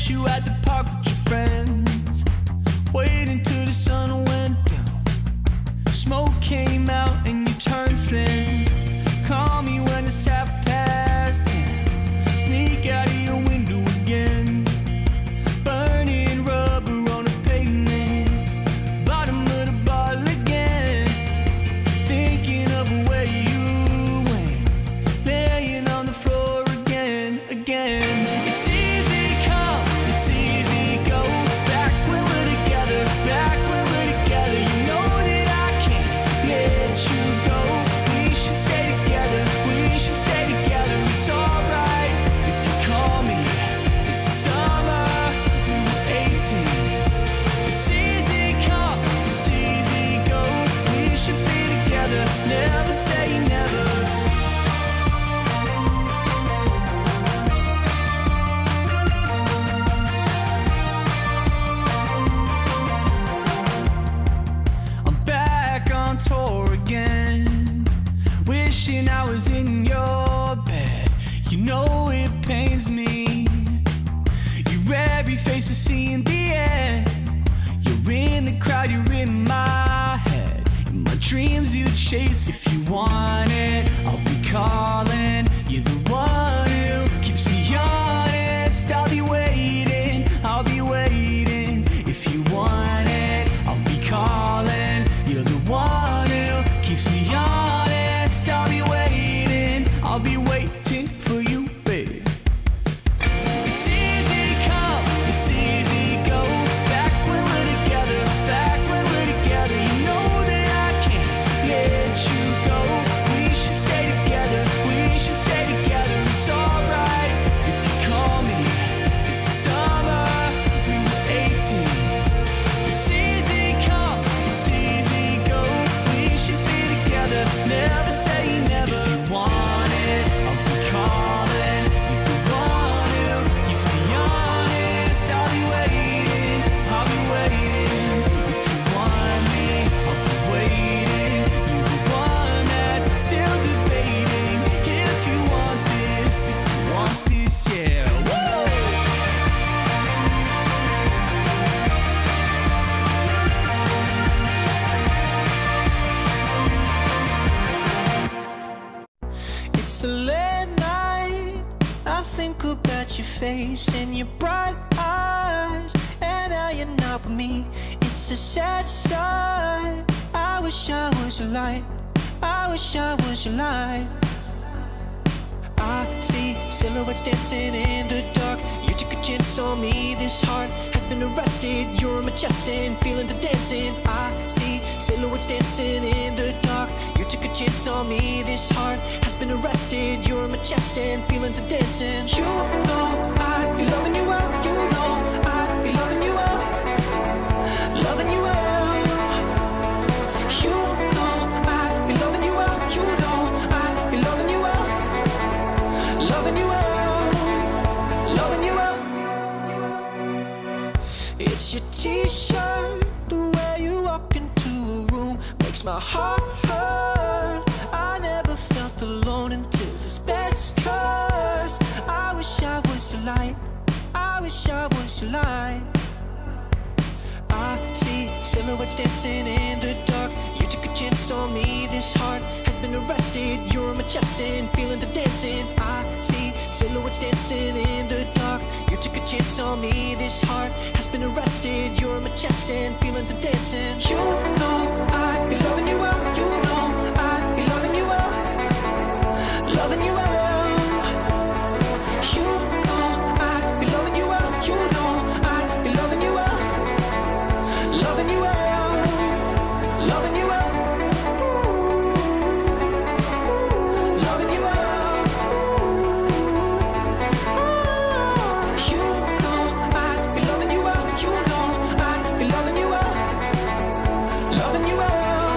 you at the park with your friends, waiting till the sun went down. Smoke came out and you turned thin. Call me when it's 10:30. Sneak out of your window again. Burning rubber on the pavement. Bottom of the bottle again. Thinking of where you went. Laying on the floor again. It's easy come, it's easy go. Back when we're together, back when we're together. You know that I can't let you go. We place to see in the end. You're in the crowd, you're in my head. In my dreams you chase. If you want it, I'll be calling. You're the one who keeps me honest. I'll be waiting, I'll be waiting. If you want it, I'll be calling. You're the one who keeps me honest. I'll be waiting, I'll be waiting for you, babe. It's easy come, it's easy go. Back when we're together, back when we're together. You know that I can't let you go. We should stay together, we should stay together. It's alright if you call me. It's the summer, we were 18. It's easy come, it's easy go. We should be together, never say never. If you want it, I'll be calling. You're the one who keeps me honest. I'll be waiting, I'll be waiting. If you want me, I'll be waiting. You're the one that's still debating. If you want this, if you want this, yeah. Woo! It's a late night. I think about your face and your bright eyes, and now you're not with me. It's a sad sight. I wish I was your light. I wish I was your light. I see silhouettes dancing in the dark. You took a chance on me. This heart has been arrested. You're my chest and feeling the dancing. I see silhouettes dancing in the dark. You took a chance on me. This heart has been arrested. You're my chest and feeling the dancing. You know I'd be loving you well. You know I'd be loving you well. Loving you well. You know I'd be loving you well. You know I'd be loving you well. Loving you well, loving you well. It's your t-shirt, the way you walk into a room makes my heart hurt. I never felt alone until this best curse. I wish I was your light. I wish I was your light. I see silhouettes dancing in the dark. You took a chance on me. This heart has been arrested. You're my chest and feeling the dancing. I see silhouettes dancing in the dark. You took a chance on me. This heart has been arrested. You're my chest and feeling the dancing. You know I'd be loving you well. You know I'd be loving you well. Loving you well. You know I'd be loving you well. You know I'd be loving you well. Loving you well, loving you well, loving you well. You know I'd be loving you well. You know I'd be loving you well, loving you well,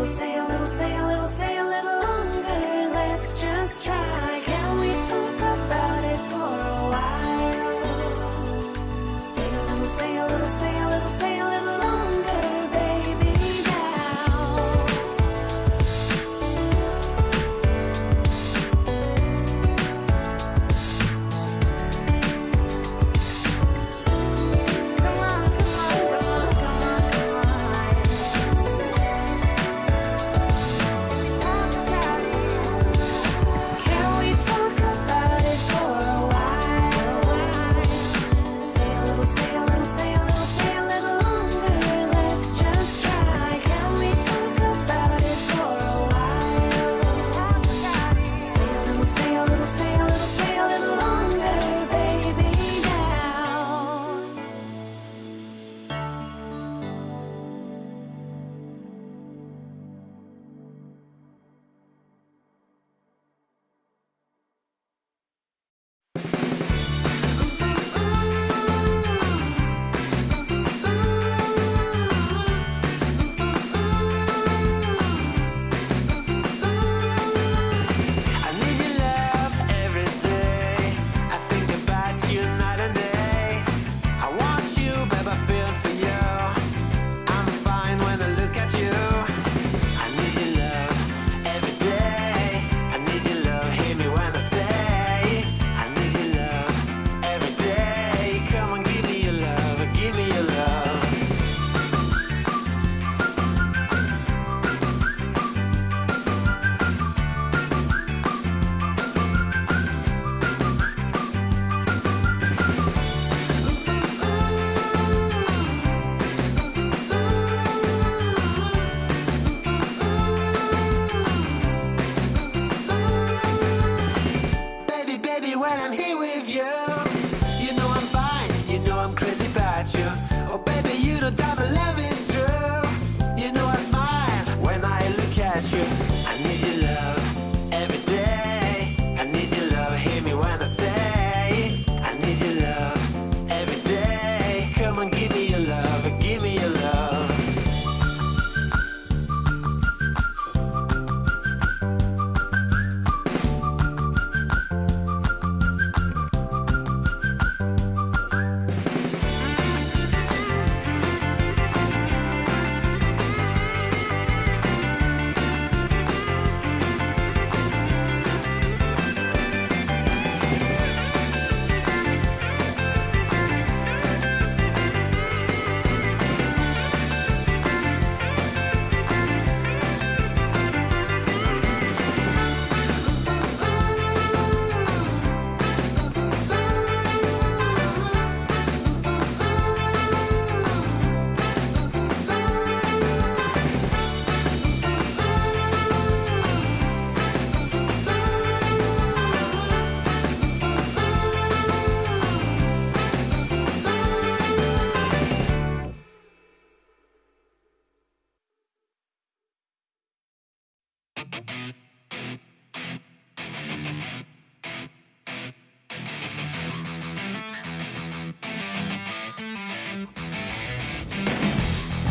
little, stay a little, stay a little, stay a little longer. Let's just try. Can we talk about it for a while? Stay a little, stay a little, stay a little, stay a little longer, baby, now. Come on, come on, come on, come on, come on. Can we talk about it for a while? Stay a little, stay a little, stay a little, stay a little longer. Let's just try. Can we talk about it for a while? Stay a little, stay a little, stay a little, stay a little longer, baby, now. I need your love every day. I think about you night and day. I want you, babe, I feel for you. I'm fine when I look at you. I need your love every day. I need your love, hear me when I say I need your love every day. Come on, give me your love, give me your love. Baby, baby, when I'm here with you, you know I'm fine, you know I'm crazy about you. Oh, baby, you know that my love is true. You know I smile when I look at you. I need your love every day. I need your love, hear me when I say I need your love every day. Come on, give me your love, give me your love.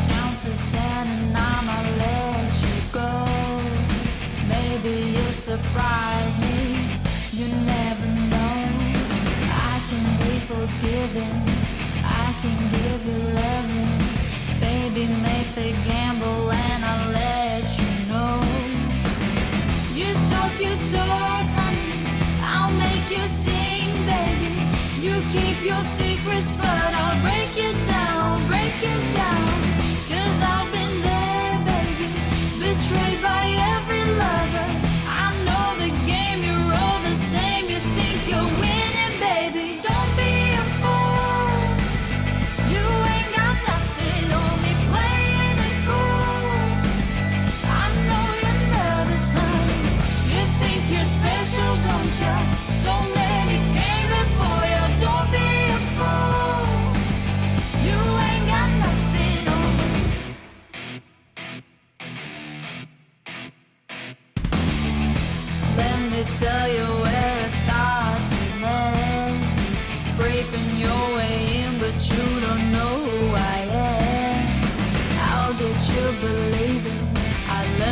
Count to 10 and I'ma let you go. Maybe you'll surprise me. You never know. I can be forgiving. I can give you loving. Baby, make the gamble and I'll let you know. You talk, honey. I'll make you sing, baby. You keep your secrets, but I'll break you down, break you down. 'Cause I've been there, baby, betrayed by every lover. I know the game, you're all the same. You think you're winning, baby. Don't be a fool. You ain't got nothing on me, playing it cool. I know you're nervous, honey. You think you're special, don't you? So many came before you. Don't be a fool. You ain't got nothing on me. Let me tell you where it starts and ends. Creeping your way in, but you don't know who I am. I'll get you believing I love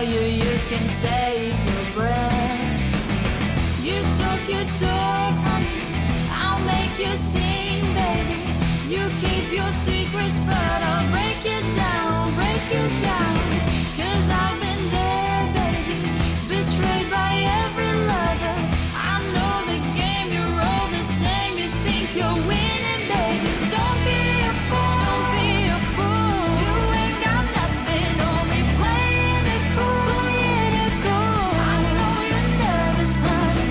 tell you you can save your breath. You talk, honey, I'll make you sing, baby. You keep your secrets, but I'll break it down, break it down. 'Cause I've been there, baby, betrayed by every lover. I know the game, you're all the same. You think you're winning, baby. Don't be a fool, don't be a fool. You ain't got nothing on me, playing it cool, playing it cool. I know you're nervous, honey.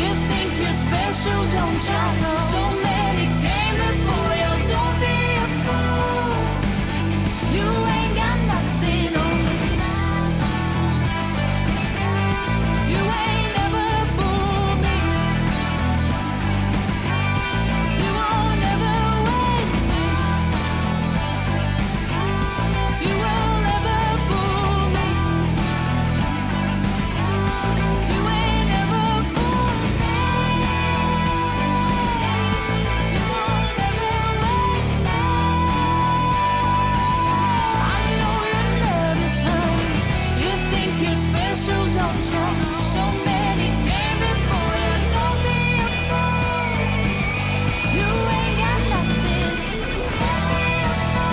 You think you're special, don't you? So many came before you. Don't be a fool. You ain't got nothing on me. You ain't never fooled me. You won't never wait me. You will never fool me. You ain't never fooled me. You won't never wait me. I know you're nervous, honey. You think you're special, don't you? So many came before you. Don't be a fool. You ain't got nothing. Don't be a fool.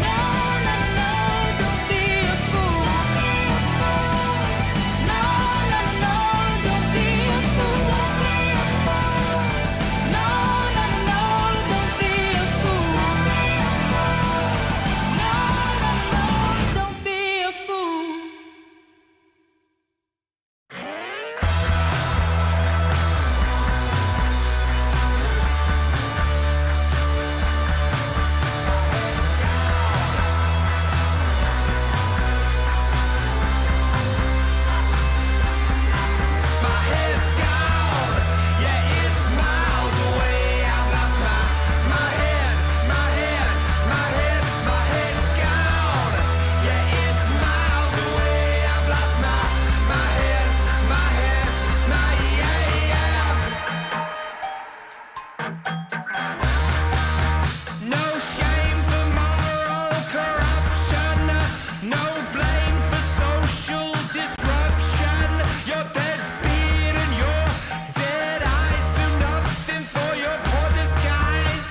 No, no, no, don't be a fool. Don't be a fool. No, no, no, don't be a fool. Don't be a fool. No, no, no, don't be a fool. Don't be a fool. No, no, no, don't be a fool. My head's gone, yeah, it's miles away. I've lost my head, my head, my head, my head's gone, yeah, it's miles away. I've lost my head, my head, my yeah. No shame for moral corruption, no blame for social disruption. You're deadbeat and your dead eyes do nothing for your poor disguise.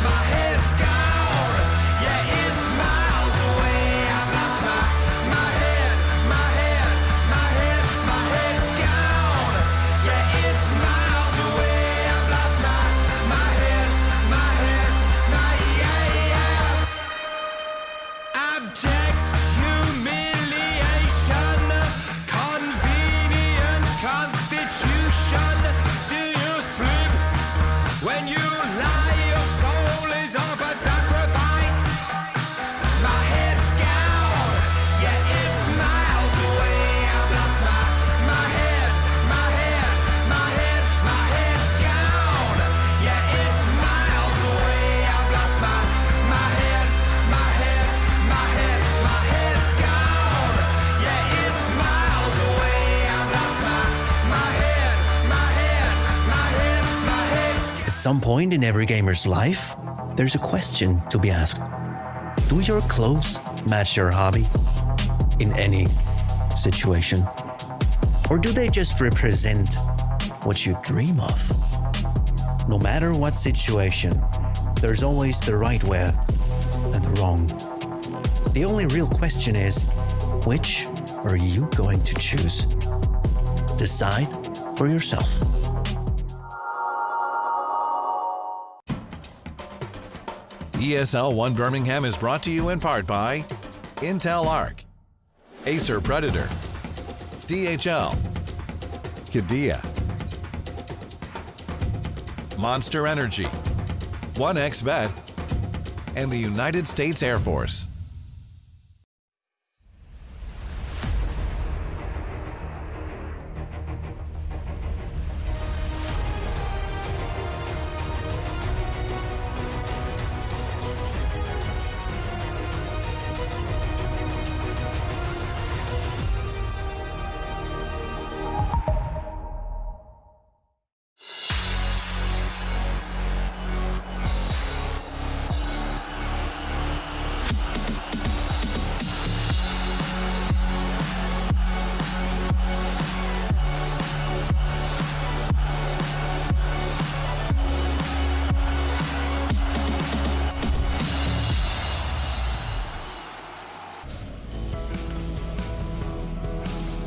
My head's gone, yeah, it's miles away. I've lost my head, my head, my head, my head's gone, yeah, it's miles away. I've lost my head, my head, my yeah. Abject humiliation, convenient constitution. Do you sleep when you lie? Your soul is all but sacrificed. My head's gone, yeah, it's miles away. I've lost my head, my head, my head, my head's gone, yeah, it's miles away. I've lost my head, my head, my head, my head's gone, yeah, it's miles away. I've lost my head, my head, my head, my head's At some point in every gamer's life, there's a question to be asked. Do your clothes match your hobby in any situation? Or do they just represent what you dream of? No matter what situation, there's always the right way and the wrong. The only real question is, which are you going to choose? Decide for yourself. ESL 1 Birmingham is brought to you in part by Intel Arc, Acer Predator, DHL, Qiddiya, Monster Energy, 1xBet, and the United States Air Force.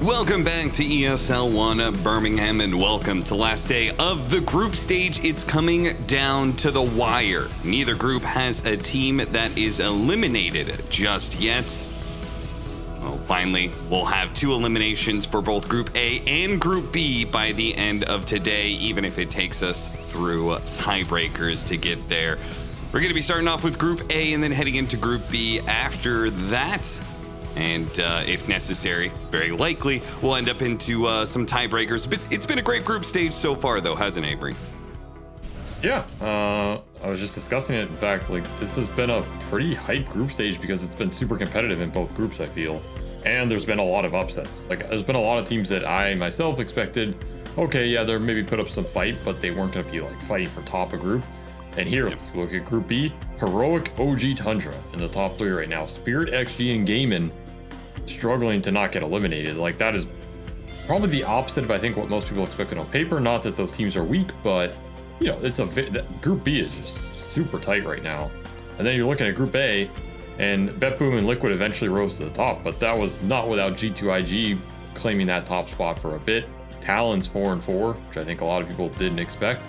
Welcome back to ESL 1 Birmingham, and welcome to last day of the group stage. It's coming down to the wire. Neither group has a team that is eliminated just yet. Well, finally, we'll have 2 eliminations for both Group A and Group B by the end of today, even if it takes us through tiebreakers to get there. We're going to be starting off with Group A and then heading into Group B after that. And if necessary, very likely, we'll end up into some tiebreakers. But it's been a great group stage so far, though, hasn't it, Avery? Yeah, I was just discussing it. In fact, like, this has been a pretty hype group stage because it's been super competitive in both groups, I feel. And there's been a lot of upsets. Like, there's been a lot of teams that I myself expected, okay, yeah, they're maybe put up some fight, but they weren't going to be like fighting for top of group. And here, if you look at Group B, Heroic, OG, Tundra in the top 3 right now. Spirit, XG, and Gaiman struggling to not get eliminated. Like, that is probably the opposite of, I think, what most people expected on paper. Not that those teams are weak, but, you know, it's Group B is just super tight right now. And then you're looking at Group A, and Betboom and Liquid eventually rose to the top, but that was not without G2IG claiming that top spot for a bit. Talon's 4-4, which I think a lot of people didn't expect.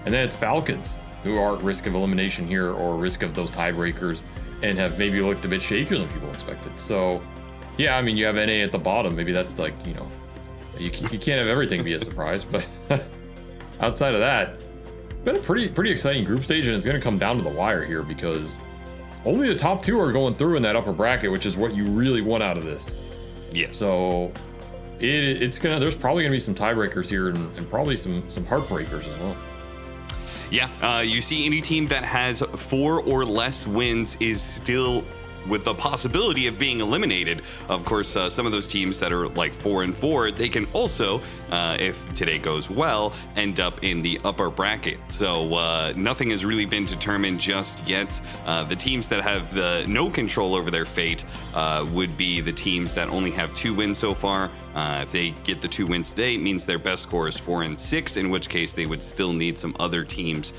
And then it's Falcons, who are at risk of elimination here or risk of those tiebreakers and have maybe looked a bit shakier than people expected. So, yeah, I mean, you have NA at the bottom. Maybe that's like, you know, you can't have everything be a surprise, but outside of that, been a pretty exciting group stage, and it's going to come down to the wire here because only the top 2 are going through in that upper bracket, which is what you really want out of this. Yeah. So there's probably gonna be some tiebreakers here and probably some heartbreakers as well. Yeah, you see any team that has 4 or less wins is still with the possibility of being eliminated. Of course, some of those teams that are like 4-4, they can also, if today goes well, end up in the upper bracket. So nothing has really been determined just yet. The teams that have no control over their fate would be the teams that only have 2 wins so far. If they get the 2 wins today, it means their best score is 4-6, in which case they would still need some other teams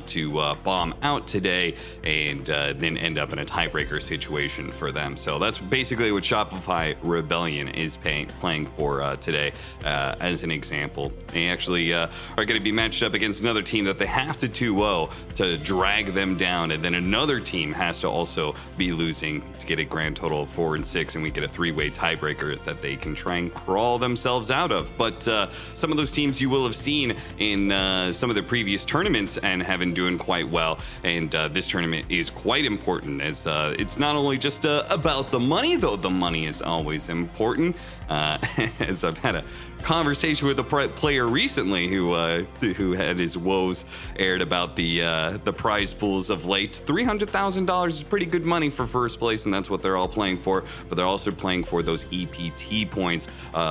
to bomb out today and then end up in a tiebreaker situation for them. So that's basically what Shopify Rebellion is playing for today, as an example. They actually are going to be matched up against another team that they have to 2-0 to drag them down, and then another team has to also be losing to get a grand total of 4-6, and we get a 3-way tiebreaker that they can try and crawl themselves out of. But some of those teams you will have seen in some of the previous tournaments and have been doing quite well, and this tournament is quite important as it's not only just about the money, though the money is always important. As I've had a conversation with a player recently who had his woes aired about the prize pools of late. $300,000 is pretty good money for first place, and that's what they're all playing for. But they're also playing for those EPT points,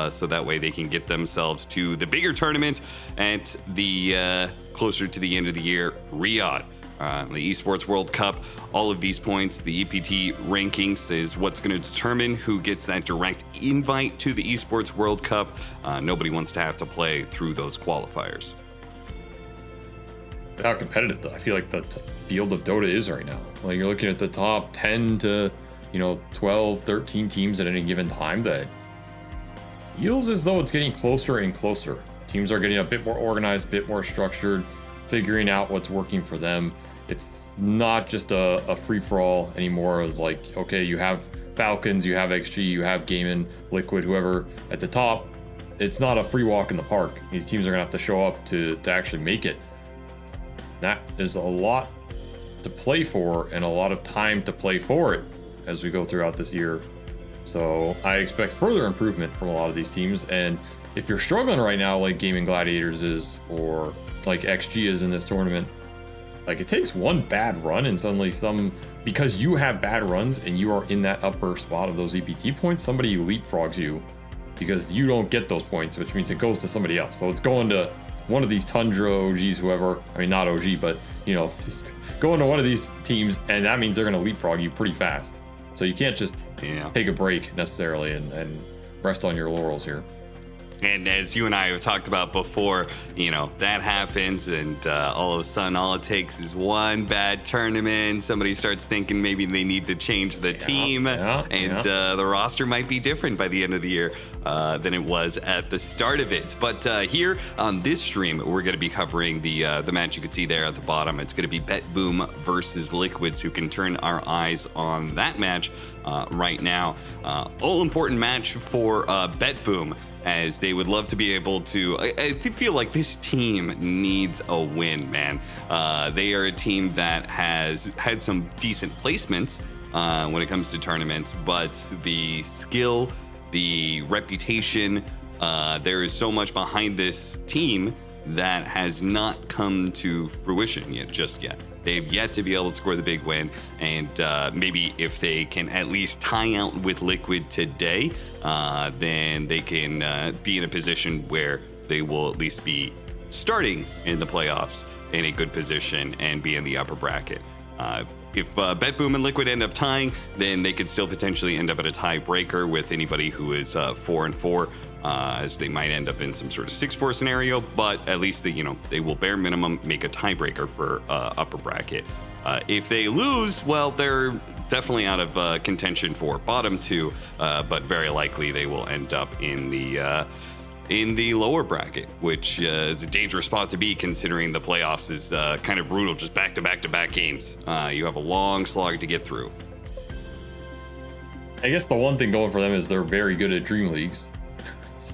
so that way they can get themselves to the bigger tournament at the closer to the end of the year, Riyadh. The Esports World Cup, all of these points, the EPT rankings is what's going to determine who gets that direct invite to the Esports World Cup. Nobody wants to have to play through those qualifiers. How competitive I feel like the field of Dota is right now. Like, you're looking at the top 10 to 12, 13 teams at any given time. That feels as though it's getting closer and closer. Teams are getting a bit more organized, a bit more structured, figuring out what's working for them. It's not just a free-for-all anymore of like, okay, you have Falcons, you have XG, you have Gaiman, Liquid, whoever at the top. It's not a free walk in the park. These teams are gonna have to show up to actually make it. That is a lot to play for and a lot of time to play for it as we go throughout this year. So I expect further improvement from a lot of these teams. And if you're struggling right now, like Gaming Gladiators is, or like XG is in this tournament, like, it takes one bad run and suddenly because you have bad runs and you are in that upper spot of those EPT points, somebody leapfrogs you because you don't get those points, which means it goes to somebody else. So it's going to one of these Tundra OGs, whoever, I mean, not OG, but going to one of these teams, and that means they're going to leapfrog you pretty fast. So you can't just take a break necessarily and rest on your laurels here. And as you and I have talked about before, that happens, and all of a sudden, all it takes is one bad tournament. Somebody starts thinking maybe they need to change the team, and the roster might be different by the end of the year than it was at the start of it. But here on this stream, we're going to be covering the match you can see there at the bottom. It's going to be BetBoom versus Liquids, who can turn our eyes on that match right now. All important match for BetBoom, as they would love to be able to. I feel like this team needs a win, man. They are a team that has had some decent placements when it comes to tournaments, but the skill, the reputation, there is so much behind this team that has not come to fruition just yet. They've yet to be able to score the big win, and maybe if they can at least tie out with Liquid today, then they can be in a position where they will at least be starting in the playoffs in a good position and be in the upper bracket. If BetBoom and Liquid end up tying, then they could still potentially end up at a tiebreaker with anybody who is 4-4. As they might end up in some sort of 6-4 scenario, but at least they will bare minimum make a tiebreaker for upper bracket. If they lose, well, they're definitely out of contention for bottom 2, but very likely they will end up in the lower bracket, which is a dangerous spot to be, considering the playoffs is kind of brutal, just back-to-back games. You have a long slog to get through. I guess the one thing going for them is they're very good at Dream Leagues.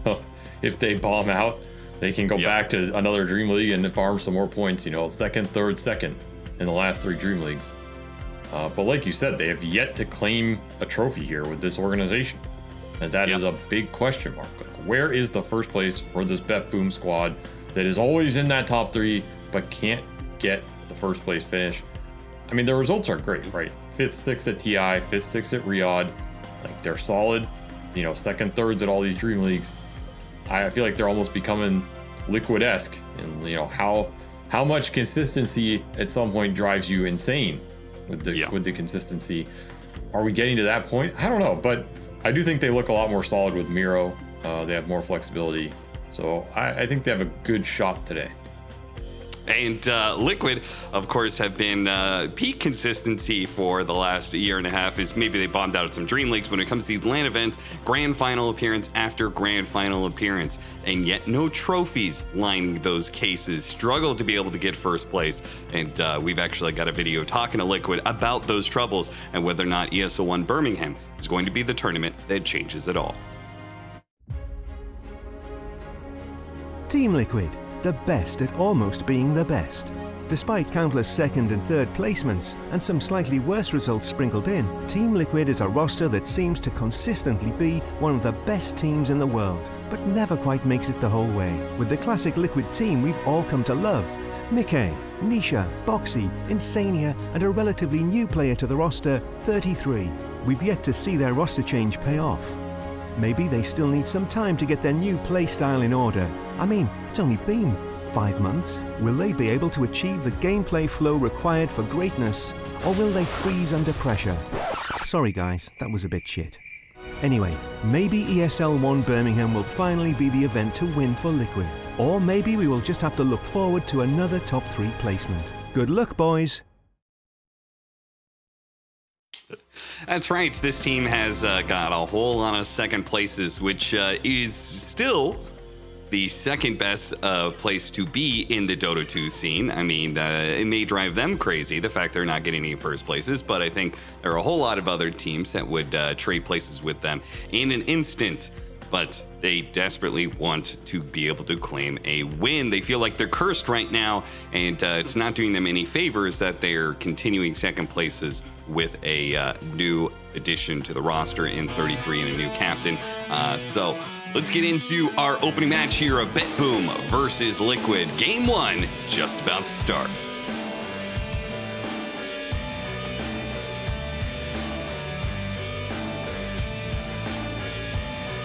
So if they bomb out, they can go back to another Dream League and farm some more points, second, third, second in the last 3 Dream Leagues. But like you said, they have yet to claim a trophy here with this organization. And that is a big question mark. Like, where is the first place for this BetBoom squad that is always in that top 3 but can't get the first place finish? I mean, their results are great, right? 5th, 6th at TI, 5th, 6th at Riyadh. Like, they're solid, second, thirds at all these Dream Leagues. I feel like they're almost becoming Liquid-esque, and how much consistency at some point drives you insane with the consistency. Are we getting to that point? I don't know, but I do think they look a lot more solid with Miro. They have more flexibility, so I think they have a good shot today. And Liquid, of course, have been peak consistency for the last year and a half. Is maybe they bombed out at some Dream Leagues when it comes to the LAN events, grand final appearance after grand final appearance, and yet no trophies lining those cases. Struggle to be able to get first place, and we've actually got a video talking to Liquid about those troubles and whether or not ESL 1 Birmingham is going to be the tournament that changes it all. Team Liquid, the best at almost being the best. Despite countless second and third placements and some slightly worse results sprinkled in, Team Liquid is a roster that seems to consistently be one of the best teams in the world, but never quite makes it the whole way. With the classic Liquid team we've all come to love, Mickey, Nisha, Boxy, Insania, and a relatively new player to the roster, 33. We've yet to see their roster change pay off. Maybe they still need some time to get their new playstyle in order. I mean, it's only been 5 months. Will they be able to achieve the gameplay flow required for greatness, or will they freeze under pressure? Sorry guys, that was a bit shit. Anyway, maybe ESL 1 Birmingham will finally be the event to win for Liquid. Or maybe we will just have to look forward to another top 3 placement. Good luck, boys! That's right. This team has got a whole lot of second places, which is still the second best place to be in the Dota 2 scene. I mean, it may drive them crazy, the fact they're not getting any first places, but I think there are a whole lot of other teams that would trade places with them in an instant. But they desperately want to be able to claim a win. They feel like they're cursed right now, and it's not doing them any favors that they're continuing second places with a new addition to the roster in 33 and a new captain. So let's get into our opening match here of BetBoom versus Liquid. Game 1 just about to start.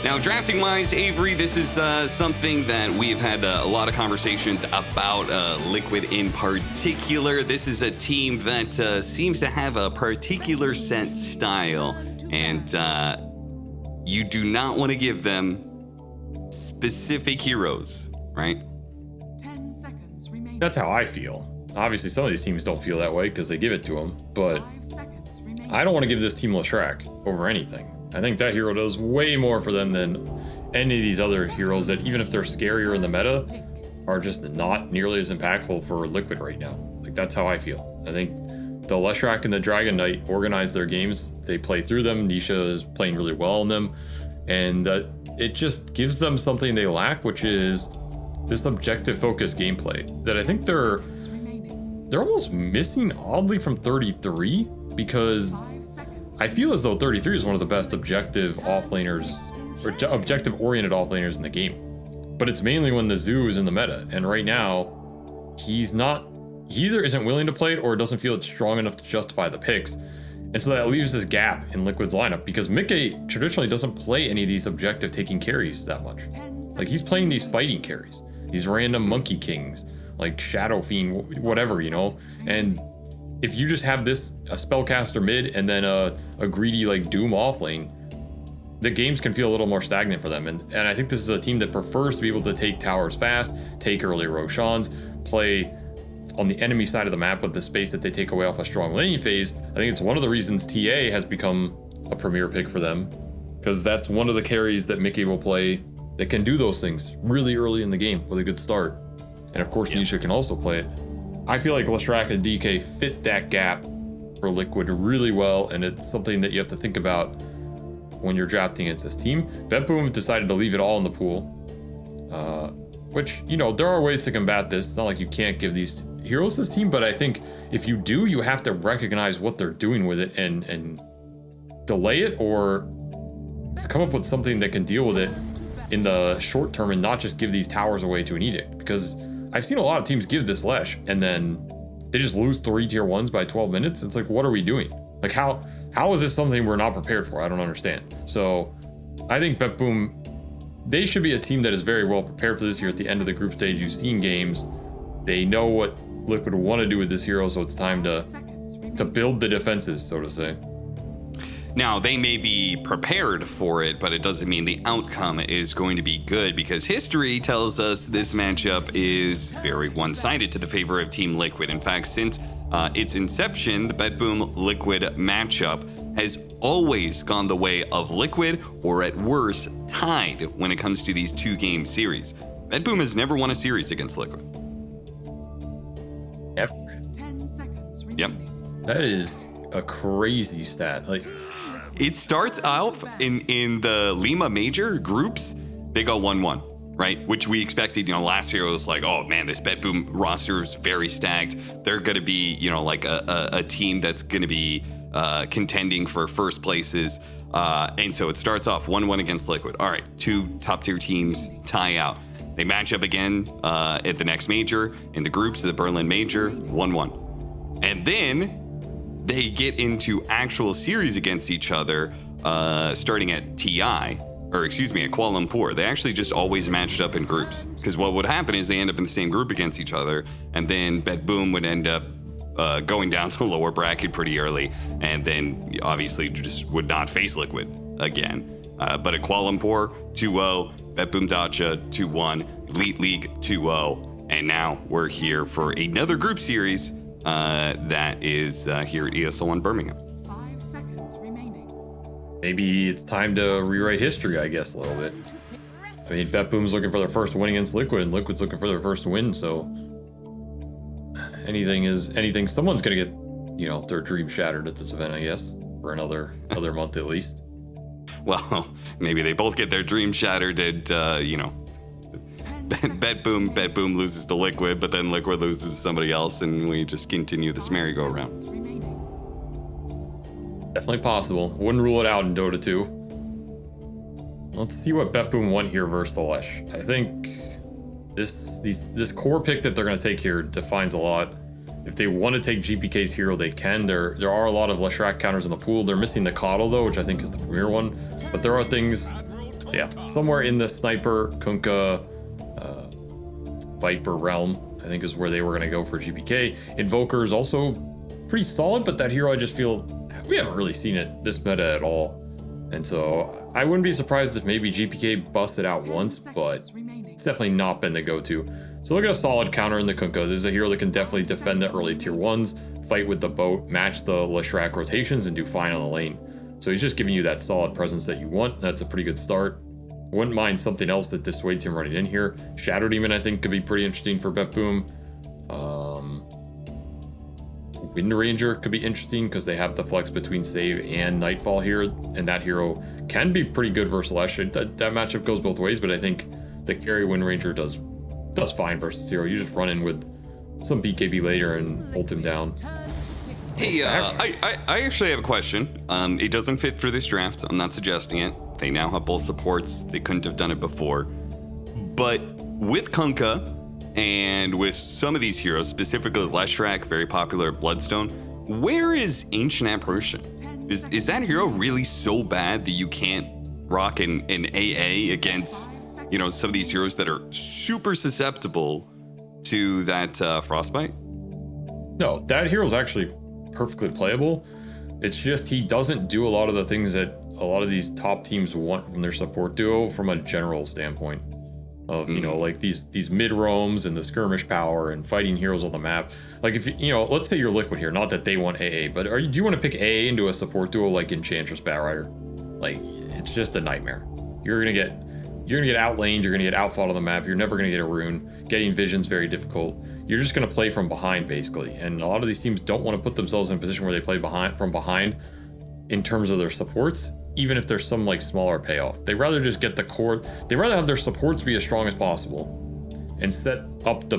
Now, drafting-wise, Avery, this is something that we've had a lot of conversations about Liquid in particular. This is a team that seems to have a particular set style, and you do not want to give them specific heroes, right? 10 seconds remaining. That's how I feel. Obviously, some of these teams don't feel that way because they give it to them, but 5 seconds remaining. I don't want to give this team Leshrac over anything. I think that hero does way more for them than any of these other heroes that, even if they're scarier in the meta, are just not nearly as impactful for Liquid right now. Like, that's how I feel. I think the Leshrac and the Dragon Knight organize their games. They play through them. Nisha is playing really well in them. And it just gives them something they lack, which is this objective focused gameplay that I think they're almost missing, oddly, from 33, because I feel as though 33 is one of the best objective offlaners, or objective oriented offlaners in the game. But it's mainly when the Zoo is in the meta, and right now he either isn't willing to play it or doesn't feel it's strong enough to justify the picks. And so that leaves this gap in Liquid's lineup, because Mickey traditionally doesn't play any of these objective taking carries that much. Like, he's playing these fighting carries, these random Monkey Kings, like Shadow Fiend, whatever, you know? And if you just have this, a spellcaster mid and then a greedy like Doom offlane, the games can feel a little more stagnant for them. And I think this is a team that prefers to be able to take towers fast, take early Roshans, play on the enemy side of the map with the space that they take away off a strong laning phase. I think it's one of the reasons TA has become a premier pick for them, because that's one of the carries that Mickey will play that can do those things really early in the game with a good start. And of course, Nisha can also play it. I feel like Leshrac and DK fit that gap for Liquid really well, and it's something that you have to think about when you're drafting against this team. BetBoom decided to leave it all in the pool, which, you know, there are ways to combat this. It's not like you can't give these heroes this team, but I think if you do, you have to recognize what they're doing with it and delay it, or come up with something that can deal with it in the short term and not just give these towers away to an edict. Because I've seen a lot of teams give this Lesh and then they just lose 3 tier 1s by 12 minutes. It's like, what are we doing? Like, how is this something we're not prepared for? I don't understand. So I think BetBoom, they should be a team that is very well prepared for this year. At the end of the group stage, you've seen games. They know what Liquid want to do with this hero, so it's time to build the defenses, so to say. Now, they may be prepared for it, but it doesn't mean the outcome is going to be good, because history tells us this matchup is very one-sided to the favor of Team Liquid. In fact, since its inception, the BetBoom Liquid matchup has always gone the way of Liquid, or at worst, tied when it comes to these 2-game series. BetBoom has never won a series against Liquid. Yep. 10 seconds Yep. remaining. That is a crazy stat. Like, It starts off in the Lima Major groups, they go 1-1, right? Which we expected, you know, last year it was like, oh man, this BetBoom roster is very stacked. They're going to be, you know, like a team that's going to be contending for first places. And so it starts off 1-1 against Liquid. All right, 2 top tier teams tie out. They match up again at the next major in the groups of the Berlin Major, 1-1. And then they get into actual series against each other, starting at at Kuala Lumpur. They actually just always matched up in groups, because what would happen is they end up in the same group against each other, and then BetBoom would end up going down to the lower bracket pretty early, and then obviously just would not face Liquid again. But at Kuala Lumpur, 2-0, BetBoom Dacha 2-1, Elite League 2-0, and now we're here for another group series that is here at ESL 1 Birmingham. 5 seconds remaining. maybe it's time to rewrite history, I guess, a little bit. I mean, BetBoom's looking for their first win against Liquid, and Liquid's looking for their first win, so anything is anything. Someone's gonna get, you know, their dream shattered at this event, I guess, for another month at least. Well, maybe they both get their dream shattered and, you know, BetBoom loses to Liquid, but then Liquid loses to somebody else, and we just continue this merry-go-round. Definitely possible. Wouldn't rule it out in Dota 2. Let's see what BetBoom won here versus the Lesh. I think this core pick that they're going to take here defines a lot. If they want to take GPK's hero, they can. There are a lot of Leshrac counters in the pool. They're missing the Coddle, though, which I think is the premier one. But there are things, yeah, somewhere in the Sniper, Kunkka, Viper realm, I think is where they were going to go for GPK. Invoker is also pretty solid, but that hero, I just feel we haven't really seen it this meta at all. And so I wouldn't be surprised if maybe GPK busted out once, but it's definitely not been the go-to. So look at a solid counter in the Kunkka. This is a hero that can definitely defend the early tier 1s, fight with the boat, match the Leshrac rotations, and do fine on the lane. So he's just giving you that solid presence that you want. That's a pretty good start. Wouldn't mind something else that dissuades him running in here. Shadow Demon, I think, could be pretty interesting for BetBoom. Wind Ranger could be interesting because they have the flex between save and Nightfall here, and that hero can be pretty good versus Lesh. That matchup goes both ways, but I think the carry Wind Ranger does fine versus hero. You just run in with some BKB later and ult him down. Hey, I actually have a question. It doesn't fit for this draft. I'm not suggesting it. They now have both supports. They couldn't have done it before. But with Kunkka and with some of these heroes, specifically Leshrac, very popular at Bloodstone, where is Ancient Apparition? Is that hero really so bad that you can't rock an AA against, you know, some of these heroes that are super susceptible to that frostbite? No, that hero's actually perfectly playable. It's just he doesn't do a lot of the things that a lot of these top teams want from their support duo from a general standpoint of, you know, like these mid roams and the skirmish power and fighting heroes on the map. Like if you know, let's say you're Liquid here, not that they want AA, but do you want to pick AA into a support duo like Enchantress Batrider? Like it's just a nightmare. You're gonna get outlaned, you're gonna get outfought on the map, you're never gonna get a rune. Getting vision's very difficult. You're just gonna play from behind basically. And a lot of these teams don't want to put themselves in a position where they play from behind in terms of their supports, even if there's some like smaller payoff. They rather just get the core, they rather have their supports be as strong as possible and set up the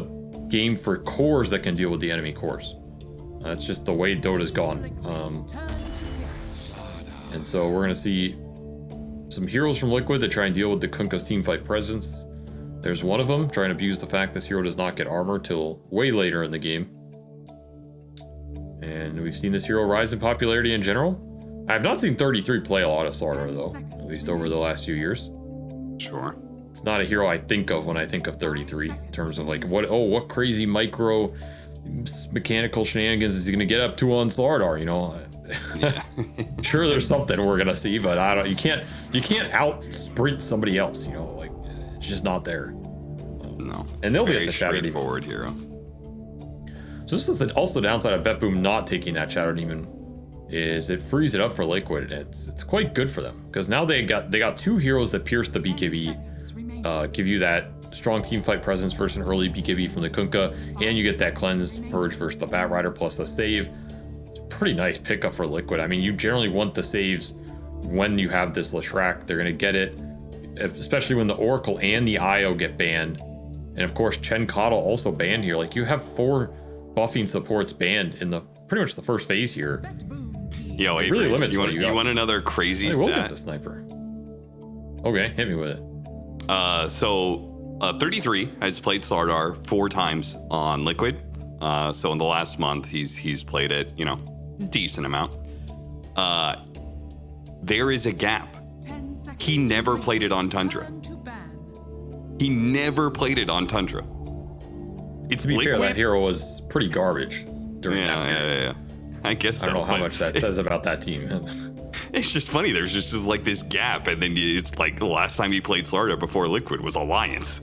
game for cores that can deal with the enemy cores. That's just the way Dota's gone. And so we're gonna see some heroes from Liquid that try and deal with the Kunkka's teamfight presence. There's one of them trying to abuse the fact this hero does not get armor till way later in the game. And we've seen this hero rise in popularity in general. I have not seen 33 play a lot of Slardar though, at least over the last few years. Sure. It's not a hero I think of when I think of 33 in terms of like what crazy micro mechanical shenanigans is he gonna get up to on Slardar, you know? Yeah. Sure, there's something we're gonna see, but you can't out sprint somebody else, you know, like it's just not there. No. And they'll Very be at the Shadow Demon straightforward hero. So this is also the downside of BetBoom not taking that Shadow Demon, is it frees it up for Liquid. It's quite good for them because now they got two heroes that pierce the BKB, give you that strong team fight presence versus an early BKB from the Kunkka, and you get that cleanse purge versus the Batrider plus the save. It's a pretty nice pickup for Liquid. I mean, you generally want the saves when you have this Leshrac. They're gonna get it, especially when the Oracle and the IO get banned, and of course Chen Coddle also banned here. Like you have 4 buffing supports banned in the pretty much the first phase here. Yo, it really limits you want another crazy stat? I will stat? get the sniper. Okay, hit me with it. So 33 has played Slardar 4 times on Liquid. So in the last month, he's played it, you know, decent amount. There is a gap. He never played it on Tundra. He never played it on Tundra. It's to be Liquid. fair, that hero was pretty garbage during that period. Yeah. I guess I don't know how much that says about that team. It's just funny. There's just like this gap, and then it's like the last time he played Slardar before Liquid was Alliance.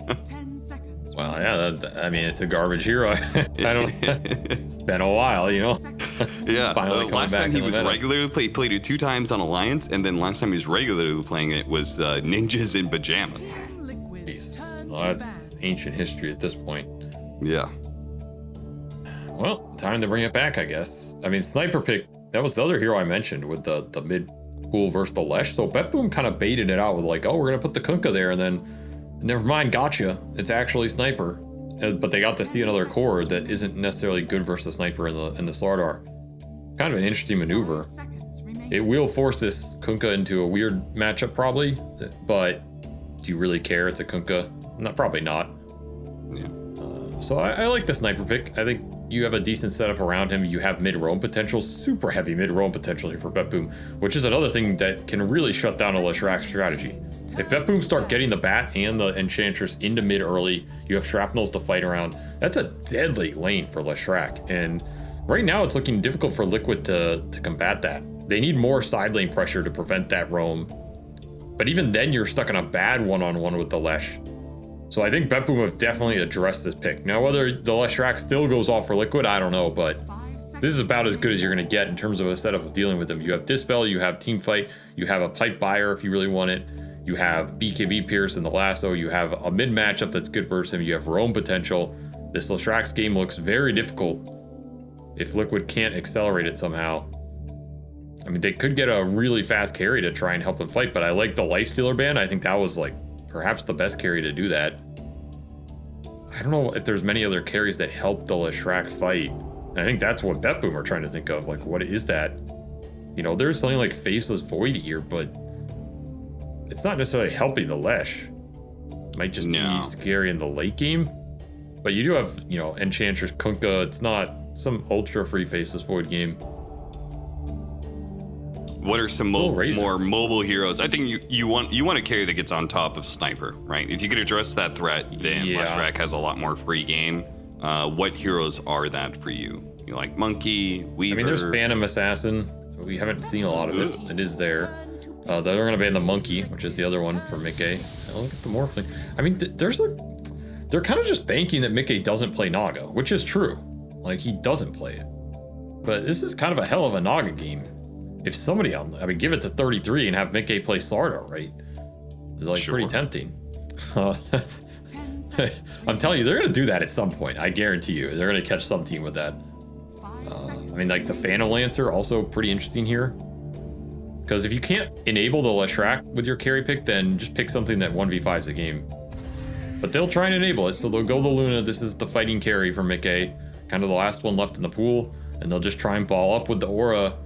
10 seconds. Well, yeah, I mean, it's a garbage hero. I don't. Been a while, you know. Yeah. Finally coming last back time he to the was meta. regularly played it 2 times on Alliance, and then last time he was regularly playing it was Ninjas in Pajamas. Jesus. Well, that's ancient history at this point. Yeah. Well, time to bring it back, I guess. I mean, Sniper Pick, that was the other hero I mentioned with the mid pool versus the Lesh. So BetBoom kind of baited it out with like, oh, we're going to put the Kunkka there, and then never mind, gotcha. It's actually Sniper. But they got to see another core that isn't necessarily good versus Sniper in the Slardar. Kind of an interesting maneuver. It will force this Kunkka into a weird matchup probably, but do you really care? It's a Kunkka? No, probably not. Yeah. So I like the Sniper Pick. I think you have a decent setup around him. You have mid-roam potential, super heavy mid-roam potential here for BetBoom, which is another thing that can really shut down a Leshrac strategy. If BetBoom start getting the Bat and the Enchantress into mid early, you have Shrapnels to fight around. That's a deadly lane for Leshrac, and right now it's looking difficult for Liquid to combat that. They need more side lane pressure to prevent that roam. But even then, you're stuck in a bad one-on-one with the Lesh. So I think BetBoom have definitely addressed this pick. Now, whether the Leshrac still goes off for Liquid, I don't know, but this is about as good as you're going to get in terms of a setup of dealing with them. You have Dispel, you have Teamfight, you have a Pipe Buyer if you really want it, you have BKB Pierce in the Lasso, you have a mid matchup that's good versus him, you have roam potential. This Leshrac's game looks very difficult if Liquid can't accelerate it somehow. I mean, they could get a really fast carry to try and help him fight, but I like the Lifestealer ban. I think that was like perhaps the best carry to do that. I don't know if there's many other carries that help the Leshrac fight. And I think that's what BetBoom are trying to think of. Like, what is that? You know, there's something like Faceless Void here, but it's not necessarily helping the Lesh. It might just be scary in the late game. But you do have, you know, Enchantress, Kunkka. It's not some ultra free Faceless Void game. What are some more mobile heroes? I think you want a carry that gets on top of Sniper, right? If you could address that threat, then Leshrac has a lot more free game. What heroes are that for you? You like Monkey, Weaver? I mean, there's Phantom Assassin. We haven't seen a lot of it. It is there. They're going to ban the Monkey, which is the other one for Mickey. Look at the Morphling. I mean, they're kind of just banking that Mickey doesn't play Naga, which is true. Like, he doesn't play it. But this is kind of a hell of a Naga game. If somebody give it to 33 and have Mickey play Slardar, right? It's like pretty tempting. I'm telling you, they're going to do that at some point. I guarantee you. They're going to catch some team with that. I mean, like the Phantom Lancer, also pretty interesting here. Because if you can't enable the Leshrac with your carry pick, then just pick something that 1v5s the game. But they'll try and enable it. So they'll go the Luna. This is the fighting carry for Mickey. Kind of the last one left in the pool. And they'll just try and ball up with the Aura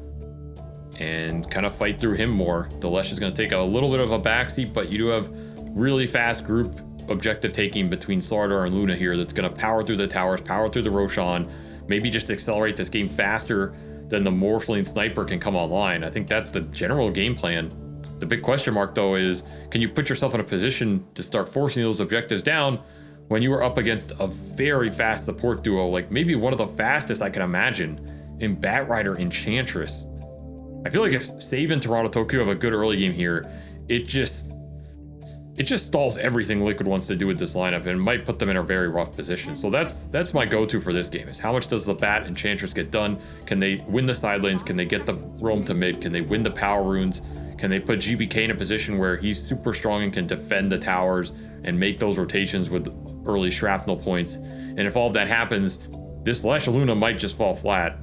and kind of fight through him more. The Lesh is going to take a little bit of a backseat, but you do have really fast group objective taking between Slardar and Luna here that's going to power through the towers, power through the Roshan, maybe just accelerate this game faster than the Morphling Sniper can come online. I think that's the general game plan. The big question mark, though, is can you put yourself in a position to start forcing those objectives down when you are up against a very fast support duo, like maybe one of the fastest I can imagine in Batrider Enchantress. I feel like if Save and Toronto Tokyo have a good early game here, it just stalls everything Liquid wants to do with this lineup and might put them in a very rough position. So that's my go-to for this game, is how much does the Bat Enchantress get done? Can they win the side lanes? Can they get the roam to mid? Can they win the power runes? Can they put GBK in a position where he's super strong and can defend the towers and make those rotations with early shrapnel points? And if all of that happens, this Lesh Luna might just fall flat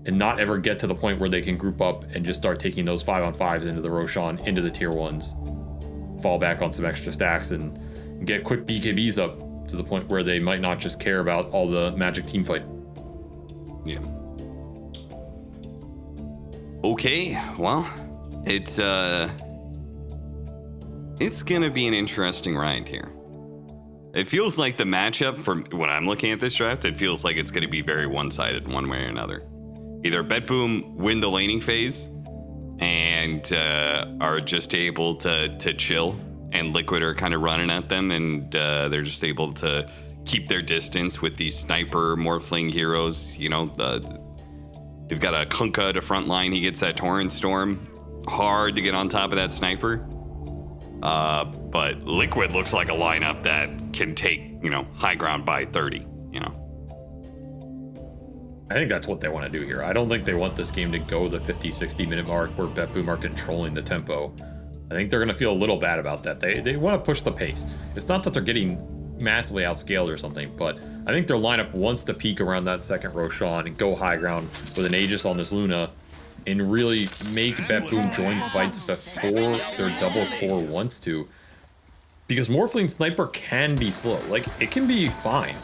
and not ever get to the point where they can group up and just start taking those 5-on-5s into the Roshan, into the tier 1s, fall back on some extra stacks and get quick BKBs up to the point where they might not just care about all the magic team fight. Yeah. Okay, well, it's gonna be an interesting ride here. It feels like the matchup, from when I'm looking at this draft, it feels like it's gonna be very one-sided one way or another. Either BetBoom win the laning phase and are just able to chill, and Liquid are kind of running at them, and they're just able to keep their distance with these sniper Morphling heroes. You know, they've got a Kunkka to front line. He gets that Torrent Storm. Hard to get on top of that sniper. But Liquid looks like a lineup that can take, you know, high ground by 30, you know. I think that's what they want to do here. I don't think they want this game to go the 50-60 minute mark where BetBoom are controlling the tempo. I think they're going to feel a little bad about that. They want to push the pace. It's not that they're getting massively outscaled or something, but I think their lineup wants to peak around that second Roshan and go high ground with an Aegis on this Luna and really make BetBoom join fights before their double core wants to. Because Morphling Sniper can be slow. Like, it can be fine.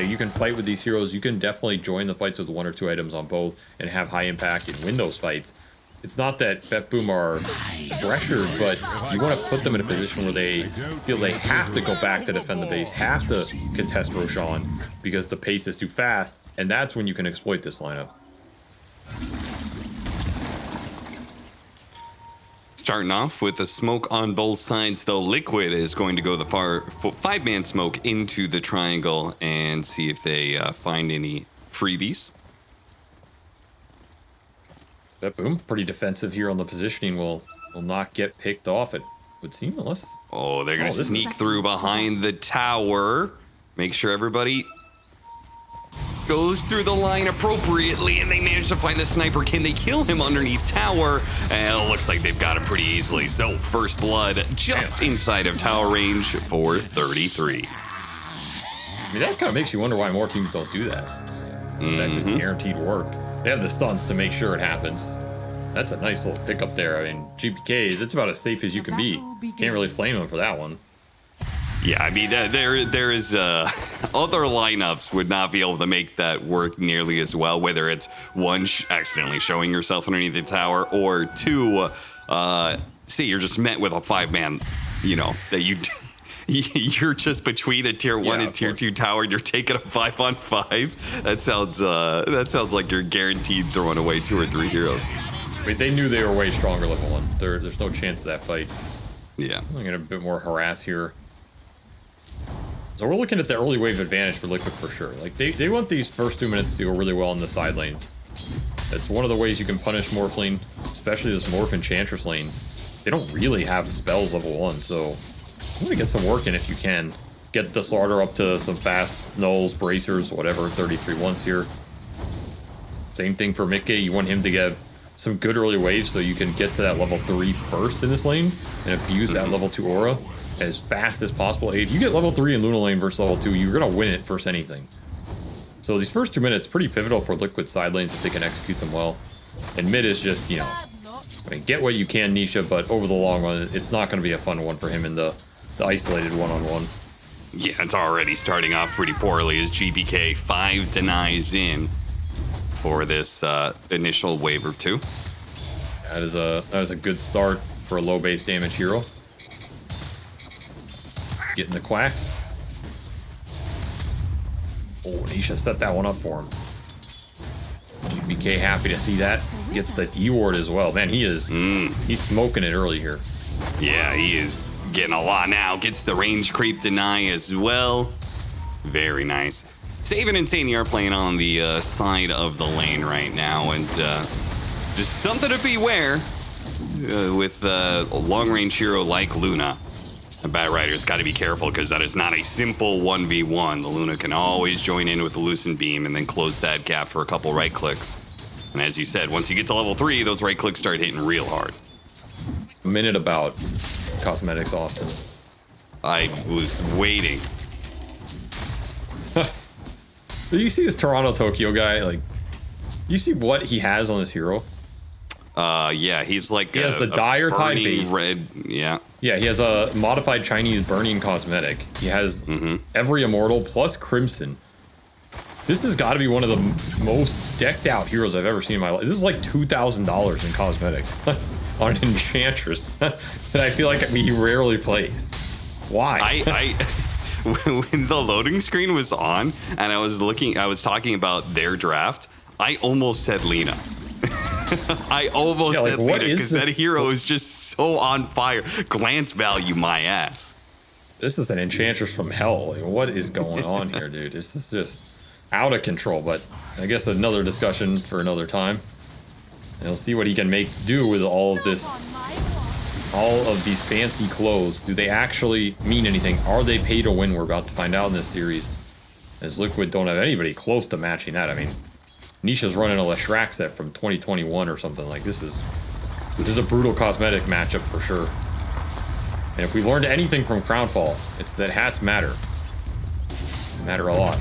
You can fight with these heroes. You can definitely join the fights with 1 or 2 items on both and have high impact and win those fights. It's not that BetBoom are pressured, but you want to put them in a position where they feel they have to go back to defend the base, have to contest Roshan because the pace is too fast, and that's when you can exploit this lineup. Starting off with a smoke on both sides, though, Liquid is going to go the 5-man smoke into the triangle and see if they find any freebies. That Boom, pretty defensive here on the positioning, will not get picked off, it would seem, unless... Oh, they're going to this sneak through behind the tower. Make sure everybody goes through the line appropriately, and they manage to find the sniper. Can they kill him underneath tower? And it looks like they've got him pretty easily. So first blood just inside of tower range for 33. I mean, that kind of makes you wonder why more teams don't do that. That just guaranteed work. They have the stunts to make sure it happens. That's a nice little pickup there. I mean, GPKs, it's about as safe as you can be. Can't really flame them for that one. Yeah, I mean, there is other lineups would not be able to make that work nearly as well, whether it's one, accidentally showing yourself underneath the tower, or two, say you're just met with a 5-man, you know, that you're just between a tier 1 and tier 2 tower, and you're taking a 5-on-5. That sounds like you're guaranteed throwing away 2 or 3 heroes. I mean, they knew they were way stronger level 1. There's no chance of that fight. Yeah. I'm gonna a bit more harass here. So we're looking at the early wave advantage for Liquid for sure. Like, they want these first 2 minutes to go really well in the side lanes. That's one of the ways you can punish Morphling, especially this Morph Enchantress lane. They don't really have spells level 1, so I'm gonna get some work in if you can. Get the Slaughter up to some fast nulls, bracers, whatever, 33 once here. Same thing for Mikke. You want him to get some good early waves so you can get to that level 3 first in this lane and abuse that level 2 aura as fast as possible. If you get level 3 in Luna lane versus level 2, you're gonna win it versus anything. So these first 2 minutes, pretty pivotal for Liquid side lanes if they can execute them well. And mid is just, you know, I mean, get what you can, Nisha, but over the long run, it's not going to be a fun one for him in the isolated one-on-one. Yeah, it's already starting off pretty poorly as GPK 5 denies in for this initial wave or 2. That is a good start for a low base damage hero. Getting the quack. Oh, Nisha set that one up for him. GPK happy to see that. Gets the D ward as well. Man, he's smoking it early here. Yeah, he is getting a lot now. Gets the range creep deny as well. Very nice. Save and Insane are playing on the side of the lane right now, and just something to beware with a long-range hero like Luna. A Bat Rider's got to be careful because that is not a simple 1v1. The Luna can always join in with the Lucent Beam and then close that gap for a couple right clicks. And as you said, once you get to level 3, those right clicks start hitting real hard. A minute about cosmetics, Austin. I was waiting. Do you see this Toronto Tokyo guy? Like, you see what he has on this hero? Yeah, he's like he has the dire type base. Red, yeah. Yeah, he has a modified Chinese burning cosmetic. He has every immortal plus Crimson. This has got to be one of the most decked out heroes I've ever seen in my life. This is like $2,000 in cosmetics on an Enchantress that I feel like he rarely plays. Why? When the loading screen was on and I was talking about their draft, I almost said Lena. I almost said Lena because that hero is just so on fire. Glance value, my ass. This is an Enchantress from hell. Like, what is going on here, dude? This is just out of control, but I guess another discussion for another time. And we'll see what he can do with all of this. All of these fancy clothes. Do they actually mean anything? Are they pay to win? We're about to find out in this series. As Liquid don't have anybody close to matching that. I mean, Nisha's running a Leshrac set from 2021 or something. Like, this is a brutal cosmetic matchup for sure. And if we learned anything from Crownfall, it's that hats matter. They matter a lot.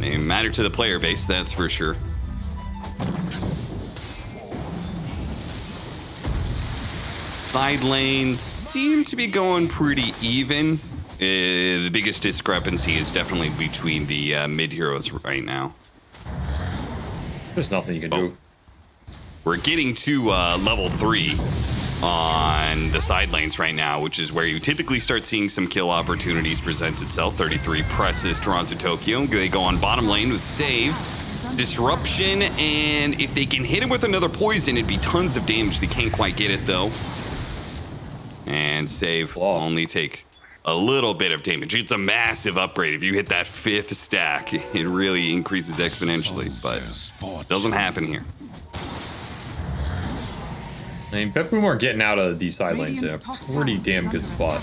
They matter to the player base, that's for sure. Side lanes seem to be going pretty even. The biggest discrepancy is definitely between the mid heroes right now. There's nothing you can do. We're getting to level 3 on the side lanes right now, which is where you typically start seeing some kill opportunities present itself. 33 presses Toronto Tokyo. They go on bottom lane with Save, Disruption, and if they can hit him with another poison, it'd be tons of damage. They can't quite get it though. And Save will only take a little bit of damage. It's a massive upgrade. If you hit that 5th stack, it really increases exponentially, but it doesn't happen here. mean, Bepboom are getting out of these side lanes in a pretty damn good spot.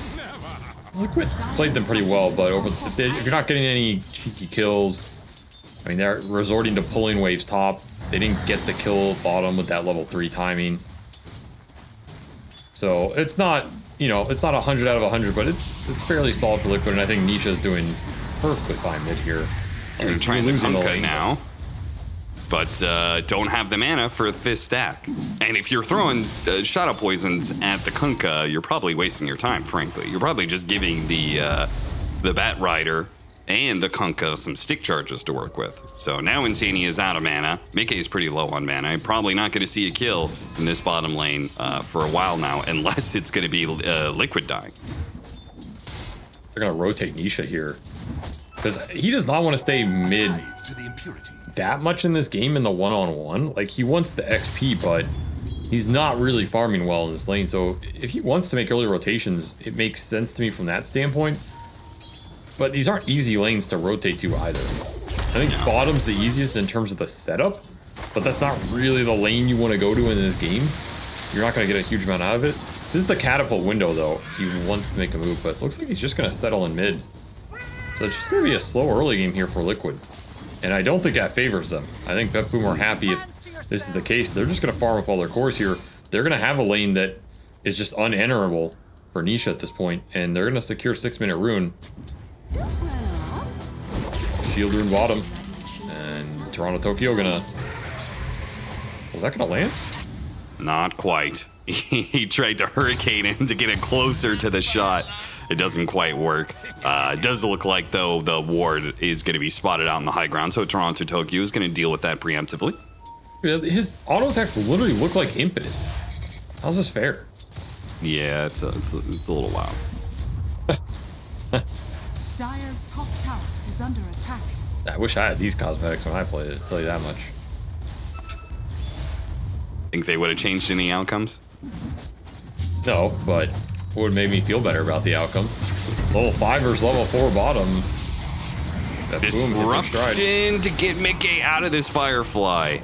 Liquid played them pretty well, but if you're not getting any cheeky kills, I mean, they're resorting to pulling waves top. They didn't get the kill bottom with that level 3 timing. So it's not, you know, it's not 100 out of 100, but it's fairly solid for Liquid, and I think Nisha is doing perfectly fine mid here. You're trying to Kunkka now, but don't have the mana for the 5th stack. And if you're throwing Shadow Poisons at the Kunkka, you're probably wasting your time, frankly. You're probably just giving the Bat Rider and the Kunkka some stick charges to work with. So now Insania is out of mana. Mickey is pretty low on mana. Probably not going to see a kill in this bottom lane for a while now, unless it's going to be Liquid dying. They're going to rotate Nisha here, because he does not want to stay mid that much in this game in the one-on-one. Like, he wants the XP, but he's not really farming well in this lane. So if he wants to make early rotations, it makes sense to me from that standpoint. But these aren't easy lanes to rotate to either. I think bottom's the easiest in terms of the setup, but that's not really the lane you want to go to in this game. You're not going to get a huge amount out of it. This is the catapult window, though. He wants to make a move, but looks like he's just going to settle in mid. So it's just going to be a slow early game here for Liquid. And I don't think that favors them. I think Bepboom are happy if this is the case. They're just going to farm up all their cores here. They're going to have a lane that is just unenterable for Nisha at this point, and they're going to secure 6-minute rune. Shield rune bottom, and Toronto Tokyo gonna... Was that gonna land? Not quite. He tried to hurricane him to get it closer to the shot. It doesn't quite work. It does look like, though, the ward is going to be spotted out in the high ground, so Toronto Tokyo is going to deal with that preemptively. Yeah, his auto attacks literally look like impetus. How's this fair? Yeah, it's a little wild. Dire's top tower is under attack. I wish I had these cosmetics when I played it, I'll tell you that much. Think they would have changed any outcomes? No, but it would have made me feel better about the outcome. Level 5 versus level 4 bottom. Disruption to get Mickey out of this Firefly.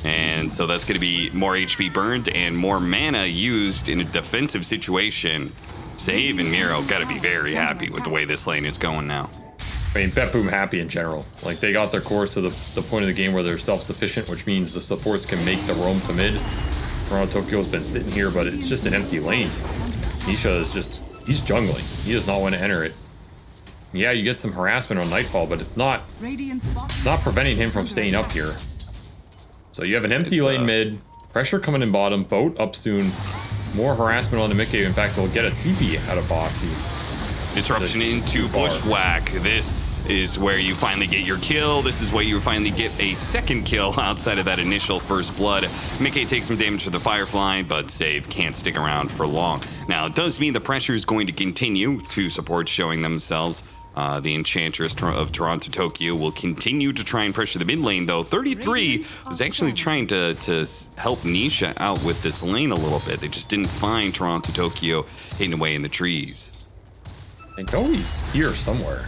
And so that's going to be more HP burned and more mana used in a defensive situation. Save and Miro got to be very happy with the way this lane is going now. I mean, Bepboom happy in general. Like, they got their cores to the point of the game where they're self-sufficient, which means the supports can make the roam to mid. Toronto Tokyo's been sitting here, but it's just an empty lane. Nisha is just, he's jungling. He does not want to enter it. Yeah, you get some harassment on Nightfall, but it's not preventing him from staying up here. So you have an empty lane mid, pressure coming in bottom, boat up soon, more harassment on the Mickey. In fact, they'll get a TP out of Boxy. Disruption into Bushwhack. This is where you finally get your kill. This is where you finally get a second kill outside of that initial first blood. Mickey takes some damage to the Firefly, but Save can't stick around for long. Now, it does mean the pressure is going to continue. Two supports showing themselves. The Enchantress of Toronto Tokyo will continue to try and pressure the mid lane, though. 33 was actually trying to help Nisha out with this lane a little bit. They just didn't find Toronto Tokyo hidden away in the trees. I know he's here somewhere.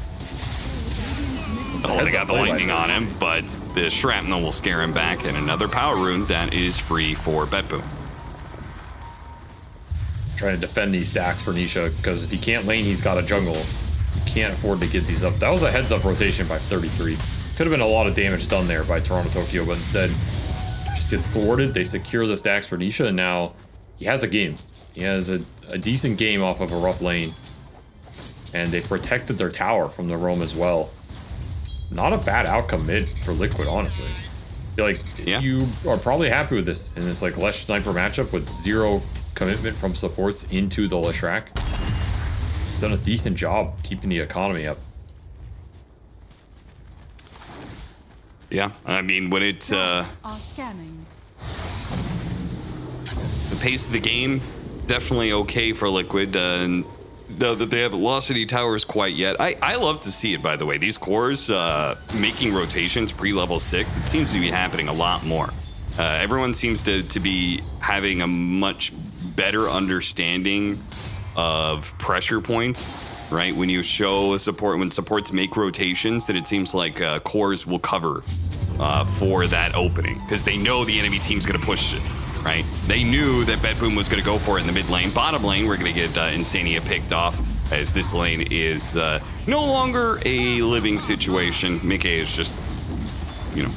Oh, they got the lightning on him, but the shrapnel will scare him back, and another power rune that is free for Bepboom. Trying to defend these stacks for Nisha, because if he can't lane, he's got a jungle. Can't afford to get these up. That was a heads-up rotation by 33. Could have been a lot of damage done there by Toronto Tokyo, but instead just gets thwarted. They secure the stacks for Nisha, and now he has a game. He has a decent game off of a rough lane. And they protected their tower from the roam as well. Not a bad outcome mid for Liquid, honestly. I feel like you are probably happy with this in this like Lesh Sniper matchup with zero commitment from supports into the Leshrac. Done a decent job keeping the economy up. Yeah, I mean, when it the pace of the game definitely okay for Liquid. Though that they haven't lost any towers quite yet. I love to see it, by the way. These cores making rotations pre-level 6, it seems to be happening a lot more. Everyone seems to be having a much better understanding of pressure points, right? When you show a support, when supports make rotations, that it seems like cores will cover for that opening, because they know the enemy team's going to push right? They knew that Bedboom was going to go for it in the mid lane. Bottom lane, we're going to get Insania picked off, as this lane is no longer a living situation. Mickey is just,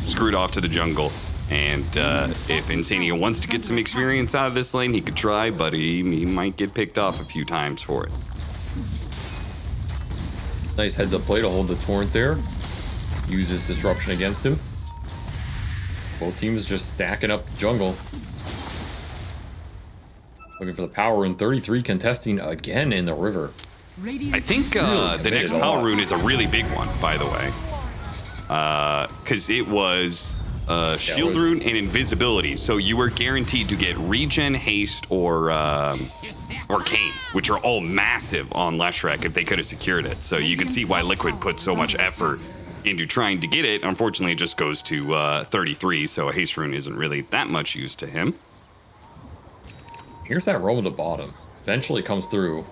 screwed off to the jungle. And if Insania wants to get some experience out of this lane, he could try, but he might get picked off a few times for it. Nice heads up play to hold the Torrent there. Uses disruption against him. Both teams just stacking up the jungle. Looking for the power rune. 33 contesting again in the river. I think the next power rune is a really big one, by the way. Because it was shield rune and invisibility. So you were guaranteed to get regen, haste, or arcane, which are all massive on Leshrac if they could have secured it. So you can see why Liquid put so much effort into trying to get it. Unfortunately, it just goes to 33, so a haste rune isn't really that much use to him. Here's that roam to bottom. Eventually comes through.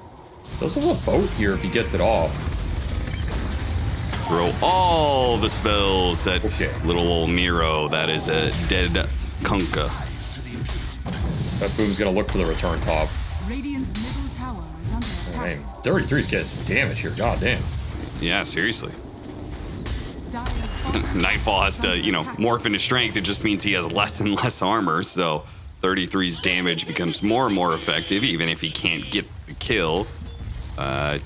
Does have a boat here if he gets it off. Throw all the spells at little old Miro. That is a dead Kunkka. That Boom's gonna look for the return top. Radiant's middle tower is under attack. 33's getting some damage here. God damn. Yeah, seriously. Dire's bottom Nightfall has to, morph into strength. It just means he has less and less armor. So 33's damage becomes more and more effective, even if he can't get the kill.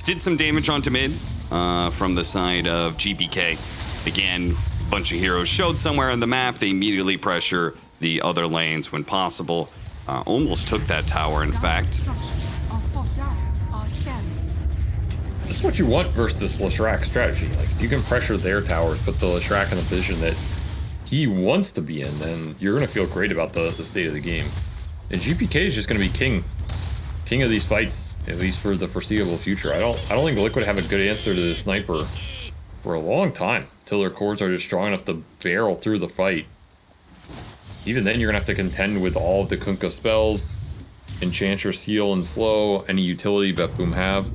Did some damage onto mid from the side of GPK. Again, a bunch of heroes showed somewhere on the map. They immediately pressure the other lanes when possible. Almost took that tower, in fact. structures are fortified, are scanning. This is what you want versus this Leshrac strategy. Like, if you can pressure their towers, put the Leshrac in the position that he wants to be in, then you're going to feel great about the state of the game. And GPK is just going to be king of these fights, at least for the foreseeable future. I don't think Liquid have a good answer to the sniper for a long time, until their cores are just strong enough to barrel through the fight. Even then, you're going to have to contend with all of the Kunkka spells, Enchantress heal and slow, any utility Betboom have.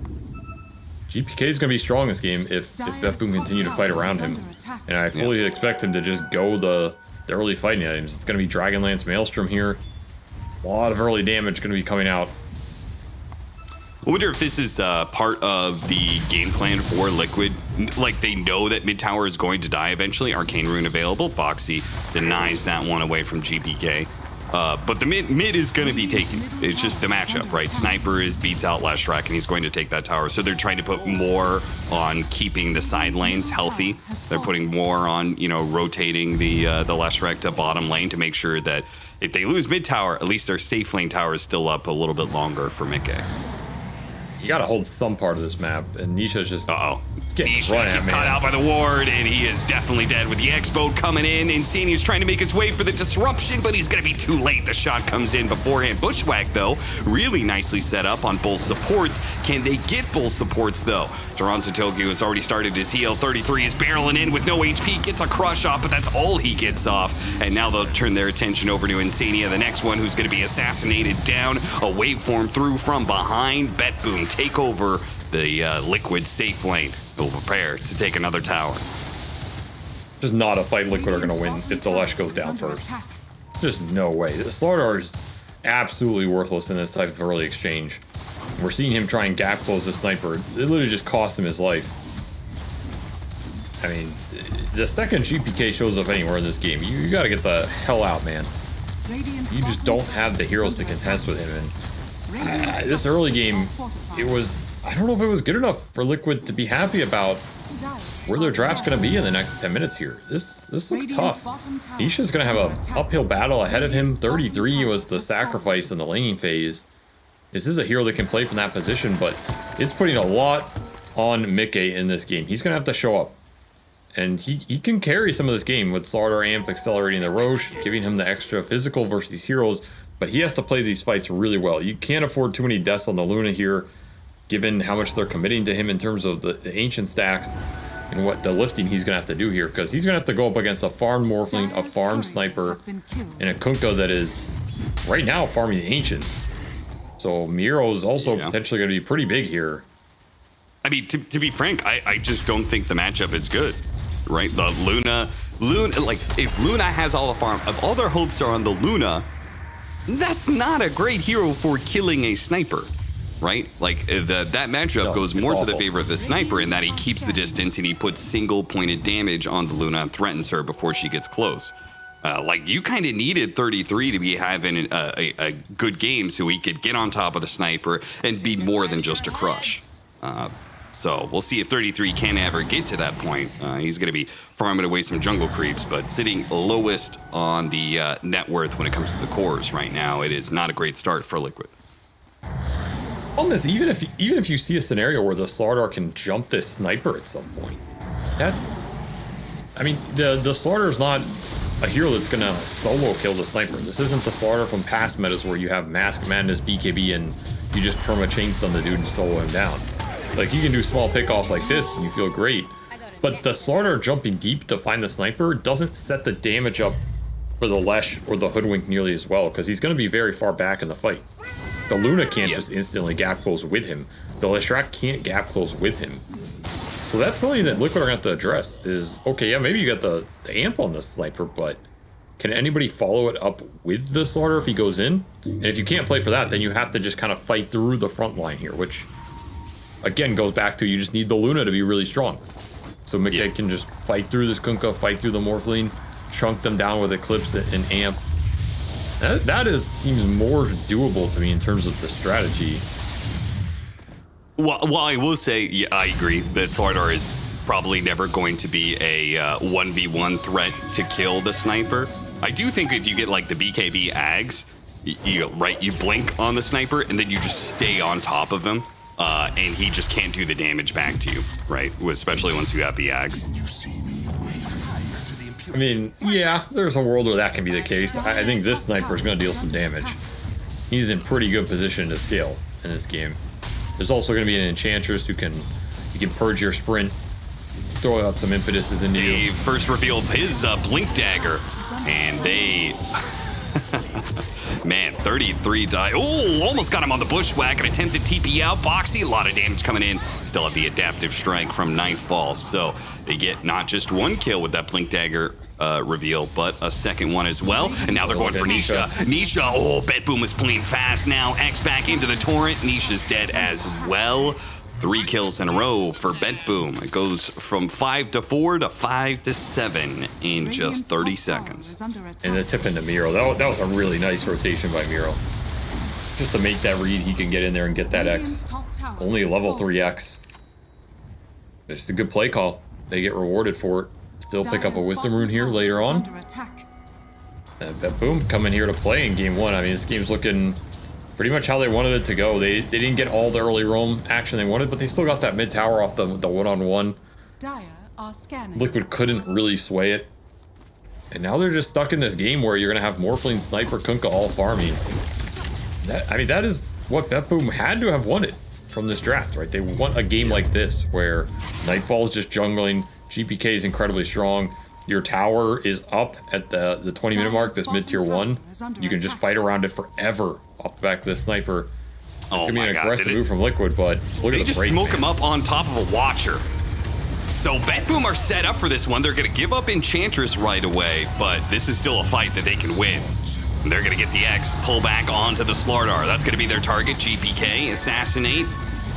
GPK is going to be strong this game if Betboom continue to fight around him. And I fully expect him to just go the early fighting items. It's going to be Dragonlance Maelstrom here. A lot of early damage going to be coming out. I wonder if this is part of the game plan for Liquid. Like, they know that mid tower is going to die eventually. Arcane Rune available. Boxy denies that one away from GPK. But the mid is going to be taken. It's just the matchup, right? Sniper beats out Leshrac, and he's going to take that tower. So they're trying to put more on keeping the side lanes healthy. They're putting more on, rotating the Leshrac to bottom lane to make sure that if they lose mid tower, at least their safe lane tower is still up a little bit longer for Mickey. You got to hold some part of this map, and Nisha's just Nisha gets caught out by the ward, and he is definitely dead with the X-Boat coming in. Insania's trying to make his way for the disruption, but he's going to be too late. The shot comes in beforehand. Bushwhack, though, really nicely set up on both supports. Can they get both supports, though? Toronto Tokyo has already started his heal. 33 is barreling in with no HP, gets a crush off, but that's all he gets off. And now they'll turn their attention over to Insania, the next one who's going to be assassinated down. A waveform through from behind. Betboom take over the Liquid safe lane. They'll prepare to take another tower. Just not a fight Liquid are going to win if the Lesh goes down first. Just no way. The Slardar is absolutely worthless in this type of early exchange. We're seeing him try and gap close the sniper. It literally just cost him his life. I mean, the second GPK shows up anywhere in this game, you got to get the hell out, man. You just don't have the heroes to contest with him. And this early game, it was... I don't know if it was good enough for Liquid to be happy about where their draft's going to be in the next 10 minutes here. This looks tough. Isha's going to have an uphill battle ahead of him. 33 was the sacrifice in the laning phase. This is a hero that can play from that position, but it's putting a lot on Mickey in this game. He's going to have to show up. And he can carry some of this game with Slardar Amp accelerating the Roche, giving him the extra physical versus these heroes. But he has to play these fights really well. You can't afford too many deaths on the Luna here, given how much they're committing to him in terms of the ancient stacks and what the lifting he's going to have to do here, because he's going to have to go up against a farm Morphling, a farm Sniper, and a Kunkka that is right now farming the ancients. So Miro is also potentially going to be pretty big here. I mean, to be frank, I just don't think the matchup is good, right? The Luna, like, if Luna has all the farm, if all their hopes are on the Luna, that's not a great hero for killing a sniper, right? Like that matchup goes more to the favor of the sniper in that he keeps the distance and he puts single-pointed damage on the Luna and threatens her before she gets close. Like you kind of needed 33 to be having a good game so he could get on top of the sniper and be more than just a crush. So we'll see if 33 can ever get to that point. He's going to be farming away some jungle creeps, but sitting lowest on the net worth when it comes to the cores right now. It is not a great start for Liquid. Problem is, even if you see a scenario where the Slardar can jump this sniper at some point, I mean, the Slardar is not a hero that's going to solo kill the sniper. This isn't the Slardar from past metas where you have Mask Madness, BKB, and you just perma chainstun the dude and solo him down. Like, you can do small pickoffs like this and you feel great, but the Slardar jumping deep to find the sniper doesn't set the damage up for the Lesh or the Hoodwink nearly as well, because he's going to be very far back in the fight. The Luna can't just instantly gap close with him. The Leshrac can't gap close with him. So that's something that Liquid are going to have to address is, okay, yeah, maybe you got the amp on the sniper, but can anybody follow it up with the Slardar if he goes in? And if you can't play for that, then you have to just kind of fight through the front line here, which again goes back to you just need the Luna to be really strong. So Mickey can just fight through this Kunkka, fight through the Morphling, chunk them down with Eclipse and amp. That seems more doable to me in terms of the strategy. Well, I will say, yeah, I agree that Slardar is probably never going to be a 1v1 threat to kill the sniper. I do think if you get like the BKB Ags, you blink on the sniper and then you just stay on top of him, and he just can't do the damage back to you, right? Especially once you have the Ags. I mean, yeah, there's a world where that can be the case. I think this sniper is going to deal some damage. He's in pretty good position to scale in this game. There's also going to be an Enchantress who can purge your sprint, throw out some impetuses into you. He first revealed his Blink Dagger, and they... Man, 33 die. Oh, almost got him on the Bushwhack. An attempted TP out. Boxy, a lot of damage coming in. Still have the Adaptive Strike from Ninth Falls. So they get not just one kill with that Blink Dagger reveal, but a second one as well. And now they're going for Nisha. Nisha, oh, Bet Boom is playing fast now. X back into the Torrent. Nisha's dead as well. 3 kills in a row for Bet Boom. It goes from 5-4 to 5-7 in just 30 seconds. And the tip into Miro. That was a really nice rotation by Miro. Just to make that read, he can get in there and get that X. Only a level 3 X. Just a good play call. They get rewarded for it. Still pick up a Wisdom Rune here later on. And Bet Boom coming here to play in game 1. I mean, this game's looking pretty much how they wanted it to go. They didn't get all the early roam action they wanted, but they still got that mid tower off the one-on-one. Liquid couldn't really sway it. And now they're just stuck in this game where you're going to have Morphling, Sniper, Kunkka all farming. That is what Bet Boom had to have wanted from this draft, right? They want a game like this where Nightfall is just jungling, GPK is incredibly strong, your tower is up at the 20-minute mark, this mid-tier 1. You can just fight around it forever off the back of this sniper. It's going to be an aggressive move from Liquid, but look at the break. They just smoke him up on top of a Watcher. So Bet Boom are set up for this one. They're going to give up Enchantress right away, but this is still a fight that they can win. They're going to get the X, pull back onto the Slardar. That's going to be their target, GPK, assassinate,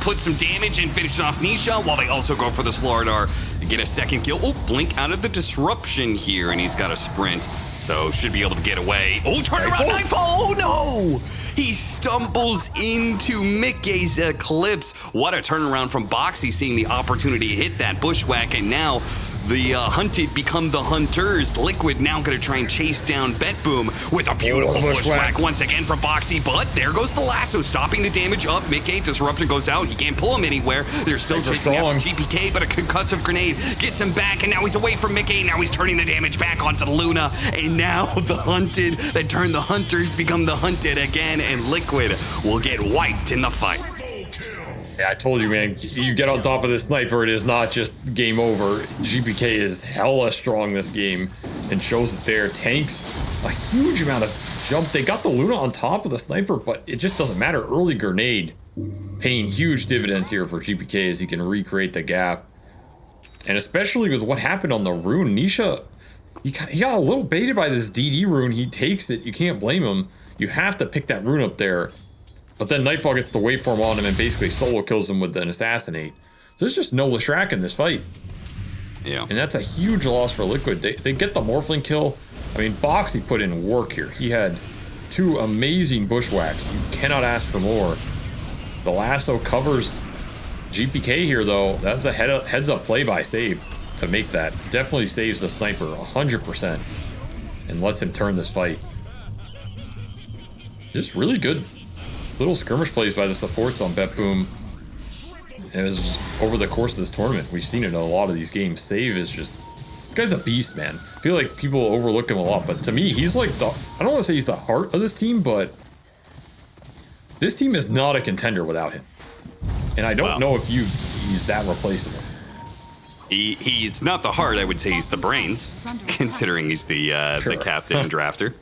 put some damage and finish off Nisha while they also go for the Slardar to get a second kill. Oh, Blink out of the disruption here, and he's got a sprint, so should be able to get away. Oh, turn around, Nightfall! Oh, no! He stumbles into Mickey's Eclipse. What a turnaround from Boxy, seeing the opportunity to hit that Bushwhack, and now the hunted become the hunters. Liquid now going to try and chase down Bet Boom with a beautiful Bushwhack once again from Boxy, but there goes the lasso, stopping the damage up. Mickey, disruption goes out. He can't pull him anywhere. They're still chasing after GPK, but a concussive grenade gets him back, and now he's away from Mickey. Now he's turning the damage back onto Luna, and now the hunted that turned the hunters become the hunted again, and Liquid will get wiped in the fight. Yeah, I told you, man, you get on top of this sniper, it is not just game over. GPK is hella strong this game and shows it there. Tanks a huge amount of jump. They got the Luna on top of the sniper, but it just doesn't matter. Early grenade paying huge dividends here for GPK as he can recreate the gap. And especially with what happened on the rune, Nisha, he got a little baited by this DD rune. He takes it. You can't blame him. You have to pick that rune up there. But then Nightfall gets the waveform on him and basically solo kills him with an assassinate. So there's just no Leshrac in this fight. Yeah. And that's a huge loss for Liquid. They get the Morphling kill. I mean, Boxy put in work here. He had 2 amazing bushwhacks. You cannot ask for more. The lasso covers GPK here, though. That's a heads up play by Save to make that. Definitely saves the sniper 100% and lets him turn this fight. Just really good little skirmish plays by the supports on BetBoom. As over the course of this tournament, we've seen it in a lot of these games. Save is just, this guy's a beast, man. I feel like people overlook him a lot, but to me, he's like the, I don't want to say he's the heart of this team, but this team is not a contender without him. And I don't know if he's that replaceable. He's not the heart, I would say he's the brains, considering he's the captain and drafter.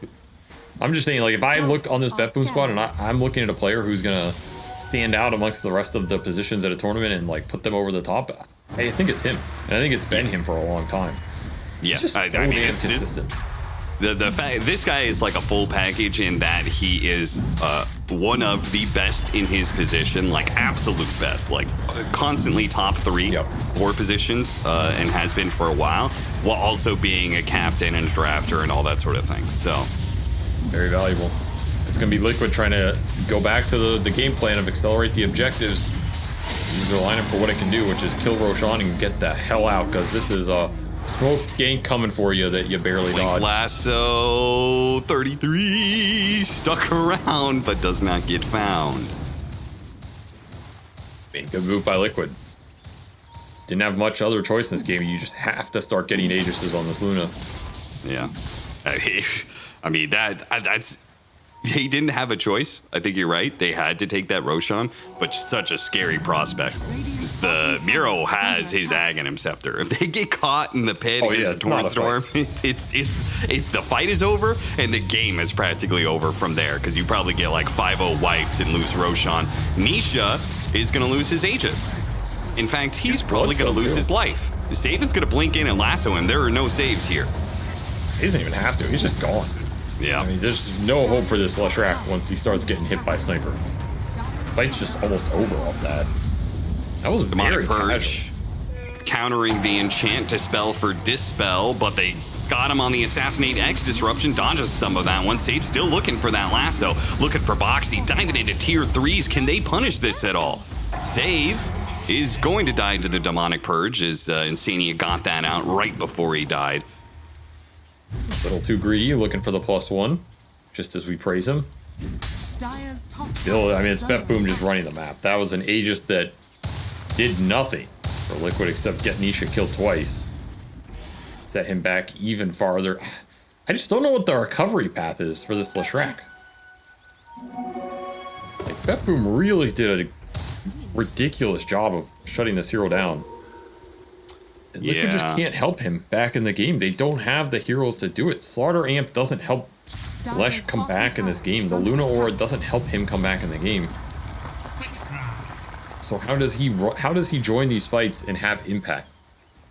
I'm just saying, like, if I look on this BetBoom squad and I'm looking at a player who's gonna stand out amongst the rest of the positions at a tournament and like put them over the top, I think it's him, and I think it's been him for a long time. Yeah, just I mean, consistent. The fact this guy is like a full package in that he is one of the best in his position, like absolute best, like constantly top 3 4 positions, and has been for a while also being a captain and a drafter and all that sort of thing. So very valuable. It's going to be Liquid trying to go back to the game plan of accelerate the objectives. Use their lineup for what it can do, which is kill Roshan and get the hell out, because this is a smoke gank coming for you that you barely dodge. Lasso 33 stuck around but does not get found. Good move by Liquid. Didn't have much other choice in this game. You just have to start getting Aegises on this Luna. Yeah. I mean, that's... He didn't have a choice. I think you're right. They had to take that Roshan, but such a scary prospect. The Miro has his Aghanim Scepter. If they get caught in the pit against the Torrent Storm, it's the fight is over and the game is practically over from there, because you probably get like 5-0 wipes and lose Roshan. Nisha is going to lose his Aegis. In fact, he's probably going to lose his life. The save is going to blink in and lasso him. There are no saves here. He doesn't even have to. He's just gone. Yeah. I mean, there's no hope for this Leshrac once he starts getting hit by Sniper. Fight's just almost over off that. That was Demonic very Purge countering the enchant dispel for dispel, but they got him on the assassinate X disruption, dodges some of that one. Save still looking for that lasso, looking for Boxy, diving into tier 3s. Can they punish this at all? Save is going to die to the Demonic Purge, as Insania got that out right before he died. A little too greedy, looking for the +1, just as we praise him. Still, I mean, it's BetBoom just running the map. That was an Aegis that did nothing for Liquid except get Nisha killed twice. Set him back even farther. I just don't know what the recovery path is for this Leshrac. Like, BetBoom really did a ridiculous job of shutting this hero down. Liquid just can't help him back in the game. They don't have the heroes to do it. Slaughter Amp doesn't help Lesh come back in this game. The Luna Aura doesn't help him come back in the game. So how does he join these fights and have impact?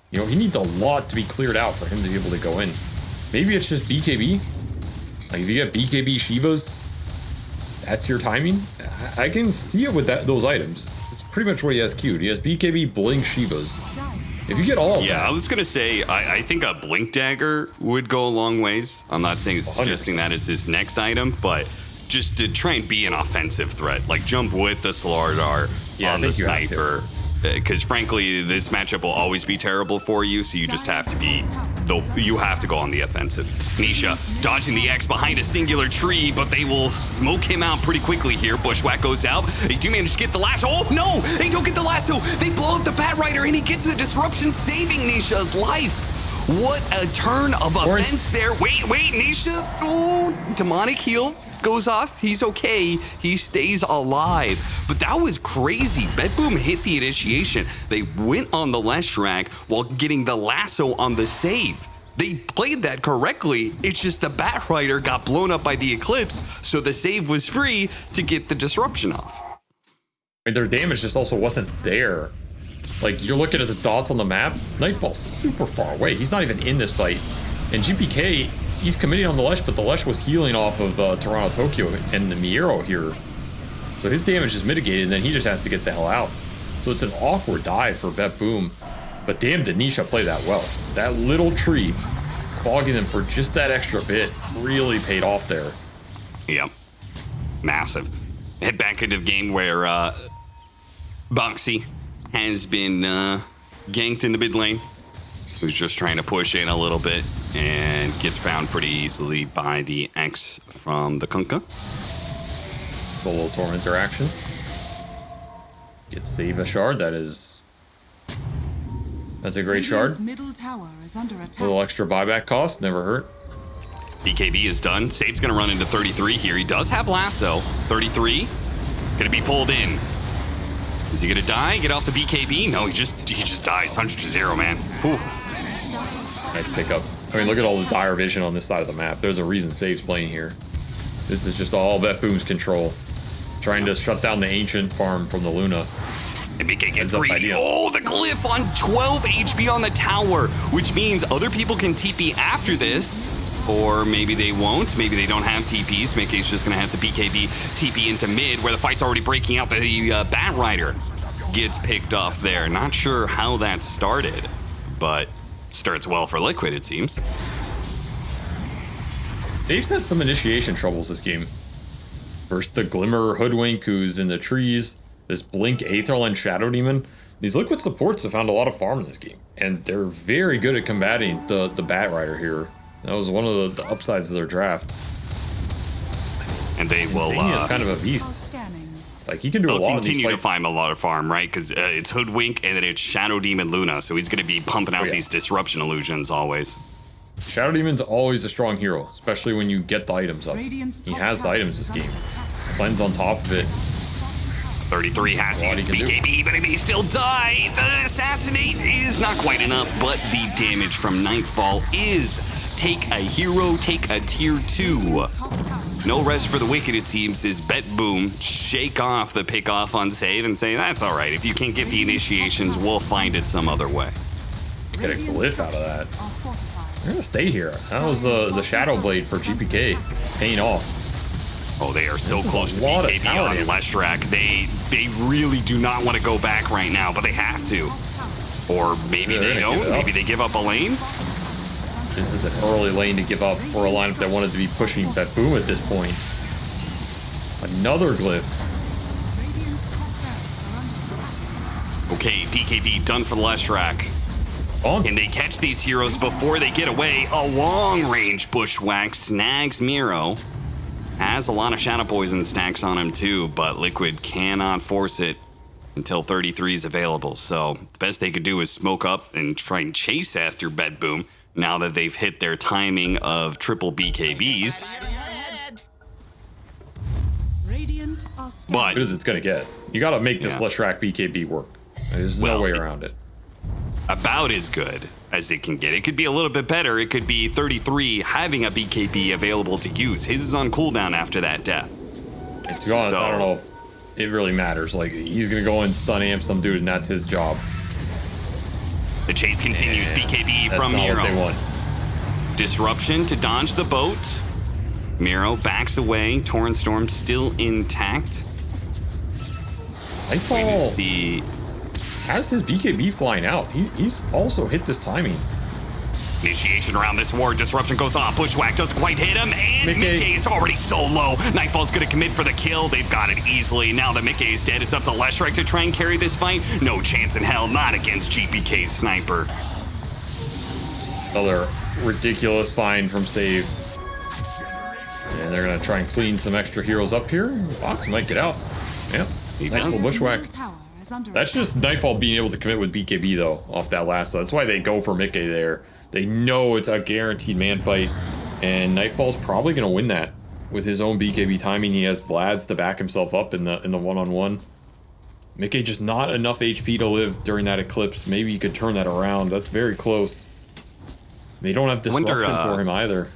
You know, he needs a lot to be cleared out for him to be able to go in. Maybe it's just BKB. Like, if you get BKB Shivas, that's your timing. I can see it with those items. It's pretty much what he has queued. He has BKB, Blink, Shivas. If you get all of them. I was going to say, I think a Blink Dagger would go a long ways. I'm not suggesting that is his next item, but just to try and be an offensive threat. Like, jump with the Slardar on the Sniper. Because frankly, this matchup will always be terrible for you, so you just have to be, you have to go on the offensive. Nisha dodging the X behind a singular tree, but they will smoke him out pretty quickly here. Bushwhack goes out. They do manage to get the lasso. Oh no, they don't get the lasso. They blow up the Bat Rider and he gets the disruption, saving Nisha's life. What a turn of events there. Wait, Nisha. Oh, demonic heal goes off. He's okay. He stays alive. But that was crazy. BetBoom hit the initiation. They went on the Leshrac while getting the lasso on the save. They played that correctly. It's just the Bat Rider got blown up by the Eclipse, so the save was free to get the disruption off. And their damage just also wasn't there. Like, you're looking at the dots on the map, Nightfall's super far away. He's not even in this fight. And GPK, he's committing on the Lesh, but the Lesh was healing off of Toronto Tokyo and the Miero here. So his damage is mitigated, and then he just has to get the hell out. So it's an awkward dive for Bet Boom. But damn, did Nisha play that well. That little tree, fogging them for just that extra bit, really paid off there. Yep. Massive. Head back into the game where Boxy has been ganked in the mid lane. Who's just trying to push in a little bit and gets found pretty easily by the X from the Kunkka. Solo Tormentor action. Gets save a shard. That's a great shard. Radiant's middle tower is under A attack. little extra buyback cost, never hurt. BKB is done. Save's gonna run into 33 here. He does have lasso. 33 gonna be pulled in. Is he gonna die? Get off the BKB? No, he just dies. 100-0, man. Whew. Nice pickup. I mean, look at all the dire vision on this side of the map. There's a reason Save's playing here. This is just all Bet Boom's control. Trying to shut down the ancient farm from the Luna. And BK gets Heads up greedy. idea. Oh, the glyph on 12 HP on the tower, which means other people can TP after this. Or maybe they won't. Maybe they don't have TPs. Mickey's just going to have the BKB TP into mid, where the fight's already breaking out. The Bat Rider gets picked off there. Not sure how that started, but starts well for Liquid, it seems. Dave's had some initiation troubles this game. First, the Glimmer Hoodwink, who's in the trees. This Blink Aetherl and Shadow Demon. These Liquid supports have found a lot of farm in this game, and they're very good at combating the Bat Rider here. That was one of the upsides of their draft. And they will He is kind of a beast. Scanning. Like, he can do a they'll lot of these continue to fights. find a lot of farm, right? Because it's Hoodwink and then it's Shadow Demon Luna, so he's going to be pumping out yeah. these disruption illusions always. Shadow Demon's always a strong hero, especially when you get the items up. Radiant's He top has the tower items is this under game. attack. Cleanse on top of it. 33 has to What use he can do. BKB, but he may still die. The Assassinate is not quite enough, but the damage from Nightfall is take a hero, take a tier 2. Radiant's top tower. No rest for the Wicked, it seems, is Bet Boom. Shake off the pick off on save and say, that's all right. If you can't get the initiations, we'll find it some other way. Get a glyph out of that. Structures are fortified. We're gonna stay here. That was the Shadow Blade for GPK paying off. Oh, they are so This is close a to lot of BKB power on damage. Leshrac. They really do not want to go back right now, but they have to. Or maybe Yeah, they they're gonna don't. give it up. Maybe they give up a lane. This is an early lane to give up for a lineup that wanted to be pushing Bet Boom at this point. Another glyph. Radiant's top barracks are under attack. Okay, BKB done for the Leshrac. On. Can they catch these heroes before they get away? A long-range bushwhack snags Miro. Has a lot of Shadow Poison stacks on him too, but Liquid cannot force it until 33 is available. So the best they could do is smoke up and try and chase after Bet Boom now that they've hit their timing of triple BKBs. Radiant are scanning. But Good as it's gonna get. You gotta make this Yeah. Leshrac BKB work. There's Well, no way around it. about as good as it can get. It could be a little bit better. It could be 33 having a BKB available to use. His is on cooldown after that death. And to be honest, I don't know if it really matters. Like, he's gonna go and stun amp some dude, and that's his job. The chase continues. And BKB that's from not what they Miro. want. Disruption to dodge the boat. Miro backs away. Torrent Storm still intact. Nightfall The has his BKB flying out. He's also hit this timing. initiation around this war. Disruption goes off. Bushwhack doesn't quite hit him. And Mickey. Mickey is already so low. Nightfall's going to commit for the kill. They've got it easily. Now that Mickey is dead, it's up to Leshrac to try and carry this fight. No chance in hell. Not against GPK's sniper. Another ridiculous find from Save. And they're gonna try and clean some extra heroes up here. Fox might get out. Yep. Nice little Radiant's bushwhack. middle tower is under That's attack. just Nightfall being able to commit with BKB though, off that last. That's why they go for Mickey there. They know it's a guaranteed man fight, and Nightfall's probably gonna win that with his own BKB timing. He has Vlad's to back himself up in the one-on-one. Mickey just not enough HP to live during that eclipse. Maybe he could turn that around. That's very close. They don't have disruption Wonder, for him either.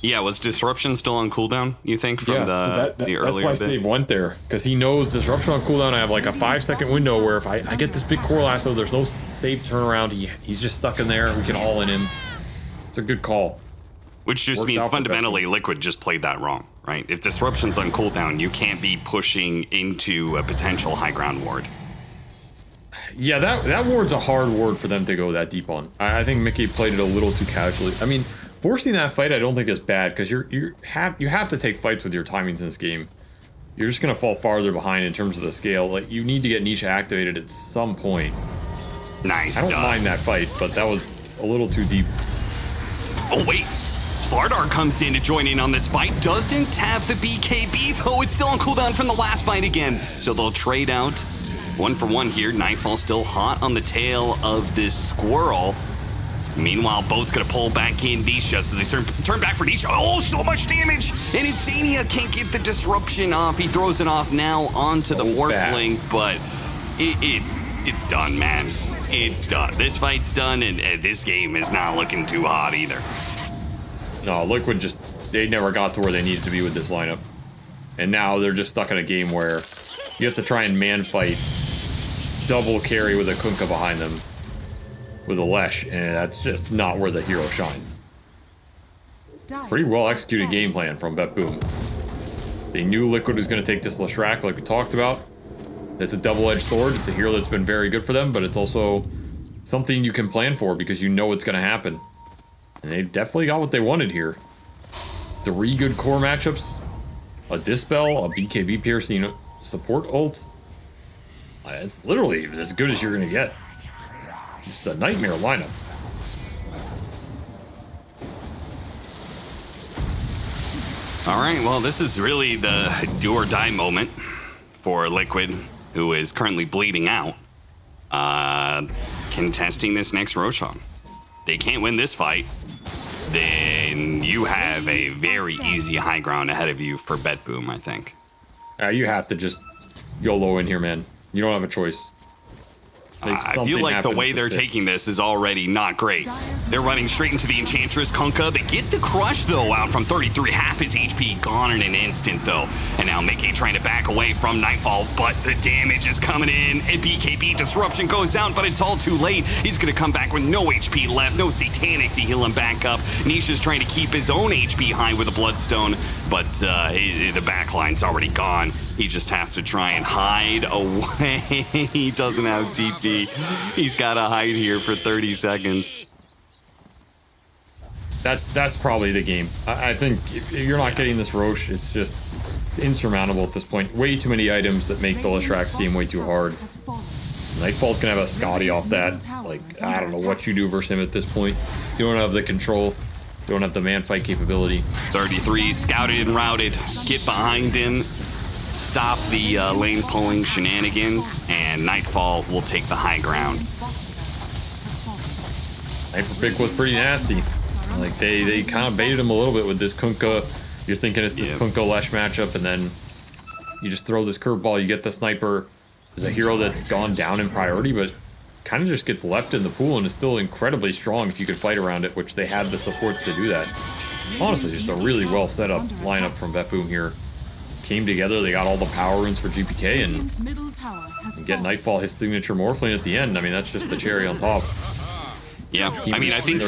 Yeah, was Disruption still on cooldown, you think, from the that's earlier why bit? Steve went there, because he knows disruption on cooldown. I have like a 5-second window where if I get this big core lasso, there's no safe turnaround. He's just stuck in there. We can all in him. It's a good call. Which just Worked means out for fundamentally Bedboom. Liquid just played that wrong, right? If Disruption's on cooldown, you can't be pushing into a potential high ground ward. Yeah, that ward's a hard ward for them to go that deep on. I think Mickey played it a little too casually. I mean, forcing that fight I don't think is bad because you have to take fights with your timings in this game. You're just gonna fall farther behind in terms of the scale. Like you need to get Nisha activated at some point. Nice. I don't mind that fight, but that was a little too deep. Oh wait, Slardar comes in to join in on this fight. Doesn't have the BKB though. It's still on cooldown from the last fight again. So they'll trade out 1 for 1 here. Nightfall still hot on the tail of this squirrel. Meanwhile, Boat's gonna pull back in Nisha, so they turn back for Nisha. Oh, so much damage! And Insania can't get the disruption off. He throws it off now onto the Morphling, but it's done, man. It's done. This fight's done, and this game is not looking too hot either. No, Liquid they never got to where they needed to be with this lineup. And now they're just stuck in a game where you have to try and man fight, double carry with a Kunkka behind them with a Lesh, and that's just not where the hero shines. Pretty well executed game plan from Bedboom. They knew Liquid was going to take this Leshrac like we talked about. It's a double-edged sword. It's a hero that's been very good for them, but it's also something you can plan for because you know what's going to happen. And they definitely got what they wanted here. 3 good core matchups, a Dispel, a BKB piercing support ult. It's literally as good as you're going to get. It's a nightmare lineup. All right, well, this is really the do or die moment for Liquid, who is currently bleeding out, contesting this next Roshan. They can't win this fight, then you have a very easy high ground ahead of you for Bedboom, I think. You have to just YOLO in here, man. You don't have a choice. I feel like the way they're taking this is already not great. They're running straight into the Enchantress Kunkka. They get the crush, though, out from 33. Half his HP gone in an instant, though. And now Mickey trying to back away from Nightfall, but the damage is coming in. And BKB disruption goes out, but it's all too late. He's going to come back with no HP left, no Satanic to heal him back up. Nisha's trying to keep his own HP high with a Bloodstone, but the backline's already gone. He just has to try and hide away. He doesn't have TP. He's got to hide here for 30 seconds. That's probably the game. I think if you're not getting this Roche, it's insurmountable at this point. Way too many items that make the Leshrac's game way too hard. Nightfall's gonna have a Scotty off that. Like, I don't know what you do versus him at this point. You don't have the control. You don't have the man fight capability. 33 scouted and routed. Get behind him. Stop the lane pulling shenanigans, and Nightfall will take the high ground. Hyper pick was pretty nasty. Like they kind of baited him a little bit with this Kunkka. You're thinking it's this Kunkka Lesh matchup, and then you just throw this curveball. You get the sniper. Is a hero that's gone down in priority, but kind of just gets left in the pool and is still incredibly strong if you could fight around it, which they had the supports to do that. Honestly, just a really well set up lineup from Bedboom here. Came together, they got all the power runes for GPK and get Nightfall his signature Morphling at the end. I mean, that's just the cherry on top. Yeah, I mean, I think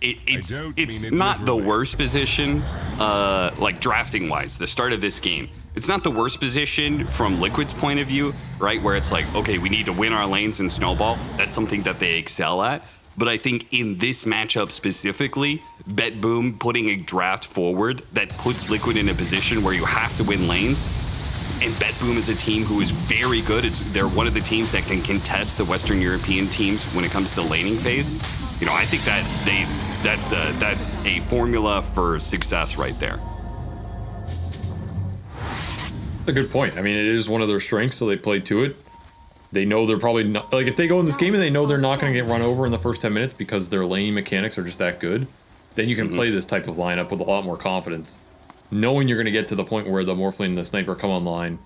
it's not the worst position, like drafting wise, the start of this game. It's not the worst position from Liquid's point of view, right? Where it's like, okay, we need to win our lanes and snowball. That's something that they excel at. But I think in this matchup specifically, Bedboom putting a draft forward that puts Liquid in a position where you have to win lanes. And Bedboom is a team who is very good. They're one of the teams that can contest the Western European teams when it comes to the laning phase. You know, I think that that's a formula for success right there. A good point. I mean, it is one of their strengths, so they play to it. They know they're probably not, like, if they go in this game and they know they're not going to get run over in the first 10 minutes because their laning mechanics are just that good, then you can play this type of lineup with a lot more confidence. Knowing you're going to get to the point where the Morphling and the Sniper come online,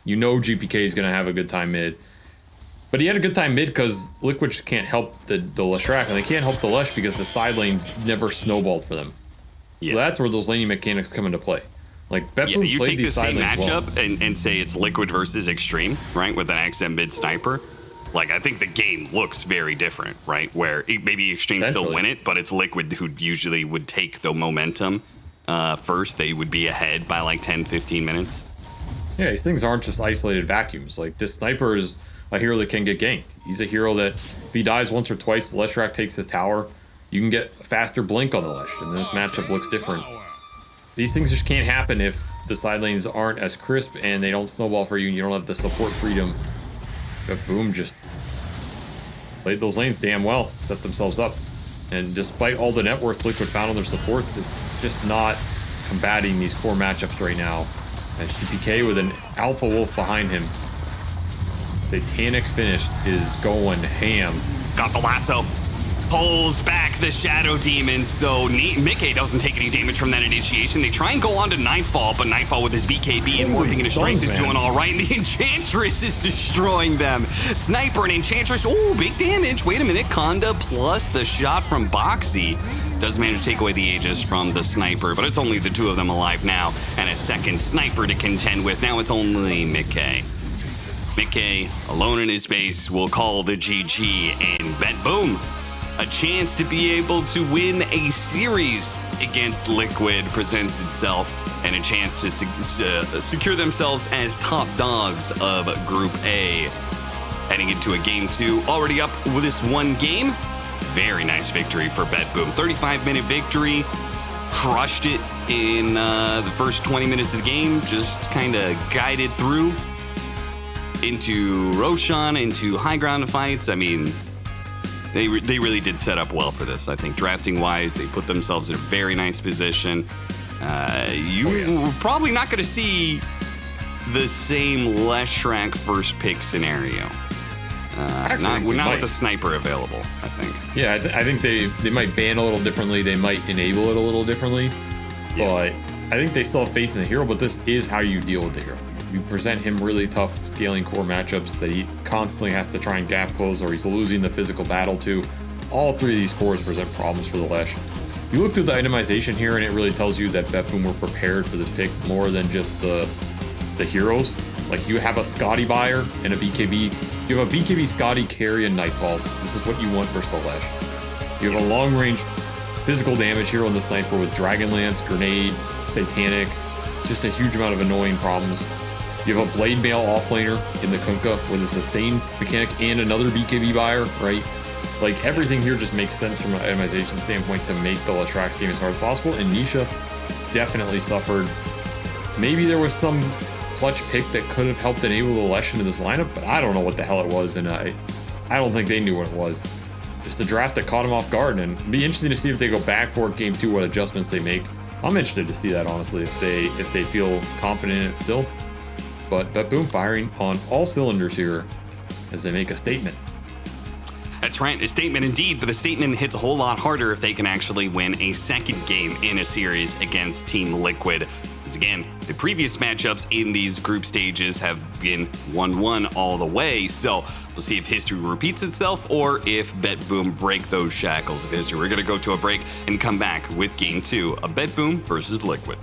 you know GPK is going to have a good time mid. But he had a good time mid because Liquid can't help the Leshrac, and they can't help the Lesh because the side lanes never snowballed for them. Yeah. So that's where those laning mechanics come into play. Like, Bedboom you played take these the side same lanes matchup and say it's Liquid versus Extreme, right, with an XM mid sniper. Like, I think the game looks very different, right? Where maybe Exchange still win it, but it's Liquid who usually would take the momentum first. They would be ahead by like 10, 15 minutes. Yeah, these things aren't just isolated vacuums. Like, this sniper is a hero that can get ganked. He's a hero that if he dies once or twice, Leshrac takes his tower, you can get a faster blink on the Lesh, and this matchup looks different. These things just can't happen if the side lanes aren't as crisp and they don't snowball for you and you don't have the support freedom. But Boom just played those lanes damn well, set themselves up. And despite all the net worth Liquid found on their supports, it's just not combating these core matchups right now. As GPK with an Alpha Wolf behind him. Satanic finish is going ham. Got the lasso. Pulls back the Shadow Demon, so Mickey doesn't take any damage from that initiation. They try and go on to Nightfall, but Nightfall with his BKB and morphing into strength is doing all right, and the Enchantress is destroying them. Sniper and Enchantress, oh, big damage. Wait a minute, Conda plus the shot from Boxy does manage to take away the Aegis from the Sniper, but it's only the two of them alive now, and a second Sniper to contend with. Now it's only Mickey. Mickey, alone in his base, will call the GG, and Bet Boom. A chance to be able to win a series against Liquid presents itself, and a chance to secure themselves as top dogs of Group A. Heading into a game 2, already up with this one game. Very nice victory for Bet Boom. 35-minute victory. Crushed it in the first 20 minutes of the game. Just kind of guided through into Roshan, into high ground fights. I mean, they really did set up well for this. I think drafting-wise, they put themselves in a very nice position. We're probably not going to see the same Leshrac first pick scenario. Not with the Sniper available, I think. Yeah, I think they might ban a little differently. They might enable it a little differently. Yeah. But I think they still have faith in the hero, but this is how you deal with the hero. You present him really tough scaling core matchups that he constantly has to try and gap close, or he's losing the physical battle to. All three of these cores present problems for the Lesh. You look through the itemization here, and it really tells you that Bet Boom were prepared for this pick more than just the heroes. Like, you have a Scotty buyer and a BKB. You have a BKB Scotty carry and Nightfall. This is what you want versus the Lesh. You have a long range physical damage hero in the Sniper with Dragonlance, Grenade, Satanic. Just a huge amount of annoying problems. You have a Blade Mail offlaner in the Kunkka with a sustain mechanic and another BKB buyer, right? Like, everything here just makes sense from an itemization standpoint to make the Leshrac's game as hard as possible. And Nisha definitely suffered. Maybe there was some clutch pick that could have helped enable the Lesh into this lineup, but I don't know what the hell it was, and I don't think they knew what it was. Just a draft that caught them off guard, and it'd be interesting to see if they go back for game 2, what adjustments they make. I'm interested to see that, honestly, if they feel confident in it still. But Bet Boom firing on all cylinders here as they make a statement. That's right, a statement indeed, but the statement hits a whole lot harder if they can actually win a second game in a series against Team Liquid. Because again, the previous matchups in these group stages have been 1-1 all the way, so we'll see if history repeats itself or if Bet Boom break those shackles of history. We're going to go to a break and come back with game 2 of Bet Boom versus Liquid.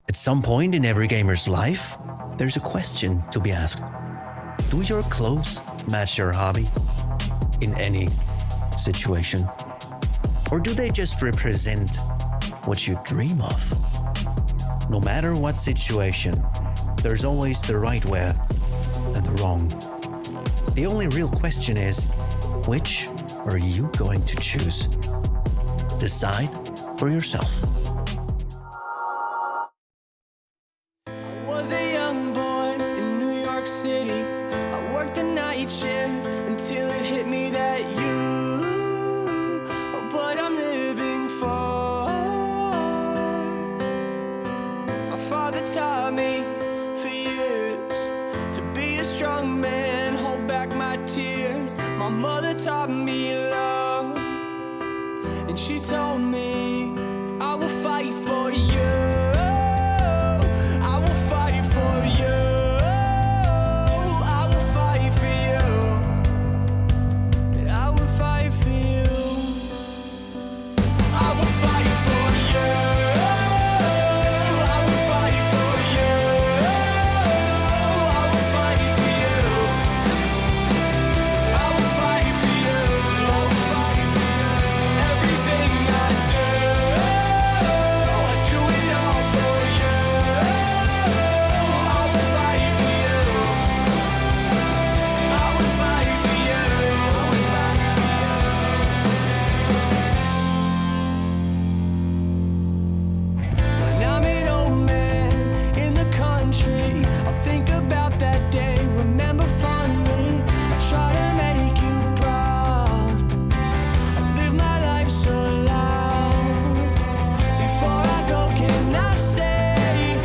At some point in every gamer's life, there's a question to be asked. Do your clothes match your hobby in any situation? Or do they just represent what you dream of? No matter what situation, there's always the right way and the wrong. The only real question is, which are you going to choose? Decide for yourself. Was a young boy in York City. I worked the night shift until it hit me that you are what I'm living for. My father taught me for years to be a strong man, hold back my tears. My mother taught me love, and she told me I will fight for you. I will fight for you. I will fight for you. I will fight for you. I will fight for you. I will fight for you. I will fight for you. I will fight for you. Everything I do it all for you. I will fight for you. I will fight for you. When I'm an old man in the country, I'll think about that day, remember fondly. I try to make you proud. I live my life so loud. Before I go, can I say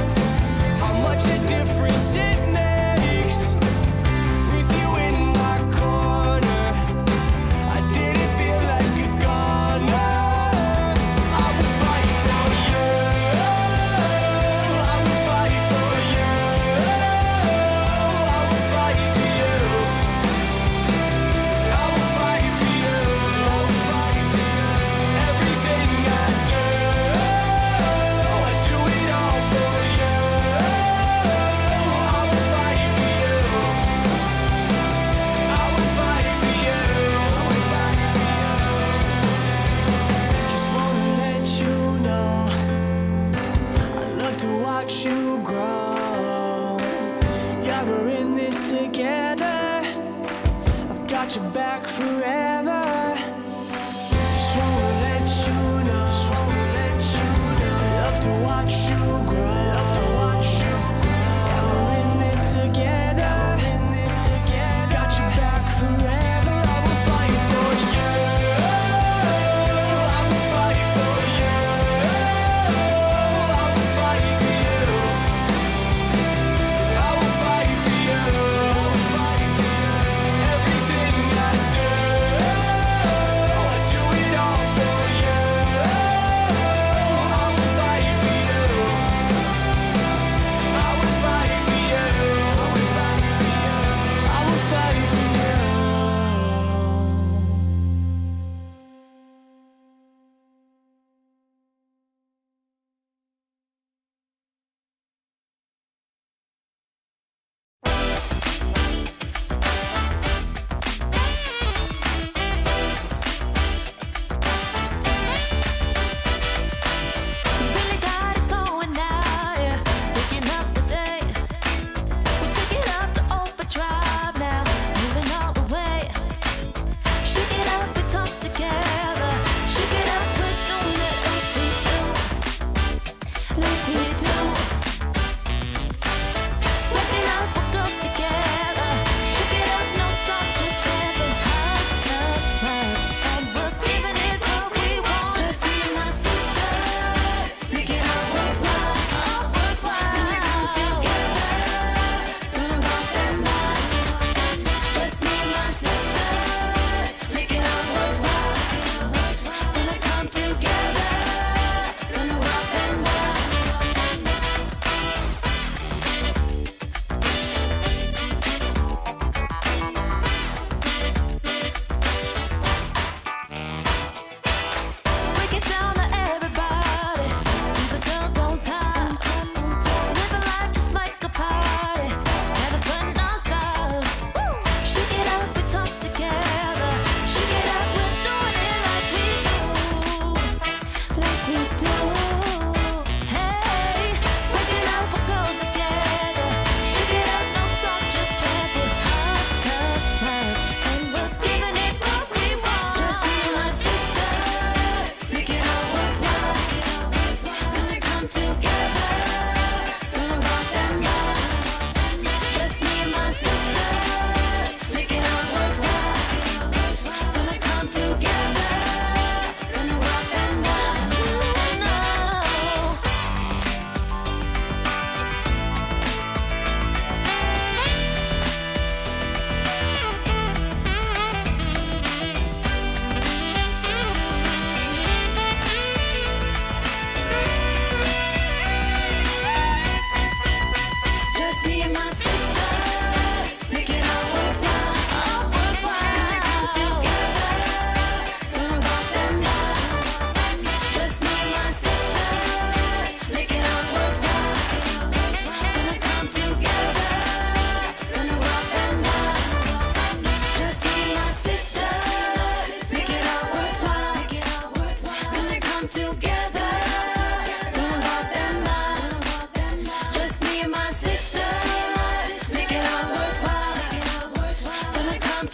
how much a difference it makes with you in my corner? I didn't feel like a goner. I will fight for you. I will fight for you. I will fight for you. I will fight for you. Everything I do it all for you. I will fight for you. I will fight for you. Just wanna let you know I love to watch you grow. Yeah, we're in this together. I've got your back forever. Just wanna let you know I love to watch you grow. Yeah, we're in this together. I've got your back forever. I will fight for you. I will fight for you. I will fight for you. I will fight for you. Everything I do it all for you. I will fight for you. I will fight for you. I will fight for you. Really got it going now, yeah. Picking up the day. We take it up to overdrive now, moving all the way. Shake it up, we come together. Shake it up, we're doing it like we do, like we do. Waking up, what goes together. Shake it up, no song, just clapping hearts, love, vibes, and we're giving it what we want. Just me and my sisters, make it all worthwhile, all worthwhile. Gonna come together, gonna rock them out. Just me and my sisters, make it all worthwhile. Gonna come together, gonna rock them out. Break it down to everybody. See the girls on top. Living life just like a party. Having fun non-stop. Shake it up, we come together. Shake it up, we're doing it like we do, like we do. Hey, break it up, what goes together. Shake it up, no song, just clapping hearts, love, vibes, and we're giving it what we want. Just me and my sisters, make it all worthwhile. Gonna come together, gonna rock them out. Just me and my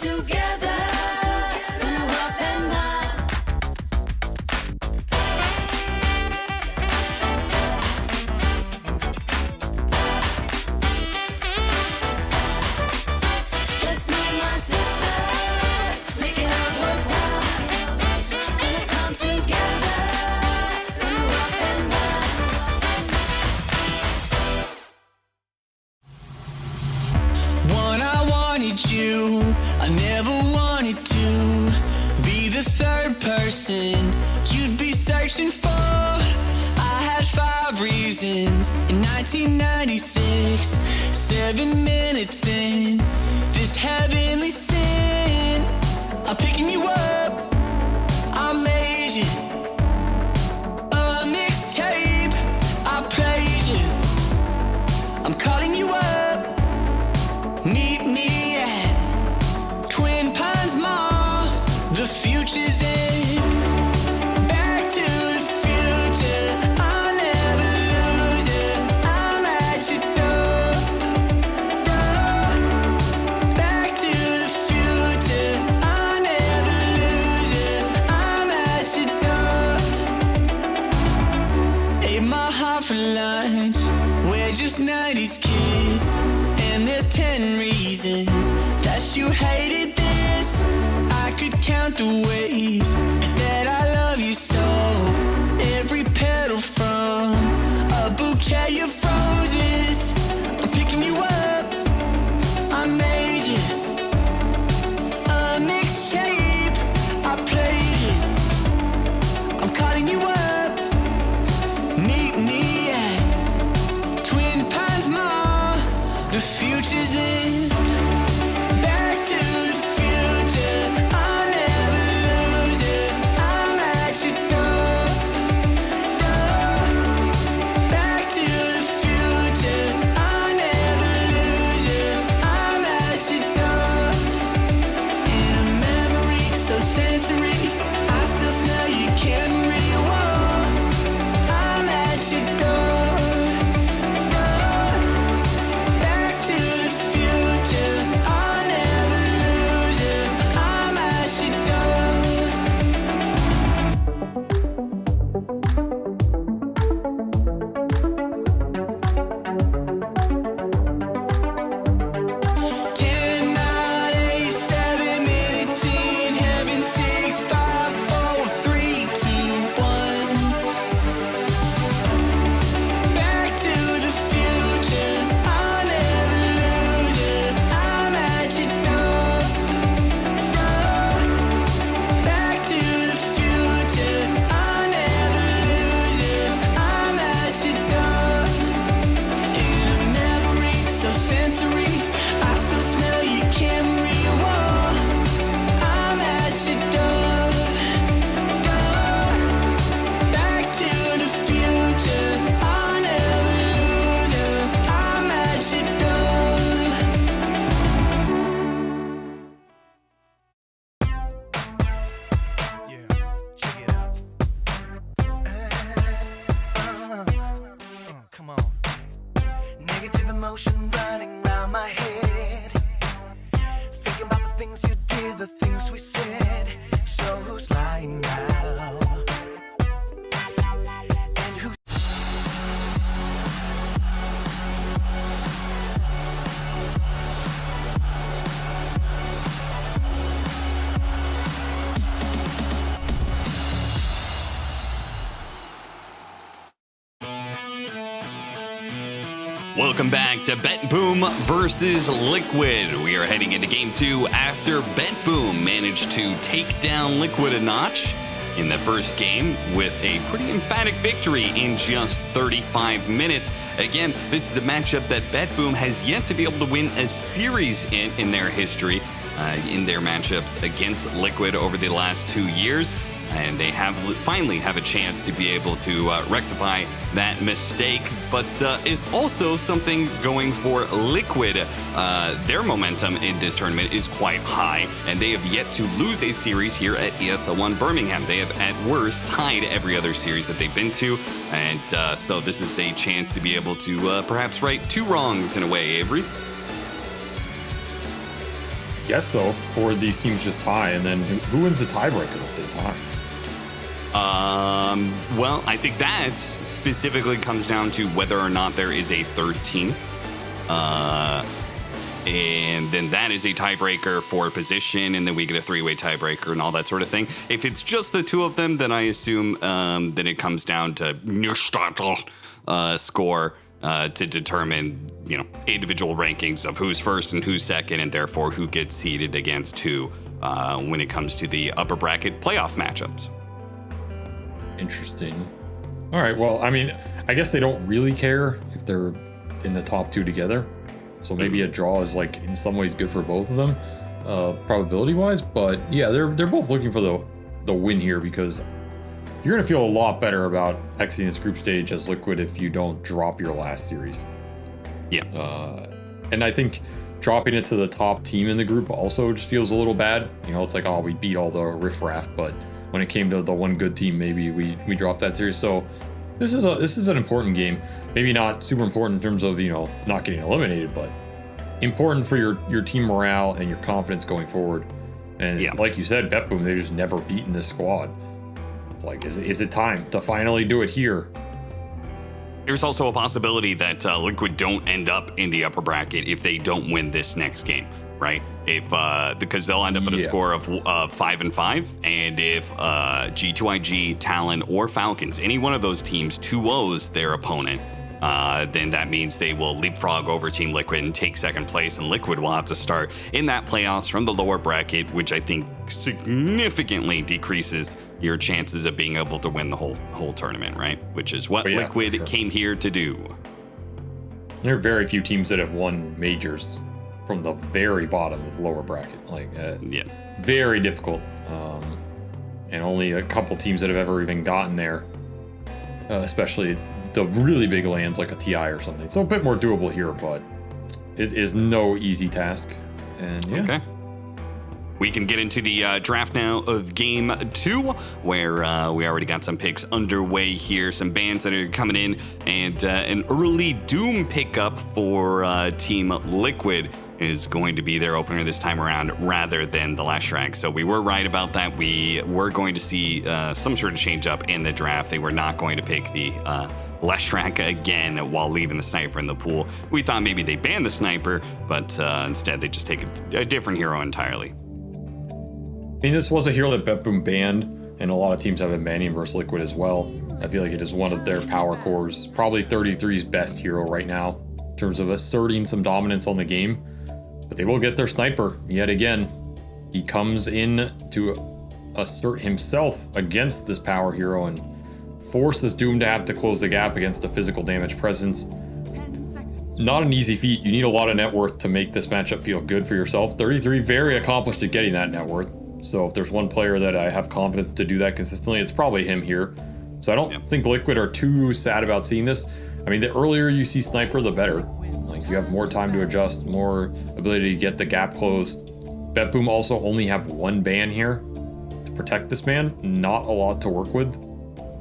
together, gonna rock them out. Just me and my sisters, making it worthwhile. Gonna come together, gonna rock them out. One, I wanted you, I never wanted to be the third person you'd be searching for. I had 5 reasons in 1996, 7 minutes in this heavenly sin. I'm picking you up, I made you a mixtape, I played you, I'm calling you up. Meet me at Twin Pines Mall. The future's in. Back to the future. I'll never lose it. I'm at your door. Back to the future. I'll never lose it. I'm at your door. Ate my heart for lunch. We're just 90s kids. And there's 10 reasons that you hated this. I could count the ways that I love you so. Every petal from a bouquet of roses. I'm picking you up, I made you a mixtape, I played it, I'm calling you up. Meet me at Twin Pines Mall. The future's in. Back to the future. I'll never lose it. I'm at your door. Back to the future. I'll never lose it. I'm at your door. In a memory so sensory, I still smell your Camry. Whoa, I'm at your door. Welcome back to Bet Boom versus Liquid. We are heading into Game 2 after Bet Boom managed to take down Liquid a notch in the first game with a pretty emphatic victory in just 35 minutes. Again, this is a matchup that Bet Boom has yet to be able to win a series in their history, in their matchups against Liquid over the last 2 years. And they finally have a chance to be able to rectify that mistake. But it's also something going for Liquid. Their momentum in this tournament is quite high, and they have yet to lose a series here at ESL 1 Birmingham. They have, at worst, tied every other series that they've been to. And so this is a chance to be able to perhaps right 2 wrongs in a way, Avery. guess though, or these teams just tie, and then who wins the tiebreaker if they tie? Well, I think that specifically comes down to whether or not there is a third team. And then that is a tiebreaker for position, and then we get a three-way tiebreaker and all that sort of thing. If it's just the two of them, then I assume that it comes down to score to determine, individual rankings of who's first and who's second, and therefore who gets seeded against who when it comes to the upper bracket playoff matchups. Interesting. All right. Well, I mean, I guess they don't really care if they're in the top two together. So maybe a draw is like in some ways good for both of them, probability wise. But yeah, they're both looking for the win here, because you're gonna feel a lot better about exiting this group stage as Liquid if you don't drop your last series. Yeah. And I think dropping it to the top team in the group also just feels a little bad. It's like, oh, we beat all the riffraff, but when it came to the one good team, maybe we dropped that series. So this is an important game. Maybe not super important in terms of, not getting eliminated, but important for your team morale and your confidence going forward. And like you said, BetBoom, they've just never beaten this squad. It's like, is it time to finally do it here? There's also a possibility that Liquid don't end up in the upper bracket if they don't win this next game, right? Because they'll end up at a score of 5-5, and if G2IG, Talon, or Falcons, any one of those teams 2-0s their opponent, then that means they will leapfrog over Team Liquid and take second place, and Liquid will have to start in that playoffs from the lower bracket, which I think significantly decreases your chances of being able to win the whole tournament, right? Which is what Liquid came here to do. There are very few teams that have won majors from the very bottom of the lower bracket. Very difficult. And only a couple teams that have ever even gotten there, especially the really big lands like a TI or something. So a bit more doable here, but it is no easy task. And Okay. We can get into the draft now of Game 2, where we already got some picks underway here, some bans that are coming in, and an early Doom pickup for Team Liquid is going to be their opener this time around rather than the Leshrac. So we were right about that. We were going to see some sort of change up in the draft. They were not going to pick the Leshrac again while leaving the sniper in the pool. We thought maybe they banned the sniper, but instead they just take a different hero entirely. I mean, this was a hero that BetBoom banned, and a lot of teams have been banning versus Liquid as well. I feel like it is one of their power cores, probably 33's best hero right now in terms of asserting some dominance on the game. But they will get their sniper yet again. He comes in to assert himself against this power hero and force this Doom to have to close the gap against a physical damage presence. 10 seconds. Not an easy feat. You need a lot of net worth to make this matchup feel good for yourself. 33 very accomplished at getting that net worth. So if there's one player that I have confidence to do that consistently, it's probably him here. So I don't think Liquid are too sad about seeing this. I mean, the earlier you see Sniper, the better. Like, you have more time to adjust, more ability to get the gap closed. BetBoom also only have one ban here to protect this man. Not a lot to work with.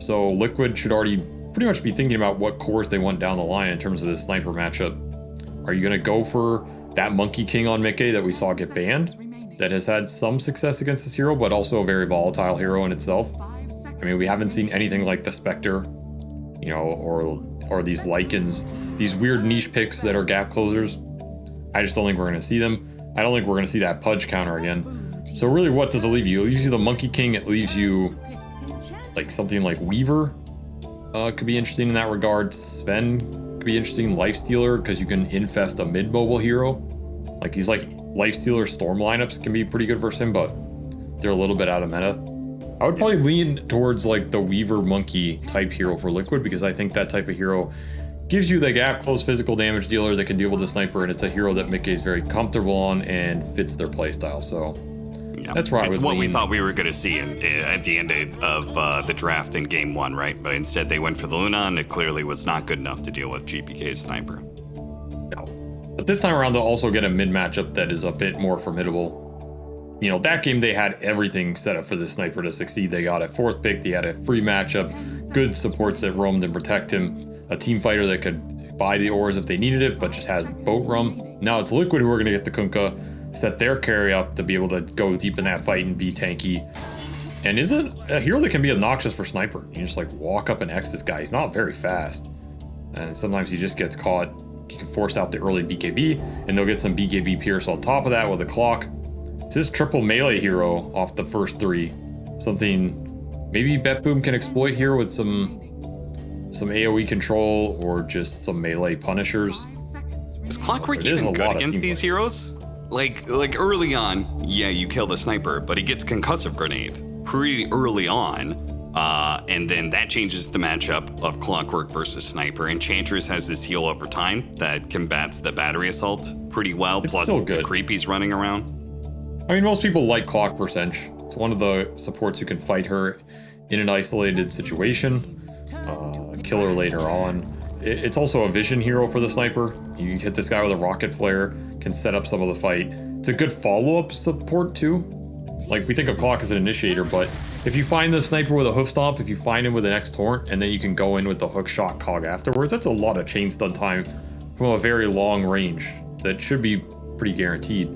So Liquid should already pretty much be thinking about what cores they want down the line in terms of this Sniper matchup. Are you going to go for that Monkey King on Mickey that we saw get banned? That has had some success against this hero, but also a very volatile hero in itself. I mean, we haven't seen anything like the Spectre, or these Lycans, these weird niche picks that are gap closers. I just don't think we're going to see them. I don't think we're going to see that Pudge counter again. So really, what does it leave you? It leaves you the Monkey King. It leaves you like something like Weaver. Could be interesting in that regard. Sven could be interesting. Lifestealer, because you can infest a mid-mobile hero. Like these Lifestealer Storm lineups can be pretty good versus him, but they're a little bit out of meta. I would probably lean towards like the Weaver Monkey type hero for Liquid, because I think that type of hero gives you the gap close physical damage dealer that can deal with the sniper, and it's a hero that Mickey is very comfortable on and fits their playstyle. So that's why it's I would what lean. we thought we were going to see at the end of the draft in Game 1, right? But instead they went for the Luna, and it clearly was not good enough to deal with GPK's sniper. No. But this time around, they'll also get a mid matchup that is a bit more formidable. That game they had everything set up for the sniper to succeed. They got a 4th pick, they had a free matchup, good supports that roamed and protect him, a team fighter that could buy the ores if they needed it, but just had boat rum. Now it's Liquid who are going to get the Kunkka. set their carry up to be able to go deep in that fight and be tanky. And isn't a hero that can be obnoxious for sniper. You just like walk up and X this guy. He's not very fast. And sometimes he just gets caught. You can force out the early BKB, and they'll get some BKB Pierce on top of that with a clock. It's this triple melee hero off the first 3. Something maybe BetBoom can exploit here with some AoE control or just some melee punishers. Is Clockwork It is even a good lot of against these teamwork. heroes? Like early on, yeah, you kill the sniper, but he gets concussive grenade pretty early on. And then that changes the matchup of Clockwork versus Sniper. Enchantress has this heal over time that combats the battery assault pretty well. It's plus still the good. creepies running around. I mean, most people like Clock versus Ench. It's one of the supports who can fight her in an isolated situation, kill her later on. It's also a vision hero for the sniper. You hit this guy with a rocket flare, can set up some of the fight. It's a good follow-up support too. Like, we think of Clock as an initiator, but if you find the sniper with a hoof stomp, if you find him with an X torrent, and then you can go in with the hook shot cog afterwards, that's a lot of chain stun time from a very long range that should be pretty guaranteed.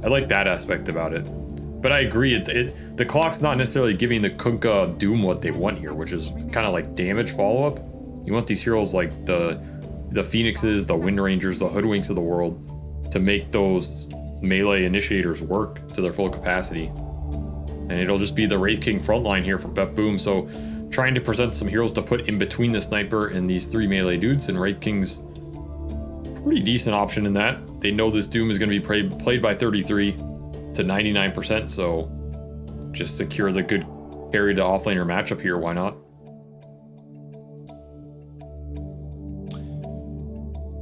I like that aspect about it. But I agree, the Clock's not necessarily giving the Kunkka Doom what they want here, which is kind of like damage follow-up. You want these heroes like the Phoenixes, the Wind Rangers, the Hoodwinks of the world to make those melee initiators work to their full capacity. And it'll just be the Wraith King frontline here from BetBoom. So trying to present some heroes to put in between the sniper and these 3 melee dudes, and Wraith King's pretty decent option in that. They know this Doom is going to be played by 33 to 99%, so just secure the good carry to offlaner matchup here, why not?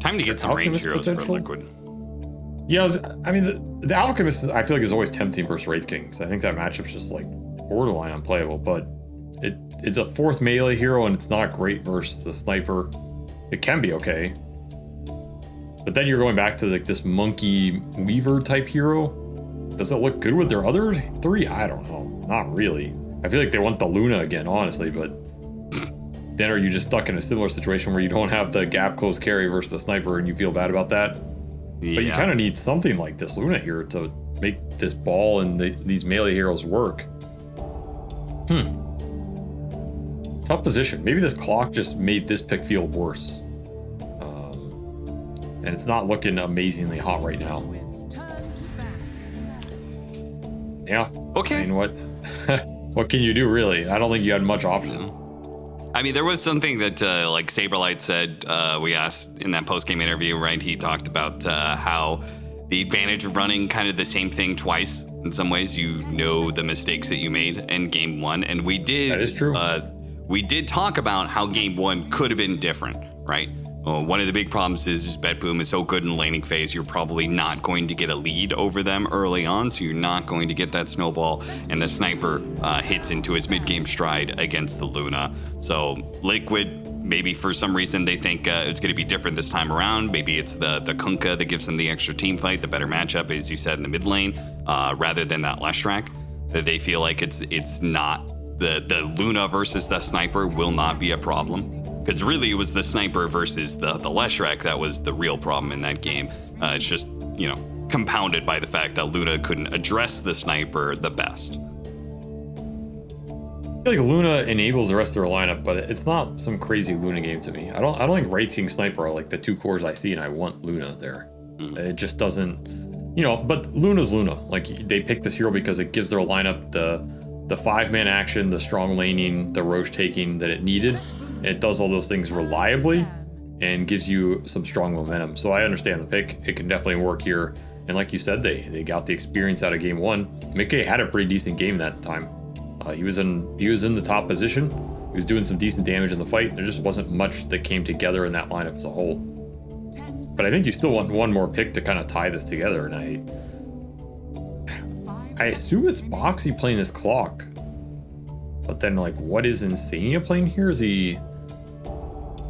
Time to get some range heroes for Liquid. Yeah, I mean, the Alchemist, I feel like, is always tempting versus Wraith Kings. I think that matchup's just like borderline unplayable, but it's a 4th melee hero and it's not great versus the sniper. It can be okay. But then you're going back to like this monkey weaver type hero. Does it look good with their other 3? I don't know. Not really. I feel like they want the Luna again, honestly, but then are you just stuck in a similar situation where you don't have the gap close carry versus the sniper and you feel bad about that? Yeah. But you kind of need something like this Luna here to make this ball and these melee heroes work. Tough position. Maybe this Clock just made this pick feel worse. And it's not looking amazingly hot right now. Yeah. Okay. I mean, what can you do, really? I don't think you had much option. I mean, there was something that like Saberlight said, we asked in that post-game interview, right? He talked about how the advantage of running kind of the same thing twice. In some ways, you know the mistakes that you made in game 1. And we did. That is true. We did talk about how game 1 could have been different, right? One of the big problems is BetBoom is so good in laning phase, you're probably not going to get a lead over them early on, so you're not going to get that snowball, and the sniper hits into his mid-game stride against the Luna. So Liquid, maybe for some reason they think it's going to be different this time around. Maybe it's the Kunkka that gives them the extra team fight, the better matchup, as you said, in the mid lane, rather than that Leshrac. That they feel like it's not the Luna versus the sniper will not be a problem. Because really, it was the sniper versus the Leshrac that was the real problem in that game. It's just, compounded by the fact that Luna couldn't address the sniper the best. I feel like Luna enables the rest of their lineup, but it's not some crazy Luna game to me. I don't think Wraith King Sniper are like the 2 cores I see, and I want Luna there. It just doesn't, but Luna's Luna. Like, they pick this hero because it gives their lineup the 5-man action, the strong laning, the Roche taking that it needed. It does all those things reliably and gives you some strong momentum. So I understand the pick. It can definitely work here. And like you said, they got the experience out of game 1. Mickey had a pretty decent game that time. He was in the top position. He was doing some decent damage in the fight. There just wasn't much that came together in that lineup as a whole. But I think you still want one more pick to kind of tie this together. And I assume it's Boxy playing this Clock. But then, like, what is Insania playing here? Is he...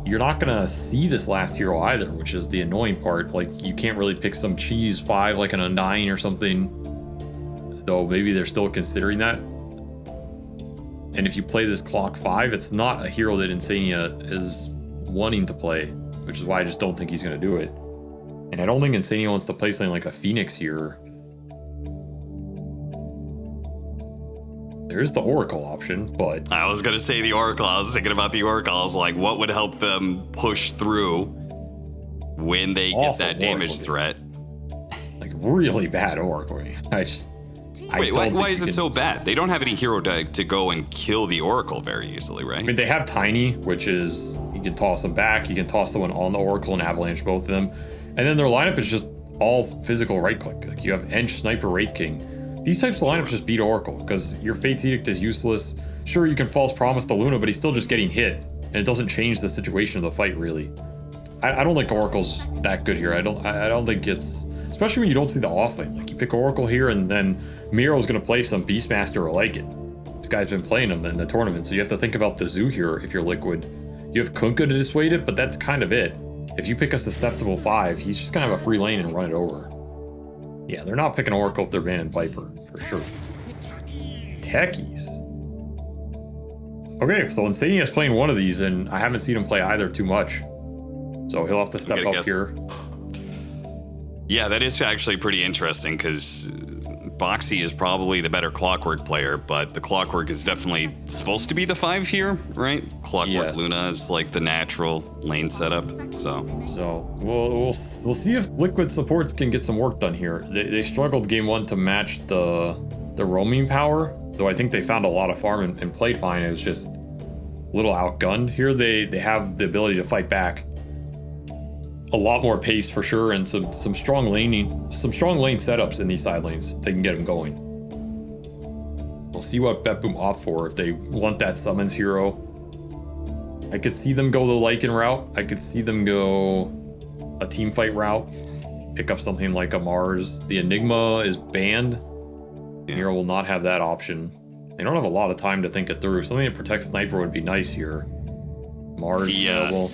You're not going to see this last hero either, which is the annoying part. Like, you can't really pick some cheese 5 like an Undying or something. Though maybe they're still considering that. And if you play this Clock 5, it's not a hero that Insania is wanting to play, which is why I just don't think he's going to do it. And I don't think Insania wants to play something like a Phoenix here. There's the Oracle option, but... I was going to say the Oracle. I was thinking about the Oracle. I was like, what would help them push through when they get that damage threat? Like, really bad Oracle. Wait, why is it so bad? They don't have any hero to go and kill the Oracle very easily, right? I mean, they have Tiny, which is, you can toss them back, you can toss someone on the Oracle and Avalanche both of them. And then their lineup is just all physical right click. Like, you have Ench, Sniper, Wraith King. These types of lineups just beat Oracle, because your Fate's Edict is useless. Sure, you can False Promise the Luna, but he's still just getting hit, and it doesn't change the situation of the fight, really. I don't think Oracle's that good here. I don't think it's... Especially when you don't see the offlane. Like, you pick Oracle here, and then Miro's going to play some Beastmaster or like it. This guy's been playing them in the tournament, so you have to think about the Zoo here if you're Liquid. You have Kunkka to dissuade it, but that's kind of it. If you pick a Susceptible 5, he's just going to have a free lane and run it over. Yeah, they're not picking Oracle if they're banning Viper, for sure. Techies. Okay, so Insania's playing one of these, and I haven't seen him play either too much. So he'll have to step up here. Yeah, that is actually pretty interesting, because Boxy is probably the better Clockwork player, but the Clockwork is definitely supposed to be the 5 here, right? Clockwork Luna is like the natural lane setup, so we'll see if Liquid supports can get some work done here. They struggled game 1 to match the roaming power, though I think they found a lot of farm and played fine. It was just a little outgunned. Here they have the ability to fight back. A lot more pace for sure, and some strong lane setups in these side lanes. They can get them going. We'll see what BetBoom opt for if they want that summons hero. I could see them go the Lycan route. I could see them go a team fight route. Pick up something like a Mars. The Enigma is banned. Hero will not have that option. They don't have a lot of time to think it through. Something that protects Sniper would be nice here. Mars available.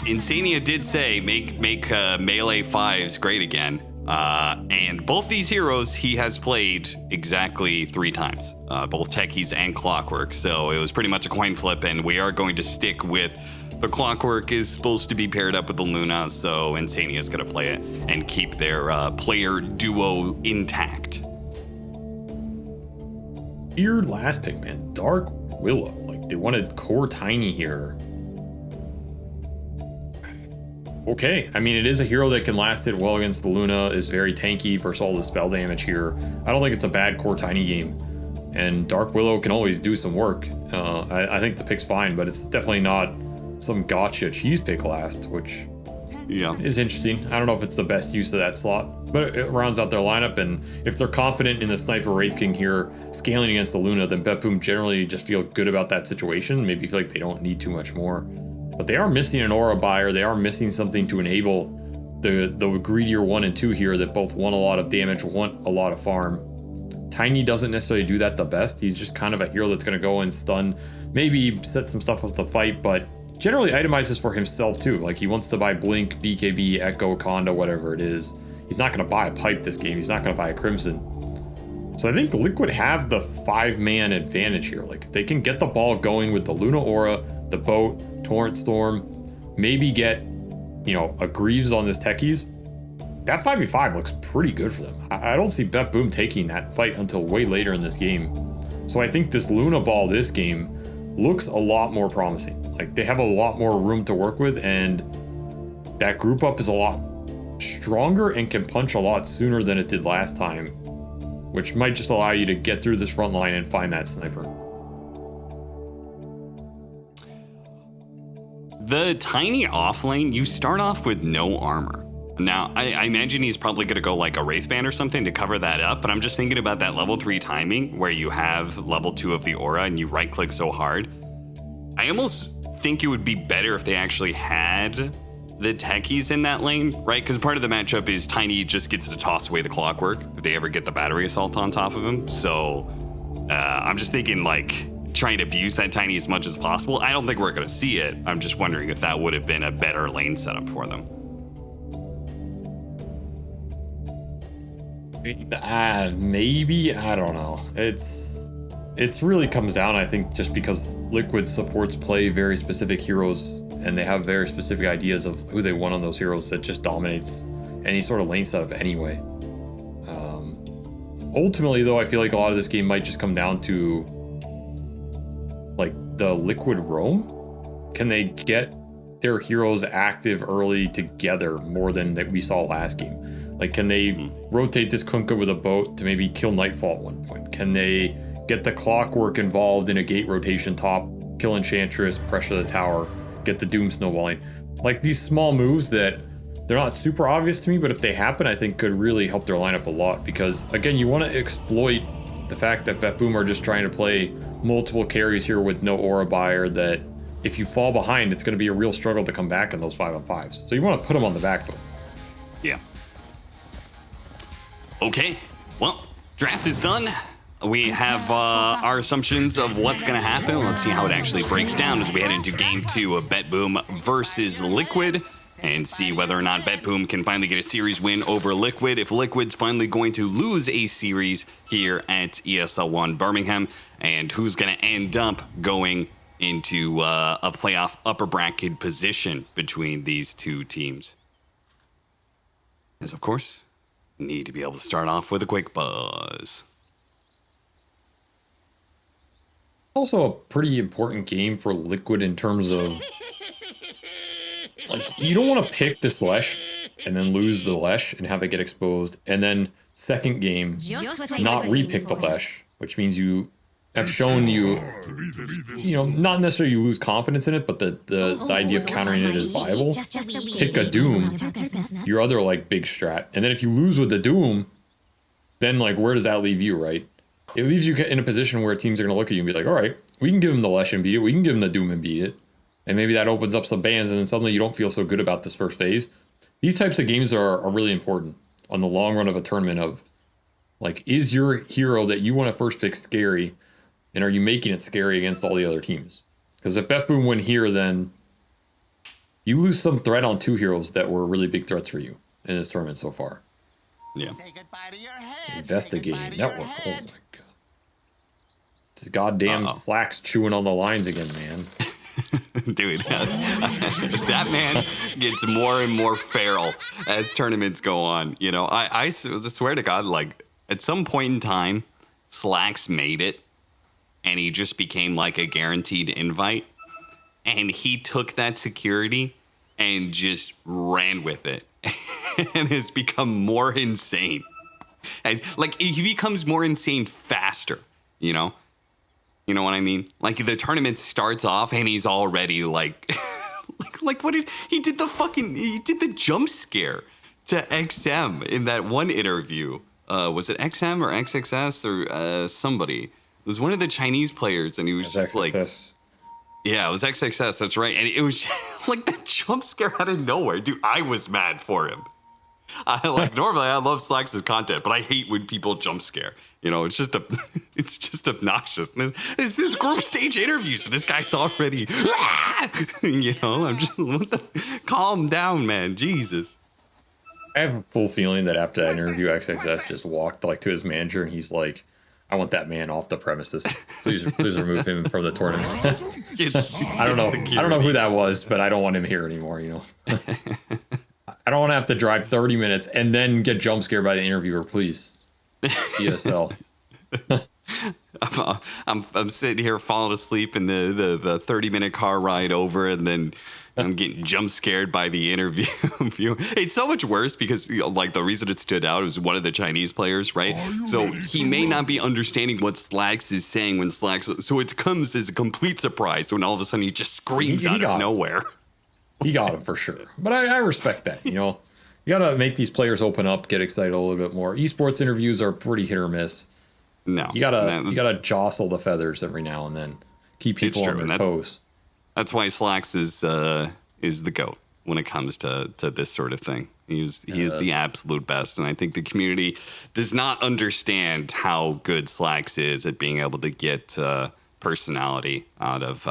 Insania did say make melee 5s great again, and both these heroes he has played exactly 3 times, both Techies and Clockwork, so it was pretty much a coin flip, and we are going to stick with the Clockwork is supposed to be paired up with the Luna, so Insania is going to play it and keep their player duo intact. Weird last pick, man. Dark Willow. Like, they wanted core Tiny here. Okay, I mean, it is a hero that can last it well against the Luna, is very tanky versus all the spell damage here. I don't think it's a bad core Tiny game. And Dark Willow can always do some work. I think the pick's fine, but it's definitely not some gotcha cheese pick last, which is interesting. I don't know if it's the best use of that slot, but it rounds out their lineup. And if they're confident in the Sniper Wraith King here scaling against the Luna, then BetBoom generally just feel good about that situation. Maybe feel like they don't need too much more. But they are missing an aura buyer. They are missing something to enable the greedier 1 and 2 here that both want a lot of damage, want a lot of farm. Tiny doesn't necessarily do that the best. He's just kind of a hero that's going to go and stun, maybe set some stuff up the fight, but generally itemizes for himself too. Like, he wants to buy Blink, BKB, Echo, Conda, whatever it is. He's not going to buy a pipe this game. He's not going to buy a Crimson. So I think Liquid have the 5-man advantage here. Like, if they can get the ball going with the Luna Aura, the boat, Torrent Storm, maybe get, a Greaves on this Techies, that 5v5 looks pretty good for them. I don't see BetBoom taking that fight until way later in this game. So I think this Luna ball this game looks a lot more promising. Like, they have a lot more room to work with, and that group up is a lot stronger and can punch a lot sooner than it did last time, which might just allow you to get through this front line and find that sniper. The Tiny offlane, you start off with no armor. Now, I imagine he's probably going to go like a Wraithband or something to cover that up, but I'm just thinking about that level 3 timing where you have level 2 of the aura and you right click so hard. I almost think it would be better if they actually had the Techies in that lane, right? Because part of the matchup is Tiny just gets to toss away the Clockwork if they ever get the battery assault on top of him. So I'm just thinking, like, trying to abuse that Tiny as much as possible. I don't think we're going to see it. I'm just wondering if that would have been a better lane setup for them. Maybe, I don't know. It's really comes down, I think, just because Liquid supports play very specific heroes and they have very specific ideas of who they want on those heroes that just dominates any sort of lane setup anyway. Ultimately, though, I feel like a lot of this game might just come down to like the Liquid roam. Can they get their heroes active early together more than that we saw last game? Like, can they rotate this Kunkka with a boat to maybe kill Nightfall at one point? Can they get the Clockwork involved in a gate rotation top, kill Enchantress, pressure the tower, get the Doom snowballing? Like, these small moves that they're not super obvious to me, but if they happen, I think could really help their lineup a lot. Because again, you want to exploit the fact that BetBoom are just trying to play multiple carries here with no aura buyer, that if you fall behind, it's going to be a real struggle to come back in those 5-on-5s. So you want to put them on the back foot. Yeah. Okay. Well, draft is done. We have our assumptions of what's going to happen. Let's see how it actually breaks down as we head into game 2 of BetBoom versus Liquid, and see whether or not BetBoom can finally get a series win over Liquid. If Liquid's finally going to lose a series here at ESL 1 Birmingham, and who's going to end up going into a playoff upper bracket position between these two teams. As of course, need to be able to start off with a quick buzz. Also a pretty important game for Liquid in terms of, like, you don't want to pick this Lesh and then lose the Lesh and have it get exposed, and then second game not repick the Lesh, which means you have shown you know, not necessarily you lose confidence in it, but the idea of countering it is viable. Pick a Doom, your other like big strat, and then if you lose with the Doom, then like where does that leave you, right? It leaves you in a position where teams are going to look at you and be like, all right, we can give them the Lesh and beat it, we can give them the Doom and beat it, and maybe that opens up some bans, and then suddenly you don't feel so good about this first phase. These types of games are really important on the long run of a tournament. Of like, is your hero that you want to first pick scary, and are you making it scary against all the other teams? Because if BetBoom win here, then you lose some threat on two heroes that were really big threats for you in this tournament so far. Yeah. Investigating network. Oh my god. This goddamn Slacks chewing on the lines again, man. Dude, that man gets more and more feral as tournaments go on. You know, I swear to God, like, at some point in time, Slacks made it, and he just became like a guaranteed invite. And he took that security and just ran with it. And has become more insane. And, like, he becomes more insane faster, you know? You know what I mean? Like, the tournament starts off and he's already like, like what did he did the jump scare to XM in that one interview. Was it XM or XXS or somebody? It was one of the Chinese players, and he was just XXS. Like, yeah, it was XXS. That's right. And it was like that jump scare out of nowhere. Dude, I was mad for him. Normally I love Slacks' content, but I hate when people jump scare. You know, it's just obnoxious. This group stage interviews, and this guy's already, you know, I'm just, calm down, man. Jesus. I have a full feeling that after that interview, XXS just walked like to his manager, and he's like, I want that man off the premises. Please remove him from the tournament. I don't know who that was, but I don't want him here anymore, you know. I don't want to have to drive 30 minutes and then get jump scared by the interviewer, please. ESL. I'm sitting here falling asleep in the 30-minute car ride over, and then I'm getting jump scared by the interview. It's so much worse because, you know, like, the reason it stood out was one of the Chinese players, right? So he may not be understanding what Slacks is saying when Slacks, so it comes as a complete surprise when all of a sudden he just screams out of nowhere. He got it for sure. But I respect that, you know. You got to make these players open up, get excited a little bit more. Esports interviews are pretty hit or miss. No. You got to jostle the feathers every now and then. Keep people on their toes. That's why Slacks is the GOAT when it comes to this sort of thing. He is the absolute best, and I think the community does not understand how good Slacks is at being able to get personality out of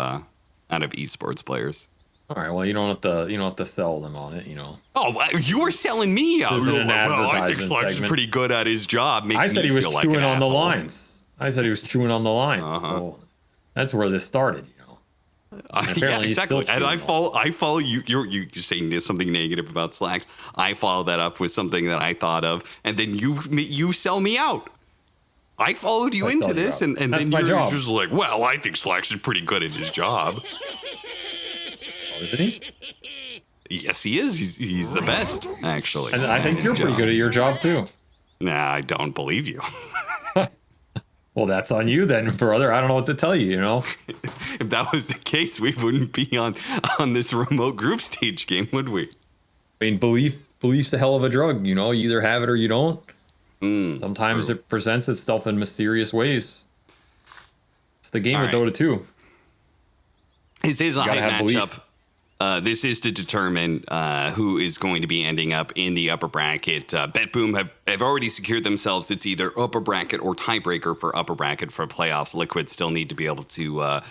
esports players. All right, well, you don't have to sell them on it, you know. Oh, you were selling me out. I think Slacks is pretty good at his job. I said he was chewing on the lines. I said he was chewing on the lines. So that's where this started, you know. Apparently he's exactly. still And I choosing follow you. You're saying something negative about Slacks. I follow that up with something that I thought of, and then you sell me out. I followed you into this, and That's then my you're job. just like, well, I think Slacks is pretty good at his job. Oh, isn't he? Yes, he is. He's the best, actually. And I think you're pretty good at your job too. Nah, I don't believe you. Well, that's on you then, brother. I don't know what to tell you, you know? If that was the case, we wouldn't be on this remote group stage game, would we? I mean, belief's a hell of a drug, you know? You either have it or you don't. Sometimes true. it presents itself in mysterious ways. It's the game All of right. Dota 2. This is a gotta hype have belief. matchup. This is to determine who is going to be ending up in the upper bracket. BetBoom have already secured themselves. It's either upper bracket or tiebreaker for upper bracket for playoffs. Liquid still need to be able to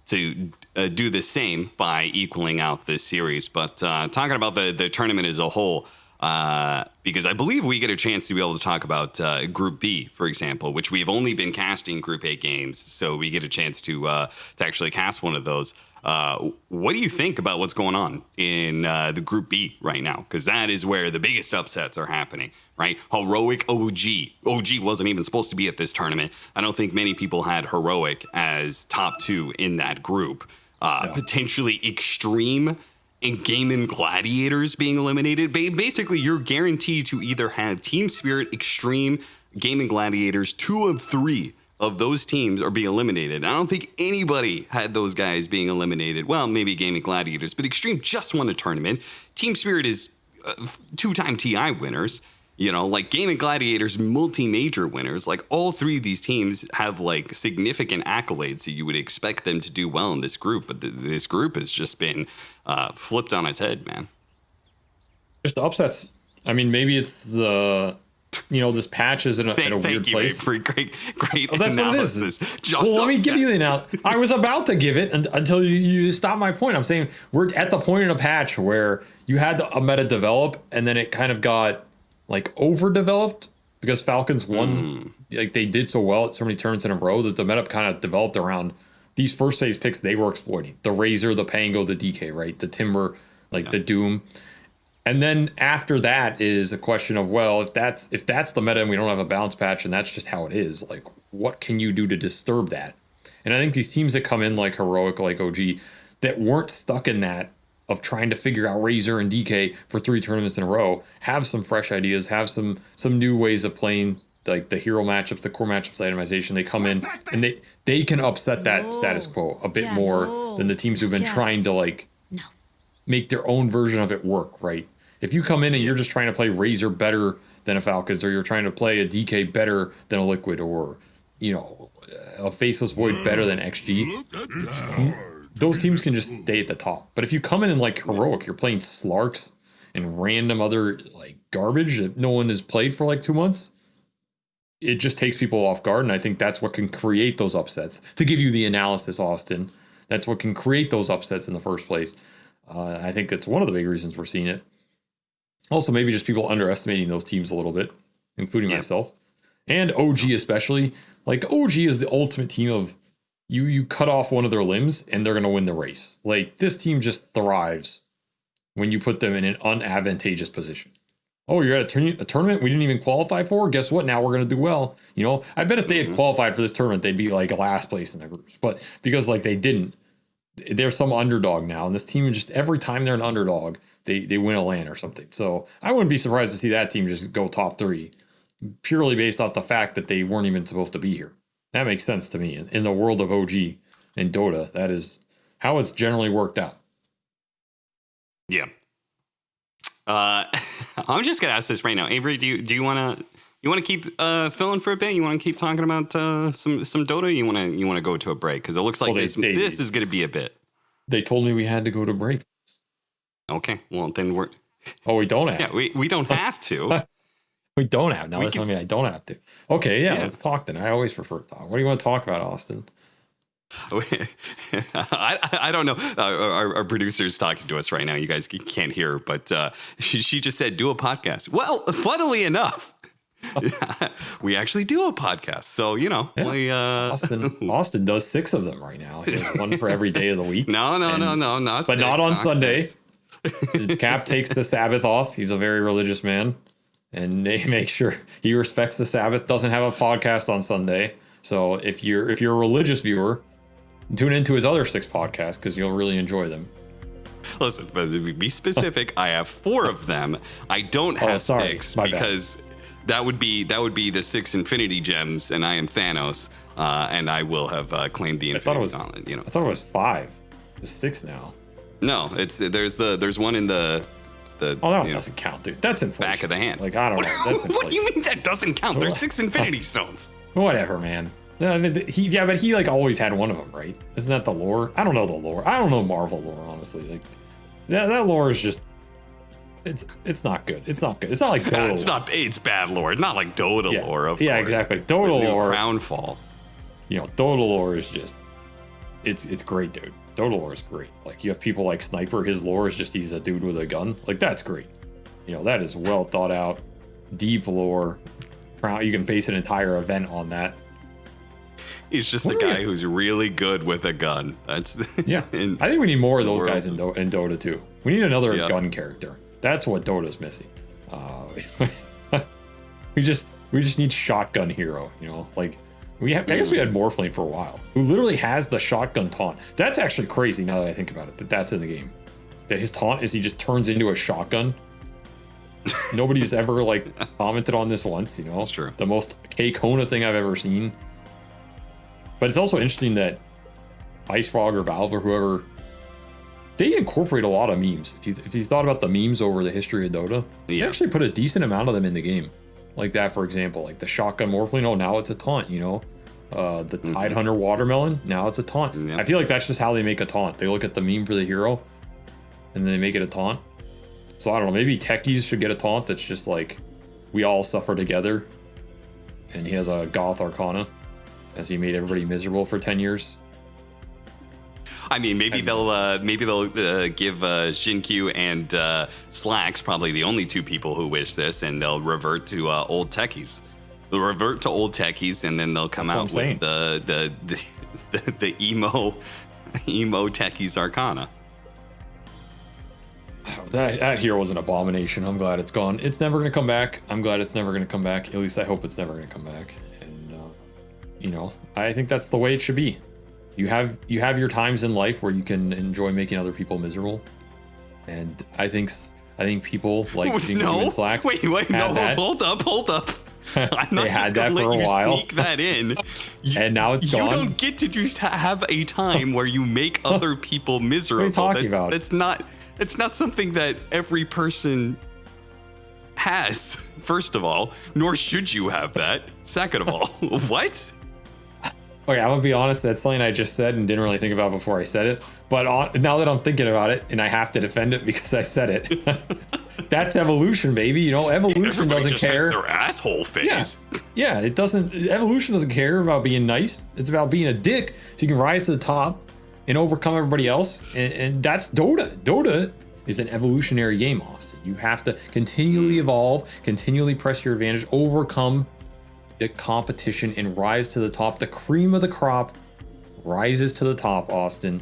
do the same by equaling out this series. But talking about the tournament as a whole, because I believe we get a chance to be able to talk about Group B, for example, which we have only been casting Group A games, so we get a chance to actually cast one of those. What do you think about what's going on in the Group B right now? Because that is where the biggest upsets are happening, right? Heroic OG. OG wasn't even supposed to be at this tournament. I don't think many people had Heroic as top 2 in that group. Potentially Extreme and Game Gladiators being eliminated. Basically, you're guaranteed to either have Team Spirit, Extreme, Game Gladiators, 2 of 3 of those teams are being eliminated. I don't think anybody had those guys being eliminated. Well, maybe Gaming Gladiators, but Extreme just won a tournament. Team Spirit is 2-time TI winners. You know, like Gaming Gladiators, multi-major winners. Like all 3 of these teams have like significant accolades that you would expect them to do well in this group. But this group has just been flipped on its head, man. Just the upsets. I mean, maybe it's the... this patch is in a weird Thank you, place. Mike, for great Oh, that's analysis. what it is. Just Well, let me give you the upsets. analogy. I was about to give it until you stopped my point. I'm saying we're at the point in a patch where you had a meta develop and then it kind of got like overdeveloped because Falcons won. Like they did so well at so many tournaments in a row that the meta kind of developed around these first phase picks they were exploiting. The Razor, the Pango, the DK, right? The Timber, the Doom. And then after that is a question of, well, if that's the meta and we don't have a bounce patch and that's just how it is, like what can you do to disturb that? And I think these teams that come in like Heroic, like OG, that weren't stuck in that of trying to figure out Razor and DK for 3 tournaments in a row, have some fresh ideas, have some new ways of playing, like the hero matchups, the core matchups itemization. They come in and they can upset that status quo a bit more than the teams who've been trying to like make their own version of it work, right? If you come in and you're just trying to play Razor better than a Falcons, or you're trying to play a DK better than a Liquid, or a Faceless Void better than XG, those teams can just stay at the top. But if you come in and like Heroic, you're playing Slarks and random other like garbage that no one has played for like 2 months, it just takes people off guard. And I think that's what can create those upsets. To give you the analysis, Austin, that's what can create those upsets in the first place. I think that's one of the big reasons we're seeing it. Also, maybe just people underestimating those teams a little bit, including myself. And OG especially. Like, OG is the ultimate team of you cut off one of their limbs and they're going to win the race. Like, this team just thrives when you put them in an unadvantageous position. Oh, you're at a tournament we didn't even qualify for? Guess what? Now we're going to do well. I bet if they had qualified for this tournament, they'd be like last place in their groups. But because like they didn't, they're some underdog now. And this team, just every time they're an underdog, they win a LAN or something. So I wouldn't be surprised to see that team just go top 3 purely based off the fact that they weren't even supposed to be here. That makes sense to me. In the world of OG and Dota, that is how it's generally worked out. Yeah. I'm just gonna ask this right now, Avery. Do you want to keep filling for a bit? You want to keep talking about some Dota? You want to go to a break because it looks like this is gonna be a bit. They told me we had to go to break. Okay, well then we're. Oh, we don't have. Yeah, we don't have to. We don't have. Now they're telling me I don't have to. Okay, yeah, let's talk then. I always prefer to talk. What do you want to talk about, Austin? I don't know. Our producer's talking to us right now. You guys can't hear her, but she just said, do a podcast. Well, funnily enough, We actually do a podcast. So, you know, Yeah. Austin does 6 of them right now. He has one for every day of the week. No, not But not on Sunday. Cap takes the Sabbath off. He's a very religious man. And they make sure he respects the Sabbath, doesn't have a podcast on Sunday. So if you're a religious viewer, tune into his other 6 podcasts because you'll really enjoy them. Listen, but to be specific, I have 4 of them. I don't have 6 because that would be the 6 Infinity Gems, and I am Thanos, and I will have claimed the Infinity Gauntlet. You know, I thought it was 5. It's 6 now. No, there's one in the. Oh, that doesn't count, dude. That's inflation. Back of the hand. Like, I don't know. That's inflation. What do you mean that doesn't count? There's 6 Infinity Stones. Whatever, man. But he like always had one of them, right? Isn't that the lore? I don't know the lore. I don't know Marvel lore, honestly. Like that lore is just it's not good. It's not good. It's not like Dota lore. It's bad lore. It's not like Dota lore. Of course. Exactly. Dota lore. Crownfall. You know, Dota lore is just it's great, dude. Dota lore is great. Like you have people like Sniper. His lore is just he's a dude with a gun. Like that's great. You know, that is well thought out, deep lore. You can base an entire event on that. He's just a guy who's really good with a gun. That's yeah. I think we need more of those guys in Dota too. We need another gun character. That's what Dota's missing. We just need shotgun hero. You know, like I guess we had Morphling for a while, who literally has the shotgun taunt. That's actually crazy now that I think about it. That's in the game. That his taunt is he just turns into a shotgun. Nobody's ever like commented on this once. You know, that's true. The most K-Kona thing I've ever seen. But it's also interesting that Ice Frog or Valve or whoever, they incorporate a lot of memes. If you thought about the memes over the history of Dota, they actually put a decent amount of them in the game. Like that, for example, like the shotgun Morphling, oh, now it's a taunt, you know? The Tide Hunter Watermelon, now it's a taunt. Yep. I feel like that's just how they make a taunt. They look at the meme for the hero, and then they make it a taunt. So I don't know, maybe Techies should get a taunt that's just like, we all suffer together, and he has a Goth Arcana. As he made everybody miserable for 10 years. I mean, maybe they'll give Shinkyu and Slacks, probably the only 2 people who wish this, and they'll revert to old techies. They'll revert to old techies, and then they'll come out with the emo techies Arcana. That hero was an abomination. I'm glad it's gone. It's never going to come back. I'm glad it's never going to come back. At least I hope it's never going to come back. You know, I think that's the way it should be. You have your times in life where you can enjoy making other people miserable, and I think people like Jinky and Slacks. Wait, no, hold up. I'm not just gonna let you sneak that in. And now it's gone. You don't get to just have a time where you make other people miserable. What are you talking about? It's not something that every person has. First of all, nor should you have that. Second of all, what? Okay, I'm gonna be honest. That's something I just said and didn't really think about before I said it. But now that I'm thinking about it, and I have to defend it because I said it, that's evolution, baby. You know, evolution doesn't care. Has their asshole phase. Yeah, it doesn't. Evolution doesn't care about being nice. It's about being a dick, so you can rise to the top and overcome everybody else. And that's Dota. Dota is an evolutionary game, Austin. You have to continually evolve, continually press your advantage, overcome the competition, and rise to the top. The cream of the crop rises to the top, Austin.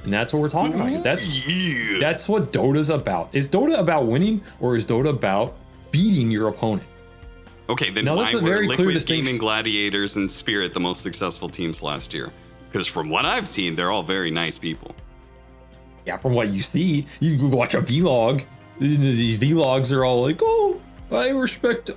And that's what we're talking about. That's what Dota's about. Is Dota about winning, or is Dota about beating your opponent? Okay, then why were Liquid Gaming, Gladiators, and Spirit the most successful teams last year? Because from what I've seen, they're all very nice people. Yeah, from what you see, you can watch a vlog. These vlogs are all like, oh, I respect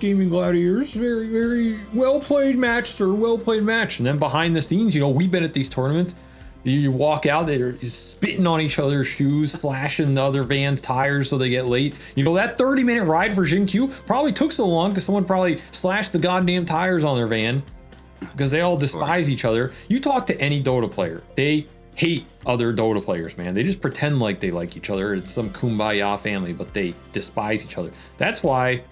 Gaming Gladiators. Very, very well played match, sir. Well played match. And then behind the scenes, you know, we've been at these tournaments. You walk out, they're spitting on each other's shoes, flashing the other van's tires so they get late. You know, that 30-minute ride for Jinkyu probably took so long because someone probably slashed the goddamn tires on their van because they all despise each other. You talk to any Dota player, they hate other Dota players, man. They just pretend like they like each other. It's some kumbaya family, but they despise each other. That's why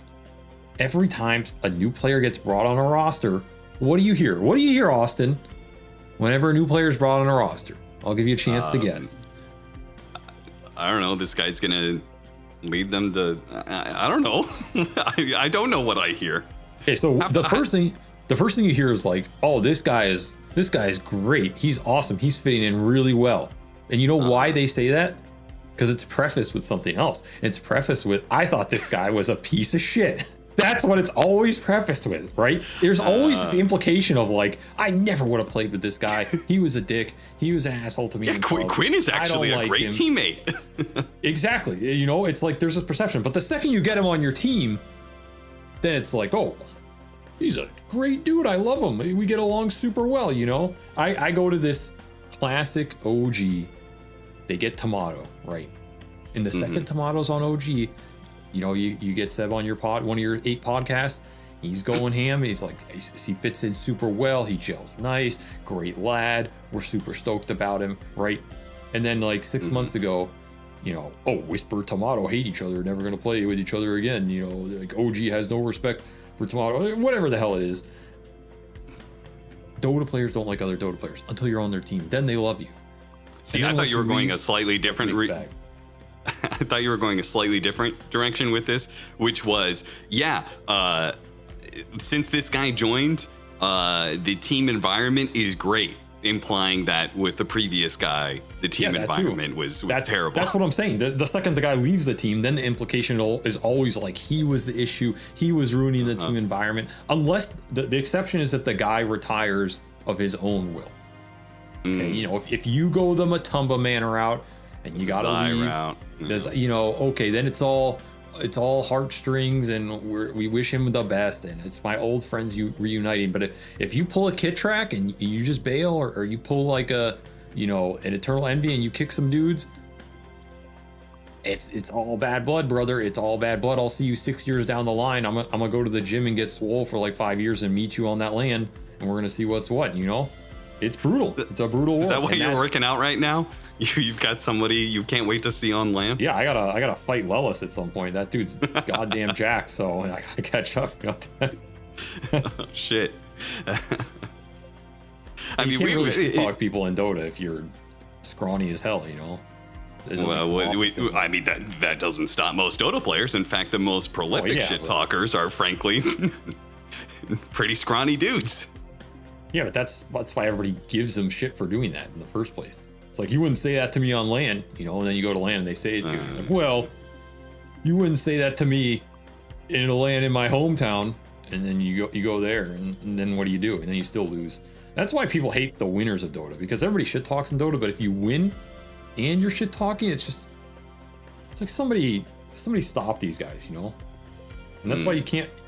every time a new player gets brought on a roster, what do you hear? What do you hear, Austin? Whenever a new player is brought on a roster, I'll give you a chance to guess. I don't know. This guy's gonna lead them to, I don't know. I don't know what I hear. Okay, so the first thing you hear is like, oh, this guy is great. He's awesome. He's fitting in really well. And you know why they say that? Because it's prefaced with something else. It's prefaced with, I thought this guy was a piece of shit. That's what it's always prefaced with, right? There's always this implication of like, I never would have played with this guy. He was a dick. He was an asshole to me. Yeah, Quinn is actually a great teammate. Exactly. You know, it's like there's this perception. But the second you get him on your team, then it's like, oh, he's a great dude. I love him. We get along super well, you know? I go to this classic OG. They get Tomato, right? In the second Tomato's on OG, you know, you get Seb on your pod, one of your 8 podcasts. He's going ham. He's like, he fits in super well. He gels nice. Great lad. We're super stoked about him, right? And then like 6 months ago, you know, oh, Whisper, Tomato hate each other. Never going to play with each other again. You know, like OG has no respect for Tomato. Whatever the hell it is. Dota players don't like other Dota players until you're on their team. Then they love you. See, I thought you were going a slightly different I thought you were going a slightly different direction with this, which was, since this guy joined, the team environment is great, implying that with the previous guy, the team environment was terrible. That's what I'm saying. The second the guy leaves the team, then the implication is always like he was the issue. He was ruining the team environment. Unless the exception is that the guy retires of his own will. Okay, you know, if you go the Matumba Manor route and you gotta leave, there's, you know, okay, then it's all heartstrings and we wish him the best and it's my old friends reuniting. But if you pull a kit track and you just bail, or you pull like a, you know, an Eternal Envy and you kick some dudes, it's all bad blood, brother. It's all bad blood. I'll see you 6 years down the line. I'm gonna go to the gym and get swole for like 5 years and meet you on that land, and we're gonna see what's what, you know. It's brutal. It's a brutal world. Is that why you're working out right now? You've got somebody you can't wait to see on land? Yeah, I gotta fight Lelis at some point. That dude's goddamn jacked, so I gotta catch up. Oh, shit. I mean, you can't really talk people in Dota if you're scrawny as hell, you know. I mean, that doesn't stop most Dota players. In fact, the most prolific shit talkers are frankly pretty scrawny dudes. Yeah, but that's why everybody gives them shit for doing that in the first place. It's like, you wouldn't say that to me on land, you know, and then you go to land and they say it to you. Like, well, you wouldn't say that to me in a land in my hometown, and then you go there, and then what do you do? And then you still lose. That's why people hate the winners of Dota, because everybody shit talks in Dota, but if you win and you're shit talking, it's like somebody stop these guys, you know? And that's why you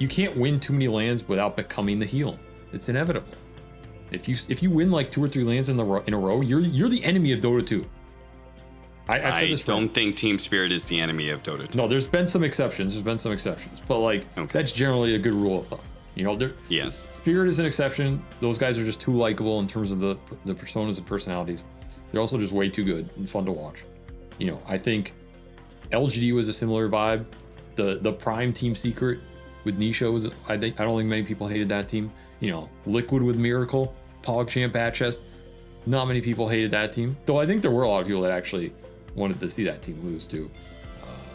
can't win too many lands without becoming the heel. It's inevitable. If you win like 2 or 3 lands in a row, you're the enemy of Dota 2. I don't think Team Spirit is the enemy of Dota 2. No, there's been some exceptions. But like that's generally a good rule of thumb. You know, yes, Spirit is an exception. Those guys are just too likable in terms of the personas and personalities. They're also just way too good and fun to watch. You know, I think LGD was a similar vibe. The Prime Team Secret with Nisha was, I don't think many people hated that team. You know, Liquid with Miracle, PogChamp, Batchest. Not many people hated that team. Though I think there were a lot of people that actually wanted to see that team lose too.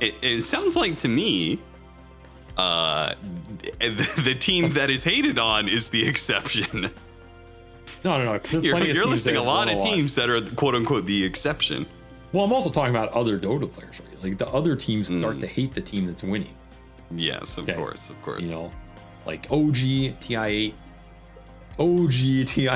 It sounds like to me, the team that is hated on is the exception. No. You're listing a lot of teams that are quote unquote the exception. Well, I'm also talking about other Dota players, right? Like the other teams start to hate the team that's winning. Yes, of course. You know, like OG, TI8, OG, TI.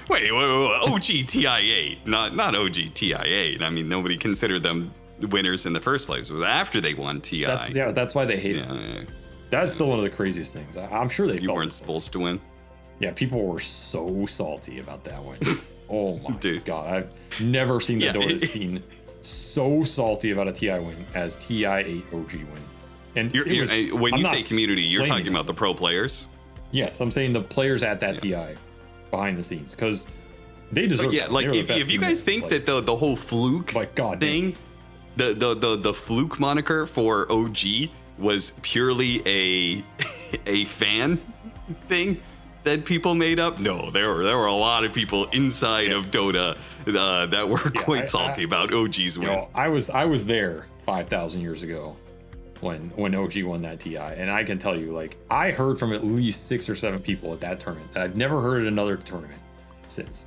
Wait, OG TI8, not OG TI8. I mean, nobody considered them winners in the first place. It was after they won TI. That's why they hate it. Yeah. That's still one of the craziest things. I'm sure you weren't supposed to win. Yeah, people were so salty about that one. Oh my god, I've never seen the Dota scene so salty about a TI win as TI8 OG win. And when you say community, you're talking about the pro players. Yes, I'm saying the players at that TI behind the scenes, because they deserve. Yeah, like if you guys think that the whole fluke thing, the fluke moniker for OG was purely a fan thing, that people made up? No, there were a lot of people inside of Dota that were quite salty about OG's win. I was there 5,000 years ago when OG won that TI, and I can tell you, like, I heard from at least 6 or 7 people at that tournament that I've never heard at another tournament since,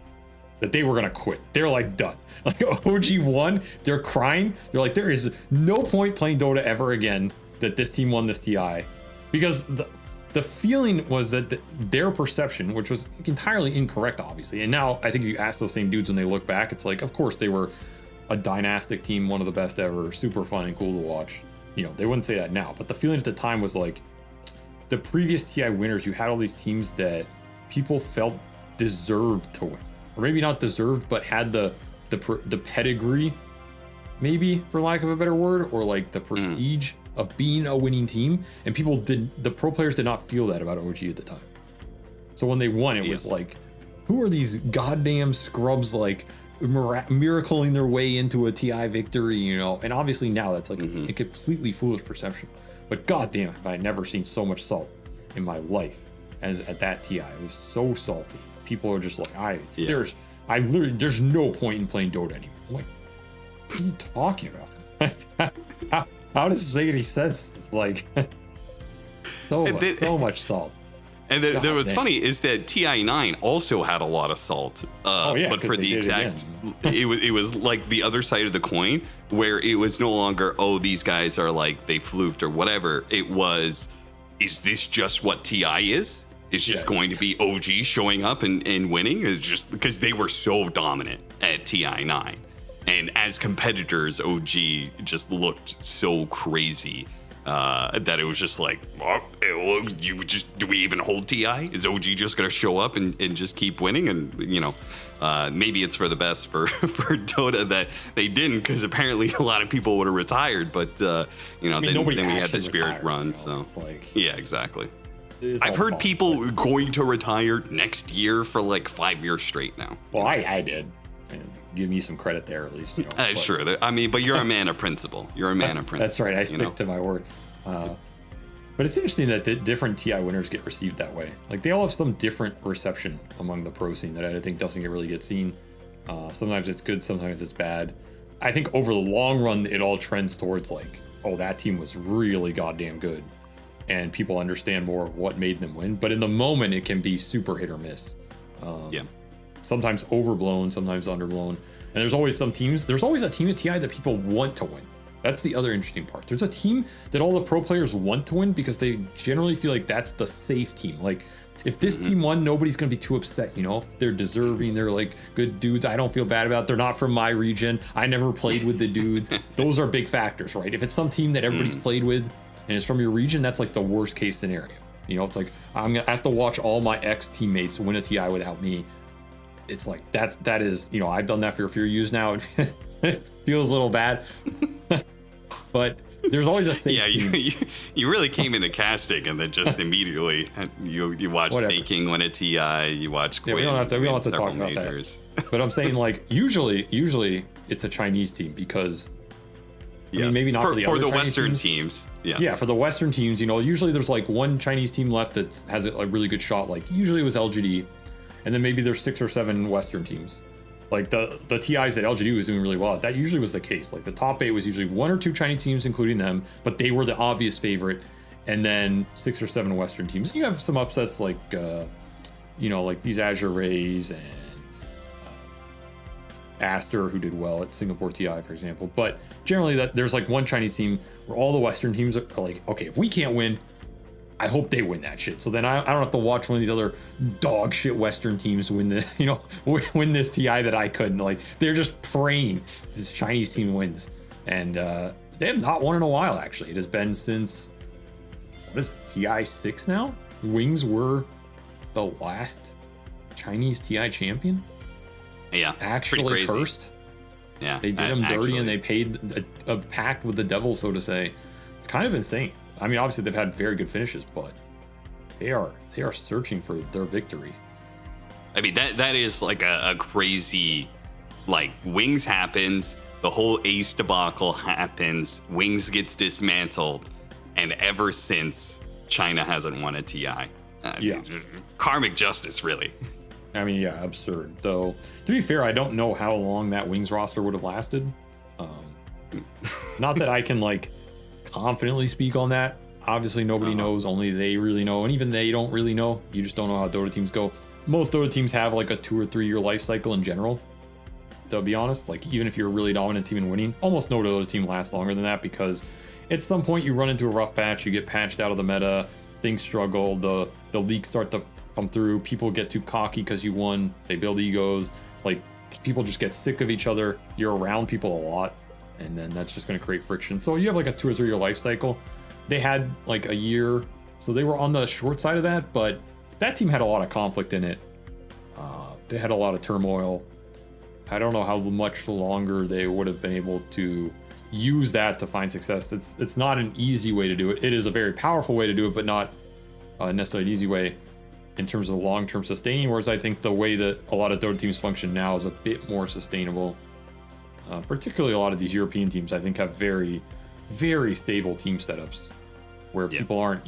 that they were gonna quit. They're like done. Like, OG won, they're crying. They're like, there is no point playing Dota ever again that this team won this TI, because the feeling was that their perception, which was entirely incorrect, obviously. And now I think if you ask those same dudes when they look back, it's like, of course they were a dynastic team, one of the best ever, super fun and cool to watch. You know, they wouldn't say that now, but the feeling at the time was like, the previous TI winners, you had all these teams that people felt deserved to win, or maybe not deserved, but had the pedigree, maybe, for lack of a better word, or like the prestige of being a winning team. And the pro players did not feel that about OG at the time. So when they won, it was like, who are these goddamn scrubs, like, miracling their way into a TI victory, you know? And obviously now that's like a completely foolish perception. But goddamn, I had never seen so much salt in my life as at that TI. It was so salty. People are just like, there's no point in playing Dota anymore. I'm like, what are you talking about? How does this make any sense? It's like so much salt. And then what's funny is that TI9 also had a lot of salt, but for the exact, it was like the other side of the coin, where it was no longer, oh, these guys are like, they fluked or whatever. It was, is this just what TI is? It's just going to be OG showing up and winning? It's just because they were so dominant at TI9. And as competitors, OG just looked so crazy. That it was just like, do we even hold TI? Is OG just gonna show up and just keep winning? And maybe it's for the best for Dota that they didn't, because apparently a lot of people would have retired. But then we had the Spirit run. So yeah, exactly. I've heard people going to retire next year for like 5 years straight now. Well, I did. Give me some credit there, at least. Sure. I mean, but you're a man of principle. You're a man of principle. That's right. I stick to my word. But it's interesting that the different TI winners get received that way. Like, they all have some different reception among the pro scene that I think doesn't really get seen. Sometimes it's good, sometimes it's bad. I think over the long run, it all trends towards like, oh, that team was really goddamn good, and people understand more of what made them win. But in the moment, it can be super hit or miss. Sometimes overblown, sometimes underblown. And there's always a team at TI that people want to win. That's the other interesting part. There's a team that all the pro players want to win because they generally feel like that's the safe team. Like, if this team won, nobody's going to be too upset, you know? They're deserving, they're like good dudes. I don't feel bad about it. They're not from my region. I never played with the dudes. Those are big factors, right? If it's some team that everybody's played with and it's from your region, that's like the worst case scenario. You know, it's like, I'm going to have to watch all my ex teammates win a TI without me. It's like, that is, you know, I've done that for a few years now. It feels a little bad, but there's always a thing. Yeah, you really came into casting and then just immediately you watched Baking win a TI, you watched Quinn. We don't have to talk about that. But I'm saying, like, usually it's a Chinese team, because I mean, maybe not for the other Western teams. Yeah, for the Western teams, you know, usually there's like one Chinese team left that has a really good shot. Like, usually it was LGD. And then maybe there's 6 or 7 Western teams. Like the TIs that LGD was doing really well. That usually was the case. Like, the top 8 was usually 1 or 2 Chinese teams, including them, but they were the obvious favorite. And then 6 or 7 Western teams. You have some upsets like, like these Azure Rays and Aster, who did well at Singapore TI, for example. But generally, there's like one Chinese team where all the Western teams are like, okay, if we can't win, I hope they win that shit. So then I don't have to watch one of these other dog shit Western teams win this, win this TI that I couldn't. Like, they're just praying this Chinese team wins. And they have not won in a while, actually. It has been since, what is it, TI 6 now? Wings were the last Chinese TI champion. Yeah, actually first. Yeah, they did them dirty, and they paid a pact with the devil, so to say. It's kind of insane. I mean, obviously they've had very good finishes, but they are searching for their victory. I mean, that is like a crazy, like, Wings happens, the whole Ace debacle happens, Wings gets dismantled, and ever since, China hasn't won a TI. Yeah. Karmic justice, really. I mean, yeah, absurd. Though, to be fair, I don't know how long that Wings roster would have lasted. Not that I can like confidently speak on that. Obviously, nobody knows. Only they really know, and even they don't really know. You just don't know how Dota teams go. Most Dota teams have like a 2 or 3 year life cycle in general. To be honest, like even if you're a really dominant team and winning, almost no Dota team lasts longer than that because at some point you run into a rough patch, you get patched out of the meta, things struggle, the leaks start to come through, people get too cocky because you won, they build egos, like people just get sick of each other, you're around people a lot, and then that's just going to create friction. So you have like a 2 or 3 year life cycle. They had like a year, so they were on the short side of that, but that team had a lot of conflict in it. They had a lot of turmoil. I don't know how much longer they would have been able to use that to find success. It's not an easy way to do it. It is a very powerful way to do it, but not necessarily an easy way in terms of long-term sustaining. Whereas I think the way that a lot of Dota teams function now is a bit more sustainable. Particularly a lot of these European teams, I think, have very, very stable team setups where people aren't,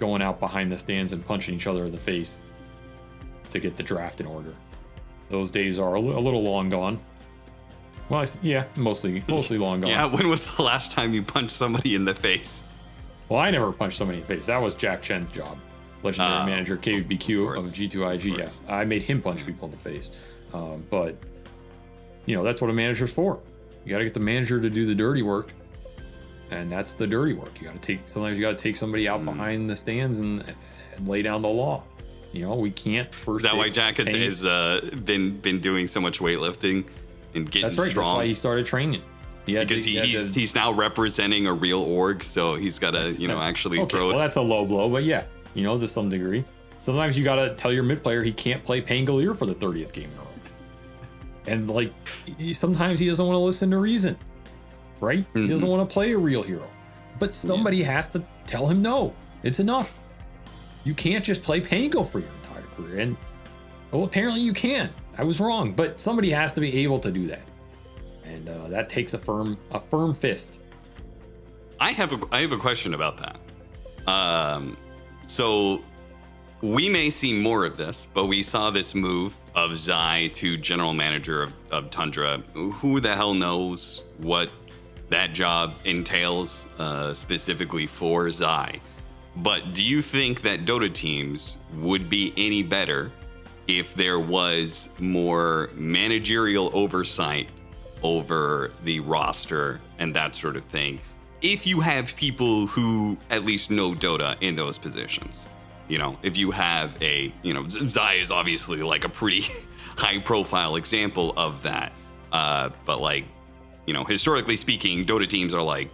going out behind the stands and punching each other in the face to get the draft in order. Those days are a little long gone. Well, mostly long gone. Yeah, when was the last time you punched somebody in the face? Well, I never punched somebody in the face. That was Jack Chen's job. Legendary manager KBQ of G2IG. Yeah, I made him punch people in the face. But, that's what a manager's for. You got to get the manager to do the dirty work. And that's the dirty work. Sometimes you got to take somebody out behind the stands and lay down the law. We can't first. Is that why Jack has been doing so much weightlifting and getting strong? That's why he started training. He's now representing a real org, so he's got to actually throw it. Well, that's a low blow, but yeah, to some degree. Sometimes you got to tell your mid player he can't play Pangolier for the 30th game in a row. And like sometimes he doesn't want to listen to reason, right? He doesn't want to play a real hero, but somebody has to tell him no. It's enough. You can't just play Pango for your entire career. And well, apparently you can. I was wrong, but somebody has to be able to do that. And that takes a firm fist. I have a question about that. So we may see more of this, but we saw this move of Zai to general manager of Tundra. Who the hell knows what that job entails specifically for Zai? But do you think that Dota teams would be any better if there was more managerial oversight over the roster and that sort of thing? If you have people who at least know Dota in those positions, if you have Zai is obviously like a pretty high profile example of that. But like, historically speaking, Dota teams are like,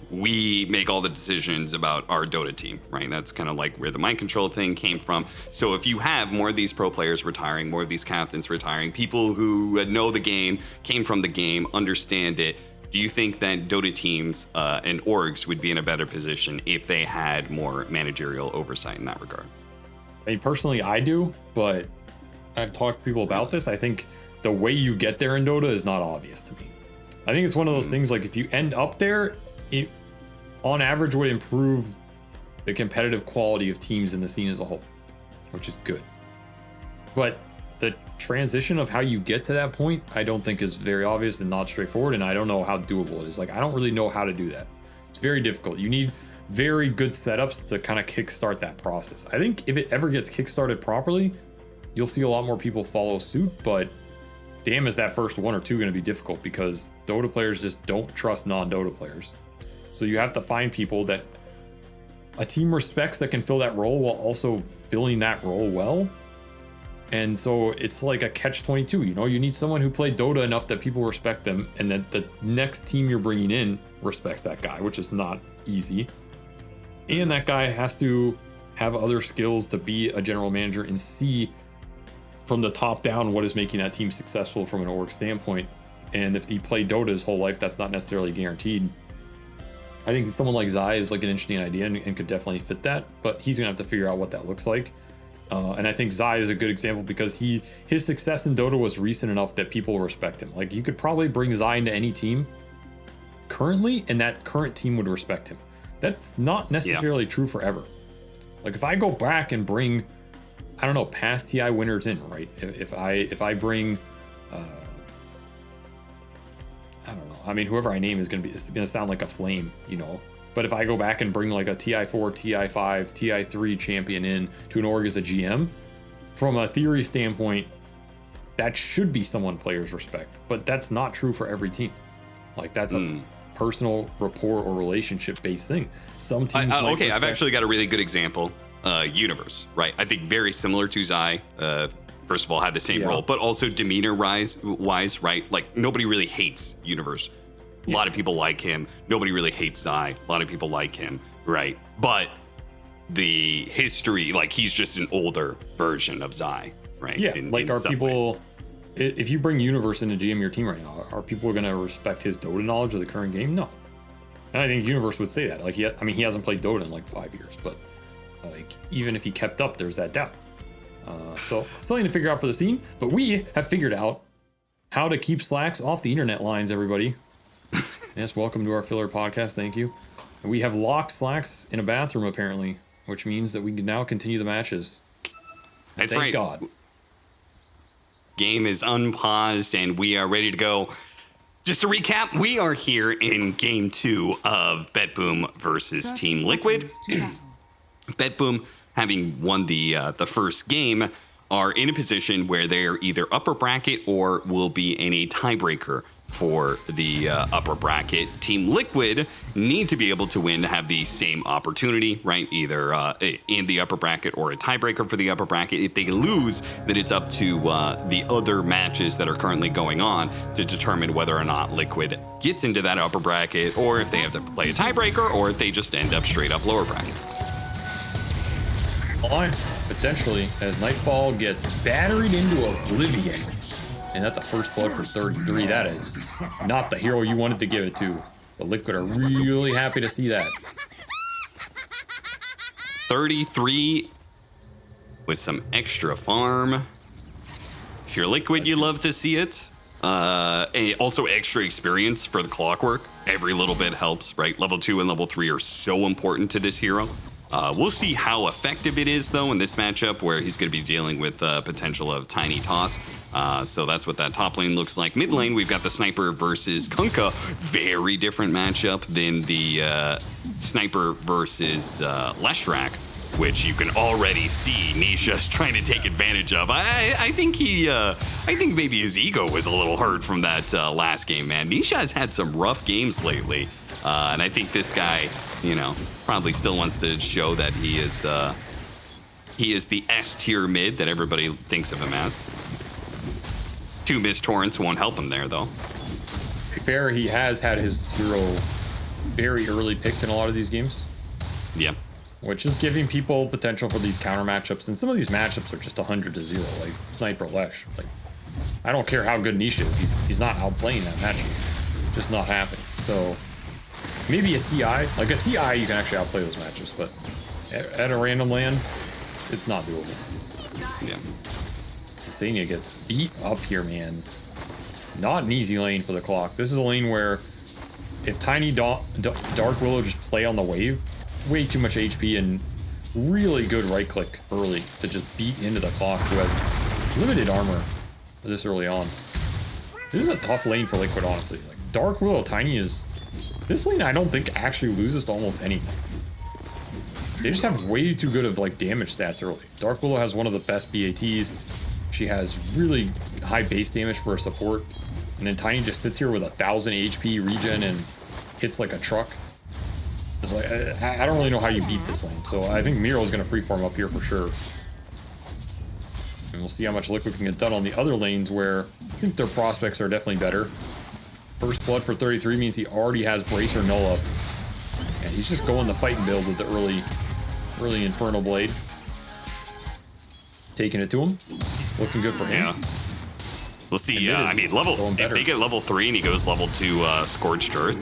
we make all the decisions about our Dota team, right? That's kind of like where the mind control thing came from. So if you have more of these pro players retiring, more of these captains retiring, people who know the game, came from the game, understand it, do you think that Dota teams and orgs would be in a better position if they had more managerial oversight in that regard? I mean, personally, I do, but I've talked to people about this. I think the way you get there in Dota is not obvious to me. I think it's one of those things like if you end up there, it on average would improve the competitive quality of teams in the scene as a whole, which is good. But the transition of how you get to that point, I don't think is very obvious and not straightforward, and I don't know how doable it is. Like, I don't really know how to do that. It's very difficult. You need very good setups to kind of kickstart that process. I think if it ever gets kickstarted properly, you'll see a lot more people follow suit, but damn, is that first 1 or 2 going to be difficult because Dota players just don't trust non-Dota players. So you have to find people that a team respects that can fill that role while also filling that role well. And so it's like a catch-22, you need someone who played Dota enough that people respect them and that the next team you're bringing in respects that guy, which is not easy. And that guy has to have other skills to be a general manager and see from the top down what is making that team successful from an org standpoint. And if he played Dota his whole life, that's not necessarily guaranteed. I think someone like Zai is like an interesting idea and could definitely fit that, but he's gonna have to figure out what that looks like. And I think Zai is a good example because his success in Dota was recent enough that people respect him. Like, you could probably bring Zai into any team currently, and that current team would respect him. That's not necessarily true forever. Like if I go back and bring, I don't know, past TI winners in, right? If I bring, I don't know. I mean, whoever I name is gonna sound like a flame, you know. But if I go back and bring like a TI4, TI5, TI3 champion in to an org as a GM, from a theory standpoint, that should be someone players respect. But that's not true for every team. Like that's a personal rapport or relationship based thing. Some teams. Okay, I've actually got a really good example. Universe, right? I think very similar to Zai. First of all, had the same role, but also demeanor wise, right? Like nobody really hates Universe. A lot of people like him. Nobody really hates Zai. A lot of people like him, right? But the history, like he's just an older version of Zai, right? Yeah, like are people, if you bring Universe into GM your team right now, are people going to respect his Dota knowledge of the current game? No. And I think Universe would say that. Like, he hasn't played Dota in like 5 years, but like even if he kept up, there's that doubt. So something to figure out for the scene, but we have figured out how to keep slacks off the internet lines, everybody. Yes, welcome to our filler podcast. Thank you. We have locked slacks in a bathroom apparently, which means that we can now continue the matches. That's Thank right. God. Game is unpaused and we are ready to go. Just to recap, we are here in game 2 of BetBoom versus Team Liquid. BetBoom, having won the first game, are in a position where they're either upper bracket or will be in a tiebreaker for the upper bracket. Team Liquid need to be able to win to have the same opportunity, right? Either in the upper bracket or a tiebreaker for the upper bracket. If they lose, then it's up to the other matches that are currently going on to determine whether or not Liquid gets into that upper bracket, or if they have to play a tiebreaker, or if they just end up straight up lower bracket. On potentially as Nightfall gets battered into oblivion. And that's a first blood for 33. That is not the hero you wanted to give it to. The Liquid are really happy to see that. 33 with some extra farm. If you're Liquid, you love to see it. And also extra experience for the clockwork. Every little bit helps, right? Level 2 and level 3 are so important to this hero. We'll see how effective it is, though, in this matchup where he's going to be dealing with potential of Tiny Toss. So that's what that top lane looks like. Mid lane, we've got the Sniper versus Kunkka. Very different matchup than the Sniper versus Leshrac, which you can already see Nisha's trying to take advantage of. I think maybe his ego was a little hurt from that last game, man. Nisha has had some rough games lately. And I think this guy, you know, probably still wants to show that he is the S tier mid that everybody thinks of him as. 2 missed torrents won't help him there, though. To be fair, he has had his hero very early picked in a lot of these games. Yeah. Which is giving people potential for these counter matchups. And some of these matchups are just 100 to 0, like Sniper Lesh. Like, I don't care how good Nisha is. He's not outplaying that matchup. Just not happening. So maybe a TI. Like a TI, you can actually outplay those matches. But at a random land, it's not doable. Yeah. Sania gets beat up here, man. Not an easy lane for the clock. This is a lane where if Tiny Dark Willow just play on the wave, way too much HP and really good right click early to just beat into the clock, who has limited armor this early on. This is a tough lane for Liquid, honestly. Like Dark Willow Tiny is this lane I don't think actually loses to almost anything. They just have way too good of like damage stats early. Dark Willow has one of the best BATs. She has really high base damage for her support. And then Tiny just sits here with 1,000 HP regen and hits like a truck. It's like, I don't really know how you beat this lane. So I think Miro is going to freeform up here for sure. And we'll see how much Liquid can get done on the other lanes where I think their prospects are definitely better. First blood for 33 means he already has Bracer Null up. And he's just going the fighting build with the early Infernal Blade. Taking it to him. Looking good for him. Yeah. We'll see. I mean, if they get level 3 and he goes level 2 Scorched Earth,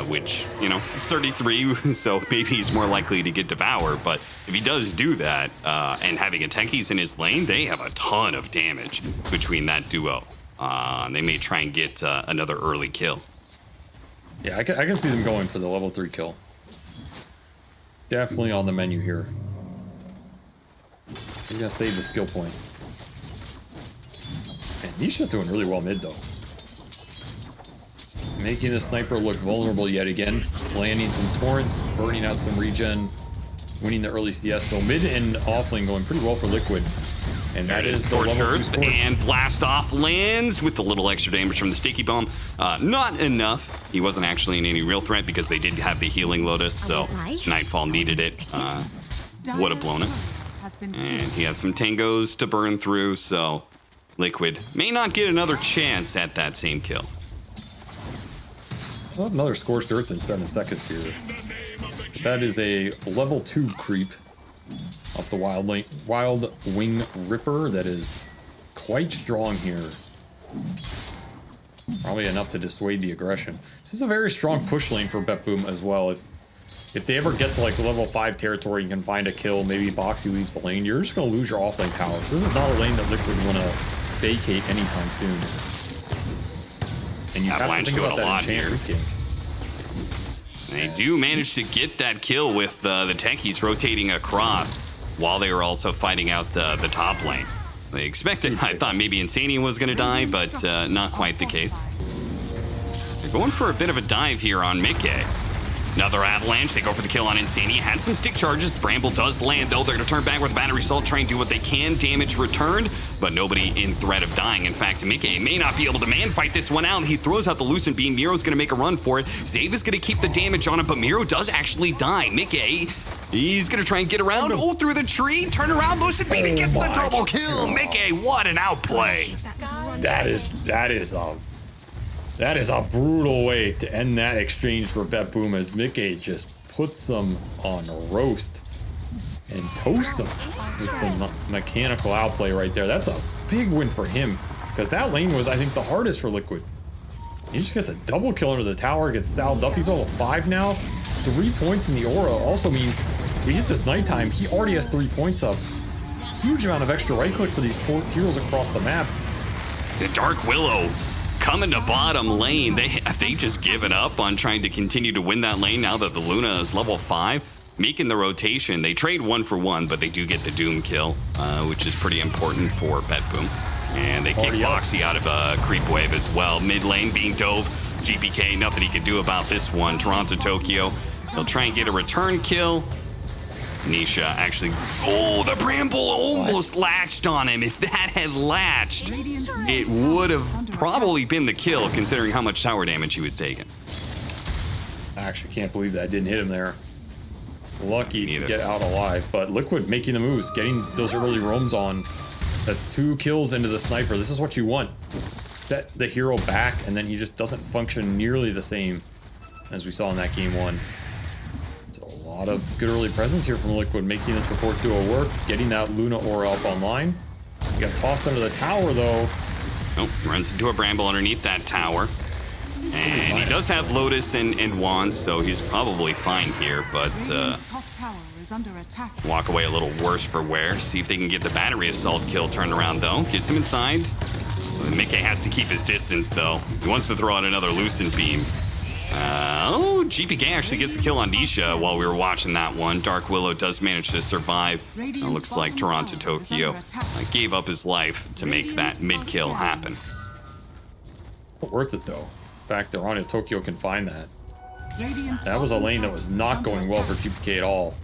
which, you know, it's 33, so maybe he's more likely to get Devour. But if he does do that, and having a Techies in his lane, they have a ton of damage between that duo. They may try and get another early kill. Yeah, I can see them going for the level 3 kill. Definitely on the menu here. He's gonna save the skill point. And Nisha's doing really well mid though. Making the sniper look vulnerable yet again. Landing some torrents, burning out some regen, winning the early CS. So mid and offlane going pretty well for Liquid. And that is the level 2 score. And blast off lands with a little extra damage from the sticky bomb. Not enough. He wasn't actually in any real threat because they did have the healing Lotus, so Nightfall needed it. Would have blown it. And he had some tangos to burn through, so Liquid may not get another chance at that same kill. Well, another Scorched Earth in 7 seconds here. That is a level 2 creep off the Wild Wing Ripper that is quite strong here. Probably enough to dissuade the aggression. This is a very strong push lane for BetBoom as well. If they ever get to like level 5 territory and can find a kill, maybe Boxy leaves the lane, you're just going to lose your offlane tower. So this is not a lane that Liquid want to vacate anytime soon. And you have to think about that enchant king. They do manage to get that kill with the techies rotating across while they were also fighting out the top lane. They expected, I thought maybe Insania was going to die, but not quite the case. They're going for a bit of a dive here on Mickey. Another avalanche. They go for the kill on Insania. Had some stick charges. Bramble does land, though. They're going to turn back with a battery assault, try and do what they can. Damage returned, but nobody in threat of dying. In fact, Mickey may not be able to man-fight this one out. He throws out the Lucent Beam. Miro's going to make a run for it. Zave is going to keep the damage on him, but Miro does actually die. Mickey, he's going to try and get around. Oh, through the tree. Turn around. Lucent Beam. He gets the double kill. Mickey, what an outplay. That is a brutal way to end that exchange for BetBoom as Mickey just puts them on roast and toasts them with some mechanical outplay right there. That's a big win for him because that lane was, I think, the hardest for Liquid. He just gets a double kill under the tower, gets salved up. He's level 5 now. 3 points in the aura also means we hit this nighttime. He already has 3 points up. Huge amount of extra right click for these heroes across the map. The Dark Willow coming to bottom lane. They just given up on trying to continue to win that lane now that the Luna is level 5. Making the rotation. They trade 1 for 1, but they do get the Doom kill, which is pretty important for BetBoom. And they kick Boxy out of a creep wave as well. Mid lane being dove. GPK, nothing he could do about this one. Toronto, Tokyo. They'll try and get a return kill. Nisha actually, the Bramble almost latched on him. If that had latched, it would have probably been the kill considering how much tower damage he was taking. I actually can't believe that didn't hit him there. Lucky to get out alive, but Liquid making the moves, getting those early roams on. That's 2 kills into the sniper. This is what you want. Set the hero back, and then he just doesn't function nearly the same as we saw in that game 1. A lot of good early presence here from Liquid, making this support duo work, getting that Luna aura up online. He got tossed under the tower though. Oh, runs into a Bramble underneath that tower. And he does have Lotus and Wands, so he's probably fine here, but walk away a little worse for wear. See if they can get the battery assault kill turned around though. Gets him inside. Mickey has to keep his distance though. He wants to throw out another Lucent Beam. GPK actually gets the kill on Nisha while we were watching that one. Dark Willow does manage to survive. It looks like Toronto Tokyo gave up his life to make that mid-kill happen. Worth it though. In fact, Toronto Tokyo can find that. That was a lane that was not going well for GPK at all.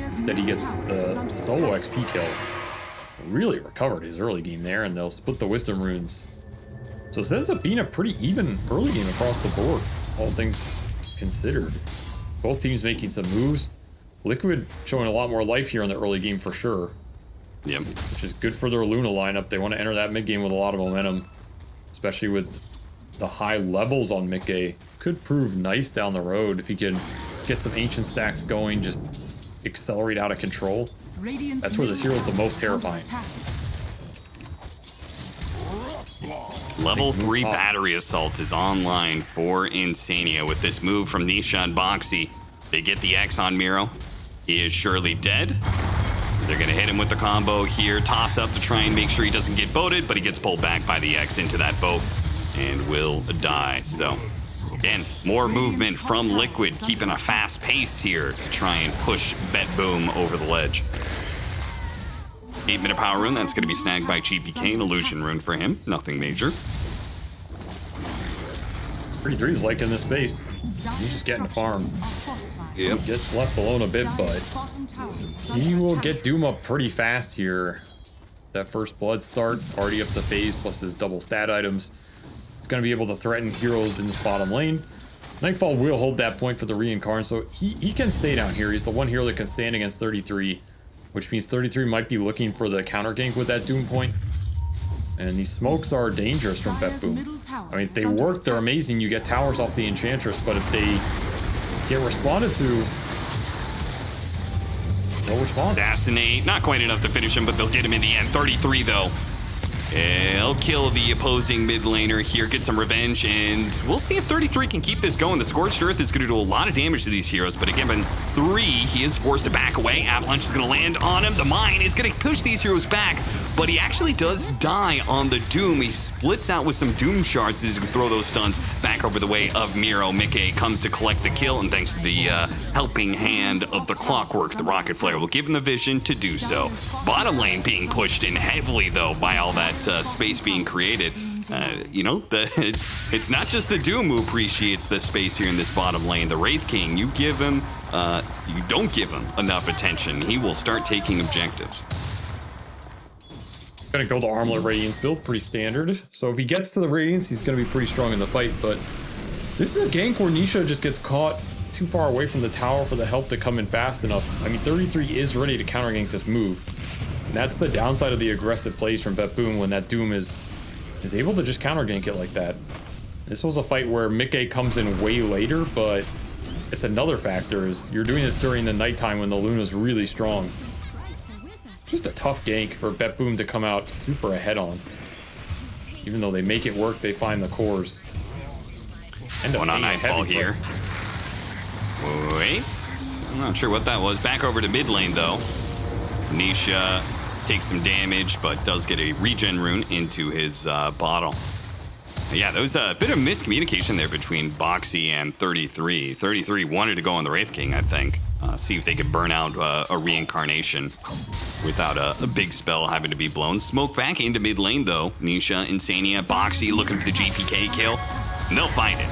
Instead he gets the solo XP kill. Really recovered his early game there, and they'll split the Wisdom Runes. So this ends up being a pretty even early game across the board, all things considered. Both teams making some moves. Liquid showing a lot more life here in the early game for sure. Yep. Which is good for their Luna lineup. They want to enter that mid game with a lot of momentum, especially with the high levels on Mickey. Could prove nice down the road if he can get some ancient stacks going, just accelerate out of control. That's where this hero is the most terrifying. Level 3 battery assault is online for Insania with this move from Nisha and Boxy. They get the X on Miro. He is surely dead. They're going to hit him with the combo here. Toss up to try and make sure he doesn't get boated, but he gets pulled back by the X into that boat and will die. So, again, more movement from Liquid, keeping a fast pace here to try and push BetBoom over the ledge. 8-minute power rune. That's going to be snagged by GPK. An illusion rune for him. Nothing major. 33 is like in this base. He's just getting farmed. Yep. He gets left alone a bit, but he will get Doom up pretty fast here. That first blood start, already up to phase, plus his double stat items. He's going to be able to threaten heroes in this bottom lane. Nightfall will hold that point for the reincarn, so he can stay down here. He's the one hero that can stand against 33, which means 33 might be looking for the counter gank with that Doom point. And these smokes are dangerous from Bet Boom. I mean, if they work, they're amazing. You get towers off the Enchantress, but if they get responded to, no response. Assassinate, not quite enough to finish him, but they'll get him in the end. 33 though. He'll kill the opposing mid laner here, get some revenge, and we'll see if 33 can keep this going. The Scorched Earth is going to do a lot of damage to these heroes, but again, when 3, he is forced to back away. Avalanche is going to land on him. The Mine is going to push these heroes back, but he actually does die on the Doom. He splits out with some Doom shards as he can throw those stuns back over the way of Miro. Mickey comes to collect the kill, and thanks to the helping hand of the Clockwork, the Rocket Flare will give him the vision to do so. Bottom lane being pushed in heavily, though, by all that space being created. You know, it's not just the Doom who appreciates the space here in this bottom lane. The Wraith King, you don't give him enough attention, he will start taking objectives. Gonna go the Armlet Radiance build, pretty standard. So if he gets to the Radiance, he's gonna be pretty strong in the fight, but this is a gank where Nisha just gets caught too far away from the tower for the help to come in fast enough. I mean, 33 is ready to counter gank this move. And that's the downside of the aggressive plays from Bet Boom when that Doom is able to just counter gank it like that. This was a fight where Mickey comes in way later, but it's another factor is you're doing this during the nighttime when the Luna's really strong. Just a tough gank for Bet Boom to come out super ahead on. Even though they make it work, they find the cores. One on Nightfall here. Wait, I'm not sure what that was. Back over to mid lane though. Nisha takes some damage, but does get a regen rune into his bottle. Yeah, there was a bit of miscommunication there between Boxy and 33. 33 wanted to go on the Wraith King, I think. See if they could burn out a reincarnation without a big spell having to be blown. Smoke back into mid lane though. Nisha, Insania, Boxy looking for the GPK kill. And they'll find it.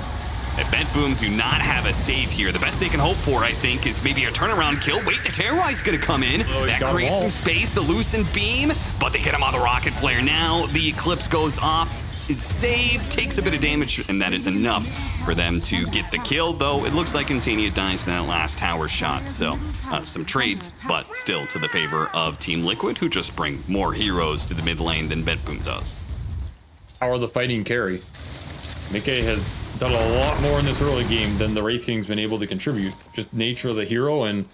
If Bet Boom do not have a save here, the best they can hope for, I think, is maybe a turnaround kill. Wait, the Terrorize is going to come in. That creates some space, the Loosened Beam, but they get him on the Rocket Flare now. The Eclipse goes off. It's saved, takes a bit of damage, and that is enough for them to get the kill, though it looks like Insania dies in that last tower shot. So some trades, but still to the favor of Team Liquid, who just bring more heroes to the mid lane than Bet Boom does. Power of the fighting carry. Mickey has done a lot more in this early game than the Wraith King's been able to contribute. Just nature of the hero and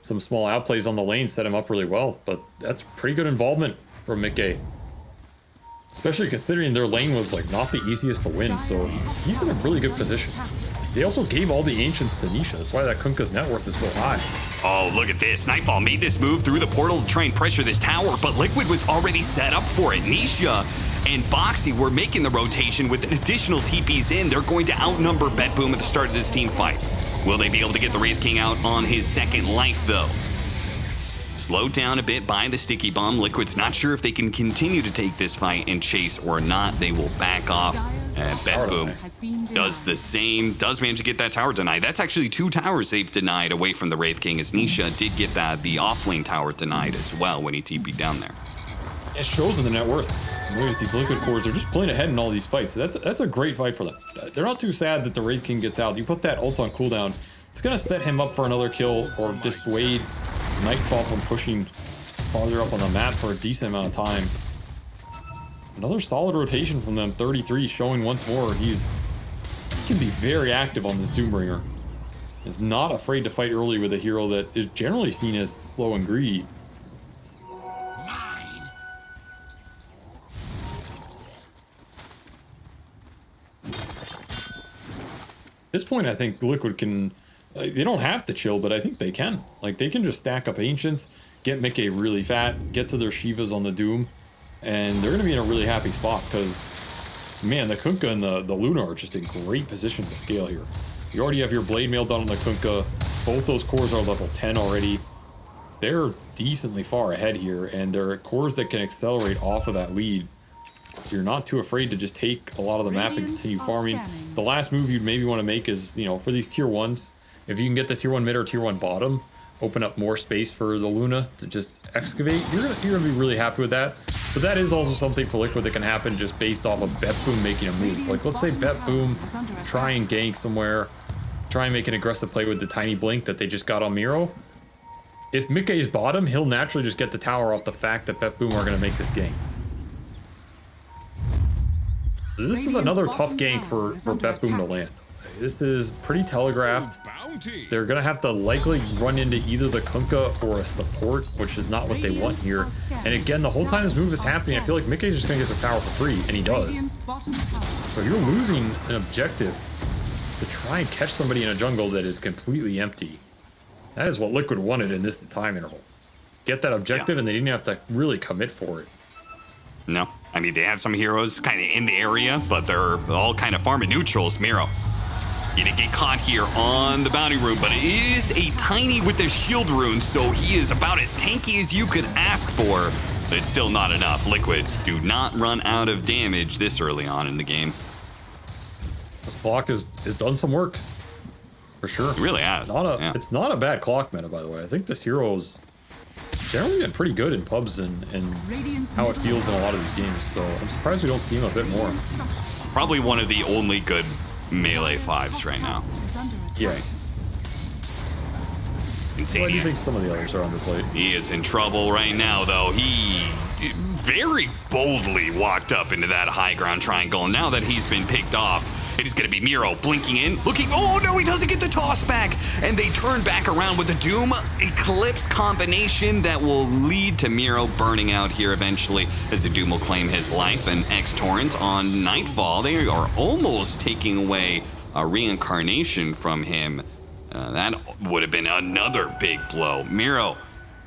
some small outplays on the lane set him up really well, but that's pretty good involvement from Mickey. Especially considering their lane was like not the easiest to win, so he's in a really good position. They also gave all the Ancients to Nisha, that's why that Kunkka's net worth is so high. Oh, look at this. Nightfall made this move through the portal to try and pressure this tower, but Liquid was already set up for it. Nisha and Boxy were making the rotation with additional TPs in. They're going to outnumber Bet Boom at the start of this team fight. Will they be able to get the Wraith King out on his second life, though? Slowed down a bit by the Sticky Bomb. Liquid's not sure if they can continue to take this fight and chase or not. They will back off. And Bet Boom does the same. Does manage to get that tower denied. That's actually 2 towers they've denied away from the Wraith King, as Nisha did get the offlane tower denied as well when he TP'd down there. It shows in the net worth. Look at these Liquid cores. They're just pulling ahead in all these fights. That's a great fight for them. They're not too sad that the Wraith King gets out. You put that ult on cooldown, it's going to set him up for another kill or dissuade Nightfall from pushing farther up on the map for a decent amount of time. Another solid rotation from them. 33 showing once more he can be very active on this Doombringer. Is not afraid to fight early with a hero that is generally seen as slow and greedy. At this point, I think Liquid can, they don't have to chill, but I think they can. Like, they can just stack up Ancients, get Mickey really fat, get to their Shivas on the Doom, and they're going to be in a really happy spot because, man, the Kunkka and the Luna are just in great position to scale here. You already have your Blade Mail done on the Kunkka. Both those cores are level 10 already. they're decently far ahead here, and there are cores that can accelerate off of that lead. So you're not too afraid to just take a lot of the map and continue farming. The last move you'd maybe want to make is, you know, for these tier 1s, if you can get the tier 1 mid or tier 1 bottom, open up more space for the Luna to just excavate, you're gonna be really happy with that. But that is also something for Liquid that can happen just based off of BetBoom making a move. Like, let's say BetBoom try and gank somewhere, try and make an aggressive play with the tiny blink that they just got on Miro. If Mickey's bottom, he'll naturally just get the tower off the fact that BetBoom are gonna make this gank. This is another tough gank for BetBoom to land. This is pretty telegraphed. They're going to have to likely run into either the Kunkka or a support, which is not what they want here. And again, the whole time this move is happening, I feel like Mickey's just going to get the tower for free, and he does. So you're losing an objective to try and catch somebody in a jungle that is completely empty. That is what Liquid wanted in this time interval. Get that objective, and they didn't have to really commit for it. No, I mean, they have some heroes kind of in the area, but they're all kind of farming neutrals. Miro, he didn't get caught here on the bounty rune, but it is a tiny with the shield rune, so he is about as tanky as you could ask for, but it's still not enough. Liquid do not run out of damage this early on in the game. This clock has done some work, for sure. It really has. It's not a bad clock meta, by the way. I think this hero's generally been pretty good in pubs and how it feels in a lot of these games, so I'm surprised we don't see him a bit more. Probably one of the only good melee 5s right now. Yeah. Insane. Well, I do think some of the others are underplayed. He is in trouble right now, though. He very boldly walked up into that high ground triangle, and now that he's been picked off, it is going to be Miro blinking in, looking. Oh no, he doesn't get the toss back, and they turn back around with the Doom Eclipse combination that will lead to Miro burning out here eventually, as the Doom will claim his life. And X-Torrent on Nightfall, they are almost taking away a reincarnation from him. That would have been another big blow. Miro,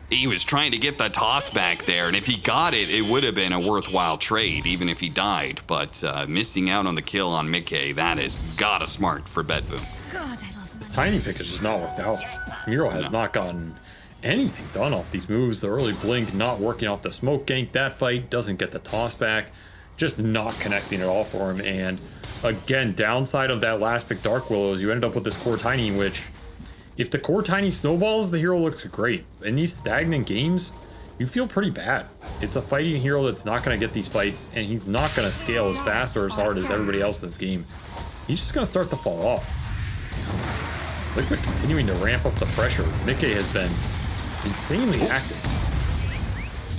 he was trying to get the toss back there, and if he got it, it would have been a worthwhile trade, even if he died. But missing out on the kill on Mickey, that is gotta smart for BetBoom. This tiny pick has just not worked out. Miro has not gotten anything done off these moves. The early blink not working off the smoke gank. That fight doesn't get the toss back. Just not connecting at all for him. And again, downside of that last pick Dark Willow is you ended up with this core tiny, which if the core tiny snowballs, the hero looks great. In these stagnant games, you feel pretty bad. It's a fighting hero that's not going to get these fights, and he's not going to scale as fast or as hard as everybody else in this game. He's just going to start to fall off. Liquid continuing to ramp up the pressure. Mickey has been insanely active.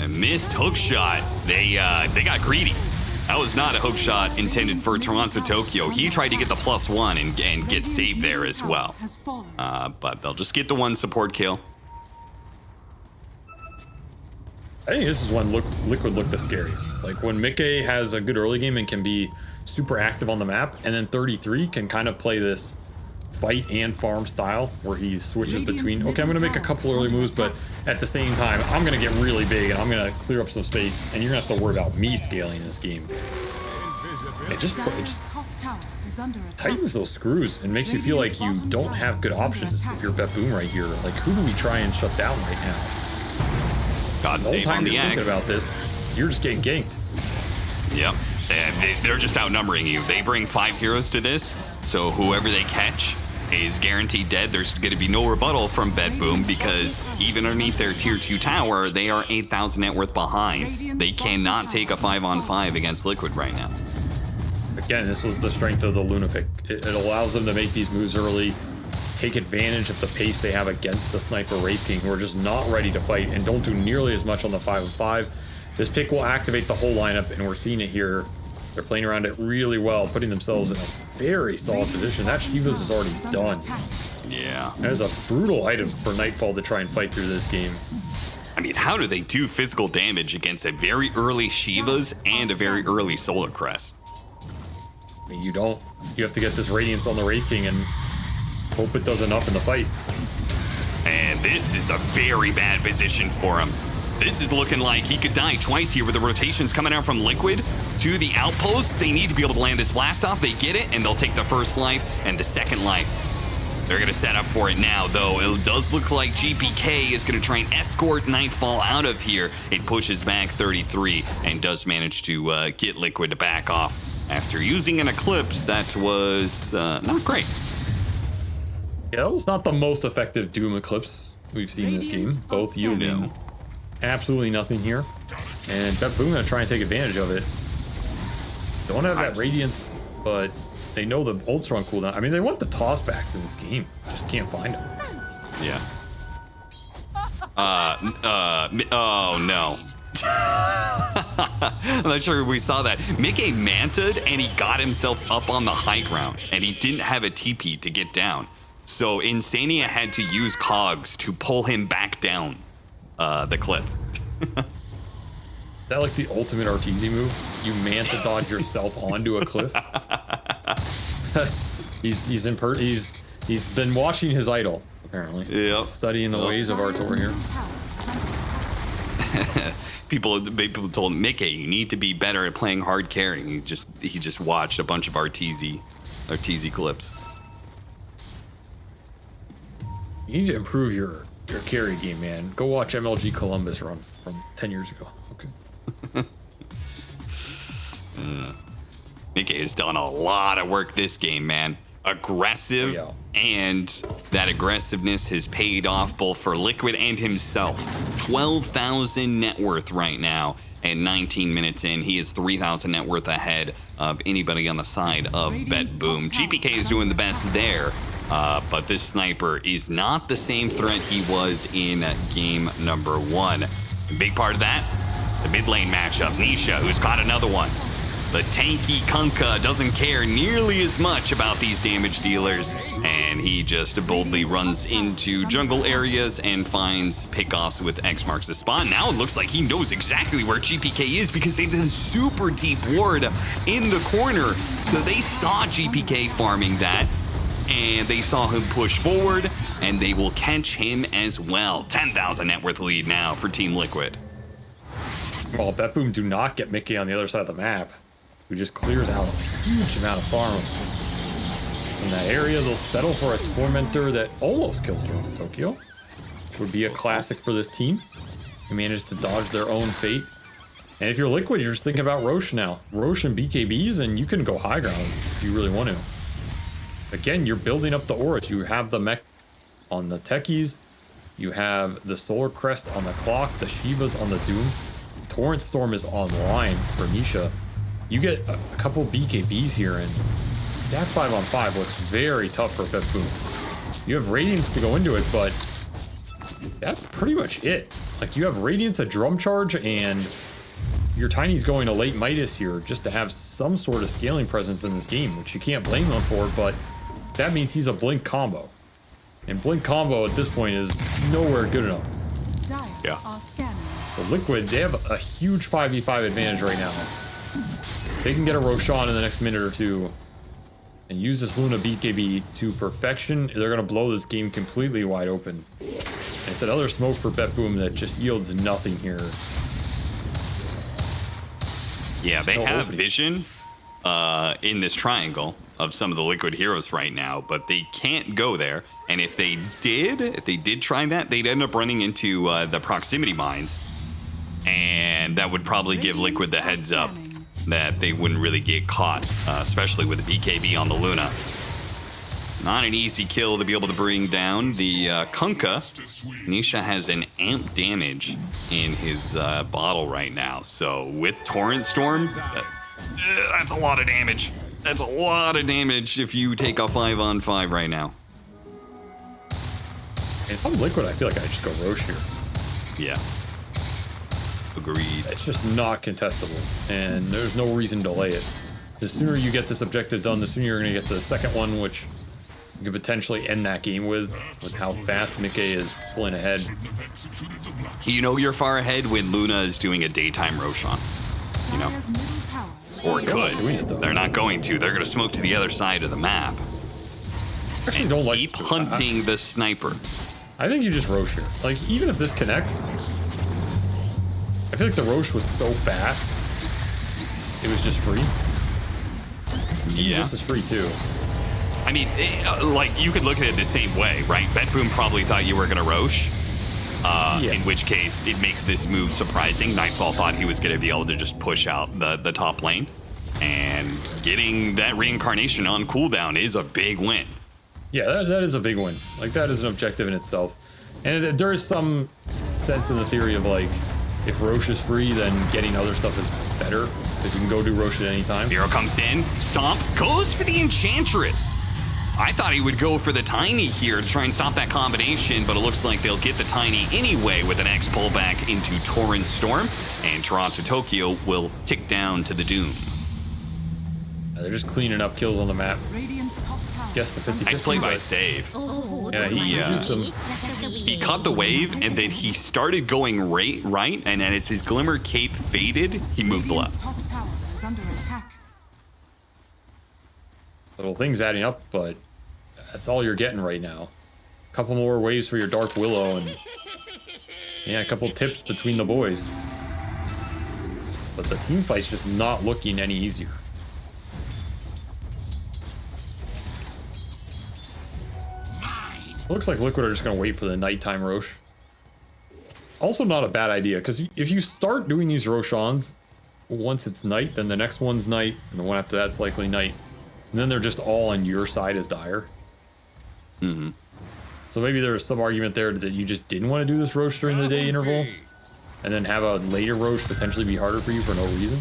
A missed hook shot. They got greedy. That was not a hook shot intended for Toronto Tokyo. He tried to get the +1 and get saved there as well. But they'll just get the one support kill. I think this is when Liquid look the scariest. Like when Mickey has a good early game and can be super active on the map, and then 33 can kind of play this fight and farm style where he switches between, okay, I'm going to make a couple early moves, but at the same time, I'm going to get really big and I'm going to clear up some space, and you're going to have to worry about me scaling this game. It just tightens those screws and makes you feel like you don't have good options if you're BetBoom right here. Like, who do we try and shut down right now? God the whole save time on the you're thinking about this, you're just getting ganked. Yep. They're just outnumbering you. They bring 5 heroes to this, so whoever they catch is guaranteed dead. There's going to be no rebuttal from BetBoom because even underneath their tier 2 tower, they are 8,000 net worth behind. They cannot take a 5-on-5 against Liquid right now. Again, this was the strength of the Luna pick. It allows them to make these moves early, take advantage of the pace they have against the Sniper Wraith King, who are just not ready to fight and don't do nearly as much on the 5-on-5. This pick will activate the whole lineup, and we're seeing it here. They're playing around it really well, putting themselves in a very solid position. That Shivas is already done. Yeah. That is a brutal item for Nightfall to try and fight through this game. I mean, how do they do physical damage against a very early Shivas and a very early Solar Crest? I mean, you don't. You have to get this Radiance on the Wraith King and hope it does enough in the fight. And this is a very bad position for him. This is looking like he could die twice here with the rotations coming out from Liquid to the outpost. They need to be able to land this blast off. They get it, and they'll take the first life and the second life. They're going to set up for it now, though. It does look like GPK is going to try and escort Nightfall out of here. It pushes back 33 and does manage to get Liquid to back off after using an Eclipse that was not great. Yeah, that was not the most effective Doom Eclipse we've seen in this game. Both yielding absolutely nothing here. And BetBoom going to try and take advantage of it. Don't have that Radiance, but they know the ults are on cooldown. I mean, they want the tossbacks in this game. Just can't find them. Yeah. Oh, no. I'm not sure we saw that. Mickey manted, and he got himself up on the high ground, and he didn't have a TP to get down. So Insania had to use cogs to pull him back down the cliff. Is that like the ultimate Arteezy move? You manta dodge yourself onto a cliff? He's been watching his idol, apparently. Yep. Studying the ways of Artor here. People told Mickey, you need to be better at playing hard carrying. He just watched a bunch of Arteezy clips. You need to improve your carry game, man. Go watch MLG Columbus run from 10 years ago. Okay. Mickey has done a lot of work this game, man. Aggressive, and that aggressiveness has paid off both for Liquid and himself. 12,000 net worth right now, and 19 minutes in, he is 3,000 net worth ahead of anybody on the side of BetBoom. GPK is doing the best there, but this sniper is not the same threat he was in game number 1. A big part of that, the mid lane matchup. Nisha, who's caught another one. The tanky Kunkka doesn't care nearly as much about these damage dealers, and he just boldly runs into jungle areas and finds pickoffs with X marks the spot. Now it looks like he knows exactly where GPK is because they've been super deep ward in the corner. So they saw GPK farming that, and they saw him push forward, and they will catch him as well. 10,000 net worth lead now for Team Liquid. Well, BetBoom do not get Mickey on the other side of the map, who just clears out a huge amount of farm. In that area, they'll settle for a Tormentor that almost kills Toronto Tokyo. Would be a classic for this team. They managed to dodge their own fate. And if you're Liquid, you're just thinking about Roche now. Roche and BKBs, and you can go high ground if you really want to. Again, you're building up the auras. You have the mech on the techies. You have the Solar Crest on the clock. The Shivas on the Doom. Torrent Storm is online for Nisha. You get a couple BKBs here, and that 5-on-5 looks very tough for BetBoom. You have Radiance to go into it, but that's pretty much it. Like, you have Radiance, a Drum Charge, and your Tiny's going to late Midas here just to have some sort of scaling presence in this game, which you can't blame him for, but that means he's a Blink combo. And Blink combo at this point is nowhere good enough. Yeah. The Liquid, they have a huge 5v5 advantage right now. They can get a Roshan in the next minute or two and use this Luna BKB to perfection. They're going to blow this game completely wide open. And it's another smoke for BetBoom that just yields nothing here. Yeah, they have vision in this triangle of some of the Liquid heroes right now, but they can't go there. And if they did try that, they'd end up running into the proximity mines. And that would probably give Liquid the heads up that they wouldn't really get caught, especially with the BKB on the Luna. Not an easy kill to be able to bring down the Kunkka. Nisha has an amp damage in his bottle right now. So with Torrent Storm, that's a lot of damage. That's a lot of damage if you take a 5-on-5 right now. If I'm Liquid, I feel like I just go Roche here. Yeah. Agreed. It's just not contestable, and there's no reason to delay it. The sooner you get this objective done, the sooner you're going to get to the second one, which you could potentially end that game with how fast Mickey is pulling ahead. You know you're far ahead when Luna is doing a daytime Roshan. You know? Or could. They're not going to. They're going to smoke to the other side of the map. Actually, and don't like keep hunting the sniper. I think you just Roche here. Like, even if this connect, I feel like the Roche was so fast, it was just free. Yeah. This is free too. I mean, like, you could look at it the same way, right? BetBoom probably thought you were going to Roche, in which case it makes this move surprising. Nightfall thought he was going to be able to just push out the top lane. And getting that reincarnation on cooldown is a big win. Yeah, that is a big win. Like, that is an objective in itself. And there is some sense in the theory of, like, if Roche is free, then getting other stuff is better, because you can go do Roche at any time. Hero comes in, Stomp, goes for the Enchantress. I thought he would go for the Tiny here to try and stop that combination, but it looks like they'll get the Tiny anyway with an X pullback into Torrent Storm, and Toronto Tokyo will tick down to the Doom. They're just cleaning up kills on the map. Radiant's top tower. Guess the 50. Nice play by Save. Yeah, He caught the wave, and then he started going right, and then as his Glimmer Cape faded, he moved left. Top tower is under attack. Little things adding up, but that's all you're getting right now. A couple more waves for your Dark Willow, and yeah, a couple tips between the boys. But the team fight's just not looking any easier. Looks like Liquid are just going to wait for the nighttime Roche. Also not a bad idea, because if you start doing these Roshans, once it's night, then the next one's night, and the one after that's likely night. And then they're just all on your side as Dire. Mm-hmm. So maybe there's some argument there that you just didn't want to do this Roche during the day interval, and then have a later Roche potentially be harder for you for no reason.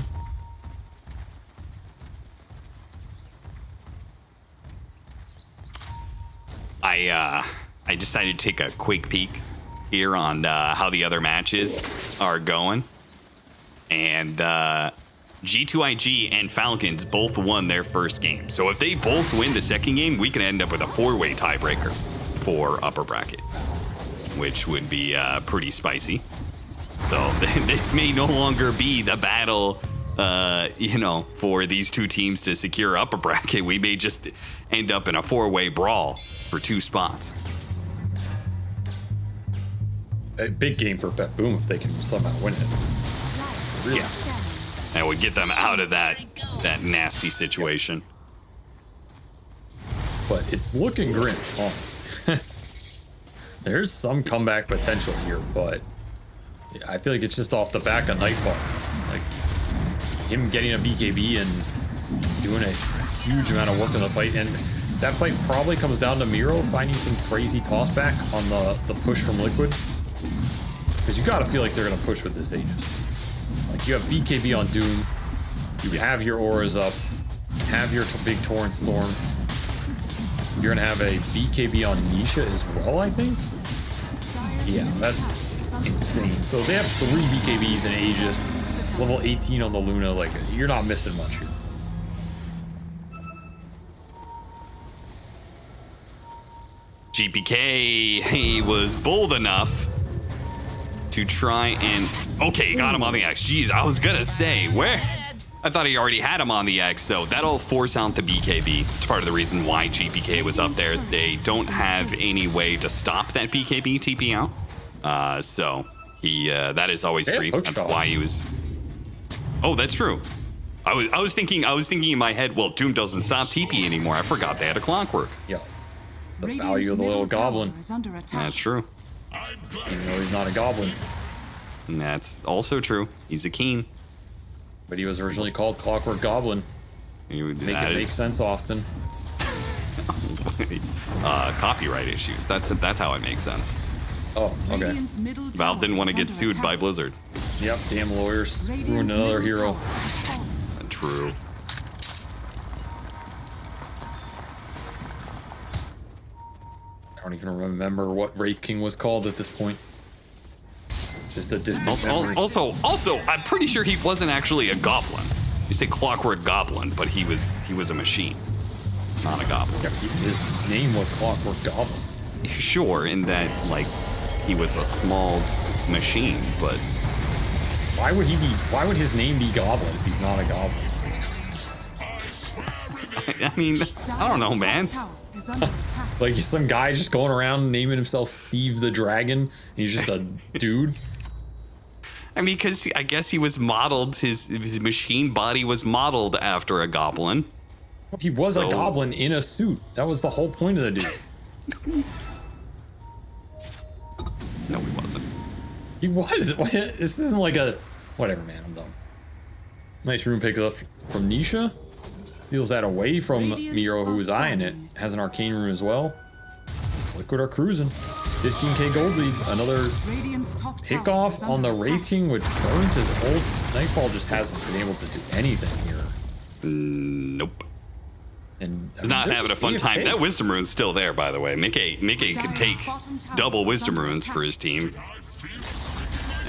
I decided to take a quick peek here on how the other matches are going. And G2IG and Falcons both won their first game. So if they both win the second game, we can end up with a 4-way tiebreaker for upper bracket, which would be pretty spicy. So this may no longer be the battle, for these two teams to secure upper bracket. We may just end up in a 4-way brawl for 2 spots. A big game for BetBoom if they can somehow win it. Really. Yes. That would get them out of that nasty situation. But it's looking grim, honestly. There's some comeback potential here, but I feel like it's just off the back of Nightfall. Like, him getting a BKB and doing a huge amount of work in the fight. And that fight probably comes down to Miro finding some crazy tossback on the push from Liquid. Because you gotta feel like they're gonna push with this Aegis. Like, you have BKB on Doom, you have your auras up, have your big Torrent Storm. You're gonna have a BKB on Nisha as well, I think? Yeah, that's insane. So they have 3 BKBs in Aegis, level 18 on the Luna. Like, you're not missing much here. GPK, he was bold enough to try and... Okay, got him on the X. Jeez, I was gonna say, where? I thought he already had him on the X, so that'll force out the BKB. It's part of the reason why GPK was up there. They don't have any way to stop that BKB TP out. So he that is always free. That's why he was... Oh, that's true. I was thinking in my head, well, Doom doesn't stop TP anymore. I forgot they had a clockwork. Yeah. The value of the little goblin. That's true. Even though he's not a goblin. And that's also true. He's a Keen. But he was originally called Clockwork Goblin. Make sense, Austin. Copyright issues. That's how it makes sense. Oh, okay. Valve didn't want to get sued by Blizzard. Yep, damn lawyers. Ruined another hero. True. I don't even remember what Wraith King was called at this point. Just a distant memory. Also, I'm pretty sure he wasn't actually a goblin. You say Clockwork Goblin, but he was a machine, not a goblin. Yeah, his name was Clockwork Goblin. Sure, in that, like, he was a small machine, but why would his name be Goblin if he's not a goblin? I mean, I don't know, man. Like, he's some guy just going around naming himself Steve the Dragon, and he's just a dude. I mean, because I guess he was modeled, his machine body was modeled after a goblin. He was a So- goblin in a suit. That was the whole point of the dude. No, he wasn't. He was. This isn't like a... Whatever, man. I'm done. Nice rune picks up from Nisha. Steals that away from Miro, who was eyeing it. Has an arcane rune as well. Liquid are cruising. 15k gold lead. Another Radiant's top pick tower off is on under the attack. Wraith King, which burns his old... Nightfall just hasn't been able to do anything here. Nope. And He's not having a fun time. That wisdom rune's still there, by the way. Mickey could take double wisdom runes for his team.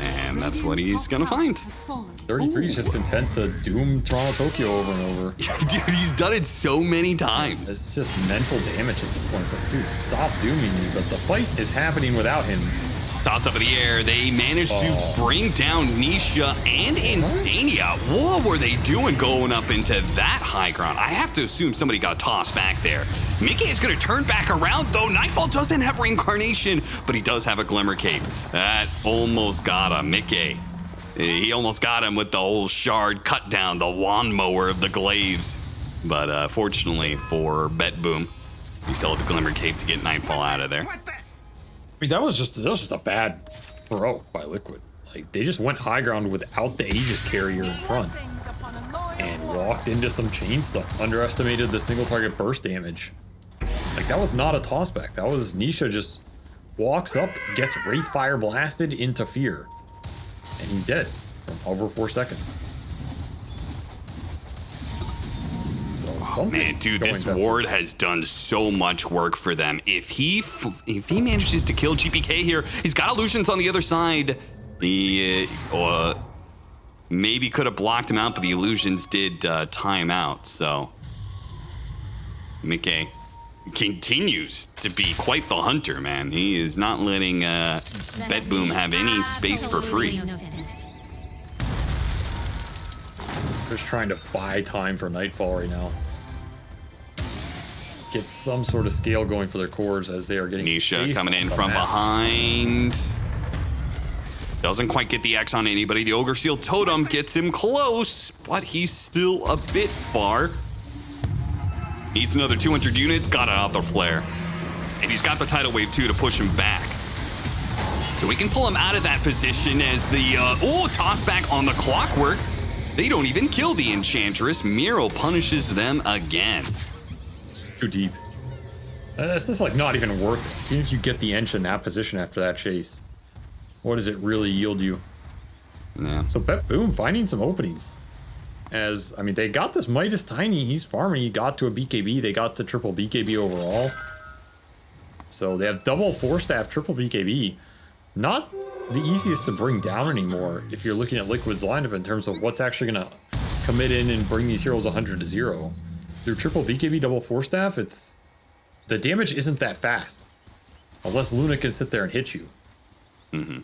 And that's what he's gonna find. 33 is just content to doom Toronto Tokyo over and over. Dude, he's done it so many times. It's just mental damage at this point. It's like, dude, stop dooming me. But the fight is happening without him. Toss up in the air. They managed to bring down Nisha and Instania. What were they doing going up into that high ground? I have to assume somebody got tossed back there. Mickey is going to turn back around, though. Nightfall doesn't have reincarnation, but he does have a glimmer cape. That almost got him. Mickey. He almost got him with the whole shard cut down, the wand mower of the glaives. But fortunately for Bet Boom, he still had the glimmer cape to get Nightfall out of there. I mean, that was just a bad throw by Liquid. Like, they just went high ground without the Aegis carrier in front and walked into some chain stuff. Underestimated the single target burst damage. Like, that was not a tossback. That was Nisha just walks up, gets Wraithfire blasted into fear. And he's dead from over 4 seconds. Oh man, dude, this ward has done so much work for them. If he manages to kill GPK here, he's got illusions on the other side. He maybe could have blocked him out, but the illusions did time out. So Mickey continues to be quite the hunter, man. He is not letting Bet Boom have any space for free. Just trying to buy time for Nightfall right now. Get some sort of scale going for their cores as they are getting... Nisha coming in from behind. Doesn't quite get the X on anybody. The Ogre Seal Totem gets him close, but he's still a bit far. Needs another 200 units. Got an Author Flare. And he's got the Tidal Wave too to push him back. So we can pull him out of that position as the... toss back on the Clockwork. They don't even kill the Enchantress. Miro punishes them again. Too deep. It's just like not even worth it. As soon as you get the Ench in that position after that chase, what does it really yield you? Yeah. So Bet Boom finding some openings. As, I mean, they got this Midas Tiny. He's farming. He got to a BKB. They got to triple BKB overall. So they have double 4-staff triple BKB. Not the easiest to bring down anymore if you're looking at Liquid's lineup in terms of what's actually going to commit in and bring these heroes 100 to 0. Through triple BKB double 4-staff, the damage isn't that fast. Unless Luna can sit there and hit you. Mm-hmm.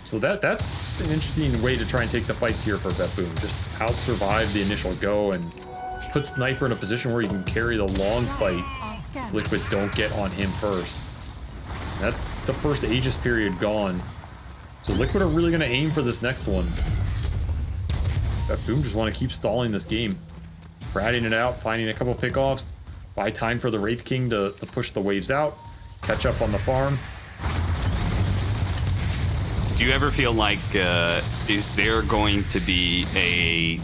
So that's an interesting way to try and take the fights here for Bet Boom. Just out-survive the initial go and put Sniper in a position where you can carry the long fight if Liquid don't get on him first. That's the first Aegis period gone. So Liquid are really going to aim for this next one. Bet Boom just want to keep stalling this game. Ratting it out, finding a couple pickoffs. Buy time for the Wraith King to push the waves out. Catch up on the farm. Do you ever feel like, is there going to be a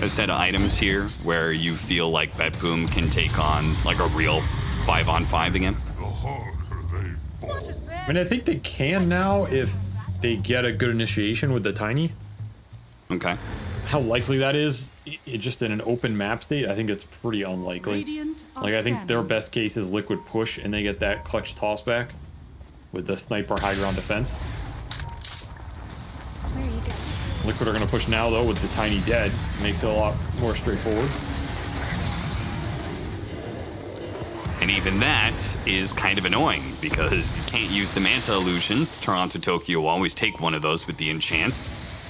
set of items here where you feel like Bet Boom can take on like a real 5-on-5 again? I mean, I think they can now if they get a good initiation with the Tiny. Okay. How likely that is, it just in an open map state, I think it's pretty unlikely. Like, I think their best case is Liquid push and they get that clutch toss back with the Sniper high ground defense. Liquid are going to push now, though, with the Tiny dead. Makes it a lot more straightforward. And even that is kind of annoying because you can't use the Manta illusions. Toronto Tokyo will always take one of those with the enchant.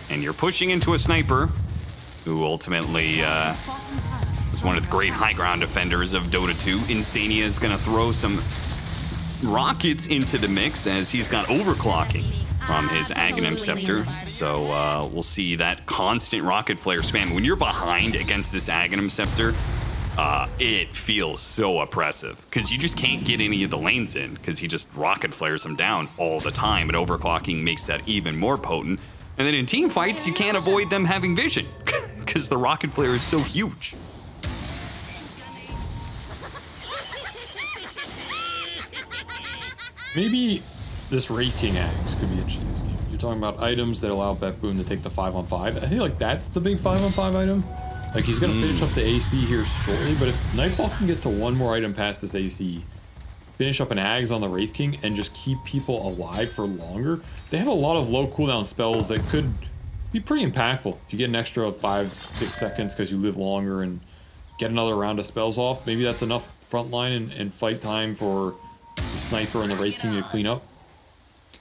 And you're pushing into a Sniper who ultimately is one of the great high ground defenders of Dota 2. Instania is going to throw some rockets into the mix as he's got overclocking from his Aghanim Scepter. So we'll see that constant rocket flare spam. When you're behind against this Aghanim Scepter, it feels so oppressive because you just can't get any of the lanes in because he just rocket flares them down all the time, and overclocking makes that even more potent. And then in team fights, you can't avoid them having vision because the rocket flare is so huge. Maybe this Wraith King axe could be interesting in this game. You're talking about items that allow Bet Boom to take the 5-on-5. I feel like that's the big 5-on-5 item. Like, he's going to finish up the AC here shortly, but if Nightfall can get to one more item past this AC, finish up an Ags on the Wraith King, and just keep people alive for longer, they have a lot of low cooldown spells that could be pretty impactful. If you get an extra 5-6 seconds because you live longer and get another round of spells off, maybe that's enough frontline and fight time for the Sniper and the Wraith King to clean up.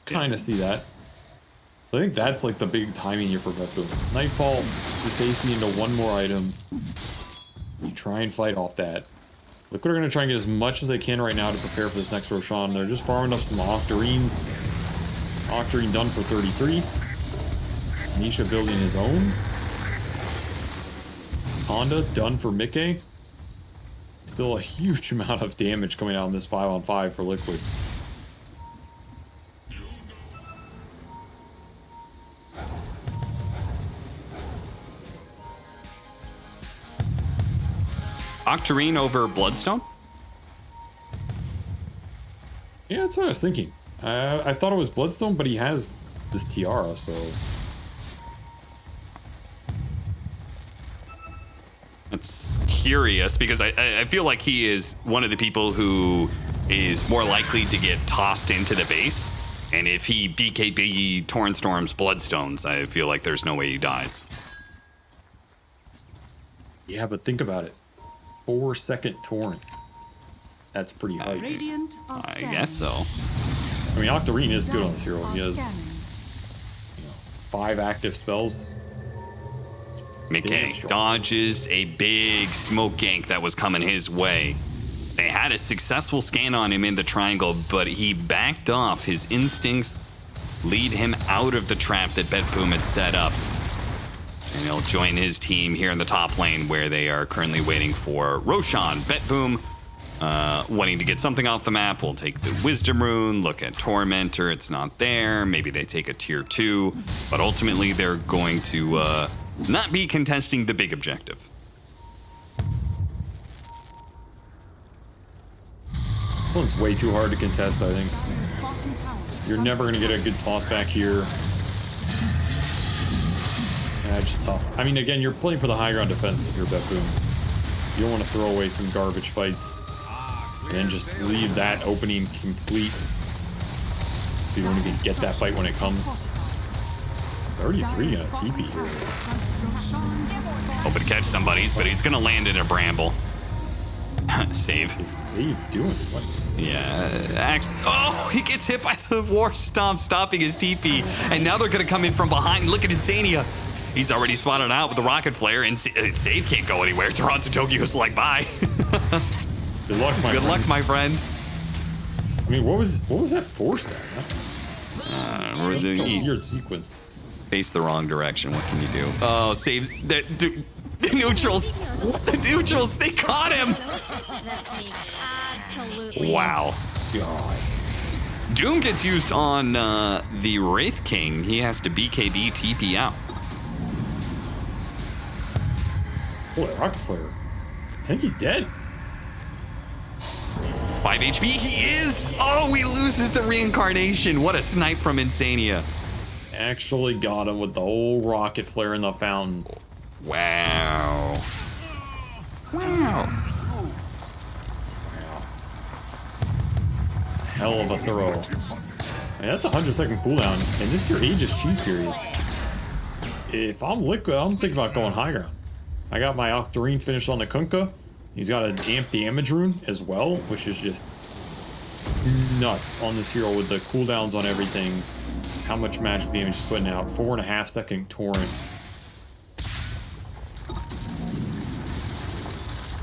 Kind of see that. I think that's like the big timing here for Bet Boom. Nightfall, just AC into one more item. You try and fight off that. Liquid are going to try and get as much as they can right now to prepare for this next Roshan. They're just farming up some Octarines. Octarine done for 33. Nisha building his own. Honda done for Mickey. Still a huge amount of damage coming out in this 5-on-5 for Liquid. Octarine over Bloodstone? Yeah, that's what I was thinking. I thought it was Bloodstone, but he has this tiara, so... That's curious, because I feel like he is one of the people who is more likely to get tossed into the base. And if he BKB Torrent Storms Bloodstones, I feel like there's no way he dies. Yeah, but think about it. 4-second torrent. That's pretty high. Radiant are I scanning. guess so. I mean, Octarine is good on this hero. Are He has scanning. 5 active spells. McKay Damn strong. dodges a big smoke gank that was coming his way. They had a successful scan on him in the triangle, but he backed off. His instincts lead him out of the trap that Bet Boom had set up. And he'll join his team here in the top lane where they are currently waiting for Roshan. Bet Boom wanting to get something off the map will take the Wisdom Rune, look at Tormentor, it's not there. Maybe they take a tier 2, but ultimately they're going to not be contesting the big objective. This one's way too hard to contest, I think. Dire's bottom tower You're never going to get a good toss back here. Yeah, it's just tough. I mean, again, you're playing for the high ground defense if you're Bet Boom. You don't want to throw away some garbage fights and just leave that opening complete. So you won't even get that fight when it comes. 33 on a TP here. Hoping to catch somebody, but he's going to land in a bramble. Save. What are you doing? What? Yeah, oh, he gets hit by the War Stomp, stopping his TP. And now they're going to come in from behind. Look at Insania. He's already spotted out with the Rocket Flare, and Save can't go anywhere. Toronto Tokyo's like, bye. Good luck, my Good friend. luck, my friend. I mean, what was that force there? We're doing Weird sequence. face the wrong direction. What can you do? Oh, Saves. The neutrals. The neutrals, they caught him. absolutely. Wow. God. Doom gets used on the Wraith King. He has to BKB TP out. Boy, Rocket Flare. I think he's dead. 5 HP. He is. Oh, he loses the reincarnation. What a snipe from Insania. Actually got him with the whole Rocket Flare in the fountain. Wow. Wow. Hell of a throw. Man, that's a 100-second cooldown, and this is your Aegis cheat period. If I'm Liquid, I'm thinking about going high ground. I got my Octarine finished on the Kunkka. He's got an amp damage rune as well, which is just nuts on this hero with the cooldowns on everything. How much magic damage he's putting out. 4.5-second torrent. I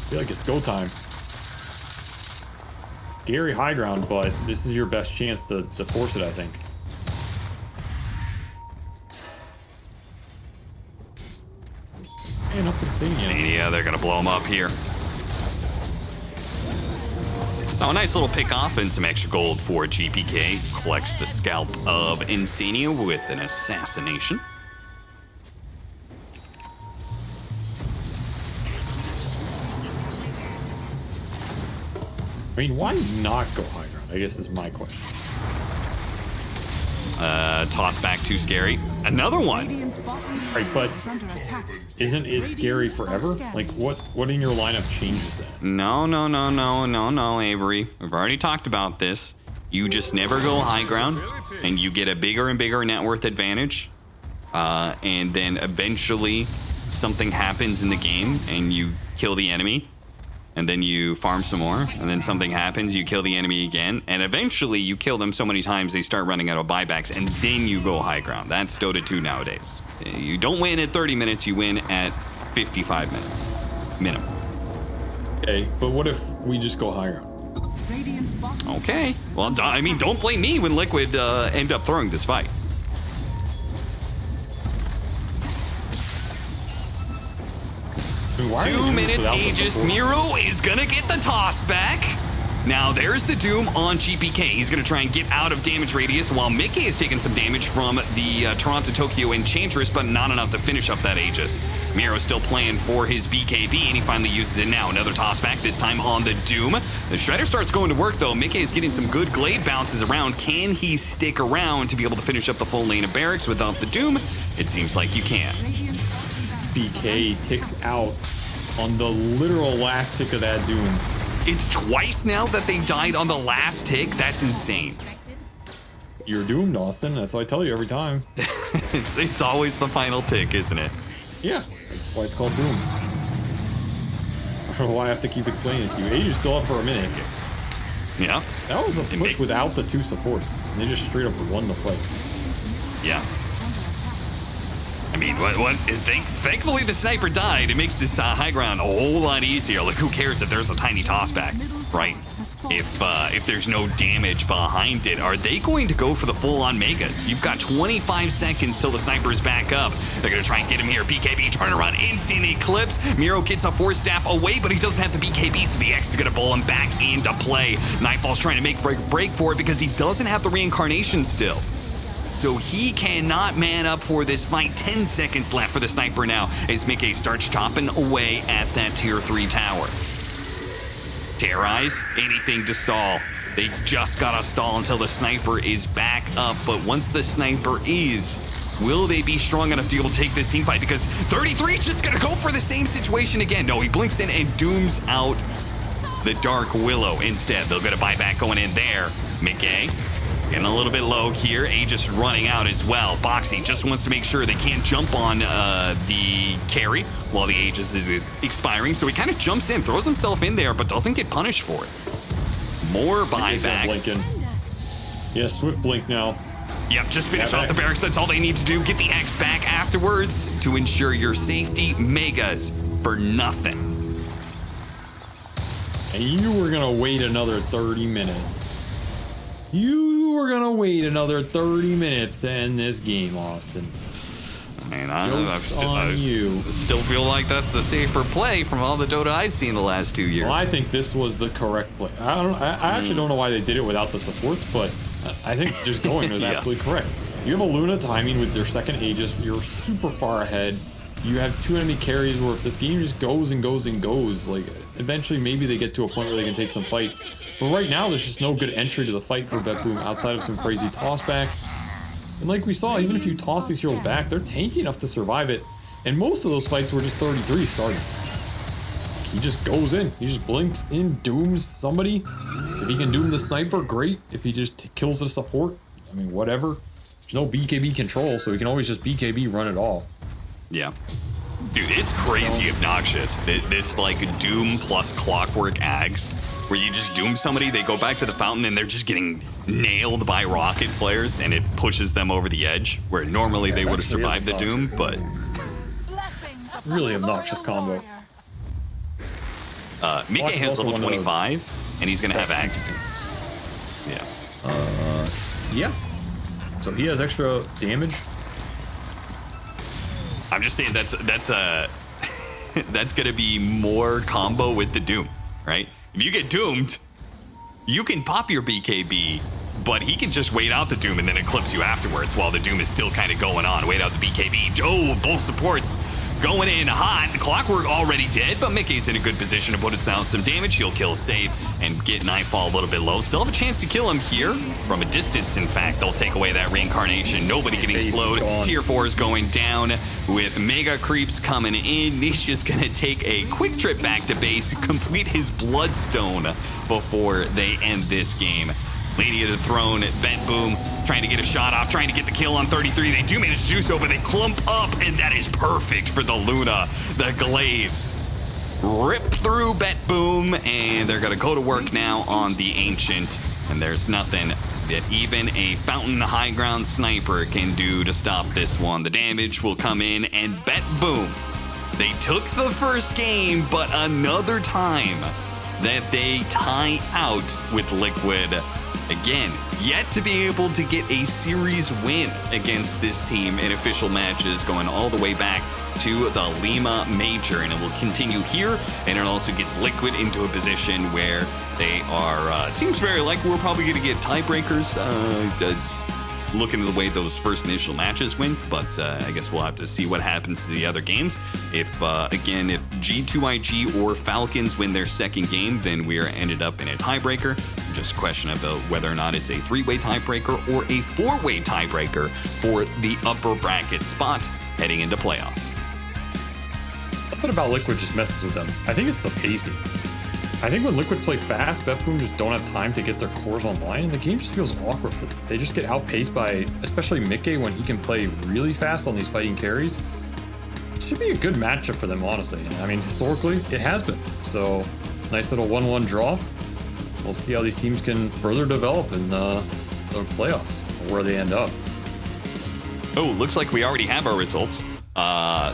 feel like it's go time. Scary high ground, but this is your best chance to force it, I think. And up Insania. Yeah, they're gonna blow him up here. So a nice little pick off and some extra gold for GPK. Collects the scalp of Insania with an assassination. I mean, why not go high ground? I guess is my question. Toss back too scary. Another one. Right, but isn't it scary forever? Like, what in your lineup changes that? No, Avery. We've already talked about this. You just never go high ground, and you get a bigger and bigger net worth advantage. And then eventually something happens in the game, and you kill the enemy. And then you farm some more, and then something happens, you kill the enemy again, and eventually you kill them so many times they start running out of buybacks, and then you go high ground. That's Dota 2 nowadays. You don't win at 30 minutes, you win at 55 minutes. Minimum. Okay, but what if we just go high ground? Okay. Well, I mean, don't blame me when Liquid end up throwing this fight. Dude, why are 2 they doing this minutes, without the Aegis. support? Miro is gonna get the toss back. Now there's the Doom on GPK. He's gonna try and get out of damage radius while Mickey is taking some damage from the Toronto-Tokyo Enchantress, but not enough to finish up that Aegis. Miro's still playing for his BKB, and he finally uses it now. Another toss back, this time on the Doom. The Shredder starts going to work, though. Mickey is getting some good Glade bounces around. Can he stick around to be able to finish up the full lane of Barracks without the Doom? It seems like you can. BK ticks out on the literal last tick of that Doom. It's twice now that they died on the last tick. That's insane. You're doomed, Austin. That's what I tell you every time. It's always the final tick, isn't it? Yeah, that's why it's called Doom. I don't know why I have to keep explaining this to you. Aegis still up for a minute. Yeah. That was a push without the two supports. And they just straight up won the fight. Yeah. I mean, thankfully the sniper died. It makes this high ground a whole lot easier. Like, who cares if there's a tiny tossback, right? If there's no damage behind it, are they going to go for the full-on megas? You've got 25 seconds till the sniper's back up. They're going to try and get him here. BKB turn around, instant eclipse. Miro gets a force staff away, but he doesn't have the BKB, so the X is going to bowl him back into play. Nightfall's trying to make break for it because he doesn't have the reincarnation still. So he cannot man up for this fight. 10 seconds left for the sniper now as Mickey starts chopping away at that tier 3 tower. Terrorize, anything to stall. They just gotta stall until the sniper is back up. But once the sniper is, will they be strong enough to be able to take this team fight? Because 33 is just gonna go for the same situation again. No, he blinks in and dooms out the Dark Willow instead. They'll get a buyback going in there. Mickey getting a little bit low here. Aegis running out as well. Boxy just wants to make sure they can't jump on the carry while the Aegis is expiring. So he kind of jumps in, throws himself in there, but doesn't get punished for it. More buyback. Yeah, Swift blink now. Yep, just finish off the barracks. That's all they need to do. Get the X back afterwards to ensure your safety. Megas for nothing. And you were going to wait another 30 minutes. You were gonna wait another 30 minutes to end this game, Austin. Man, I still feel like that's the safer play from all the Dota I've seen the last 2 years. Well, I think this was the correct play. I actually don't know why they did it without the supports, but I think just going was absolutely correct. You have a Luna timing with their second Aegis. You're super far ahead. You have 2 enemy carries where if this game just goes and goes and goes, like eventually maybe they get to a point where they can take some fight. But right now, there's just no good entry to the fight for Betboom outside of some crazy tossback. And like we saw, even if you toss these heroes back, they're tanky enough to survive it. And most of those fights were just 33 starting. He just goes in. He just blinked in, dooms somebody. If he can doom the sniper, great. If he just kills the support, I mean, whatever. There's no BKB control, so he can always just BKB run it all. Yeah. Dude, it's crazy obnoxious. This like Doom plus Clockwork Ags, where you just doom somebody, they go back to the fountain, and they're just getting nailed by rocket flares, and it pushes them over the edge, where normally they would have survived the Doom, but... Really obnoxious combo. Mickey has level 25, and he's going to have Ags. Yeah. Yeah. So he has extra damage. I'm just saying that's that's gonna be more combo with the Doom, right? If you get doomed, you can pop your BKB, but he can just wait out the Doom and then eclipse you afterwards while the Doom is still kind of going on. Wait out the BKB. Oh, both supports going in hot. Clockwork already dead, but Mickey's in a good position to put it down some damage. He'll kill safe and get Nightfall a little bit low. Still have a chance to kill him here from a distance. In fact, they'll take away that reincarnation. Nobody getting slowed. Tier 4 is going down with Mega Creeps coming in. Nisha's gonna take a quick trip back to base, complete his Bloodstone before they end this game. Lady of the Throne, Vent Boom, trying to get a shot off, trying to get the kill on 33. They do manage to do so, but they clump up, and that is perfect for the Luna. The Glaives rip through Bet Boom, and they're going to go to work now on the Ancient. And there's nothing that even a Fountain High Ground Sniper can do to stop this one. The damage will come in, and Bet Boom. They took the first game, but another time that they tie out with Liquid. Again, yet to be able to get a series win against this team in official matches, going all the way back to the Lima Major. And it will continue here, and it also gets Liquid into a position where they are, it seems very likely we're probably going to get tiebreakers, looking at the way those first initial matches went, but I guess we'll have to see what happens to the other games. If again, if G2IG or Falcons win their second game, then we are ended up in a tiebreaker. Just a question of whether or not it's a 3-way tiebreaker or a 4-way tiebreaker for the upper bracket spot heading into playoffs. Something about Liquid just messes with them. I think it's the pacing. I think when Liquid play fast, BetBoom just don't have time to get their cores online, and the game just feels awkward for them. They just get outpaced by, especially Mickey, when he can play really fast on these fighting carries. It should be a good matchup for them, honestly. And I mean, historically, it has been. So, nice little 1-1 draw. We'll see how these teams can further develop in the playoffs, or where they end up. Oh, looks like we already have our results.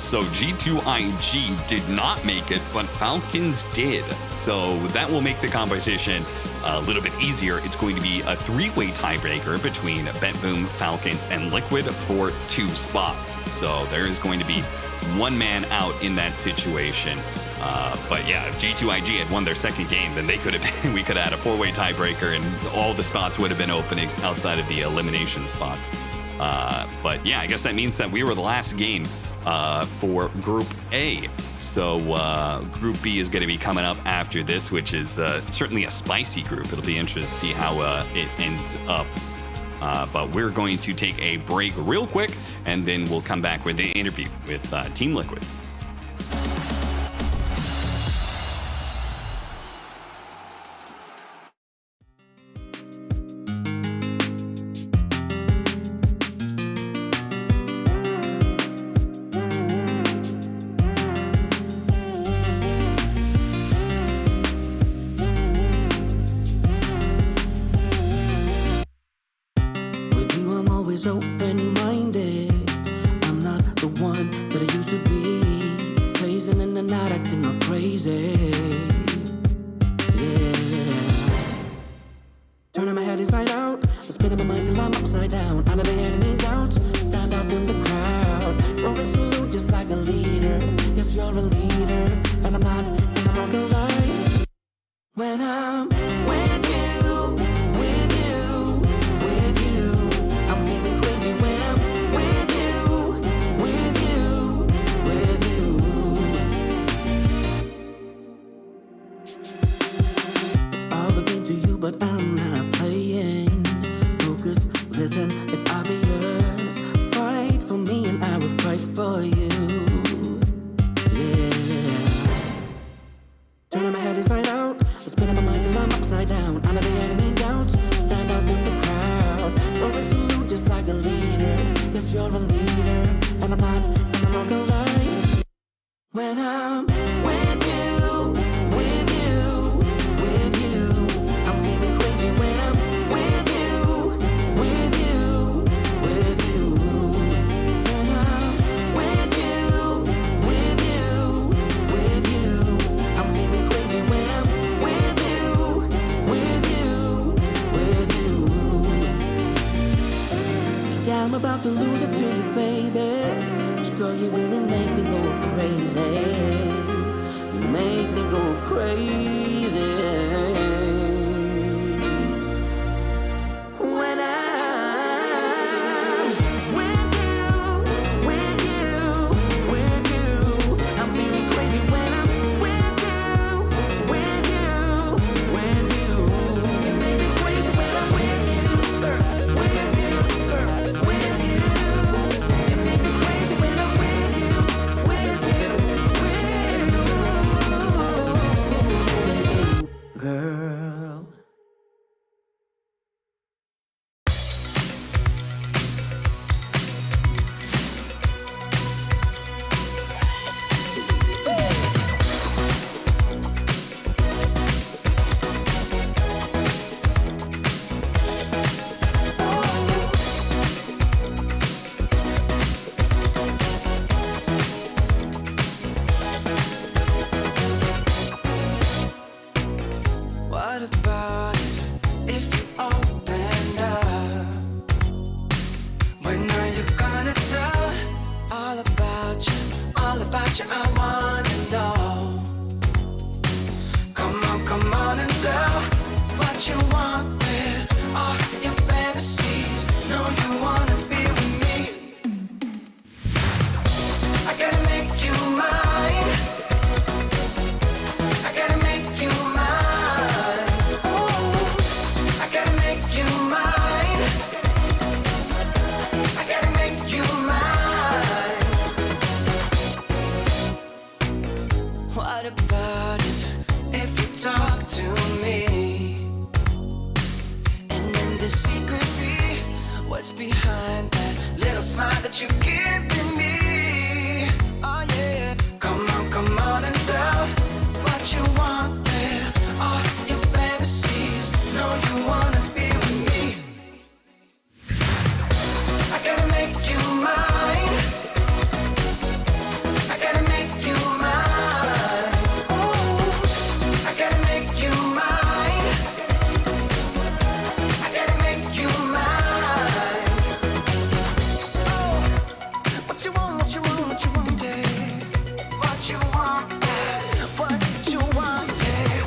So G2IG did not make it, but Falcons did. So that will make the competition a little bit easier. It's going to be a 3-way tiebreaker between BetBoom, Falcons, and Liquid for 2 spots. So there is going to be one man out in that situation. But yeah, if G2IG had won their second game, then they could have we could have had a 4-way tiebreaker, and all the spots would have been open outside of the elimination spots. But yeah, I guess that means that we were the last game for Group A. So Group B is going to be coming up after this, which is certainly a spicy group. It'll be interesting to see how it ends up. But we're going to take a break real quick, and then we'll come back with the interview with Team Liquid. Open-minded, I'm not the one that I used to be. Phasing in and out, acting all crazy. Yeah. Turning my head inside out, I'm spinning my mind till I'm upside down. Out of the head, any doubts, stand out in the crowd. Throw a salute just like a leader. Yes, you're a leader, and I'm not gonna lie. When I'm with you, with you, with you, I'm feeling crazy when I'm with you, with you, with you. It's all a game to you, but I'm not playing. Focus, listen, it's obvious. Fight for me and I will fight for you. Yeah. Turning my head inside out, spinning my mind till I'm upside down. Out of the head, any doubts, stand out in the crowd. Throw a salute just like a leader. Yes, you're a leader, and I'm not gonna lie. When I'm with you, with you, with you, I'm feeling crazy when I'm with you, with you, with you. When I'm with you, with you, with you, I'm feeling crazy when I'm with you, with you, with you. Yeah, I'm about to lose it to you, baby. Girl, you really make me go crazy. You make me go crazy. the secrecy. What's behind that little smile that you're giving me? Oh yeah. Come on and tell what you want. Yeah. All your fantasies. Know you wanna be with me. I gotta make you mine. I gotta make you mine. Ooh. I gotta make you mine. I gotta make you mine. Oh, what you want, what you want, what you want, yeah. What you want, yeah. What you want, yeah.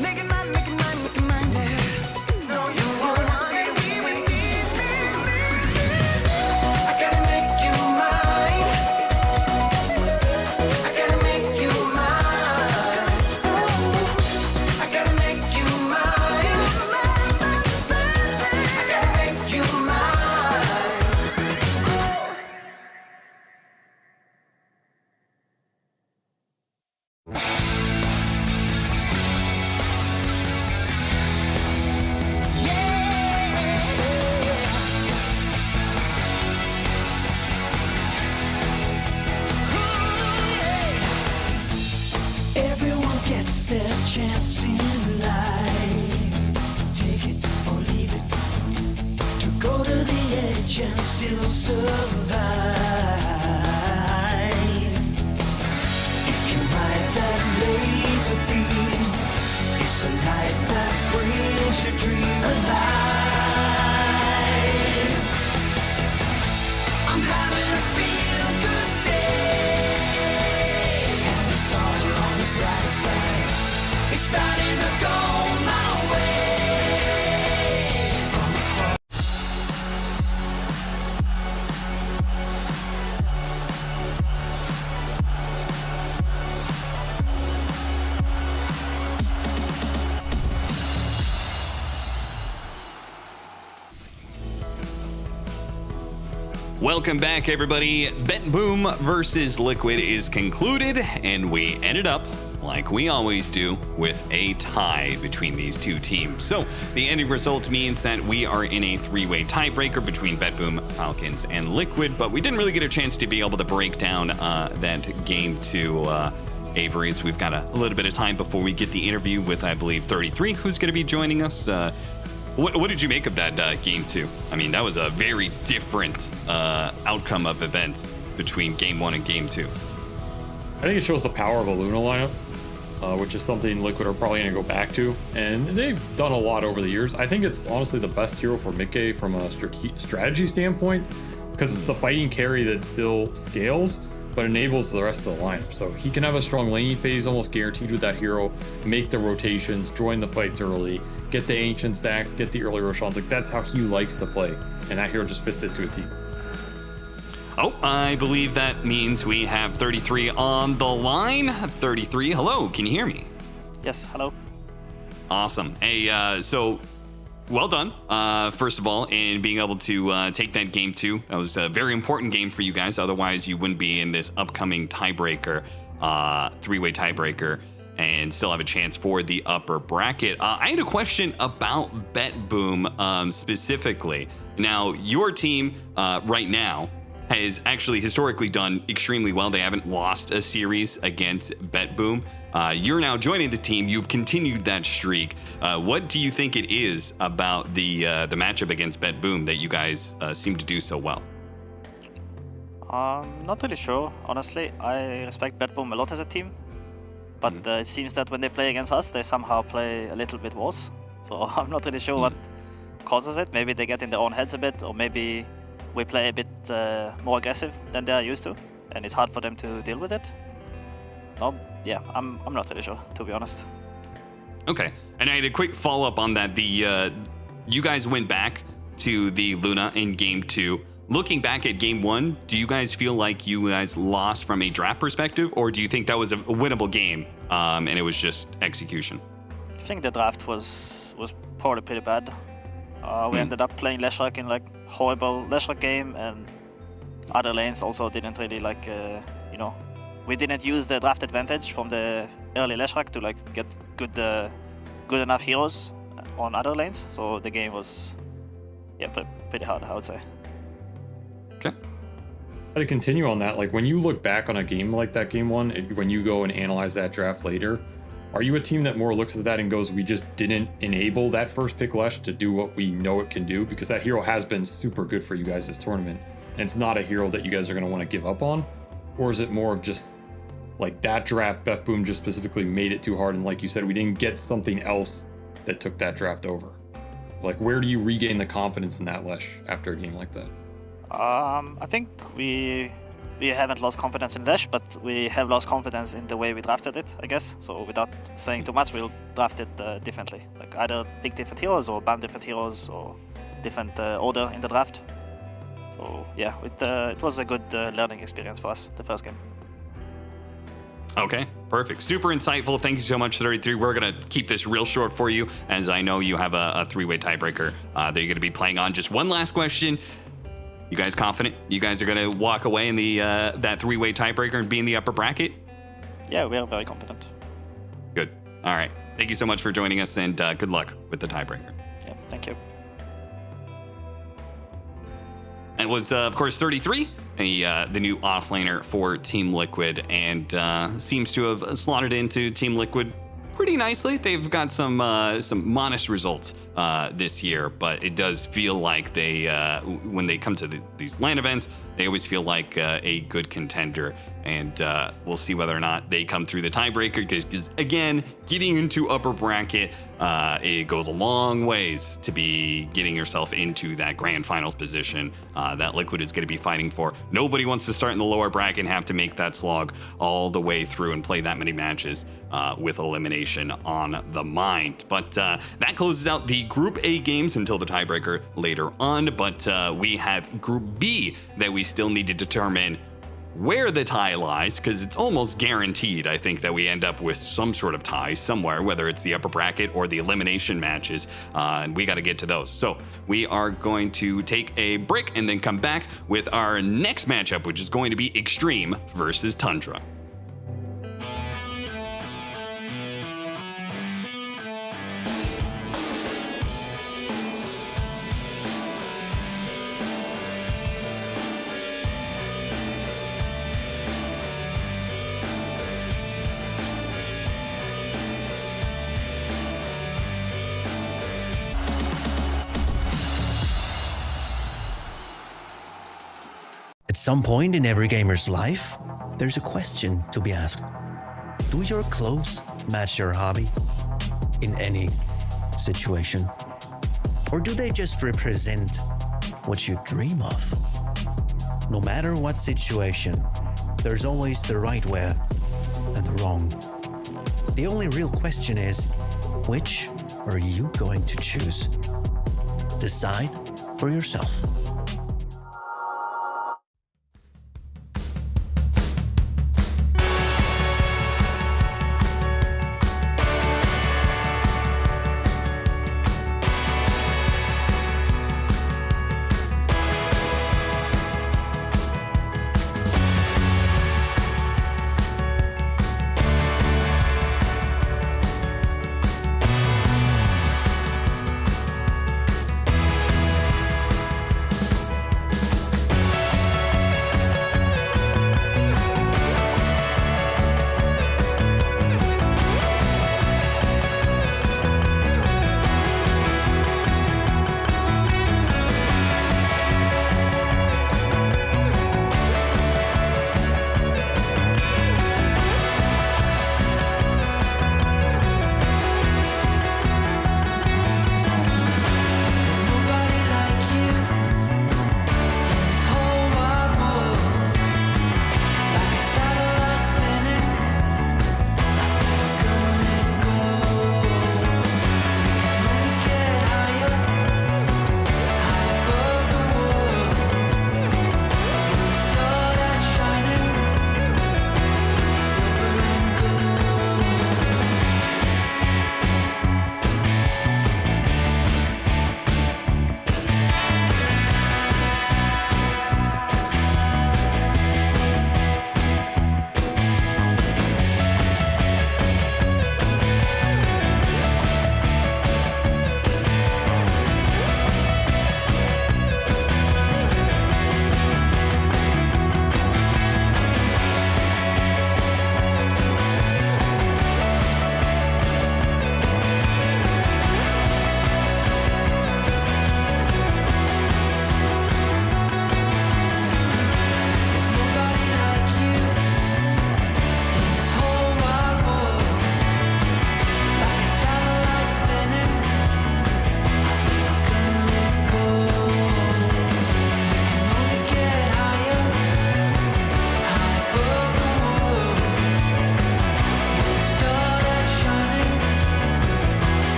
Make it mine, make it mine, make it mine, yeah. No, you wanna be with me. I gotta make you mine. I gotta make you mine. I gotta make you mine. I gotta make you mine. Everyone gets their chance in life. Take it or leave it. To go to the edge and still survive. If you ride that laser beam, it's a light that brings your dream alive. I'm having a feel-good day, and it's all on the bright side. It's starting to go my way. From across. Welcome back, everybody. Bet Boom versus Liquid is concluded, and we ended up, like we always do, with a tie between these two teams. So the ending result means that we are in a three-way tiebreaker between Bet Boom, Falcons, and Liquid, but we didn't really get a chance to be able to break down that game to Avery's. We've got a little bit of time before we get the interview with, I believe, 33, who's going to be joining us. What did you make of that game two? I mean, that was a very different outcome of events between game one and game two. I think it shows the power of a Luna lineup, which is something Liquid are probably going to go back to. And they've done a lot over the years. I think it's honestly the best hero for Mickey from a strategy standpoint, because it's the fighting carry that still scales, but enables the rest of the lineup. So he can have a strong laning phase almost guaranteed with that hero, make the rotations, join the fights early, get the ancient stacks, get the early Roshans. Like, that's how he likes to play. And that hero just fits it to a T. Oh, I believe that means we have 33 on the line. 33, hello, can you hear me? Yes, hello. Awesome. Hey, so well done, first of all, in being able to take that game two. That was a very important game for you guys. Otherwise, you wouldn't be in this upcoming tiebreaker, three-way tiebreaker, and still have a chance for the upper bracket. I had a question about Bet Boom specifically. Now, your team right now has actually historically done extremely well. They haven't lost a series against Bet Boom. You're now joining the team. You've continued that streak. What do you think it is about the matchup against Bet Boom that you guys seem to do so well? Not really sure, honestly. I respect Bet Boom a lot as a team, but it seems that when they play against us, they somehow play a little bit worse. So I'm not really sure what causes it. Maybe they get in their own heads a bit, or maybe we play a bit more aggressive than they are used to, and it's hard for them to deal with it. No, yeah, I'm not really sure, to be honest. Okay, and I had a quick follow-up on that. You guys went back to the Luna in game two. Looking back at game one, do you guys feel like you guys lost from a draft perspective, or do you think that was a winnable game and it was just execution? I think the draft was probably pretty bad. We ended up playing Leshrac in like horrible Leshrac game, and other lanes also didn't really like, we didn't use the draft advantage from the early Leshrac to like get good enough heroes on other lanes, so the game was pretty hard, I would say. Okay. To continue on that, like when you look back on a game like that game one, when you go and analyze that draft later, are you a team that more looks at that and goes, we just didn't enable that first pick Lesh to do what we know it can do? Because that hero has been super good for you guys this tournament, and it's not a hero that you guys are going to want to give up on? Or is it more of just like that draft, Bet Boom just specifically made it too hard, and like you said, we didn't get something else that took that draft over? Like, where do you regain the confidence in that Lesh after a game like that? I think we haven't lost confidence in Lesh, but we have lost confidence in the way we drafted it, I guess. So without saying too much, we'll draft it differently. Like either pick different heroes or ban different heroes or different order in the draft. So yeah, it was a good learning experience for us, the first game. Okay, perfect. Super insightful. Thank you so much, 33. We're going to keep this real short for you, as I know you have a three-way tiebreaker that you're going to be playing on. Just one last question. You guys confident you guys are going to walk away in the that three-way tiebreaker and be in the upper bracket? Yeah, we are very confident. Good. All right. Thank you so much for joining us, and good luck with the tiebreaker. Yeah, thank you. It was, of course, 33, the new offlaner for Team Liquid, and seems to have slotted into Team Liquid pretty nicely. They've got some modest results this year, but it does feel like they, when they come to these LAN events, they always feel like a good contender. And we'll see whether or not they come through the tiebreaker, because again, getting into upper bracket, it goes a long ways to be getting yourself into that grand finals position that Liquid is going to be fighting for. Nobody wants to start in the lower bracket and have to make that slog all the way through and play that many matches with elimination on the mind. But that closes out the Group A games until the tiebreaker later on. But we have Group B that we still need to determine where the tie lies, because it's almost guaranteed, I think, that we end up with some sort of tie somewhere, whether it's the upper bracket or the elimination matches, and we got to get to those. So we are going to take a break and then come back with our next matchup, which is going to be Extreme versus Tundra. At some point in every gamer's life, there's a question to be asked. Do your clothes match your hobby in any situation? Or do they just represent what you dream of? No matter what situation, there's always the right way and the wrong. The only real question is, which are you going to choose? Decide for yourself.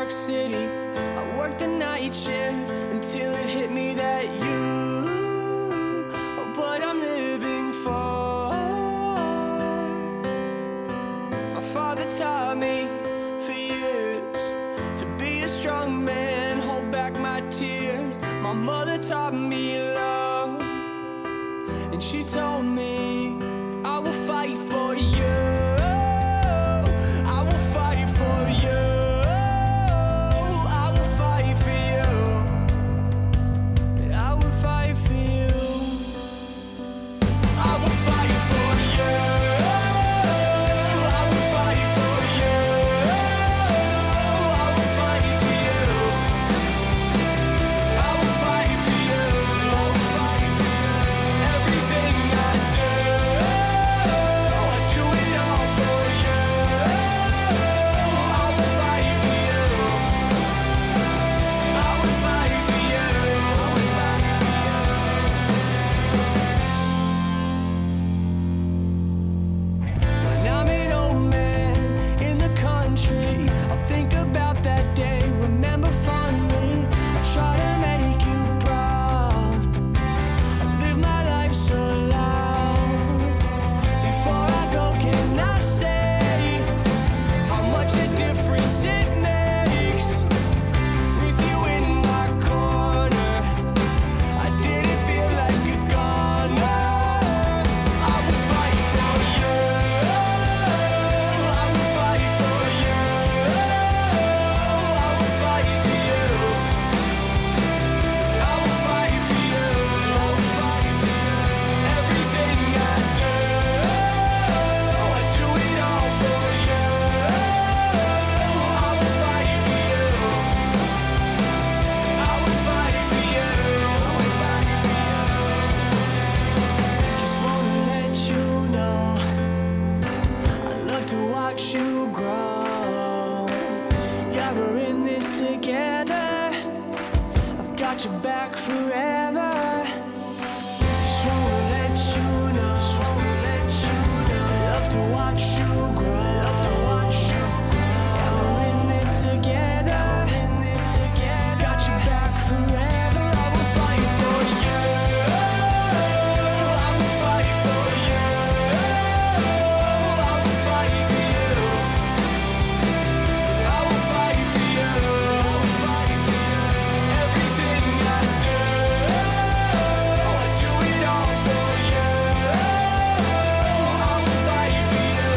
York City. I worked the night shift until it hit me that you are what I'm living for. My father taught me for years to be a strong man, hold back my tears. My mother taught me love, and she told me I will fight for you. I will fight for you. I will fight for you. I will fight for you. I will fight for you. I will fight for you. I will fight for you. I will fight for you. Everything I do it all for you. I will fight for you. I will fight for you. When I'm an old man in the country, I'll think about that day, remember fondly. I try to make you proud. I live my life so loud. Before I go, can I say how much a difference it makes with you in my corner? I didn't feel like a goner. I will fight for you. I will fight for you. I will fight for you. I will fight for you. Everything I do it all for you. I will fight for you. I will fight for you. Just wanna let you know I love to watch you grow. Yeah, we're in this together. I've got your back forever. Just wanna let you know I love to watch you grow. Yeah, we're in this together. I've got your back forever. I will fight for you. I will fight for you. I will fight for you. I will fight for you. Everything I do it all for you. I will fight for you.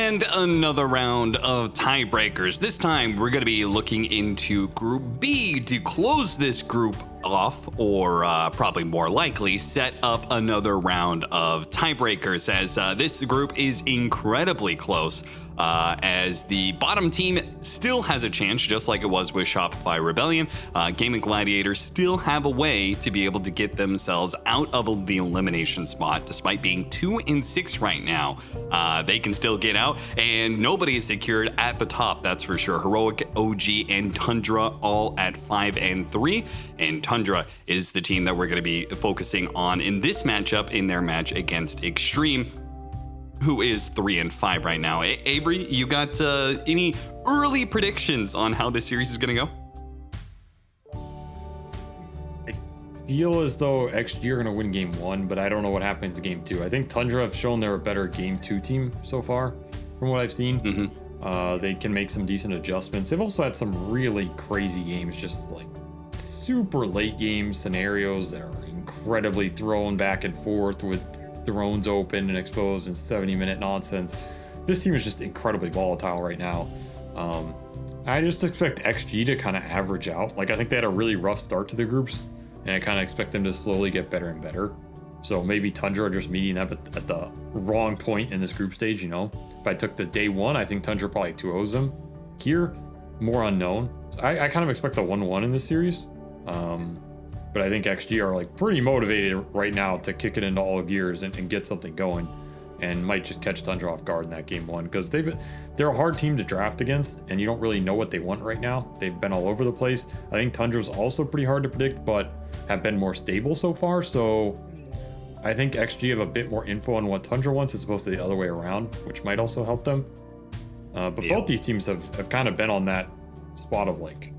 And another round of tiebreakers. This time we're going to be looking into Group B to close this group off, or probably more likely set up another round of tiebreakers, as this group is incredibly close, as the bottom team still has a chance, just like it was with Shopify Rebellion. Gaming Gladiators still have a way to be able to get themselves out of the elimination spot, despite being 2-6 right now. They can still get out, and nobody is secured at the top, that's for sure. Heroic, OG, and Tundra all at 5-3, and Tundra is the team that we're going to be focusing on in this matchup, in their match against Extreme, who is 3-5 right now. Avery, you got any early predictions on how this series is going to go? I feel as though XG are going to win game 1, but I don't know what happens in game 2. I think Tundra have shown they're a better game 2 team so far, from what I've seen. They can make some decent adjustments. They've also had some really crazy games, just like super late game scenarios that are incredibly thrown back and forth with thrones open and exposed and 70-minute nonsense. This team is just incredibly volatile right now. I just expect XG to kind of average out. Like, I think they had a really rough start to the groups, and I kind of expect them to slowly get better and better. So maybe Tundra are just meeting up at the wrong point in this group stage, you know? If I took the day 1, I think Tundra probably 2-0s them. Here, more unknown. So I kind of expect a 1-1 in this series. But I think XG are like pretty motivated right now to kick it into all gears and get something going, and might just catch Tundra off guard in that game 1, because they're a hard team to draft against, and you don't really know what they want right now. They've been all over the place. I think Tundra's also pretty hard to predict, but have been more stable so far. So I think XG have a bit more info on what Tundra wants as opposed to the other way around, which might also help them. But both these teams have kind of been on that spot of like,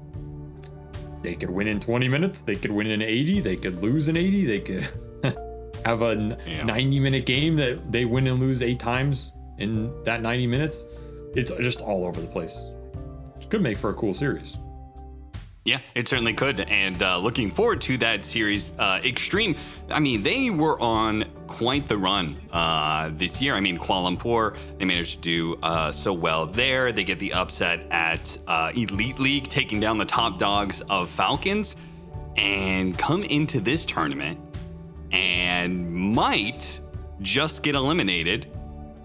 they could win in 20 minutes, they could win in 80, they could lose in 80, they could have a 90-minute game that they win and lose 8 times in that 90 minutes. It's just all over the place. It could make for a cool series. Yeah, it certainly could, and looking forward to that series. Extreme, I mean, they were on quite the run this year. I mean, Kuala Lumpur, they managed to do so well there. They get the upset at Elite League, taking down the top dogs of Falcons, and come into this tournament and might just get eliminated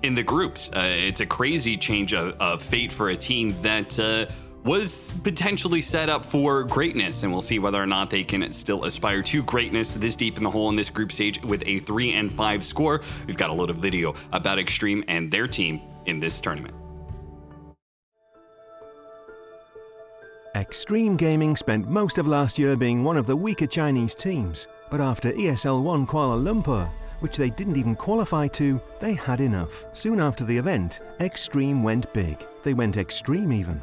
in the groups. It's a crazy change of fate for a team that was potentially set up for greatness, and we'll see whether or not they can still aspire to greatness this deep in the hole in this group stage with a 3-5 score. We've got a load of video about Extreme and their team in this tournament. Extreme Gaming spent most of last year being one of the weaker Chinese teams, but after ESL won Kuala Lumpur, which they didn't even qualify to, they had enough. Soon after the event, Extreme went big. They went extreme even.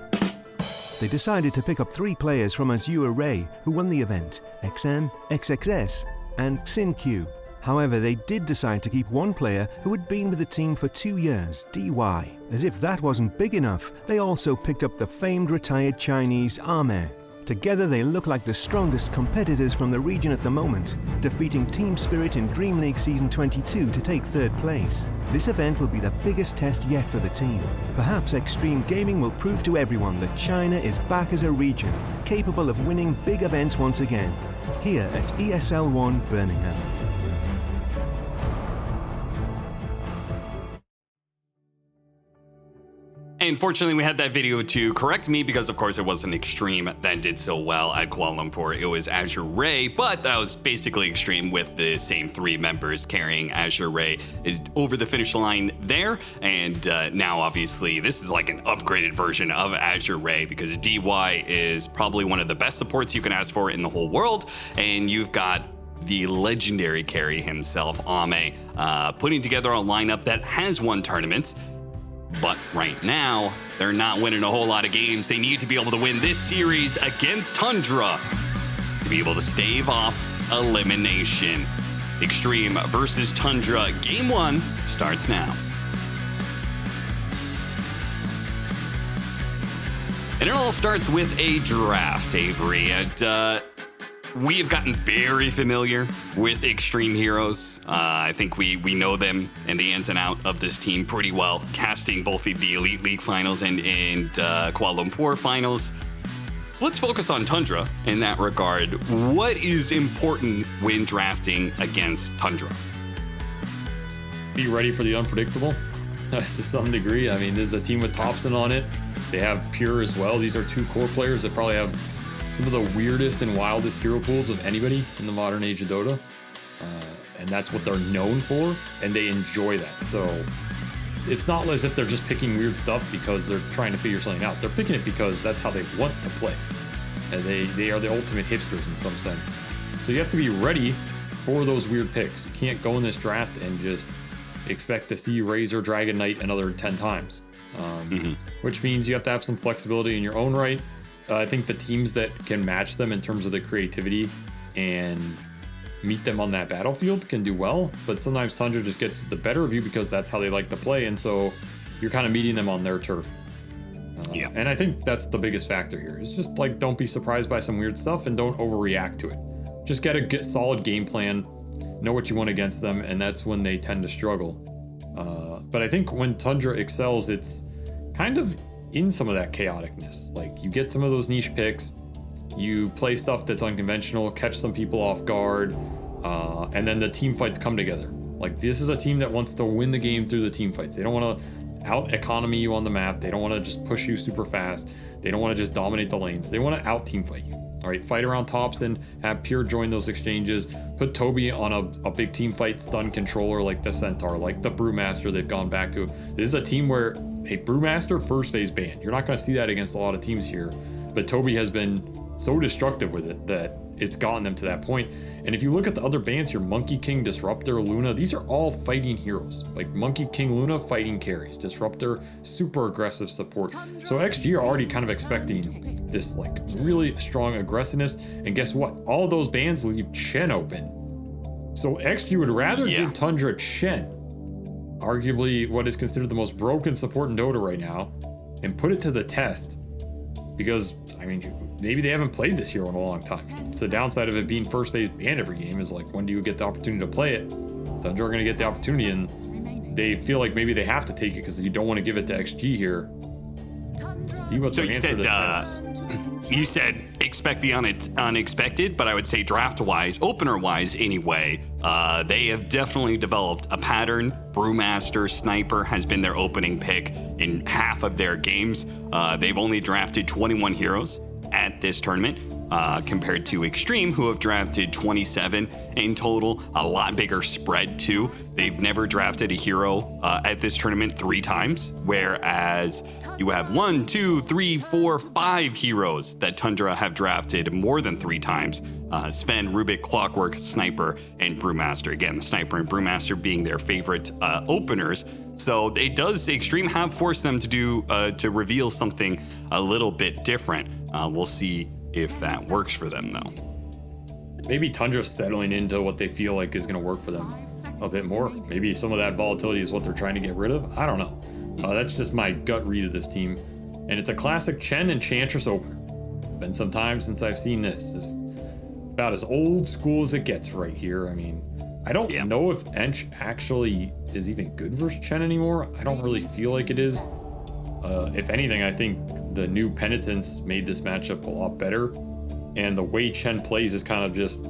They decided to pick up 3 players from Azure Ray who won the event, XM, XXS, and SinQ. However, they did decide to keep one player who had been with the team for 2 years, DY. As if that wasn't big enough, they also picked up the famed retired Chinese Ame. Together they look like the strongest competitors from the region at the moment, defeating Team Spirit in Dream League Season 22 to take 3rd place. This event will be the biggest test yet for the team. Perhaps Extreme Gaming will prove to everyone that China is back as a region, capable of winning big events once again, here at ESL 1 Birmingham. And fortunately, we had that video to correct me, because of course it wasn't Extreme that did so well at Kuala Lumpur. It was Azure Ray, but that was basically Extreme with the same 3 members carrying Azure Ray is over the finish line there. And now obviously this is like an upgraded version of Azure Ray, because DY is probably one of the best supports you can ask for in the whole world. And you've got the legendary carry himself, Ame, putting together a lineup that has won tournaments. But right now, they're not winning a whole lot of games. They need to be able to win this series against Tundra to be able to stave off elimination. Extreme versus Tundra. Game 1 starts now. And it all starts with a draft, Avery. And we have gotten very familiar with Extreme Heroes. I think we know them and the ins and out of this team pretty well, casting both the Elite League finals and Kuala Lumpur finals. Let's focus on Tundra in that regard. What is important when drafting against Tundra? Be ready for the unpredictable to some degree. I mean, this is a team with Thompson on it. They have Pure as well. These are two core players that probably have some of the weirdest and wildest hero pools of anybody in the modern age of Dota. And that's what they're known for, and they enjoy that. So it's not as if they're just picking weird stuff because they're trying to figure something out. They're picking it because that's how they want to play. And they are the ultimate hipsters in some sense. So you have to be ready for those weird picks. You can't go in this draft and just expect to see Razor, Dragon Knight another 10 times. Which means you have to have some flexibility in your own right. I think the teams that can match them in terms of the creativity and meet them on that battlefield can do well, but sometimes Tundra just gets the better of you because that's how they like to play, and so you're kind of meeting them on their turf. And I think that's the biggest factor here. It's just like, don't be surprised by some weird stuff and don't overreact to it. Just get a solid game plan, know what you want against them, and that's when they tend to struggle. But I think when Tundra excels, it's kind of in some of that chaoticness. Like, you get some of those niche picks, you play stuff that's unconventional, catch some people off guard, and then the team fights come together. Like, this is a team that wants to win the game through the team fights. They don't want to out economy you on the map. They don't want to just push you super fast. They don't want to just dominate the lanes. They want to out team fight you. All right, fight around tops and have Pure join those exchanges. Put Toby on a big team fight stun controller like the Centaur, like the Brewmaster they've gone back to. This is a team where, hey, Brewmaster first phase ban. You're not going to see that against a lot of teams here, but Toby has been so destructive with it that it's gotten them to that point. And if you look at the other bans here, Monkey King, Disruptor, Luna, these are all fighting heroes. Like Monkey King, Luna, fighting carries. Disruptor, super aggressive support. So XG are already kind of expecting this like really strong aggressiveness. And guess what? All those bans leave Chen open. So XG would rather give Tundra Chen, arguably what is considered the most broken support in Dota right now, and put it to the test. Because, I mean, maybe they haven't played this hero in a long time. So the downside of it being first phase banned every game is like, when do you get the opportunity to play it? Tundra are going to get the opportunity, and they feel like maybe they have to take it because you don't want to give it to XG here. See what so you said expect the unexpected, but I would say draft-wise, opener-wise anyway, they have definitely developed a pattern. Brewmaster, Sniper has been their opening pick in half of their games. They've only drafted 21 heroes at this tournament, compared to Extreme, who have drafted 27 in total. A lot bigger spread too. They've never drafted a hero at this tournament 3 times, whereas you have 1, 2, 3, 4, 5 heroes that Tundra have drafted more than 3 times. Sven, Rubik, Clockwork, Sniper, and Brewmaster. Again, the Sniper and Brewmaster being their favorite openers. So it does, Extreme have forced them to do to reveal something a little bit different. We'll see if that works for them though. Maybe Tundra's settling into what they feel like is going to work for them a bit more. Maybe some of that volatility is what they're trying to get rid of. I don't know. That's just my gut read of this team. And it's a classic Chen Enchantress opener. It's been some time since I've seen this. It's about as old school as it gets right here. I mean, I don't know if Ench actually is even good versus Chen anymore. I don't really feel like it is. If anything, I think the new Penitence made this matchup a lot better. And the way Chen plays is kind of just,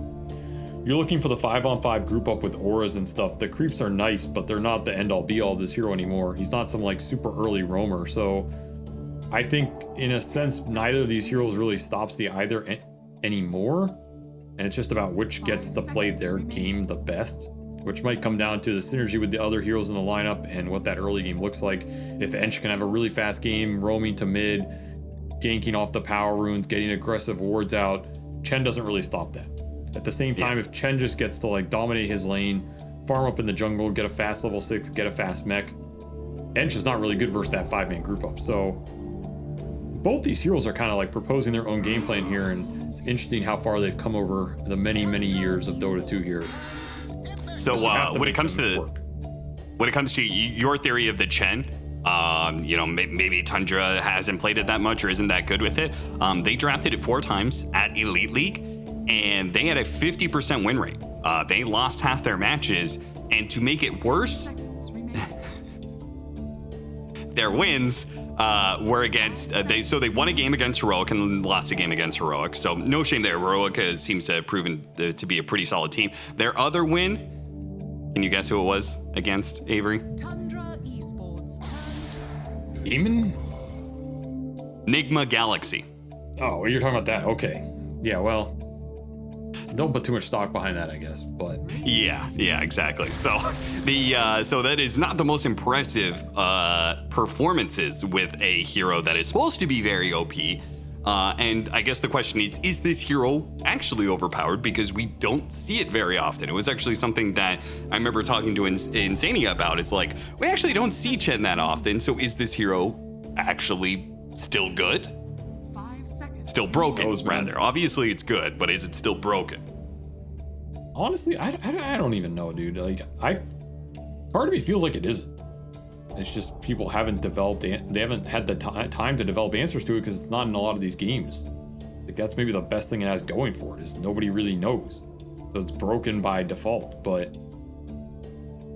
you're looking for the 5-on-5 group up with auras and stuff. The creeps are nice, but they're not the end-all be-all of this hero anymore. He's not some like super early roamer. So I think in a sense, neither of these heroes really stops the either anymore. And it's just about which gets to play their game the best, which might come down to the synergy with the other heroes in the lineup and what that early game looks like. If Ench can have a really fast game, roaming to mid, ganking off the power runes, getting aggressive wards out, Chen doesn't really stop that. At the same time, if Chen just gets to like dominate his lane, farm up in the jungle, get a fast level 6, get a fast mech, Ench is not really good versus that 5-man group up. So both these heroes are kind of like proposing their own game plan here, and it's interesting how far they've come over the many years of Dota 2 here. So when it comes to your theory of the Chen, maybe Tundra hasn't played it that much or isn't that good with it. They drafted it 4 times at Elite League, and they had a 50% win rate. They lost half their matches, and to make it worse, their wins were against they won a game against Heroic and lost a game against Heroic. So no shame there. Heroic seems to have proven to be a pretty solid team. Their other win, can you guess who it was against, Avery? Tundra Esports. Demon? Nigma Galaxy. Oh, you're talking about that. Okay. Yeah, well, don't put too much stock behind that, I guess. But Yeah, exactly. So so that is not the most impressive performances with a hero that is supposed to be very OP. And I guess the question is this hero actually overpowered? Because we don't see it very often. It was actually something that I remember talking to Insania about. It's like, we actually don't see Chen that often. So is this hero actually still good? 5 seconds. Still broken, rather. Obviously it's good, but is it still broken? honestly, I don't even know, dude. Like, part of me feels like it isn't. It's just people haven't developed, they haven't had the time to develop answers to it because it's not in a lot of these games. Like, that's maybe the best thing it has going for it, is nobody really knows. So it's broken by default. But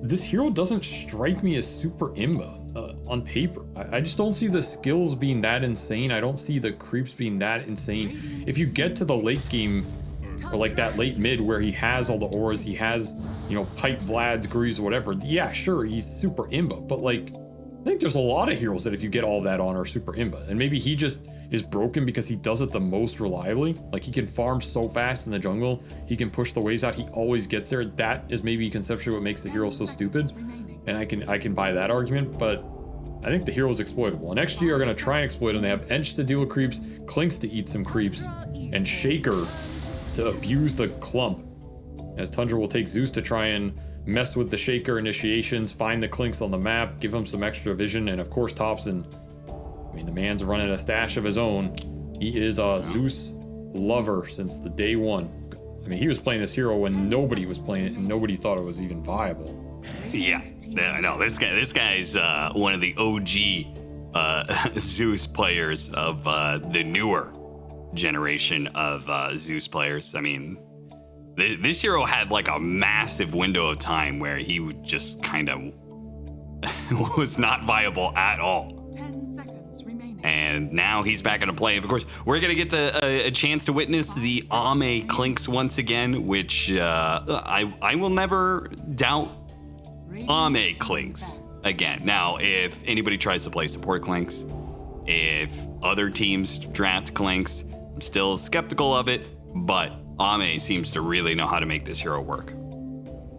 this hero doesn't strike me as super imba on paper. I just don't see the skills being that insane. I don't see the creeps being that insane. If you get to the late game, or like that late mid where he has all the auras, he has, you know, Pipe, Vlad's, Grease, whatever, yeah, sure, he's super imba. But like, I think there's a lot of heroes that if you get all that on are super imba. And maybe he just is broken because he does it the most reliably. Like, he can farm so fast in the jungle, he can push the waves out, he always gets there. That is maybe conceptually what makes the hero so stupid. And I can buy that argument, but I think the hero is exploitable. And XG are going to try and exploit him. They have Ench to deal with creeps, Clinks to eat some creeps, and Shaker to abuse the clump. As Tundra will take Zeus to try and mess with the Shaker initiations, find the Clinks on the map, give him some extra vision, and of course Thompson, I mean, the man's running a stash of his own. He is a Zeus lover since the day one. I mean, he was playing this hero when nobody was playing it and nobody thought it was even viable. Yeah, I know. This guy's one of the OG Zeus players of the newer generation of Zeus players. I mean, this hero had like a massive window of time where he would just kind of was not viable at all. 10 seconds remaining. And now he's back into play. Of course, we're going to get a chance to witness the Ame Clinks once again, which I will never doubt Ame Clinks again. Now, if anybody tries to play support Clinks, if other teams draft Clinks, I'm still skeptical of it, but Ame seems to really know how to make this hero work.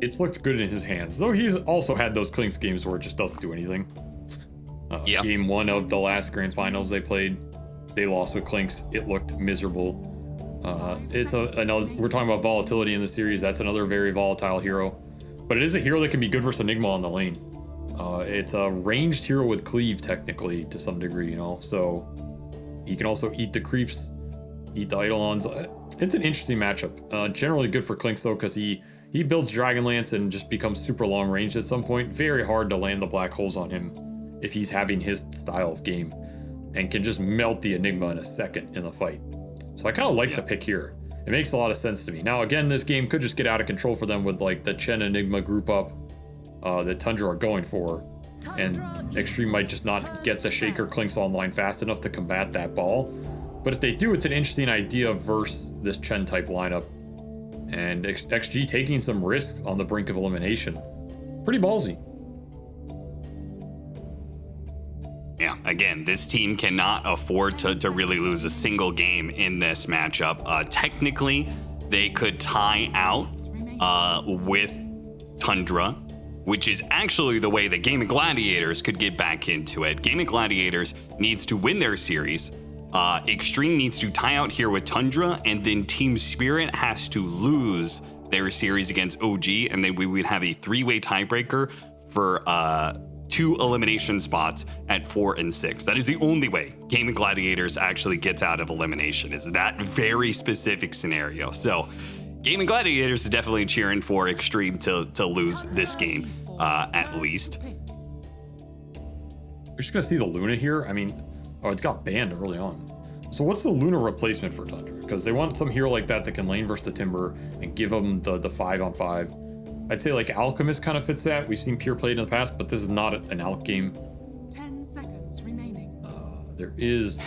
It's looked good in his hands, though he's also had those Clinks games where it just doesn't do anything. Yep. Game one of the last grand finals they played, they lost with Clinks. It looked miserable. We're talking about volatility in the series. That's another very volatile hero, but it is a hero that can be good versus Enigma on the lane. It's a ranged hero with cleave technically to some degree, you know, so he can also eat the creeps, eat the Eidolons. It's an interesting matchup. Generally good for Clinks though, because he builds Dragonlance and just becomes super long range at some point. Very hard to land the black holes on him if he's having his style of game, and can just melt the Enigma in a second in the fight. So I kind of like the pick here. It makes a lot of sense to me. Now again, this game could just get out of control for them with like the Chen Enigma group up that Tundra are going for, and Extreme might just not get the Shaker Clinks online fast enough to combat that ball. But if they do, it's an interesting idea versus this Chen type lineup, and XG taking some risks on the brink of elimination. Pretty ballsy. Yeah, again, this team cannot afford to really lose a single game in this matchup. Technically, they could tie out with Tundra, which is actually the way that Gaming Gladiators could get back into it. Gaming Gladiators needs to win their series. Extreme needs to tie out here with Tundra, and then Team Spirit has to lose their series against OG, and then we would have a 3-way tiebreaker for 2 elimination spots at 4 and 6. That is the only way Gaming Gladiators actually gets out of elimination, is that very specific scenario. So Gaming Gladiators is definitely cheering for Extreme to lose this game, at least. We're just gonna see the Luna here. I mean, oh, it's got banned early on. So what's the Luna replacement for Tundra? Because they want some hero like that that can lane versus the Timber and give them the 5-on-5. I'd say like Alchemist kind of fits that. We've seen Pure played in the past, but this is not an Alch game. 10 seconds remaining. There is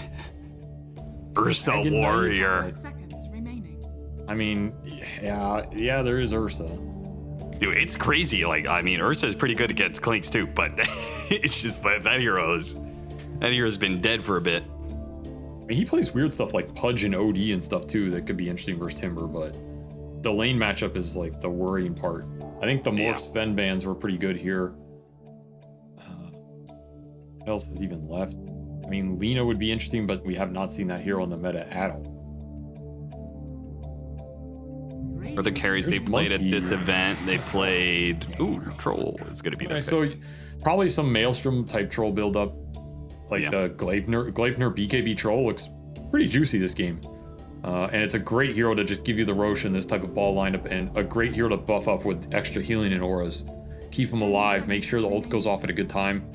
Ursa Warrior. 5 seconds remaining. I mean, yeah, there is Ursa. Dude, it's crazy. Like, I mean, Ursa is pretty good against Clinks too, but it's just that hero's been dead for a bit. I mean, he plays weird stuff like Pudge and OD and stuff too that could be interesting versus Timber, but the lane matchup is like the worrying part. I think the Morph Sven bans were pretty good here. What else is even left? I mean, Lina would be interesting, but we have not seen that hero in the meta at all. For the carries they played at this event, they played... Ooh, Troll is going to be there. So probably some Maelstrom type Troll build-up. Like the Gleipnir BKB Troll looks pretty juicy this game. And it's a great hero to just give you the Rosh in this type of ball lineup, and a great hero to buff up with extra healing and auras. Keep him alive, make sure the ult goes off at a good time.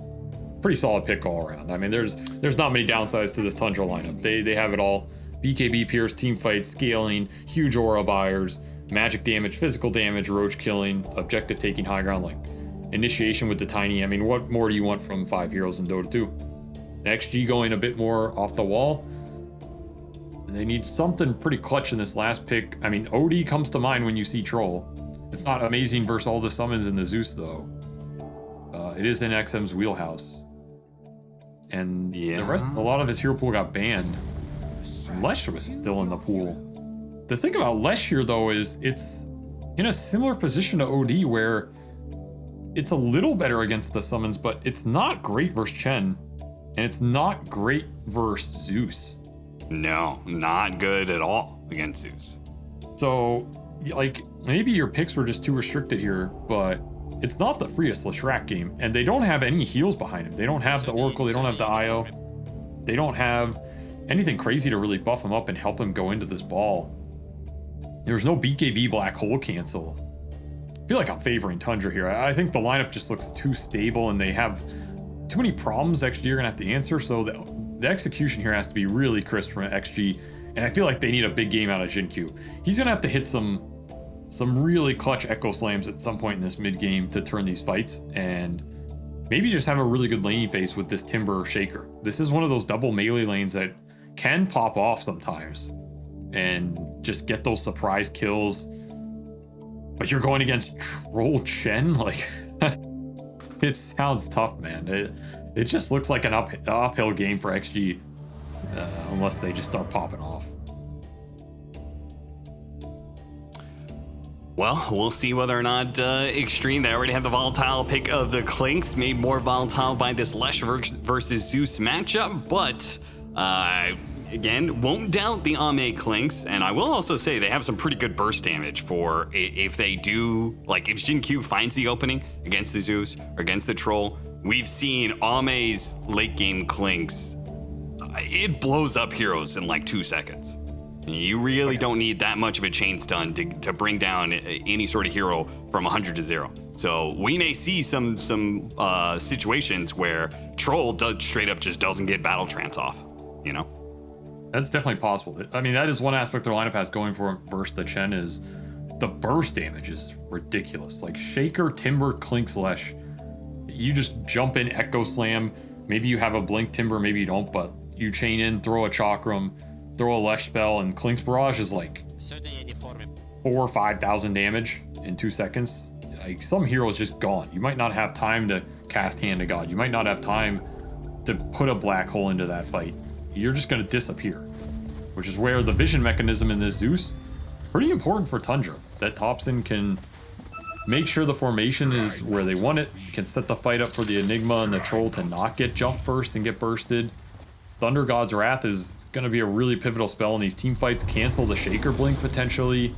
Pretty solid pick all around. I mean, there's not many downsides to this Tundra lineup. They have it all. BKB Pierce, team fight, scaling, huge aura buyers, magic damage, physical damage, roach killing, objective taking high ground, like initiation with the tiny. I mean, what more do you want from 5 heroes in Dota 2? XG going a bit more off the wall. They need something pretty clutch in this last pick. I mean, OD comes to mind when you see Troll. It's not amazing versus all the summons in the Zeus, though. It is in XM's wheelhouse. And the rest, a lot of his hero pool got banned. Lesh was still in the pool. The thing about Lesh here, though, is it's in a similar position to OD, where it's a little better against the summons, but it's not great versus Chen. And it's not great versus Zeus. No, not good at all against Zeus. So, like, maybe your picks were just too restricted here, but it's not the freest Leshrac game. And they don't have any heals behind him. They don't have the Oracle, they don't have the IO. They don't have anything crazy to really buff him up and help him go into this ball. There's no BKB Black Hole cancel. I feel like I'm favoring Tundra here. I think the lineup just looks too stable, and they have too many problems XG are gonna have to answer, so the execution here has to be really crisp from XG, and I feel like they need a big game out of Jin-Q. He's gonna have to hit some really clutch Echo Slams at some point in this mid game to turn these fights, and maybe just have a really good laning phase with this Timber Shaker. This is one of those double melee lanes that can pop off sometimes and just get those surprise kills, but you're going against Troll Chen, like it sounds tough, man. It just looks like an uphill game for XG, unless they just start popping off. Well, we'll see whether or not Extreme, they already have the volatile pick of the Clinks, made more volatile by this Lesh versus Zeus matchup, but again, won't doubt the Ame Clinks, and I will also say they have some pretty good burst damage for if they do, like if Jin-Q finds the opening against the Zeus or against the Troll. We've seen Ame's late game Clinks, it blows up heroes in like 2 seconds. You really don't need that much of a chain stun to bring down any sort of hero from 100 to 0. So we may see some situations where Troll straight up just doesn't get battle trance off, you know? That's definitely possible. I mean, that is one aspect their lineup has going for them versus the Chen, is the burst damage is ridiculous. Like Shaker, Timber, Clinks, Lesh. You just jump in, Echo Slam. Maybe you have a Blink Timber, maybe you don't, but you chain in, throw a Chakram, throw a Lesh spell, and Clinks Barrage is like 4,000 or 5,000 damage in 2 seconds. Like, some heroes just gone. You might not have time to cast Hand of God. You might not have time to put a black hole into that fight. You're just going to disappear, which is where the vision mechanism in this Zeus, pretty important for Tundra, that Topson can make sure the formation is where they want it, can set the fight up for the Enigma and the Troll to not get jumped first and get bursted. Thunder God's Wrath is going to be a really pivotal spell in these team fights. Cancel the Shaker Blink potentially.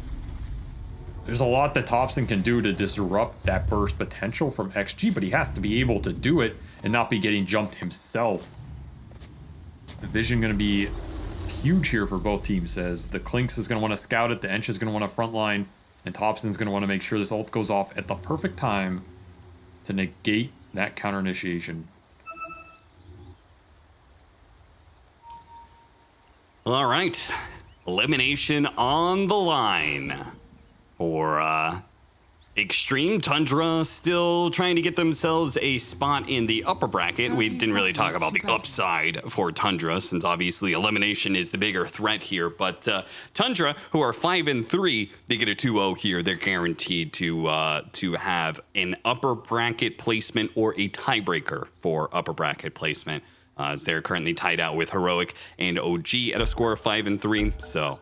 There's a lot that Topson can do to disrupt that burst potential from XG, but he has to be able to do it and not be getting jumped himself. The vision going to be huge here for both teams, as the Clinks is going to want to scout it, the Ench is going to want to frontline, and Topson's going to want to make sure this ult goes off at the perfect time to negate that counter initiation. All right. Elimination on the line for Extreme. Tundra still trying to get themselves a spot in the upper bracket. We didn't really talk about the upside for Tundra, since obviously elimination is the bigger threat here. But Tundra, who are 5-3, they get a 2-0 here. They're guaranteed to have an upper bracket placement or a tiebreaker for upper bracket placement, as they're currently tied out with Heroic and OG at a score of 5-3. So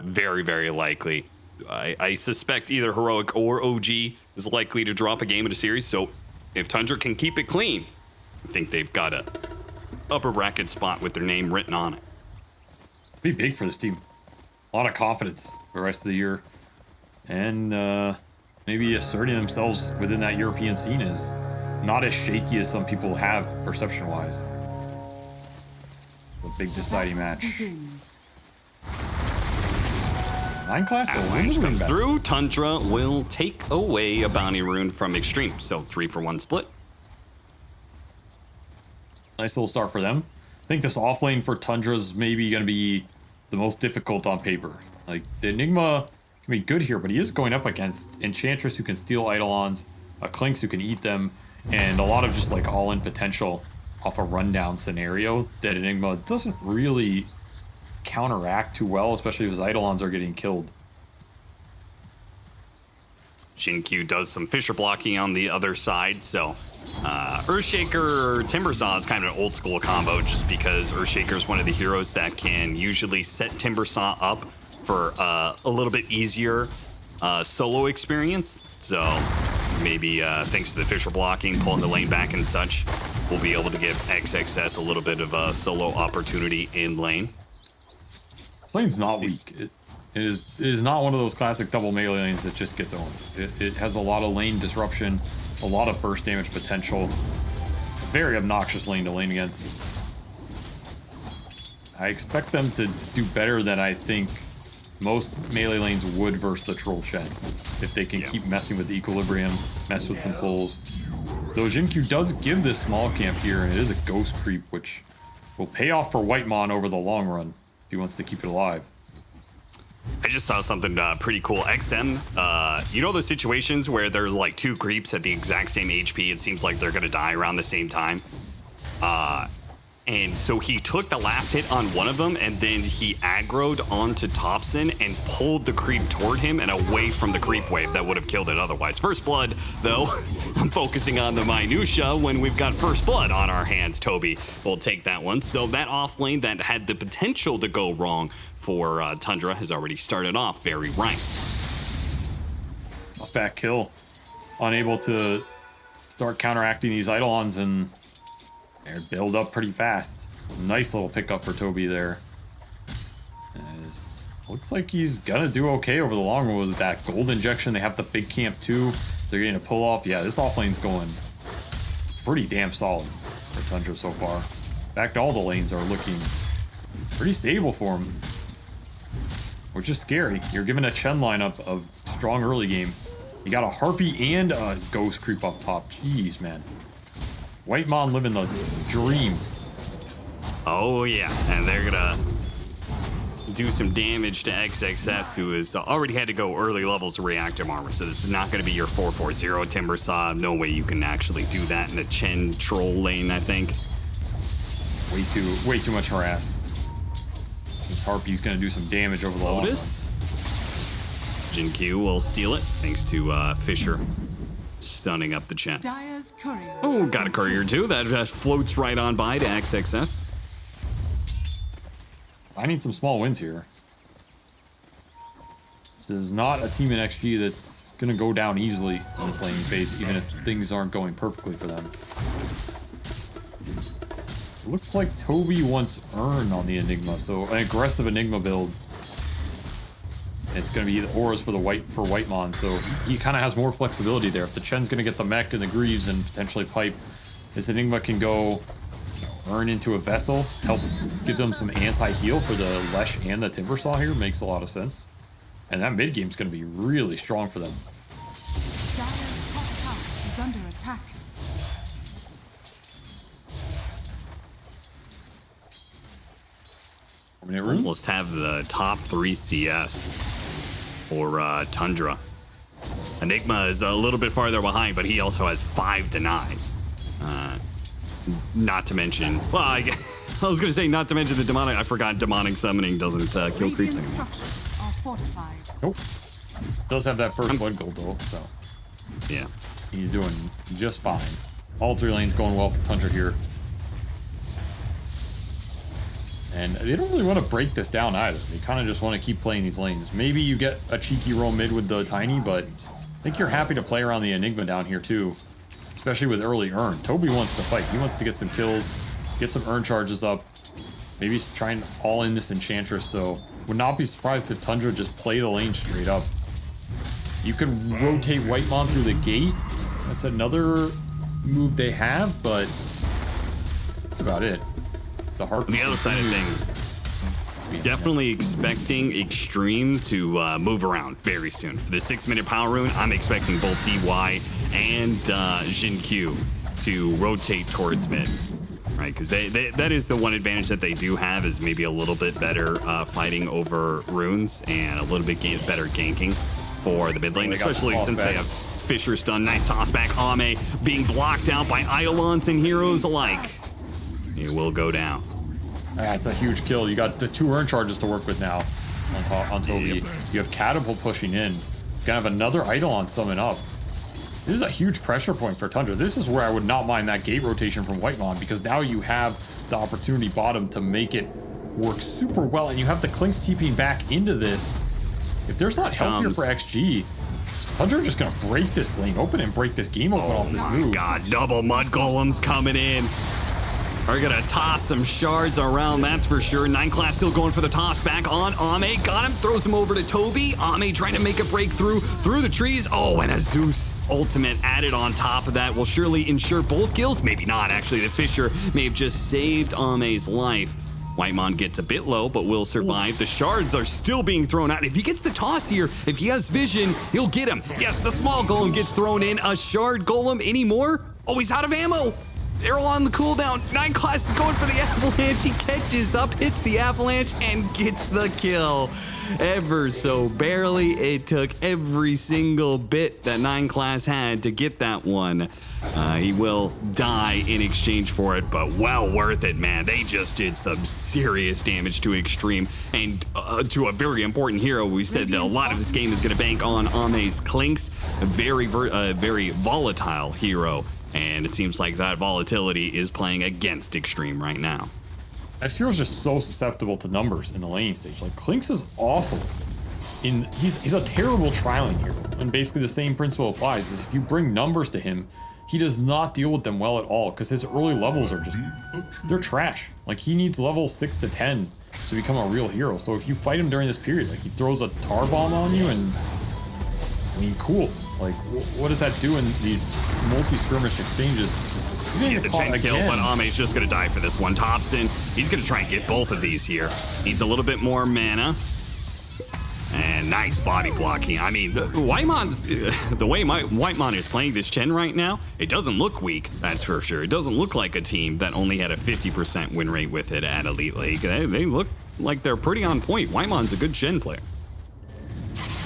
very, very likely. I suspect either Heroic or OG is likely to drop a game in a series. So if Tundra can keep it clean, I think they've got a upper bracket spot with their name written on it. Be big for this team. A lot of confidence for the rest of the year. And maybe asserting themselves within that European scene is not as shaky as some people have perception-wise. A big deciding match. Begins. 9 class Avalanche comes through. Tundra will take away a bounty rune from Extreme. So 3-for-1 split. Nice little start for them. I think this offlane for Tundra's maybe going to be the most difficult on paper. Like, the Enigma can be good here, but he is going up against Enchantress who can steal Eidolons, a Clinks who can eat them, and a lot of just like all-in potential off a rundown scenario that Enigma doesn't really counteract too well, especially if his Eidolons are getting killed. Shin-Q does some Fisher blocking on the other side, so Earthshaker Timbersaw is kind of an old school combo, just because Earthshaker is one of the heroes that can usually set Timbersaw up for a little bit easier solo experience. So maybe thanks to the Fisher blocking, pulling the lane back and such, we'll be able to give XXS a little bit of a solo opportunity in lane. This lane's not weak. It is not one of those classic double melee lanes that just gets owned. It has a lot of lane disruption, a lot of burst damage potential. Very obnoxious lane to lane against. I expect them to do better than I think most melee lanes would versus the Troll Shen. If they can keep messing with the equilibrium, mess with some pulls. Though Jin-Q does give this small camp here, and it is a ghost creep, which will pay off for Whitemon over the long run if he wants to keep it alive. I just saw something pretty cool. XM, you know those situations where there's like two creeps at the exact same HP? It seems like they're going to die around the same time. And so he took the last hit on one of them, and then he aggroed onto Thompson and pulled the creep toward him and away from the creep wave that would have killed it otherwise. First blood, though, I'm focusing on the minutia when we've got first blood on our hands. Toby will take that one. So that off lane that had the potential to go wrong for Tundra has already started off very right. A fat kill. Unable to start counteracting these Eidolons, and they're build up pretty fast. Nice little pickup for Toby there. Looks like he's gonna do okay over the long run with that gold injection. They have the big camp too. They're getting a pull off. Yeah, this offlane's going pretty damn solid for Tundra so far. In fact, all the lanes are looking pretty stable for him, which is scary. You're given a Chen lineup of strong early game. You got a Harpy and a Ghost creep up top. Jeez, man. Whitemon living the dream. Oh yeah, and they're gonna do some damage to XXS, who has already had to go early levels to reactive armor. So this is not gonna be your 440 Timbersaw. No way you can actually do that in a Chen troll lane, I think. Way too much harass. This Harpy's gonna do some damage over the long run. Jin-Q will steal it, thanks to Fisher stunning up the Chen. Dyer's courier. Oh, got a courier too. That floats right on by to XXS. I need some small wins here. This is not a team in XG that's gonna go down easily in this lane phase, even if things aren't going perfectly for them. It looks like Toby wants Urn on the Enigma, so an aggressive Enigma build. It's going to be the auras for Whitemon, so he kind of has more flexibility there. If the Chen's going to get the mech and the Greaves and potentially pipe, this Enigma can go Urn into a Vessel, help give them some anti-heal for the Lesh and the Timbersaw here. Makes a lot of sense. And that mid game's going to be really strong for them. Dyer's top tower is under attack. almost have the top 3 CS for Tundra. Enigma is a little bit farther behind, but he also has 5 denies. Not to mention, well, I was going to say not to mention the demonic. I forgot demonic summoning doesn't kill creeps anymore. Structures are fortified. Nope. Does have that first blood gold though, so Yeah. he's doing just fine. All 3 lanes going well for Tundra here. And they don't really want to break this down either. They kind of just want to keep playing these lanes. Maybe you get a cheeky roll mid with the Tiny, but I think you're happy to play around the Enigma down here too. Especially with early Urn. Toby wants to fight. He wants to get some kills, get some Urn charges up. Maybe he's trying to all in this Enchantress, so would not be surprised if Tundra just play the lane straight up. You can rotate Whitemon through the gate. That's another move they have, but that's about it. The heart. On the other side of things, definitely expecting Extreme to move around very soon. For the 6-minute power rune, I'm expecting both DY and Jin Q to rotate towards mid. Right, because that is the one advantage that they do have, is maybe a little bit better fighting over runes and a little bit better ganking for the mid lane, especially since they have Fisher stun. Nice toss back. Ame being blocked out by Eidolons and heroes alike. It will go down. That's a huge kill. You got the 2 Urn charges to work with now on Toby. Yep. You have Catapult pushing in. You're gonna have another Eidolon summon up. This is a huge pressure point for Tundra. This is where I would not mind that gate rotation from Whitemon, because now you have the opportunity bottom to make it work super well, and you have the Clinks TPing back into this. If there's not help here for XG, Tundra are just gonna break this lane open and break this game open off this move. Oh my god, double Mud Golems coming in. Are gonna toss some shards around, that's for sure. 9 class still going for the toss back on Ame. Got him, throws him over to Toby. Ame trying to make a breakthrough through the trees. Oh, and a Zeus ultimate added on top of that will surely ensure both kills. Maybe not, actually. The Fisher may have just saved Ame's life. Whitemon gets a bit low, but will survive. The shards are still being thrown out. If he gets the toss here, if he has vision, he'll get him. Yes, the small golem gets thrown in. A shard golem anymore? Oh, he's out of ammo. They're all on the cooldown. 9 class is going for the avalanche. He catches up, hits the avalanche, and gets the kill. Ever so barely. It took every single bit that 9 class had to get that one. He will die in exchange for it, but well worth it, man. They just did some serious damage to Extreme and to a very important hero. We said that a lot of this game is going to bank on Ame's Clinks, a very volatile hero. And it seems like that volatility is playing against Extreme right now. This hero's just so susceptible to numbers in the laning stage. Like, Clinks is awful. He's a terrible trialing hero. And basically the same principle applies, is if you bring numbers to him, he does not deal with them well at all, because his early levels are just, they're trash. Like, he needs level 6 to 10 to become a real hero. So if you fight him during this period, like, he throws a tar bomb on you, and I mean, cool. Like, what does that do in these multi-skirmish exchanges? He's gonna get the gen kill, but Ame's just gonna die for this one. Thompson, he's gonna try and get both of these here. Needs a little bit more mana. And nice body blocking. I mean, the way Whitemon is playing this Chen right now, it doesn't look weak, that's for sure. It doesn't look like a team that only had a 50% win rate with it at Elite League. They look like they're pretty on point. Whitemon's a good Chen player.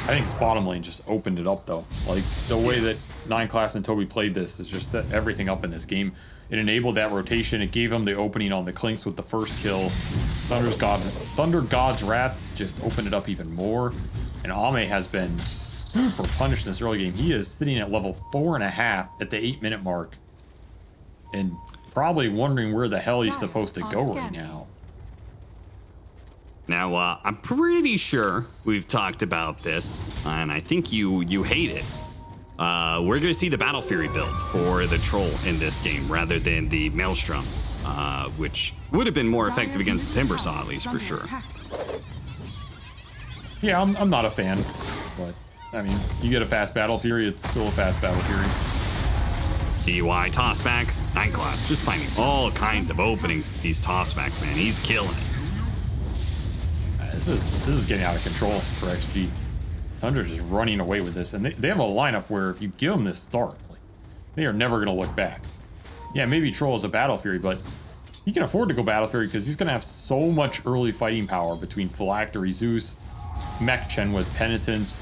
I think his bottom lane just opened it up, though. Like, the way that 9 class and Toby played this is just set everything up in this game. It enabled that rotation. It gave him the opening on the Clinks with the first kill. Thunder God's Wrath just opened it up even more. And Ame has been super punished in this early game. He is sitting at level 4.5 at the 8-minute mark. And probably wondering where the hell he's supposed to go right now. Now, I'm pretty sure we've talked about this, and I think you hate it. We're going to see the Battle Fury build for the Troll in this game, rather than the Maelstrom, which would have been more effective against the Timbersaw, at least, for sure. Yeah, I'm not a fan, but, I mean, you get a fast Battle Fury, it's still a fast Battle Fury. DY tossback, 9 class, just finding all kinds of openings, these tossbacks, man. He's killing it. This is getting out of control for XG. Tundra's just running away with this, and they have a lineup where if you give them this start, like, they are never going to look back. Yeah, maybe Troll is a Battle Fury, but he can afford to go Battle Fury because he's going to have so much early fighting power between Phylactery, Zeus, Mech Chen with Penitent,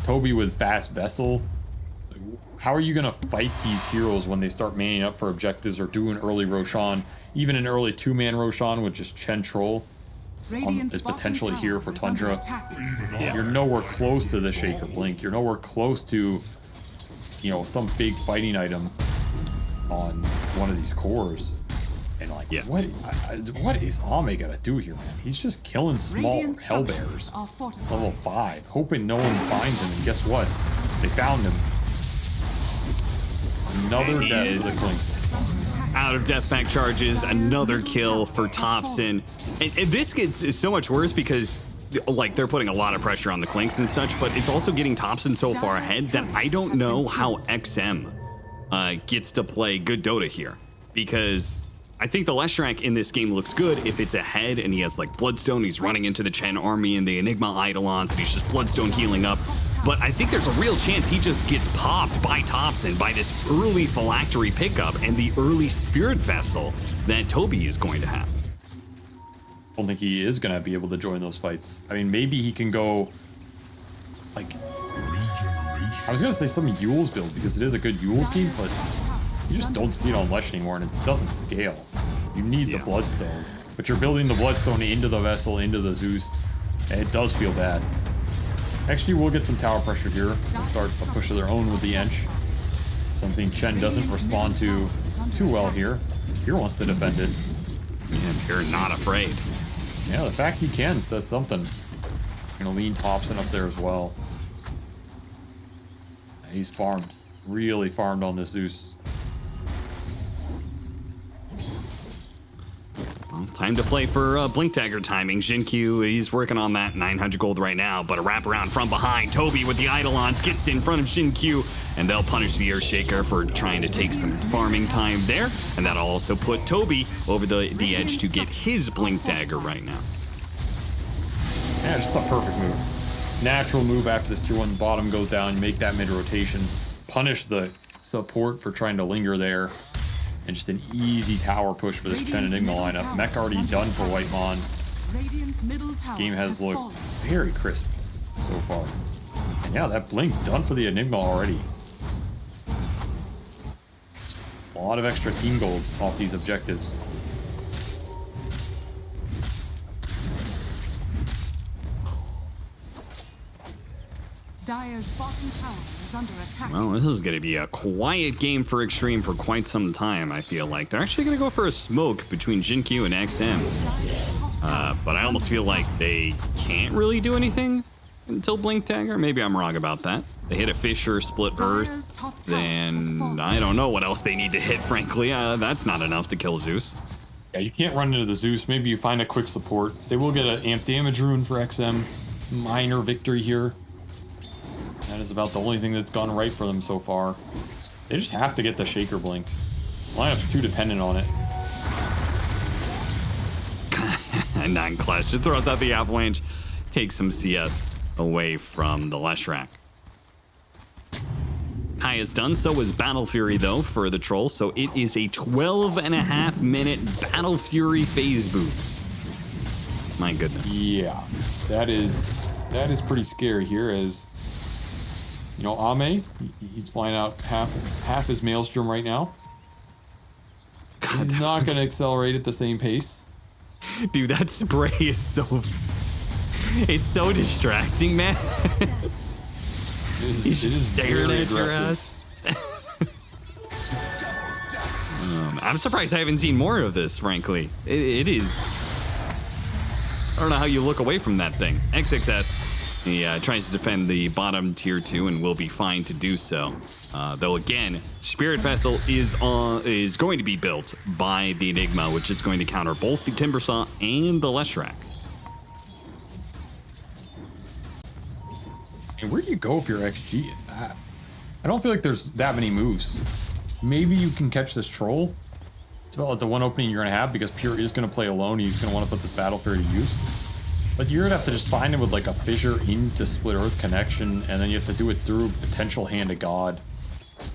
Toby with Fast Vessel. How are you going to fight these heroes when they start manning up for objectives or do an early Roshan? Even an early 2-man Roshan with just Chen Troll is potentially here for Tundra. Yeah. You're nowhere close to the Shaker Blink. You're nowhere close to, you know, some big fighting item on one of these cores. And like, what is Ame gonna do here, man? He's just killing small hellbears. Level 5, hoping no one finds him. And guess what? They found him. Another death for the Clink. Out of deathpack charges, another kill for Thompson. And this gets so much worse because like they're putting a lot of pressure on the Clinks and such, but it's also getting Thompson so far ahead that I don't know how XM gets to play good Dota here, because I think the Leshrac in this game looks good if it's ahead and he has like Bloodstone, he's running into the Chen army and the Enigma Eidolons and he's just Bloodstone healing up. But I think there's a real chance he just gets popped by Thompson by this early Phylactery pickup and the early Spirit Vessel that Toby is going to have. I don't think he is going to be able to join those fights. I mean, maybe he can go like, I was going to say some Yule's build because it is a good Yule's team, but you just don't see it on Lesh anymore and it doesn't scale. You need the Bloodstone, but you're building the Bloodstone into the Vessel, into the Zeus, and it does feel bad. Actually, we'll get some tower pressure here. We'll start a push of their own with the Ench. Something Chen doesn't respond to too well here. Here wants to defend it. And Pure not afraid. Yeah, the fact he can says something. Gonna lean Thompson up there as well. He's farmed. Really farmed on this Zeus. Well, time to play for Blink Dagger timing. Jinkyu, he's working on that 900 gold right now, but a wraparound from behind. Toby with the Eidolons gets in front of Jinkyu, and they'll punish the Earthshaker for trying to take some farming time there, and that'll also put Toby over the edge to get his Blink Dagger right now. Yeah, just a perfect move. Natural move after this tier 1 bottom goes down. You make that mid-rotation. Punish the support for trying to linger there. And just an easy tower push for this Chen Enigma lineup. Mech already done for Whitemon. Game has looked very crisp so far. And yeah, that Blink done for the Enigma already. A lot of extra team gold off these objectives. Dire's bottom tower is under attack. Well, this is going to be a quiet game for Extreme for quite some time, I feel like. They're actually going to go for a smoke between Jinkyu and XM. But I almost feel like they can't really do anything until Blink Dagger. Maybe I'm wrong about that. They hit a Fissure, split Earth, then I don't know what else they need to hit, frankly. That's not enough to kill Zeus. Yeah, you can't run into the Zeus. Maybe you find a quick support. They will get an amp damage rune for XM. Minor victory here. That is about the only thing that's gone right for them so far. They just have to get the Shaker Blink. Lineup's too dependent on it. And 9 Clash just throws out the Avalanche, takes some CS away from the Leshrac. Kai has done so with Battle Fury though for the Troll, so it is a 12.5 minute Battle Fury phase boost. My goodness. Yeah, that is pretty scary here as, you know, Ame, he's flying out half his Maelstrom right now. God, he's not going to accelerate at the same pace. Dude, that spray is so... It's so distracting, man. He's just staring at your ass. I'm surprised I haven't seen more of this, frankly. It is... I don't know how you look away from that thing. XXS. He tries to defend the bottom tier 2 and will be fine to do so. Though again, Spirit Vessel is going to be built by the Enigma, which is going to counter both the Timbersaw and the Leshrac. And where do you go if you're XG? I don't feel like there's that many moves. Maybe you can catch this Troll. It's about like the one opening you're going to have because Pure is going to play alone. He's going to want to put this Battle Fury to use. But you're going to have to just find him with like a Fissure into Split Earth connection, and then you have to do it through potential Hand of God,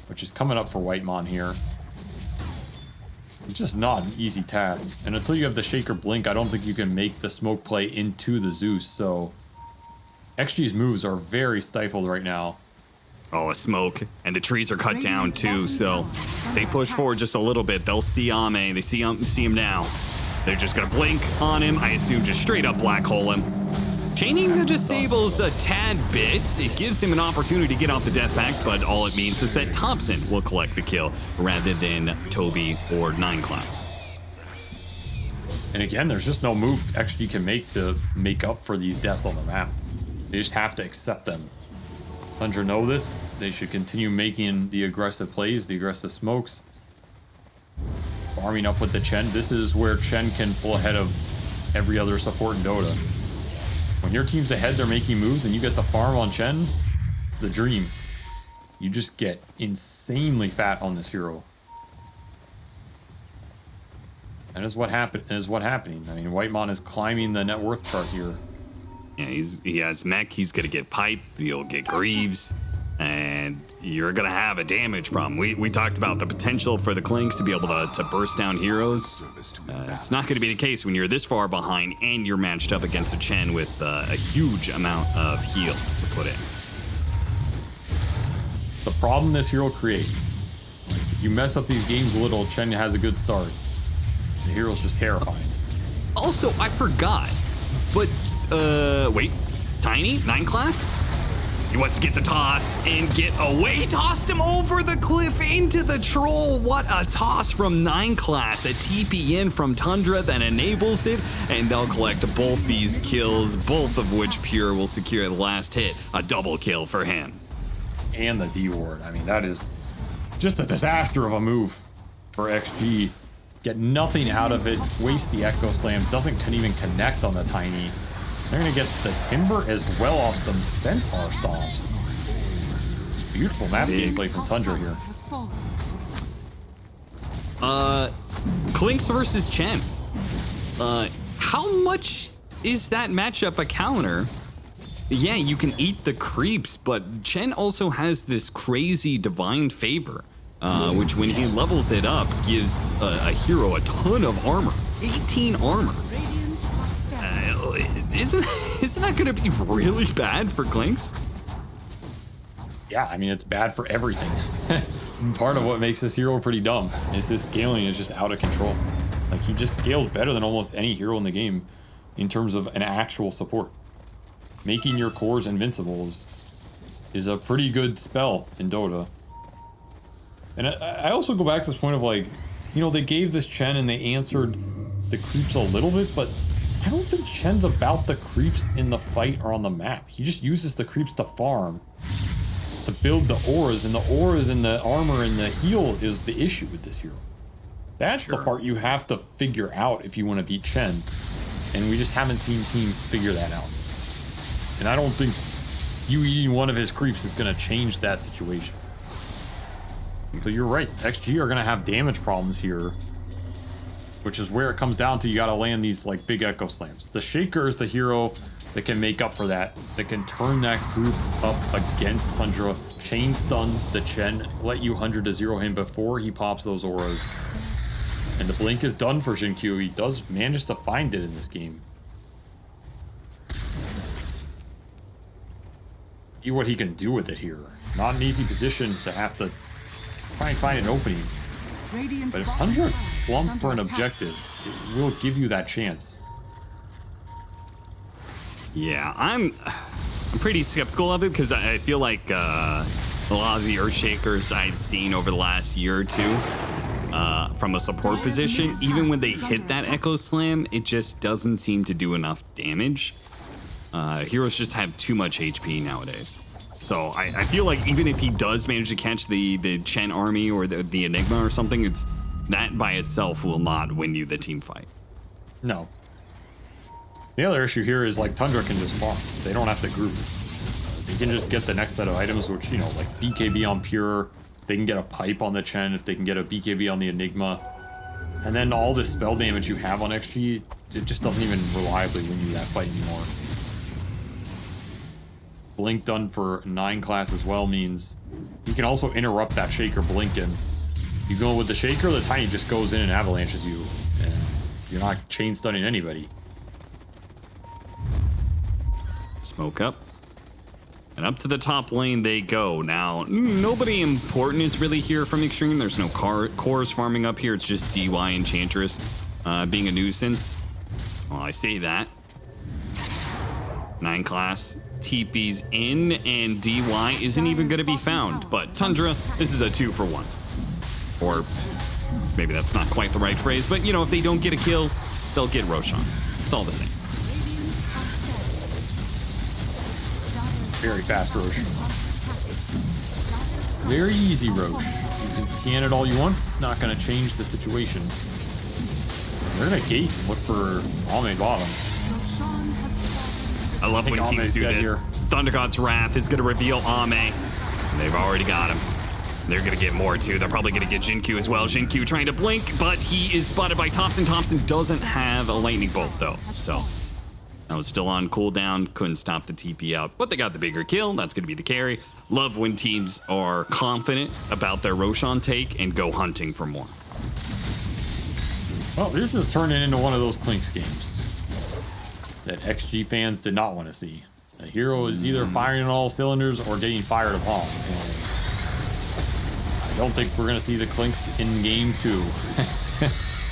which is coming up for Whitemon here. It's just not an easy task. And until you have the Shaker Blink, I don't think you can make the smoke play into the Zeus. So XG's moves are very stifled right now. Oh, a smoke. And the trees are cut down too, so they push forward just a little bit. They'll see Ame. They see him now. They're just gonna blink on him. I assume just straight up black hole him. Chaining the disables a tad bit. It gives him an opportunity to get off the death packs, but all it means is that Thompson will collect the kill rather than Toby or 9class. And again, there's just no move XG can make to make up for these deaths on the map. They just have to accept them. Tundra know this. They should continue making the aggressive plays, the aggressive smokes. Farming up with the Chen. This is where Chen can pull ahead of every other support in Dota. When your team's ahead, they're making moves, and you get the farm on Chen, it's the dream. You just get insanely fat on this hero. That is what happening. I mean, Whitemon is climbing the net worth chart here. Yeah, he has mech. He's gonna get pipe. He'll get Greaves, and you're gonna have a damage problem. We talked about the potential for the Clinks to be able to burst down heroes. It's not gonna be the case when you're this far behind and you're matched up against a Chen with a huge amount of heal to put in. The problem this hero creates, if you mess up these games a little, Chen has a good start. The hero's just terrifying. Also, I forgot, but wait, Tiny, 9class? He wants to get the toss and get away. He tossed him over the cliff into the troll. What a toss from 9class. A TP in from Tundra that enables it, and they'll collect both these kills, both of which Pure will secure the last hit. A double kill for him. And the D ward. I mean, that is just a disaster of a move for XG. Get nothing out of it. Waste the Echo Slam. Doesn't even connect on the Tiny. They're going to get the Timber as well off some Centaur Stomp. It's beautiful map gameplay from Tundra here. Clinks versus Chen. How much is that matchup a counter? Yeah, you can eat the creeps, but Chen also has this crazy divine favor, which when he levels it up, gives a hero a ton of armor. 18 armor. Isn't that going to be really bad for Clinks? Yeah, I mean, it's bad for everything. Part of what makes this hero pretty dumb is his scaling is just out of control. Like, he just scales better than almost any hero in the game in terms of an actual support. Making your cores invincible is a pretty good spell in Dota. And I also go back to this point of, like, you know, they gave this Chen and they answered the creeps a little bit, but I don't think Chen's about the creeps in the fight or on the map. He just uses the creeps to farm, to build the auras, and the auras and the armor and the heal is the issue with this hero. That's the part you have to figure out if you want to beat Chen, and we just haven't seen teams figure that out. And I don't think you eating one of his creeps is going to change that situation. So you're right, XG are going to have damage problems here, which is where it comes down to. You got to land these like big Echo Slams. The Shaker is the hero that can make up for that, that can turn that group up against Tundra, chain stun the Chen, let you 100 to 0 him before he pops those auras. And the blink is done for Xinkyu. He does manage to find it in this game. See what he can do with it here. Not an easy position to have to try and find an opening. But if Tundra plump for an objective, it will give you that chance. Yeah, I'm pretty skeptical of it because I feel like a lot of the Earthshakers I've seen over the last year or two from a support position, even when they hit that Echo Slam, it just doesn't seem to do enough damage. Heroes just have too much HP nowadays. So I feel like even if he does manage to catch the Chen army or the Enigma or something, it's that by itself will not win you the team fight. No. The other issue here is like Tundra can just farm. They don't have to group. They can just get the next set of items, which, you know, like BKB on Pure. They can get a pipe on the Chen if they can get a BKB on the Enigma. And then all this spell damage you have on XG, it just doesn't even reliably win you that fight anymore. Blink done for 9class as well means you can also interrupt that Shaker blinking You going with the Shaker, the Tiny just goes in and avalanches you, and you're not chain stunning anybody. Smoke up. And up to the top lane they go. Now, nobody important is really here from Extreme. There's no cores farming up here. It's just DY Enchantress being a nuisance. Well, I say that. 9 class TP's in, and DY isn't even going to be found. But Tundra, this is a 2-for-1. Or maybe that's not quite the right phrase, but you know, if they don't get a kill, they'll get Roshan. It's all the same. Very fast Roche. Very easy Roche. You can scan it all you want. It's not going to change the situation. They're going to gate and look for Ame bottom. I love when teams do this. Here. Thunder God's Wrath is going to reveal Ame. They've already got him. They're going to get more too. They're probably going to get Jinkyu as well. Jinkyu trying to blink, but he is spotted by Thompson. Thompson doesn't have a lightning bolt though, so that was still on cooldown. Couldn't stop the TP out, but they got the bigger kill. That's going to be the carry. Love when teams are confident about their Roshan take and go hunting for more. Well, this is turning into one of those Clinks games that XG fans did not want to see. The hero is either firing on all cylinders or getting fired upon. And I don't think we're going to see the Clinks in game 2.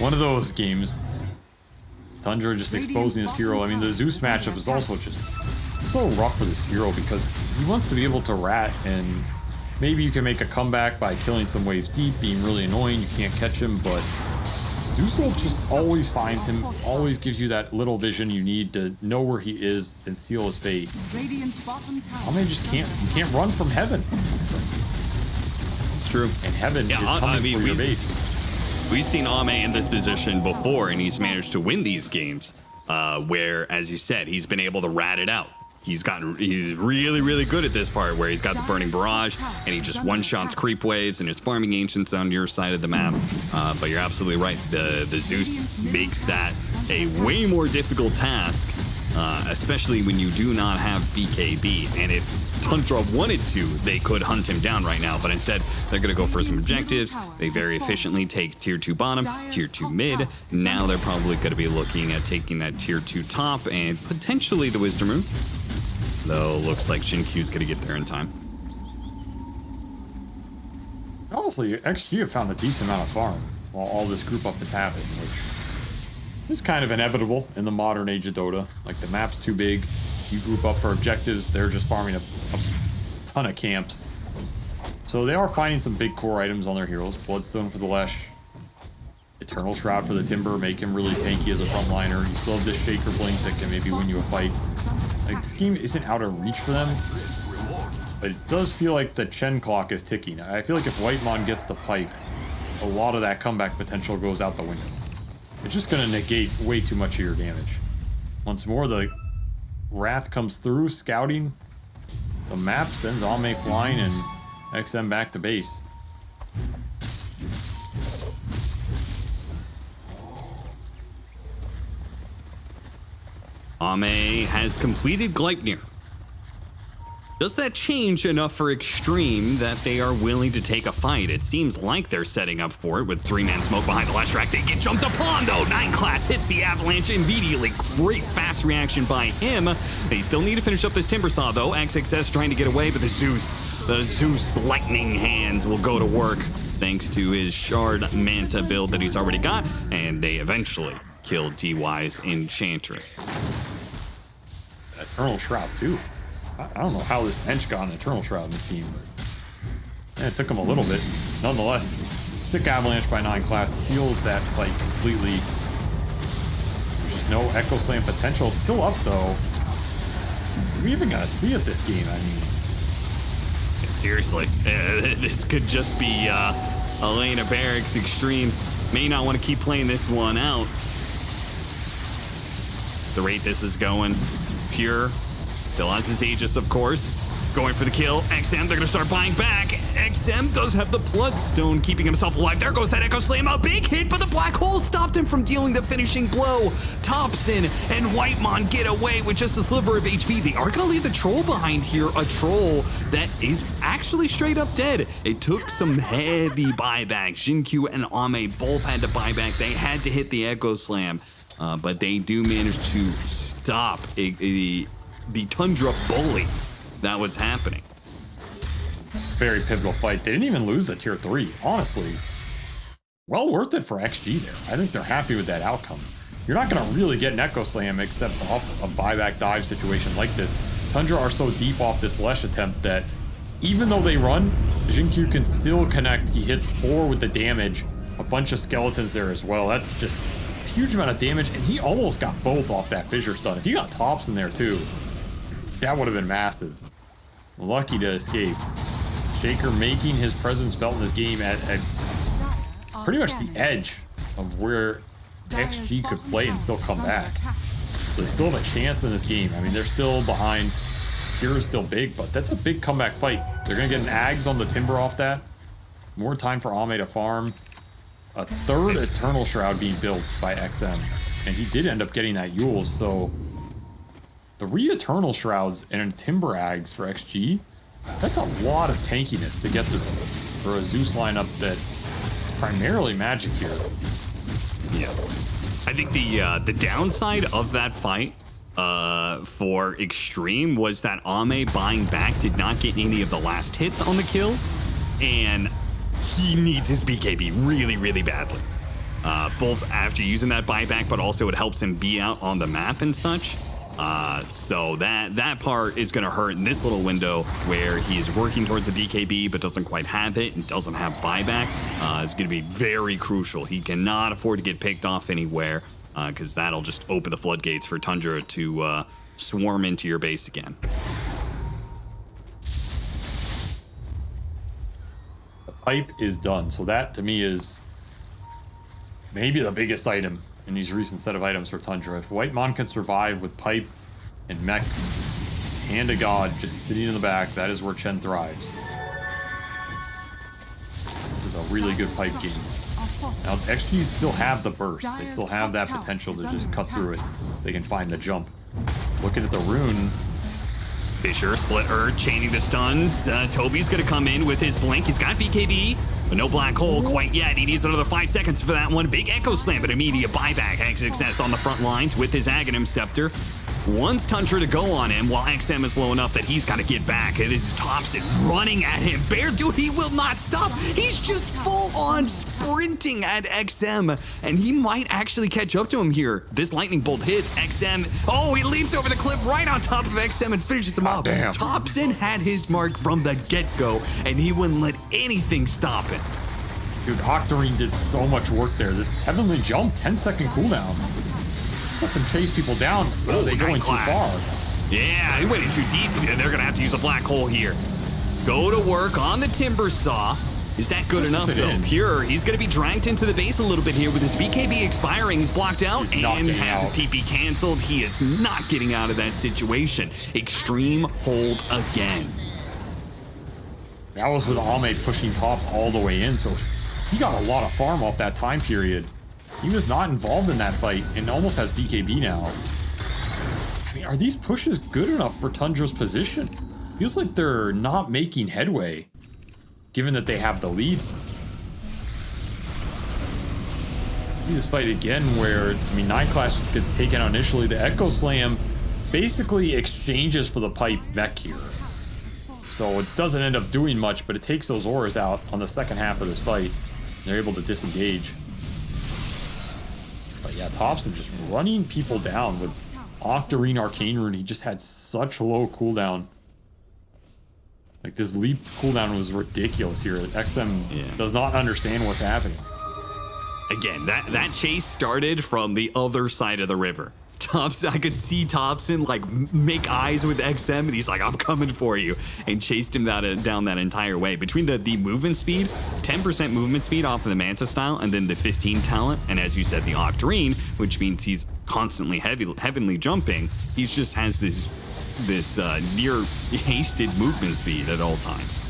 One of those games. Tundra just exposing his hero. I mean, the Zeus matchup is also just so rough for this hero because he wants to be able to rat, and maybe you can make a comeback by killing some waves deep, being really annoying. You can't catch him, but Zeus just always finds him, always gives you that little vision you need to know where he is and seal his fate. I mean, you can't run from heaven. It's true. And heaven is coming for your base. We've seen Ame in this position before, and he's managed to win these games where, as you said, he's been able to rat it out. He's really, really good at this part where he's got the Burning Barrage, and he just one-shots creep waves, and there's farming Ancients on your side of the map. But you're absolutely right. The Zeus makes that a way more difficult task, especially when you do not have BKB. And if Tundra wanted to, they could hunt him down right now, but instead they're going to go for some objectives. They very efficiently take tier 2 bottom, tier 2 mid. Now they're probably going to be looking at taking that tier 2 top and potentially the Wisdom Rune. Though looks like Jinkyu's going to get there in time. Honestly, XG have found a decent amount of farm while all this group up is happening, which is kind of inevitable in the modern age of Dota. Like, the map's too big. You group up for objectives, they're just farming a ton of camps. So they are finding some big core items on their heroes. Bloodstone for the Lesh, Eternal Shroud for the Timber, make him really tanky as a frontliner. You still have this Shaker Blink that can maybe win you a fight. Like, this game isn't out of reach for them, but it does feel like the Chen clock is ticking. I feel like if Whitemon gets the pipe, a lot of that comeback potential goes out the window. It's just going to negate way too much of your damage. Once more, the Wrath comes through, scouting the map, sends Ame flying, and XM back to base. Ame has completed Gleipnir. Does that change enough for Extreme that they are willing to take a fight? It seems like they're setting up for it with 3-man smoke behind the last track. They get jumped upon though. 9 class hits the avalanche immediately. Great fast reaction by him. They still need to finish up this Timber Saw though. XXS trying to get away, but the Zeus lightning hands will go to work thanks to his Shard Manta build that he's already got, and they eventually killed DY's Enchantress. Eternal Shroud too. I don't know how this bench got an Eternal Shroud in the team, but it took him a little bit. Nonetheless, sick avalanche by 9 class heals that fight completely. There's just no Echo Slam potential. Still up though. We even got to see it this game. I mean, seriously, this could just be Elena Barracks. Extreme may not want to keep playing this one out. The rate this is going, Pure still has his Aegis, of course. Going for the kill. XM, they're going to start buying back. XM does have the Bloodstone, keeping himself alive. There goes that Echo Slam. A big hit, but the Black Hole stopped him from dealing the finishing blow. Thompson and Whitemon get away with just a sliver of HP. They are going to leave the Troll behind here. A Troll that is actually straight up dead. It took some heavy buyback. Xinkyu and Ame both had to buy back. They had to hit the Echo Slam, but they do manage to stop the Tundra bully that was happening. Very pivotal fight. They didn't even lose the tier 3. Honestly, well worth it for XG there. I think they're happy with that outcome. You're not going to really get an Echo Slam except off a buyback dive situation like this. Tundra are so deep off this Lesh attempt that even though they run, Xinkyu can still connect. He hits 4 with the damage. A bunch of skeletons there as well. That's just a huge amount of damage, and he almost got both off that fissure stun. If he got tops in there too, that would have been massive. Lucky to escape. Shaker making his presence felt in this game at pretty much the edge of where XG could play and still come back. So they still have a chance in this game. I mean, they're still behind. Here is still big, but that's a big comeback fight. They're going to get an Ags on the Timber off that. More time for Ame to farm. A third Eternal Shroud being built by XM. And he did end up getting that Yule, so 3 Eternal Shrouds and a Timber Ags for XG. That's a lot of tankiness to get through for a Zeus lineup that primarily Magic here. Yeah. I think the downside of that fight for Extreme was that Ame buying back did not get any of the last hits on the kills, and he needs his BKB really, really badly. Both after using that buyback, but also it helps him be out on the map and such. So that part is going to hurt in this little window where he's working towards the BKB but doesn't quite have it and doesn't have buyback. It's going to be very crucial. He cannot afford to get picked off anywhere because that'll just open the floodgates for Tundra to swarm into your base again. The pipe is done. So that to me is maybe the biggest item in these recent set of items for Tundra. If Whitemon can survive with pipe and mech, hand of God just sitting in the back, that is where Chen thrives. This is a really good pipe game. Now XG still have the burst. They still have that potential to just cut through it. They can find the jump. Looking at the rune. Fisher, Splitter, chaining the stuns. Toby's gonna come in with his blink. He's got BKB, but no black hole quite yet. He needs another 5 seconds for that one. Big Echo Slam, but immediate buyback. XXS on the front lines with his Aghanim Scepter. Wants Tundra to go on him while XM is low enough that he's got to get back. It is Thompson running at him. Bear Dude, he will not stop. He's just full on sprinting at XM, and he might actually catch up to him here. This lightning bolt hits XM. Oh, he leaps over the cliff right on top of XM and finishes him up. Damn. Thompson had his mark from the get-go, and he wouldn't let anything stop him. Dude, Octarine did so much work there. This Heavenly Jump, 10-second cooldown. Let them chase people down. Oh, they're going too far. Yeah, he went in too deep. They're going to have to use a black hole here. Go to work on the Timber Saw. Is that good enough, though? Pure, he's going to be dragged into the base a little bit here with his BKB expiring. He's blocked out and has his TP canceled. He is not getting out of that situation. Extreme hold again. That was with Ame pushing top all the way in, so he got a lot of farm off that time period. He was not involved in that fight and almost has BKB now. I mean, are these pushes good enough for Tundra's position? Feels like they're not making headway, given that they have the lead. See this fight again where, I mean, 9 Clash gets taken out initially. The Echo Slam basically exchanges for the pipe mech here. So it doesn't end up doing much, but it takes those auras out on the second half of this fight. They're able to disengage. But yeah, Thompson just running people down with Octarine Arcane Rune. He just had such low cooldown. Like, this leap cooldown was ridiculous here. XM does not understand what's happening. Again, that chase started from the other side of the river. Thompson, I could see Thompson like make eyes with XM, and he's like, I'm coming for you, and chased him down that entire way. Between the movement speed, 10% movement speed off of the Manta style, and then the 15 talent, and as you said, the Octarine, which means he's constantly heavenly jumping. He just has this this near hasted movement speed at all times.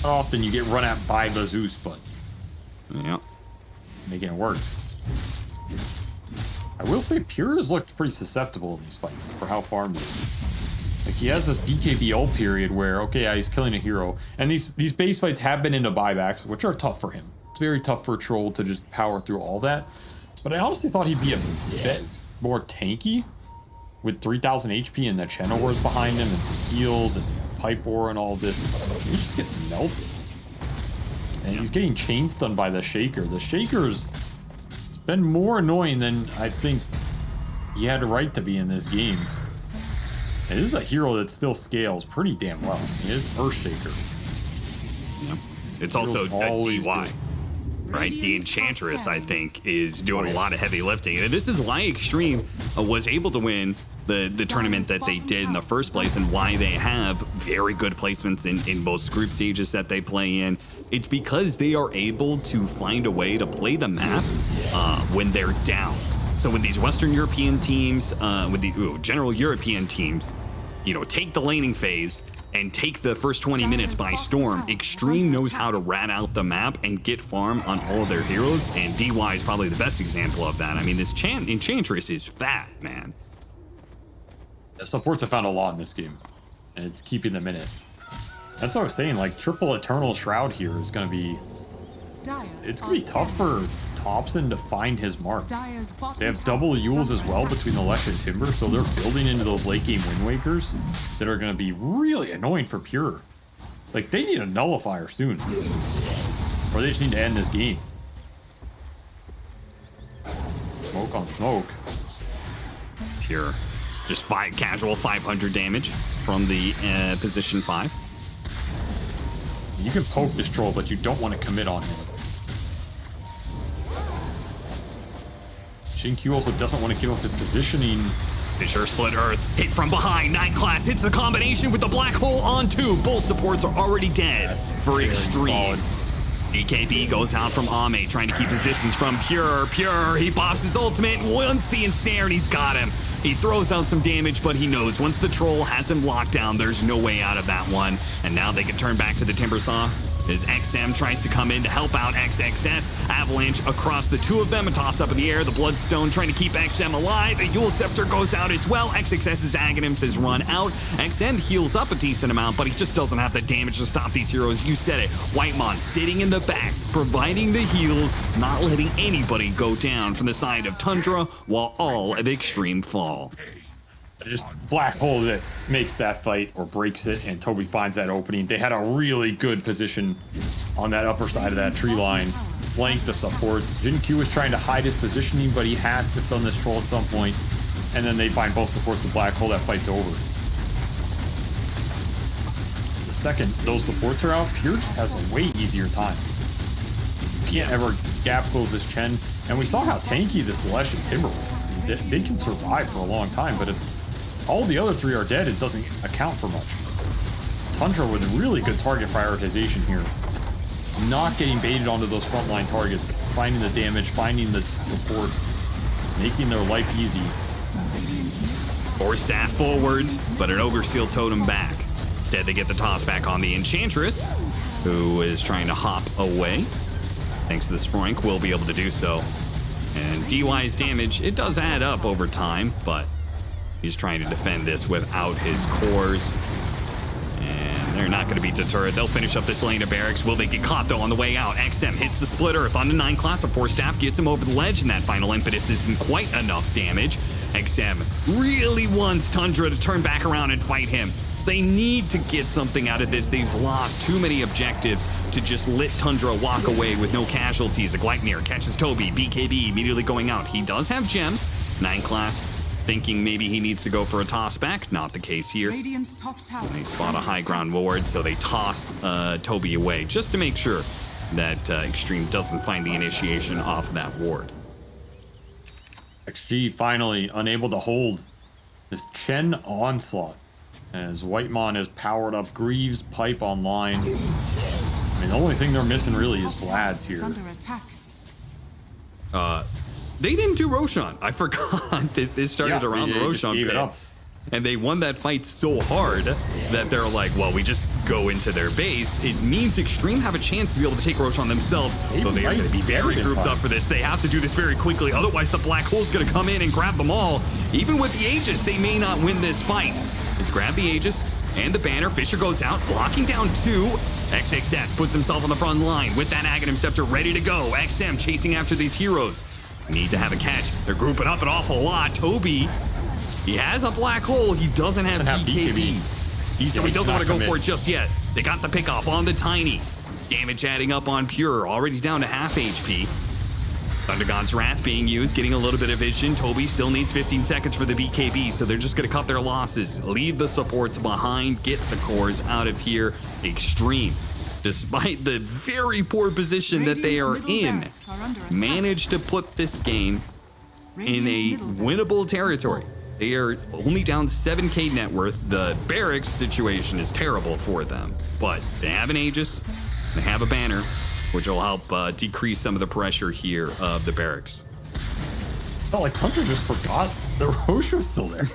Often you get run at by the Zeus, but yeah, making it work. I will say Pure has looked pretty susceptible in these fights for how farmed he is. Like, he has this BKB period where, okay, yeah, he's killing a hero. And these base fights have been into buybacks, which are tough for him. It's very tough for a troll to just power through all that. But I honestly thought he'd be a bit more tanky with 3,000 HP and the Chen Wars behind him and some heals and Pipe War and all this. He just gets melted. And he's getting chain stunned by the Shaker. The Shaker's been more annoying than I think he had a right to be in this game. And this is a hero that still scales pretty damn well. I mean, it's Earthshaker. Yeah. It's also a DY, good. right? The Enchantress, I think, is doing a lot of heavy lifting. And this is why Extreme was able to win the tournament that they did in the first place, and why they have very good placements in most group stages that they play in. It's because they are able to find a way to play the map when they're down. So when these Western European teams, with the general European teams, you know, take the laning phase and take the first 20 minutes by storm, Extreme knows how to rat out the map and get farm on all of their heroes, and DY is probably the best example of that. I mean, this Enchantress is fat, man. The supports have found a lot in this game, and it's keeping them in it. That's what I was saying, like, triple Eternal Shroud here is going to be... It's going to be tough for Thompson to find his mark. They have double Yules as well between the Lesh and Timber, so they're building into those late game Wind Wakers that are going to be really annoying for Pure. Like, they need a Nullifier soon, or they just need to end this game. Smoke on smoke. Pure. Just casual 500 damage from the position 5. You can poke this troll, but you don't want to commit on him. Shin-Q also doesn't want to give up his positioning. Fisher split earth, hit from behind. Night Class hits the combination with the black hole on 2. Both supports are already dead for Extreme. BKB goes out from Ame, trying to keep his distance from Pure. He pops his ultimate. Once the Ensnare's got him. He throws out some damage, but he knows once the troll has him locked down, there's no way out of that one. And now they can turn back to the Timbersaw as XM tries to come in to help out XXS. Avalanche across the two of them, a toss up in the air. The Bloodstone trying to keep XM alive. A Yule Scepter goes out as well. XXS's Aghanims has run out. XM heals up a decent amount, but he just doesn't have the damage to stop these heroes. You said it. Whitemon sitting in the back, providing the heals, not letting anybody go down from the side of Tundra, while all of Extreme fall. Just black hole that makes that fight or breaks it, and Toby finds that opening. They had a really good position on that upper side of that tree line. Flank the support. Jin-Q is trying to hide his positioning, but he has to stun this troll at some point. And then they find both supports with black hole. That fight's over. The second those supports are out, Pure has a way easier time. You can't ever gap close this Chen. And we saw how tanky this Lesh and Timber were. They can survive for a long time, but if all the other 3 are dead, it doesn't account for much. Tundra with really good target prioritization here. Not getting baited onto those frontline targets, finding the damage, finding the support, making their life easy. Force staff forwards, but an Overseal Totem back. Instead, they get the toss back on the Enchantress, who is trying to hop away. Thanks to the Sproink, will be able to do so. And DY's damage, it does add up over time, but he's trying to defend this without his cores. And they're not going to be deterred. They'll finish up this lane of barracks. Will they get caught, though, on the way out? XM hits the split earth on the 9 class. A Force Staff gets him over the ledge, and that final impetus isn't quite enough damage. XM really wants Tundra to turn back around and fight him. They need to get something out of this. They've lost too many objectives to just let Tundra walk away with no casualties. A Gleipnir catches Toby. BKB immediately going out. He does have Gem. 9 class thinking maybe he needs to go for a toss back. Not the case here. They spot a high ground ward, so they toss Toby away just to make sure that Extreme doesn't find the initiation off of that ward. XG finally unable to hold this Chen onslaught as Whitemon has powered up Greaves' pipe online. I mean, the only thing they're missing really is Vlad's here. They didn't do Roshan. I forgot that this started around the Roshan gave it pit. up. And they won that fight so hard that they're like, well, we just go into their base. It means Extreme have a chance to be able to take Roshan themselves, so they are going to be very grouped up for this. They have to do this very quickly, otherwise the Black Hole's going to come in and grab them all. Even with the Aegis, they may not win this fight. Let's grab the Aegis and the banner. Fisher goes out, blocking down 2. XXS puts himself on the front line with that Aghanim Scepter ready to go. XM chasing after these heroes. Need to have a catch. They're grouping up an awful lot. Toby, he has a Black Hole. He doesn't have BKB. He doesn't want to go for it just yet. They got the pick off on the Tiny. Damage adding up on Pure, already down to half HP. Thunder God's Wrath being used, getting a little bit of vision. Toby still needs 15 seconds for the BKB, so they're just going to cut their losses. Leave the supports behind, get the cores out of here. Extreme, despite the very poor position that they are in, managed to put this game in a winnable territory. They are only down 7k net worth. The barracks situation is terrible for them, but they have an Aegis, they have a banner, which will help decrease some of the pressure here of the barracks. Oh, like Hunter just forgot the Roche was still there.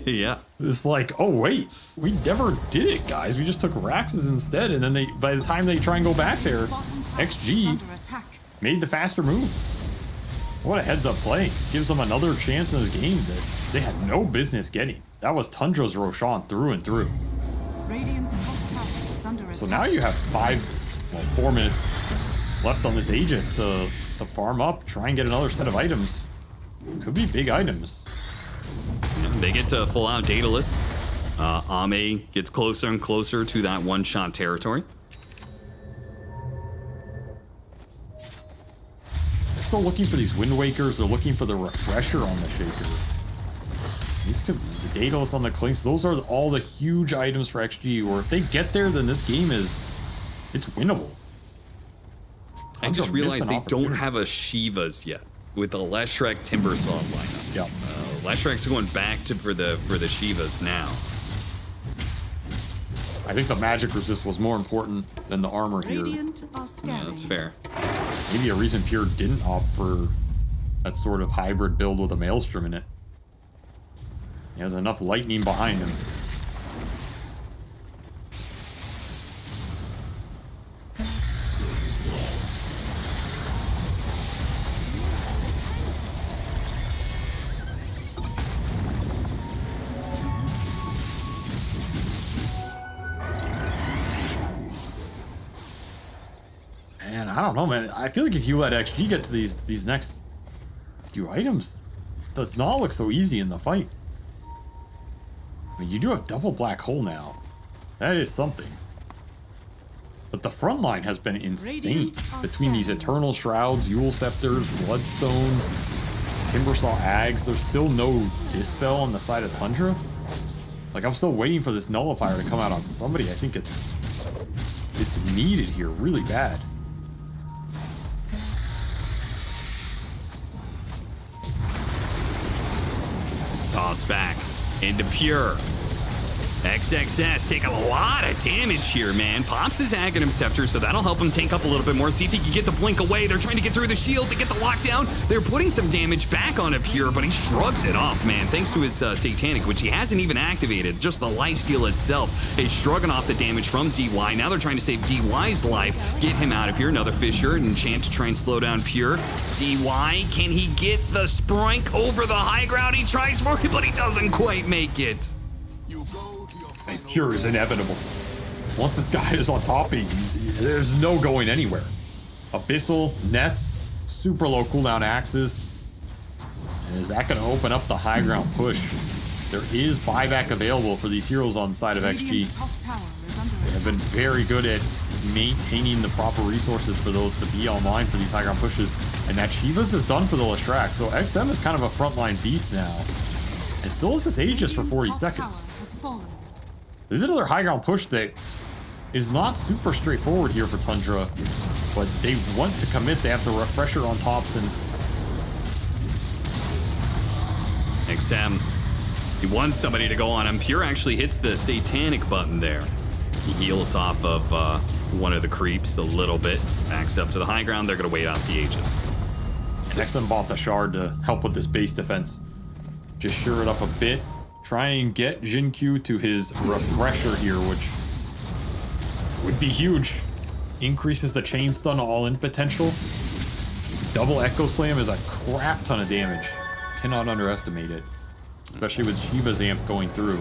Yeah. It's like, oh wait, we never did it, guys. We just took Raxus instead, and then by the time they try and go back there, XG made the faster move. What a heads-up play. Gives them another chance in this game that they had no business getting. That was Tundra's Roshan through and through. So now you have 4 minutes left on this Aegis to farm up, try and get another set of items. Could be big items. Yeah, they get to full out Daedalus. Ame gets closer and closer to that one-shot territory. Still looking for these Wind Wakers. They're looking for the refresher on the Shaker. These could, the Daedalus on the Clinks, those are all the huge items for XG, or if they get there, then this game it's winnable. I just realized they don't have a Shivas yet with the Leshrek Timbersaw lineup. Yeah. Leshrek's going back for the Shivas now. I think the magic resist was more important than the armor here. Yeah, that's fair. Maybe a reason Pure didn't opt for that sort of hybrid build with a Maelstrom in it. He has enough lightning behind him. Man, I don't know, man. I feel like if you let XG get to these next few items, it does not look so easy in the fight. I mean, you do have double Black Hole now. That is something. But the front line has been insane. Between these Eternal Shrouds, Yule Scepters, Bloodstones, Timbersaw Ags, there's still no Dispel on the side of Tundra. Like, I'm still waiting for this Nullifier to come out on somebody. I think it's needed here really bad. Toss back into Pure. XXS taking a lot of damage here, man. Pops his Aghanim Scepter, so that'll help him tank up a little bit more. See if he can get the blink away. They're trying to get through the shield to get the lockdown. They're putting some damage back on a Pure, but he shrugs it off, man, thanks to his Satanic, which he hasn't even activated. Just the lifesteal itself is shrugging off the damage from DY. Now they're trying to save DY's life. Get him out of here. Another Fisher and chance to try and slow down Pure. DY, can he get the Sprink over the high ground? He tries for it, but he doesn't quite make it. Pure is inevitable. Once this guy is on top, there's no going anywhere. Abyssal, Net, super low cooldown axes. And is that going to open up the high ground push? There is buyback available for these heroes on the side of XG. They have been very good at maintaining the proper resources for those to be online for these high ground pushes. And that Shivas is done for the Lestrak. So XM is kind of a frontline beast now. And still has this Aegis for 40 seconds. There's another high ground push that is not super straightforward here for Tundra, but they want to commit. They have the refresher on Thompson. XM, he wants somebody to go on him. Pure actually hits the Satanic button there. He heals off of one of the creeps a little bit. Backs up to the high ground. They're going to wait out the Aegis. Next one bought the shard to help with this base defense. Just sure it up a bit. Try and get Jinkyu to his refresher here, which would be huge. Increases the chain stun all-in potential. Double Echo Slam is a crap ton of damage. Cannot underestimate it. Especially with Shiva's amp going through.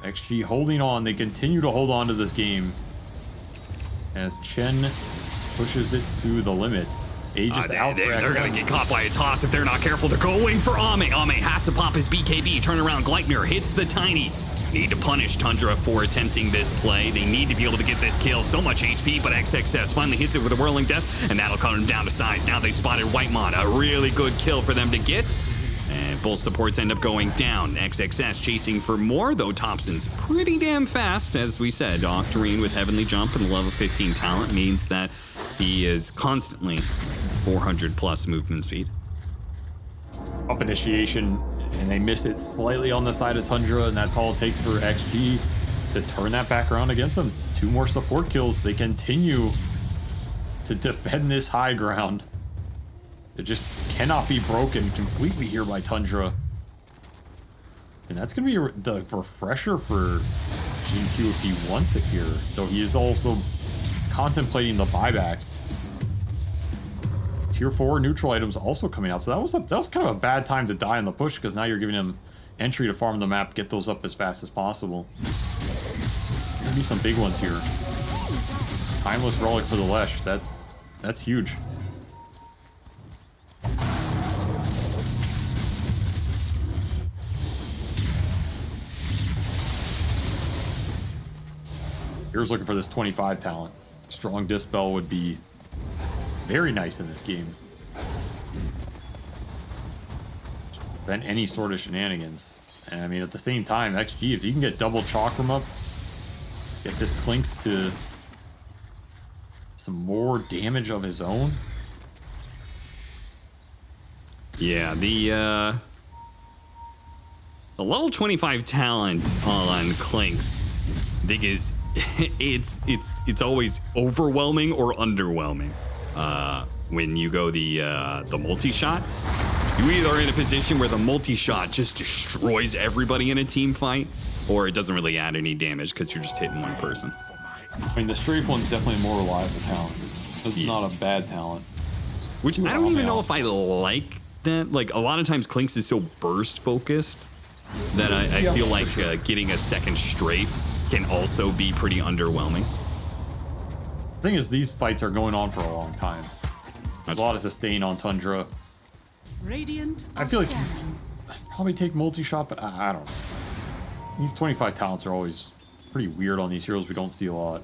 XG holding on. They continue to hold on to this game as Chen pushes it to the limit. Aegis out. They're going to get caught by a toss if they're not careful. They're going for Ame. Ame has to pop his BKB. Turn around. Gleipnir hits the Tiny. Need to punish Tundra for attempting this play. They need to be able to get this kill. So much HP, but XXS finally hits it with a Whirling Death, and that'll cut him down to size. Now they spotted Whitemon. A really good kill for them to get. And both supports end up going down. XXS chasing for more, though Thompson's pretty damn fast. As we said, Octarine with Heavenly Jump and level 15 talent means that he is constantly 400 plus movement speed. Off initiation, and they missed it slightly on the side of Tundra, and that's all it takes for XG to turn that back around against them. 2 more support kills. They continue to defend this high ground. It just cannot be broken completely here by Tundra. And that's going to be the refresher for GQ if he wants it here. Though he is also contemplating the buyback. Tier 4 neutral items also coming out. So that was kind of a bad time to die on the push, because now you're giving him entry to farm the map, get those up as fast as possible. Gonna be some big ones here. Timeless Relic for the Lesh. That's huge. Here's looking for this 25 talent. Strong Dispel would be very nice in this game. Prevent any sort of shenanigans. And I mean, at the same time, XG, if you can get double Chakram up, get this Clinks to some more damage of his own. Yeah, the level 25 talent on Clinks, I think is it's always overwhelming or underwhelming. When you go the multi-shot, you either are in a position where the multi-shot just destroys everybody in a team fight, or it doesn't really add any damage because you're just hitting one person. I mean, the strafe one's definitely a more reliable talent. It's not a bad talent. Which I don't even know if I like that. Like, a lot of times Clinks is so burst focused that I feel like getting a second strafe can also be pretty underwhelming. The thing is, these fights are going on for a long time. There's a lot of sustain on Tundra. Radiant I feel like you probably take multi-shot, but I don't know. These 25 talents are always pretty weird on these heroes we don't see a lot.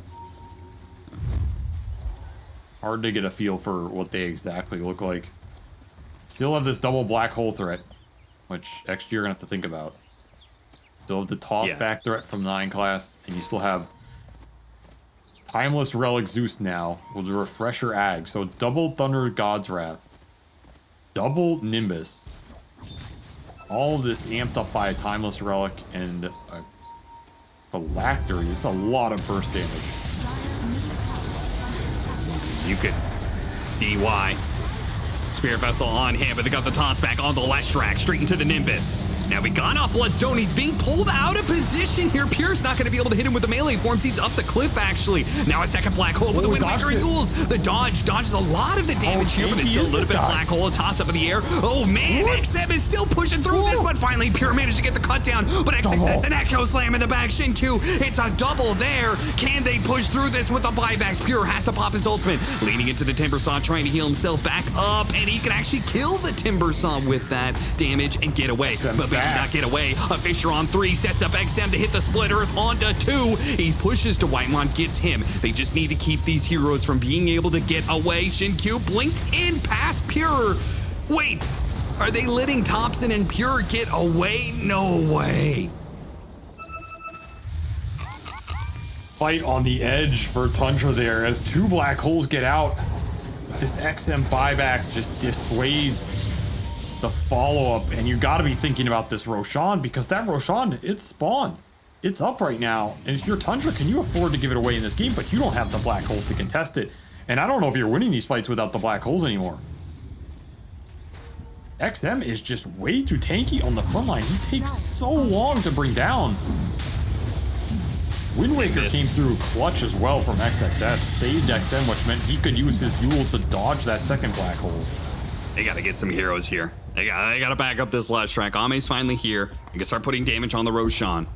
Hard to get a feel for what they exactly look like. Still have this double black hole threat, which XG you're gonna have to think about. Still have the toss back threat from 9 class, and you still have Timeless Relic Zeus now with the Refresher Ag. So double Thunder God's Wrath, double Nimbus. All of this amped up by a Timeless Relic and a Phylactery. It's a lot of burst damage. You could DY. Spirit Vessel on him, but they got the toss back on the Leshrac, straight into the Nimbus. Now we got off Bloodstone. He's being pulled out of position here. Pure's not going to be able to hit him with the melee forms. He's up the cliff, actually. Now a second black hole with the Wind Waker and Ghouls. The dodge dodges a lot of the damage here, but it's still a little bit of black hole. A toss up in the air. Oh man, XM is still pushing through this, but finally Pure managed to get the cut down. But XM, an Echo Slam in the back. Shinkyu, it's a double there. Can they push through this with the buybacks? Pure has to pop his ultimate. Leaning into the Timber Saw, trying to heal himself back up, and he can actually kill the Timber Saw with that damage and get away. But does not get away. A Fisher on 3 sets up XM to hit the Split Earth onto 2. He pushes to Whitemon, gets him. They just need to keep these heroes from being able to get away. Shinkyu blinked in past Pure. Wait, are they letting Thompson and Pure get away? No way. Fight on the edge for Tundra there as 2 black holes get out. This XM buyback just dissuades the follow-up, and you got to be thinking about this Roshan, because that Roshan, it's spawned. It's up right now, and if you're Tundra, can you afford to give it away in this game? But you don't have the black holes to contest it, and I don't know if you're winning these fights without the black holes anymore. XM is just way too tanky on the front line. He takes so long to bring down. Wind Waker came through clutch as well from XXS. Saved XM, which meant he could use his Yules to dodge that second black hole. They gotta get some heroes here. They gotta back up this last track. Ame's finally here. You can start putting damage on the Roshan.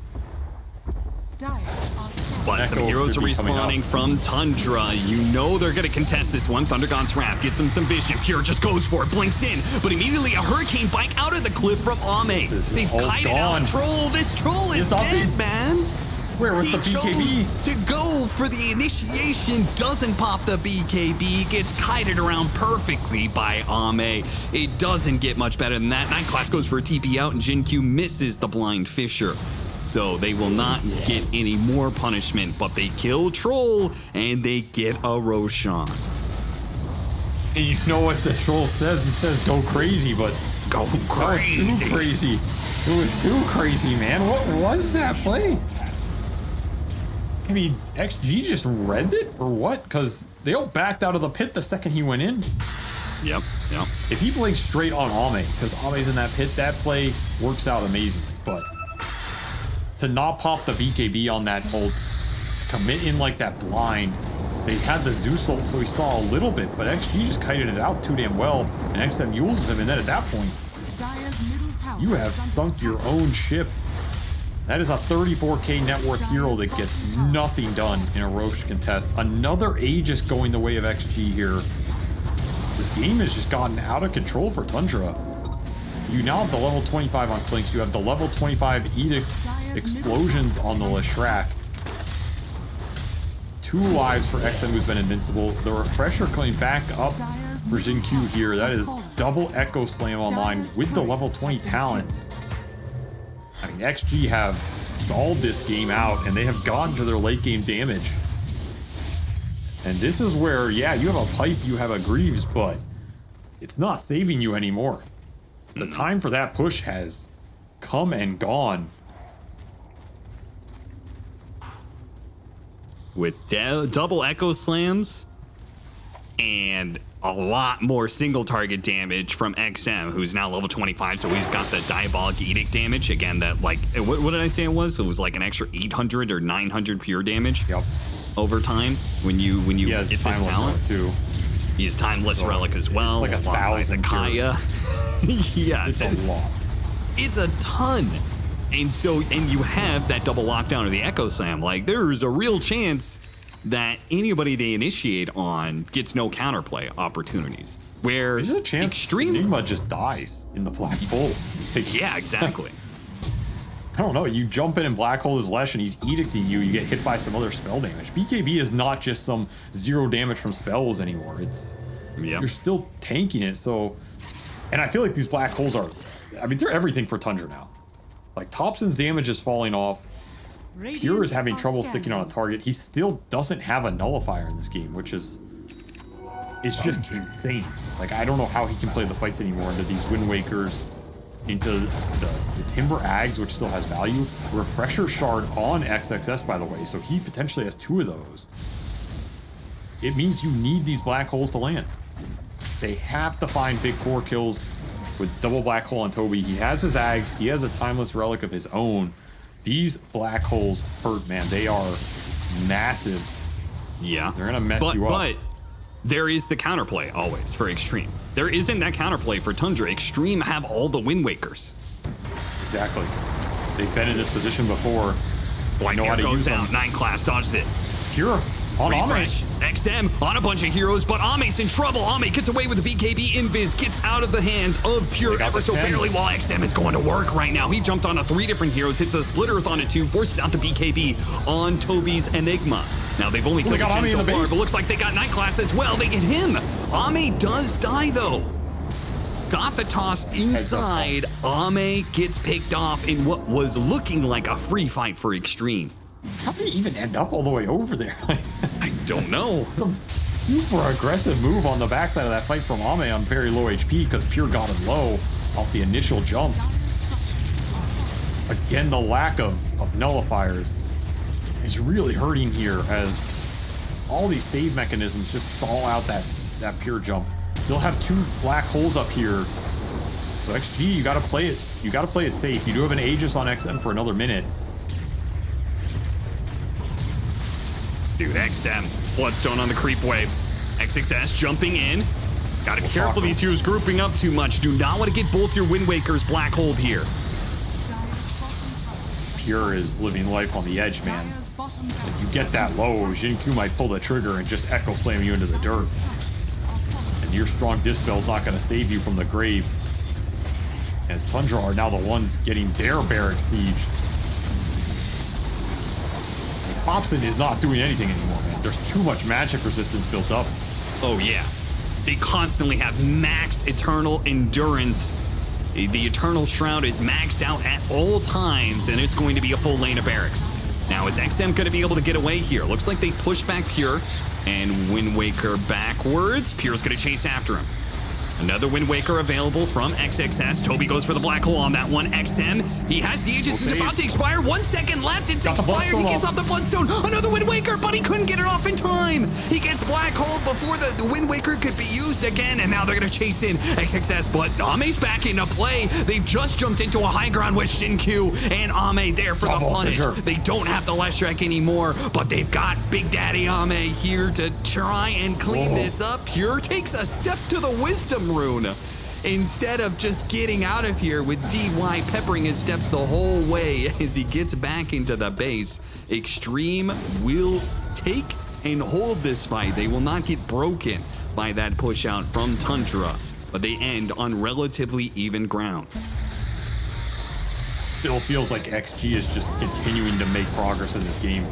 But some heroes are respawning from Tundra. You know they're gonna contest this one. Thundergod's Wrath gets him some vision. Pure just goes for it, blinks in, but immediately a hurricane bike out of the cliff from Ame. They've kited out Troll. This Troll is dead, man. Where was the BKB? To go for the initiation, doesn't pop the BKB, gets kited around perfectly by Ame. It doesn't get much better than that. Night Class goes for a TP out, and Jin Q misses the Blind Fisher. So they will not get any more punishment, but they kill Troll, and they get a Roshan. And you know what the Troll says? He says, go crazy, but go crazy. That was too crazy. It was too crazy, man. What was that play? I mean, XG just read it or what? Because they all backed out of the pit the second he went in. Yep. If he played straight on Ame, because Ame's in that pit, that play works out amazingly. But to not pop the BKB on that ult, to commit in like that blind, they had the Zeus ult, so he saw a little bit, but XG just kited it out too damn well, and XM uses him, and then at that point, you have sunk your own ship. That is a 34k net worth hero that gets nothing done in a Roche contest. Another Aegis going the way of XG here. This game has just gotten out of control for Tundra. You now have the level 25 on Clinks. You have the level 25 Edict explosions on the Leshrac. 2 lives for XM, who's been invincible. The refresher coming back up for Jin Q here. That is double Echo Slam online with the level 20 talent. I mean, XG have stalled this game out, and they have gotten to their late game damage. And this is where, yeah, you have a pipe, you have a Greaves, but it's not saving you anymore. The time for that push has come and gone. With double Echo Slams and a lot more single target damage from XM, who's now level 25, so he's got the Diabolic Edict damage. Again, that like, what did I say it was? It was like an extra 800 or 900 pure damage over time when you get this talent. Too. He's Timeless Relic as well, like alongside the Kaya. Yeah, it's a lot. It's a ton. And so, and you have that double lockdown or the Echo Slam. Like, there's a real chance that anybody they initiate on gets no counterplay opportunities. Where there's a chance Extreme Enigma just dies in the black hole. Yeah, exactly. I don't know. You jump in and black hole is Lesh, and he's edicting you. You get hit by some other spell damage. BKB is not just some 0 damage from spells anymore. It's you're still tanking it. So, and I feel like these black holes are, I mean, they're everything for Tundra now. Like Thompson's damage is falling off. Pure is having trouble sticking on a target. He still doesn't have a nullifier in this game, which is, it's just insane. Like, I don't know how he can play the fights anymore into these Wind Wakers, into the Timber Ags, which still has value. Refresher Shard on XXS, by the way, so he potentially has 2 of those. It means you need these black holes to land. They have to find big core kills with double black hole on Toby. He has his Ags, he has a Timeless Relic of his own. These black holes hurt, man. They are massive. Yeah. They're gonna mess you up. But there is the counterplay always for Extreme. There isn't that counterplay for Tundra. Extreme have all the Wind Wakers. Exactly. They've been in this position before. I know how to use them. 9 class dodged it. Pure. On Refresh. XM on a bunch of heroes, but Ame's in trouble. Ame gets away with the BKB invis, gets out of the hands of Pure ever so barely, while XM is going to work right now. He jumped onto 3 different heroes, hits the Split Earth onto 2, forces out the BKB on Toby's Enigma. Now they've only killed Ame so far, but looks like they got Night Class as well. They get him. Ame does die though. Got the toss inside. Ame gets picked off in what was looking like a free fight for Extreme. How did he even end up all the way over there? I don't know. Some super aggressive move on the backside of that fight from Ame on very low HP because Pure got him low off the initial jump. Again, the lack of nullifiers is really hurting here as all these save mechanisms just stall out that Pure jump. They'll have 2 black holes up here. So XG, you gotta play it. You gotta play it safe. You do have an Aegis on XM for another minute. Dude, XM, Bloodstone on the creep wave. XXS jumping in. Gotta be careful, these heroes grouping up too much. Do not want to get both your Wind Wakers black hold here. Pure is living life on the edge, man. If you get that low, Jin-Q might pull the trigger and just echo slam you into the dirt. And your strong Dispel's not going to save you from the grave. As Tundra are now the ones getting their barracks siege. Thompson is not doing anything anymore, man. There's too much magic resistance built up. Oh, yeah. They constantly have maxed Eternal Endurance. The Eternal Shroud is maxed out at all times, and it's going to be a full lane of barracks. Now, is XM going to be able to get away here? Looks like they push back Pure, and Wind Waker backwards. Pure's going to chase after him. Another Wind Waker available from XXS. Toby goes for the black hole on that one. XM, he has the Aegis. It's about to expire. 1 second left. It's expired. He gets off the Bloodstone. Another Wind Waker, but he couldn't get it off in time. He gets black hole before the Wind Waker could be used again, and now they're going to chase in XXS, but Ame's back into play. They've just jumped into a high ground with Shin-Q and Ame there for the punish. They don't have the Leshrac anymore, but they've got Big Daddy Ame here to try and clean this up. Pure takes a step to the Wisdom Rune instead of just getting out of here with DY peppering his steps the whole way as he gets back into the base. Extreme will take and hold this fight. They will not get broken by that push out from Tundra, but they end on relatively even ground. Still feels like XG is just continuing to make progress in this game.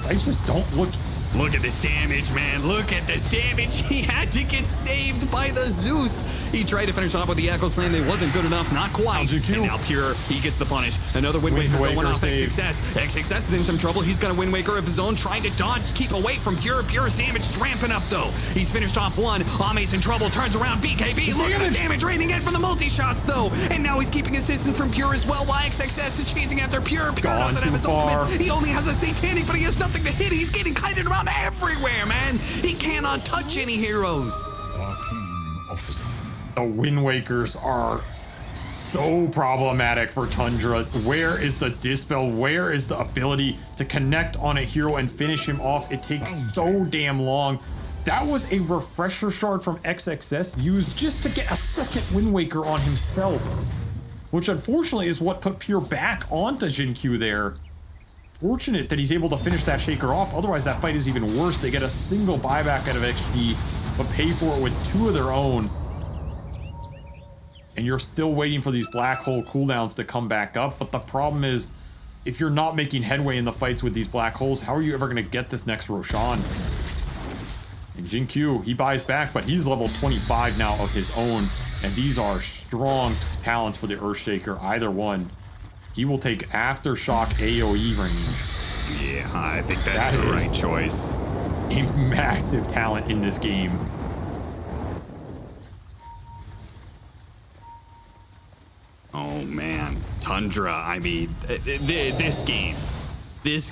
I just don't look. Look at this damage, man. Look at this damage. He had to get saved by the Zeus. He tried to finish off with the Echo Slam. It wasn't good enough. Not quite. And now Pure, he gets the punish. Another Wind Waker going off XXS. XXS is in some trouble. He's got a Wind Waker of his own, trying to dodge, keep away from Pure. Pure's damage is ramping up, though. He's finished off one. Ame's in trouble. Turns around. BKB. Look at the damage raining in from the multi-shots, though. And now he's keeping his distance from Pure as well, while XXS is chasing after Pure. Pure doesn't have his ultimate. He only has a Satanic, but he has nothing to hit. He's getting kited around everywhere, man. He cannot touch any heroes. The Wind Wakers are so problematic for Tundra. Where is the Dispel? Where is the ability to connect on a hero and finish him off? It takes so damn long. That was a refresher shard from XXS used just to get a second Wind Waker on himself, which unfortunately is what put Pure back onto Jin-Q there. Fortunate that he's able to finish that Shaker off. Otherwise, that fight is even worse. They get a single buyback out of XP, but pay for it with two of their own. And you're still waiting for these black hole cooldowns to come back up. But the problem is, if you're not making headway in the fights with these black holes, how are you ever going to get this next Roshan? And Jin-Q, he buys back, but he's level 25 now of his own. And these are strong talents for the Earthshaker, either one. He will take Aftershock AoE range. Yeah, I think that's the right choice. A massive talent in this game. Oh man, Tundra, I mean, this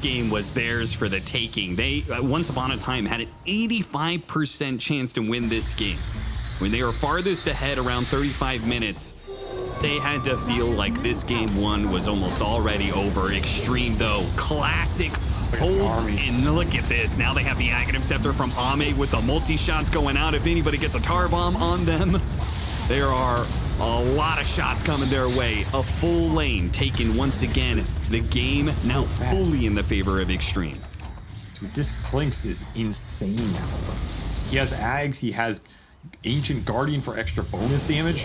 game was theirs for the taking. They, once upon a time, had an 85% chance to win this game. When they were farthest ahead around 35 minutes, they had to feel like this game one was almost already over. Extreme, though, classic holds, and look at this. Now they have the Aghanim Scepter from Ame with the multi-shots going out. If anybody gets a tar bomb on them, there are a lot of shots coming their way. A full lane taken once again. The game now fully in the favor of Extreme. Dude, this Clinks is insane now. He has Ags, he has Ancient Guardian for extra bonus damage.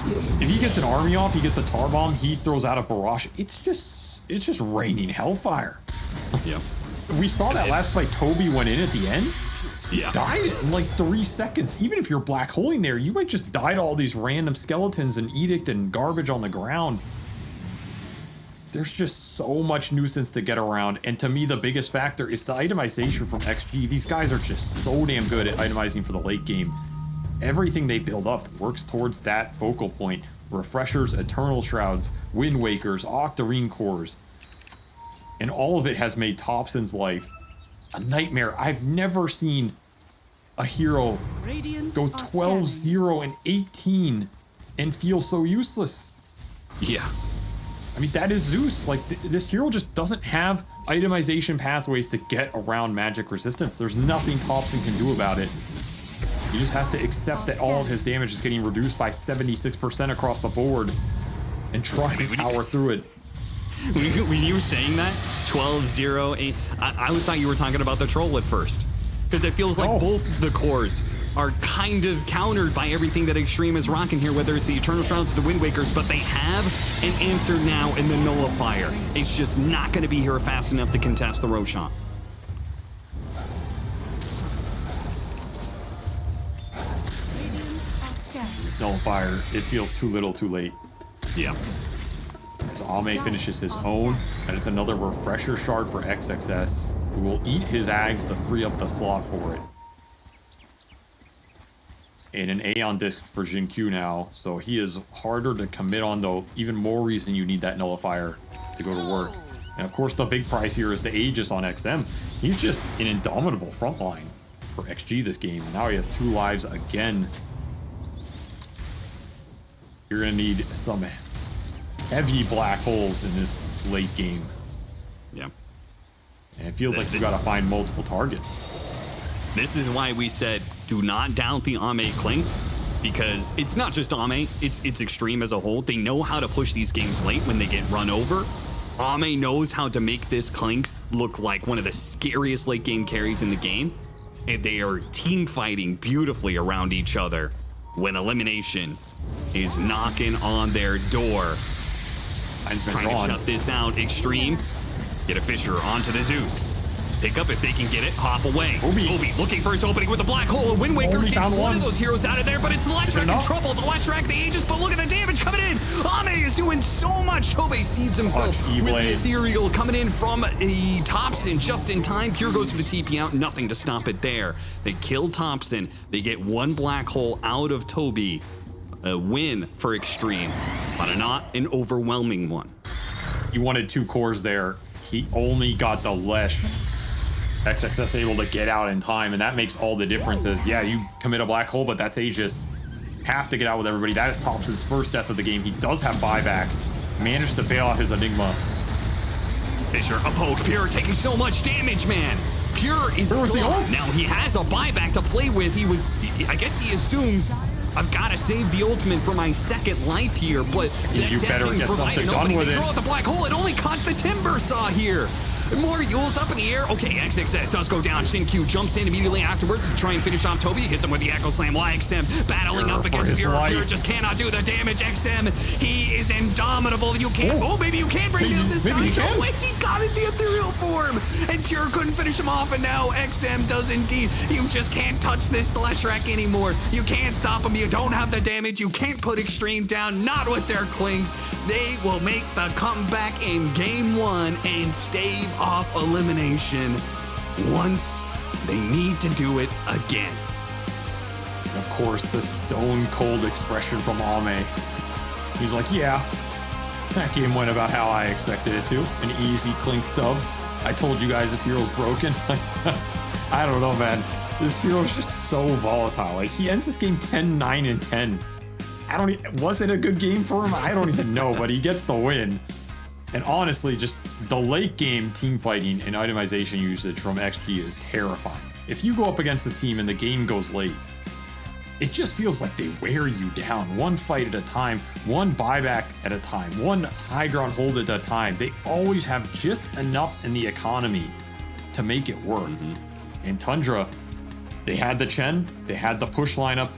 If he gets an army off, he gets a tar bomb, he throws out a barrage. It's just raining hellfire. Yeah. We saw that last fight Toby went in at the end. He Yeah. died in like 3 seconds. Even if you're black holing there, you might just die to all these random skeletons and edict and garbage on the ground. There's just so much nuisance to get around. And to me, the biggest factor is the itemization from XG. These guys are just so damn good at itemizing for the late game. Everything they build up works towards that focal point. Refreshers, Eternal Shrouds, Wind Wakers, Octarine Cores. And all of it has made Thompson's life a nightmare. I've never seen a hero go 12-0 and 18 and feels so useless. Yeah. I mean, that is Zeus. Like, this hero just doesn't have itemization pathways to get around magic resistance. There's nothing Thompson can do about it. He just has to accept that all of his damage is getting reduced by 76% across the board and try to power through it. When you were saying that, 12-0-8, I thought you were talking about the troll at first. Because it feels like both the cores are kind of countered by everything that Extreme is rocking here, whether it's the Eternal Shrouds or the Wind Wakers, but they have an answer now in the Nullifier. It's just not going to be here fast enough to contest the Roshan. This Nullifier, it feels too little too late. Yeah. As Ame finishes his own, and it's another Refresher Shard for XXS, who will eat his Ags to free up the slot for it. And an Aeon Disc for Jin Q now, so he is harder to commit on, though. Even more reason you need that Nullifier to go to work. And of course, the big prize here is the Aegis on XM. He's just an indomitable frontline for XG this game. And now he has 2 lives again. You're gonna need some heavy black holes in this late game. Yeah. And it feels like you gotta find multiple targets. This is why we said, do not doubt the Ame Clinks, because it's not just Ame, it's Extreme as a whole. They know how to push these games late when they get run over. Ame knows how to make this Clinks look like one of the scariest late game carries in the game, and they are team fighting beautifully around each other when elimination is knocking on their door. Trying to shut this out. Extreme, get a Fisher onto the Zeus. Pick up if they can get it, hop away. Obi looking for his opening with the black hole. Wind Waker gets one of those heroes out of there, but it's Leshrac in trouble. The Leshrac, the Aegis, but look at the damage coming in. Ame is doing so much. Tobey seeds himself with the Ethereal coming in from a Thompson just in time. Pure goes for the TP out, nothing to stop it there. They kill Thompson. They get 1 black hole out of Tobey. A win for Extreme, but not an overwhelming one. He wanted 2 cores there. He only got the Lesh. XXS able to get out in time, and that makes all the differences. Yeah, you commit a black hole, but that's Aegis. Have to get out with everybody. That is Thompson's first death of the game. He does have buyback. Managed to bail out his Enigma. Fisher, a poke. Pure taking so much damage, man. Pure is gone. Now he has a buyback to play with. I guess he assumes, I've got to save the ultimate for my second life here, but you better get something done with it. Throw out the black hole. It only caught the Timber Saw here. More Yules up in the air. Okay, XXS does go down. Shin Q jumps in immediately afterwards to try and finish off Tobey. Hits him with the Echo Slam. YXM battling up against Pure. Pure just cannot do the damage. XM, he is indomitable. You can't. Oh, maybe you can bring down this guy. Oh, wait, he got it in the ethereal form. And Pure couldn't finish him off. And now XM does indeed. You just can't touch this Leshrac anymore. You can't stop him. You don't have the damage. You can't put Extreme down. Not with their Clinks. They will make the comeback in game 1 and stave off elimination once they need to do it again. Of course, the stone cold expression from Ame. He's like, yeah, that game went about how I expected it to. An easy Clink stub. I told you guys this hero's broken. I don't know, man. This hero's just so volatile. Like, he ends this game 10-9-10. Was it a good game for him? I don't even know, but he gets the win. And honestly, just the late game team fighting and itemization usage from XG is terrifying. If you go up against this team and the game goes late, it just feels like they wear you down. One fight at a time, one buyback at a time, one high ground hold at a time. They always have just enough in the economy to make it work. And Tundra, they had the Chen, they had the push lineup,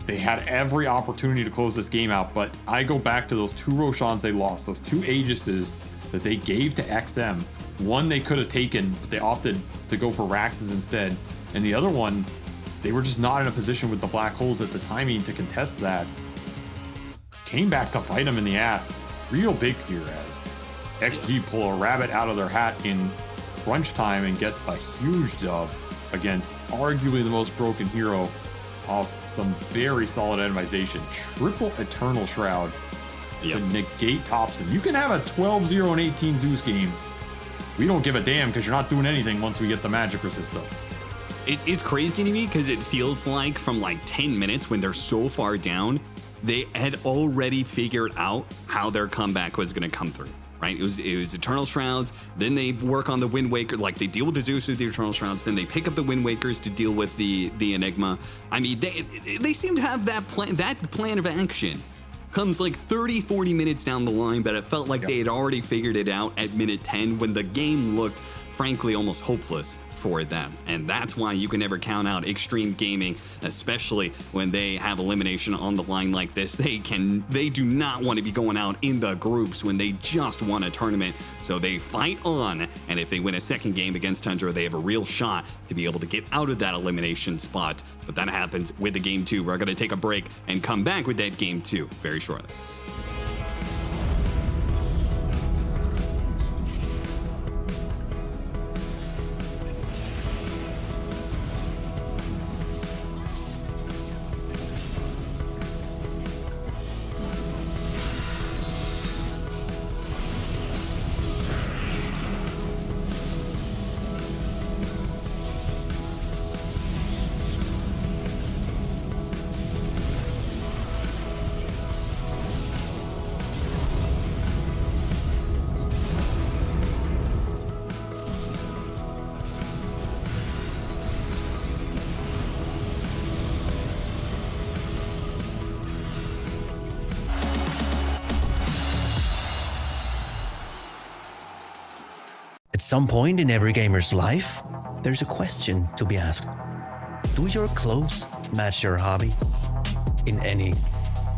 they had every opportunity to close this game out, but I go back to those 2 Roshans they lost, those 2 Aegises that they gave to XM. One they could have taken, but they opted to go for Raxes instead. And the other one, they were just not in a position with the black holes at the timing to contest that. Came back to bite them in the ass real big here as XG pull a rabbit out of their hat in crunch time and get a huge dub against arguably the most broken hero of some very solid itemization. Triple Eternal Shroud to negate Thompson. You can have a 12-0 and 18 Zeus game. We don't give a damn because you're not doing anything once we get the magic resist up. It's crazy to me because it feels like from like 10 minutes when they're so far down, they had already figured out how their comeback was going to come through. Right? It was Eternal Shrouds, then they work on the Wind Waker, like they deal with the Zeus with the Eternal Shrouds, then they pick up the Wind Wakers to deal with the Enigma. I mean, they seem to have that plan of action. Comes like 30-40 minutes down the line, but it felt like they had already figured it out at minute 10 when the game looked, frankly, almost hopeless for them. And that's why you can never count out Extreme Gaming, especially when they have elimination on the line like this. They do not want to be going out in the groups when they just won a tournament. So they fight on, and if they win a second game against Tundra, they have a real shot to be able to get out of that elimination spot. But that happens with the game 2. We're going to take a break and come back with that game 2 very shortly. At some point in every gamer's life, there's a question to be asked. Do your clothes match your hobby in any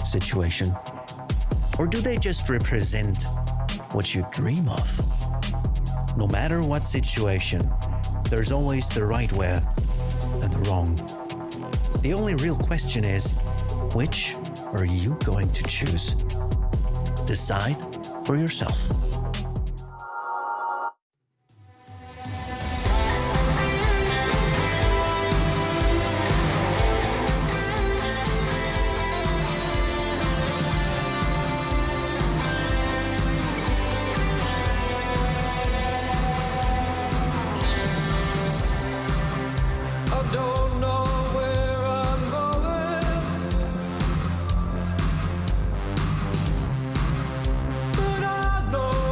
situation? Or do they just represent what you dream of? No matter what situation, there's always the right way and the wrong. The only real question is, which are you going to choose? Decide for yourself. But I know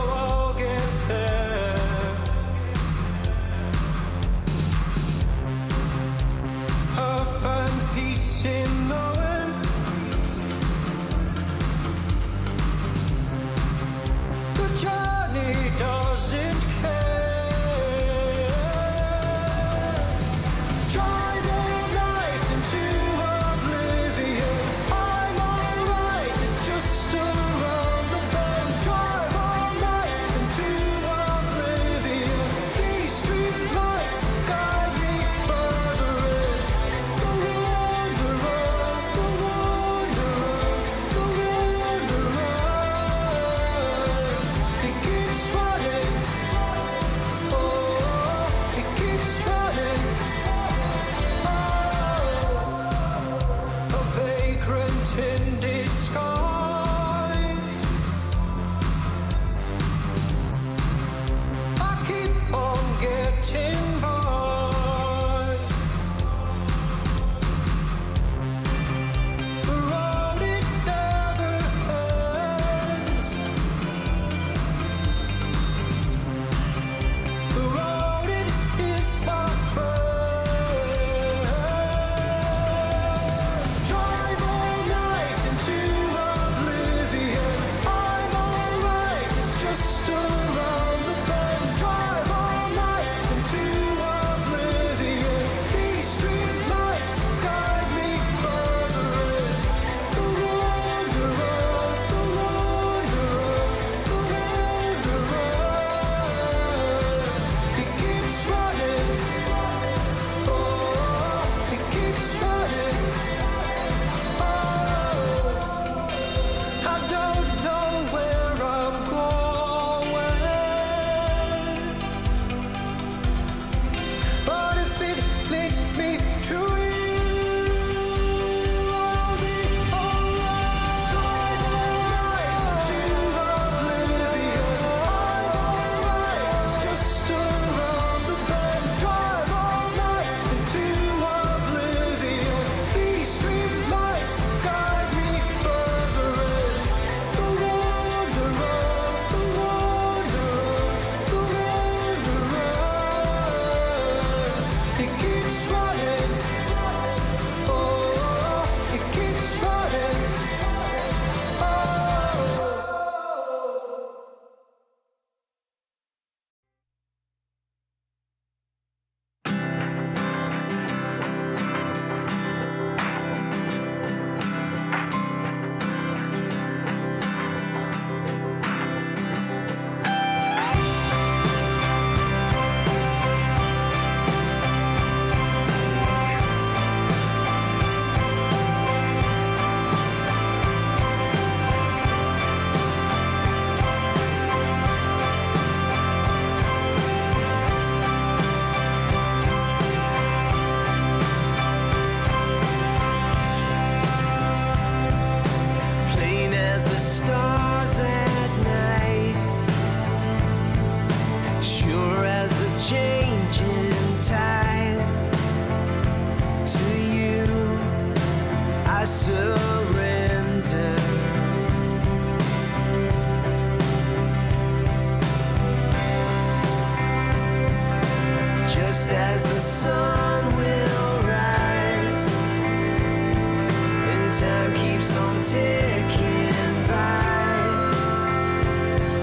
ticking by.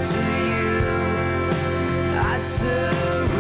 To you, I surrender.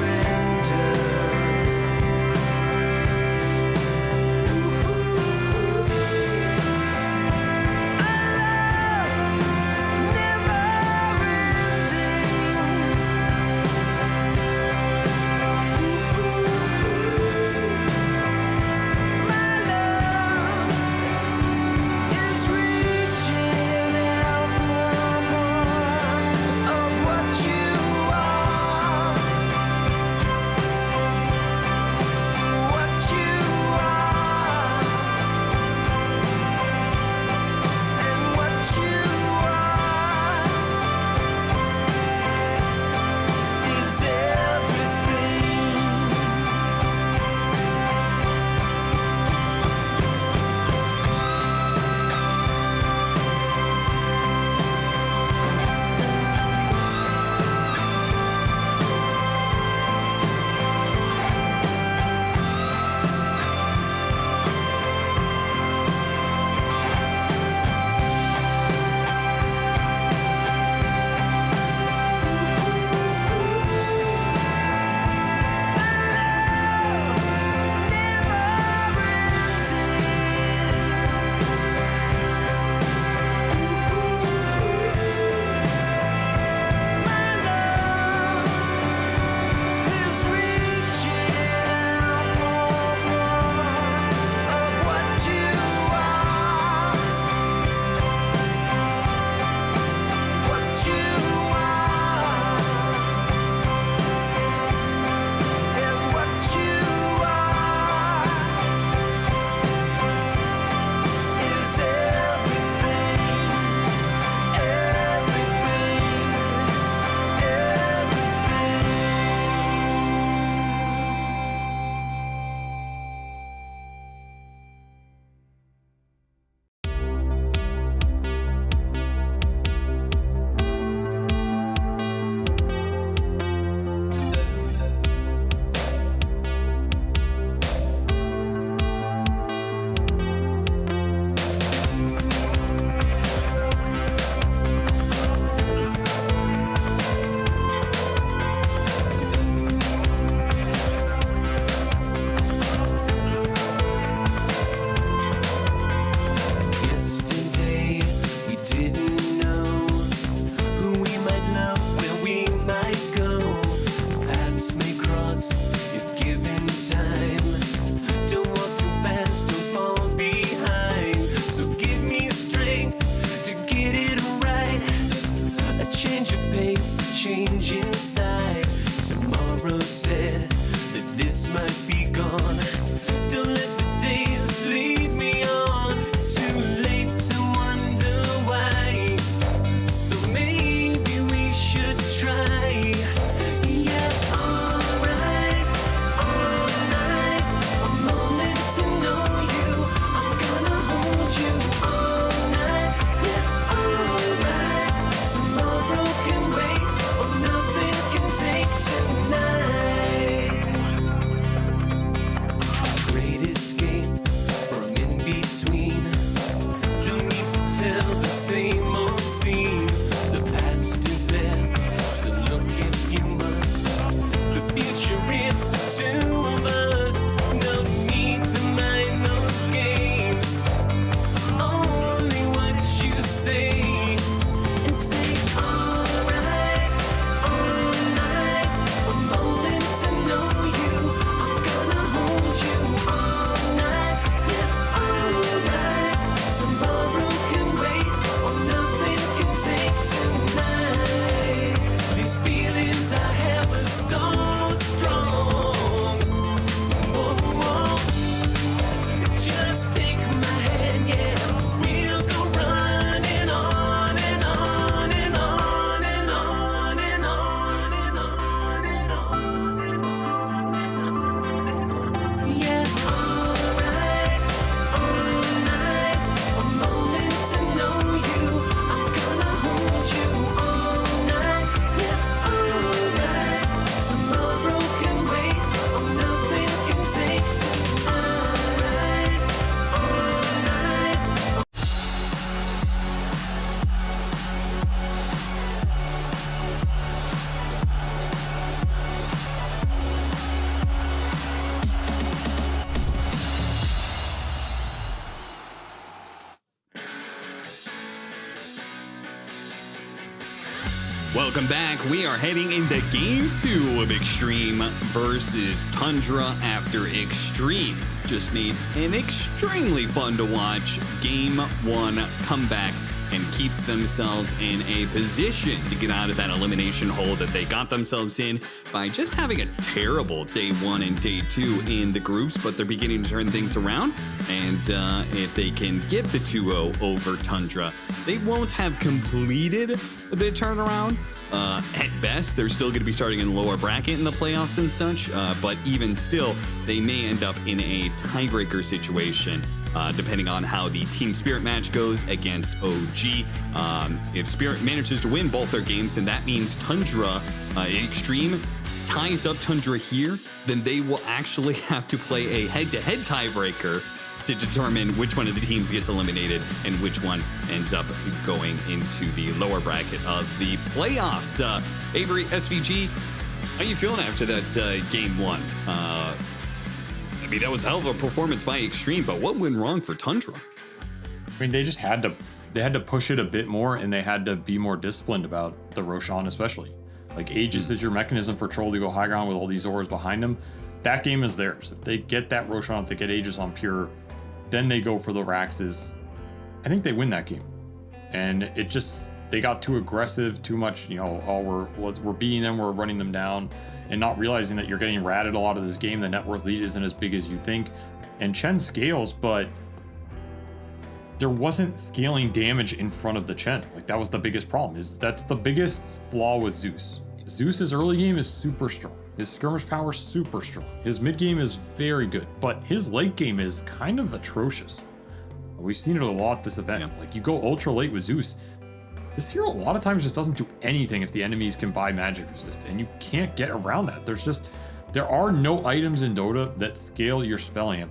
Welcome back. We are heading into Game 2 of Extreme versus Tundra after Extreme just made an extremely fun to watch Game 1 comeback and keeps themselves in a position to get out of that elimination hole that they got themselves in by just having a terrible day 1 and day 2 in the groups, but they're beginning to turn things around. And if they can get the 2-0 over Tundra, they won't have completed the turnaround. At best, they're still going to be starting in the lower bracket in the playoffs and such, but even still, they may end up in a tiebreaker situation. Depending on how the Team Spirit match goes against OG. If Spirit manages to win both their games, then that means Tundra Extreme ties up Tundra here, then they will actually have to play a head-to-head tiebreaker to determine which one of the teams gets eliminated and which one ends up going into the lower bracket of the playoffs. Avery, SVG, how are you feeling after that game 1? I mean, that was a hell of a performance by Extreme, but what went wrong for Tundra? I mean, they just had to push it a bit more, and they had to be more disciplined about the Roshan especially. Like, Aegis is your mechanism for Troll to go high ground with all these auras behind them. That game is theirs. If they get that Roshan, if they get Aegis on Pure, then they go for the Raxes. I think they win that game. And it just, they got too aggressive, too much, you know, we're beating them, we're running them down, and not realizing that you're getting ratted a lot of this game. The net worth lead isn't as big as you think. And Chen scales, but there wasn't scaling damage in front of the Chen. Like, that was the biggest problem. That's the biggest flaw with Zeus. Zeus's early game is super strong. His skirmish power is super strong. His mid game is very good, but his late game is kind of atrocious. We've seen it a lot this event. Yeah. Like, you go ultra late with Zeus, this hero a lot of times just doesn't do anything if the enemies can buy magic resist, and you can't get around that. There are no items in Dota that scale your spell amp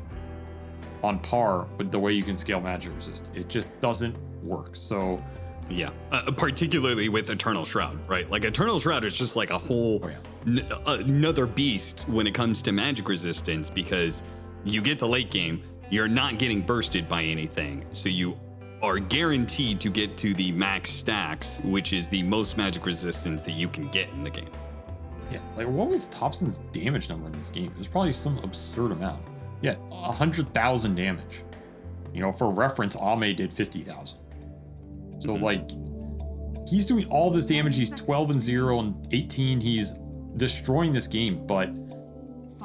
on par with the way you can scale magic resist. It just doesn't work. So yeah, particularly with Eternal Shroud, right? Like, Eternal Shroud is just like a whole another beast when it comes to magic resistance, because you get to late game, you're not getting bursted by anything, so you are guaranteed to get to the max stacks, which is the most magic resistance that you can get in the game. Yeah, like, what was Thompson's damage number in this game? It was probably some absurd amount. Yeah, 100,000 damage. You know, for reference, Ame did 50,000. So like, he's doing all this damage. He's 12-0 and 18. He's destroying this game, but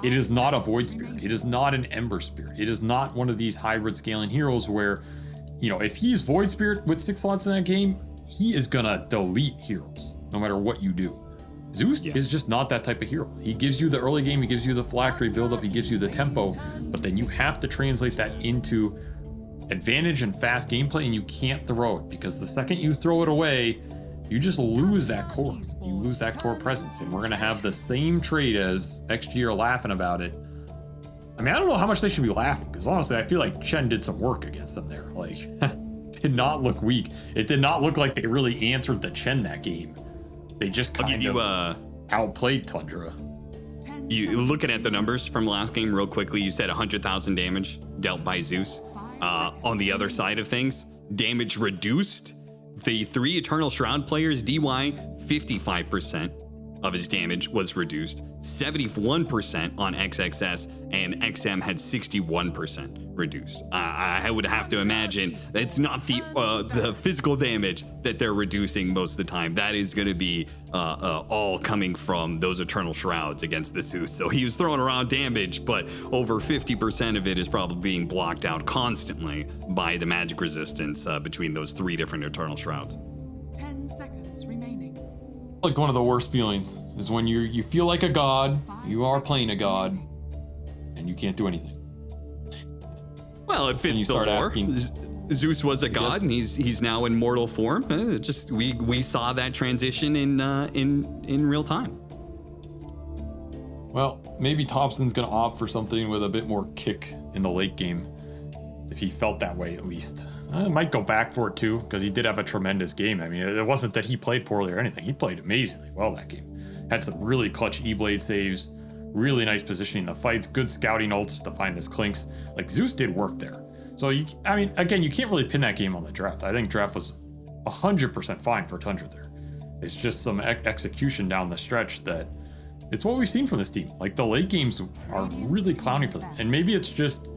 it is not a Void Spirit. It is not an Ember Spirit. It is not one of these hybrid scaling heroes where, you know, if he's Void Spirit with 6 slots in that game, he is gonna delete heroes no matter what you do. Zeus is just not that type of hero. He gives you the early game, he gives you the phylactery buildup, he gives you the tempo, but then you have to translate that into advantage and fast gameplay, and you can't throw it, because the second you throw it away, you just lose that core. You lose that core presence, and we're gonna have the same trade as XG are laughing about it. I mean, I don't know how much they should be laughing, because honestly, I feel like Chen did some work against them there. Like, did not look weak. It did not look like they really answered the Chen that game. They just kind of outplayed Tundra. You looking at the numbers from last game real quickly, you said 100,000 damage dealt by Zeus. On the other side of things, damage reduced. The 3 Eternal Shroud players, DY, 55% of his damage was reduced, 71% on XXS, and XM had 61% reduced. I would have to imagine it's not the physical damage that they're reducing most of the time. That is going to be all coming from those Eternal Shrouds against the Zeus. So he was throwing around damage, but over 50% of it is probably being blocked out constantly by the magic resistance between those 3 different Eternal Shrouds. 10 seconds remaining. Like, one of the worst feelings is when you feel like a god, you are playing a god, and you can't do anything. Well, it fits the lore. Zeus was a god, and he's now in mortal form. Just we saw that transition in real time. Well, maybe Thompson's gonna opt for something with a bit more kick in the late game, if he felt that way at least. I might go back for it too, because he did have a tremendous game. I mean, it wasn't that he played poorly or anything. He played amazingly well that game. Had some really clutch E-Blade saves, really nice positioning in the fights, good scouting ults to find his clinks. Like, Zeus did work there. So, I mean, again, you can't really pin that game on the draft. I think draft was 100% fine for Tundra there. It's just some execution down the stretch that it's what we've seen from this team. Like the late games are really clowny for them. And maybe it's just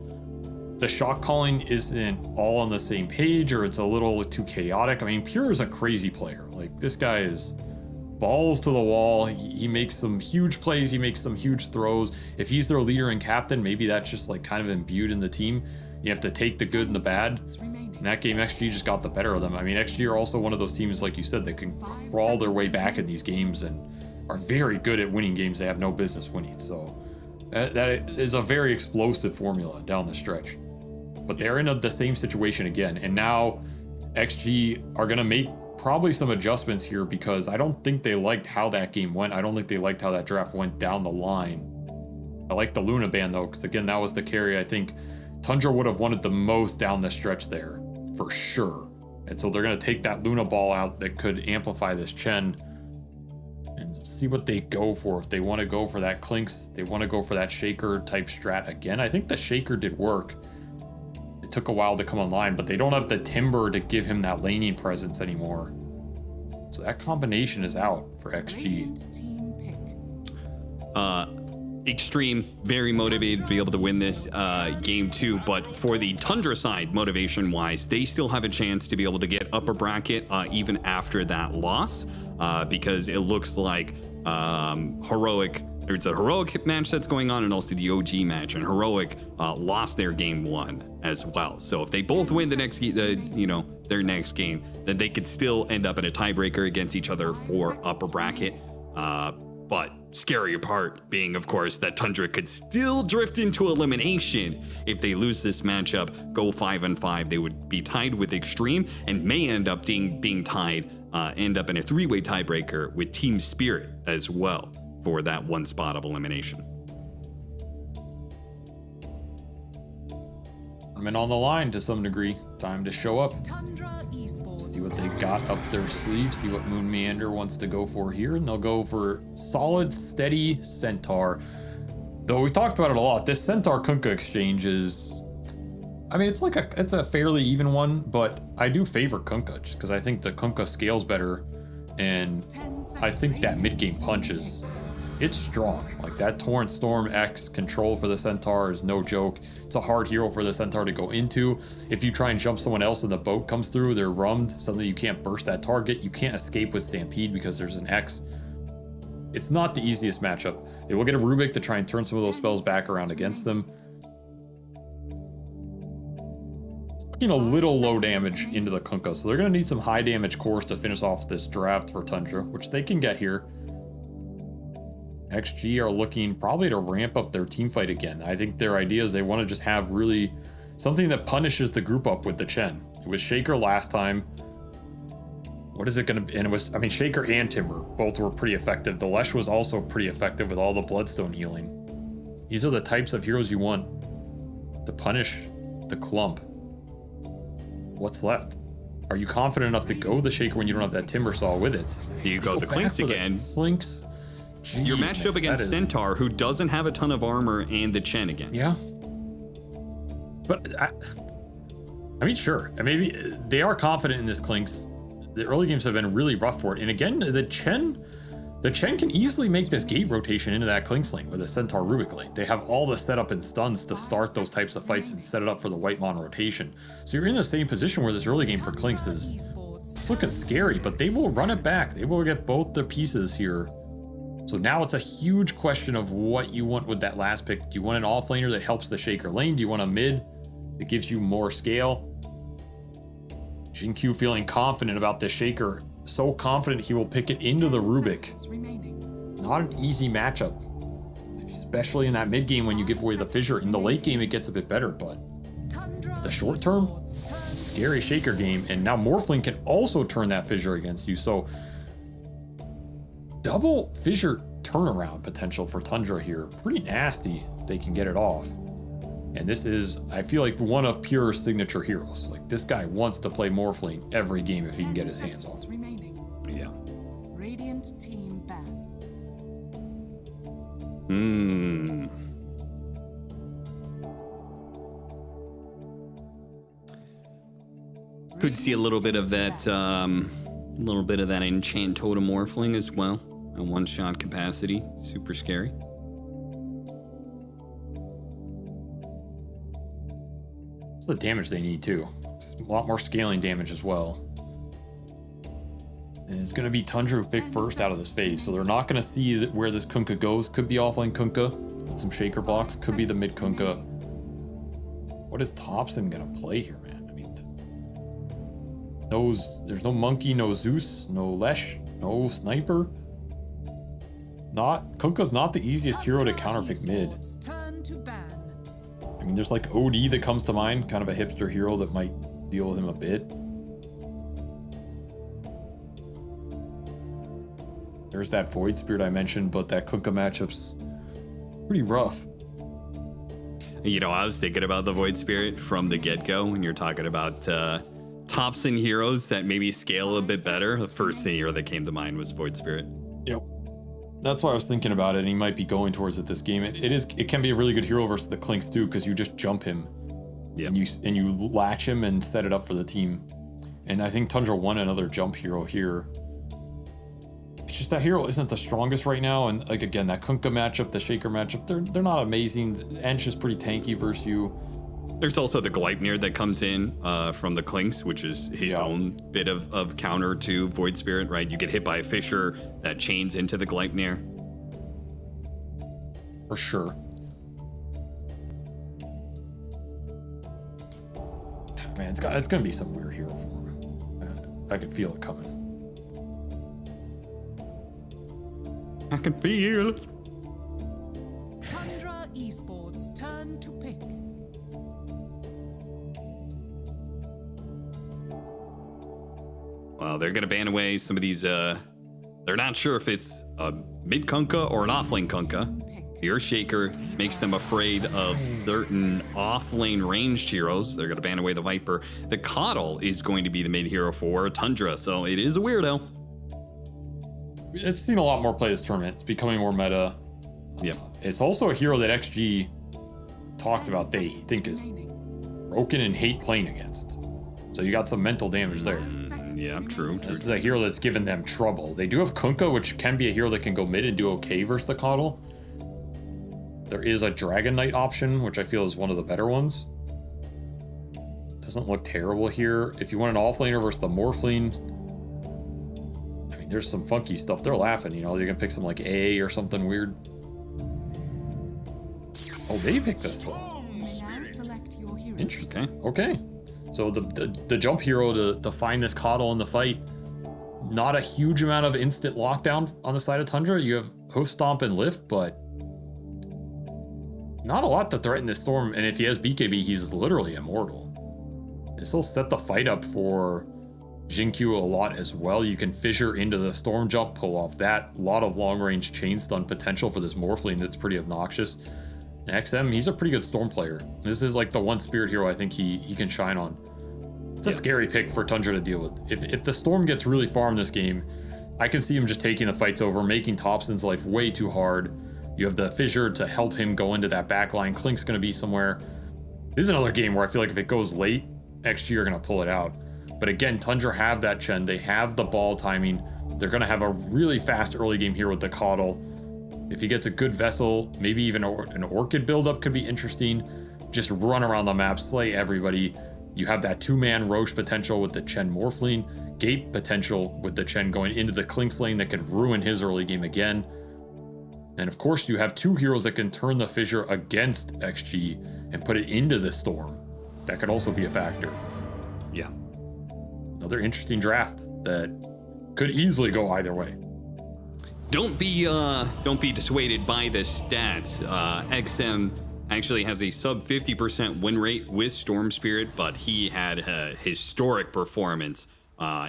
the shot calling isn't all on the same page, or it's a little too chaotic. I mean, Pure is a crazy player. Like this guy is balls to the wall. He makes some huge plays. He makes some huge throws. If he's their leader and captain, maybe that's just like kind of imbued in the team. You have to take the good and the bad. In that game, XG just got the better of them. I mean, XG are also one of those teams, like you said, that can crawl their way back in these games and are very good at winning games they have no business winning. So that is a very explosive formula down the stretch. But they're in the same situation again. And now XG are going to make probably some adjustments here because I don't think they liked how that game went. I don't think they liked how that draft went down the line. I like the Luna ban though, because again, that was the carry I think Tundra would have wanted the most down the stretch there, for sure. And so they're going to take that Luna ball out that could amplify this Chen and see what they go for. If they want to go for that Clinks, they want to go for that Shaker type strat again. I think the Shaker did work. It took a while to come online, but they don't have the Timber to give him that laning presence anymore. So that combination is out for XG. Extreme, very motivated to be able to win this game 2, but for the Tundra side, motivation wise, they still have a chance to be able to get upper bracket even after that loss, because it looks like Heroic, there's a Heroic match that's going on and also the OG match, and Heroic lost their game 1 as well. So if they both win the next their next game, then they could still end up in a tiebreaker against each other for upper bracket. But scarier part being, of course, that Tundra could still drift into elimination if they lose this matchup, go 5-5. They would be tied with Extreme and may end up being tied, end up in a 3-way tiebreaker with Team Spirit as well for that 1 spot of elimination. I'm in on the line to some degree. Time to show up. See what they got up their sleeve. See what Moon Meander wants to go for here. And they'll go for solid, steady Centaur. Though we talked about it a lot. This Centaur Kunkka exchange is, I mean, it's a fairly even one, but I do favor Kunkka just because I think the Kunkka scales better. And I think that mid-game punch it's strong. Like that Torrent Storm X control for the Centaur is no joke. It's a hard hero for the Centaur to go into. If you try and jump someone else and the boat comes through, they're rummed. Suddenly you can't burst that target. You can't escape with Stampede because there's an X. It's not the easiest matchup. They will get a Rubik to try and turn some of those spells back around against them. Looking a little low damage into the Kunkka, so they're going to need some high damage cores to finish off this draft for Tundra, which they can get here. XG are looking probably to ramp up their team fight again. I think their idea is they want to just have really something that punishes the group up with the Chen. It was Shaker last time. What is it going to be? And it was, I mean, Shaker and Timber both were pretty effective. The Lesh was also pretty effective with all the Bloodstone healing. These are the types of heroes you want to punish the clump. What's left? Are you confident enough to go the Shaker when you don't have that Timber Saw with it? You go the Clinks again. Clinks. Jeez, you're matched up against Centaur, who doesn't have a ton of armor, and the Chen again. Yeah. But, I mean, sure. Maybe they are confident in this Clinks. The early games have been really rough for it. And again, the Chen can easily make this gate rotation into that Clinks lane with a Centaur Rubik lane. They have all the setup and stuns to start those types of fights and set it up for the White Mon rotation. So you're in the same position where this early game for Clinks is looking scary, but they will run it back. They will get both the pieces here. So now it's a huge question of what you want with that last pick. Do you want an offlaner that helps the Shaker lane? Do you want a mid that gives you more scale? Jinq feeling confident about the Shaker. So confident he will pick it into the Rubik. Not an easy matchup, especially in that mid game when you give away the Fissure. In the late game, it gets a bit better, but the short term, scary Shaker game. And now Morphling can also turn that Fissure against you. So double Fissure turnaround potential for Tundra here. Pretty nasty if they can get it off. And this is, I feel like, one of Pure's signature heroes. Like, this guy wants to play Morphling every game if he can get his hands on it. Yeah. Radiant team ban. Could see a little bit of that A little bit of that enchant totem morphling as well. A one-shot capacity. Super scary. It's the damage they need too. It's a lot more scaling damage as well. And it's going to be Tundra who picked first out of this phase, so they're not going to see where this Kunkka goes. Could be offlane Kunkka with some shaker blocks. Could be the mid Kunkka. What is Thompson going to play here, man? I mean, there's no Monkey, no Zeus, no Lesh, no Sniper. Kunkka's not the easiest hero to counterpick mid. I mean, there's like OD that comes to mind, kind of a hipster hero that might deal with him a bit. There's that Void Spirit I mentioned, but that Kunkka matchup's pretty rough. You know, I was thinking about the Void Spirit from the get-go when you're talking about Thompson heroes that maybe scale a bit better. The first thing here that came to mind was Void Spirit. Yep. That's why I was thinking about it, and he might be going towards it this game. It can be a really good hero versus the Clinks too, because you just jump him. Yep. And you latch him and set it up for the team. And I think Tundra won another jump hero here. It's just that hero isn't the strongest right now, and like again, that Kunkka matchup, the Shaker matchup, they're not amazing. Ench is pretty tanky versus you. There's also the Gleipnir that comes in from the Clinks, which is his own bit of counter to Void Spirit, right? You get hit by a Fissure that chains into the Gleipnir. For sure. Man, it's gonna be some weird hero for him. I could feel it coming. I can feel it. Tundra Esports turn to pick. Well, they're going to ban away some of these. They're not sure if it's a mid Kunkka or an offlane Kunkka. The Earthshaker makes them afraid of certain offlane ranged heroes. They're going to ban away the Viper. The Coddle is going to be the mid hero for Tundra, so it is a weirdo. It's seen a lot more play this tournament. It's becoming more meta. Yep. It's also a hero that XG talked about they think is broken and hate playing against. So you got some mental damage there. Yeah, true. This is a hero that's given them trouble. They do have Kunkka, which can be a hero that can go mid and do okay versus the Coddle. There is a Dragon Knight option, which I feel is one of the better ones. Doesn't look terrible here. If you want an offlaner versus the Morphling, I mean, there's some funky stuff. They're laughing, you know. You're gonna pick some like A or something weird. Oh, they picked this one. Interesting. Okay. So the jump hero to find this Coddle in the fight. Not a huge amount of instant lockdown on the side of Tundra. You have Hoof Stomp and Lift, but not a lot to threaten this Storm. And if he has BKB, he's literally immortal. This will set the fight up for Jinkyu a lot as well. You can fissure into the Storm Jump, pull off that. A lot of long-range chain stun potential for this Morphling that's pretty obnoxious. And XM, he's a pretty good Storm player. This is like the one Spirit hero I think he can shine on. It's a scary pick for Tundra to deal with. If the Storm gets really far in this game, I can see him just taking the fights over, making Thompson's life way too hard. You have the Fissure to help him go into that backline. Klink's going to be somewhere. This is another game where I feel like if it goes late, XG are going to pull it out. But again, Tundra have that Chen. They have the ball timing. They're going to have a really fast early game here with the Coddle. If he gets a good Vessel, maybe even an Orchid buildup could be interesting. Just run around the map, slay everybody. You have that two-man Roche potential with the Chen Morphling, Gate potential with the Chen going into the Klink's lane that could ruin his early game again. And of course, you have two heroes that can turn the Fissure against XG and put it into the Storm. That could also be a factor. Yeah. Another interesting draft that could easily go either way. Don't be dissuaded by the stats. XM actually has a sub 50% win rate with Storm Spirit, but he had a historic performance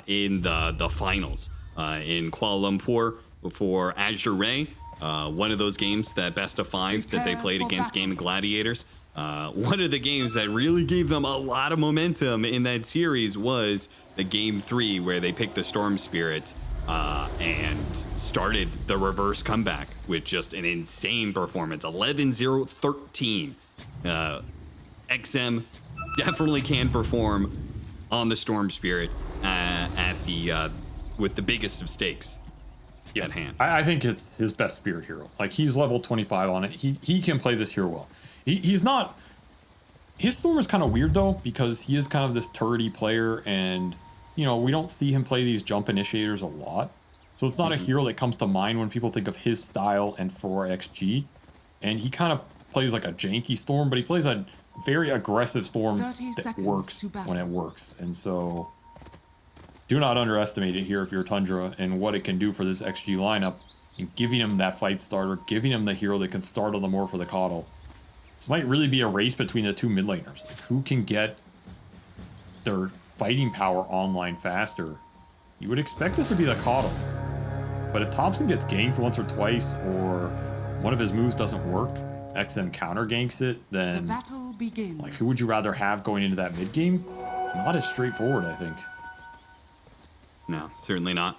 in the finals in Kuala Lumpur for Azure Ray. One of those games, that best of 5 that they played against Game of Gladiators. One of the games that really gave them a lot of momentum in that series was the game 3 where they picked the Storm Spirit and started the reverse comeback with just an insane performance. 11-0-13. XM definitely can perform on the Storm Spirit at the with the biggest of stakes at hand. I think it's his best spirit hero. Like, he's level 25 on it. He can play this hero well. He's not... His Storm is kind of weird, though, because he is kind of this turrety player, and, you know, we don't see him play these jump initiators a lot. So it's not a hero that comes to mind when people think of his style and 4XG. And he kind of plays like a janky Storm, but he plays a very aggressive Storm that works when it works. And so do not underestimate it here if you're Tundra and what it can do for this XG lineup, and giving him that fight starter, giving him the hero that can start on the more for the Coddle. This might really be a race between the two mid laners. Like, who can get their fighting power online faster? You would expect it to be the Coddle. But if Thompson gets ganked once or twice, or one of his moves doesn't work, XM counter ganks it, then The battle begins. like, who would you rather have going into that mid game? Not as straightforward, I think. No, certainly not.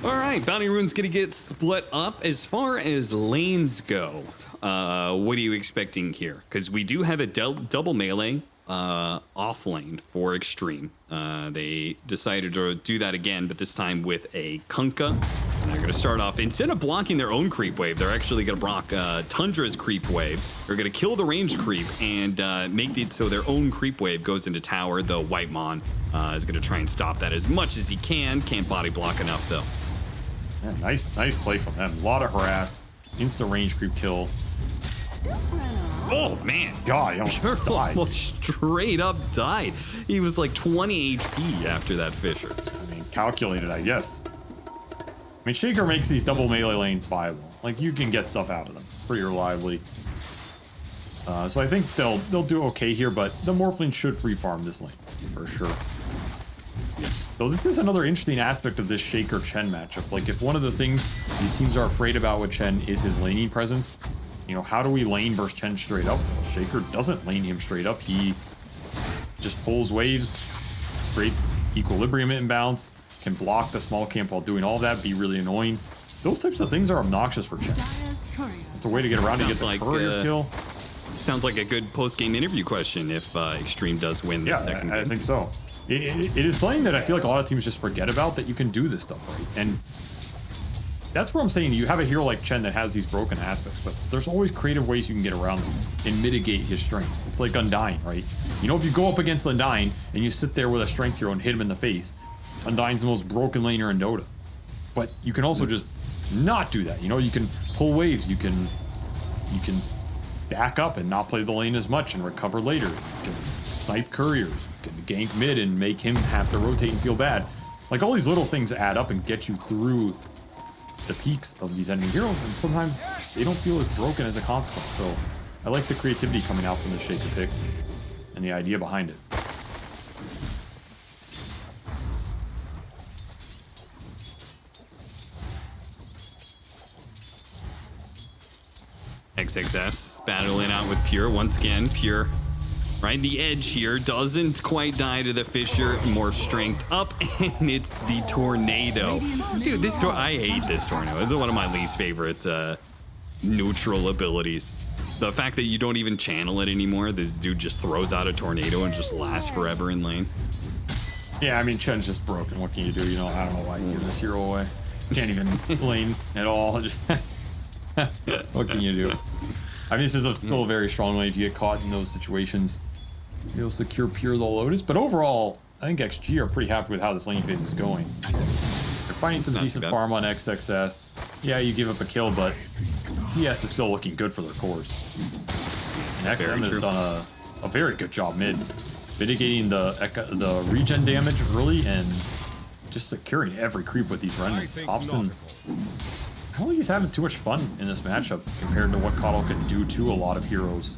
All right, Bounty Rune's going to get split up. As far as lanes go, what are you expecting here? Because we do have a double melee off lane for Extreme. They decided to do that again, but this time with a Kunkka. And they're going to start off, instead of blocking their own creep wave, they're actually going to block Tundra's creep wave. They're going to kill the range creep and make it so their own creep wave goes into tower. The White Mon is going to try and stop that as much as he can. Can't body block enough, though. Yeah, nice play from them. A lot of harass. Instant range creep kill. Oh, man. God, he almost died. Well, straight up died. He was like 20 HP after that Fisher. I mean, calculated, I guess. I mean, Shaker makes these double melee lanes viable. Like, you can get stuff out of them pretty reliably. So I think they'll do okay here, but the Morphling should free farm this lane for sure. So this is another interesting aspect of this Shaker Chen matchup. Like, if one of the things these teams are afraid about with Chen is his laning presence, you know, how do we lane burst Chen straight up? Well, Shaker doesn't lane him straight up. He just pulls waves, straight equilibrium inbounds, can block the small camp while doing all that, be really annoying. Those types of things are obnoxious for Chen. It's a way to get around to get the courier kill. Sounds like a good post-game interview question if Extreme does win the second game. I think so. It is something that I feel like a lot of teams just forget about, that you can do this stuff, right? And that's where I'm saying you have a hero like Chen that has these broken aspects, but there's always creative ways you can get around them and mitigate his strengths. It's like Undyne, right? You know, if you go up against Undyne and you sit there with a strength hero and hit him in the face, Undyne's the most broken laner in Dota. But you can also just not do that. You know, you can pull waves, you can stack up and not play the lane as much and recover later. You can snipe couriers, you can gank mid and make him have to rotate and feel bad. Like, all these little things add up and get you through the peaks of these enemy heroes, and sometimes they don't feel as broken as a consequence. So I like the creativity coming out from the Shaker pick and the idea behind it. XXS battling out with Pure once again. Pure right, the edge here doesn't quite die to the Fisher. More strength up, and it's the Tornado. Dude, I hate this Tornado. It's one of my least favorite neutral abilities. The fact that you don't even channel it anymore. This dude just throws out a Tornado and just lasts forever in lane. Yeah, I mean, Chen's just broken. What can you do? You know, I don't know why you give this hero away. Can't even lane at all. What can you do? I mean, this is still a very strong lane if you get caught in those situations. You'll secure Pure the Lotus, but overall, I think XG are pretty happy with how this lane phase is going. They're finding some decent farm on XXS. Yeah, you give up a kill, but TS is still looking good for their cores. And XM has done a very good job mid, mitigating the regen damage early and just securing every creep with these renders. Thompson, I don't think he's having too much fun in this matchup compared to what Coddle can do to a lot of heroes.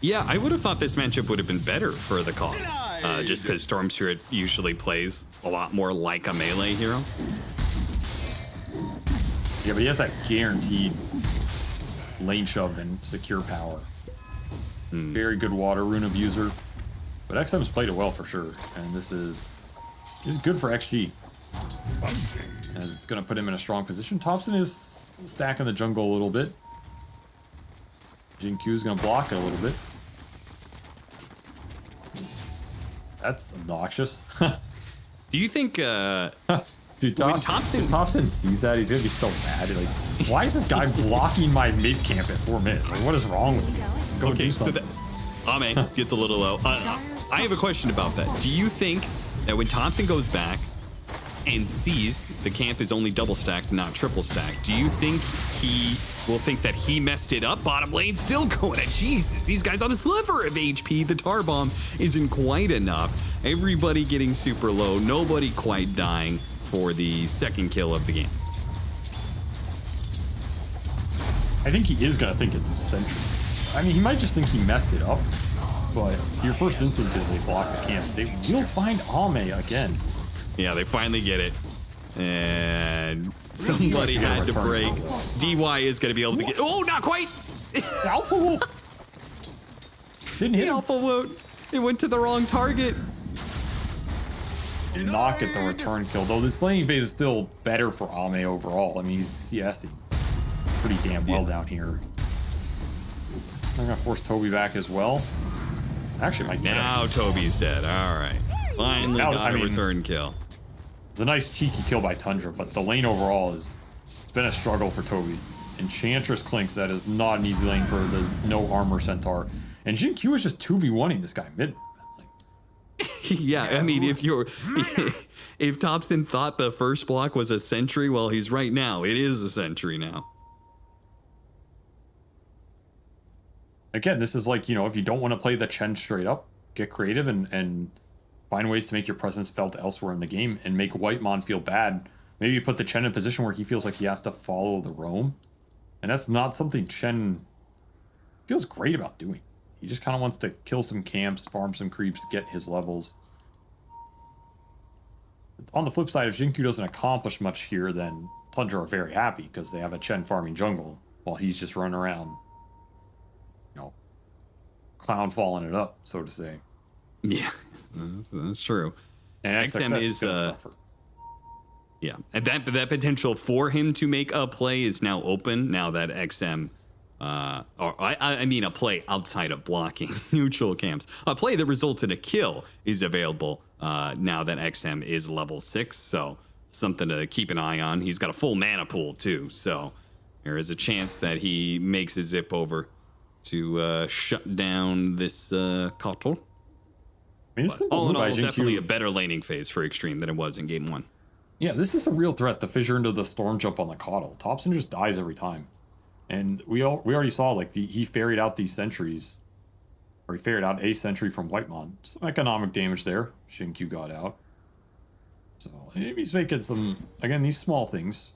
Yeah, I would have thought this matchup would have been better for the Coddle, just because Storm Spirit usually plays a lot more like a melee hero. Yeah, but he has that guaranteed lane shove and secure power. Very good water rune abuser, but XM's played it well for sure, and this is good for XG. As it's going to put him in a strong position. Thompson is stacking the jungle a little bit. Jin Q is going to block it a little bit. That's obnoxious. Do you think, Dude, when Thompson sees that, he's gonna be so mad. Like, why is this guy blocking my mid camp at 4 minutes? Like, what is wrong with you? Go do something. Ame gets a little low. I have a question about that. Do you think that when Thompson goes back and sees the camp is only double stacked, not triple stacked, do you think he will think that he messed it up? Bottom lane still going at Jesus. These guys on a sliver of HP. The tar bomb isn't quite enough. Everybody getting super low. Nobody quite dying for the second kill of the game. I think he is gonna think it's a sentry. I mean, he might just think he messed it up, but your first instinct is they block the camp. They will find Ame again. Yeah, they finally get it. And somebody had to break. DY is going to be able to get... Oh, not quite! Alpha Wolf! Didn't hit him. Alpha Wolf. It went to the wrong target. Did not get the return kill, though this laning phase is still better for Ame overall. I mean, he's CSing pretty damn well down here. I'm gonna force Toby back as well. Actually, now Toby's dead. All right. Finally got a return kill. It's a nice cheeky kill by Tundra, but the lane overall it's been a struggle for Toby. Enchantress Clinks, that is not an easy lane for the no armor Centaur. And Jin Q is just 2v1ing this guy mid. Yeah, I mean, if Thompson thought the first block was a sentry, well, he's right now. It is a sentry now. Again, this is like, you know, if you don't want to play the Chen straight up, get creative and find ways to make your presence felt elsewhere in the game and make Whitemon feel bad. Maybe you put the Chen in a position where he feels like he has to follow the roam. And that's not something Chen feels great about doing. He just kind of wants to kill some camps, farm some creeps, get his levels. On the flip side, if Jinku doesn't accomplish much here, then Tundra are very happy because they have a Chen farming jungle while he's just running around, you know, clown falling it up, so to say. Yeah, that's true. And XM is yeah, and that potential for him to make a play is now open now that XM, I mean a play outside of blocking neutral camps, a play that results in a kill is available now that XM is level 6. So something to keep an eye on. He's got a full mana pool too, so there is a chance that he makes a zip over to shut down this Kotal. I mean, all in all, definitely a better laning phase for Extreme than it was in game 1. Yeah, this is a real threat to fissure into the storm jump on the Coddle. Thompson just dies every time. And we already saw, like, he ferried out these sentries. Or he ferried out a sentry from Whitemon. Some economic damage there. Shinkyu got out. So he's making some, again, these small things.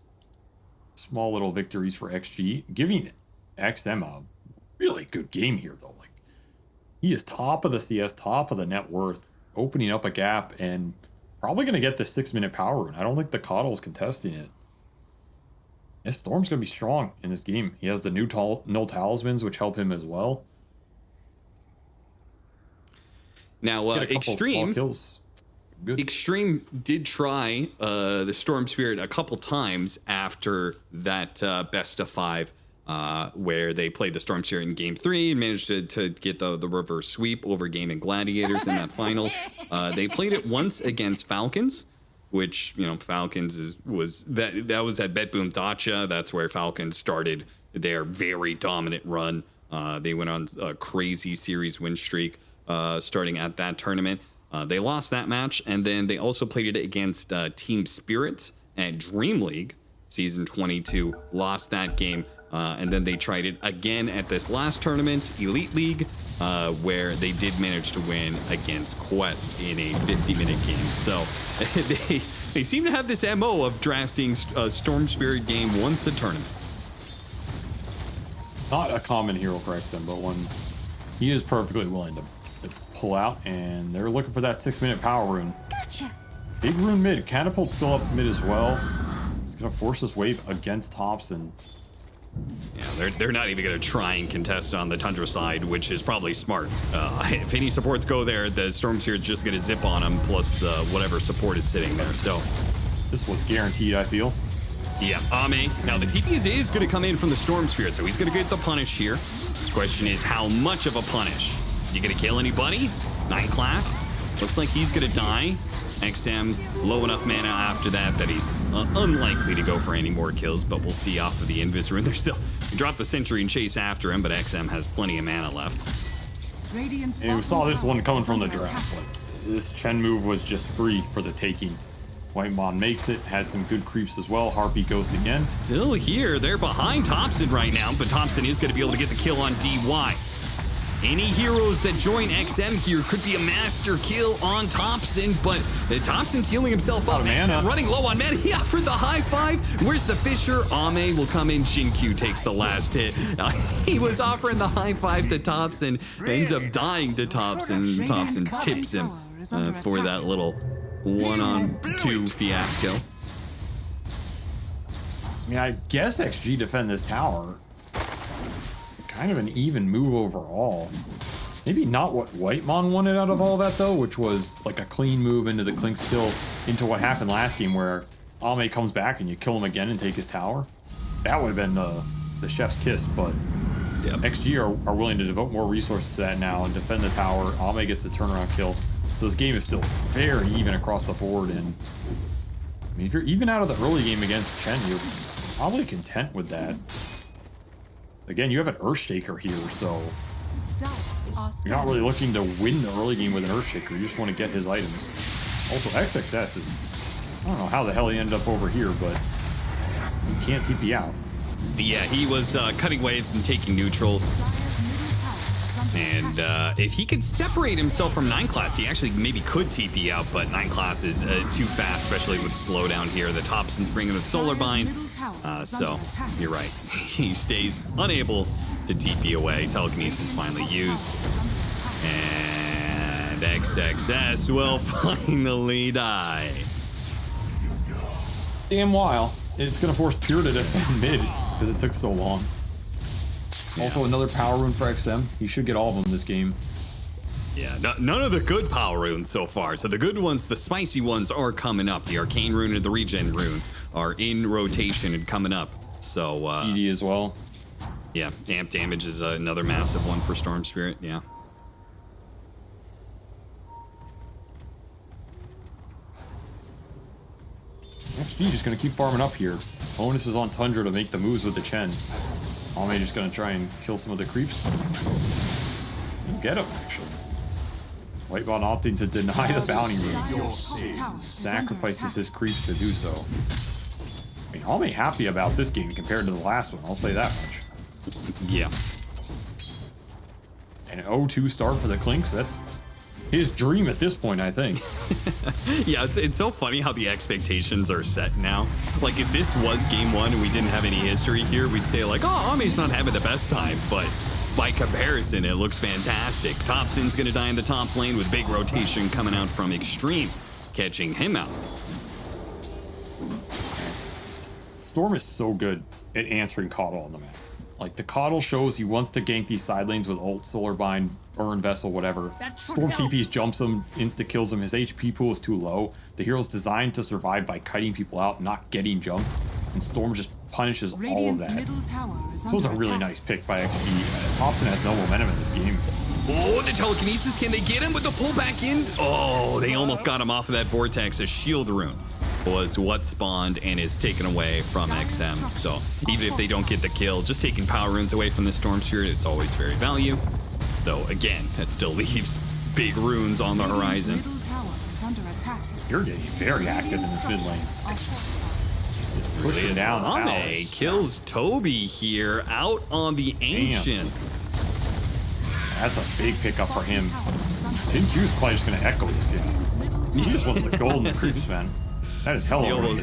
Small little victories for XG. Giving XM a really good game here, though. Like, he is top of the CS, top of the net worth. Opening up a gap and probably going to get the 6-minute power rune. I don't think the Coddle's contesting it. This Storm's going to be strong in this game. He has the new no talismans, which help him as well. Now, Extreme did try the Storm Spirit a couple times after that best of 5, where they played the Storm Spirit in game 3 and managed to get the reverse sweep over Gaming Gladiators in that finals. They played it once against Falcons, which, you know, Falcons was at BetBoom Dacha. That's where Falcons started their very dominant run. They went on a crazy series win streak starting at that tournament. They lost that match, and then they also played it against Team Spirit at Dream League Season 22, lost that game. And then they tried it again at this last tournament, Elite League, where they did manage to win against Quest in a 50-minute game. So they seem to have this MO of drafting a Storm Spirit game once a tournament. Not a common hero for XM, but one he is perfectly willing to pull out, and they're looking for that 6-minute power rune. Gotcha. Big rune mid. Catapult's still up mid as well. It's going to force this wave against Thompson. Yeah, they're not even going to try and contest on the Tundra side, which is probably smart. If any supports go there, the Storm Spirit's just going to zip on them, plus whatever support is sitting there. So this was guaranteed, I feel. Yeah, Ame. Now, the TP is going to come in from the Storm Spirit, so he's going to get the punish here. The question is, how much of a punish? Is he going to kill anybody? 9 class? Looks like he's going to die. XM low enough mana after that he's unlikely to go for any more kills, but we'll see off of the Invis rune. They're still drop the Sentry and chase after him, but XM has plenty of mana left. And we saw this one coming from the draft. Like, this Chen move was just free for the taking. Whitemon makes it, has some good creeps as well. Harpy goes again. Still here, they're behind Thompson right now, but Thompson is going to be able to get the kill on DY. Any heroes that join XM here could be a master kill on Thompson, but Thompson's healing himself up. Running low on mana. He offered the high five. Where's the Fisher? Ame will come in. Jinkyu takes the last hit. He was offering the high five to Thompson. Ends up dying to Thompson. Thompson tips him for that little 1-on-2 fiasco. I mean, I guess XG defend this tower. Kind of an even move overall. Maybe not what Whitemon wanted out of all that though, which was like a clean move into the Klink's kill, into what happened last game where Ame comes back and you kill him again and take his tower. That would have been the chef's kiss, but XG are willing to devote more resources to that now and defend the tower. Ame gets a turnaround kill. So this game is still very even across the board, and I mean, if you're even out of the early game against Chen, you're probably content with that. Again, you have an Earthshaker here, so you're not really looking to win the early game with an Earthshaker. You just want to get his items. Also, XXS is... I don't know how the hell he ended up over here, but he can't TP out. Yeah, he was cutting waves and taking neutrals. And if he could separate himself from 9 class, he actually maybe could TP out, but 9 class is too fast, especially with slowdown here. The Thompson's bringing the Solar Bind, so you're right. He stays unable to TP away. Telekinesis finally used. And XXS will finally die. Damn while. It's going to force Pure to defend mid because it took so long. Also, another power rune for XM. He should get all of them this game. Yeah, none of the good power runes so far. So the good ones, the spicy ones, are coming up. The Arcane rune and the Regen rune are in rotation and coming up. So ED as well. Yeah, amp damage is another massive one for Storm Spirit. Yeah. XG just going to keep farming up here. Bonus is on Tundra to make the moves with the Chen. Ame just going to try and kill some of the creeps. And get him, actually. Whitemon opting to deny the bounty rune. Sacrifices his creeps to do so. I mean, Ame happy about this game compared to the last one, I'll say that much. Yeah. An 0-2 start for the Klinks, that's his dream at this point, I think. Yeah, it's so funny how the expectations are set now. Like, if this was game 1 and we didn't have any history here, we'd say like, oh, Ame's not having the best time, but by comparison, it looks fantastic. Thompson's gonna die in the top lane with big rotation coming out from Extreme, catching him out. Storm is so good at answering Coddle on the map. Like, the Coddle shows he wants to gank these side lanes with ult, Solar Bind, Burn Vessel, whatever. Storm TPs, jumps him, insta-kills him. His HP pool is too low. The hero's designed to survive by kiting people out, not getting jumped. And Storm just punishes all of that. This was a really nice pick by XP. Thompson has no momentum in this game. Oh, the telekinesis, can they get him with the pullback in? Oh, they almost got him off of that vortex. A shield rune was what spawned and is taken away from XM. So even if they don't get the kill, just taking power runes away from the Storm Spirit is always very value. Though again, that still leaves big runes on the horizon. You're getting very active in this mid lane. Pushing down Ame kills Toby here out on the Ancients. That's a big pickup for him. Jinkyu's probably just going to echo this game. He just wants the gold in the creeps, man. That is hell over.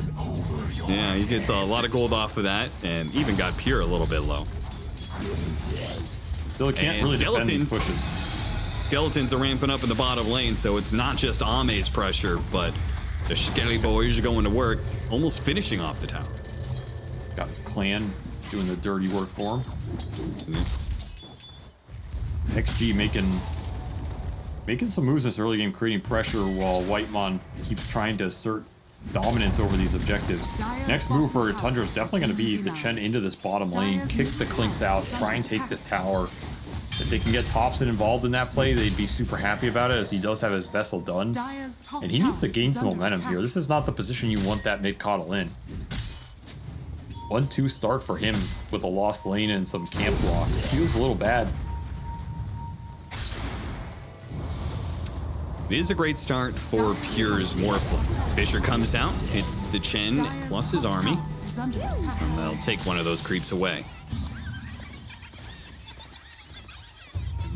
Yeah, he gets a lot of gold off of that, and even got Pure a little bit low. Still can't really defend these pushes. Skeletons are ramping up in the bottom lane, so it's not just Ame's pressure, but the Skelly boys are going to work, almost finishing off the tower. Got his clan doing the dirty work for him. XG making some moves this early game, creating pressure while Whitemon keeps trying to assert dominance over these objectives. Next move for Tundra is definitely going to be the Chen into this bottom lane, kick the Klinks out, try and take this tower. If they can get Thompson involved in that play, they'd be super happy about it, as he does have his vessel done. And he needs to gain some momentum here. This is not the position you want that mid coddle in. 1-2 start for him with a lost lane and some camp blocks. Feels a little bad. It is a great start for Pure's Morphle. Fisher comes out, hits the Chen plus his army, and they'll take one of those creeps away.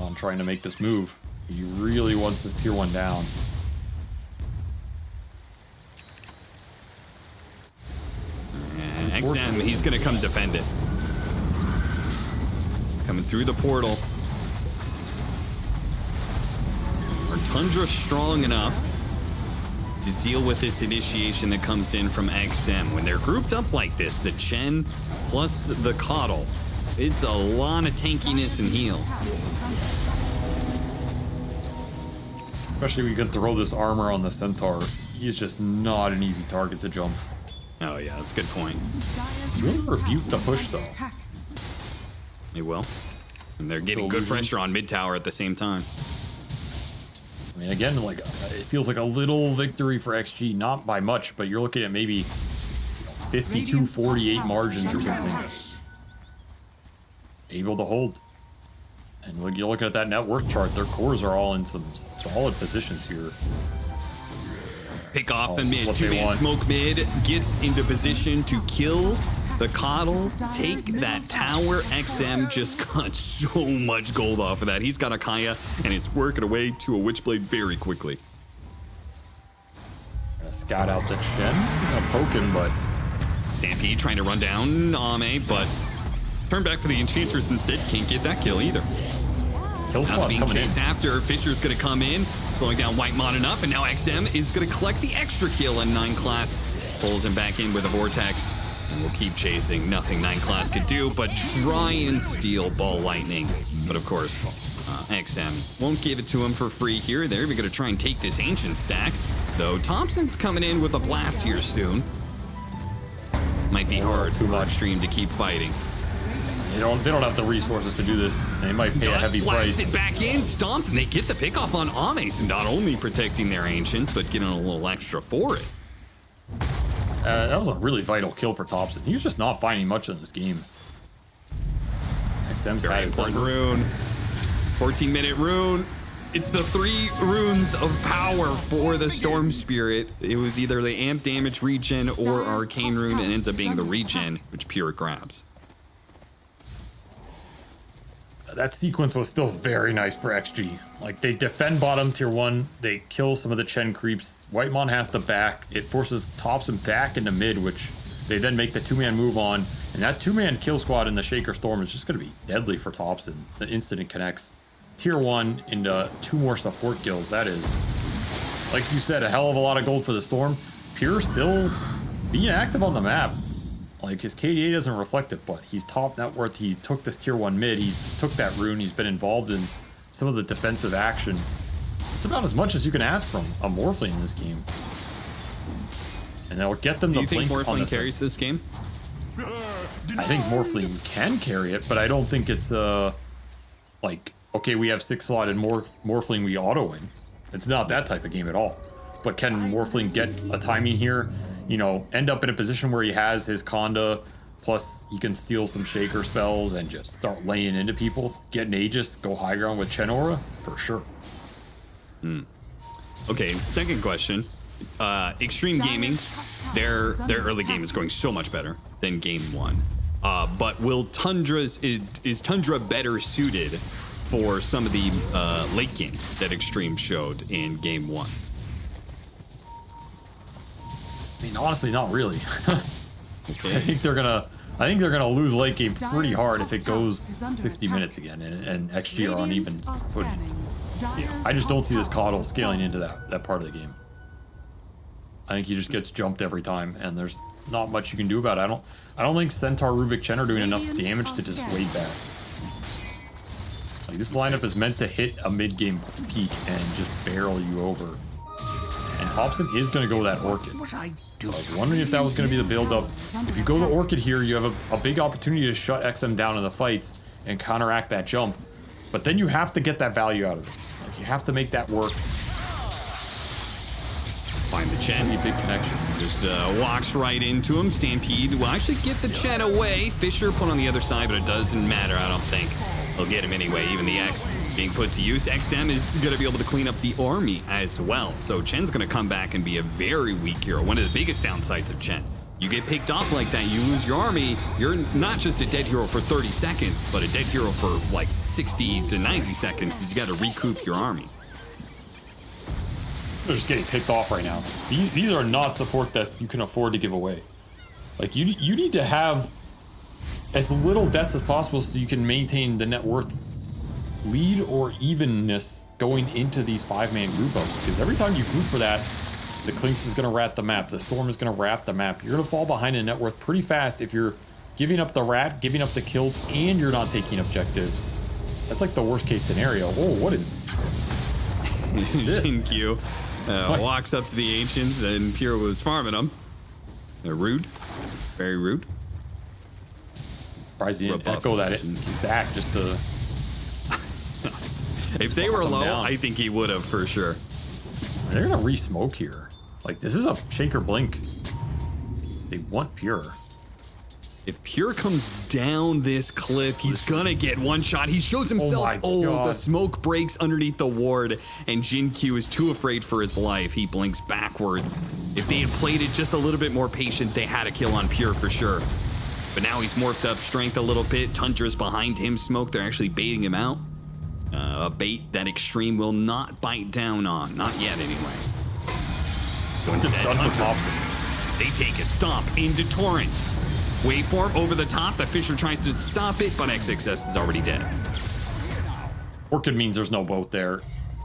On trying to make this move. He really wants this tier 1 down. And XM, he's going to come defend it. Coming through the portal. Are Tundra strong enough to deal with this initiation that comes in from XM? When they're grouped up like this, the Chen plus the Coddle, it's a lot of tankiness and heal. Especially when you can throw this armor on the Centaur. He's just not an easy target to jump. Oh yeah, that's a good point. Really rebuke the push though. He will. And they're getting good pressure on mid tower at the same time. I mean, again, like it feels like a little victory for XG, not by much, but you're looking at maybe 52-48 margins or something. Able to hold. And look, you're looking at that net worth chart, their cores are all in some solid positions here. Pick off the mid, two-man smoke mid, gets into position to kill the Coddle, take that tower. XM just got so much gold off of that. He's got a Kaya, and it's working away to a Witchblade very quickly. Gonna scout out the Chen, gonna poke him, but... Stampede trying to run down Ame, but turn back for the Enchantress instead. Can't get that kill either. Kill squad being coming chased in. after. Fisher's gonna come in, slowing down Whitemon enough, and now XM is gonna collect the extra kill in 9 class. Pulls him back in with a Vortex, and we'll keep chasing. Nothing 9 class could do but try and steal Ball Lightning. But of course, XM won't give it to him for free here. They're even gonna try and take this Ancient stack, though Thompson's coming in with a blast here soon. Might be hard for Extreme to keep fighting. They don't have the resources to do this. They might pay a heavy price. It back in, stomped, and they get the pick off on Ame, so not only protecting their Ancients, but getting a little extra for it. That was a really vital kill for Thompson. He was just not finding much in this game. XM's had his rune. 14-minute rune. It's the 3 runes of power for the Storm Spirit. It was either the amp damage regen or arcane rune, and ends up being the regen, which Pure grabs. That sequence was still very nice for XG. Like, they defend bottom tier 1, they kill some of the Chen creeps. Whitemon has to back. It forces Thompson back into mid, which they then make the 2-man move on. And that 2-man kill squad in the Shaker Storm is just going to be deadly for Thompson the instant it connects. Tier 1 into 2 more support kills. That is, like you said, a hell of a lot of gold for the Storm. Pure still being active on the map. Like, his KDA doesn't reflect it, but he's top net worth. He took this tier 1 mid. He took that rune. He's been involved in some of the defensive action. It's about as much as you can ask from a Morphling in this game. And that'll get them Do the you think blink on Morphling carries this game? I think Morphling can carry it, but I don't think it's like, okay, we have 6 slotted Morphling, we auto-win. It's not that type of game at all. But can Morphling get a timing here? You know, end up in a position where he has his Conda, plus he can steal some Shaker spells and just start laying into people. Get an Aegis, go high ground with Chen Aura, for sure. Okay, second question. Extreme Gaming, their early game is going so much better than game 1. But will is Tundra better suited for some of the late games that Extreme showed in game 1? I mean, honestly, not really. Okay. I think they're gonna lose late game pretty hard if it goes 60 minutes again and XG are on even footing. Yeah, I just don't see this Coddle scaling into that part of the game. I think he just gets jumped every time, and there's not much you can do about it. I don't think Centaur, Rubik, Chen are doing enough damage to just wait back. Like, this lineup is meant to hit a mid-game peak and just barrel you over. And Thompson is going to go that Orchid. I was wondering if that was going to be the build-up. If you go the Orchid here, you have a big opportunity to shut XM down in the fights and counteract that jump. But then you have to get that value out of it. Like, you have to make that work. Find the Chen. Big connection. Just walks right into him. Stampede will actually get the Chen away. Fisher put on the other side, but it doesn't matter, I don't think. He'll get him anyway. Even the X being put to use. XM is going to be able to clean up the army as well. So Chen's going to come back and be a very weak hero. One of the biggest downsides of Chen. You get picked off like that, you lose your army. You're not just a dead hero for 30 seconds, but a dead hero for like 60 to 90 seconds because you got to recoup your army. They're just getting picked off right now. These are not support deaths you can afford to give away. Like, you need to have as little deaths as possible so you can maintain the net worth lead or evenness going into these 5-man group ups. Because every time you group for that, the Clinks is going to rat the map. The Storm is going to wrap the map. You're going to fall behind in net worth pretty fast if you're giving up the rat, giving up the kills, and you're not taking objectives. That's like the worst case scenario. Whoa, what is this? Q walks up to the Ancients, and Pure was farming them. They're rude. Very rude. Surprised he didn't echo that back just to... If they were low, down. I think he would have for sure. They're going to re-smoke here. Like, this is a shake or blink. They want Pure. If Pure comes down this cliff, he's gonna get one shot. He shows himself. my God. The smoke breaks underneath the ward, and Jin Q is too afraid for his life. He blinks backwards. If they had played it just a little bit more patient, they had a kill on Pure for sure. But now he's morphed up strength a little bit. Tundra's behind him. Smoke, they're actually baiting him out. A bait that Extreme will not bite down on. Not yet, anyway. So instead, they take it. Stomp into Torrent. Waveform over the top. The Fisher tries to stop it, but XXS is already dead. Orchid means there's no boat there.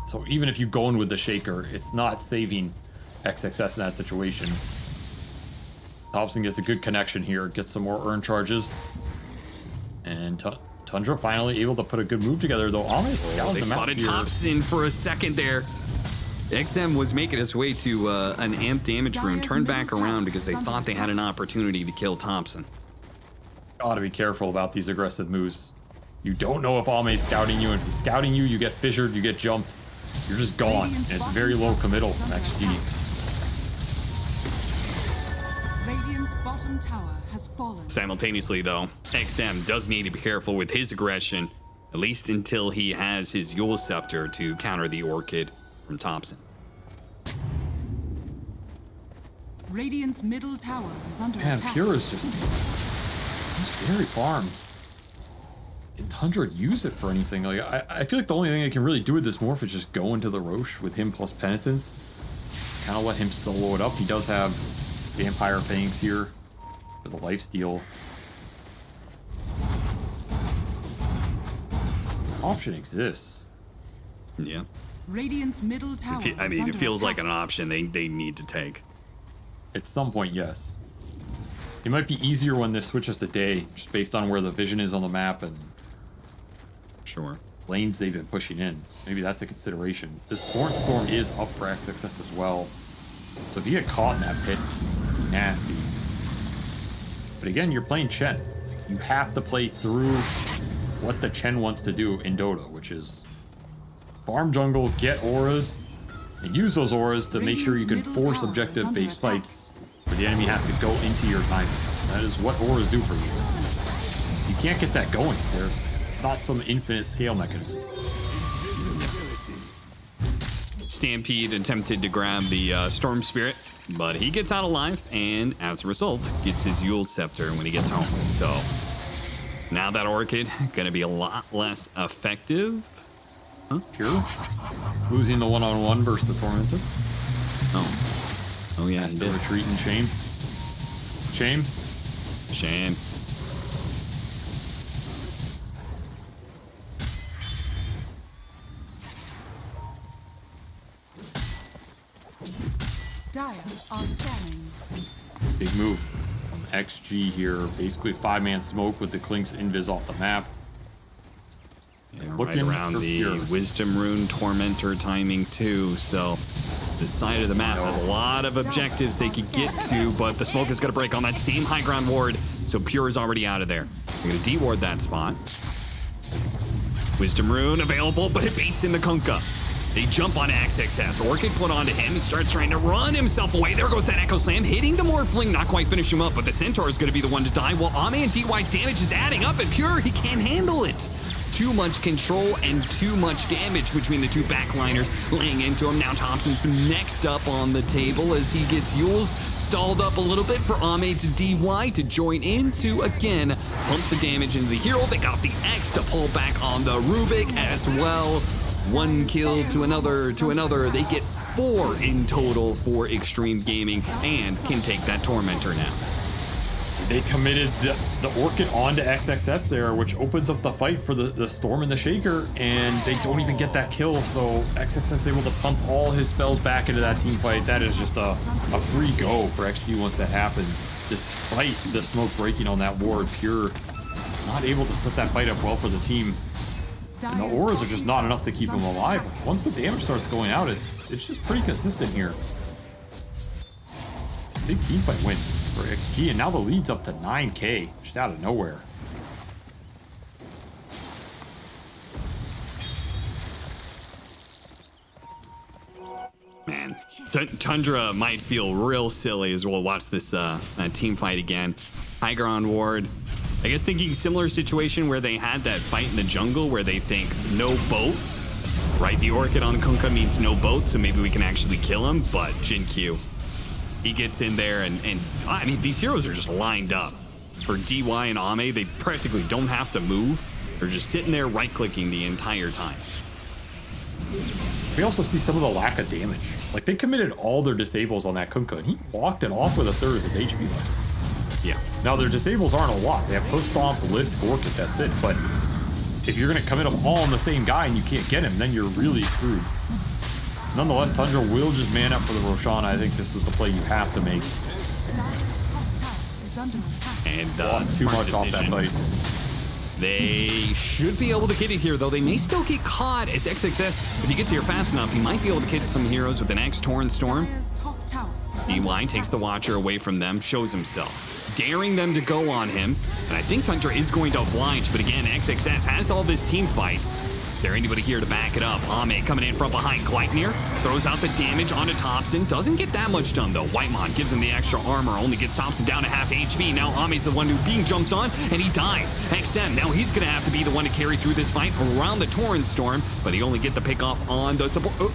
So even if you go in with the Shaker, it's not saving XXS in that situation. Thompson gets a good connection here. Gets some more earn charges. And Tundra finally able to put a good move together, though. They spotted Thompson for a second there. XM was making his way to an amp damage rune, turned back around because they thought they had an opportunity to kill Thompson. Gotta be careful about these aggressive moves. You don't know if Alme's scouting you, and if he's scouting you, you get fissured, you get jumped. You're just gone, and it's very low committal from XG. Radiant's bottom tower has fallen. Simultaneously, though, XM does need to be careful with his aggression, at least until he has his Yule Scepter to counter the Orchid from Thompson. Radiant's middle tower is under Man, attack. Pure is just... he's very farmed. Can Tundra use it for anything? Like, I feel like the only thing I can really do with this morph is just go into the Roche with him plus Penitence. Kind of let him solo it up. He does have Vampire Fangs here for the lifesteal. Option exists. Yeah. Radiant's middle tower I is mean, under it feels like attack. an option they need to take. At some point, yes. It might be easier when this switches to day, just based on where the vision is on the map and Sure. lanes they've been pushing in. Maybe that's a consideration. This Torrent Storm is up for XXS as well. So if you get caught in that pit, it'd be nasty. But again, you're playing Chen. Like, you have to play through what the Chen wants to do in Dota, which is farm jungle, get auras, and use those auras to make sure you can force objective-based fights where the enemy has to go into your timing. That is what auras do for you. You can't get that going. They're not some infinite scale mechanism. Stampede attempted to grab the Storm Spirit, but he gets out alive, and as a result, gets his Yule Scepter when he gets home. So now that Orchid gonna be a lot less effective. Huh? Pure losing the one-on-one versus the Tormented. Oh yeah, he did. Retreat and shame. Shame. Dire are scanning. Big move from XG here. Basically 5-man smoke with the Clink's invis off the map. Yeah, right around the Wisdom Rune Tormentor timing too, so this side of the map has a lot of objectives they could get to, but the smoke is going to break on that same high ground ward, so Pure is already out of there. They're going to de-ward that spot. Wisdom Rune available, but it baits in the Kunkka. They jump on XXS. Orchid put onto him. He starts trying to run himself away. There goes that Echo Slam, hitting the Morphling, not quite finish him up, but the Centaur is going to be the one to die, while Ame and DY's damage is adding up, and Pure, he can't handle it. Too much control and too much damage between the two backliners laying into him. Now Thompson's next up on the table as he gets Yules stalled up a little bit for Ame to DY to join in to, again, pump the damage into the hero. They got the X to pull back on the Rubik as well. One kill to another to another. They get 4 in total for Extreme Gaming and can take that Tormentor now. They committed the Orchid onto XXS there, which opens up the fight for the Storm and the Shaker, and they don't even get that kill, so XXS able to pump all his spells back into that team fight. That is just a free go for XG once that happens. Despite the smoke breaking on that ward, Pure not able to split that fight up well for the team. And the auras are just not enough to keep him alive. Once the damage starts going out, it's just pretty consistent here. Big team fight win for XG, and now the lead's up to 9K, just out of nowhere. Man, Tundra might feel real silly as we'll watch this team fight again. Tiger on ward. I guess thinking similar situation where they had that fight in the jungle where they think no boat, right? The Orchid on Kunkka means no boat, so maybe we can actually kill him. But Jin Q, he gets in there and I mean, these heroes are just lined up. For DY and Ame, they practically don't have to move. They're just sitting there right-clicking the entire time. We also see some of the lack of damage. Like, they committed all their disables on that Kunkka, and he walked it off with a third of his HP left. Yeah. Now, their disables aren't a lot. They have Post Stomp, Lift, Orchid, that's it. But if you're going to commit them all on the same guy and you can't get him, then you're really screwed. Nonetheless, Tundra will just man up for the Roshan. I think this was the play you have to make. And lost too much off that fight. They should be able to get it here, though. They may still get caught as XXS. If he gets here fast enough, he might be able to hit some heroes with an X Torrent Storm. DY takes the Watcher away from them, shows himself, daring them to go on him. And I think Tundra is going to oblige, but again, XXS has all this team fight. Is there anybody here to back it up? Ame coming in from behind Gleipnir, throws out the damage onto Thompson. Doesn't get that much done, though. Whitemon gives him the extra armor, only gets Thompson down to half HP. Now Ame's the one who's being jumped on, and he dies. XM, now he's going to have to be the one to carry through this fight around the Torrent Storm, but he only get the pick off on the support.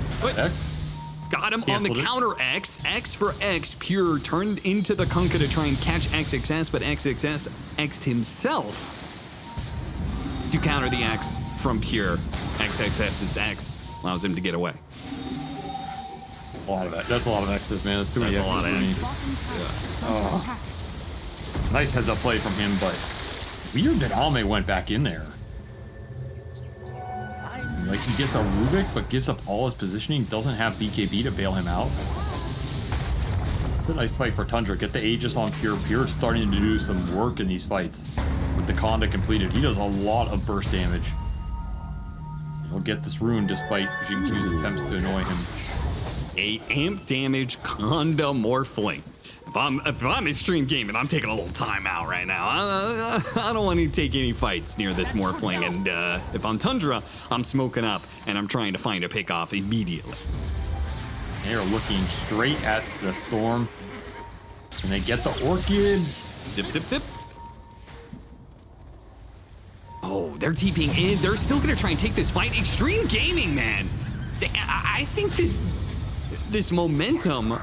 Got him on the counter X. X for X. Pure turned into the Kunkka to try and catch XXS, but XXS X'd himself to counter the X from Pure. XXS's X allows him to get away. A lot of that. That's a lot of X's, man. That's too many X's for me. Yeah. Nice heads up play from him, but weird that Ame went back in there. Like, he gets a Rubik, but gives up all his positioning, doesn't have BKB to bail him out. It's a nice fight for Tundra. Get the Aegis on Pure. Pure starting to do some work in these fights. With the Conda completed, he does a lot of burst damage. He'll get this rune despite Jing Q's attempts to annoy him. 8 amp damage Conda Morphling. If I'm Extreme Gaming, I'm taking a little time out right now. I don't want to take any fights near this Morphling, and if I'm Tundra, I'm smoking up, and I'm trying to find a pick-off immediately. They're looking straight at the Storm, and they get the Orchid. Zip, zip, zip. Oh, they're TPing in. They're still going to try and take this fight. Extreme Gaming, man. I think this momentum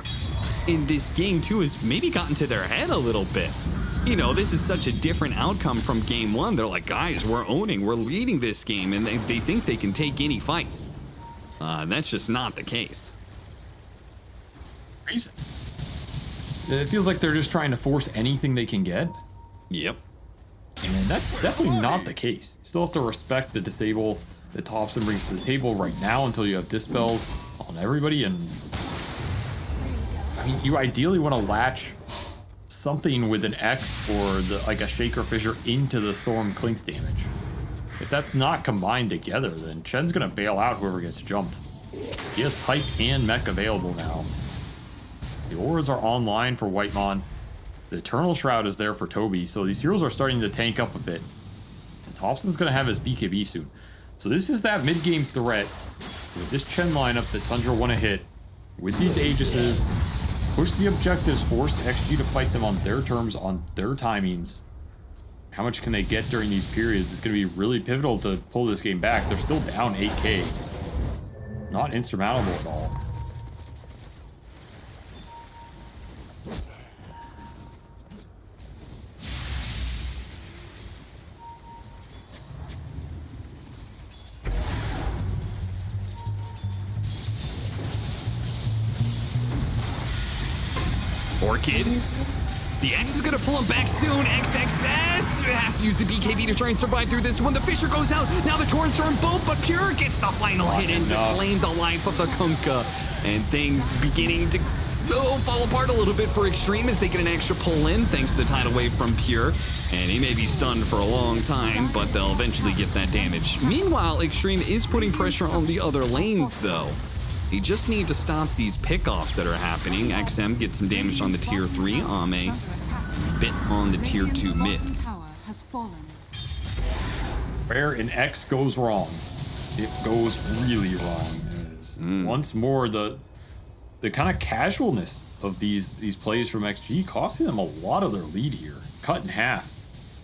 in this game too has maybe gotten to their head a little bit. You know, this is such a different outcome from game one. They're like, guys, we're leading this game, and they think they can take any fight. That's just not the case. Reason. It feels like they're just trying to force anything they can get. Yep. And that's definitely not the case. You still have to respect the disable that Thompson brings to the table right now until you have dispels on everybody. And I mean, you ideally want to latch something with an X or like a Shaker Fissure into the Storm Clinks damage. If that's not combined together, then Chen's going to bail out whoever gets jumped. He has Pipe and Mech available now. The auras are online for Whitemon. The Eternal Shroud is there for Toby, so these heroes are starting to tank up a bit. And Thompson's going to have his BKB soon. So this is that mid-game threat with this Chen lineup that Tundra want to hit with these Aegises, push the objectives, force XG to fight them on their terms, on their timings. How much can they get during these periods? It's going to be really pivotal to pull this game back. They're still down 8K. Not insurmountable at all. Orchid. The X is gonna pull him back soon. XXS has to use the BKB to try and survive through this one. The Fisher goes out. Now the Torrents are in both, but Pure gets the final hit and to claim the life of the Kunkka. And things beginning to fall apart a little bit for Extreme as they get an extra pull in thanks to the tidal wave from Pure. And he may be stunned for a long time, but they'll eventually get that damage. Meanwhile, Extreme is putting pressure on the other lanes though. You just need to stop these pickoffs that are happening. XM gets some damage on the tier 3. Ame bit on the tier 2 mid. Where an X goes wrong, it goes really wrong. Once more, the kind of casualness of these plays from XG costing them a lot of their lead here. Cut in half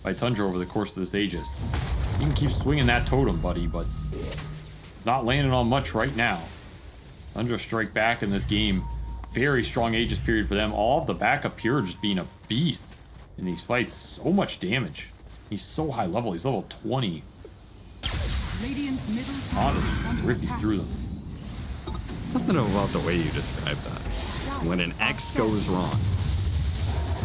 by Tundra over the course of this Aegis. You can keep swinging that totem, buddy, but it's not landing on much right now. Tundra strike back in this game. Very strong Aegis period for them. All of the backup Pure just being a beast in these fights. So much damage. He's so high level. He's level 20. Ripping through them. Something about the way you describe that. When an X goes wrong.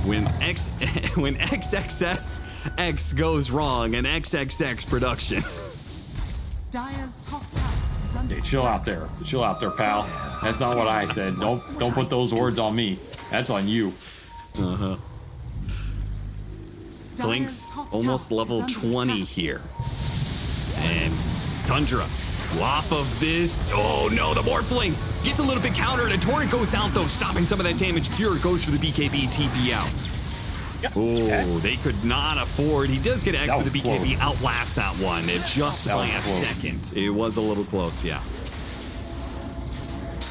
When XXS X goes wrong, an XXX production. Dire's top tower is under Hey, chill out there. Chill out there, pal. That's not what I said. Don't put those words on me. That's on you. Blink's almost level 20 here. And Tundra, off of this. Oh no, the Morphling gets a little bit countered. A Torrent goes out though, stopping some of that damage. Pure goes for the BKB, TP out. Oh, they could not afford. He does get X for the BKB, outlast that one. It just by a second. It was a little close, yeah.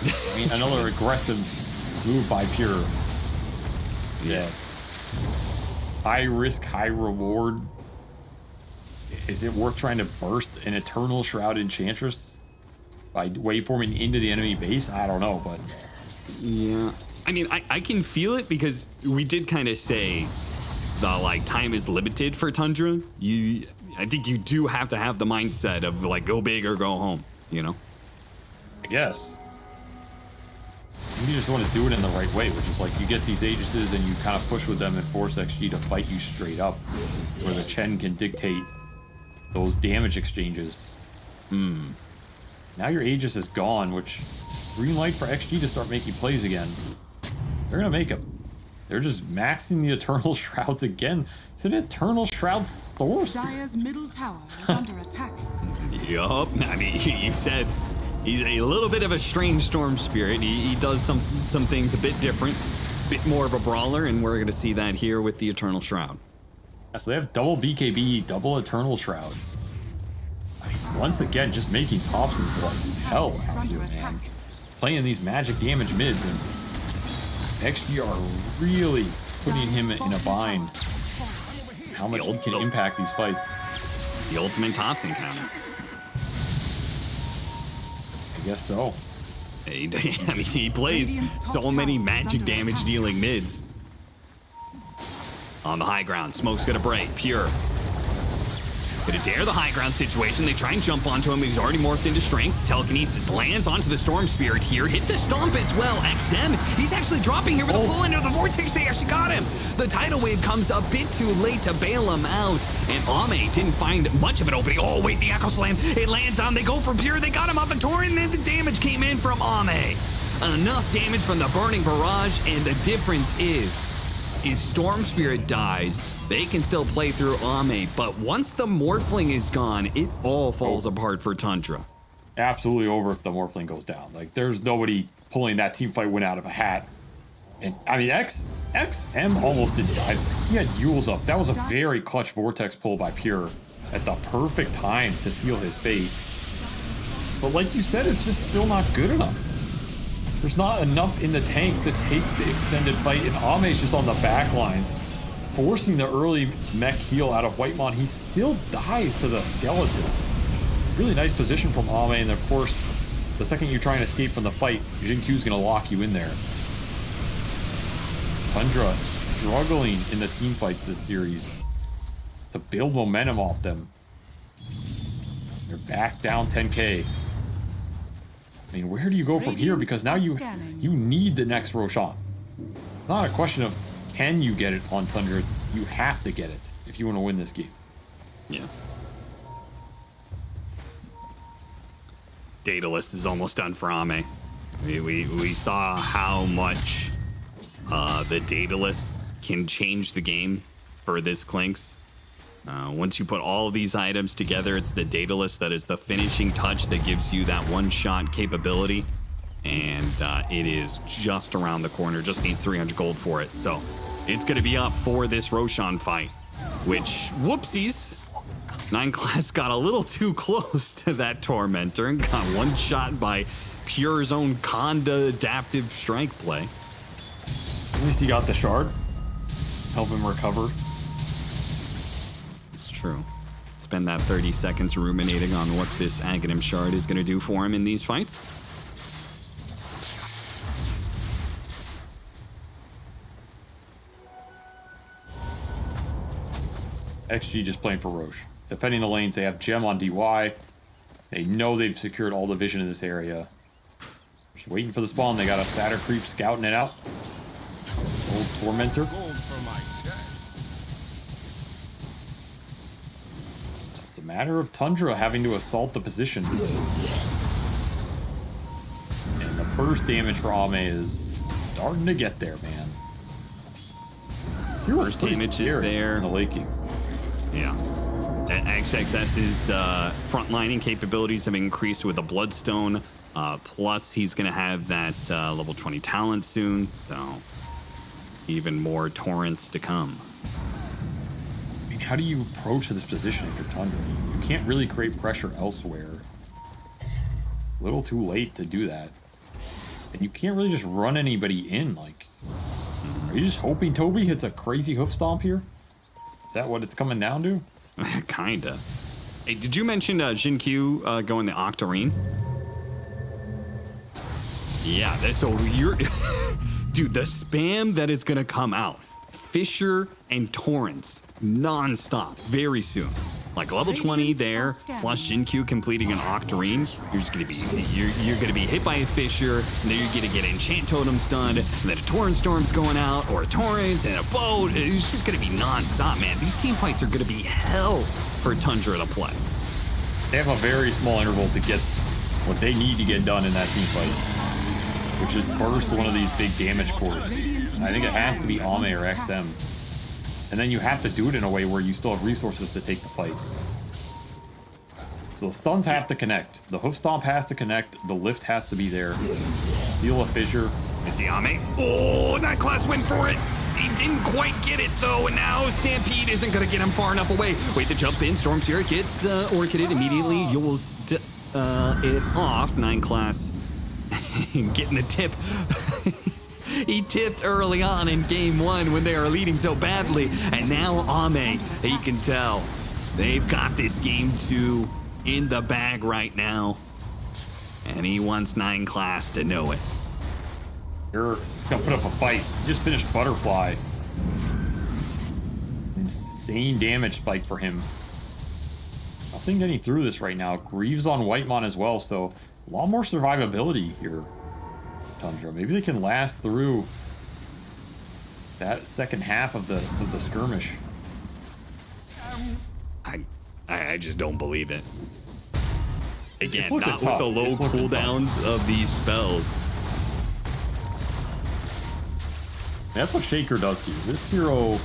I mean, another aggressive move by Pure. Yeah. High risk, high reward. Is it worth trying to burst an Eternal Shroud Enchantress by waveforming into the enemy base? I don't know, but... Yeah. I mean, I can feel it because we did kind of say the, like, time is limited for Tundra. I think you do have to have the mindset of, like, go big or go home, you know? I guess. You just want to do it in the right way, which is like you get these Aegises and you kind of push with them and force XG to fight you straight up, where the Chen can dictate those damage exchanges. Now your Aegis is gone, which green light for XG to start making plays again. They're gonna make them. They're just maxing the Eternal Shrouds again. It's an Eternal Shroud Storm. Dire's middle tower is under attack. Yup. I mean, you said he's a little bit of a strange Storm Spirit. He does some things a bit different, bit more of a brawler, and we're gonna see that here with the Eternal Shroud. So they have double BKB, double Eternal Shroud. I mean, once again, just making Thompson's like hell out here, man. Playing these magic damage mids, and XG are really putting him in a bind. How much he can impact these fights. The ultimate Thompson counter. I guess so. I mean, he plays so many magic damage dealing mids. On the high ground, Smoke's gonna break. Pure gonna dare the high ground situation. They try and jump onto him. He's already morphed into strength. Telekinesis lands onto the Storm Spirit here. Hit the stomp as well. XM, he's actually dropping here with a pull into the vortex. They actually got him. The tidal wave comes a bit too late to bail him out. And Ame didn't find much of an opening. Oh, wait, the Echo Slam. It lands on. They go for Pure. They got him off the Torrent, and the damage came in from Ame. Enough damage from the Burning Barrage, and the difference is, if Storm Spirit dies, they can still play through Ame, but once the Morphling is gone, it all falls apart for Tundra. Absolutely over if the Morphling goes down. Like, there's nobody pulling that team fight win out of a hat. And, I mean, XM almost didn't die. He had Yules up. That was a very clutch Vortex pull by Pure at the perfect time to seal his fate. But like you said, it's just still not good enough. There's not enough in the tank to take the extended fight, and Ame's just on the back lines, forcing the early mech heal out of Whitemon. He still dies to the skeletons. Really nice position from Ame, and of course, the second you try and escape from the fight, Jinkyu's gonna lock you in there. Tundra struggling in the team fights this series to build momentum off them. They're back down 10k. I mean, where do you go from here? Because now you need the next Roshan. Not a question of can you get it on Tundra, it's you have to get it if you want to win this game. Yeah. Daedalus is almost done for Ame. We saw how much the Daedalus can change the game for this Clinks. Once you put all of these items together, it's the Daedalus that is the finishing touch that gives you that one-shot capability. And it is just around the corner. Just needs 300 gold for it. So it's going to be up for this Roshan fight, which, whoopsies. 9 class got a little too close to that Tormentor and got one shot by Pure's own Conda adaptive strike play. At least he got the shard. Help him recover. It's true. Spend that 30 seconds ruminating on what this Aghanim shard is going to do for him in these fights. XG just playing for Roche. Defending the lanes, they have Gem on DY. They know they've secured all the vision in this area. Just waiting for the spawn. They got a Satyr creep scouting it out. Old Tormentor. It's a matter of Tundra having to assault the position. And the burst damage for Ame is starting to get there, man. First damage is there. In the late game. Yeah. XXS's frontlining capabilities have increased with a Bloodstone. Plus, he's going to have that level 20 talent soon. So, even more torrents to come. I mean, how do you approach this position if you're Tundra? You can't really create pressure elsewhere. A little too late to do that. And you can't really just run anybody in. Like, are you just hoping Toby hits a crazy hoof stomp here? Is that what it's coming down to? Kinda. Hey, did you mention Jinkyu going the Octarine? Yeah, so you're... Dude, the spam that is gonna come out. Fissure and Torrents. Non-stop. Very soon. Like level 20 there, plus Jinkyu completing an Octarine. You're just gonna be you're gonna be hit by a Fissure, and then you're gonna get Enchant Totem stunned, and then a Torrent Storm's going out, or a Torrent, and a boat. It's just gonna be non-stop, man. These team fights are gonna be hell for Tundra to play. They have a very small interval to get what they need to get done in that team fight, which is burst one of these big damage cores. And I think it has to be Ame or XM. And then you have to do it in a way where you still have resources to take the fight. So the stuns have to connect. The hoof stomp has to connect. The lift has to be there. Steal a fissure. Is the Ame? Oh, 9 class went for it. He didn't quite get it though, and now Stampede isn't gonna get him far enough away. Wait, the jump in. Storm Spirit gets Orchided immediately. Yules it off. 9 class getting the tip. He tipped early on in game 1 when they are leading so badly. And now Ame, you can tell, they've got this game 2 in the bag right now. And he wants 9 class to know it. You're gonna put up a fight. You just finished Butterfly. Insane damage spike for him. Nothing getting through this right now. Greaves on Whitemon as well, so a lot more survivability here. Tundra. Maybe they can last through that second half of the skirmish. I just don't believe it. Again, not tough. with the low cooldowns of these spells. That's what Shaker does to you. This hero,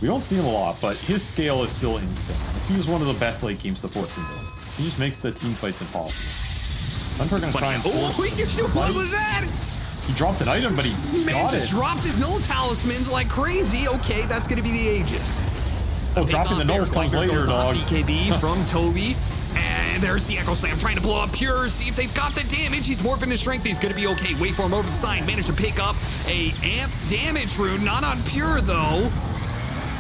we don't see him a lot, but his scale is still insane. He was one of the best late game supports in the world. He just makes the team fights impossible. Hunter gonna try and what was that? He dropped an item, but he Man just dropped his null talismans like crazy. Okay, that's gonna be the Aegis. Oh, dropping the nulls comes later, dog. BKB from Toby, and And there's the Echo Slam trying to blow up Pure. See if they've got the damage. He's morphing his strength. He's going to be okay. Waveform over the side. Managed to pick up a amp damage rune. Not on Pure, though.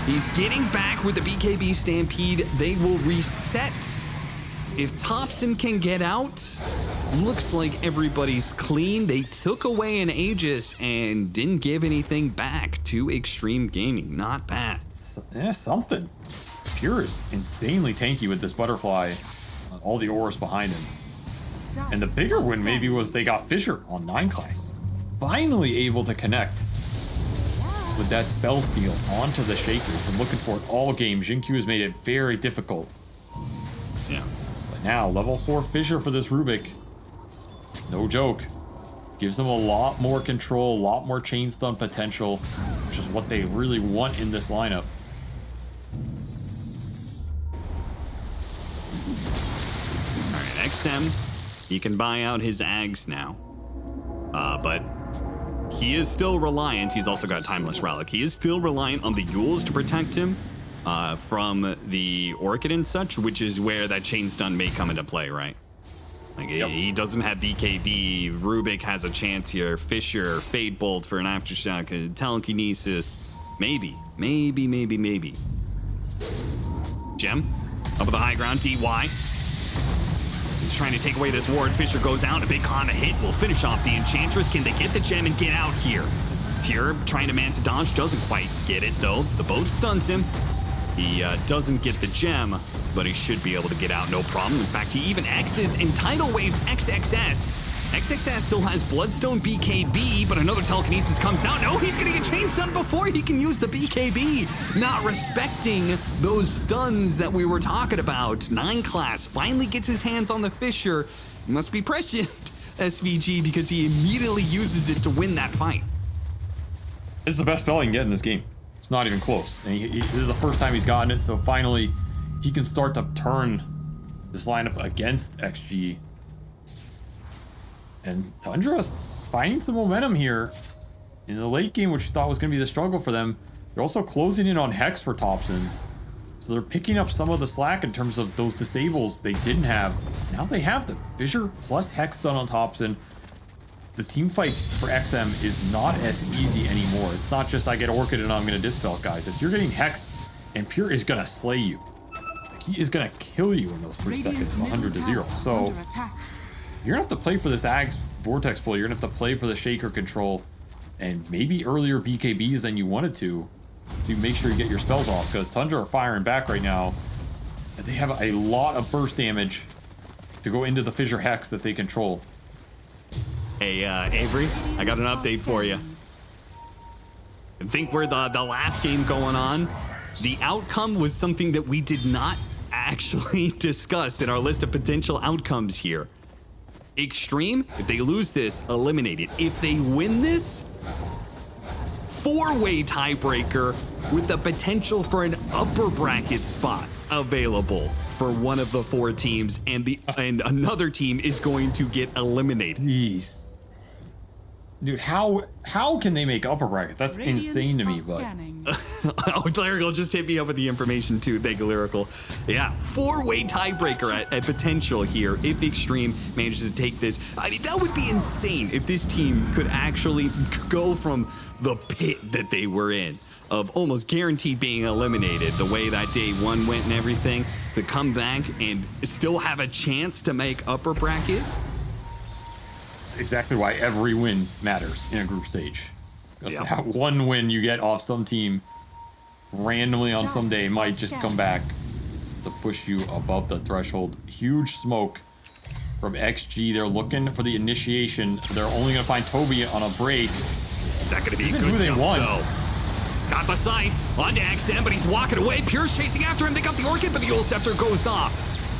He's getting back with the BKB Stampede. They will reset. If Thompson can get out, looks like everybody's clean. They took away an Aegis and didn't give anything back to Extreme Gaming. Not bad. Yeah, something. Pure is insanely tanky with this butterfly. All the auras behind him. And the bigger win maybe was they got Fissure on 9 class. Finally able to connect with that spell steal onto the Shakers. Been looking for it all game. Jinkyu has made it very difficult. Yeah. But now, level 4 Fissure for this Rubik. No joke. Gives them a lot more control, a lot more chain stun potential, which is what they really want in this lineup. Alright, XM, he can buy out his Ags now. But he is still reliant. He's also got Timeless Relic. He is still reliant on the Yules to protect him from the Orchid and such, which is where that chain stun may come into play, right? Like, he doesn't have BKB. Rubik has a chance here. Fissure, Fade Bolt for an Aftershock, Telekinesis. Maybe. Gem, up at the high ground, DY. He's trying to take away this ward. Fissure goes out. A big Kana hit will finish off the Enchantress. Can they get the gem and get out here? Pure trying to Manta dodge. Doesn't quite get it, though. The boat stuns him. He doesn't get the gem, but he should be able to get out no problem. In fact, he even X's and Tidal Waves XXS. XXS still has Bloodstone BKB, but another Telekinesis comes out. No, he's gonna get chain stunned before he can use the BKB. Not respecting those stuns that we were talking about. 9 class finally gets his hands on the Fissure. He must be prescient, SVG, because he immediately uses it to win that fight. This is the best spell he can get in this game. It's not even close. And this is the first time he's gotten it, so finally he can start to turn this lineup against XG. And Tundra's finding some momentum here in the late game, which you thought was going to be the struggle for them. They're also closing in on Hex for Thompson. So they're picking up some of the slack in terms of those disables they didn't have. Now they have the Fissure plus Hex done on Thompson. The team fight for XM is not as easy anymore. It's not just I get Orchid and I'm going to dispel, guys. It's you're getting Hexed and Pure is going to slay you. He is going to kill you in those 3 seconds, 100 to 0. So you're going to have to play for this Ags Vortex pull. You're going to have to play for the Shaker control and maybe earlier BKBs than you wanted to make sure you get your spells off, because Tundra are firing back right now. And they have a lot of burst damage to go into the Fissure Hex that they control. Hey, Avery, I got an update for you. I think we're the last game going on. The outcome was something that we did not actually discuss in our list of potential outcomes here. Extreme, if they lose this, eliminated. If they win this, 4-way tiebreaker with the potential for an upper bracket spot available for one of the 4 teams, and another team is going to get eliminated. Jeez. Dude, how can they make upper bracket? That's insane to me, but oh, Lyrical just hit me up with the information too. Thank you, Lyrical. Yeah, 4-way tiebreaker at potential here if Extreme manages to take this. I mean, that would be insane if this team could actually go from the pit that they were in, of almost guaranteed being eliminated, the way that day 1 went and everything, to come back and still have a chance to make upper bracket. Exactly why every win matters in a group stage. Because that 1 win you get off some team randomly on some day might just come back to push you above the threshold. Huge smoke from XG. They're looking for the initiation. They're only going to find Toby on a break. Is that going to be a good who they jump, won? though? Got the sight onto XM, but he's walking away. Pure's chasing after him. They got the Orchid, but the Yule Scepter goes off.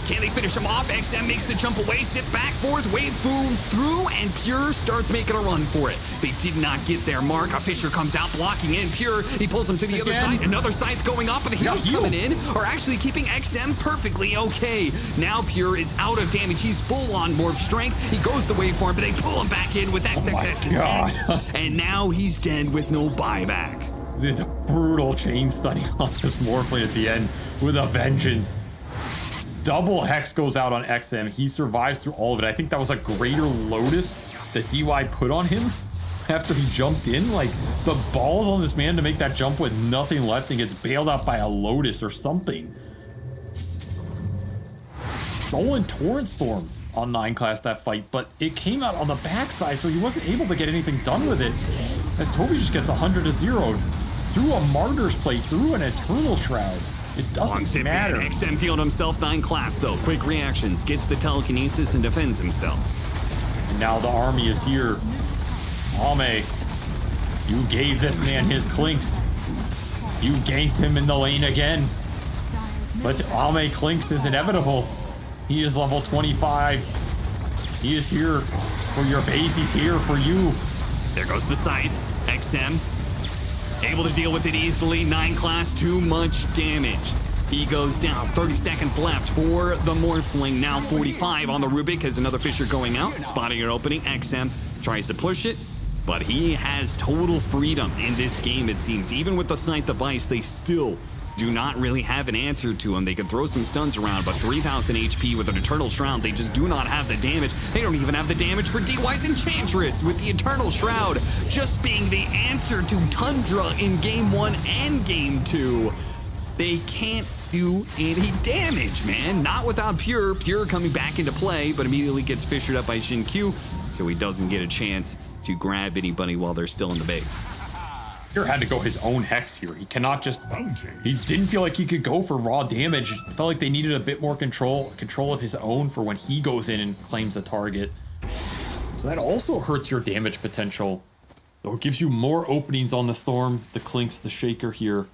Can they finish him off? XM makes the jump away, sit back, forth, wave boom through, and Pure starts making a run for it. They did not get their mark. A Fissure comes out, blocking in. Pure, he pulls him to the other side. Another scythe going off, but the heals coming in are actually keeping XM perfectly okay. Now Pure is out of damage. He's full on morph strength. He goes the waveform, but they pull him back in with XXS. Oh my God. And now he's dead with no buyback. The brutal chain stunning off this Morphling at the end with a vengeance. double Hex goes out on XM. He survives through all of it. I think that was a greater Lotus that DY put on him after he jumped in. Like, the balls on this man to make that jump with nothing left and gets bailed out by a Lotus or something. Stolen Torrent Storm on 9 class that fight, but it came out on the backside, so he wasn't able to get anything done with it. As Toby just gets 100 to 0 through a Martyr's Plate, through an Eternal Shroud. It doesn't matter. XM field himself 9 class though. Quick reactions, gets the telekinesis and defends himself. And now the army is here. Ame, you gave this man his clink. You ganked him in the lane again. But Ame Clinks is inevitable. He is level 25. He is here for your base. He's here for you. There goes the sight. XM able to deal with it easily. 9 class, too much damage. He goes down. 30 seconds left for the Morphling. Now 45 on the Rubik as another Fissure going out. Spotting an opening. XM tries to push it, but he has total freedom in this game, it seems. Even with the Sight device, they still do not really have an answer to him. They can throw some stuns around, but 3,000 HP with an Eternal Shroud, they just do not have the damage. They don't even have the damage for DY's Enchantress with the Eternal Shroud just being the answer to Tundra in Game 1 and Game 2. They can't do any damage, man. Not without Pure. Pure coming back into play, but immediately gets fissured up by Xin-Q, so he doesn't get a chance to grab anybody while they're still in the base. Pure had to go his own Hex here. He cannot just... He didn't feel like he could go for raw damage. It felt like they needed a bit more control of his own for when he goes in and claims a target. So that also hurts your damage potential. Though it gives you more openings on the Storm, the Clinks, the Shaker here,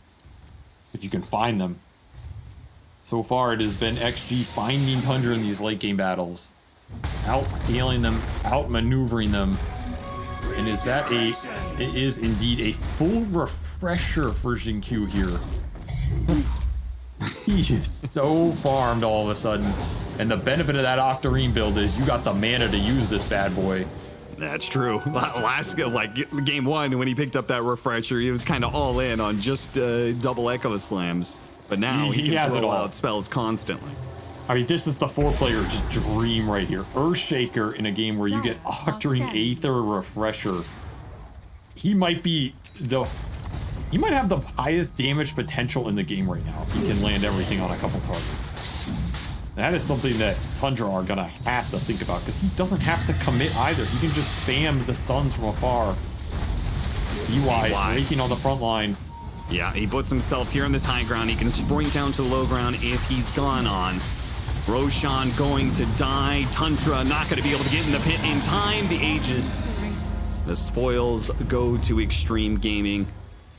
if you can find them. So far, it has been XG finding Tundra in these late game battles. Out-scaling them, out-maneuvering them. And is that it is indeed a full refresher for Xin-Q here. He is so farmed all of a sudden. And the benefit of that Octarine build is you got the mana to use this bad boy. That's true. Last, like, Game 1, when he picked up that refresher, he was kind of all in on just double Echo Slams. But now he can throw out spells constantly. I mean, this is the 4-player just dream right here. Earthshaker in a game where you get Octarine Aether Refresher. He might be he might have the highest damage potential in the game right now. He can land everything on a couple targets. That is something that Tundra are gonna have to think about, because he doesn't have to commit either. He can just spam the stuns from afar. DY raking on the front line. Yeah, he puts himself here on this high ground. He can sprint down to the low ground if he's gone on. Roshan going to die. Tundra not going to be able to get in the pit in time. The Aegis. The spoils go to Extreme Gaming.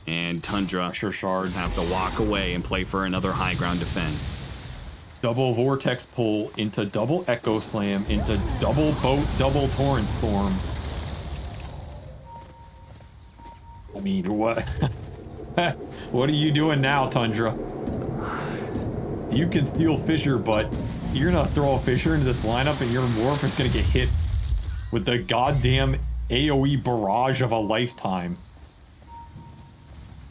And Tundra Shard have to walk away and play for another high ground defense. Double Vortex Pull into double Echo Slam into double Boat, double Torrent Storm. I mean, what? What are you doing now, Tundra? You can steal Fissure, but you're gonna throw a Fissure into this lineup and your Morph is gonna get hit with the goddamn AoE barrage of a lifetime.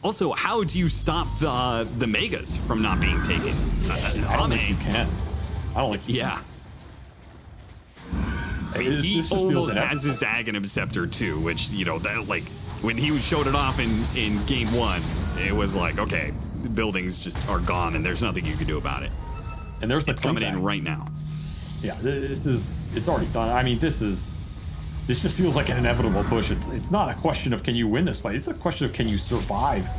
Also, how do you stop the Megas from not being taken? I don't think you can. I don't think you can. I mean, he almost has his Aghanim Scepter too, which, you know, that, like, when he showed it off in Game 1, it was like, okay, the buildings just are gone and there's nothing you can do about it. And there's the it's coming in right now. Yeah, it's already done. I mean, this just feels like an inevitable push. It's not a question of can you win this fight. It's a question of can you survive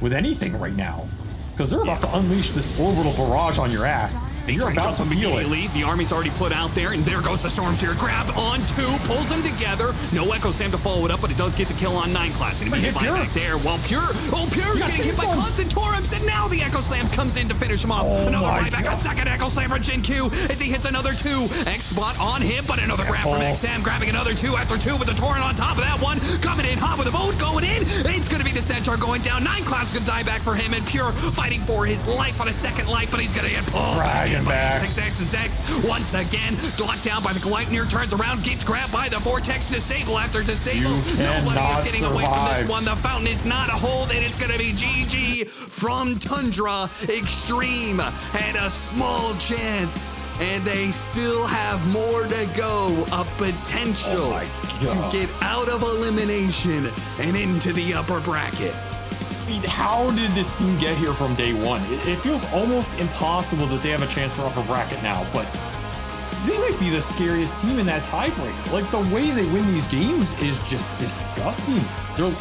with anything right now. Because they're about to unleash this orbital barrage on your ass. And you're about to feel it. The army's already put out there, and there goes the Storm Tier. Grab on 2, pulls them together. No Echo Slam to follow it up, but it does get the kill on 9 class. And immediate buyback there. While Pure's getting hit by constant Torrents, and now the Echo Slams comes in to finish him off. Another buyback, a second Echo Slam for Xin-Q as he hits another 2. X-Spot on him, but another grab from XM, grabbing another 2 after 2 with the Torrent on top of that one. Coming in hot with a vote going in. It's going to be the Centaur going down. 9 class is going to die back for him, and Pure fighting for his life on a second life, but he's going to get pulled. Dragging back. X once again, locked down by the Gleipnir, turns around, gets grabbed by the Vortex, disable after disable. Nobody is getting away from this one. The fountain is not a hold, and it's going to be GG victory from Tundra. Extreme had a small chance, and they still have more to go. A potential to get out of elimination and into the upper bracket. I mean, how did this team get here from day one? It feels almost impossible that they have a chance for upper bracket now, but they might be the scariest team in that tiebreaker. Like, the way they win these games is just disgusting.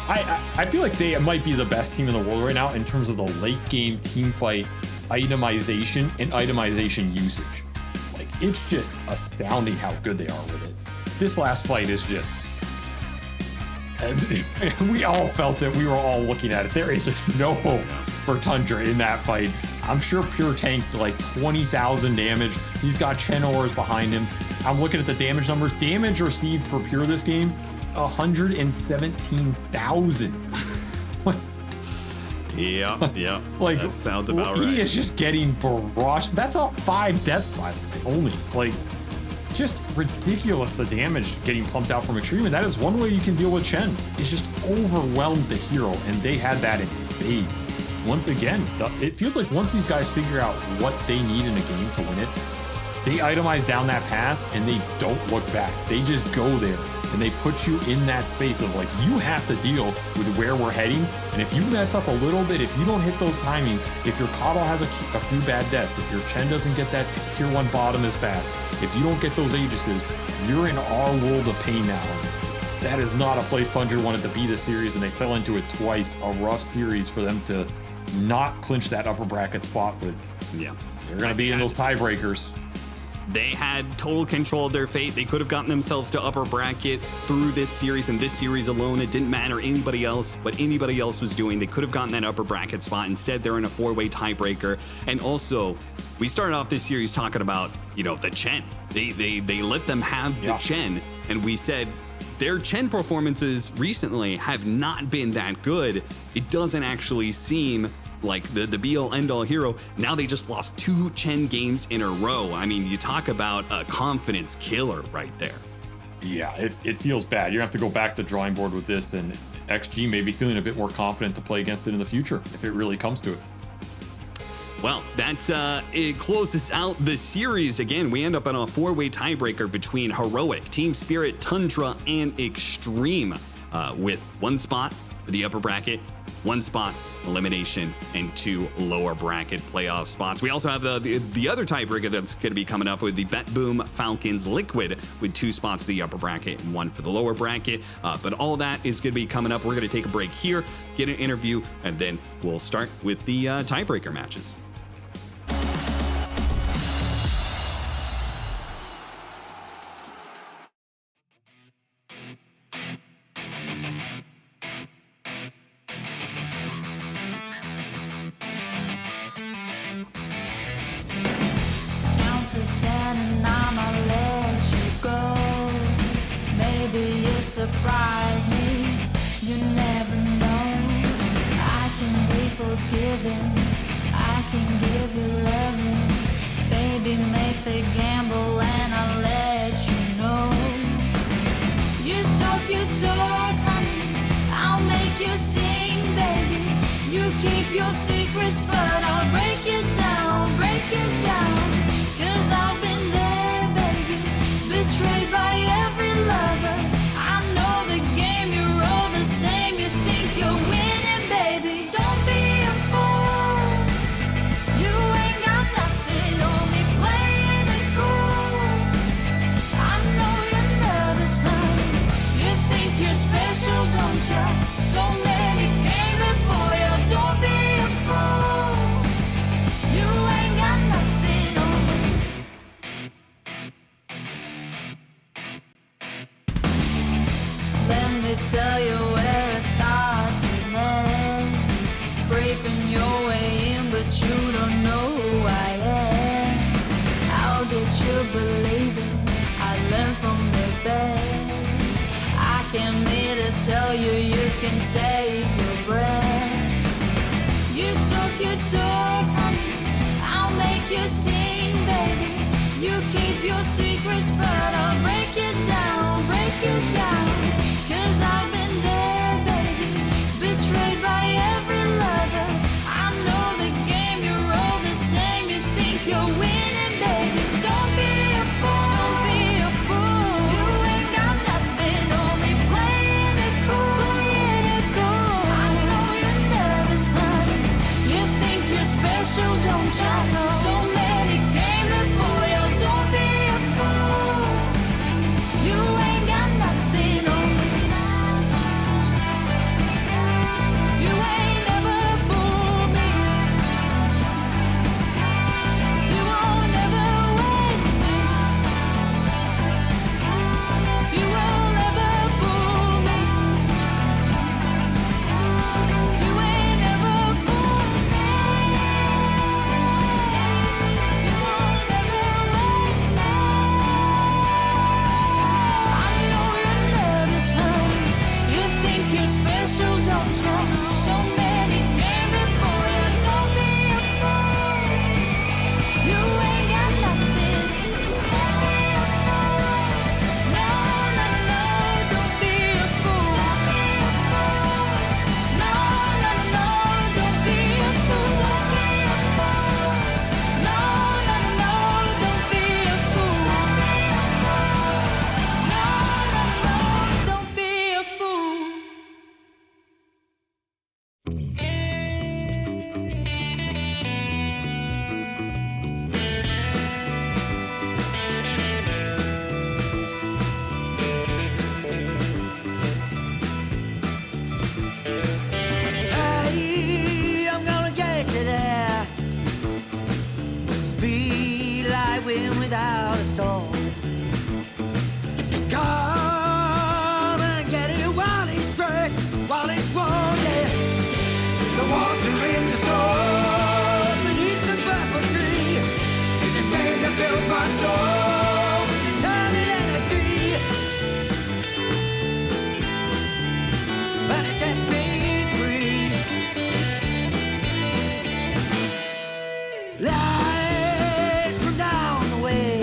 I feel like they might be the best team in the world right now in terms of the late game team fight itemization and itemization usage. Like, it's just astounding how good they are with it. This last fight is just... we all felt it. We were all looking at it. There is no hope for Tundra in that fight. I'm sure Pure tanked like 20,000 damage. He's got Chen ores behind him. I'm looking at the damage numbers. Damage received for Pure this game, 117,000. Yeah. Like, that sounds about right. He is just getting barraged. That's off 5 deaths, by the way, only. Like, just ridiculous, the damage getting pumped out from Extreme, and that is one way you can deal with Chen. It's just overwhelmed the hero, and they had that in spades. Once again, it feels like once these guys figure out what they need in a game to win it, they itemize down that path and they don't look back. They just go there and they put you in that space of like, you have to deal with where we're heading. And if you mess up a little bit, if you don't hit those timings, if your Coddle has a few bad deaths, if your Chen doesn't get that tier 1 bottom as fast, if you don't get those Aegises, you're in our world of pain now. That is not a place Tundra wanted to be this series, and they fell into it twice. A rough series for them to not clinch that upper bracket spot with. Yeah. They're going to be in those tiebreakers. They had total control of their fate. They could have gotten themselves to upper bracket through this series and this series alone. It didn't matter what anybody else was doing. They could have gotten that upper bracket spot. Instead, they're in a 4-way tiebreaker. And also, we started off this series talking about, the Chen. They let them have the Chen. And we said their Chen performances recently have not been that good. It doesn't actually seem like the be-all end-all hero. Now they just lost 2 Chen games in a row. I mean, you talk about a confidence killer right there. Yeah, it feels bad. You're gonna have to go back to drawing board with this, and XG may be feeling a bit more confident to play against it in the future if it really comes to it. Well, it closes out the series. Again, we end up on a 4-way tiebreaker between Heroic, Team Spirit, Tundra, and Extreme, with 1 spot for the upper bracket, 1 spot elimination, and 2 lower bracket playoff spots. We also have the other tiebreaker that's going to be coming up with the Bet Boom Falcons Liquid, with 2 spots for the upper bracket and 1 for the lower bracket. But all that is going to be coming up. We're going to take a break here, get an interview, and then we'll start with the tiebreaker matches. Surprise me, you never know. I can be forgiven, I can give you loving. Baby, make the gamble and I'll let you know. You talk, honey, I'll make you sing, baby. You keep your secrets, but I'll break it down, Cause I've been there, baby, betrayed by every lover. You think you're winning, baby. Don't be a fool. You ain't got nothing on me playing it cool. I know you're nervous, honey. You think you're special, don't you? So many came before you. Don't be a fool. You ain't got nothing on me. Let me tell you where scraping your way in, but you don't know who I am. I'll get you believing I learned from the best. I came here to tell you you can save your breath. You talk, honey, I'll make you sing, baby. You keep your secrets, but I'll break it down, Cause I've been there, baby, betrayed by every lover. I special, don't you know? So many came before you, don't be a fool. You ain't got nothing on me. You ain't never fooled me. You won't never win me. You will never fool me. You ain't never fooled me. You won't never win me. I know you're nervous, honey. You think you're special, don't you? So many came before you, don't be a fool. You ain't got nothing. No, no, no, don't be a fool. No, no, no, don't be a fool. No, no, no, don't be a fool. No, no, no, don't be a fool. Hey, I'm gonna get you there. Speed like wind without a storm. So come and get it while it's fresh, while it's warm, yeah. The water in the storm beneath the purple tree. It's a shame that fills my soul with eternal energy. But it sets me free. Lies from down the way,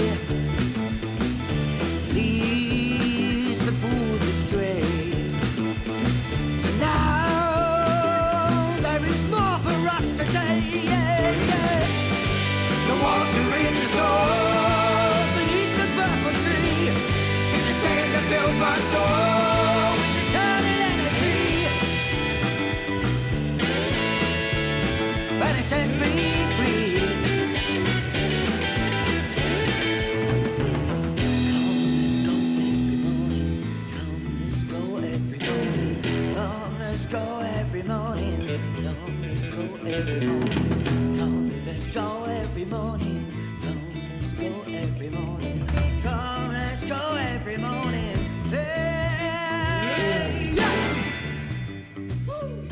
leads the fools astray. So now there is more for us today. Yeah, yeah. The water in the soul beneath the purple tree. It's a shame that fills my soul with eternal energy. But it sets me free. Come, let's go every morning. Come, let's go every morning. Come, let's go every morning. Come, let's go every morning. Come, let's go every morning. Hey, yeah. Woo.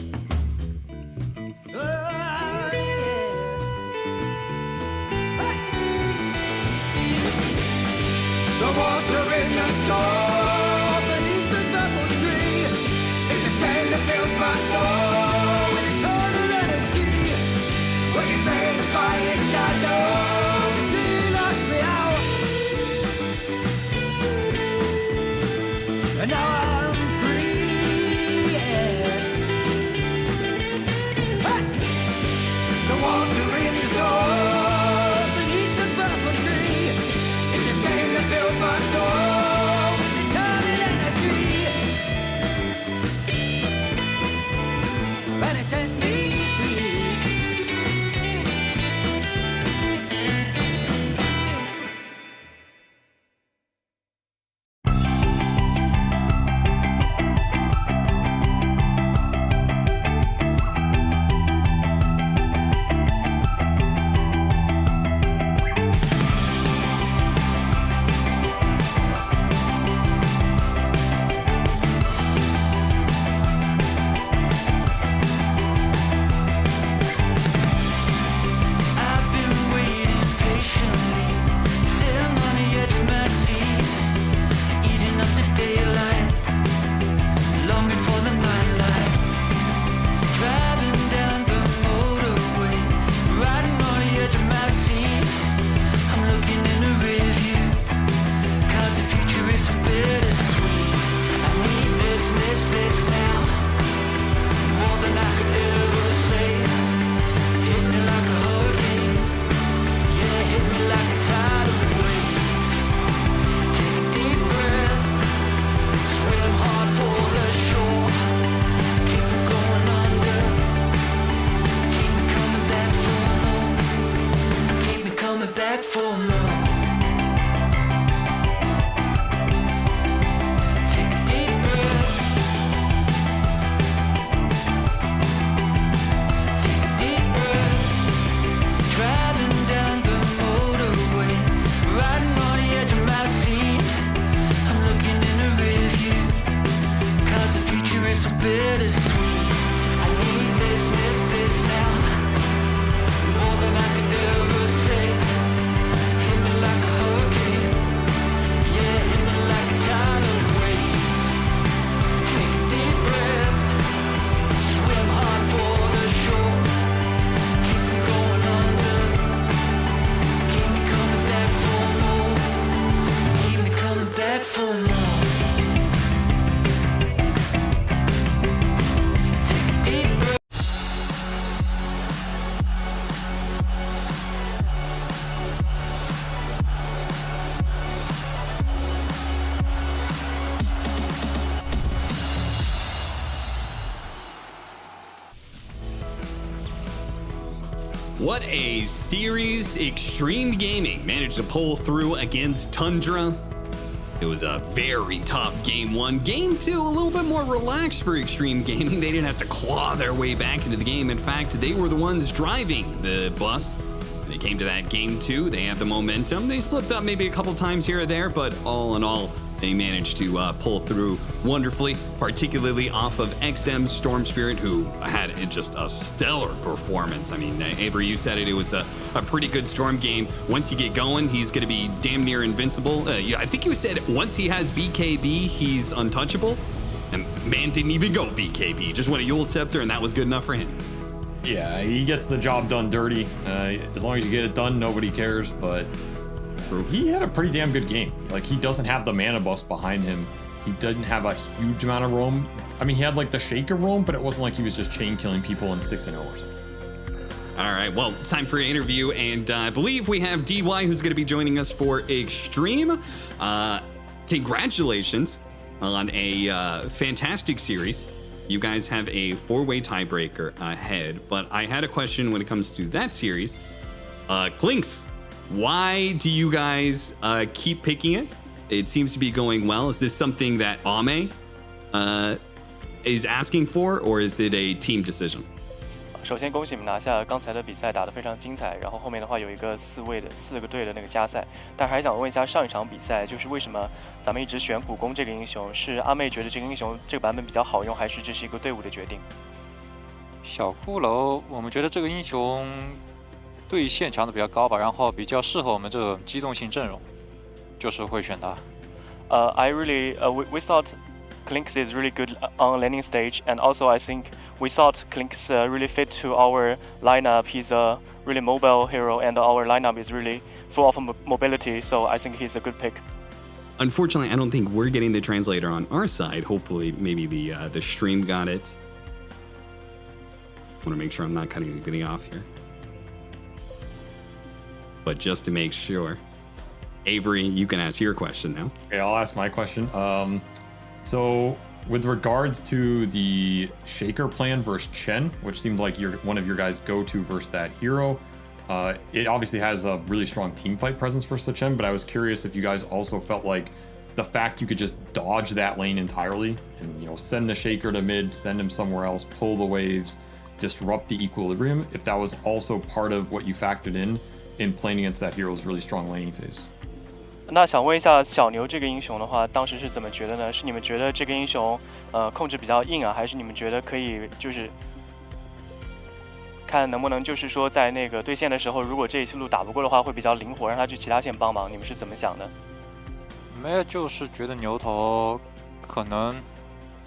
Oh, yeah. Hey. The water in the soul beneath the purple tree. It's a shame that fills my soul with eternal energy. Looking faced by its shadow, the sea locks me out. And now I'm free, yeah. Hey! The water in the soul beneath the purple tree. It's a shame that fills my soul with eternal energy. But it sets me free. for more. Take a deep breath. Take a deep breath. Driving down the motorway, riding on the edge of my seat. I'm looking in the rear view, 'cause the future is so bittersweet. I need this now, more than I could ever say. Hit me like a hurricane, yeah, hit me like a tidal wave. Take a deep breath, swim hard for the shore. Keep from going under, keep me coming back for more. Keep me coming back for more. Take a deep breath. What a series. Extreme Gaming managed to pull through against Tundra. It was a very tough game one. Game two, a little bit more relaxed for Extreme Gaming. They didn't have to claw their way back into the game. In fact, they were the ones driving the bus. When it came to that game two, they had the momentum. They slipped up maybe a couple times here or there, but all in all, they managed to pull through wonderfully, particularly off of XM Storm Spirit, who had just a stellar performance. I mean, Avery, you said it was a pretty good Storm game. Once you get going, he's going to be damn near invincible. I think you said once he has BKB, he's untouchable. And man didn't even go BKB, just went a Yule Scepter, and that was good enough for him. Yeah, he gets the job done dirty. As long as you get it done, nobody cares, but he had a pretty damn good game. Like, he doesn't have the mana buffs behind him. He didn't have a huge amount of roam. I mean, he had like the Shaker roam, but it wasn't like he was just chain killing people in 6-0 or something. All right, well, it's time for an interview, and I believe we have DY who's going to be joining us for Extreme. Congratulations on a fantastic series. You guys have a 4-way tiebreaker ahead, but I had a question when it comes to that series. Clinks, why do you guys keep picking it? It seems to be going well. Is this something that Ame is asking for, or is it a team decision? 首先恭喜你们拿下刚才的比赛，打得非常精彩。然后后面的话有一个4个队的那个加赛，但还想问一下上一场比赛，就是为什么咱们一直选古宫这个英雄？是阿妹觉得这个英雄这个版本比较好用，还是这是一个队伍的决定？小骷髅，我们觉得这个英雄对线强度比较高吧，然后比较适合我们这种机动性阵容，就是会选他。We thought Clinks is really good on landing stage, and also I think we thought Clinks really fit to our lineup. He's a really mobile hero, and our lineup is really full of mobility, so I think he's a good pick. Unfortunately, I don't think we're getting the translator on our side. Hopefully, maybe the stream got it. I want to make sure I'm not cutting anything off here. But just to make sure, Avery, you can ask your question now. Okay, I'll ask my question. So with regards to the Shaker plan versus Chen, which seemed like one of your guys' go-to versus that hero, it obviously has a really strong team fight presence versus the Chen, but I was curious if you guys also felt like the fact you could just dodge that lane entirely and, you know, send the Shaker to mid, send him somewhere else, pull the waves, disrupt the equilibrium, if that was also part of what you factored in playing against that hero's really strong laning phase. 那想问一下小牛这个英雄的话，当时是怎么觉得呢？是你们觉得这个英雄控制比较硬啊，还是你们觉得可以就是看能不能就是说在那个对线的时候，如果这一路打不过的话，会比较灵活，让他去其他线帮忙？你们是怎么想的？没有，就是觉得牛头可能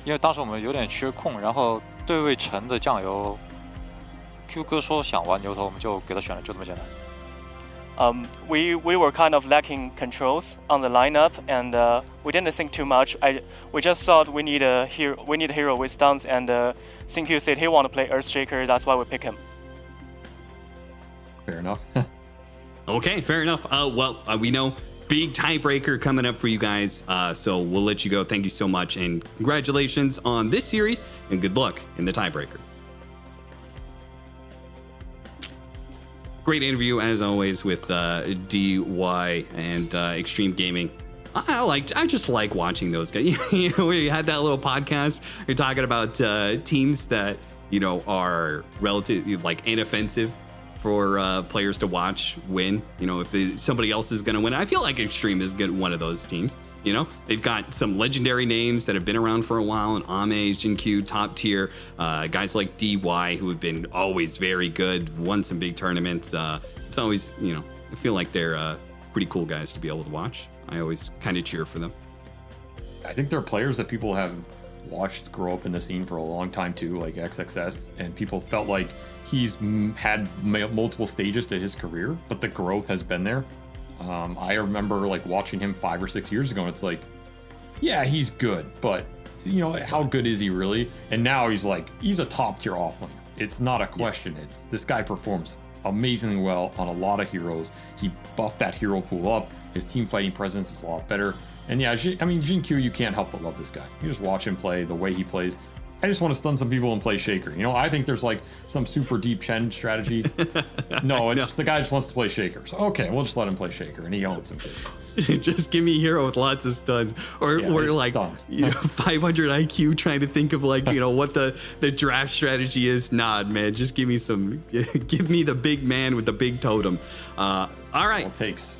因为当时我们有点缺控，然后对位城的酱油 Q 哥说想玩牛头，我们就给他选了，就这么简单。We were kind of lacking controls on the lineup, and we didn't think too much. We just thought we need a hero with stuns, and Sinkyu said he want to play Earthshaker, that's why we pick him. Fair enough. Okay, fair enough. We know big tiebreaker coming up for you guys, so we'll let you go. Thank you so much, and congratulations on this series, and good luck in the tiebreaker. great interview as always with DY and Extreme Gaming. I just like watching those guys. You know, where you had that little podcast, you're talking about teams that, you know, are relatively like inoffensive for players to watch win. You know, if somebody else is going to win, I feel like Extreme is one of those teams. You know, they've got some legendary names that have been around for a while, and Ame, Jinkyu, top tier, guys like DY who have been always very good, won some big tournaments. It's always, you know, I feel like they're pretty cool guys to be able to watch. I always kind of cheer for them. I think they're players that people have watched grow up in the scene for a long time too, like XXS, and people felt like he's had multiple stages to his career, but the growth has been there. I remember like watching him 5 or 6 years ago, and it's like, yeah, he's good, but you know, how good is he really? And now he's a top tier offlane. It's not a question. It's this guy performs amazingly well on a lot of heroes. He buffed that hero pool up. His team fighting presence is a lot better. And yeah, I mean, Jinkyu, you can't help but love this guy. You just watch him play, the way he plays. I just want to stun some people and play Shaker. You know, I think there's like some super deep Chen strategy. No, just the guy just wants to play Shaker. So, okay, we'll just let him play Shaker, and he owns him. Just give me a hero with lots of stuns, or like stunned. You know, 500 IQ trying to think of like, you know, what the draft strategy is. Nah, man, just give me give me the big man with the big totem. All right. All it takes.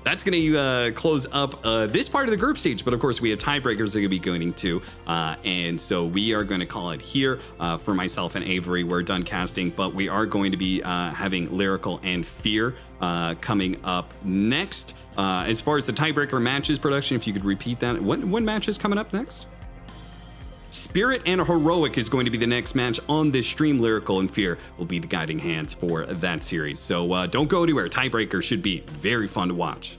That's going to close up this part of the group stage, but of course we have tiebreakers that are going to be going to, and so we are going to call it here. For myself and Avery, we're done casting, but we are going to be having Lyrical and Fear coming up next. As far as the tiebreaker matches production, if you could repeat that, what match is coming up next? Spirit and Heroic is going to be the next match on this stream. Lyrical and Fear will be the guiding hands for that series. So don't go anywhere. Tiebreaker should be very fun to watch.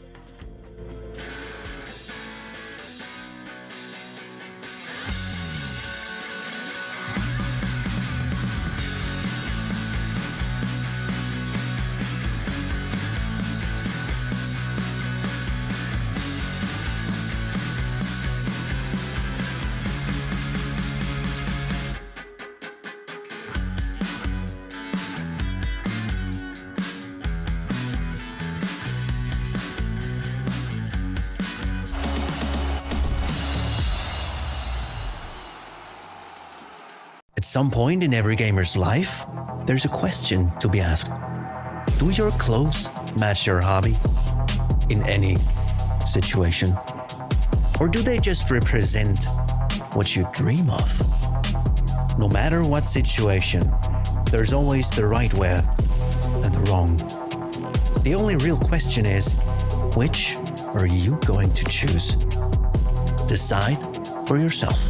At some point in every gamer's life, there's a question to be asked. Do your clothes match your hobby in any situation? Or do they just represent what you dream of? No matter what situation, there's always the right way and the wrong. The only real question is, which are you going to choose? Decide for yourself.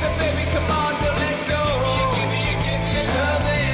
So baby, come on, don't let go. Give me your loving.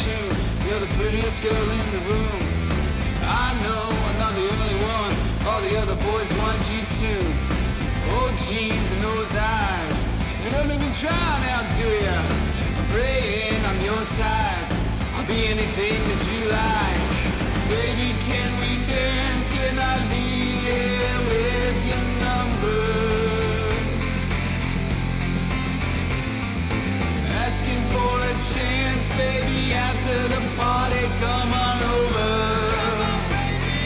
tune. You're the prettiest girl in the room. I know I'm not the only one. All the other boys want you too. Old jeans and those eyes. You don't even try now, do ya? I'm praying I'm your type. I'll be anything that you like. Baby, can we dance? Can I leave here with your number? Asking for a chance, baby, after the party, come on over. Come on, baby.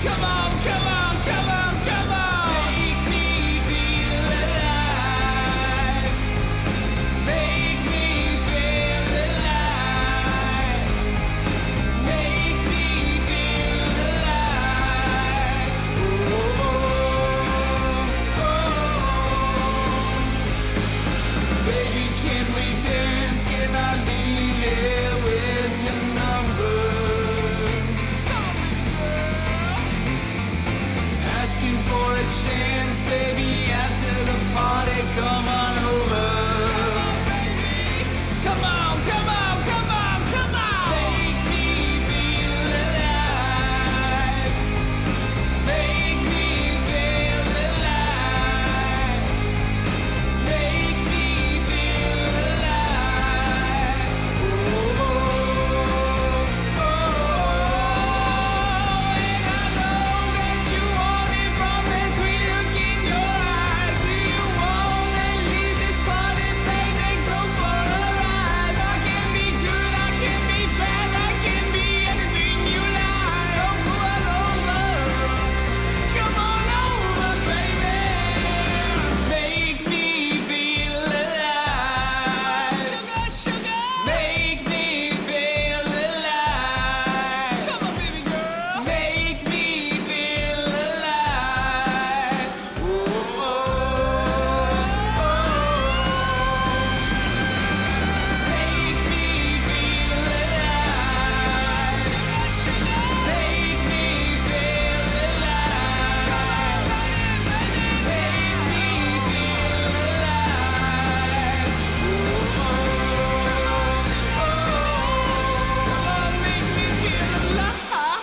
Come on, come on, come on, come on. Make me feel alive. Make me feel alive. Make me feel alive. Oh, oh, oh. Baby, can we dance? Can I leave here with your number? Asking for a chance, baby, after the party, come on over. Come on, come on, come on, come on. Make me feel alive. Make me feel alive. Make me feel alive. Oh, oh, oh. And I know that you want me from that sweet look in your eyes. Do you wanna leave this party, baby? Go for a ride. I can be good, I can be bad, I can be anything you like. So come on over, come on over, baby. Make me feel alive. Sugar, sugar. Make me feel alive. Come on, baby girl. Make me feel alive. Oh, oh, oh. Make me feel alive. Make me feel alive. Make me feel alive. Oh, make me feel alive.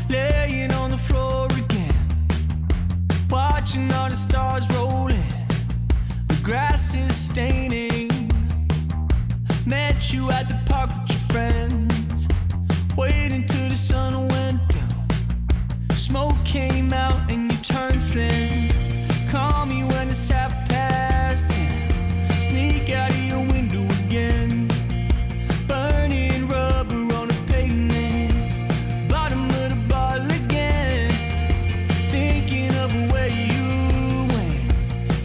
Laying on the floor again, watching all the stars rolling. The grass is staining. Met you at the park with your friends, waiting till the sun went down. Smoke came out and you turned thin. Call me when it's 10:30. Sneak out of your window again. Burning rubber on the pavement. Bottom of the bottle again. Thinking of where you went.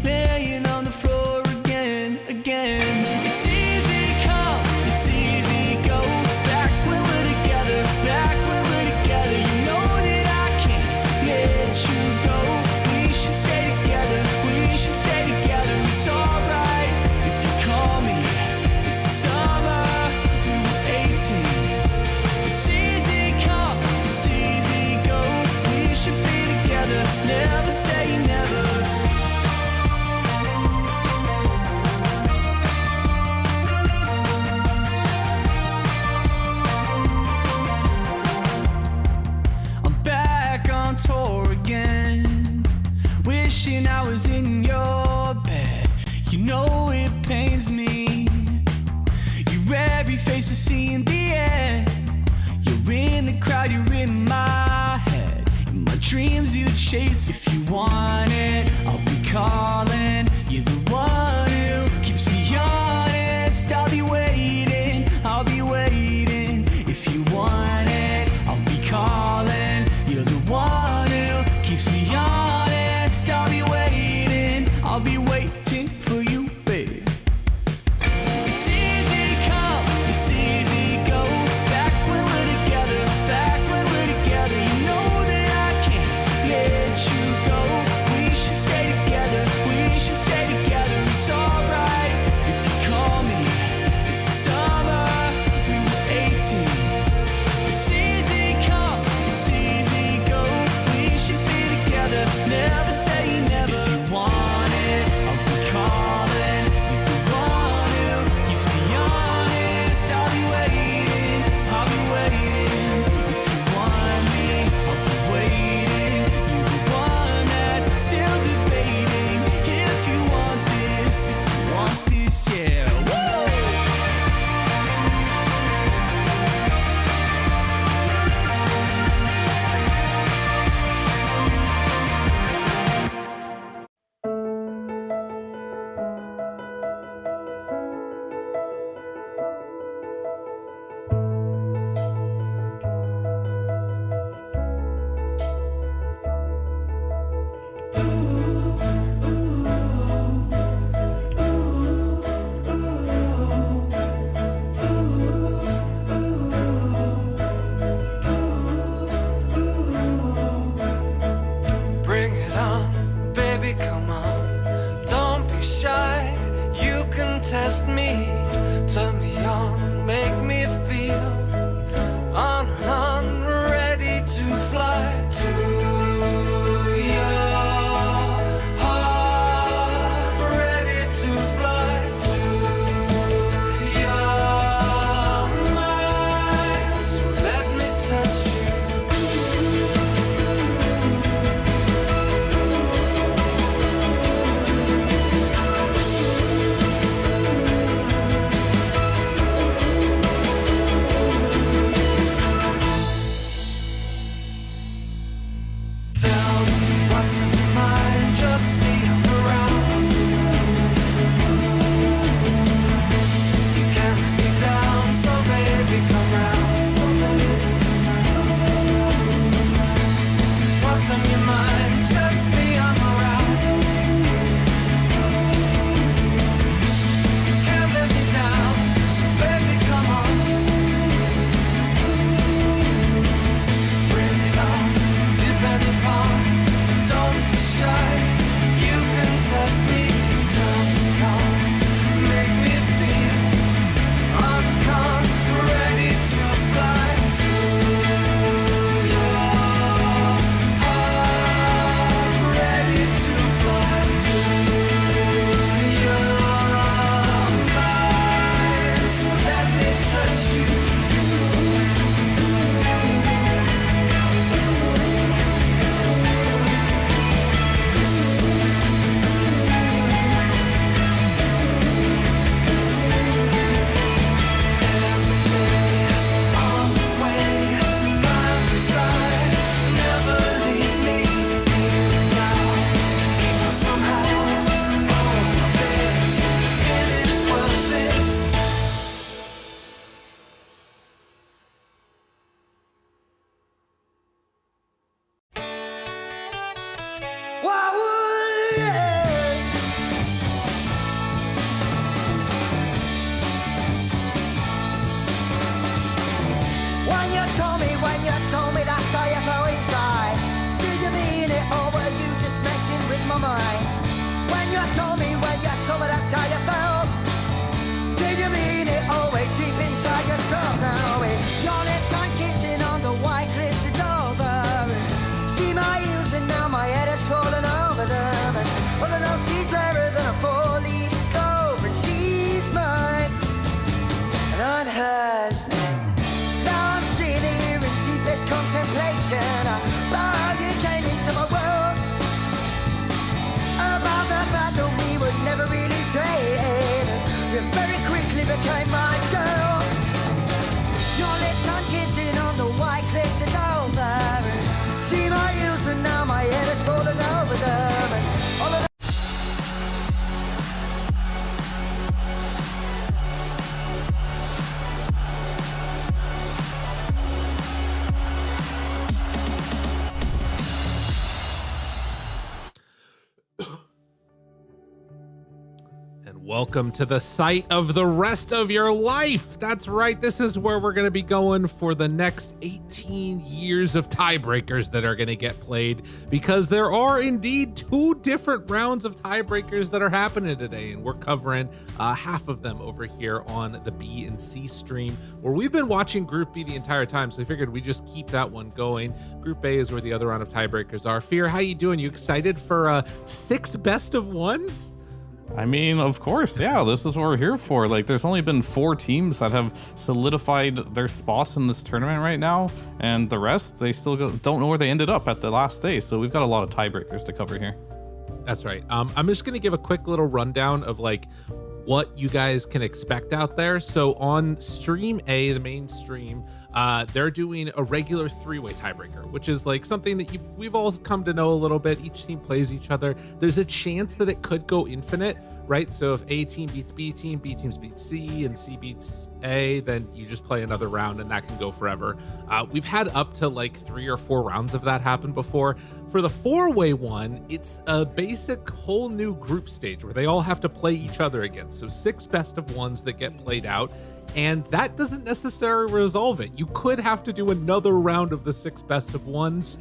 Laying on the floor again, again. It's easy come, it's easy go. Back when we're together, back when we're together. You know that I can't let you go. We should stay together, we should stay together. It's alright if you call me. It's the summer, we were 18. It's easy come, it's easy go. We should be together, never say never. I'm back on tour again, wishing I was in your bed. You know it pains me. Your every face I see in the end. You're in the crowd, you're in my head. In my dreams you chase if you want it. I'll be calling. You're the one who keeps me honest. I'll be waiting, I'll be waiting. If you want it, I'll be calling. You're the one who keeps me honest. I'll be waiting, I'll be waiting for you, babe. It's easy come, it's easy go. Back when we're together, back when we're together. You know that I can't let you go. We should stay together, we should stay together. It's alright if you call me. It's the summer, we were 18. It's test me, turn me on, make me feel on and on, ready to fly to your heart, ready to fly to your mind. So let me touch you. Tell me what's in your mind, trust me, I'm around. You can't let me down, so baby, come round. What's on your mind, trust me, I'm around. You can't let me down, so baby, come on. Bring it on, depend upon. Don't be shy, you can test me, turn me on, make me feel on and on, ready to fly to your heart, ready to fly to your mind. So let me touch you. When you told me that's how you felt inside, did you mean it or were you just messing with my mind? When you told me that's how you felt, did you mean it or way deep inside yourself now? Your lips are kissing on the white cliffs of Dover. See my heels and now my head has fallen over them. And all I know, she's rarer than a four-leaf clover, and she's mine and I'm hers. Now I'm sitting here in deepest contemplation about how you came into my world, about the fact that we would never really date. You very quickly became my girl. Your lips are kissing on the white cliffs of Dover. See my heels and now my head has fallen over them. And all of Welcome to the site of the rest of your life. That's right. This is where we're going to be going for the next 18 years of tiebreakers that are going to get played, because there are indeed 2 different rounds of tiebreakers that are happening today, and we're covering half of them over here on the B and C stream, where we've been watching Group B the entire time, so we figured we'd just keep that one going. Group A is where the other round of tiebreakers are. Fear, how you doing? You excited for 6 best of ones? I mean, of course, yeah, this is what we're here for. Like, there's only been 4 teams that have solidified their spots in this tournament right now, and the rest, they still don't know where they ended up at the last day, so we've got a lot of tiebreakers to cover here. That's right. I'm just going to give a quick little rundown of, like, what you guys can expect out there. So on stream A, the main stream, they're doing a regular 3-way tiebreaker, which is like something that we've all come to know a little bit. Each team plays each other. There's a chance that it could go infinite, right? So if A team beats B team, B teams beat C, and C beats A, then you just play another round and that can go forever. We've had up to like 3 or 4 rounds of that happen before. For the 4-way one, it's a basic whole new group stage where they all have to play each other again. So 6 best of ones that get played out, and that doesn't necessarily resolve it. You could have to do another round of the 6 best of ones.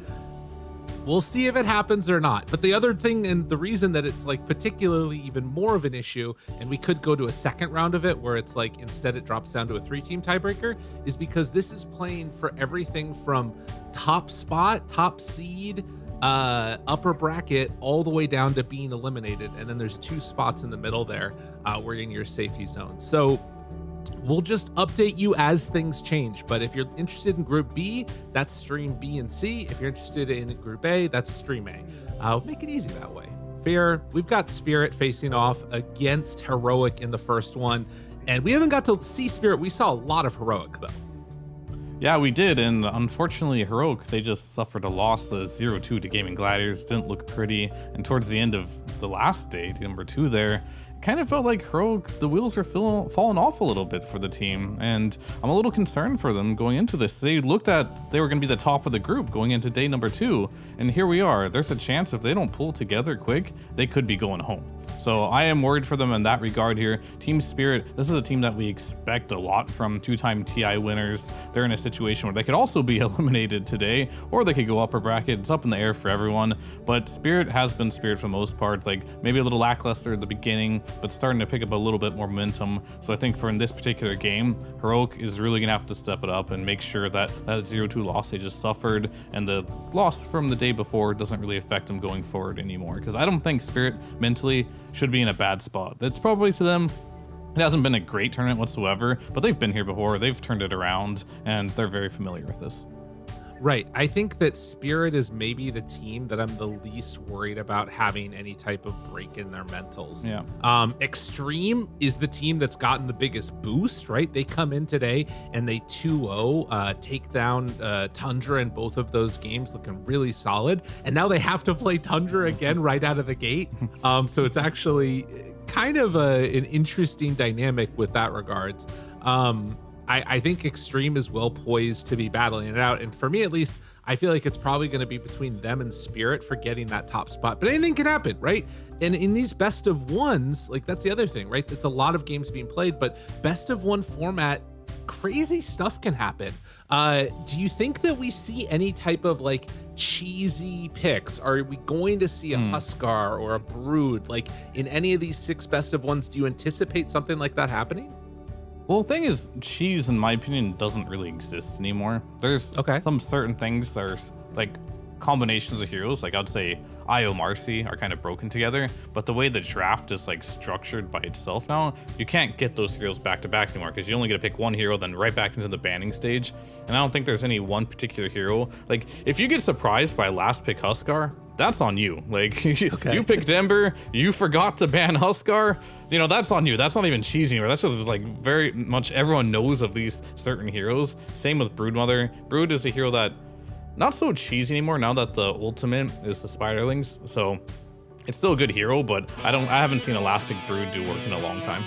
We'll see if it happens or not. But the other thing, and the reason that it's like particularly even more of an issue, and we could go to a second round of it where it's like instead it drops down to a 3-team tiebreaker, is because this is playing for everything from top spot, top seed, upper bracket, all the way down to being eliminated. And then there's 2 spots in the middle there where you're in your safety zone. So we'll just update you as things change. But if you're interested in Group B, that's Stream B and C. If you're interested in Group A, that's Stream A. Make it easy that way. Fair. We've got Spirit facing off against Heroic in the first one. And we haven't got to see Spirit. We saw a lot of Heroic, though. Yeah, we did, and unfortunately, Heroic, they just suffered a loss 0-2 to Gaming Gladiators. Didn't look pretty, and towards the end of the last day, number 2 there, kind of felt like Heroic, the wheels are falling off a little bit for the team, and I'm a little concerned for them going into this. They looked at they were going to be the top of the group going into day number 2, and here we are. There's a chance if they don't pull together quick, they could be going home. So I am worried for them in that regard here. Team Spirit, this is a team that we expect a lot from 2-time TI winners. They're in a situation where they could also be eliminated today, or they could go upper bracket. It's up in the air for everyone. But Spirit has been Spirit for the most part, like maybe a little lackluster at the beginning, but starting to pick up a little bit more momentum. So I think for in this particular game, Heroic is really gonna have to step it up and make sure that that 0-2 loss they just suffered and the loss from the day before doesn't really affect them going forward anymore. Because I don't think Spirit mentally should be in a bad spot. That's probably to them. It hasn't been a great tournament whatsoever, but they've been here before. They've turned it around, and they're very familiar with this. Right. I think that Spirit is maybe the team that I'm the least worried about having any type of break in their mentals. Yeah. Extreme is the team that's gotten the biggest boost, right? They come in today and they 2-0, take down Tundra in both of those games, looking really solid. And now they have to play Tundra again right out of the gate. So it's actually kind of an interesting dynamic with that regards. I think Extreme is well poised to be battling it out. And for me, at least, I feel like it's probably going to be between them and Spirit for getting that top spot. But anything can happen, right? And in these best of ones, like that's the other thing, right? It's a lot of games being played, but best of one format, crazy stuff can happen. Do you think that we see any type of like cheesy picks? Are we going to see a Huskar or a Brood? Like in any of these 6 best of ones, do you anticipate something like that happening? Well, the thing is, cheese, in my opinion, doesn't really exist anymore. There's some certain things, there's like combinations of heroes, like I'd say Io Marcy are kind of broken together, but the way the draft is like structured by itself now, you can't get those heroes back to back anymore because you only get to pick one hero, then right back into the banning stage. And I don't think there's any one particular hero. Like if you get surprised by last pick Huskar, that's on you. Like you picked Ember, you forgot to ban Huskar, you know, that's on you. That's not even cheesy anymore. That's just like very much everyone knows of these certain heroes. Same with Broodmother. Brood is a hero that not so cheesy anymore now that the ultimate is the Spiderlings. So it's still a good hero, but I haven't seen a last pick Brood do work in a long time.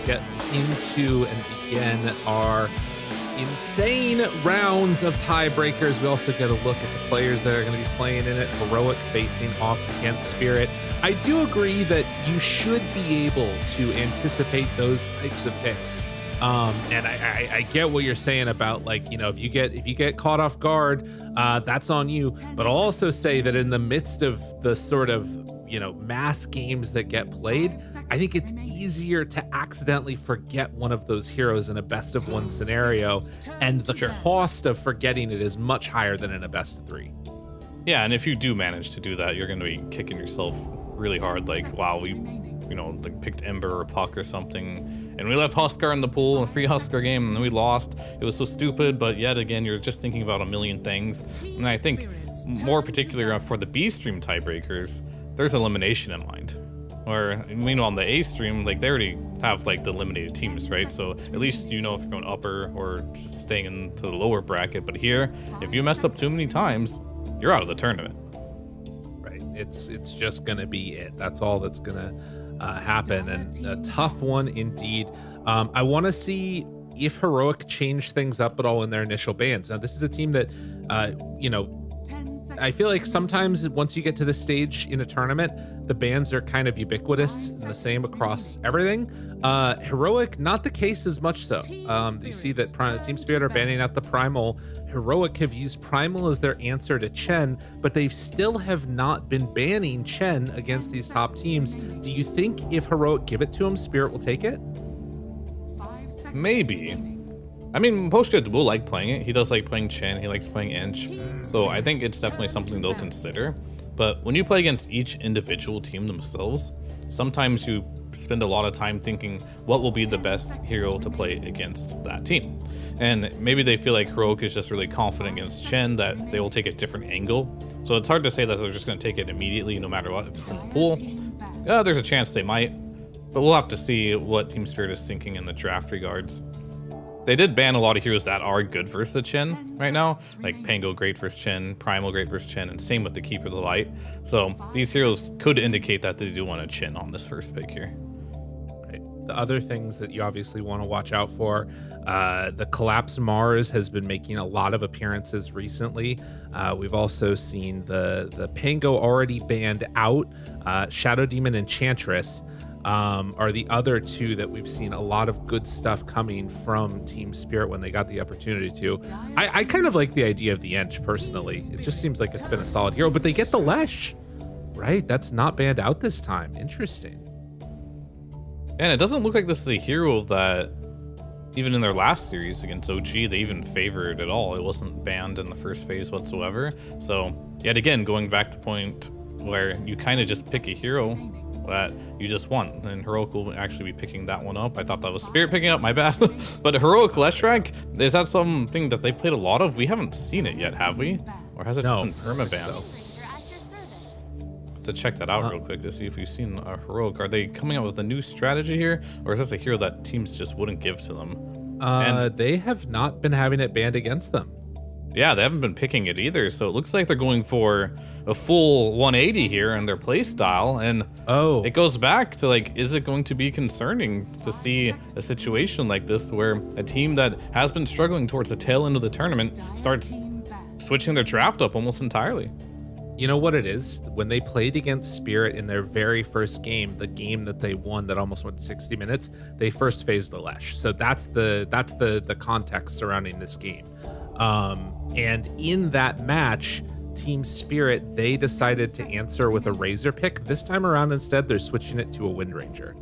Get into and begin our insane rounds of tiebreakers. We also get a look at the players that are going to be playing in it. Heroic facing off against Spirit. I do agree that you should be able to anticipate those types of picks. And I get what you're saying about, like, you know, if you get caught off guard, that's on you. But I'll also say that in the midst of the sort of, you know, mass games that get played, I think it's easier to accidentally forget one of those heroes in a best of one scenario, and the cost of forgetting it is much higher than in a best of 3. Yeah, and if you do manage to do that, you're going to be kicking yourself really hard. Like, wow, we, you know, like picked Ember or Puck or something, and we left Huskar in the pool, a free Huskar game, and then we lost. It was so stupid, but yet again, you're just thinking about a million things. And I think more particular for the B stream tiebreakers, there's elimination in mind. Or meanwhile on the A stream, like they already have like the eliminated teams, right? So at least you know if you're going upper or just staying into the lower bracket. But here, if you mess up too many times, you're out of the tournament. Right. It's just gonna be it. That's all that's gonna happen, and a tough one indeed. I want to see if Heroic changed things up at all in their initial bans. Now, this is a team that, you know, I feel like sometimes once you get to this stage in a tournament, the bans are kind of ubiquitous and the same across everything. Heroic, not the case as much so. You see that Team Spirit are banning out the Primal. Heroic have used Primal as their answer to Chen, but they still have not been banning Chen against these top teams. Do you think if Heroic give it to him, Spirit will take it? Maybe. I mean, Poshka will like playing it. He does like playing Chen. He likes playing Inch. So I think it's definitely something they'll consider. But when you play against each individual team themselves, sometimes you spend a lot of time thinking what will be the best hero to play against that team. And maybe they feel like Heroic is just really confident against Chen that they will take a different angle. So it's hard to say that they're just going to take it immediately no matter what. If it's in the pool, there's a chance they might. But we'll have to see what Team Spirit is thinking in the draft regards. They did ban a lot of heroes that are good versus the Chen right now, like Pango great versus Chen, Primal great versus Chen, and same with the Keeper of the Light. So these heroes could indicate that they do want to Chen on this first pick here. Right. The other things that you obviously want to watch out for, the Collapse Mars has been making a lot of appearances recently. We've also seen the Pango already banned out, Shadow Demon Enchantress. Are the other two that we've seen a lot of good stuff coming from Team Spirit when they got the opportunity to. I kind of like the idea of the Ench personally. It just seems like it's been a solid hero, but they get the Lesh, right? That's not banned out this time. Interesting. And it doesn't look like this is a hero that, even in their last series against OG, they even favored at all. It wasn't banned in the first phase whatsoever. So yet again, going back to point where you kind of just pick a hero that you just want, and Heroic will actually be picking that one up. I thought that was Spirit picking up, my bad. But Heroic Leshrac, is that something that they played a lot of? We haven't seen it yet, have we? Or has it been permaban? To check that out real quick to see if we've seen a Heroic. Are they coming out with a new strategy here, or is this a hero that teams just wouldn't give to them? They have not been having it banned against them. Yeah, they haven't been picking it either, so it looks like they're going for a full 180 here in their play style, and it goes back to, like, is it going to be concerning to see a situation like this where a team that has been struggling towards the tail end of the tournament starts switching their draft up almost entirely? You know what it is? When they played against Spirit in their very first game, the game that they won that almost went 60 minutes, they first phased the Lesh. So that's the context surrounding this game. And in that match, Team Spirit, they decided to answer with a Razor pick. This time around, instead, they're switching it to a Wind Ranger.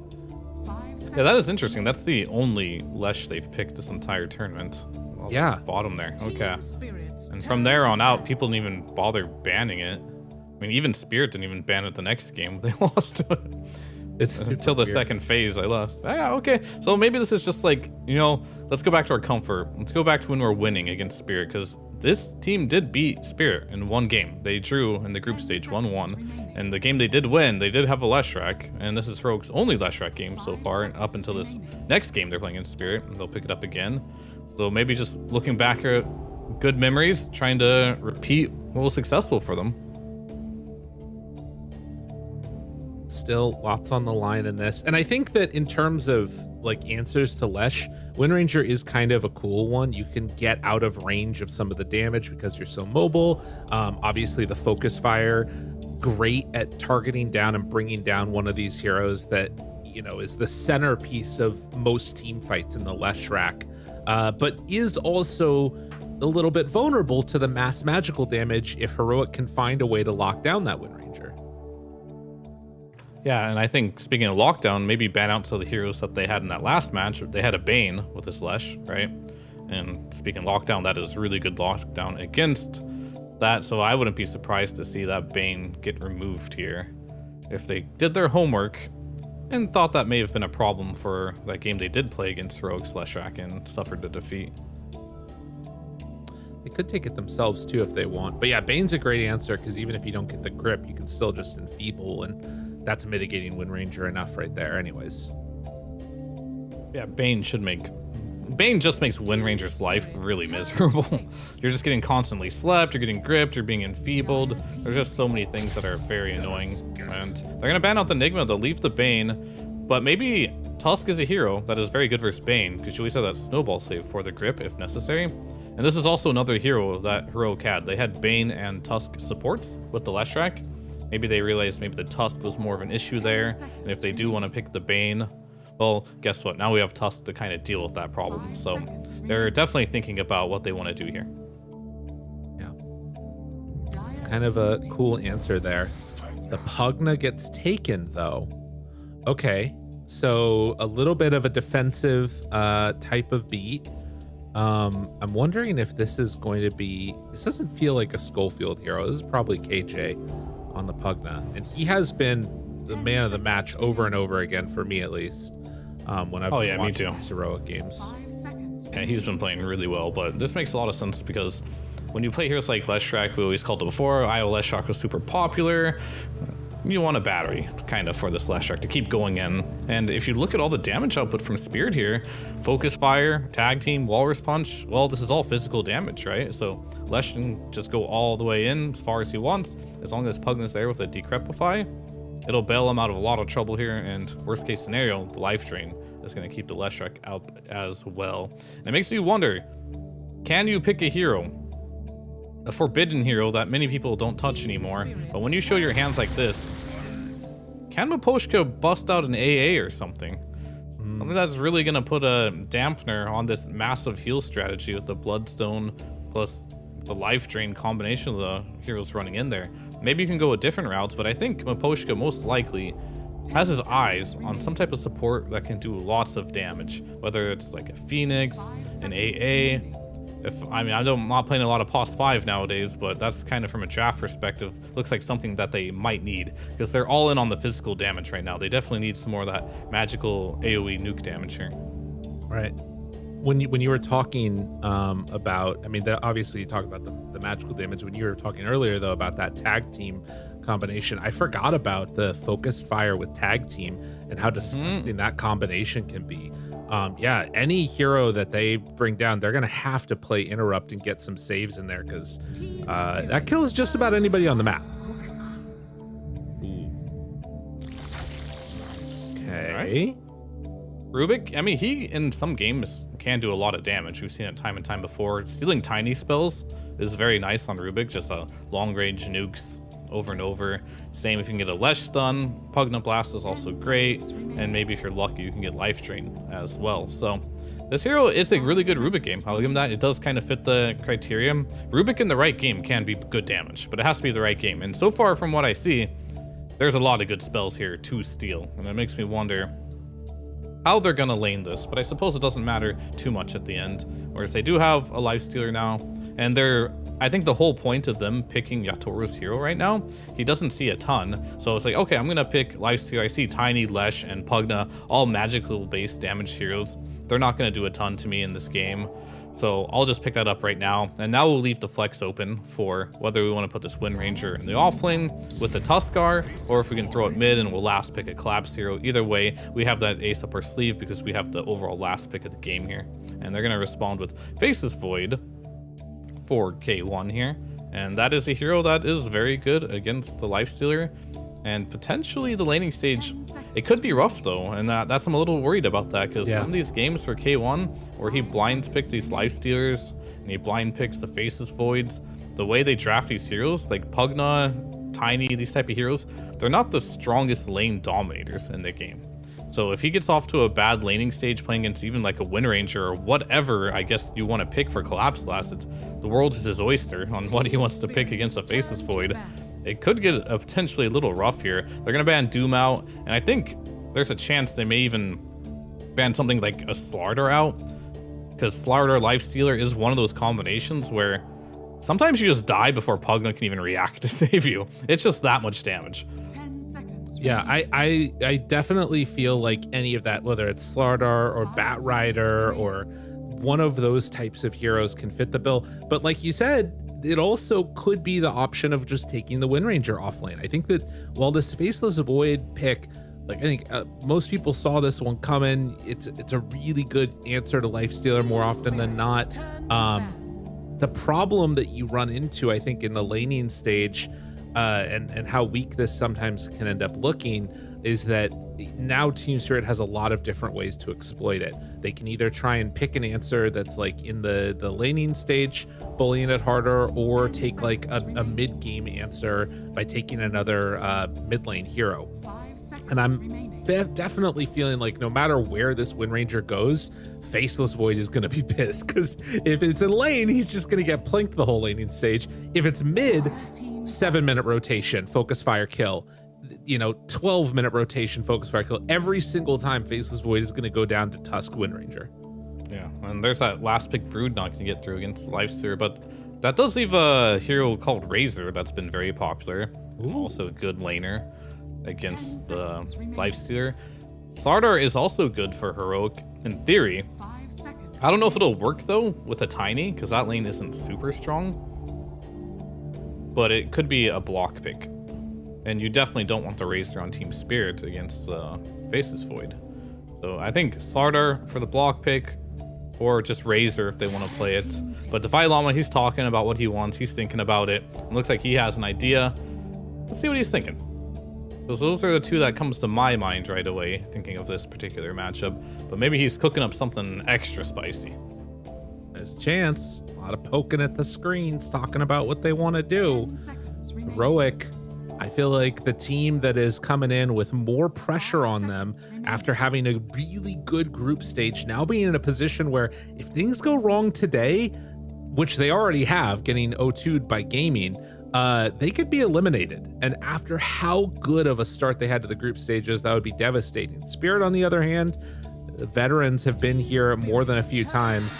Yeah, that is interesting. That's the only Lesh they've picked this entire tournament. Yeah. Bottom there. Okay. And from there on out, people didn't even bother banning it. I mean, even Spirit didn't even ban it the next game. They lost to it. It's until the second phase I lost. Yeah, okay. So maybe this is just like, you know, let's go back to our comfort. Let's go back to when we're winning against Spirit, because this team did beat Spirit in one game. They drew in the group stage 1-1. And the game they did win, they did have a Leshrac. And this is Heroic's only Leshrac game so far, up until this next game they're playing in Spirit. And they'll pick it up again. So maybe just looking back at good memories, trying to repeat what was successful for them. Still lots on the line in this. And I think that in terms of like answers to Lesh, Wind Ranger is kind of a cool one. You can get out of range of some of the damage because you're so mobile. Obviously the focus fire, great at targeting down and bringing down one of these heroes that, you know, is the centerpiece of most team fights in the Leshrac, but is also a little bit vulnerable to the mass magical damage if Heroic can find a way to lock down that Wind Ranger. Yeah, and I think speaking of lockdown, maybe ban out some of the heroes that they had in that last match. They had a Bane with this Lesh, right? And speaking of lockdown, that is really good lockdown against that. So I wouldn't be surprised to see that Bane get removed here if they did their homework and thought that may have been a problem for that game they did play against Heroic's Leshrac and suffered a defeat. They could take it themselves too if they want. But yeah, Bane's a great answer because even if you don't get the grip, you can still just enfeeble, and that's mitigating Wind Ranger enough right there anyways. Yeah, Bane just makes Wind Ranger's life really miserable. You're just getting constantly slept, you're getting gripped, you're being enfeebled. There's just so many things that are very annoying. And they're gonna ban out the Enigma, they'll leave the Bane, but maybe Tusk is a hero that is very good versus Bane, because you always have that snowball save for the grip if necessary. And this is also another hero that Heroic had. They had Bane and Tusk supports with the Leshrac. Maybe they realized maybe the Tusk was more of an issue there, and if they do want to pick the Bane, well, guess what? Now we have Tusk to kind of deal with that problem. So they're definitely thinking about what they want to do here. kind of a cool answer there. The Pugna gets taken though. Okay, so a little bit of a defensive type of beat. I'm wondering if this is going to be, this doesn't feel like a Schofield hero. This is probably KJ on the Pugna, and he has been the man of the match over and over again for me, at least, when I've been watching these heroic games. Yeah, he's been playing really well, but this makes a lot of sense because when you play heroes like Leshrac, we always called it before, IO Leshrac was super popular. You want a battery, kind of, for this Leshrac to keep going in. And if you look at all the damage output from Spirit here, Focus Fire, Tag Team, Walrus Punch, well, this is all physical damage, right? So Lesh can just go all the way in as far as he wants. As long as Pugna's there with a Decrepify, it'll bail him out of a lot of trouble here. And worst case scenario, the Life Drain is going to keep the Leshrac out as well. And it makes me wonder, can you pick a hero, a forbidden hero that many people don't touch anymore, but when you show your hands like this, can Miposhka bust out an AA or something? Something that's really gonna put a dampener on this massive heal strategy with the Bloodstone plus the Life Drain combination of the heroes running in there. Maybe you can go with different routes, but I think Miposhka most likely has his eyes on some type of support that can do lots of damage, whether it's like a Phoenix, an AA. I'm not playing a lot of POS 5 nowadays, but that's kind of from a draft perspective, looks like something that they might need because they're all in on the physical damage right now. They definitely need some more of that magical AoE nuke damage here. Right. When you were talking about, I mean, obviously you talked about the magical damage. When you were talking earlier, though, about that tag team combination, I forgot about the Focused Fire with tag team and how disgusting that combination can be. Yeah, any hero that they bring down, they're going to have to play Interrupt and get some saves in there because that kills just about anybody on the map. Okay. Rubik, I mean, he in some games can do a lot of damage. We've seen it time and time before. Stealing tiny spells is very nice on Rubik, just a long range nukes over and over. Same if you can get a Lesh stun. Pugna Blast is also great, and maybe if you're lucky you can get Life Drain as well. So this hero is a really good Rubik game. I'll give him that. It does kind of fit the criteria. Rubik in the right game can be good damage, but it has to be the right game, and so far from what I see, there's a lot of good spells here to steal, and it makes me wonder how they're gonna lane this, but I suppose it doesn't matter too much at the end. Whereas they do have a Lifestealer now, and I think the whole point of them picking Yatoru's hero right now, he doesn't see a ton. So it's like, okay, I'm gonna pick Lifestealer. I see Tiny, Lesh, and Pugna, all magical based damage heroes. They're not gonna do a ton to me in this game. So I'll just pick that up right now. And now we'll leave the flex open for whether we want to put this Wind Ranger in the off lane with the Tuskar, or if we can throw it mid and we'll last pick a Collapse hero. Either way, we have that ace up our sleeve because we have the overall last pick of the game here. And they're going to respond with Faceless Void for K1 here. And that is a hero that is very good against the Lifestealer. And potentially the laning stage, it could be rough though, and that's I'm a little worried about that because some of these games for K1 where he blind picks these Lifestealers and he blind picks the Faceless Voids, the way they draft these heroes like Pugna, Tiny, these type of heroes, they're not the strongest lane dominators in the game. So if he gets off to a bad laning stage playing against even like a Wind Ranger or whatever I guess you want to pick for Collapse Last, the world is his oyster on what he wants to pick against a Faceless Void. It could get potentially a little rough here. They're going to ban Doom out, and I think there's a chance they may even ban something like a Slardar out, because Slardar Lifestealer is one of those combinations where sometimes you just die before Pugna can even react to save you. It's just that much damage. Yeah, I definitely feel like any of that, whether it's Slardar or Bat Rider or one of those types of heroes can fit the bill. But like you said, it also could be the option of just taking the Wind Ranger off lane. I think that while this Faceless Void pick, like I think most people saw this one coming, it's a really good answer to Lifestealer more often than not. The problem that you run into, I think, in the laning stage, and how weak this sometimes can end up looking, is that now Team Spirit has a lot of different ways to exploit it. They can either try and pick an answer that's like in the laning stage, bullying it harder, or take like a mid-game answer by taking another mid lane hero. And I'm definitely feeling like no matter where this Wind Ranger goes, Faceless Void is going to be pissed, because if it's in lane, he's just going to get plinked the whole laning stage. If it's mid, 7-minute rotation, focus fire kill, 12-minute rotation, focus fire kill. Every single time Faceless Void is going to go down to Tusk Wind Ranger. Yeah, and there's that last pick Brood not going to get through against Lifesteer, but that does leave a hero called Razor that's been very popular. Also a good laner against the Lifesteer. Slardar is also good for Heroic in theory. I don't know if it'll work though with a Tiny, because that lane isn't super strong. But it could be a block pick. And you definitely don't want the Razor on Team Spirit against Faceless Void. So I think Slardar for the block pick, or just Razor if they want to play it. But Defy Llama, he's talking about what he wants. He's thinking about it. It looks like he has an idea. Let's see what he's thinking. So those are the two that comes to my mind right away, thinking of this particular matchup. But maybe he's cooking up something extra spicy. There's a chance. A lot of poking at the screens, talking about what they want to do. Heroic, I feel like the team that is coming in with more pressure on them after having a really good group stage, now being in a position where if things go wrong today, which they already have, getting O2'd by gaming, they could be eliminated. And after how good of a start they had to the group stages, that would be devastating. Spirit, on the other hand, the veterans have been here more than a few times.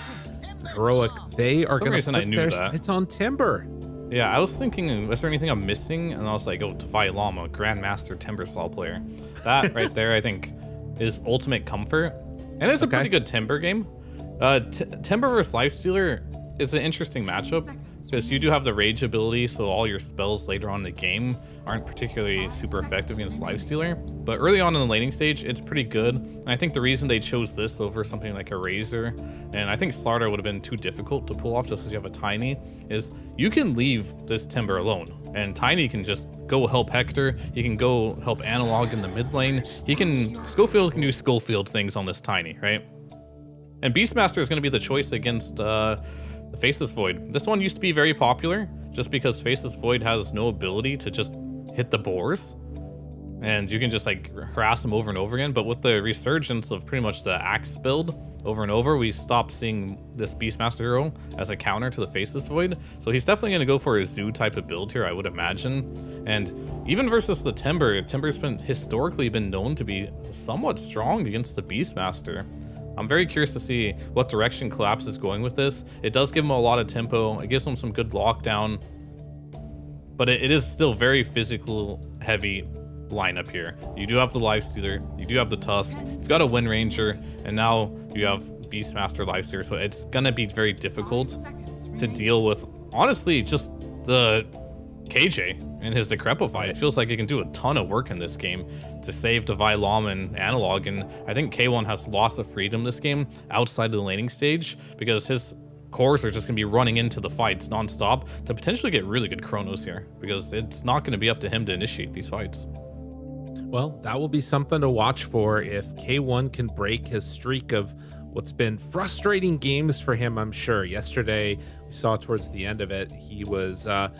Heroic, they are going to. I knew that. It's on Timber. Yeah, I was thinking, was there anything I'm missing? And I was like, oh, Defy Llama, Grandmaster Timber Slaw player. That right there, I think, is ultimate comfort. And it's a pretty good Timber game. Timber versus Lifestealer is an interesting matchup because you do have the rage ability, so all your spells later on in the game aren't particularly super effective against Lifestealer. But early on in the laning stage, it's pretty good. And I think the reason they chose this over something like a Razor, and I think Slardar would have been too difficult to pull off just as you have a Tiny, is you can leave this Timber alone. And Tiny can just go help Hector. He can go help Analog in the mid lane. Schofield can do Schofield things on this Tiny, right? And Beastmaster is going to be the choice against the Faceless Void. This one used to be very popular just because Faceless Void has no ability to just hit the boars. And you can just like harass them over and over again. But with the resurgence of pretty much the Axe build over and over, we stopped seeing this Beastmaster hero as a counter to the Faceless Void. So he's definitely going to go for a Zoo type of build here, I would imagine. And even versus the Timber's historically been known to be somewhat strong against the Beastmaster. I'm very curious to see what direction Collapse is going with this. It does give him a lot of tempo. It gives him some good lockdown. But it is still very physical heavy lineup here. You do have the Lifestealer, you do have the Tusk, you've got a Wind Ranger, and now you have Beastmaster Lifestealer. So it's gonna be very difficult to deal with, honestly, just the KJ and his Decrepify. It feels like it can do a ton of work in this game to save Defy Llama and Analog, and I think K1 has lots of freedom this game outside of the laning stage because his cores are just going to be running into the fights non-stop to potentially get really good chronos here because it's not going to be up to him to initiate these fights. Well, that will be something to watch for if K1 can break his streak of what's been frustrating games for him, I'm sure. Yesterday, we saw towards the end of it, he was having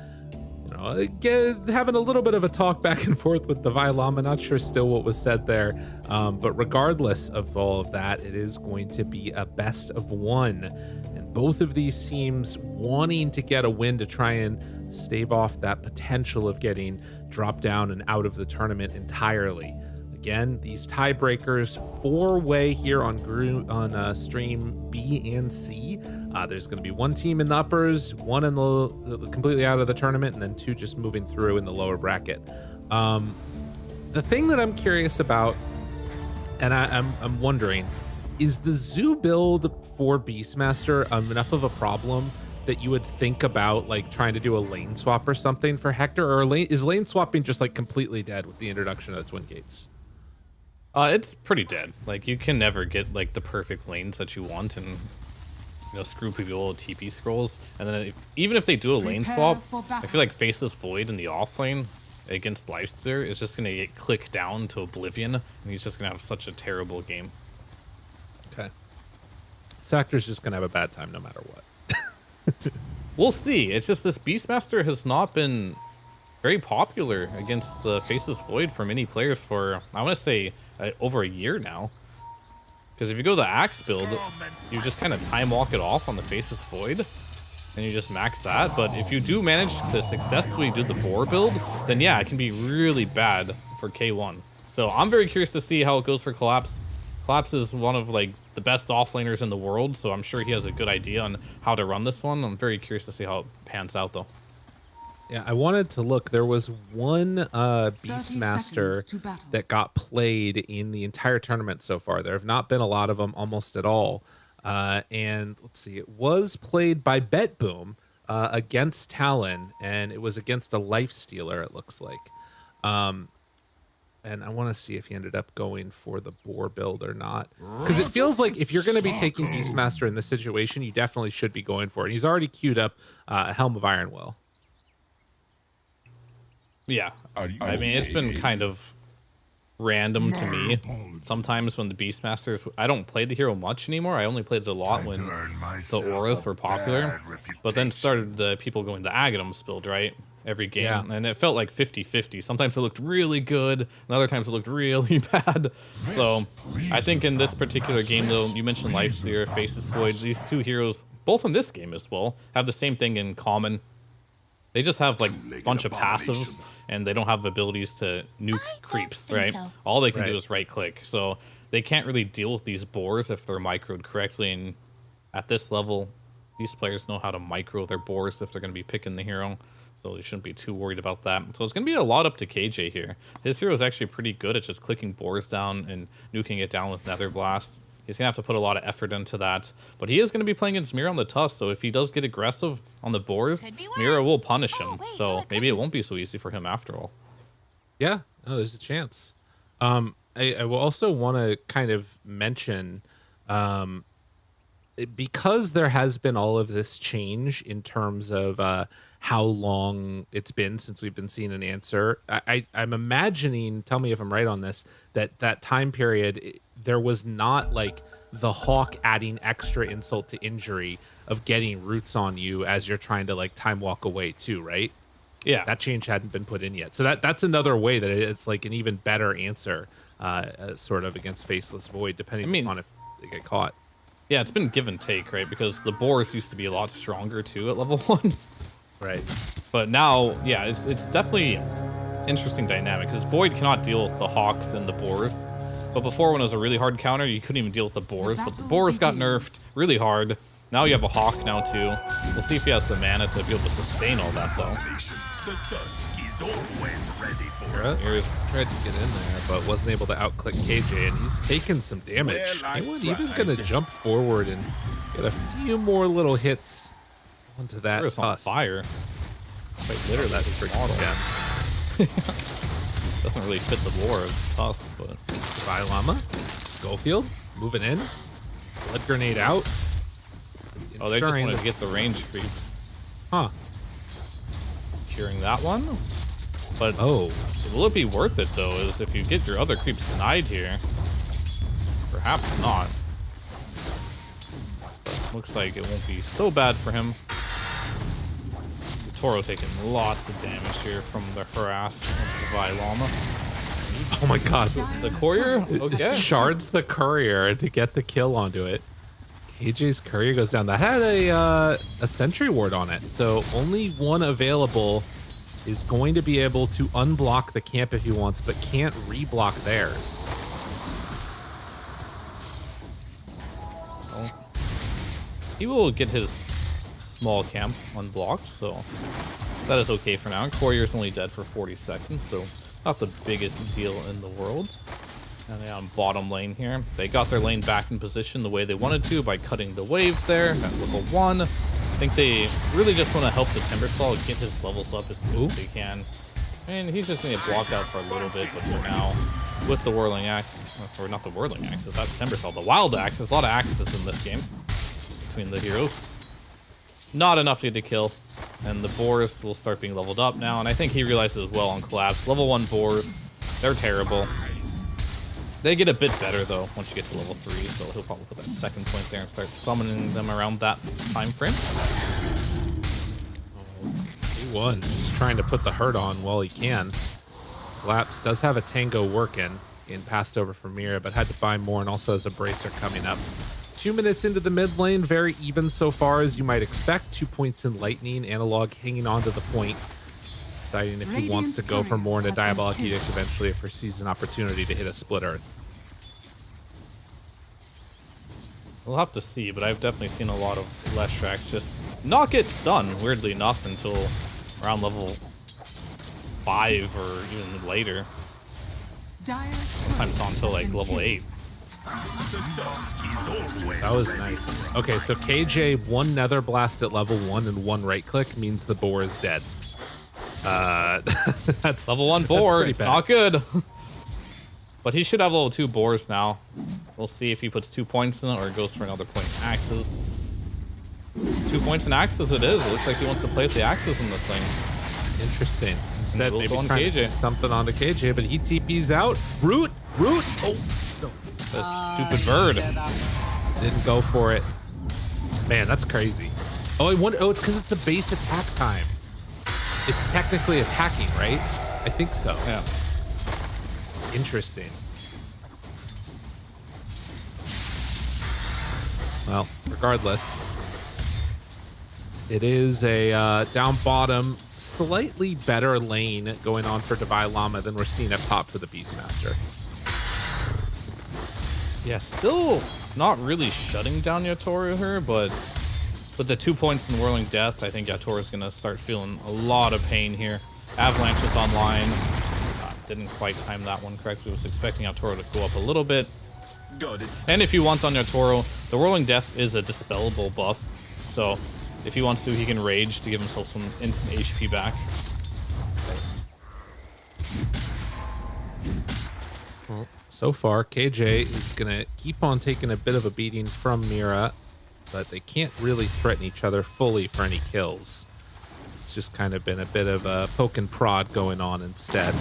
a little bit of a talk back and forth with Defy Llama. Not sure still what was said there. But regardless of all of that, it is going to be a best of one. And both of these teams wanting to get a win to try and stave off that potential of getting dropped down and out of the tournament entirely. Again, these tiebreakers, 4-way here on stream B and C. There's going to be one team in the uppers, one in the completely out of the tournament, and then 2 just moving through in the lower bracket. The thing that I'm curious about, and I'm wondering, is the Zoo build for Beastmaster enough of a problem that you would think about like trying to do a lane swap or something for Hector, or is lane swapping just like completely dead with the introduction of the Twin Gates? It's pretty dead. Like you can never get like the perfect lanes that you want and screw people TP scrolls. And then even if they do a lane swap, I feel like Faceless Void in the off lane against Lifestealer is just gonna get clicked down to oblivion, and he's just gonna have such a terrible game. Okay. Sector's just gonna have a bad time no matter what. We'll see. It's just this Beastmaster has not been very popular against the Faceless Void for many players for, I want to say, over a year now. Because if you go the Axe build, you just kind of time walk it off on the Faceless Void. and you just max that. But if you do manage to successfully do the boar build, then yeah, it can be really bad for K1. So I'm very curious to see how it goes for Collapse. Collapse is one of like the best offlaners in the world, so I'm sure he has a good idea on how to run this one. I'm very curious to see how it pans out though. Yeah, I wanted to look. There was one Beastmaster that got played in the entire tournament so far. There have not been a lot of them, almost at all. And let's see, it was played by BetBoom against Talon, and it was against a Lifestealer, it looks like. And I want to see if he ended up going for the boar build or not. Because it feels like if you're going to be taking Beastmaster in this situation, you definitely should be going for it. He's already queued up a Helm of Iron Will. Yeah, I mean, it's been kind of random to me. Sometimes when the Beastmasters, I don't play the hero much anymore. I only played it a lot when the auras were popular. But then started the people going the Aghanim's build, right? Every game. Yeah. And it felt like 50-50. Sometimes it looked really good, and other times it looked really bad. So I think in this particular game, though, you mentioned Lifestealer, Faceless Void. These two heroes, both in this game as well, have the same thing in common. They just have like a bunch of passives, and they don't have abilities to nuke creeps, right? So. All they can do is right click. So they can't really deal with these boars if they're microed correctly. And at this level, these players know how to micro their boars if they're going to be picking the hero. So they shouldn't be too worried about that. So it's going to be a lot up to KJ here. His hero is actually pretty good at just clicking boars down and nuking it down with Nether Blast. He's going to have to put a lot of effort into that. But he is going to be playing against Mira on the Tusk, so if he does get aggressive on the boars, Mira will punish him. So maybe it won't be so easy for him after all. Yeah, no, there's a chance. I will also want to kind of mention, because there has been all of this change in terms of how long it's been since we've been seeing an answer. I'm imagining, tell me if I'm right on this, that time period, there was not like the Hawk adding extra insult to injury of getting roots on you as you're trying to like time walk away too, right? Yeah. That change hadn't been put in yet. So that's another way that it's like an even better answer sort of against Faceless Void, depending on if they get caught. Yeah, it's been give and take, right? Because the boars used to be a lot stronger too at level 1. Right. But now, yeah, it's definitely interesting dynamic because Void cannot deal with the Hawks and the boars. But before, when it was a really hard counter, you couldn't even deal with the boars. But the boars got nerfed really hard. Now you have a Hawk now too. We'll see if he has the mana to be able to sustain all that though. The dusk is always ready for Mira tried to get in there, but wasn't able to outclick KJ, and he's taken some damage. Anyone even gonna jump forward and get a few more little hits onto that Mira's on fire. Quite literally, that's a freaking model. Doesn't really fit the lore of Tusk, but Divine Llama, Schofield, moving in, blood grenade out. Oh, they just wanted to get the range creep. Huh. Curing that one. But will it be worth it though? Is if you get your other creeps denied here, perhaps not. But looks like it won't be so bad for him. Toro taking lots of damage here from the harass of the Llama. Oh my god. The courier? Okay. Shards the courier to get the kill onto it. KJ's courier goes down. That had a sentry ward on it, so only one available is going to be able to unblock the camp if he wants, but can't reblock theirs. Well, he will get his small camp unblocked, so that is okay for now. Courier's only dead for 40 seconds, so not the biggest deal in the world. And they're on bottom lane here. They got their lane back in position the way they wanted to by cutting the wave there at level 1. I think they really just want to help the Timbersaw get his levels up as soon as they can. And he's just going to get blocked out for a little bit, but for now, with the Whirling Axe, or not the Whirling Axes, that's Timbersaw, the Wild Axe. There's a lot of axes in this game between the heroes. Not enough to get a kill, and the boars will start being leveled up now, and I think he realizes as well on Collapse. Level 1 boars, they're terrible. They get a bit better though once you get to level 3, so he'll probably put that second point there and start summoning them around that time frame. K1 just trying to put the hurt on while he can. Collapse does have a tango working, getting passed over for Mira, but had to buy more, and also has a bracer coming up. 2 minutes into the mid lane, very even so far as you might expect. 2 points in Lightning, Analog hanging on to the point. Deciding if he wants to go for more into Diabolic Edict eventually, if he sees an opportunity to hit a split earth. We'll have to see, but I've definitely seen a lot of Lestrax just not get done, weirdly enough, until around level 5 or even later. Sometimes on until like level 8. That was nice. Okay, so KJ, 1 Nether Blast at level 1 and 1 right click means the boar is dead. That's level 1 boar, pretty bad. not good. But he should have level 2 boars now. We'll see if he puts 2 points in it or goes for another point in axes. 2 points in axes it is. It looks like he wants to play with the axes in this thing. Interesting. Instead, maybe on trying to do KJ. something onto KJ, but he TP's out. Root! Oh, no. That stupid bird. Didn't go for it. Man, that's crazy. Oh, it's because it's a base attack time. It's technically attacking, right? I think so. Yeah. Interesting. Well, regardless, it is a down bottom, slightly better lane going on for Divine Llama than we're seeing up top for the Beastmaster. Yeah, still not really shutting down Yatoru here, but with the 2 points in Whirling Death, I think Yatoru is going to start feeling a lot of pain here. Avalanche is online. Didn't quite time that one correctly. Was expecting Yatoru to go up a little bit. Got it. And if you want on Yatoru, the Whirling Death is a dispellable buff. So if he wants to, he can rage to give himself some instant HP back. Well, so far, KJ is going to keep on taking a bit of a beating from Mira, but they can't really threaten each other fully for any kills. It's just kind of been a bit of a poke and prod going on instead.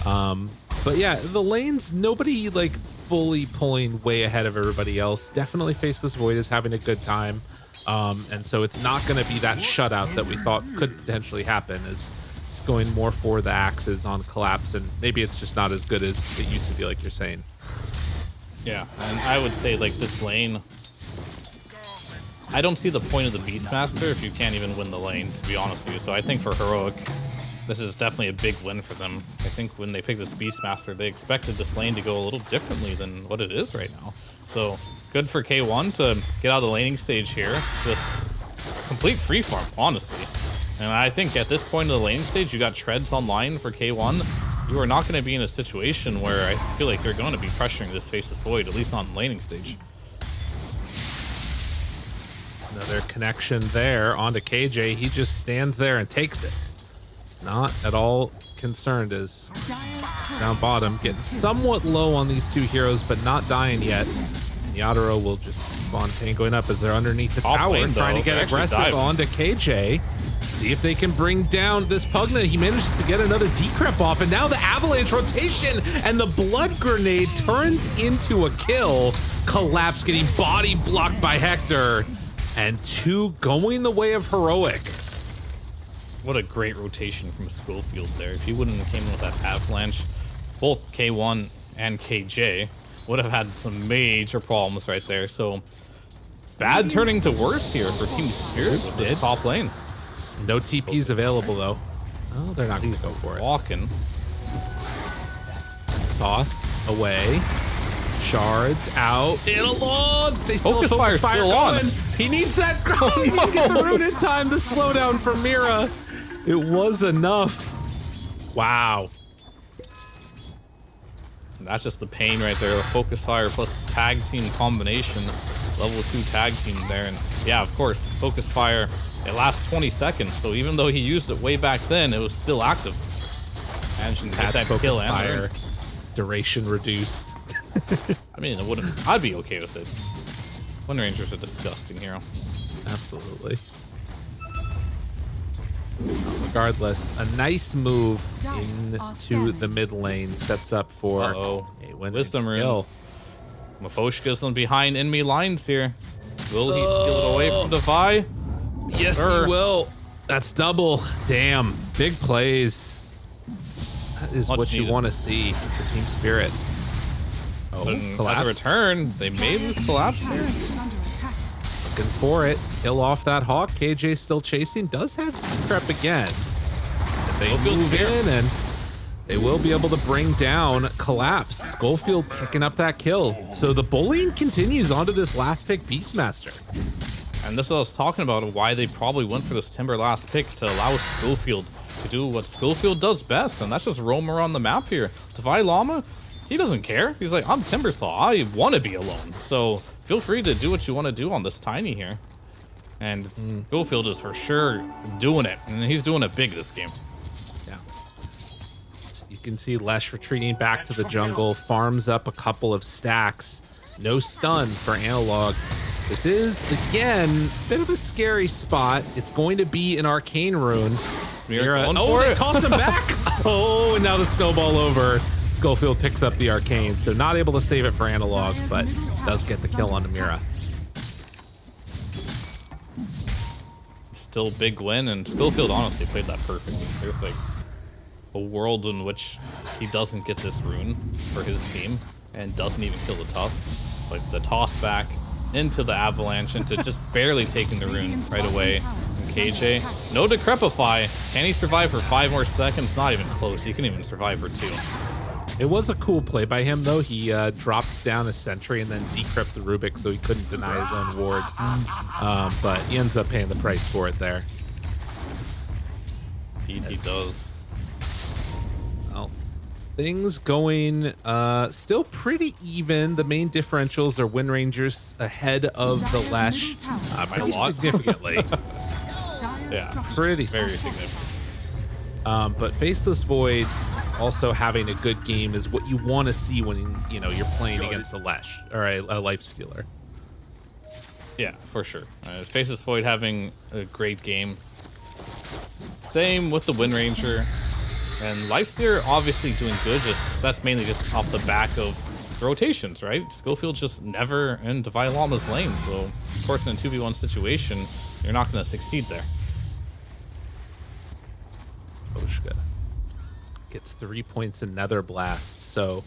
But yeah, the lanes, nobody like fully pulling way ahead of everybody else. Definitely Faceless Void is having a good time. And so it's not going to be that shutout that we thought could potentially happen. It's going more for the axes on collapse, and maybe it's just not as good as it used to be, like you're saying. Yeah, and I would say like this lane, I don't see the point of the Beastmaster if you can't even win the lane, to be honest with you. So I think for Heroic, this is definitely a big win for them. I think when they picked this Beastmaster, they expected this lane to go a little differently than what it is right now. So good for K1 to get out of the laning stage here with complete free farm, honestly. And I think at this point of the laning stage, you got treads online for K1. You are not going to be in a situation where I feel like you're going to be pressuring this Faceless Void, at least not in the laning stage. Another connection there onto KJ. He just stands there and takes it. Not at all concerned as down bottom, getting somewhat low on these two heroes, but not dying yet. And Yatoro will just spawn going up as they're underneath the tower, lane, trying to though. get aggressive onto KJ. See if they can bring down this Pugna. He manages to get another decrep off, and now the avalanche rotation and the blood grenade turns into a kill. Collapse getting body blocked by Hector, and 2 going the way of Heroic. What a great rotation from Schoolfield there. If he wouldn't have came in with that avalanche, both K1 and KJ would have had some major problems right there. So bad turning to worse here for Team Spirit with this top lane. No TPs available though. Oh, they're not going to go for it. Walking. Toss away. Shards out. Analog. They still Focus have Fire still on. He needs that. Oh, he didn't get the rune in time. The slowdown for Mira. It was enough. Wow. And that's just the pain right there. Focus Fire plus tag team combination. Level 2 tag team there. And yeah, of course, Focus Fire, it lasts 20 seconds. So even though he used it way back then, it was still active. And she had that kill and Fire. Duration reduced. I mean, it wouldn't. I'd be okay with it. Wind Ranger's a disgusting hero. Absolutely. Regardless, a nice move into the mid lane sets up for a win. Wisdom Rune. Mafoshka's behind enemy lines here. Will he steal it away from Defy? Yes, he will. That's double. Damn. Big plays. That is Much what you needed. want to see for Team Spirit. But as collapse. a return, they may lose collapse here. Looking for it. Kill off that Hawk. KJ still chasing. Does have Decrep again. And they move in and they will be able to bring down Collapse. Schofield picking up that kill. So the bullying continues onto this last pick Beastmaster. And this is what I was talking about, why they probably went for this Timber last pick, to allow Schofield to do what Schofield does best, and that's just roam around the map here. Divine Llama, he doesn't care. He's like, I'm Timbersaw. I want to be alone. So feel free to do what you want to do on this Tiny here. And Schofield is for sure doing it, and he's doing it big this game. Yeah. You can see Lesh retreating back to the jungle, farms up a couple of stacks. No stun for Analog. This is, again, a bit of a scary spot. It's going to be an Arcane Rune. Oh, they tossed him back. Oh, and now the snowball over. Schofield picks up the Arcane, so not able to save it for Analog, but does get the kill on Mira. Still big win, and Schofield honestly played that perfectly. There's like a world in which he doesn't get this rune for his team and doesn't even kill the toss. Like the toss back into the avalanche, into just barely taking the rune right away. And KJ, no Decrepify. Can he survive for 5 more seconds? Not even close. He couldn't even survive for 2. It was a cool play by him, though. He dropped down a sentry and then decrypted the Rubik so he couldn't deny his own ward. But he ends up paying the price for it there. He does. Well, things going still pretty even. The main differentials are Wind Rangers ahead of the Lesh by a lot. Significantly. Yeah, pretty very significant. But Faceless Void also having a good game is what you want to see when you're playing against a Lesh or a Life Stealer. Yeah, for sure. Faceless Void having a great game. Same with the Wind Ranger. And Lifesteer obviously doing good, just that's mainly just off the back of rotations, right? Schofield's just never in Divine Llama's lane, so of course in a 2v1 situation, you're not going to succeed there. Oshka gets 3 points in Nether Blast, so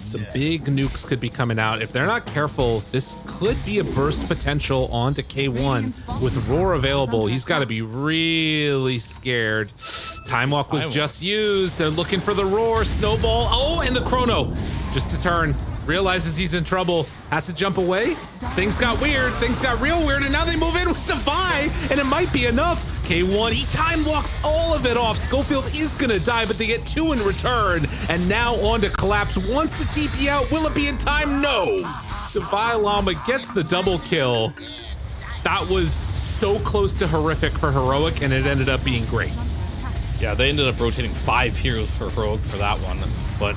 some big nukes could be coming out. If they're not careful, this could be a burst potential onto K1 with Roar available. He's got to be really scared. Time Walk was just used. They're looking for the Roar. Snowball. Oh, and the Chrono. Just a turn. Realizes he's in trouble. Has to jump away. Things got weird. Things got real weird. And now they move in with Defy. And it might be enough. K1, he time walks all of it off. Schofield is going to die, but they get 2 in return. And now on to Collapse. Wants the TP out. Will it be in time? No. Divine Llama gets the double kill. That was so close to horrific for Heroic, and it ended up being great. Yeah, they ended up rotating 5 heroes for Heroic for that one, but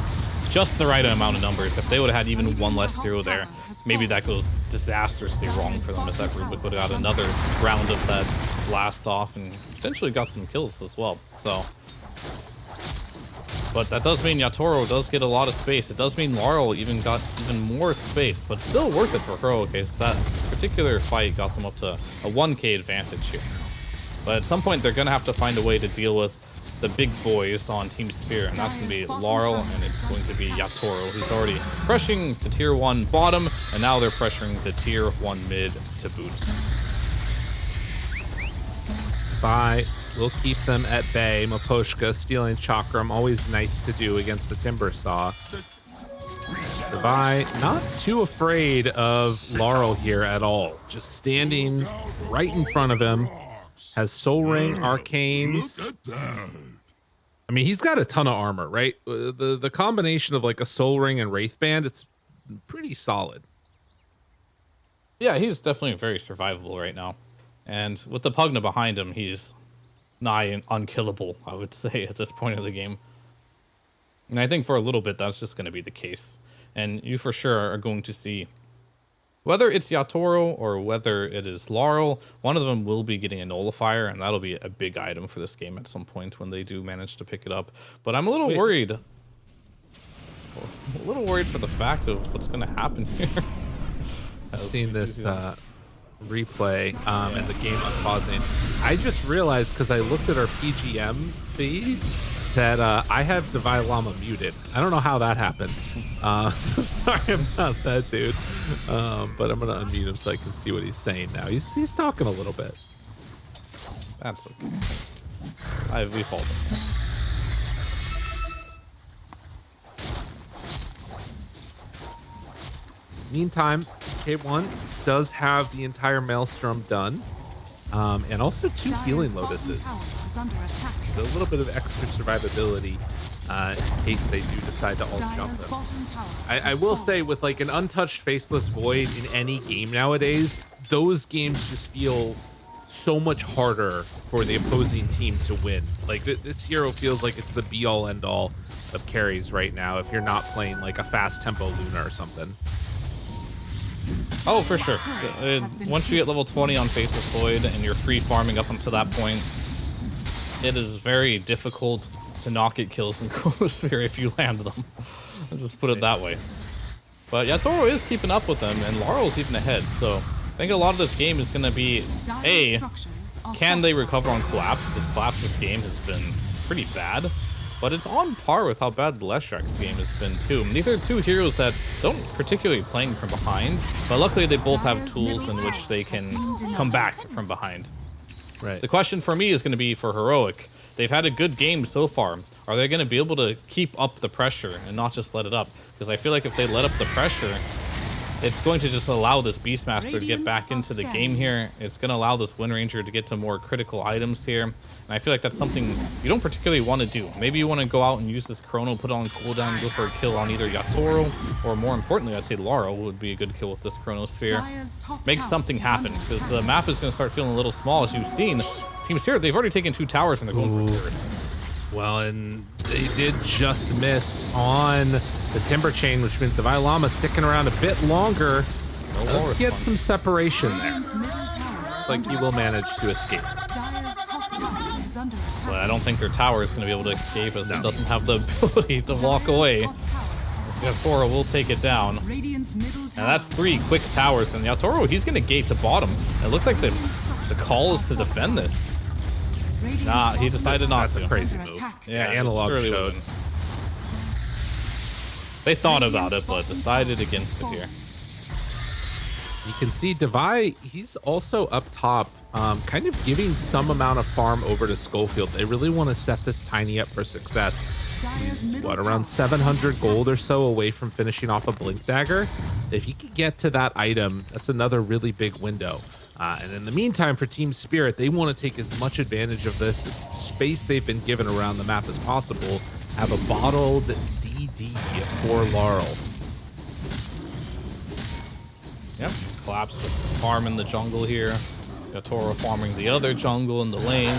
just the right amount of numbers. If they would have had even 1 less hero there, maybe that goes disastrously wrong for them, as that Rubik would have got another round of that blast off and potentially got some kills as well. So, but that does mean Yatoro does get a lot of space. It does mean Laurel even got even more space, but still worth it for Heroic. That particular fight got them up to a 1k advantage here. But at some point, they're going to have to find a way to deal with the big boys on Team Spear, and that's going to be Laurel, and it's going to be Yatoro, who's already pressuring the tier 1 bottom, and now they're pressuring the tier 1 mid to boot. We'll keep them at bay. Maposhka stealing Chakram, always nice to do against the Timbersaw. Devi not too afraid of Laurel here at all. Just standing right in front of him. Has Soul Ring, Arcanes. I mean, he's got a ton of armor, right? The combination of like a Soul Ring and Wraith Band, it's pretty solid. Yeah, he's definitely very survivable right now. And with the Pugna behind him, he's nigh unkillable, I would say, at this point of the game. And I think for a little bit, that's just going to be the case. And you for sure are going to see, whether it's Yatoro or whether it is Laurel, one of them will be getting a nullifier, and that'll be a big item for this game at some point when they do manage to pick it up. But I'm a little worried. A little worried for the fact of what's going to happen here. I've seen this replay and the game unpausing. I just realized, because I looked at our PGM feed, that I have Divine Llama muted. I don't know how that happened. So sorry about that, dude. But I'm gonna unmute him so I can see what he's saying now. He's talking a little bit. That's okay. We followed. Meantime, K1 does have the entire Maelstrom done. And also 2 healing lotuses. So a little bit of extra survivability in case they do decide to all jump them. I will say with like an untouched Faceless Void in any game nowadays, those games just feel so much harder for the opposing team to win. Like this hero feels like it's the be all end all of carries right now if you're not playing like a fast tempo Luna or something. Oh, for sure. Once you get level 20 on Faceless Void and you're free farming up until that point, it is very difficult to not get kills in Chronosphere if you land them. I'll just put it that way. But yeah, Toro is keeping up with them, and Laurel's even ahead, so I think a lot of this game is going to be, A, can they recover on Collapse? Because Collapse this game has been pretty bad. But it's on par with how bad the Leshrax's game has been too. And these are 2 heroes that don't particularly playing from behind, but luckily they both have tools in which they can come back from behind. Right. The question for me is going to be for Heroic. They've had a good game so far. Are they going to be able to keep up the pressure and not just let it up? Because I feel like if they let up the pressure, it's going to just allow this Beastmaster to get back into the game here. It's going to allow this Wind Ranger to get to more critical items here. And I feel like that's something you don't particularly want to do. Maybe you want to go out and use this Chrono, put it on cooldown, go for a kill on either Yatoro, or more importantly, I'd say Laurel would be a good kill with this Chronosphere. Make something happen, because the map is going to start feeling a little small, as you've seen. Team Spirit, they've already taken 2 towers and they're going for a third. Well, and they did just miss on the Timber Chain, which means Divine Llama sticking around a bit longer. Let's get some separation there. Looks like he will manage to escape. But I don't think their tower is going to be able to escape, as it doesn't have the ability to walk away. Yatoro will take it down. And that's 3 quick towers, and Yatoro, he's going to gate to bottom. It looks like the call is to defend this. Nah, he decided not to. That's a crazy move. Yeah, Analog really showed. They thought about it, but decided against it here. You can see Devi, he's also up top, kind of giving some amount of farm over to Schofield. They really want to set this Tiny up for success. He's, what, around 700 gold or so away from finishing off a Blink Dagger. If he could get to that item, that's another really big window. And in the meantime, for Team Spirit, they want to take as much advantage of this space they've been given around the map as possible. Have a bottled DD for Laurel. Yep, Collapse just farming the jungle here. Yatoro farming the other jungle in the lane.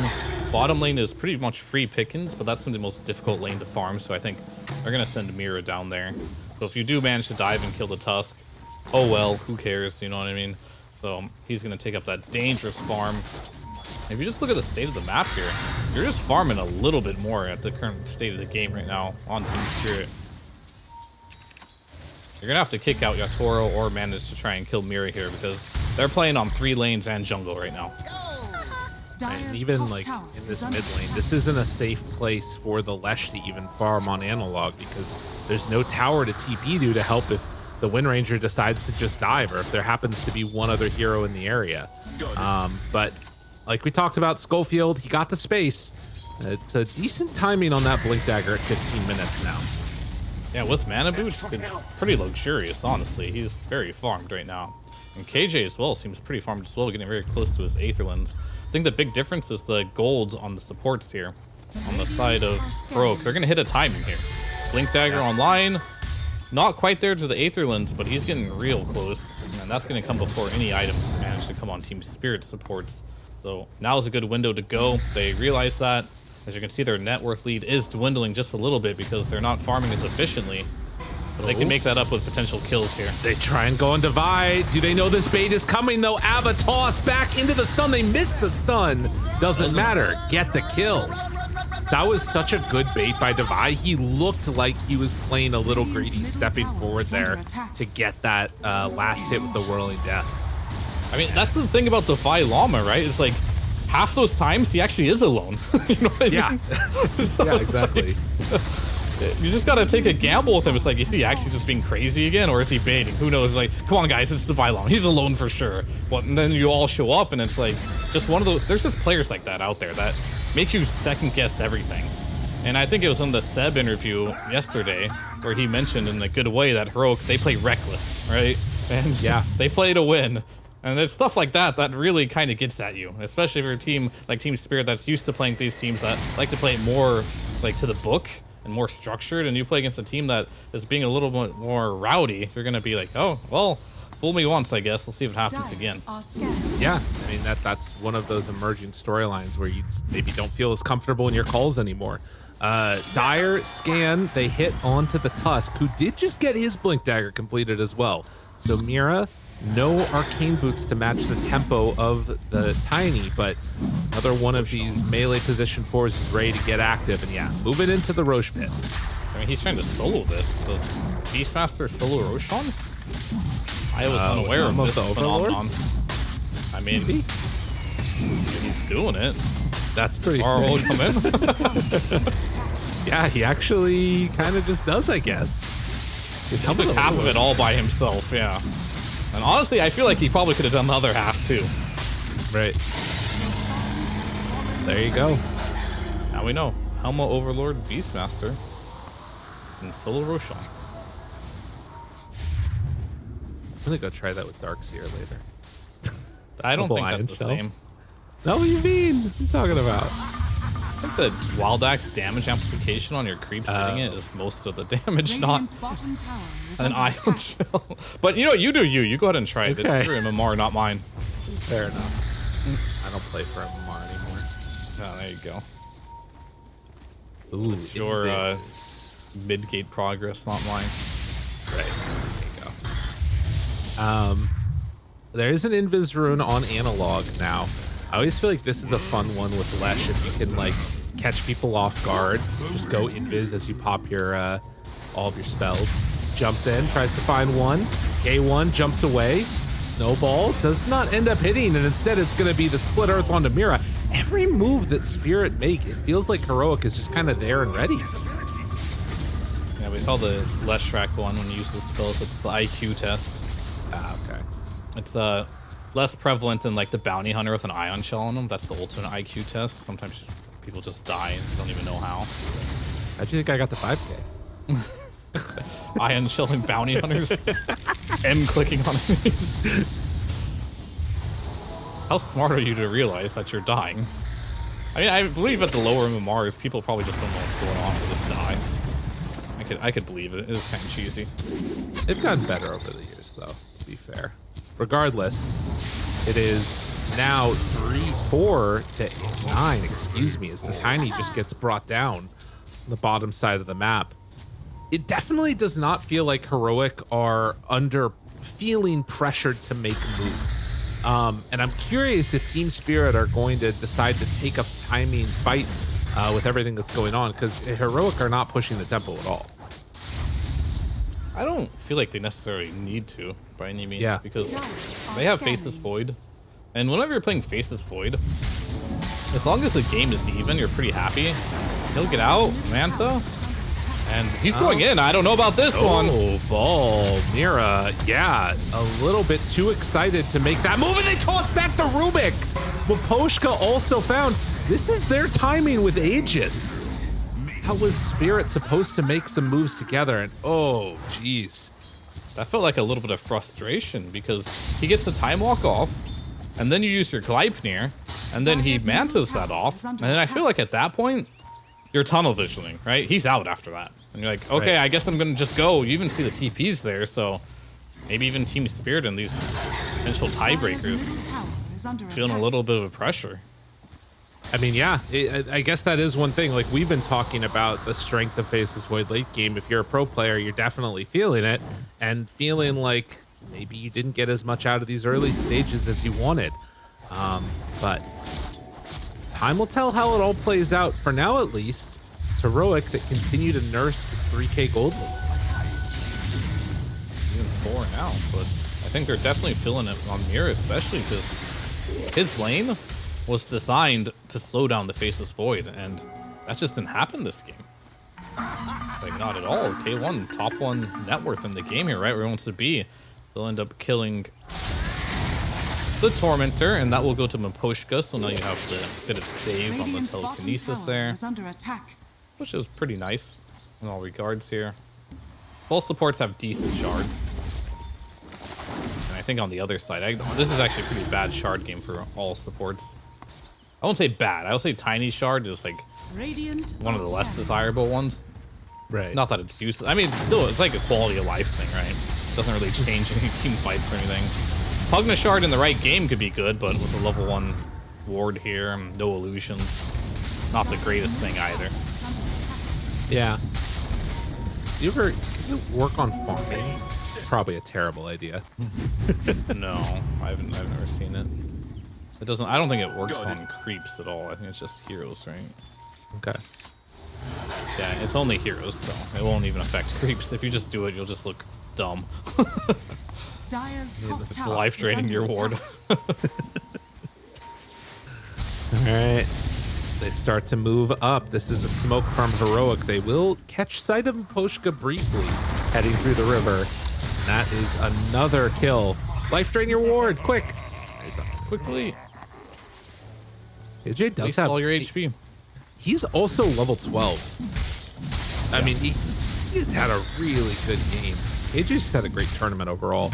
Bottom lane is pretty much free pickings, but that's the most difficult lane to farm, so I think they're going to send Mira down there. So if you do manage to dive and kill the Tusk, oh well, who cares, you know what I mean? So he's going to take up that dangerous farm. If you just look at the state of the map here, you're just farming a little bit more at the current state of the game right now on Team Spirit. You're going to have to kick out Yatoro or manage to try and kill Mira here, because they're playing on 3 lanes and jungle right now. And even like in this mid lane, this isn't a safe place for the Lesh to even farm on Analog, because there's no tower to TP to help if the Wind Ranger decides to just dive, or if there happens to be one other hero in the area. But like we talked about, Schofield, he got the space. It's a decent timing on that Blink Dagger at 15 minutes now. Yeah, with Mana Boots, it's pretty luxurious, honestly. He's very farmed right now. And KJ as well seems pretty farmed as well, getting very close to his Aetherlands. I think the big difference is the gold on the supports here. On the side of Broke, they're going to hit a timing here. Blink Dagger online. Not quite there to the Aetherlands, but he's getting real close. And that's going to come before any items manage to come on Team Spirit supports. So now is a good window to go. They realize that. As you can see, their net worth lead is dwindling just a little bit because they're not farming as efficiently. But they can make that up with potential kills here. They try and go on Divide. Do they know this bait is coming, though? Ava toss back into the stun. They missed the stun. Doesn't matter. Get the kill. That was such a good bait by Divide. He looked like he was playing a little greedy, stepping forward there to get that last hit with the Whirling Death. I mean, that's the thing about Defy Llama, right? It's like, half those times he actually is alone. You know what I mean? Yeah, exactly. You just gotta take a gamble with him. It's like, is he actually just being crazy again, or is he baiting? Who knows? Like, come on, guys, it's the Bylon. He's alone for sure. But and then you all show up, and it's like just one of those. There's just players like that out there that make you second guess everything. And I think it was in the Seb interview yesterday where he mentioned in a good way that Heroic, they play reckless, right? And yeah, they play to win. And it's stuff like that that really kind of gets at you, especially if you're a team like Team Spirit that's used to playing these teams that like to play it more like to the book and more structured, and you play against a team that is being a little bit more rowdy. You're going to be like, oh, well, fool me once, I guess. We'll see if it happens again. Yeah, I mean, that's one of those emerging storylines where you maybe don't feel as comfortable in your calls anymore. Dire, Scan, they hit onto the Tusk, who did just get his Blink Dagger completed as well. So Mira, no Arcane Boots to match the tempo of the Tiny, but another one of these melee position 4s is ready to get active, and yeah, moving into the Roche pit. I mean, he's trying to solo this. Does Beastmaster solo Roshan? I was unaware of this phenomenon. I mean, he's doing it. That's pretty cool. Come in. Yeah, he actually kind of just does, I guess. He took half of it all by himself, yeah. And honestly, I feel like he probably could have done the other half too. Right. There you go. Now we know. Helma Overlord Beastmaster and solo Roshan. I'm gonna go try that with Darkseer later. I don't think that's the same. No, what do you mean? What are you talking about? I think the Wild Axe damage amplification on your creeps hitting it is most of the damage, not an Ion Shell. But you know what? You do you. You go ahead and try it. Okay. It's your MMR, not mine. Fair enough. I don't play for MMR anymore. Oh, there you go. Ooh, it's your mid-gate progress, not mine. Right. There you go. There is an Invis rune on Analog now. I always feel like this is a fun one with Lesh if you can like catch people off guard. Just go Invis as you pop your all of your spells. Jumps in, tries to find one. K1 jumps away. Snowball does not end up hitting, and instead it's going to be the Split Earth onto Mira. Every move that Spirit make, it feels like Heroic is just kind of there and ready. Yeah, we call the Lesh track one when you use the spells. It's the IQ test. Ah, okay. It's less prevalent in like the Bounty Hunter with an Ion Shell on them. That's the ultimate IQ test. Sometimes people just die and don't even know how. How'd you think I got the 5K? Ion Shell and Bounty Hunters. M-clicking on enemies. How smart are you to realize that you're dying? I mean, I believe at the lower MMRs, people probably just don't know what's going on. They just die. I could believe it. It is kind of cheesy. They've gotten better over the years, though, to be fair. Regardless, it is now 3-4 to 9, excuse me, as the Tiny just gets brought down on the bottom side of the map. It definitely does not feel like Heroic are feeling pressured to make moves. And I'm curious if Team Spirit are going to decide to take a timing fight with everything that's going on, because Heroic are not pushing the tempo at all. I don't feel like they necessarily need to by any means, yeah, because they have Faceless Void, and whenever you're playing Faceless Void, as long as the game is even, you're pretty happy. He'll get out, Manta, and he's going in. I don't know about this one. Oh, ball. Mira, yeah, a little bit too excited to make that move, and they toss back the Rubik. Waposhka also found this is their timing with Aegis. How was Spirit supposed to make some moves together? And oh, geez. That felt like a little bit of frustration, because he gets the Time Walk off, and then you use your Gleipnir, and then he mantas that off. And then I feel like at that point, you're tunnel visioning, right? He's out after that. And you're like, okay, right. I guess I'm going to just go. You even see the TPs there, so maybe even Team Spirit and these potential tiebreakers feeling a little bit of pressure. I mean, yeah, I guess that is one thing. Like, we've been talking about the strength of Faceless Void late game. If you're a pro player, you're definitely feeling it, and feeling like maybe you didn't get as much out of these early stages as you wanted. But time will tell how it all plays out. For now, at least, it's Heroic that continue to nurse this 3K gold lead. Even 4 now, but I think they're definitely feeling it on Mira, especially because his lane was designed to slow down the Faceless Void, and that just didn't happen this game. Like, not at all. K1, top 1 net worth in the game here, right where he wants to be. They'll end up killing the Tormentor, and that will go to Miposhka, so now you have the bit of save on the telekinesis there, which is pretty nice in all regards here. Both supports have decent shards. And I think on the other side, this is actually a pretty bad shard game for all supports. I won't say bad. I will say tiny shard is like one of the less desirable ones. Right. Not that it's useless. I mean, still, it's like a quality of life thing, right? Doesn't really change any team fights or anything. Pugna shard in the right game could be good, but with a level 1 ward here, no illusions, not the greatest thing either. Yeah. You work on farming? Probably a terrible idea. No, I've never seen it. It doesn't. I don't think it works on creeps at all. I think it's just heroes, right? Okay. Yeah, it's only heroes, so it won't even affect creeps. If you just do it, you'll just look dumb. It's life draining your ward. All right. They start to move up. This is a smoke from Heroic. They will catch sight of Miposhka briefly heading through the river. And that is another kill. Life drain your ward, quick. Quickly. AJ does have all your HP. He's also level 12. I mean, he's had a really good game. AJ's just had a great tournament overall.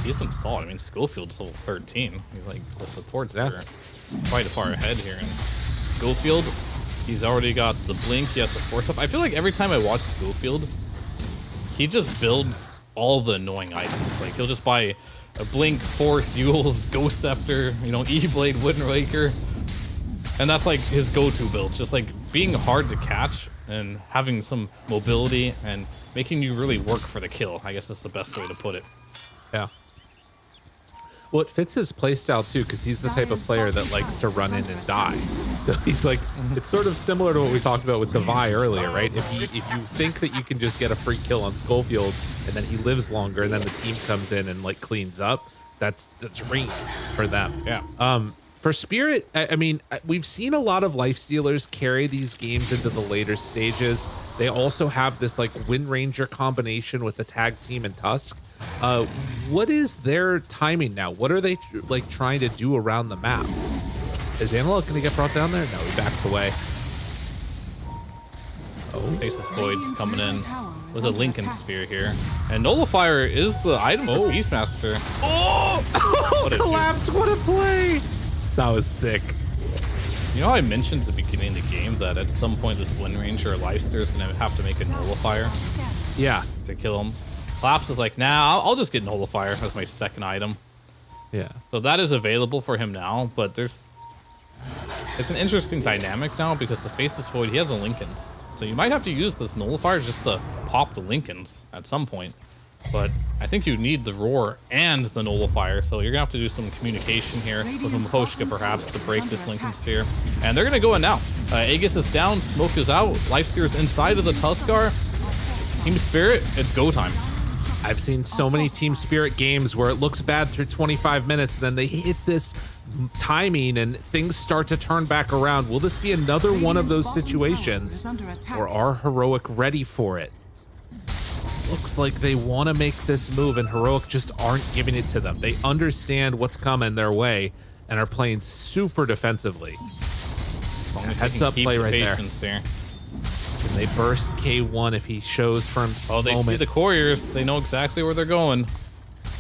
He's been solid. I mean, Schofield's level 13. He's like, the supports are quite far ahead here. And Schofield, he's already got the blink. He has the force up. I feel like every time I watch Schofield, he just builds all the annoying items. Like, he'll just buy a blink, force, duels, ghost scepter, you know, E-blade, Windbreaker. And that's like his go-to build. Just like being hard to catch and having some mobility and making you really work for the kill. I guess that's the best way to put it. Yeah. Well, it fits his playstyle too, because he's the type of player that likes to run in and die. So he's like, it's sort of similar to what we talked about with Devi earlier, right? If you think that you can just get a free kill on Schofield and then he lives longer and then the team comes in and like cleans up, that's the dream for them. Yeah. For Spirit, I mean, we've seen a lot of life stealers carry these games into the later stages. They also have this like Wind Ranger combination with the tag team and Tusk. What is their timing now? What are they like trying to do around the map? Is Analog going to get brought down there? No, he backs away. Oh, Faceless Void coming in with a Lincoln Spear here. And Nullifier is the item for Beastmaster. Oh, collapse, what a play! That was sick. You know how I mentioned at the beginning of the game that at some point this Wind Ranger or Lifesteer is going to have to make a Nullifier? Yeah. To kill him. Collapse is like, nah, I'll just get Nullifier as my second item. Yeah. So that is available for him now, but it's an interesting dynamic now because the Faceless Void, he has a Lincolns. So you might have to use this Nullifier just to pop the Lincolns at some point. But I think you need the Roar and the Nullifier, so you're gonna have to do some communication here with Miposhka perhaps to break this Lincoln Sphere. And they're gonna go in now. Aegis is down, Smoke is out, Lifesteer is inside of the Tuskar. Team Spirit, it's go time. I've seen so many Team Spirit games where it looks bad through 25 minutes, and then they hit this timing and things start to turn back around. Will this be another one of those situations, or are Heroic ready for it? Looks like they want to make this move, and Heroic just aren't giving it to them. They understand what's coming their way and are playing super defensively. Heads up play right there. Can they burst K1 if he shows from they see the couriers. They know exactly where they're going.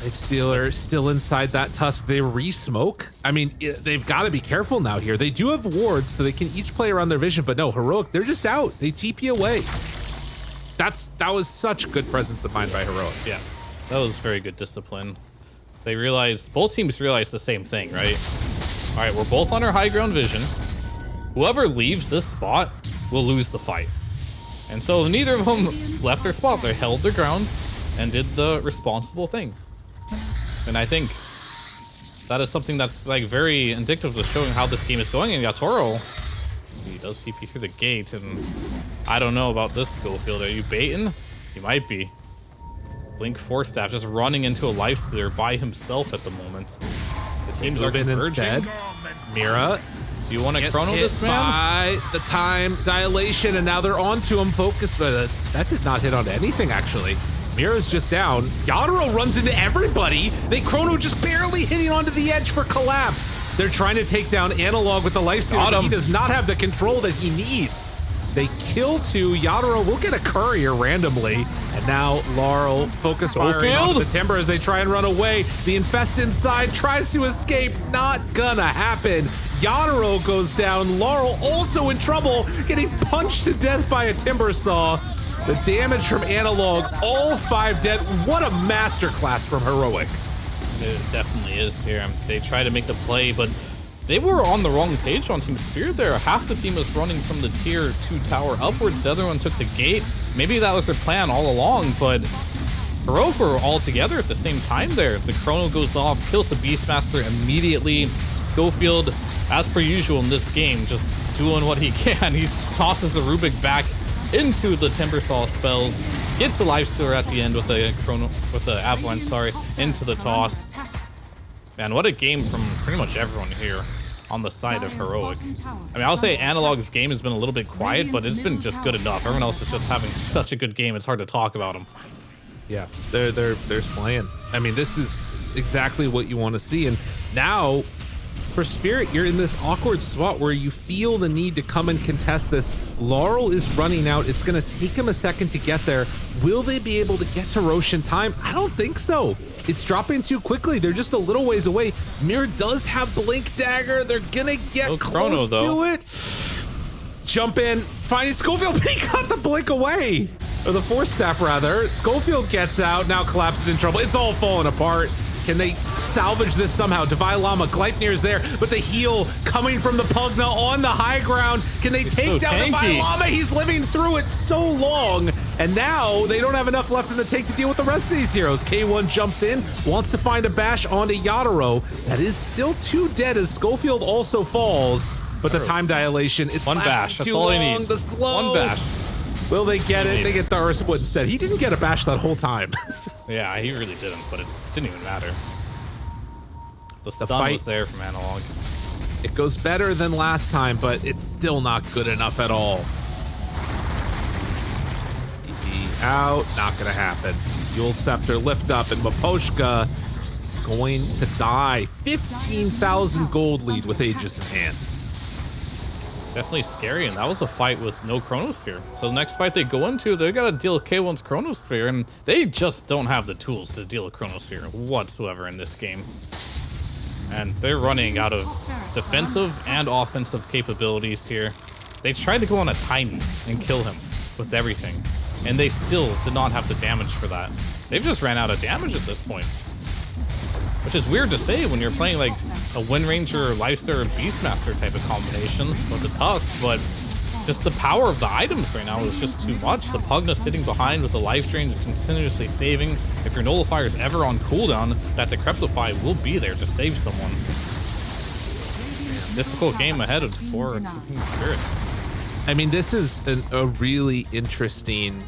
Life Stealer still inside that Tusk. They re-smoke. I mean, they've got to be careful now here. They do have wards, so they can each play around their vision, but no, Heroic, they're just out. They TP away. That was such good presence of mind by Heroic. Yeah, that was very good discipline. They realized, both teams realized the same thing, right? All right, we're both on our high ground vision. Whoever leaves this spot will lose the fight. And so neither of them left their spot. They held their ground and did the responsible thing. And I think that is something that's like very indicative of showing how this game is going. And Yatoro, he does TP through the gate, and I don't know about this Schofield. Are you baiting? You might be. Blink Force Staff just running into a Lifestealer by himself at the moment. The teams are converging. Mira. Do you want to Get chrono hit this man? by the time dilation, and now they're onto him. Focus, but that did not hit onto anything, actually. Mira's just down. Yadro runs into everybody. They chrono just barely hitting onto the edge for collapse. They're trying to take down Analog with the lifesteal, but he does not have the control that he needs. They kill 2. Yadro will get a courier randomly. And now Laurel focus firing on the Timber as they try and run away. The Infest inside tries to escape. Not gonna happen. Yadro goes down. Laurel also in trouble, getting punched to death by a Timber Saw. The damage from Analog, all 5 dead. What a masterclass from Heroic. It definitely is here. They try to make the play, but they were on the wrong page on Team Spirit there. Half the team was running from the tier 2 tower upwards. The other one took the gate. Maybe that was their plan all along, but Heroic were all together at the same time there. The chrono goes off, kills the Beastmaster immediately. Schofield, as per usual in this game, just doing what he can. He tosses the Rubik back into the Timbersaw spells, gets the lifestealer at the end with the chrono, with the avalanche, into the toss. Man, what a game from pretty much everyone here on the side of Heroic. I mean, I'll say Analog's game has been a little bit quiet, but it's been just good enough. Everyone else is just having such a good game, it's hard to talk about them. Yeah, they're slaying. I mean, this is exactly what you want to see. And now, for Spirit, you're in this awkward spot where you feel the need to come and contest this. Laurel is running out. It's going to take him a second to get there. Will they be able to get to Roche in time? I don't think so. It's dropping too quickly. They're just a little ways away. Mir does have Blink Dagger. They're going to get close to it. Jump in, finding Schofield, but he got the Blink away. Or the Force Staff, rather. Schofield gets out. Now Collapse is in trouble. It's all falling apart. Can they salvage this somehow? Divine Llama, Gleipnir's there, but the heal coming from the Pugna on the high ground. Can they take down Divine Llama? He's living through it so long, and now they don't have enough left in the tank to deal with the rest of these heroes. K1 jumps in, wants to find a bash onto Yadaro. That is still 2 dead as Schofield also falls, but the time dilation, it's one bash. That's too all long. he needs. The slow. One bash. Will they get it? They get Thariswood instead. He didn't get a bash that whole time. Yeah, he really didn't, but it didn't even matter. The stun was there from Analog. It goes better than last time, but it's still not good enough at all. Out, not gonna happen. Yule Scepter lift up, and Maposhka going to die. 15,000 gold lead with Aegis in hand. Definitely scary, and that was a fight with no Chronosphere. So the next fight they go into, they gotta deal with K1's Chronosphere, and they just don't have the tools to deal with Chronosphere whatsoever in this game. And they're running out of defensive and offensive capabilities here. They tried to go on a Tiny and kill him with everything, and they still did not have the damage for that. They've just ran out of damage at this point. Which is weird to say when you're playing like a Wind Ranger, Lifestealer, and Beastmaster type of combination with the Tusk, but just the power of the items right now is just too much. The Pugna sitting behind with the life drain and continuously saving. If your Nullifier is ever on cooldown, that Decrepify will be there to save someone. Difficult game ahead for Team Spirit. I mean, this is a really interesting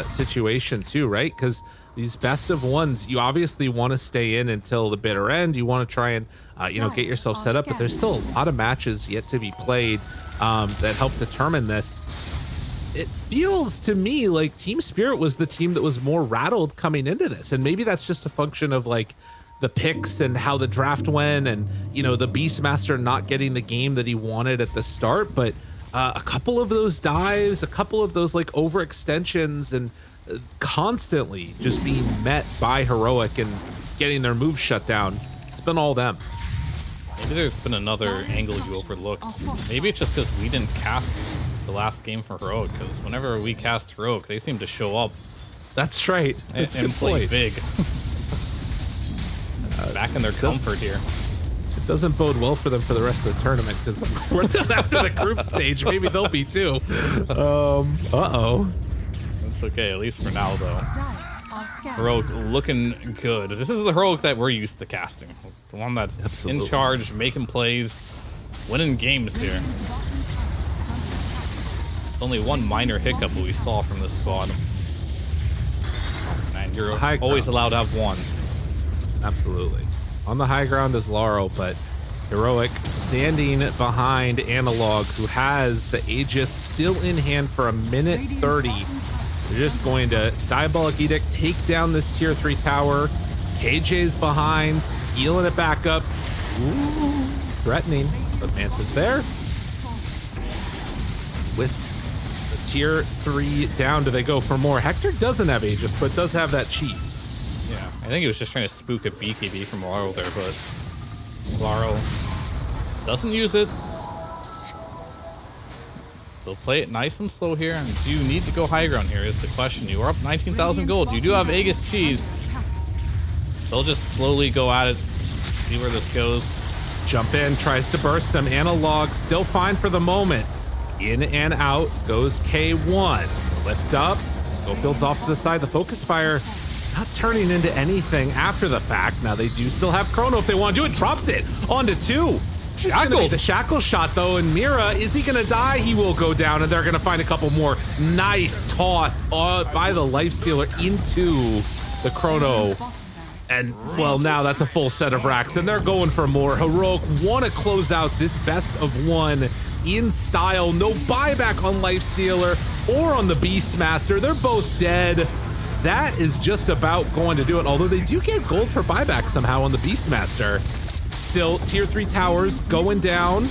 situation too, right? Because these best of ones, you obviously want to stay in until the bitter end. You want to try and get yourself set up, but there's still a lot of matches yet to be played that help determine this. It feels to me like Team Spirit was the team that was more rattled coming into this, and maybe that's just a function of like the picks and how the draft went, and the Beastmaster not getting the game that he wanted at the start. But a couple of those dives, a couple of those like overextensions, and constantly just being met by Heroic and getting their moves shut down. It's been all them. Maybe there's been another angle you overlooked. Maybe it's just because we didn't cast the last game for Heroic, because whenever we cast Heroic, they seem to show up. That's right. And play big. Back in their comfort here. It doesn't bode well for them for the rest of the tournament, because we're done after the group stage. Maybe they'll be too. Uh-oh. It's okay, at least for now, though. Heroic looking good. This is the Heroic that we're used to casting. The one that's in charge, making plays, winning games here. It's only one minor hiccup we saw from this squad. And you're always allowed to have one. Absolutely. On the high ground is Laurel, but Heroic standing behind Analog, who has the Aegis still in hand for 1:30. They're just going to Diabolic Edict, take down this tier 3 tower. KJ's behind, healing it back up. Ooh, threatening, but Manta's there. With the tier 3 down, do they go for more? Hector doesn't have Aegis, but does have that cheese. Yeah, I think he was just trying to spook a BKB from Laro there, but Laro doesn't use it. They'll play it nice and slow here, and do you need to go high ground here is the question. You are up 19,000 gold. You do have Aegis cheese. They'll just slowly go at it, see where this goes. Jump in, tries to burst them. Analog still fine for the moment. In and out goes K1. Lift up. Schofield's off to the side. The focus fire not turning into anything after the fact. Now they do still have Chrono if they want to do it. Drops it onto 2. Shackled. The shackle shot though, and Mira, is he gonna die? He will go down, and they're gonna find a couple more. Nice toss by the Lifestealer into the Chrono. And well, now that's a full set of racks, and they're going for more. Heroic want to close out this best of 1 in style. No buyback on Lifestealer or on the Beastmaster. They're both dead. That is just about going to do it, although they do get gold for buyback somehow on the Beastmaster. Still, tier 3 towers going down.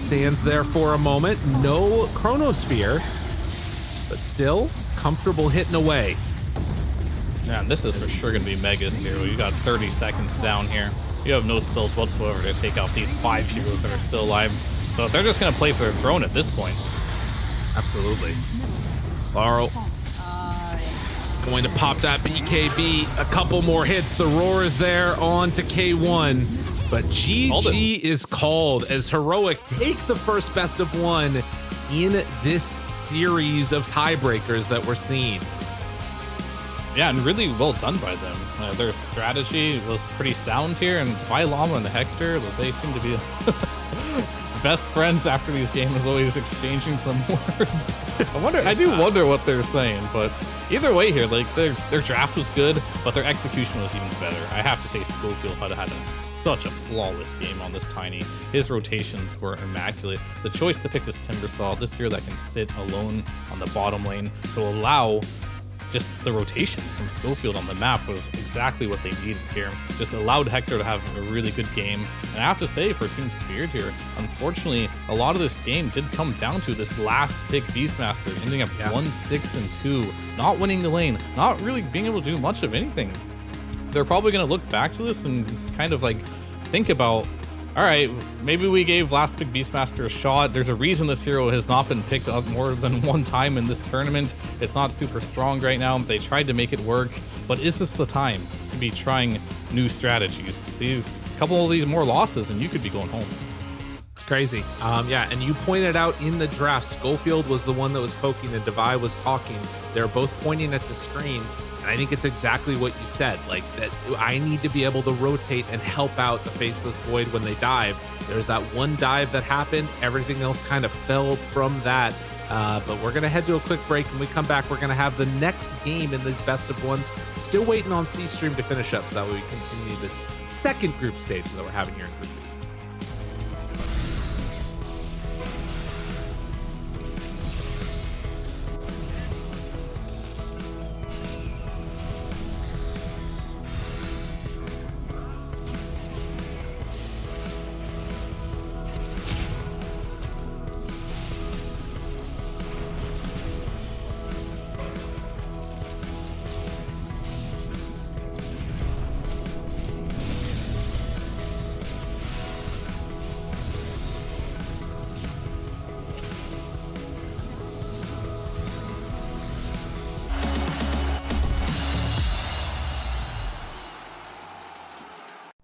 Stands there for a moment. No Chronosphere, but still comfortable hitting away. Yeah, and this is for sure going to be Megas here. You got 30 seconds down here. You have no spells whatsoever to take out these 5 heroes that are still alive. So they're just going to play for their throne at this point. Absolutely. Laro going to pop that BKB. A couple more hits. The roar is there on to K1. But GG is called as Heroic take the first best of 1 in this series of tiebreakers that we're seeing. Yeah, and really well done by them. Their strategy was pretty sound here, and Lama and Hector, they seem to be best friends after these games, always exchanging some words. I do wonder what they're saying, but either way here, like their draft was good, but their execution was even better. I have to say Schofield had such a flawless game on this Tiny. His rotations were immaculate. The choice to pick this Timbersaw this year that can sit alone on the bottom lane to allow just the rotations from Schofield on the map was exactly what they needed here. Just allowed Hector to have a really good game. And I have to say, for Team Spirit here, unfortunately, a lot of this game did come down to this last pick Beastmaster, ending up 1-6-2, not winning the lane, not really being able to do much of anything. They're probably going to look back to this and kind of like think about, all right, maybe we gave last pick Beastmaster a shot. There's a reason this hero has not been picked up more than 1 time in this tournament. It's not super strong right now. They tried to make it work, but is this the time to be trying new strategies? These couple of these more losses and you could be going home. It's crazy. Yeah, and you pointed out in the draft, Schofield was the one that was poking and Devi was talking. They're both pointing at the screen. And I think it's exactly what you said, like that I need to be able to rotate and help out the Faceless Void when they dive. There's that one dive that happened. Everything else kind of fell from that. But we're going to head to a quick break. When we come back, we're going to have the next game in these best of 1s. Still waiting on C-Stream to finish up so that way we continue this second group stage that we're having here in Group B.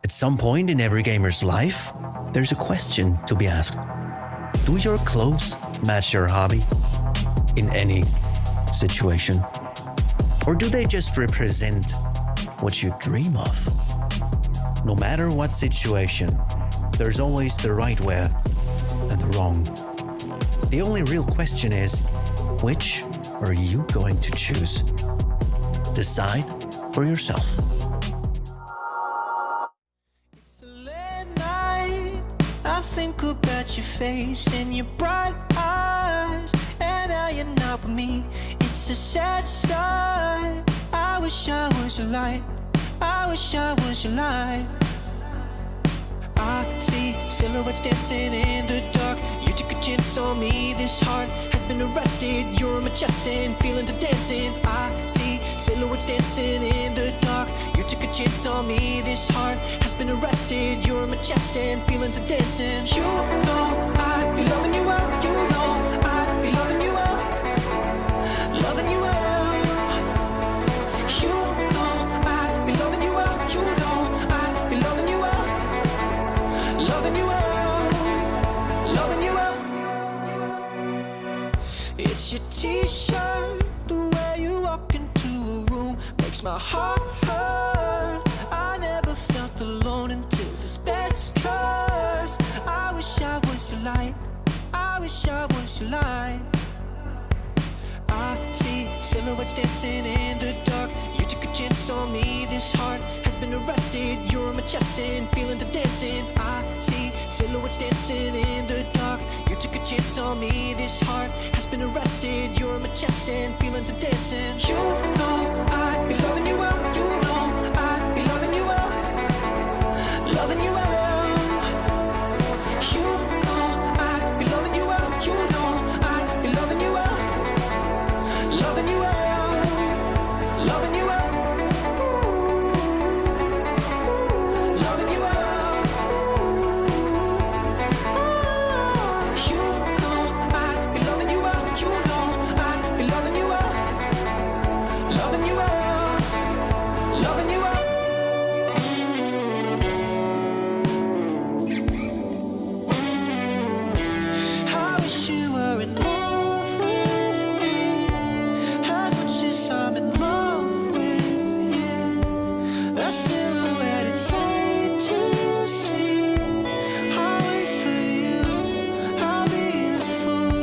At some point in every gamer's life, there's a question to be asked. Do your clothes match your hobby in any situation? Or do they just represent what you dream of? No matter what situation, there's always the right way and the wrong. The only real question is, which are you going to choose? Decide for yourself. It's a late night. about your face and your bright eyes, and now you're not with me. It's a sad sight. I wish I was your light. I wish I was your light. I see silhouettes dancing in the dark. You took a chance on me. This heart has been arrested. You're my chest and feeling to dancing. I see silhouettes dancing in the dark. You took a chance on me. This heart has been arrested. You're my chest and feeling to dancing. You know I'd be loving you out. You know I'd be loving you out. Loving you out. You know I'd be loving you out. You know I'd be loving you out. Loving you out, loving you out. It's your t-shirt, the way you walk into a room makes my heart hurt. I never felt alone until this best curse. I wish I was your light. I wish I was your light. I see silhouettes dancing in the dark. You took a chance on me. This heart has been arrested. You're my chest and feeling to dancing. I see silhouettes dancing in the dark. You took a chance on me. This heart has been arrested. You're my chest and feeling to dancing. You know I'd be loving you out. You know I'd be loving you out. Loving you out. You know I'd be loving you out. You know I'd be loving you out. Loving you out, loving you out, loving you out. You know I'd be loving you out. You know I'd be loving you out. Loving you out, loving you out. I wish you were in love with me. As much as I'm in love with you, a silhouette inside to see. I'll wait for you, I'll be the fool.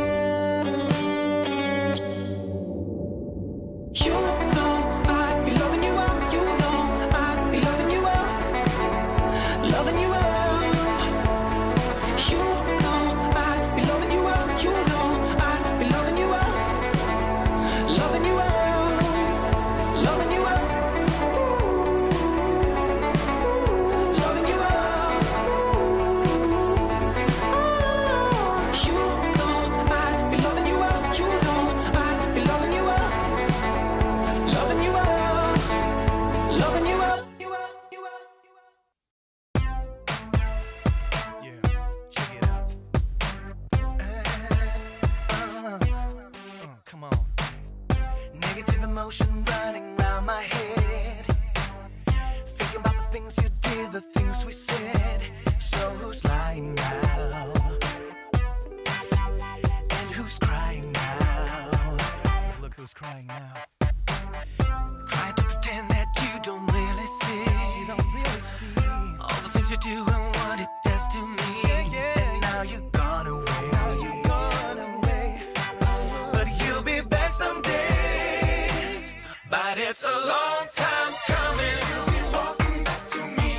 You know I'd be loving you out. You know I'd be loving you out. Loving you out. You know I'd be loving you out. You know I'd be loving you out. Loving you out, loving you out, loving you out. You know I'd be loving you out. You know I'd be loving you out. Loving you out, loving you out. Come on. Negative emotion running round my head. Thinking about the things you did, the things we said. So who's lying now? And who's crying now? Look who's crying now. Trying to pretend that you don't really see. You don't really see all the things you do and what it does to me. And now you're gone away. But you'll be back someday. But it's a long time coming. You'll be walking back to me.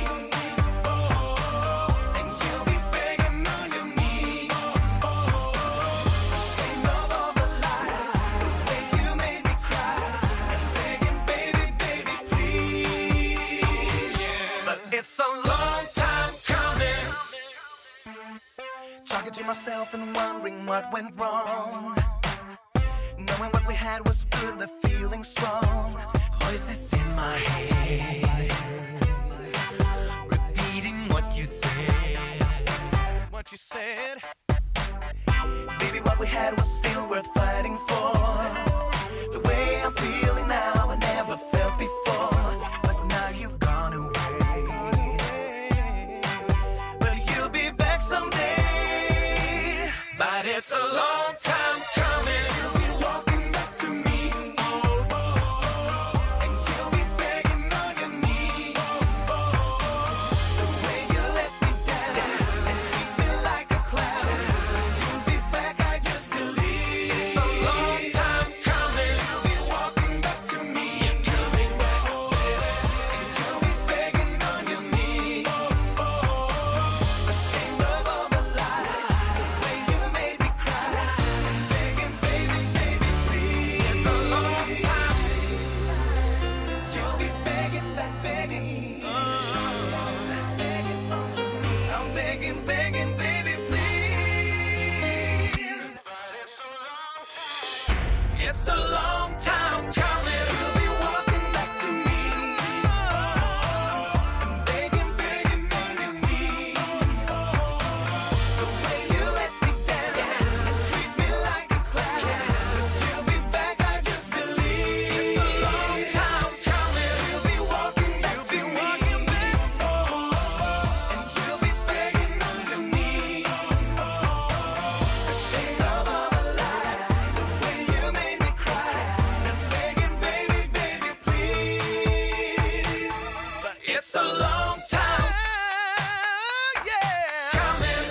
And you'll be begging on your knees. Think of all the lies, the way you made me cry. And begging, baby, baby, please. But it's a long time coming. Talking to myself and wondering what went wrong. Knowing what we had was good, the feeling strong. Voices in my head, repeating what you said. What you said. Baby, what we had was still worth fighting for. The way I'm feeling now, I never felt before. But now you've gone away. But you'll be back someday. But it's a long time coming. You'll be walking back to me. And you'll be begging on your knees. It's a long time. Yeah. Coming.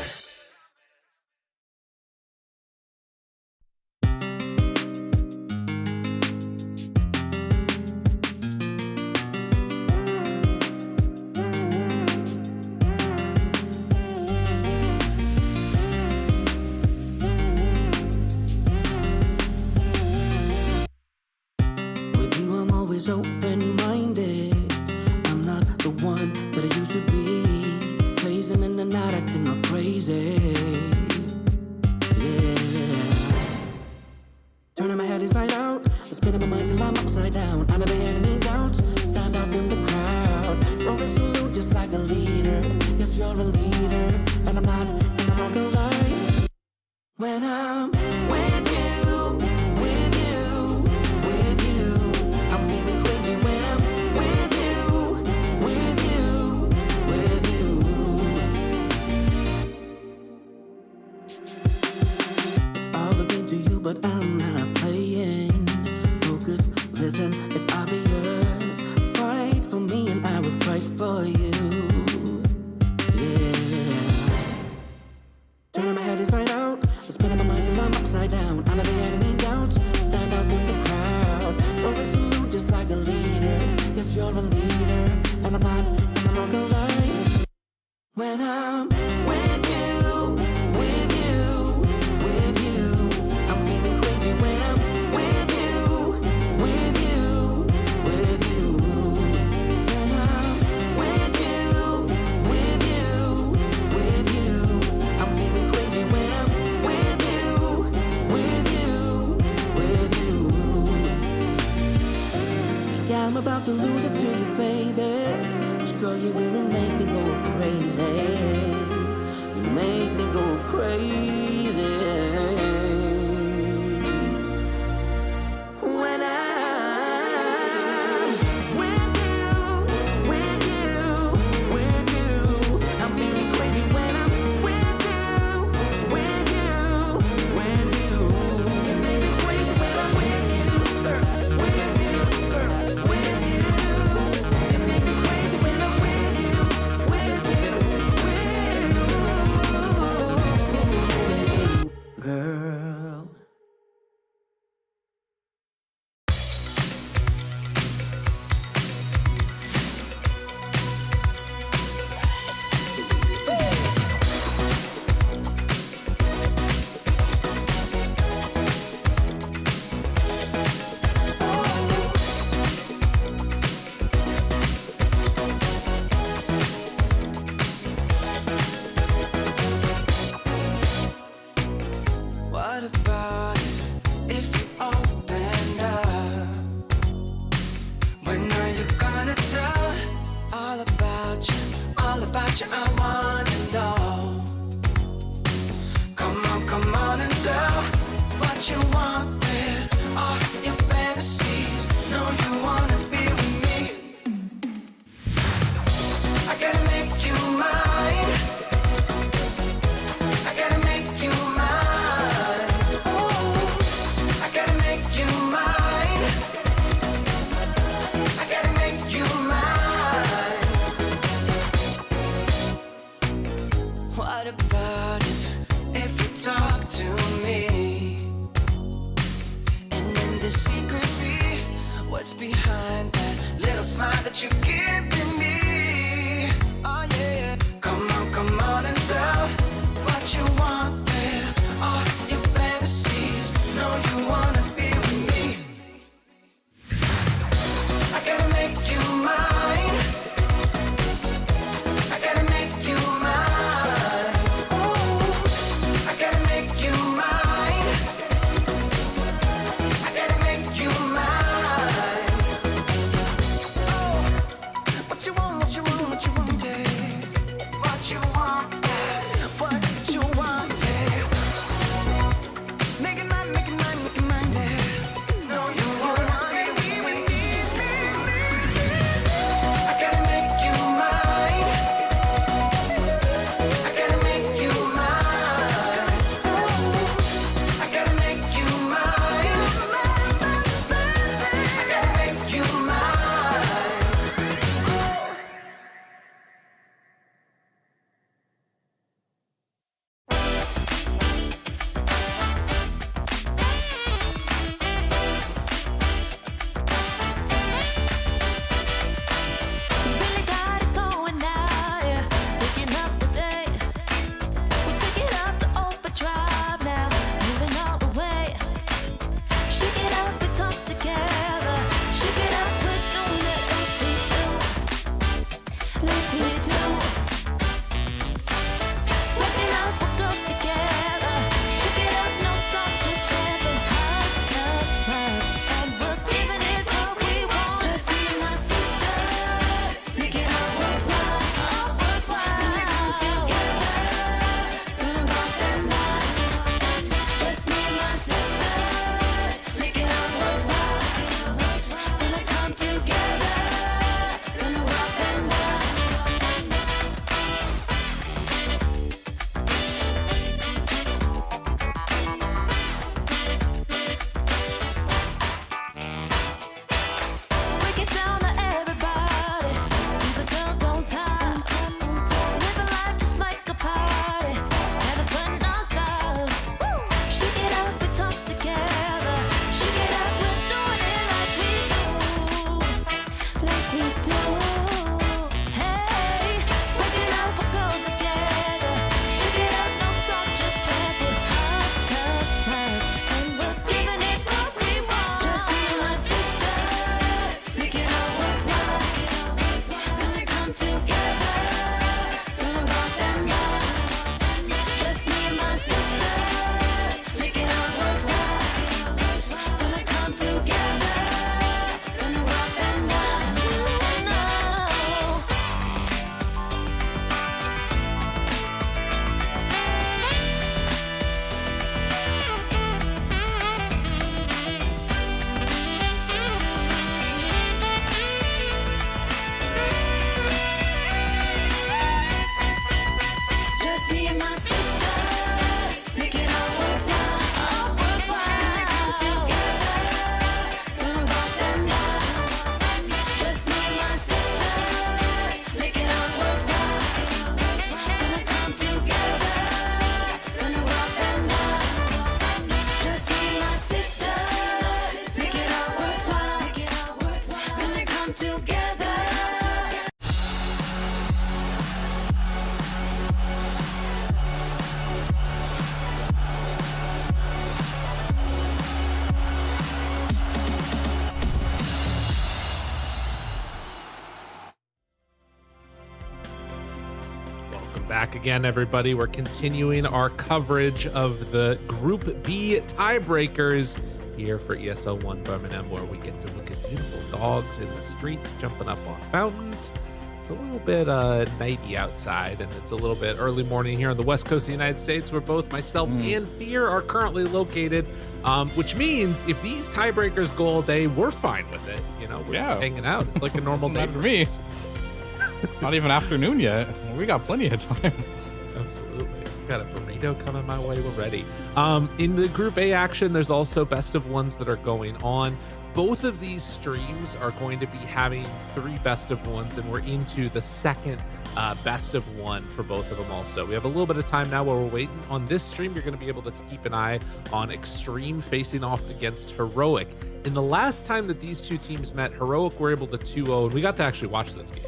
With you, I'm always open-minded. I'm not the one that I used to be. Phasing in and out, acting all crazy. Yeah. Turning my head inside out, spinning my mind till I'm upside down. I never had any doubts. Stand out in the crowd. You're resolute, just like a leader. Yes, you're a leader, and I'm not gonna lie. When I'm with you, with you, with you, I'm feeling crazy when I'm with you, with you, with you. It's all a game to you, but I'm not playing. Focus, listen, it's obvious. Fight for me and I will fight for you. Yeah. Turning my head inside out, spinning my mind till I'm upside down. I never had any doubts. Stand out in the crowd. You're resolute, just like a leader. Yes, you're a leader, and I'm not gonna lie. When I'm with you, with you, with you, I'm feeling crazy when I'm with you, with you, with you. When I'm with you, with you, with you, I'm feeling crazy when I'm with you, with you, with you. Yeah, I'm about to lose it to you, baby. 'Cause girl, you really make me go crazy. You make me go crazy. When I'm with you, with you, with you, I'm feeling crazy when I'm with you, with you, with you. You make me crazy when I'm with you, girl, with you, girl, with you. You make me crazy when I'm with you, with you, with you, girl. What about if you opened up? When are you gonna tell all about you? All about you, I wanna know. Come on and tell what you want with all your fantasies. Know you wanna be with me. I gotta make you mine. I gotta make you mine. I gotta make you mine. I gotta make you mine. What about if you talk to me? And in the secrecy, what's behind that little smile that you're giving me? Oh yeah. Come on and tell what you want with all your fantasies. Know you wanna be with me. I gotta make you mine. I gotta make you mine. I gotta make you mine. I gotta make you mine. What you want, what you want, what you want, yeah. What you want, yeah. What you want, yeah. Make it mine, make it mine, make it mine, yeah. No, you wanna be with me. I gotta make you mine. I gotta make you mine. I gotta make you mine. I gotta make you mine. Back again, everybody. We're continuing our coverage of the Group B tiebreakers here for ESL 1 Birmingham, where we get to look at beautiful dogs in the streets jumping up on fountains. It's a little bit nighty outside, and it's a little bit early morning here on the west coast of the United States, where both myself and Fear are currently located, which means if these tiebreakers go all day, we're fine with it. You know, we're hanging out like a normal day. Not for me. Not even afternoon yet. We got plenty of time. Absolutely. Got a burrito coming my way. We're ready. In the Group A action, there's also best of ones that are going on. Both of these streams are going to be having 3 best of ones, and we're into the second best of one for both of them also. We have a little bit of time now while we're waiting. On this stream, you're going to be able to keep an eye on Extreme facing off against Heroic. In the last time that these two teams met, Heroic were able to 2-0, and we got to actually watch those games.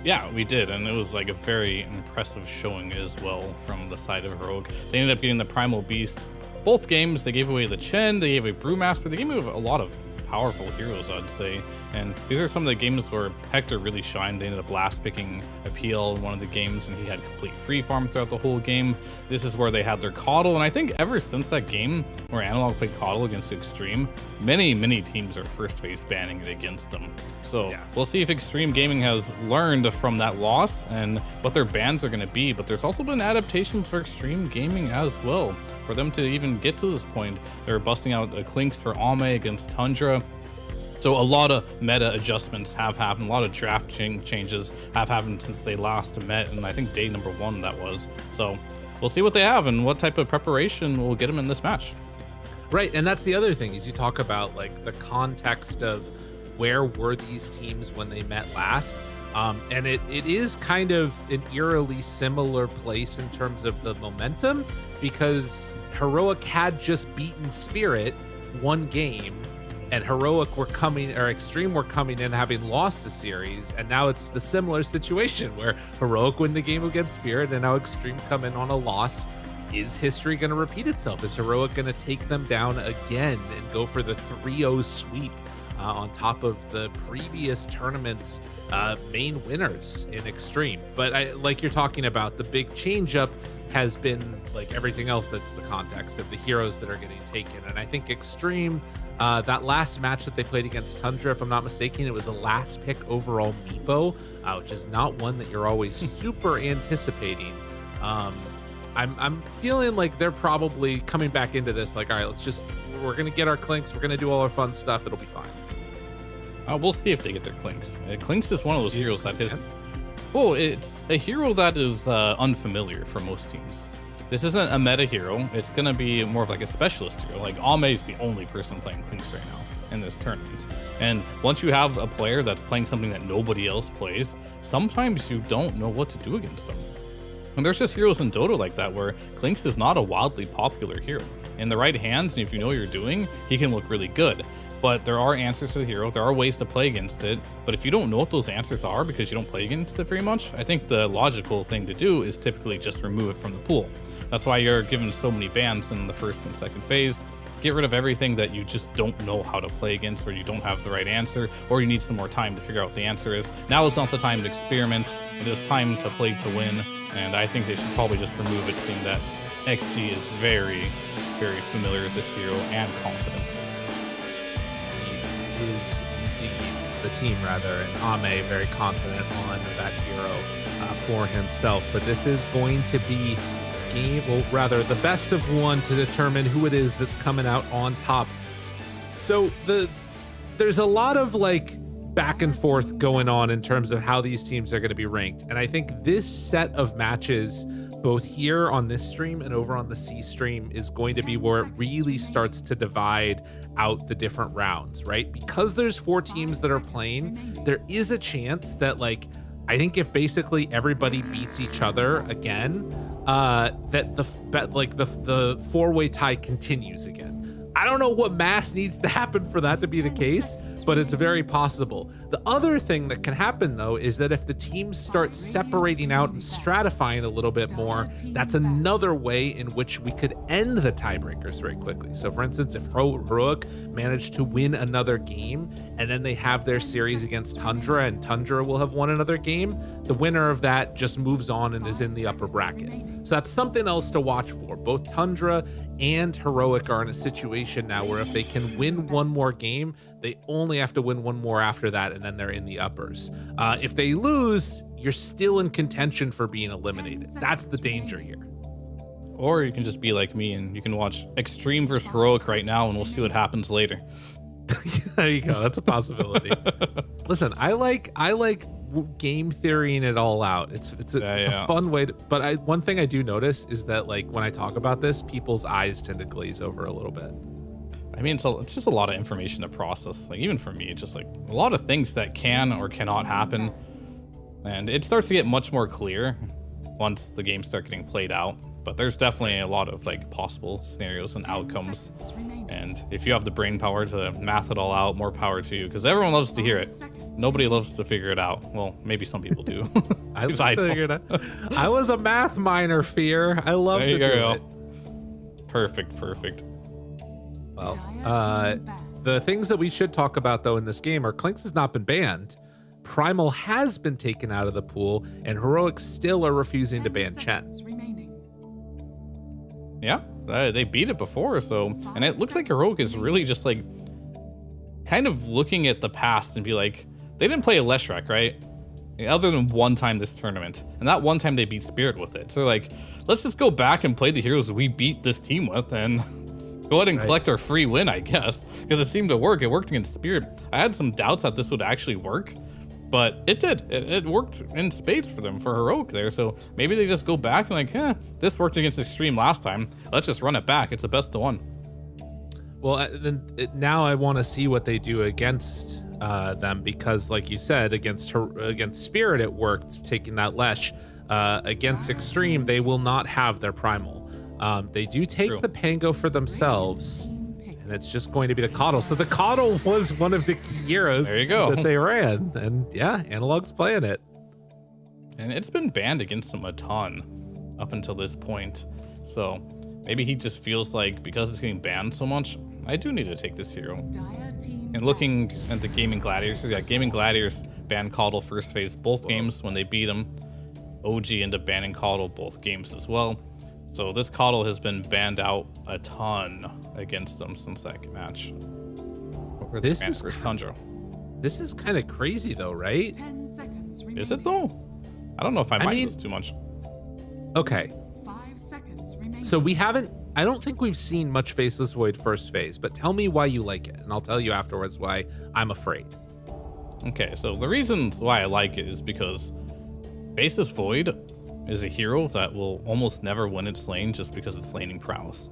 Yeah, we did, and it was like a very impressive showing as well from the side of Heroic. They ended up getting the Primal Beast. Both games, they gave away the Chen, they gave away Brewmaster, they gave away a lot of powerful heroes, I'd say. And these are some of the games where Hector really shined. They ended up last picking Appeal in one of the games, and he had complete free farm throughout the whole game. This is where they had their Coddle, and I think ever since that game where Analog played Coddle against Extreme, many teams are first phase banning it against them. So we'll see if Extreme Gaming has learned from that loss and what their bans are going to be. But there's also been adaptations for Extreme Gaming as well. For them to even get to this point, they're busting out Clinks for Ame against Tundra. So a lot of meta adjustments have happened. A lot of draft changes have happened since they last met, and I think day number 1 that was. So we'll see what they have and what type of preparation will get them in this match. Right, and that's the other thing is you talk about like the context of where were these teams when they met last. And it is kind of an eerily similar place in terms of the momentum, because Heroic had just beaten Spirit 1 game, and Heroic were coming, or Extreme were coming in having lost a series, and now it's the similar situation where Heroic win the game against Spirit, and now Extreme come in on a loss. Is history going to repeat itself? Is Heroic going to take them down again and go for the 3-0 sweep on top of the previous tournament's main winners in Extreme? But like you're talking about, the big change up has been like everything else that's the context of the heroes that are getting taken. And I think Extreme, that last match that they played against Tundra, if I'm not mistaken, it was a last pick overall Meepo, which is not one that you're always super anticipating. I'm feeling like they're probably coming back into this like, all right, we're going to get our Clinks, we're going to do all our fun stuff, it'll be fine. We'll see if they get their Clinks. Clinks is one of those heroes that has... Oh, it's a hero that is unfamiliar for most teams. This isn't a meta hero. It's going to be more of like a specialist hero. Like Ame is the only person playing Clinks right now in this tournament. And once you have a player that's playing something that nobody else plays, sometimes you don't know what to do against them. And there's just heroes in Dota like that where Clinks is not a wildly popular hero. In the right hands, and if you know what you're doing, he can look really good. But there are answers to the hero, there are ways to play against it, but if you don't know what those answers are because you don't play against it very much, I think the logical thing to do is typically just remove it from the pool. That's why you're given so many bans in the first and second phase. Get rid of everything that you just don't know how to play against, or you don't have the right answer, or you need some more time to figure out what the answer is. Now is not the time to experiment, it is time to play to win, and I think they should probably just remove it, seeing that XG is very familiar with this hero and confident. Is indeed the team rather, and Ame very confident on that hero for himself. But this is going to be the best of one to determine who it is that's coming out on top. So there's a lot of like back and forth going on in terms of how these teams are going to be ranked, and I think this set of matches, both here on this stream and over on the C stream, is going to be where it really starts to divide out the different rounds, right? Because there's 4 teams that are playing, there is a chance that like, I think if basically everybody beats each other again, that the 4-way tie continues again. I don't know what math needs to happen for that to be the case, but it's very possible. The other thing that can happen though is that if the teams start separating out and stratifying a little bit more, that's another way in which we could end the tiebreakers very quickly. So for instance, if Heroic managed to win another game and then they have their series against Tundra and Tundra will have won another game, the winner of that just moves on and is in the upper bracket. So that's something else to watch for. Both Tundra and Heroic are in a situation now where if they can win one more game, they only have to win one more after that, and then they're in the uppers. If they lose, you're still in contention for being eliminated. That's the danger here. Or you can just be like me and you can watch Extreme versus Heroic right now and we'll see what happens later. There you go. That's a possibility. Listen, I like game theorying it all out. It's a fun way to, but one thing I do notice is that like when I talk about this, people's eyes tend to glaze over a little bit. I mean, it's just a lot of information to process. Like even for me, it's just like a lot of things that can or cannot happen. And it starts to get much more clear once the games start getting played out. But there's definitely a lot of like possible scenarios and outcomes. And if you have the brain power to math it all out, more power to you, because everyone loves to hear it. Nobody loves to figure it out. Well, maybe some people do. I love to figure it out. I was a math minor, Fear. I love to do it. Perfect. Well, the things that we should talk about though in this game are Clinks has not been banned. Primal has been taken out of the pool, and Heroic still are refusing to ban Chen. Yeah, they beat it before, so, and it looks like Heroic is really just like kind of looking at the past and be like, they didn't play a Leshrac, right? Other than one time this tournament, and that one time they beat Spirit with it. So like, let's just go back and play the heroes we beat this team with and go ahead and collect our free win, I guess, because it seemed to work. It worked against Spirit. I had some doubts that this would actually work, but it did. It worked in spades for them, for Heroic there. So maybe they just go back and like, this worked against Extreme last time. Let's just run it back. It's a best of one. Well, now I want to see what they do against them, because like you said, against Spirit it worked, taking that Lesh. Against Extreme, they will not have their Primal. They do take the Pango for themselves, and it's just going to be the Coddle. So the Coddle was one of the key heroes that they ran, and yeah, Analog's playing it. And it's been banned against him a ton up until this point. So maybe he just feels like, because it's getting banned so much, I do need to take this hero. And looking at the Gaming Gladiators, Gaming Gladiators banned Coddle first phase both games when they beat him. OG ended up banning Coddle both games as well. So this Coddle has been banned out a ton against them since that match. This is versus Tundra. This is kind of crazy though, right? 10 seconds remaining. Is it though? I don't know if I mind this too much. Okay. 5 seconds remaining. So I don't think we've seen much Faceless Void first phase, but tell me why you like it, and I'll tell you afterwards why I'm afraid. Okay, so the reasons why I like it is because Faceless Void is a hero that will almost never win its lane just because it's laning prowess.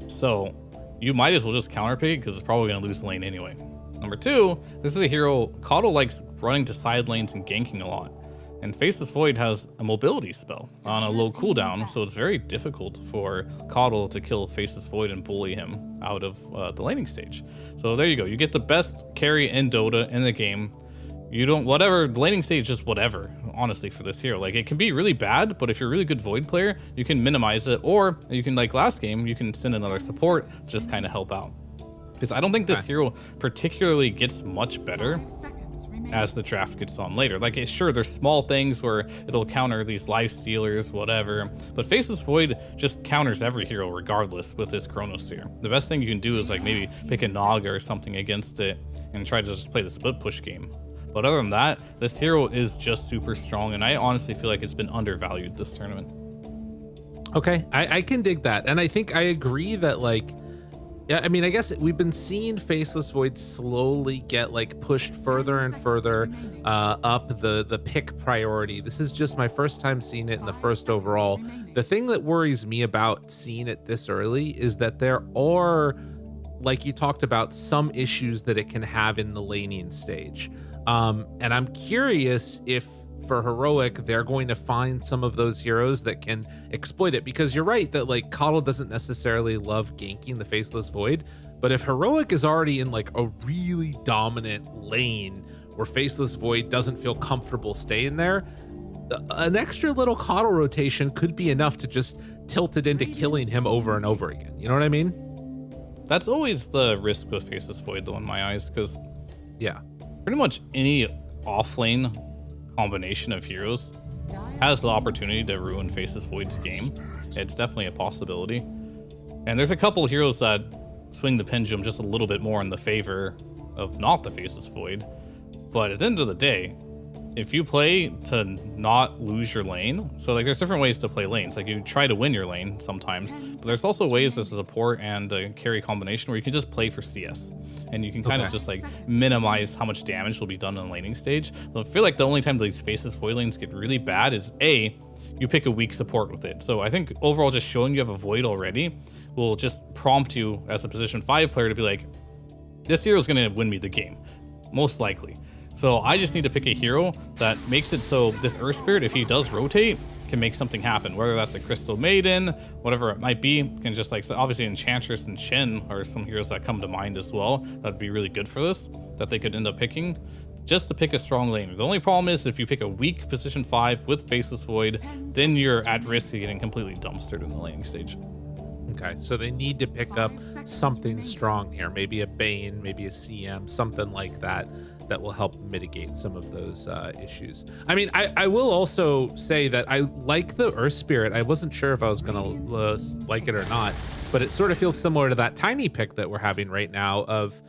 So you might as well just counterpick because it's probably going to lose the lane anyway. Number two, this is a hero, Coddle likes running to side lanes and ganking a lot. And Faceless Void has a mobility spell on a low cooldown, so it's very difficult for Coddle to kill Faceless Void and bully him out of the laning stage. So there you go. You get the best carry in Dota in the game. You don't, whatever, the laning stage is whatever, honestly, for this hero. Like, it can be really bad, but if you're a really good Void player, you can minimize it, or you can, like last game, you can send another support to just kind of help out. Because I don't think this hero particularly gets much better as the draft gets on later. Like, sure, there's small things where it'll counter these life stealers, whatever, but Faceless Void just counters every hero regardless with his Chronosphere. The best thing you can do is like maybe pick a Naga or something against it and try to just play the split push game. But other than that, this hero is just super strong, and I honestly feel like it's been undervalued this tournament. Okay, I can dig that, and I think I agree that, like, yeah, I mean, I guess we've been seeing Faceless Void slowly get like pushed further and further up the pick priority. This is just my first time seeing it in the first overall. The thing that worries me about seeing it this early is that there are, like you talked about, some issues that it can have in the laning stage. And I'm curious if for Heroic, they're going to find some of those heroes that can exploit it, because you're right that like Coddle doesn't necessarily love ganking the Faceless Void, but if Heroic is already in like a really dominant lane where Faceless Void doesn't feel comfortable staying there, an extra little Coddle rotation could be enough to just tilt it into killing him over and over again. You know what I mean? That's always the risk with Faceless Void, though, in my eyes, because yeah, pretty much any off-lane combination of heroes has the opportunity to ruin Faceless Void's game. It's definitely a possibility. And there's a couple heroes that swing the pendulum just a little bit more in the favor of not the Faceless Void. But at the end of the day, if you play to not lose your lane, so like there's different ways to play lanes. Like you try to win your lane sometimes, but there's also ways as a support and a carry combination where you can just play for CS, and you can kind of just like minimize how much damage will be done in the laning stage. I feel like the only time these Faceless Void lanes get really bad is you pick a weak support with it. So I think overall just showing you have a Void already will just prompt you as a position 5 player to be like, this hero is going to win me the game, most likely. So I just need to pick a hero that makes it so this Earth Spirit, if he does rotate, can make something happen. Whether that's a Crystal Maiden, whatever it might be, can just like, so obviously Enchantress and Shen are some heroes that come to mind as well. That'd be really good for this, that they could end up picking just to pick a strong lane. The only problem is if you pick a weak position 5 with Faceless Void, then you're at risk of getting completely dumpstered in the laning stage. Okay, so they need to pick up something strong here, maybe a Bane, maybe a CM, something like that, that will help mitigate some of those issues. I mean, I will also say that I like the Earth Spirit. I wasn't sure if I was gonna like it or not, but it sort of feels similar to that tiny pick that we're having right now of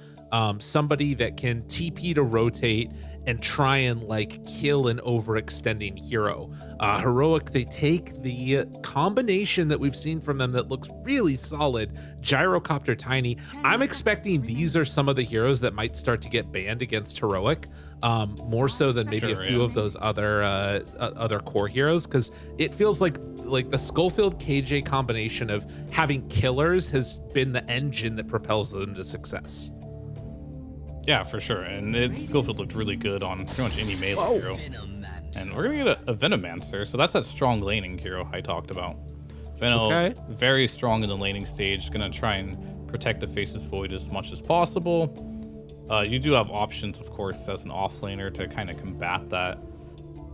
somebody that can TP to rotate and try and like kill an overextending hero. Heroic, they take the combination that we've seen from them that looks really solid, Gyrocopter Tiny. I'm expecting these are some of the heroes that might start to get banned against Heroic, more so than maybe a few of those other core heroes, because it feels like the Schofield KJ combination of having killers has been the engine that propels them to success. Yeah, for sure. And Schofield looked really good on pretty much any melee hero. And we're going to get a Venomancer. So that's that strong laning hero I talked about. Veno, very strong in the laning stage. Going to try and protect the Faceless Void as much as possible. You do have options, of course, as an offlaner to kind of combat that.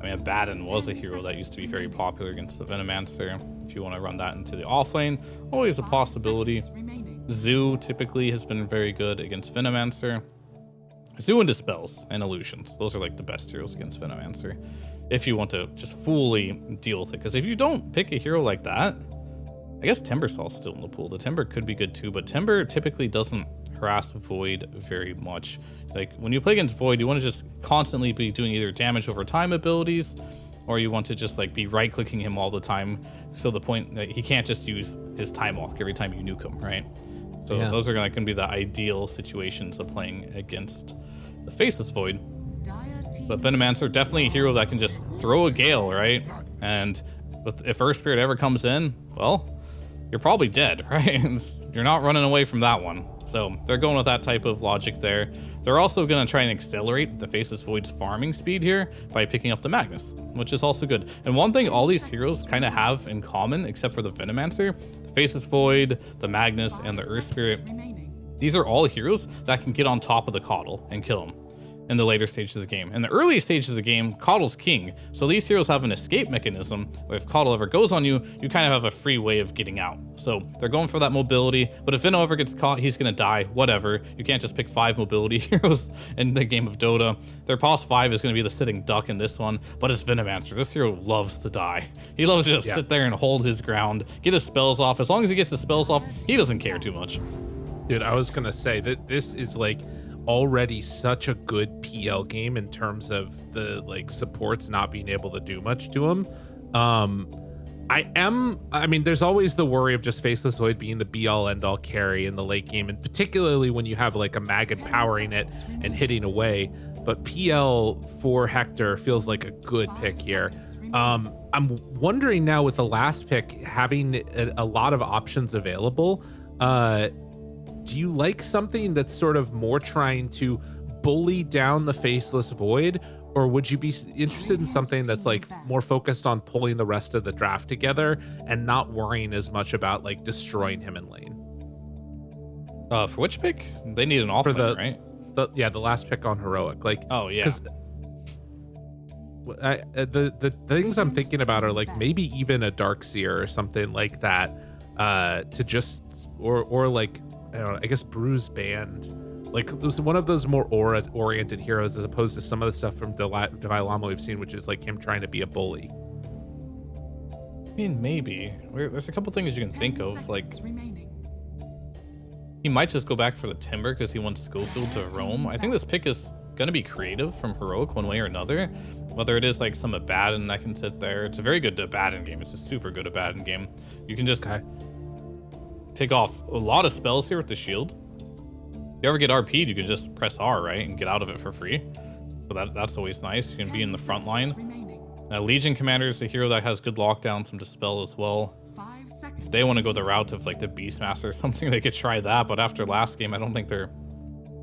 I mean, Abaddon was a hero that used to be very popular against the Venomancer. If you want to run that into the offlane, always a possibility. Zoo typically has been very good against Venomancer. Zoo and Dispels and Illusions. Those are like the best heroes against Venomancer if you want to just fully deal with it. Because if you don't pick a hero like that, I guess Timbersaul's still in the pool. The Timber could be good too, but Timber typically doesn't harass Void very much. Like when you play against Void, you want to just constantly be doing either damage over time abilities, or you want to just like be right clicking him all the time. So the point that he can't just use his time walk every time you nuke him, right? So those are going to be the ideal situations of playing against the Faceless Void. But Venomancer, definitely a hero that can just throw a Gale, right? And if Earth Spirit ever comes in, well, you're probably dead, right? You're not running away from that one. So they're going with that type of logic there. They're also going to try and accelerate the Faceless Void's farming speed here by picking up the Magnus, which is also good. And one thing all these heroes kind of have in common, except for the Venomancer, the Faceless Void, the Magnus, and the Earth Spirit, these are all heroes that can get on top of the Coddle and kill him in the later stages of the game. In the early stages of the game, Coddle's king. So these heroes have an escape mechanism where if Coddle ever goes on you, you kind of have a free way of getting out. So they're going for that mobility, but if Veno ever gets caught, he's gonna die, whatever. You can't just pick 5 mobility heroes in the game of Dota. Their pos 5 is gonna be the sitting duck in this one, but it's Venomancer. This hero loves to die. He loves to just sit there and hold his ground, get his spells off. As long as he gets the spells off, he doesn't care too much. Dude, I was gonna say that this is like already such a good PL game in terms of the like supports not being able to do much to him. I mean, there's always the worry of just Faceless Void being the be-all end-all carry in the late game, and particularly when you have like a Maggot powering it and hitting away. But PL for Hector feels like a good pick here. I'm wondering now with the last pick having a lot of options available, do you like something that's sort of more trying to bully down the Faceless Void, or would you be interested in something that's like more focused on pulling the rest of the draft together and not worrying as much about like destroying him in lane? For which pick? They need an off lane, right? The last pick on heroic. Like, oh yeah. The things I'm thinking about are like maybe even a Darkseer or something like that, to just or like I don't know, I guess Bruise Band. Like it was one of those more aura oriented heroes as opposed to some of the stuff from Devi Lama we've seen, which is like him trying to be a bully. I mean, maybe there's a couple things you can think of. Like he might just go back for the Timber because he wants Schofield to roam. I think this pick is gonna be creative from heroic one way or another. Whether it is like some Abaddon that can sit there. It's a very good Abaddon game. It's a super good Abaddon game. You can just take off a lot of spells here with the shield. If you ever get RP'd, you can just press R, right, and get out of it for free. So that's always nice. You can be in the front line. Legion Commander is the hero that has good lockdown, some Dispel as well. If they want to go the route of like the Beastmaster or something, they could try that. But after last game, I don't think they're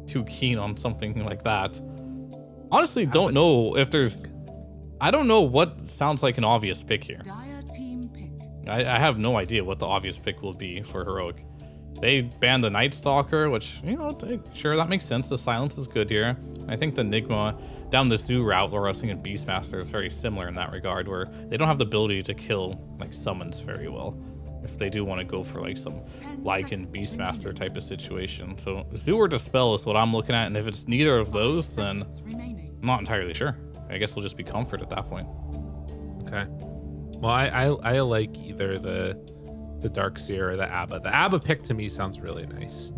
too keen on something like that. Honestly, don't know if there's... I don't know what sounds like an obvious pick here. I have no idea what the obvious pick will be for heroic. They banned the Night Stalker, which, you know, sure, that makes sense. The silence is good here. I think the Nigma down the Zoo route where I was thinking Beastmaster is very similar in that regard, where they don't have the ability to kill like summons very well. If they do want to go for like some Lycan Beastmaster type of situation. So Zoo or Dispel is what I'm looking at, and if it's neither of those, then I'm not entirely sure. I guess we'll just be Comfort at that point. Okay. Well, I like either the Darkseer or the Abba. The Abba pick to me sounds really nice.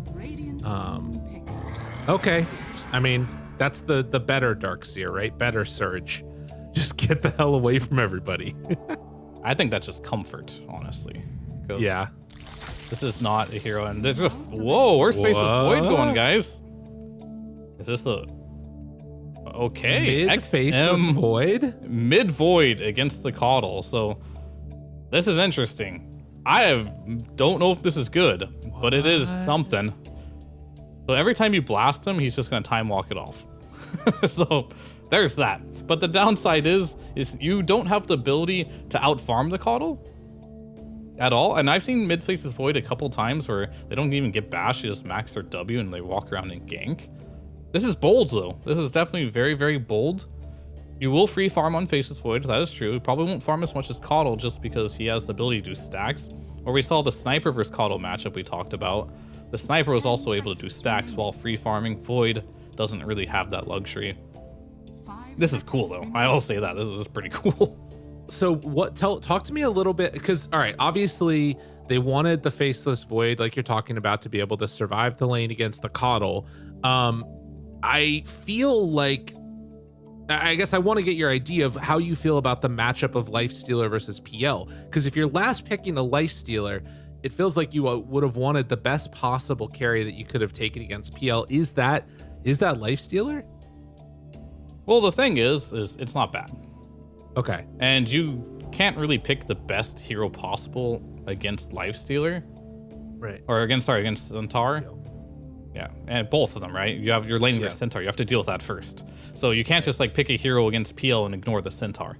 Okay. I mean, that's the better Darkseer, right? Better Surge. Just get the hell away from everybody. I think that's just Comfort, honestly. Yeah. This is not a hero, and there's a... Whoa, where's Faceless Void going, guys? Is this a... Okay. Faceless Void? Mid Void against the Coddle, so... This is interesting. Don't know if this is good, but it is something. So every time you blast him, he's just gonna time walk it off. So there's that. But the downside is you don't have the ability to out farm the Coddle at all. And I've seen mid Faceless Void a couple times where they don't even get bash, they just max their W and they walk around and gank. This is bold though. This is definitely very, very bold. You will free farm on Faceless Void, that is true. You probably won't farm as much as Coddle just because he has the ability to do stacks. Or we saw the Sniper versus Coddle matchup we talked about. The Sniper was also able to do stacks while free farming. Void doesn't really have that luxury. This is cool though. I will say that. This is pretty cool. So talk to me a little bit, because all right, obviously they wanted the Faceless Void, like you're talking about, to be able to survive the lane against the Coddle. I feel like, I guess I want to get your idea of how you feel about the matchup of Lifestealer versus PL. Because if you're last picking a Lifestealer, it feels like you would have wanted the best possible carry that you could have taken against PL. Is that Lifestealer? Well, the thing is it's not bad. Okay. And you can't really pick the best hero possible against Lifestealer. Right. Or against Centaur. Yeah, and both of them, right? You're laning versus Centaur. You have to deal with that first. So you can't just like pick a hero against PL and ignore the Centaur.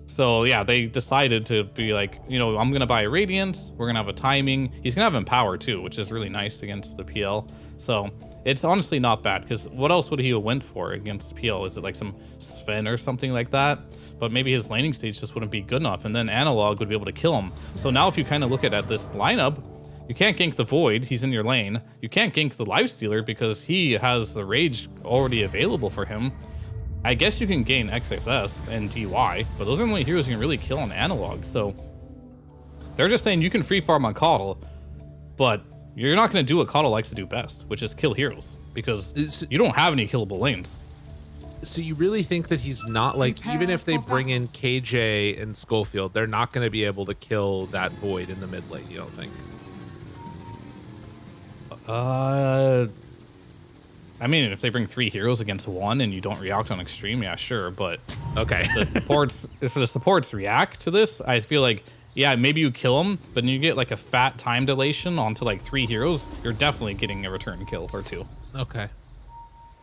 So yeah, they decided to be like, you know, I'm gonna buy a Radiance. We're gonna have a timing. He's gonna have Empower too, which is really nice against the PL. So it's honestly not bad, because what else would he have went for against PL? Is it like some Sven or something like that? But maybe his laning stage just wouldn't be good enough, and then Analog would be able to kill him. So now if you kind of look at this lineup, you can't gank the Void, he's in your lane. You can't gank the Lifestealer because he has the Rage already available for him. I guess you can gain XXS and DY, but those are the only heroes you can really kill on Analog. So they're just saying you can free farm on Coddle, but you're not going to do what Coddle likes to do best, which is kill heroes, because you don't have any killable lanes. So you really think that he's not, like, even if they bring in KJ and Schofield, they're not going to be able to kill that Void in the mid lane, you don't think? I mean, if they bring 3 heroes against 1 and you don't react on Extreme, yeah, sure. But okay, if the supports react to this, I feel like, yeah, maybe you kill them, but then you get like a fat time dilation onto like 3 heroes, you're definitely getting a return kill or 2. Okay,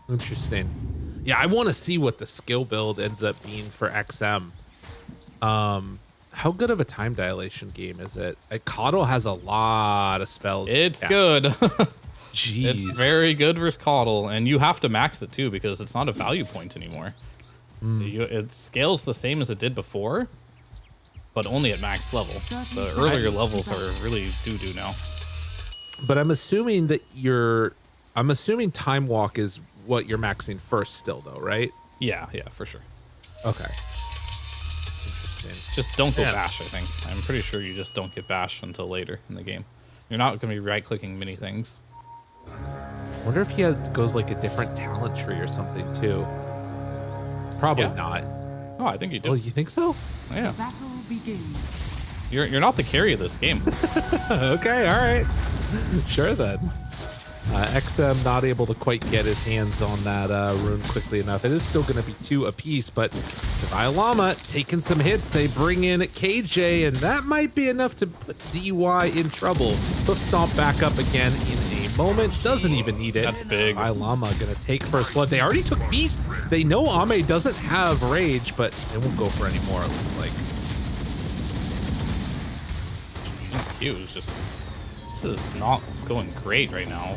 interesting. Yeah, I want to see what the skill build ends up being for XM. How good of a time dilation game is it? Coddle has a lot of spells. It's good. Jeez. It's very good versus Coddle, and you have to max it too because it's not a value point anymore. It scales the same as it did before, but only at max level. The earlier levels are really doo-doo now. But I'm assuming that I'm assuming Time Walk is what you're maxing first still though, right? Yeah, for sure. Okay. Interesting. Just don't go bash, I think. I'm pretty sure you just don't get bashed until later in the game. You're not going to be right-clicking many things. I wonder if he goes like a different talent tree or something too. Probably not. Oh, I think you do. Oh, you think so? Yeah. Battle begins. You're not the carry of this game. Okay, all right. Sure then. XM not able to quite get his hands on that rune quickly enough. It is still going to be 2 apiece, but Divine Llama taking some hits. They bring in KJ, and that might be enough to put DY in trouble. Hoof stomp back up again in a moment. Doesn't even need it. That's big. Divine Llama going to take first blood. They already took Beast. They know Ame doesn't have Rage, but they won't go for any more, it looks like. Q is just... This is not going great right now.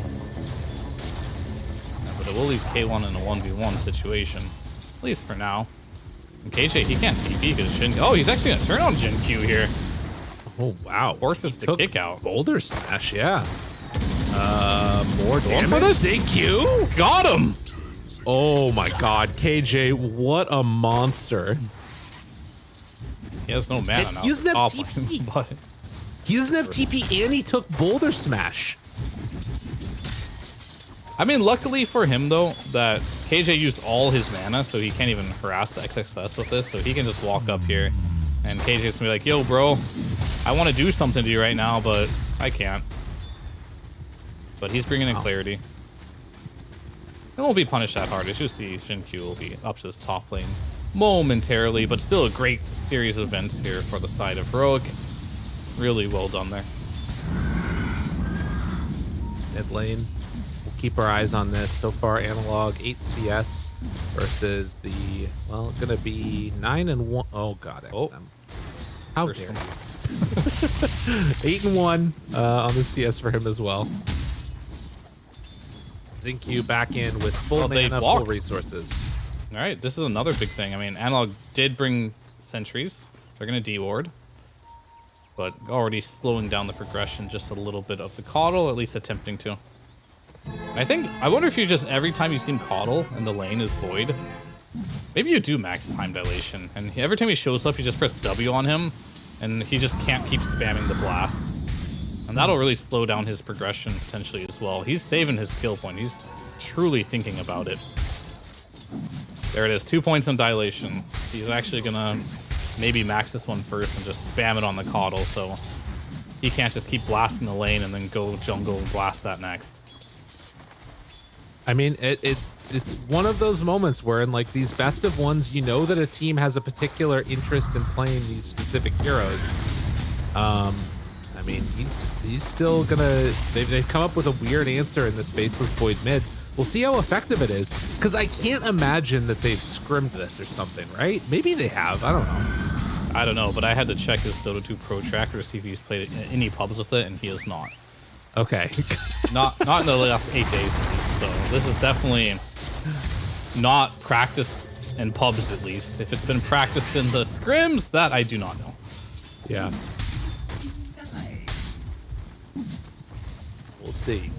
Yeah, but it will leave K1 in a 1v1 situation. At least for now. And KJ, he can't TP because Jin... Oh, he's actually going to turn on Jin Q here. Oh, wow. Forces the kick out. Boulder Smash, yeah. More damage. For this DQ? Got him! Oh my god, KJ, what a monster. He has no mana now. He doesn't have TP. But he doesn't have TP and he took Boulder Smash. I mean, luckily for him, though, that KJ used all his mana, so he can't even harass the XXS with this, so he can just walk up here, and KJ's gonna be like, yo, bro, I want to do something to you right now, but I can't. But he's bringing in clarity. It won't be punished that hard. It's just the Shin-Q will be up to his top lane momentarily, but still a great series of events here for the side of Heroic. Really well done there. Mid lane. We'll keep our eyes on this. So far, Analog 8 CS versus the, well, gonna be 9 and 1. Oh god, XM. How dare you? 8 and 1 on the CS for him as well. Zinkyu back in with full mana, full resources. All right, this is another big thing. I mean, Analog did bring sentries. They're going to deward, but already slowing down the progression just a little bit of the Coddle, at least attempting to. I wonder if you just, every time you see Coddle and the lane is void, maybe you do max time dilation, and every time he shows up, you just press W on him, and he just can't keep spamming the blast. And that'll really slow down his progression potentially as well. He's saving his skill point. He's truly thinking about it. There it is, 2 points in dilation. He's actually gonna maybe max this one first and just spam it on the Coddle, so he can't just keep blasting the lane and then go jungle and blast that next. I mean, it's one of those moments where in like these best of ones, you know that a team has a particular interest in playing these specific heroes. I mean, he's still gonna. They've come up with a weird answer in this Faceless Void mid. We'll see how effective it is, because I can't imagine that they've scrimmed this or something, right? Maybe they have. I don't know. I don't know, but I had to check his Dota 2 Pro tracker to see if he's played any pubs with it, and he has not. Okay. not in the last 8 days, so this is definitely not practiced in pubs, at least. If it's been practiced in the scrims, that I do not know. Yeah. We'll see.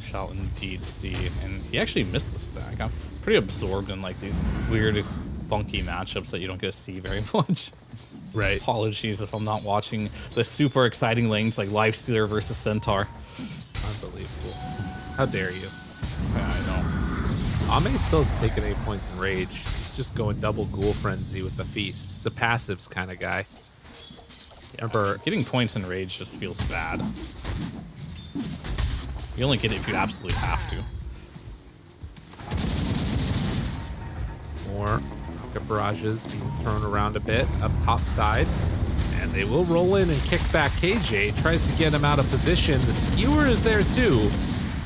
Shall indeed see. And he actually missed the stack. I'm pretty absorbed in like these weird, funky matchups that you don't get to see very much. Right. Apologies if I'm not watching the super exciting lanes like Lifestealer versus Centaur. Unbelievable. How dare you? Yeah, I know. Ame still has taken 8 points in rage. He's just going double Ghoul Frenzy with the feast. He's a passives kind of guy. Remember, getting points in rage just feels bad. You only get it if you absolutely have to. More rocket barrages being thrown around a bit up top side. And they will roll in and kick back KJ. Tries to get him out of position. The skewer is there too.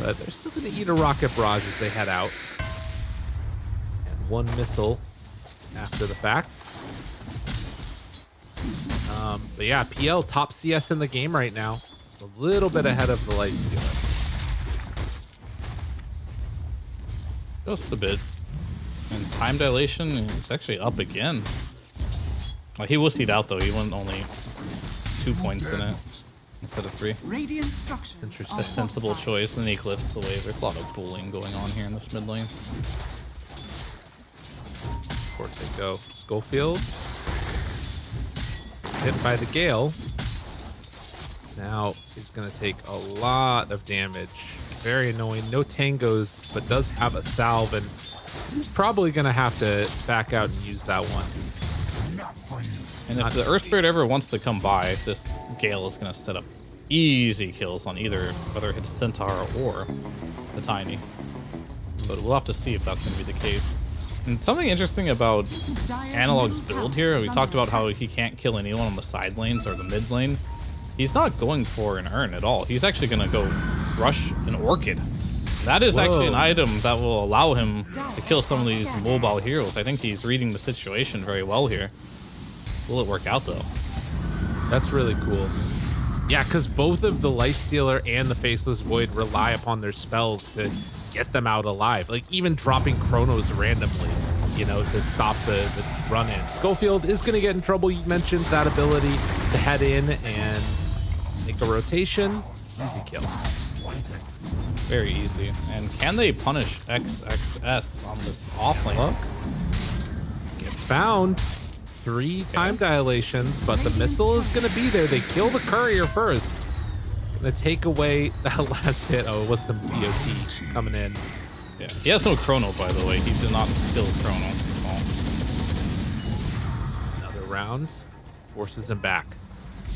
but they're still going to eat a rocket barrage as they head out. And one missile after the fact. But yeah, PL top CS in the game right now. A little bit ahead of the Lifestealer. Just a bit. And time dilation, it's actually up again. Well, he wussied out though. He went only 2 points in it instead of 3. Radiant structures. Interesting. A sensible choice. And then he clips the wave. There's a lot of bullying going on here in this mid lane. Of course they go. Schofield. Hit by the Gale. Now he's going to take a lot of damage. Very annoying. No tangos, but does have a salve, and he's probably going to have to back out and use that one. And if the Earth Spirit ever wants to come by, this Gale is going to set up easy kills on either, whether it's Centaur or the Tiny. But we'll have to see if that's going to be the case. And something interesting about Analog's build here, we talked about how he can't kill anyone on the side lanes or the mid lane. He's not going for an Urn at all. He's actually going to go rush an Orchid. That is actually an item that will allow him to kill some of these mobile heroes. I think he's reading the situation very well here. Will it work out though? That's really cool. Yeah, because both of the Lifestealer and the Faceless Void rely upon their spells to get them out alive. Like even dropping Chronos randomly, you know, to stop the run in. Schofield is going to get in trouble. You mentioned that ability to head in and make a rotation. Easy kill. Very easy. And can they punish XXS on this offlane? Look. Gets found. 3 time dilations, but the missile is going to be there. They kill the courier first. Going to take away that last hit. Oh, it was some BOT coming in. Yeah, he has no Chrono, by the way. He did not kill Chrono. Another round forces him back.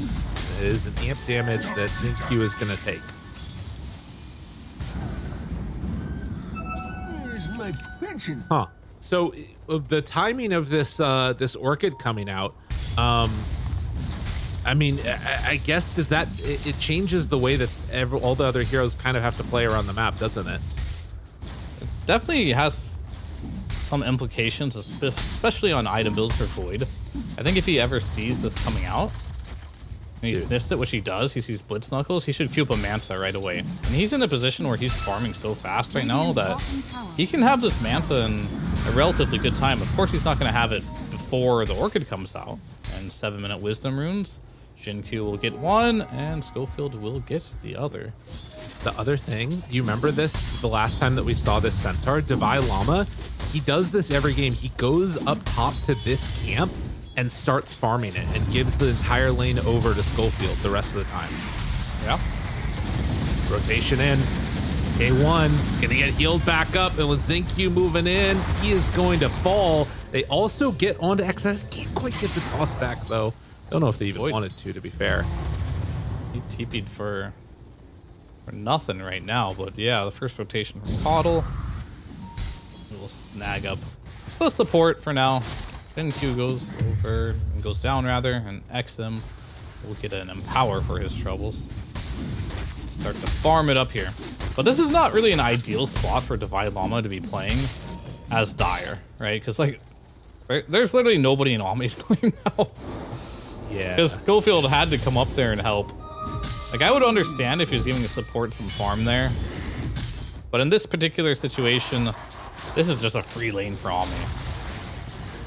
It is an amp damage that ZinQ is going to take. Where's my pension? Huh. So the timing of this this Orchid coming out, I mean, I guess does that it changes the way that all the other heroes kind of have to play around the map, doesn't it? It definitely has some implications, especially on item builds for Void. I think if he ever sees this coming out, and he's missed it, which he does, he sees Blitz Knuckles, he should queue up a Manta right away. And he's in a position where he's farming so fast right now that he can have this Manta in a relatively good time. Of course, he's not going to have it before the Orchid comes out. And 7-minute Wisdom Runes. Jinq will get one, and Schofield will get the other. The other thing, do you remember this? The last time that we saw this Centaur, Divine Llama, he does this every game. He goes up top to this camp and starts farming it and gives the entire lane over to Schofield the rest of the time. Yeah. Rotation in. K1 gonna get healed back up, and with ZinQ moving in, he is going to fall. They also get onto XS. Can't quite get the toss back though. Don't know if they even wanted to be fair. He TP'd for nothing right now, but yeah, the first rotation from Coddle. We'll snag up the support for now. Then Q goes over and goes down rather, and XM will get an Empower for his troubles. Start to farm it up here. But this is not really an ideal spot for Divine Llama to be playing as Dire, right? Because like, there's literally nobody in Ami's lane now. Yeah. Because Schofield had to come up there and help. Like, I would understand if he was giving the support some farm there. But in this particular situation, this is just a free lane for Ami.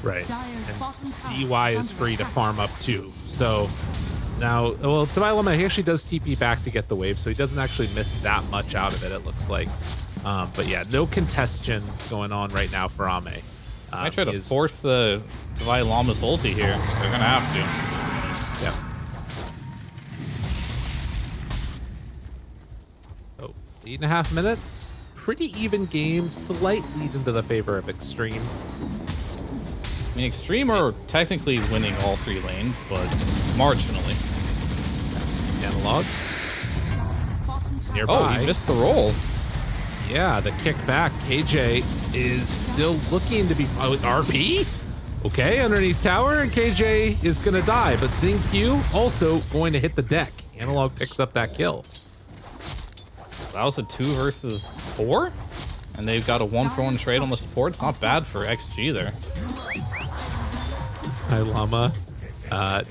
Right. And DY is free to farm up too. So now, well, Divine Llama, he actually does TP back to get the wave, so he doesn't actually miss that much out of it looks like. But yeah, no contestion going on right now for Ame. I try to force the Divine Llama's ulti here. They're gonna have to. Yep. Oh, 8.5 minutes. Pretty even game, slight lead into the favor of Extreme. I mean, Extreme are technically winning all 3 lanes, but marginally. Analog. Nearby. Oh, he missed the roll. Yeah, the kickback. KJ is still looking to be RP. Okay, underneath tower, and KJ is gonna die, but ZinQ also going to hit the deck. Analog picks up that kill. That was a 2 versus 4, and they've got a 1-for-1 trade on the support. It's not bad for XG there. Hi, Llama.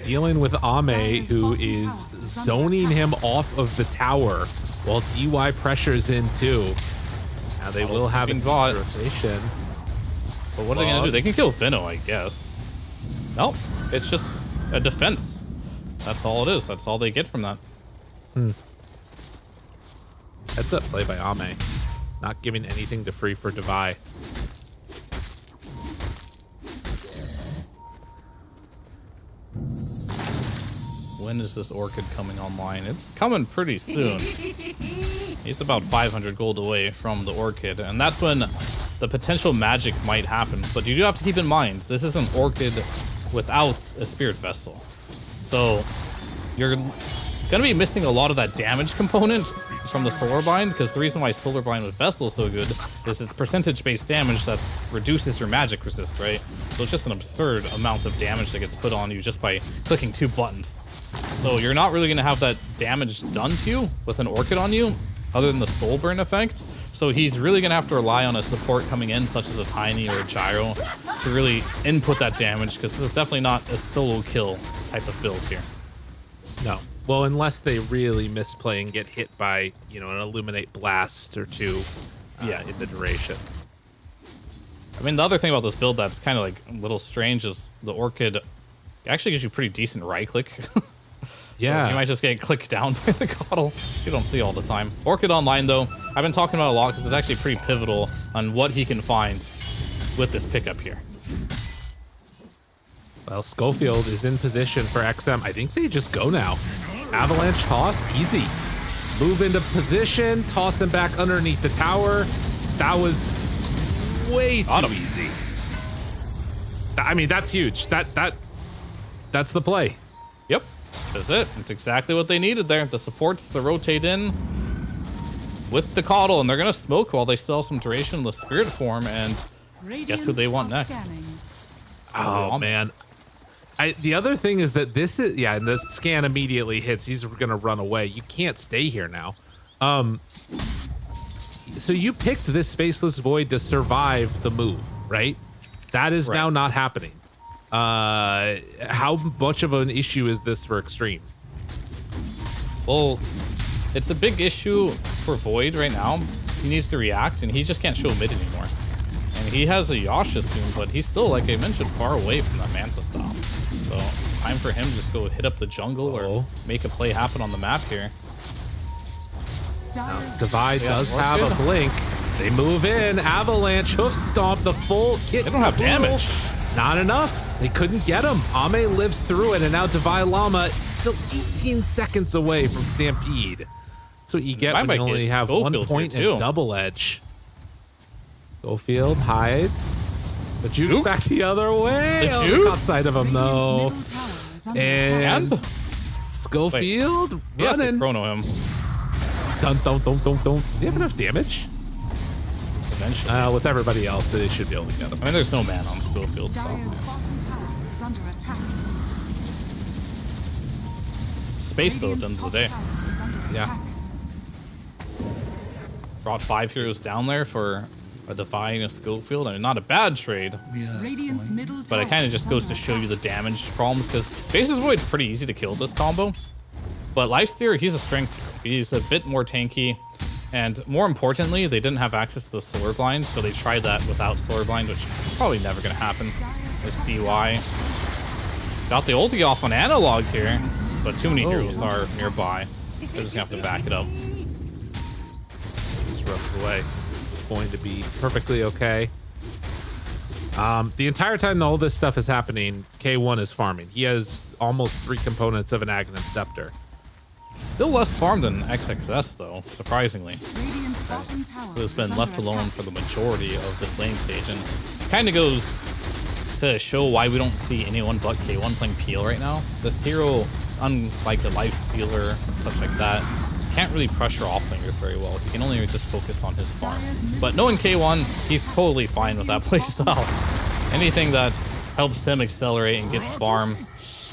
Dealing with Ame, who is zoning him off of the tower while DY pressures in too. Now they will have a rotation. But what are they going to do? They can kill Finno, I guess. Nope. It's just a defense. That's all it is. That's all they get from that. Heads up play by Ame. Not giving anything to free for Devi. When is this Orchid coming online? It's coming pretty soon. He's about 500 gold away from the Orchid, and that's when the potential magic might happen. But you do have to keep in mind, this is an Orchid without a Spirit Vessel. So you're going to be missing a lot of that damage component from the Solar Bind, because the reason why Solar Bind with Vessel is so good is it's percentage-based damage that reduces your magic resist, right? So it's just an absurd amount of damage that gets put on you just by clicking 2 buttons. So you're not really going to have that damage done to you with an Orchid on you, other than the Soul Burn effect. So he's really going to have to rely on a support coming in, such as a Tiny or a Gyro, to really input that damage, because this is definitely not a solo kill type of build here. No. Well, unless they really misplay and get hit by, you know, an Illuminate Blast or 2 in the duration. I mean, the other thing about this build that's kind of like a little strange is the Orchid actually gives you pretty decent right click. Yeah. So you might just get clicked down by the Coddle. You don't see all the time. Orchid Online, though, I've been talking about a lot because it's actually pretty pivotal on what he can find with this pickup here. Well, Schofield is in position for XM. I think they just go now. Avalanche toss, easy. Move into position, toss them back underneath the tower. That was way too easy. I mean, that's huge. That's the play. Yep, that's it. It's exactly what they needed there. The supports to rotate in with the Coddle, and they're gonna smoke while they still have some duration in the Spirit form. And guess who they want next? Oh man. The other thing is that this is, and the scan immediately hits. He's gonna run away. You can't stay here now. So you picked this Faceless Void to survive the move, right? That is now not happening. How much of an issue is this for Extreme? Well, it's a big issue for Void right now. He needs to react, and he just can't show mid anymore. And he has a Yasha soon, but he's still, like I mentioned, far away from that Manta stop. So time for him to just go hit up the jungle or make a play happen on the map here. Now, Divide does have a blink. They move in. Avalanche, hoof stomp, the full kit. They don't have damage. Not enough. They couldn't get him. Ame lives through it, and now Divide Llama still 18 seconds away from Stampede. That's what you get when you only have 1 point and double edge. Schofield hides. The juke back the other way. The juke? Outside of him, though. And Schofield running. Chrono him. Don't. Does he have enough damage? Eventually. With everybody else, they should be able to get him. I mean, there's no man on Schofield. So. Space, though, at the end of the day. Yeah. Brought 5 heroes down there for a Defying a Schofield. I mean, not a bad trade. But it kind of just goes to show you the damage problems, because Faceless Void's pretty easy to kill this combo. But Lifesteer, he's a strength hero. He's a bit more tanky. And more importantly, they didn't have access to the Solar Blind, so they tried that without Solar Blind, which is probably never going to happen. This DY. Got the ulti off on Analog here, but too many heroes are nearby. They're just going to have to back it up. Just runs away. Going to be perfectly okay. The entire time all this stuff is happening, K1 is farming. He has almost 3 components of an Aghanim Scepter. Still less farm than XXS, though, surprisingly. Who's been left alone for the majority of this lane stage, and kind of goes to show why we don't see anyone but K1 playing PL right now. This hero, unlike the Life Stealer and such like that, can't really pressure offlaners very well. He can only just focus on his farm. But knowing K1, he's totally fine with that playstyle. Anything that helps him accelerate and gets farm,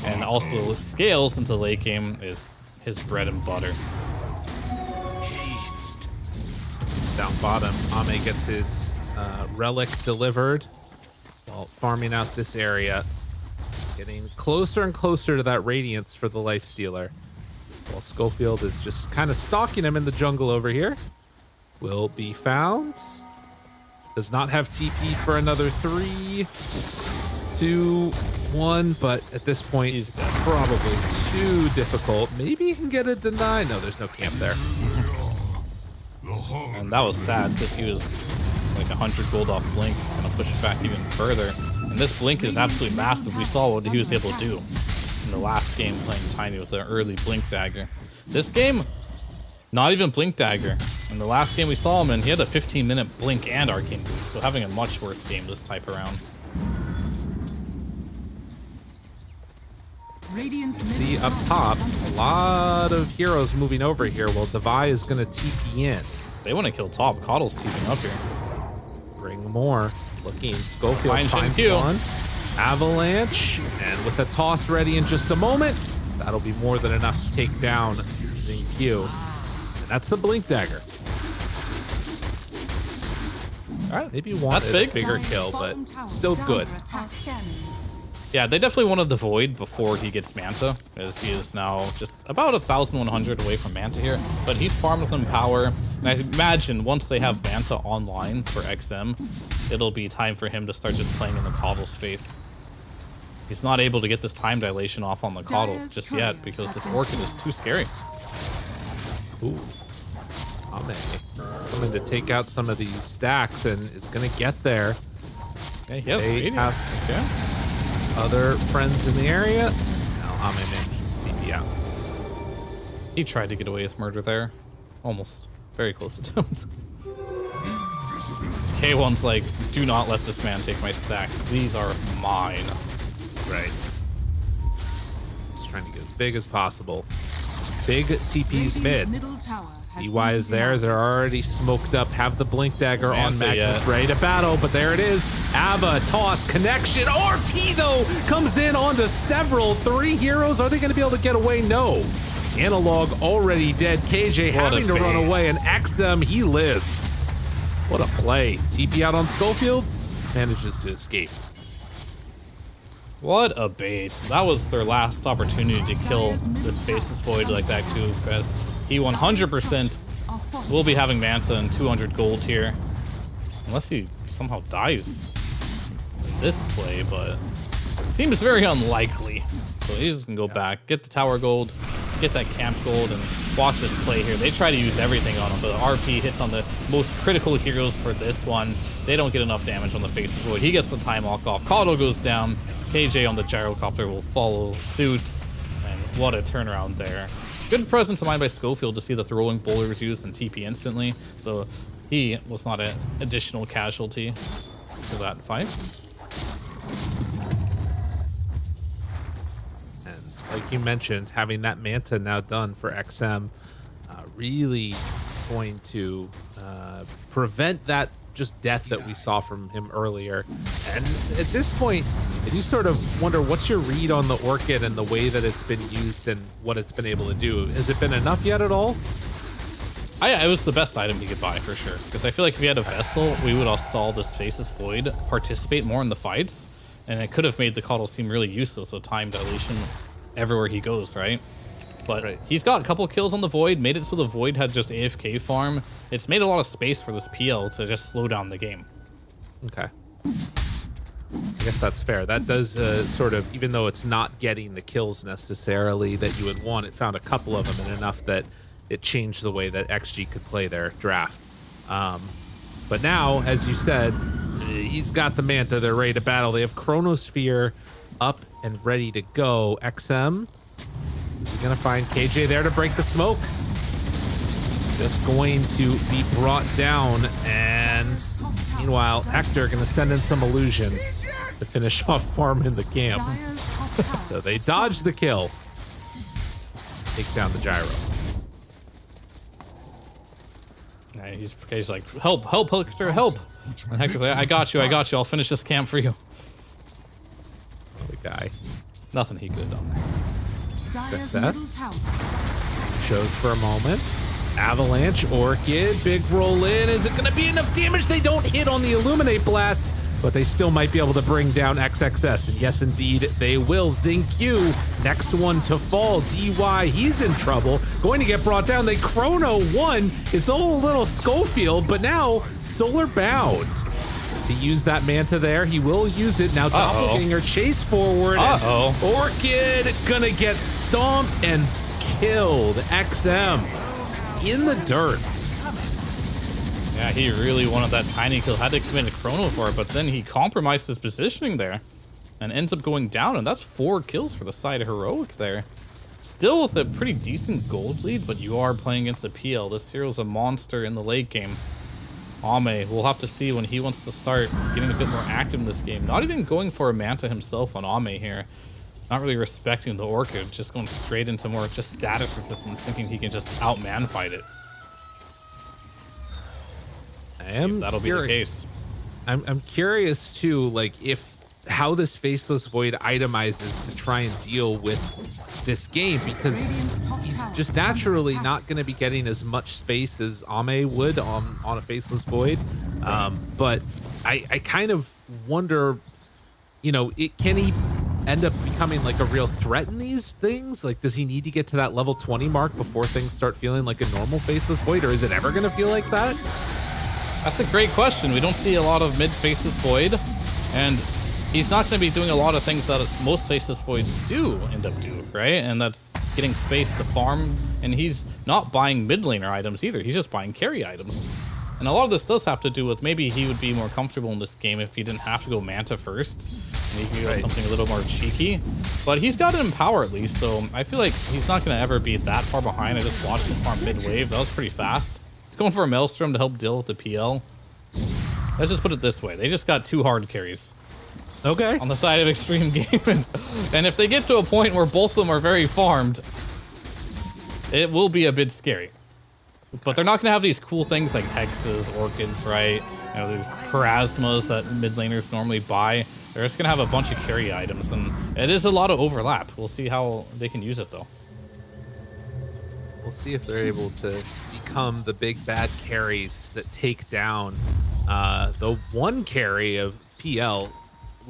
and also scales into the late game, is his bread and butter. down bottom. Ame gets his relic delivered while farming out this area. Getting closer and closer to that radiance for the lifestealer. While Schofield is just kind of stalking him in the jungle over here. Will be found. Does not have TP for another 3, 2, 1, but at this point he's probably too difficult. Maybe he can get a deny. No, there's no camp there. And that was sad because he was like 100 gold off Blink, gonna push it back even further. And this Blink is absolutely massive. We saw what he was able to do in the last game playing Tiny with the early Blink Dagger. This game, not even Blink Dagger. In the last game we saw him in, he had a 15-minute Blink and Arcane boost, so having a much worse game this type around. See up top, a lot of heroes moving over here while Devi is going to TP in. They want to kill top. Coddle's TPing up here. Bring more. Looking, Schofield Finds finds one. Avalanche, and with a toss ready in just a moment, that'll be more than enough to take down Q. And that's the Blink Dagger. All right, maybe one bigger kill, but still good. Yeah, they definitely wanted the Void before he gets Manta, as he is now just about 1,100 away from Manta here. But he's farmed with him power, and I imagine once they have Manta online for XM, it'll be time for him to start just playing in the Coddle space. He's not able to get this time dilation off on the Coddle just yet because this Orchid is too scary. Ooh. Ame coming to take out some of these stacks and is going to get there. Yeah, he has other friends in the area. Now Ame manages to TP out. He tried to get away with murder there. Almost. Very close attempt. K1's like, do not let this man take my stacks. These are mine. Right. Just trying to get as big as possible. Big TP's mid. EY is there. They're already smoked up. Have the Blink Dagger on Magnus, ready to battle, but there it is. Abba, toss, connection. RP, though, comes in onto several. 3 heroes. Are they going to be able to get away? No. Analog already dead. KJ having to run away, and XM, he lives. What a play. TP out on Schofield. Manages to escape. What a bait. That was their last opportunity to kill this Faceless Void like that too, because he 100% will be having Manta and 200 gold here. Unless he somehow dies in this play, but it seems very unlikely. So he's just gonna go back, get the tower gold, get that camp gold, and watch this play here. They try to use everything on him, but RP hits on the most critical heroes for this one. They don't get enough damage on the Faceless Void. He gets the time walk off. Coddle goes down. KJ on the gyrocopter will follow suit. And what a turnaround there. Good presence of mind by Schofield to see that the rolling boulder is used and TP instantly. So he was not an additional casualty for that fight. Like you mentioned, having that Manta now done for XM really going to prevent that just death that we saw from him earlier. And at this point, I do sort of wonder, what's your read on the Orchid and the way that it's been used and what it's been able to do? Has it been enough yet at all? It was the best item he could buy for sure. Because I feel like if he had a Vestal, we would have saw this Faceless Void participate more in the fights. And it could have made the Coddle seem really useless with time dilation everywhere he goes, right? But he's got a couple kills on the Void, made it so the Void had just AFK farm. It's made a lot of space for this PL to just slow down the game. Okay. I guess that's fair. That does sort of, even though it's not getting the kills necessarily that you would want, it found a couple of them and enough that it changed the way that XG could play their draft. But now, as you said, he's got the Manta. They're ready to battle. They have Chronosphere up and ready to go. XM, is he gonna find KJ there to break the smoke? Just going to be brought down, and meanwhile, Hector gonna send in some illusions to finish off farming the camp. So they dodge the kill. Take down the gyro. He's like, help, Hector, help. And Hector's like, I got you, I'll finish this camp for you. The guy. Nothing he could have done there. Success. Shows for a moment. Avalanche, Orchid, big roll in. Is it going to be enough damage? They don't hit on the Illuminate Blast, but they still might be able to bring down XXS. And yes, indeed, they will. Zinq, next one to fall. DY, he's in trouble. Going to get brought down. They Chrono one. It's all a little Schofield, but now Solar Bound. Does he use that Manta there? He will use it. Now Doppelganger chase forward. Orchid gonna get stomped and killed. XM in the dirt. Yeah, he really wanted that tiny kill, had to commit a chrono for it, but then he compromised his positioning there and ends up going down, and that's 4 kills for the side of Heroic there. Still with a pretty decent gold lead, but you are playing against a PL. This hero's a monster in the late game. Ame, we'll have to see when he wants to start getting a bit more active in this game. Not even going for a Manta himself on Ame here. Not really respecting the Orchid, just going straight into more just status resistance, thinking he can just out-man fight it. That'll be the case. I'm curious too, like how this Faceless Void itemizes to try and deal with this game, because he's just naturally not going to be getting as much space as Ame would on a Faceless Void. But I kind of wonder, you know, can he end up becoming like a real threat in these things? Like, does he need to get to that level 20 mark before things start feeling like a normal Faceless Void, or is it ever going to feel like that? That's a great question. We don't see a lot of mid Faceless Void, and he's not going to be doing a lot of things that most Faceless Voids do end up doing, right? And that's getting space to farm, and he's not buying mid laner items either. He's just buying carry items. And a lot of this does have to do with maybe he would be more comfortable in this game if he didn't have to go Manta first. Maybe go something a little more cheeky. But he's got an Empower at least, so I feel like he's not going to ever be that far behind. I just watched him farm mid wave. That was pretty fast. He's going for a Maelstrom to help deal with the PL. Let's just put it this way. They just got 2 hard carries. Okay. On the side of Extreme Gaming. And if they get to a point where both of them are very farmed, it will be a bit scary. But they're not going to have these cool things like Hexes, Orchids, right? You know, these Parasmas that mid laners normally buy. They're just going to have a bunch of carry items, and it is a lot of overlap. We'll see how they can use it, though. We'll see if they're able to become the big bad carries that take down the one carry of PL,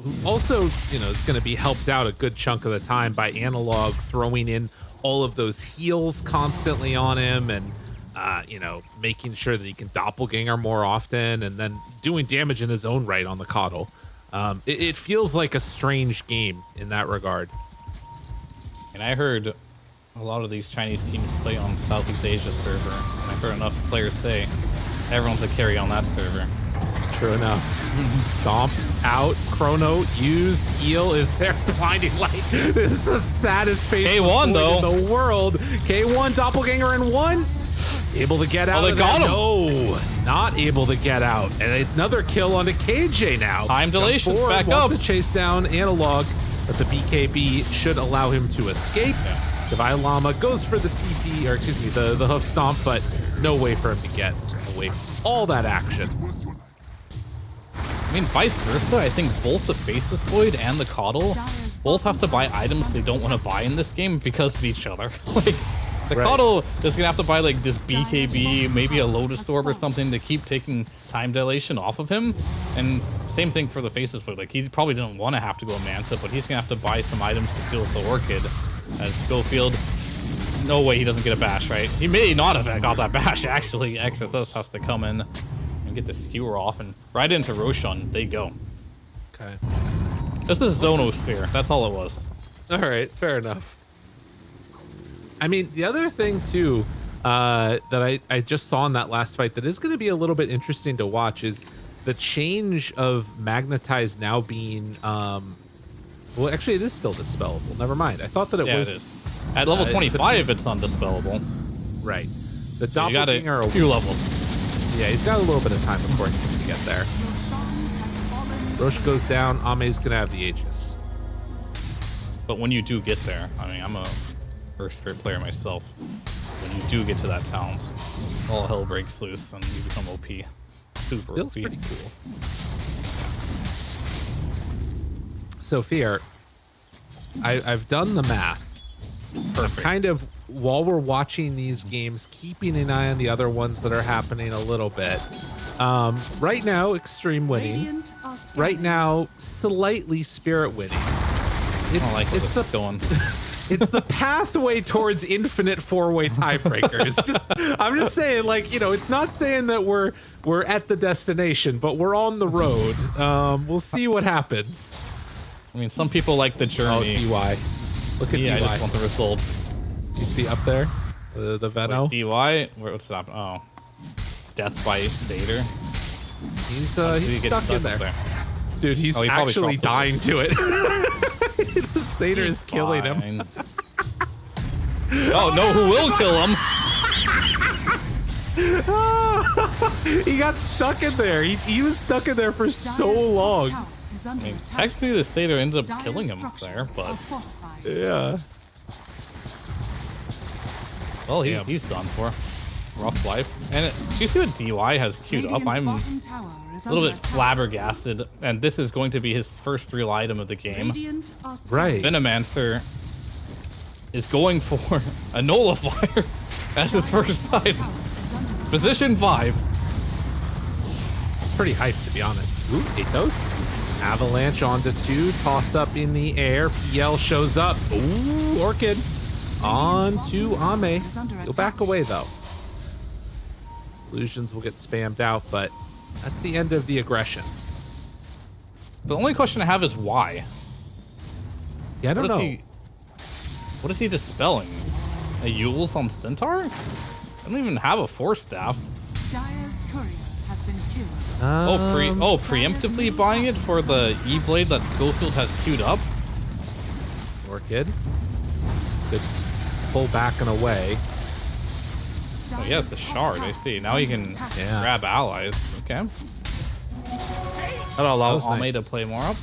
who also, you know, is going to be helped out a good chunk of the time by Analog throwing in all of those heals constantly on him, and you know, making sure that he can doppelganger more often, and then doing damage in his own right on the Coddle. It feels like a strange game in that regard. And I heard a lot of these Chinese teams play on Southeast Asia server, and I've heard enough players say everyone's a carry on that server. True enough. Stomp out, Chrono used, heal is there, blinding light. This is the saddest face K1 though in the world. K1 doppelganger in 1. Able to get out. Oh, they got him. No, not able to get out. And another kill onto KJ now. Time dilation back up. To chase down Analog, but the BKB should allow him to escape. Divine Llama goes for the TP, or excuse me, the hoof stomp, but no way for him to get away from all that action. I mean, vice versa, I think both the Faceless Void and the Coddle both have to buy items they don't want to buy in this game because of each other. Like, the Coddle is going to have to buy like this BKB, maybe a Lotus Orb or something to keep taking time dilation off of him. And same thing for the Faceless Void. Like, he probably didn't want to have to go Manta, but he's going to have to buy some items to deal with the Orchid. As Schofield, no way he doesn't get a bash, right? He may not have got that bash, actually. XSS has to come in and get the skewer off, and right into Roshan, they go. Okay. This is Zonosphere, that's all it was. All right, fair enough. I mean, the other thing too that I just saw in that last fight that is going to be a little bit interesting to watch is the change of Magnetize now being well, actually it is still dispellable. Never mind. I thought that it was. It is. At level 25 it's undispellable. Right. The so you got doppelganger, a few levels. Yeah, he's got a little bit of time before he can get there. Roche goes down, Ame's gonna have the Aegis. But when you do get there, I mean, I'm a first spirit player myself. When you do get to that talent, all hell breaks loose and you become OP. Super Feels OP. pretty cool. So Fear, I've done the math. Perfect. I'm kind of while we're watching these games, keeping an eye on the other ones that are happening a little bit. Right now, Extreme winning. Right now, slightly Spirit winning. I don't like where this is going. It's the pathway towards infinite four-way tiebreakers. I'm just saying, like, you know, it's not saying that we're at the destination, but we're on the road. We'll see what happens. I mean, some people like the journey. Oh, DY. Look at DY. I just want the result. You see up there? The Veno? DY? What's happening? Oh. Death by Stater. He's stuck in there. Dude, he's he actually dying to it. The Stater is killing him. Oh, no, who will kill him? He got stuck in there. He was stuck in there for so long. I mean, technically the Stater ends up killing him there, but... Yeah. Well, he's done for. Rough life. And do you see what DY has queued up? I'm a little bit flabbergasted, and this is going to be his first real item of the game. Right. Venomancer is going for a nullifier as his first item. Position 5. It's pretty hyped, to be honest. Ooh, Atos. Avalanche onto 2, tossed up in the air. PL shows up. Ooh, Orchid on to Ame. He'll back away though. Illusions will get spammed out, but that's the end of the aggression. The only question I have is why? Yeah, I don't know. What is he dispelling? A Yule's on Centaur? I don't even have a Force Staff. Dire's courier has been killed. Preemptively buying it for the E-Blade that Schofield has queued up? Orchid. Good pull back and away. Oh, he has the shard, I see. Now he can grab allies. Okay. That'll allow Ame to play more up.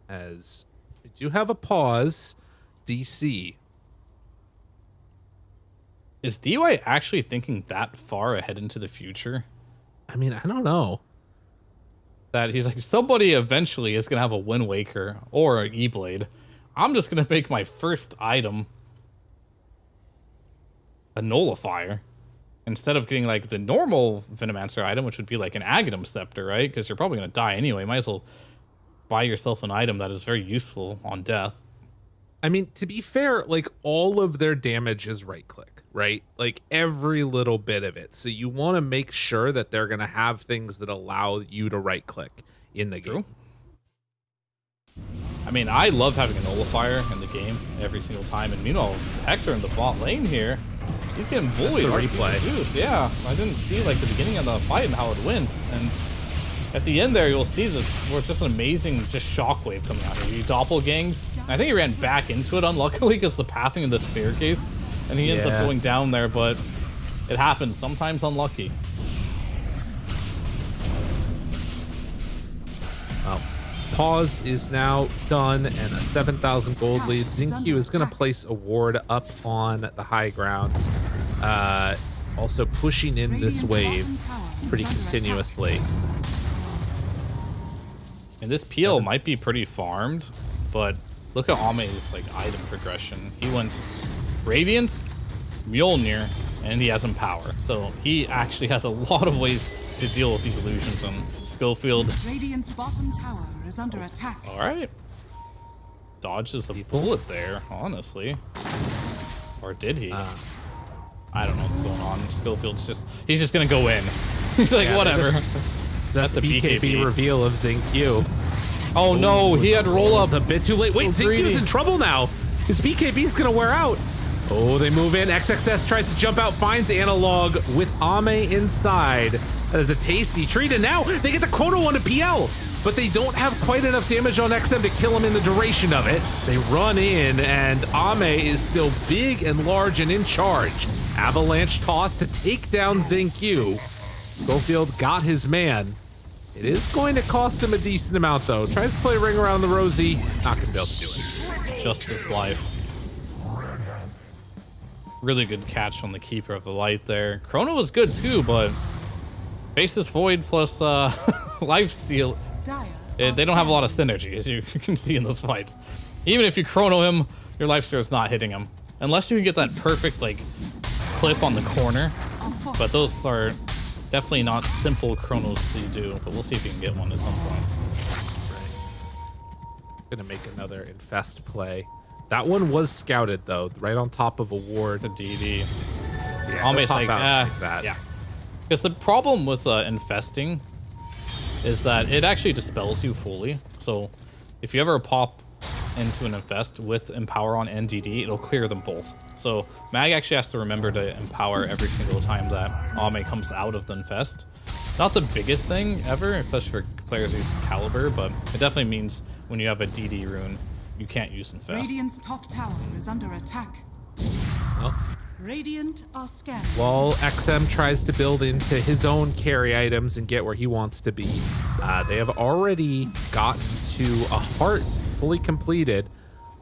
As we do have a pause, DC. Is DY actually thinking that far ahead into the future? I mean, I don't know. That he's like, somebody eventually is going to have a Wind Waker or an E-Blade. I'm just going to make my first item a nullifier instead of getting like the normal Venomancer item, which would be like an Aghanim Scepter, right? Because you're probably going to die anyway. Might as well buy yourself an item that is very useful on death. I mean, to be fair, like all of their damage is right click, right? Like every little bit of it. So you want to make sure that they're going to have things that allow you to right click in the game. I mean, I love having a nullifier in the game every single time. And meanwhile, Hector in the bot lane here, he's getting bullied. Replay. Yeah, I didn't see like the beginning of the fight and how it went. And at the end there, you'll see this where it's just an amazing shockwave coming out here. He doppelgangs. I think he ran back into it, unluckily, because the pathing of the staircase. And he ends up going down there, but it happens. Sometimes unlucky. Well, pause is now done, and a 7,000 gold lead. Xingqiu is going to place a ward up on the high ground. Also pushing in this wave pretty continuously. And this PL might be pretty farmed, but look at Ame's like item progression. He went Radiant, Mjolnir, and he has Empower. So he actually has a lot of ways to deal with these illusions. And Schofield. Radiant's bottom tower is under attack. All right. Dodges a bullet there, honestly. Or did he? I don't know what's going on. Schofield's he's just gonna go in. He's like, whatever. That's the BKB reveal of Xingqiu. Oh no, he had roll up. It's a bit too late. Wait, Xingqiu's in trouble now. His BKB's gonna wear out. Oh, they move in. XXS tries to jump out, finds Analog with Ame inside. That is a tasty treat, and now they get the quota one to PL, but they don't have quite enough damage on XM to kill him in the duration of it. They run in, and Ame is still big and large and in charge. Avalanche toss to take down Xingqiu. Schofield got his man. It is going to cost him a decent amount, though. Tries to play Ring Around the Rosie. Not going to be able to do it. Justice Life. Really good catch on the Keeper of the Light there. Chrono was good, too, but Basis Void plus Lifesteal, they don't have a lot of synergy, as you can see in those fights. Even if you chrono him, your life steal is not hitting him. Unless you can get that perfect, like, clip on the corner. But those are definitely not simple chronos to do. But we'll see if you can get one at some point. Gonna make another infest play. That one was scouted though, right on top of a ward. The DD. Yeah, Almost like like that. Yeah. Because the problem with infesting is that it actually dispels you fully. So if you ever pop into an infest with empower on and DD, it'll clear them both. So Mag actually has to remember to empower every single time that Ame comes out of the infest. Not the biggest thing ever, especially for players whose caliber, but it definitely means when you have a DD rune, you can't use infest. Radiant's top tower is under attack. Oh. Radiant are scanning. While XM tries to build into his own carry items and get where he wants to be, they have already gotten to a heart fully completed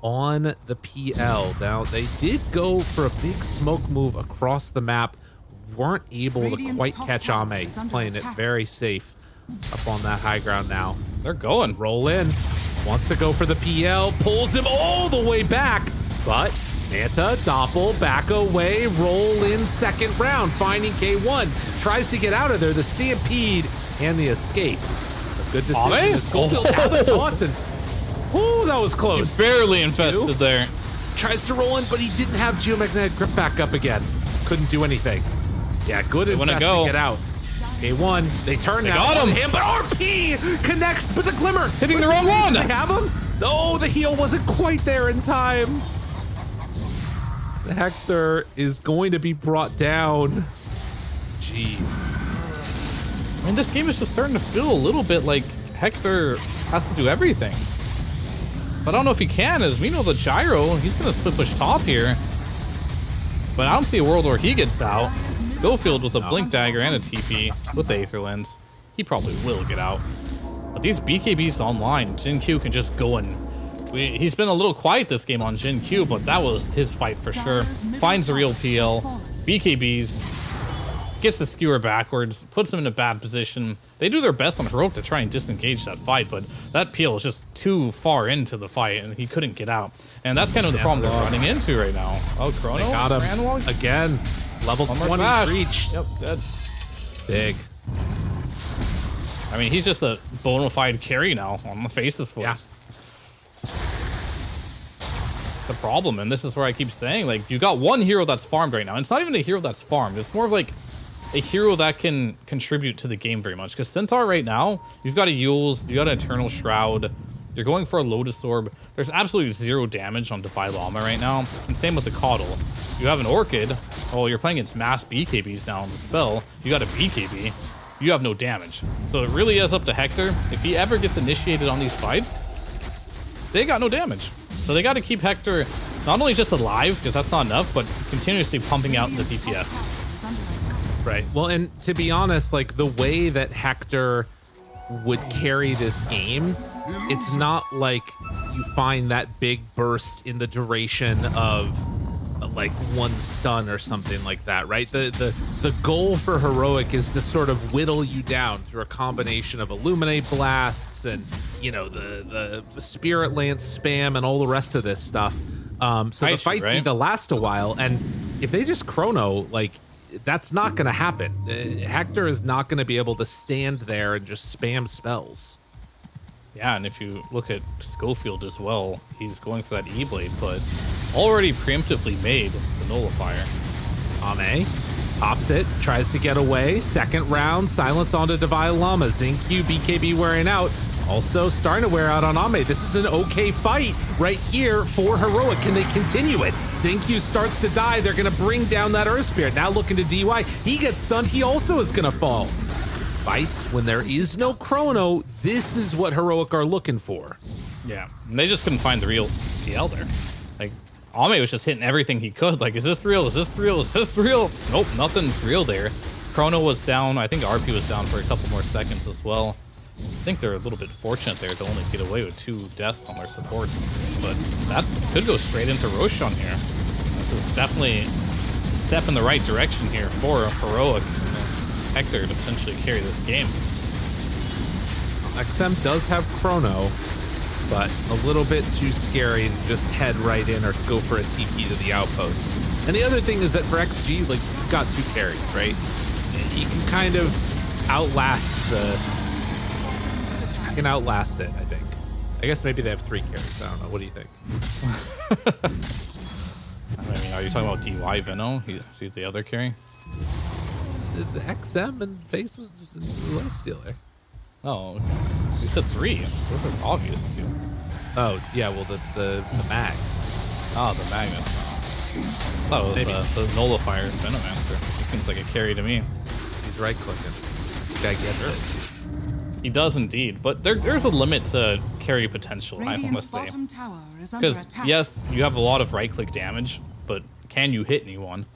on the PL. Now, they did go for a big smoke move across the map, weren't able to quite catch Ame. He's playing it very safe up on that high ground now. They're going. Roll in. Wants to go for the PL, pulls him all the way back, but Manta, Doppel, back away, roll in second round, finding K1. Tries to get out of there, the Stampede and the escape. A good decision. Schofield out the toss and ooh, that was close. He barely infested there. Tries to roll in, but he didn't have geomagnetic grip back up again. Couldn't do anything. Yeah, good infest to get out. K1, they turn now got on him. but RP connects with the glimmer. Hitting the wrong one. They have him? No, the heal wasn't quite there in time. Hector is going to be brought down. Jeez. I mean, this game is just starting to feel a little bit like Hector has to do everything. But I don't know if he can, as we know the gyro, he's going to split push top here. But I don't see a world where he gets out. Schofield with a blink dagger and a TP with the Aether Lens. He probably will get out. But these BKBs online, Jin Q can just go and... He's been a little quiet this game on Jin Q, but that was his fight for sure. Finds the real PL. BKBs. Gets the skewer backwards. Puts him in a bad position. They do their best on Heroic to try and disengage that fight, but that PL is just too far into the fight, and he couldn't get out. And that's kind of the problem they're running into right now. Oh, Chrono. They got him again. Level 20 reach. Yep, dead. Big. I mean, he's just a bona fide carry now on the faces for. Yeah. It's a problem, and this is where I keep saying, like, you got one hero that's farmed right now. And it's not even a hero that's farmed. It's more of like a hero that can contribute to the game very much. Because Centaur right now, you've got a Yules, you got an Eternal Shroud, you're going for a Lotus Orb. There's absolutely zero damage on Defy Llama right now. And same with the Coddle. You have an Orchid. Oh, you're playing against mass BKBs now on the spell. You got a BKB. You have no damage. So it really is up to Hector. If he ever gets initiated on these fights, they got no damage. So they got to keep Hector not only just alive, because that's not enough, but continuously pumping out the DPS. Right. Well, and to be honest, like the way that Hector would carry this game, it's not like you find that big burst in the duration of like one stun or something like that, right? The goal for Heroic is to sort of whittle you down through a combination of Illuminate blasts and, you know, the Spirit Lance spam and all the rest of this stuff. So the fights need to last a while, and if they just chrono, like, that's not going to happen. Hector is not going to be able to stand there and just spam spells. Yeah, and if you look at Schofield as well, he's going for that E-Blade, but already preemptively made the Nullifier. Ame pops it, tries to get away. Second round, silence onto Divine Llama. Xingqiu, BKB wearing out. Also starting to wear out on Ame. This is an okay fight right here for Heroic. Can they continue it? Xingqiu starts to die. They're going to bring down that Earth Spirit. Now looking to DY. He gets stunned. He also is going to fall. Fights when there is no chrono, this is what Heroic are looking for. Yeah, and they just couldn't find the real PL there. Like, Ame was just hitting everything he could. Like, is this real? Is this real? Is this real? Nope, nothing's real there. Chrono was down. I think RP was down for a couple more seconds as well. I think they're a little bit fortunate there to only get away with 2 deaths on their support. But that could go straight into Roshan here. This is definitely a step in the right direction here for Heroic. Hector to potentially carry this game. XM does have chrono. but a little bit too scary to just head right in or go for a TP to the outpost. And the other thing is that for XG, like, you've got 2 carries, right? You can kind of outlast it, I think. I guess maybe they have 3 carries. I don't know. What do you think? I mean, are you talking about DY Veno? See the other carry? The XM and Faces and Lifestealer. Oh, okay. You said 3. Those are obvious too. Oh, yeah, well, the mag. Oh, the Magnus. That was the Nullifier Venomancer. He seems like a carry to me. He's right-clicking. Guy gets it. He does indeed, but there's a limit to carry potential, I Radiant's must say. bottom tower is under Because, attack. yes, you have a lot of right-click damage, but can you hit anyone?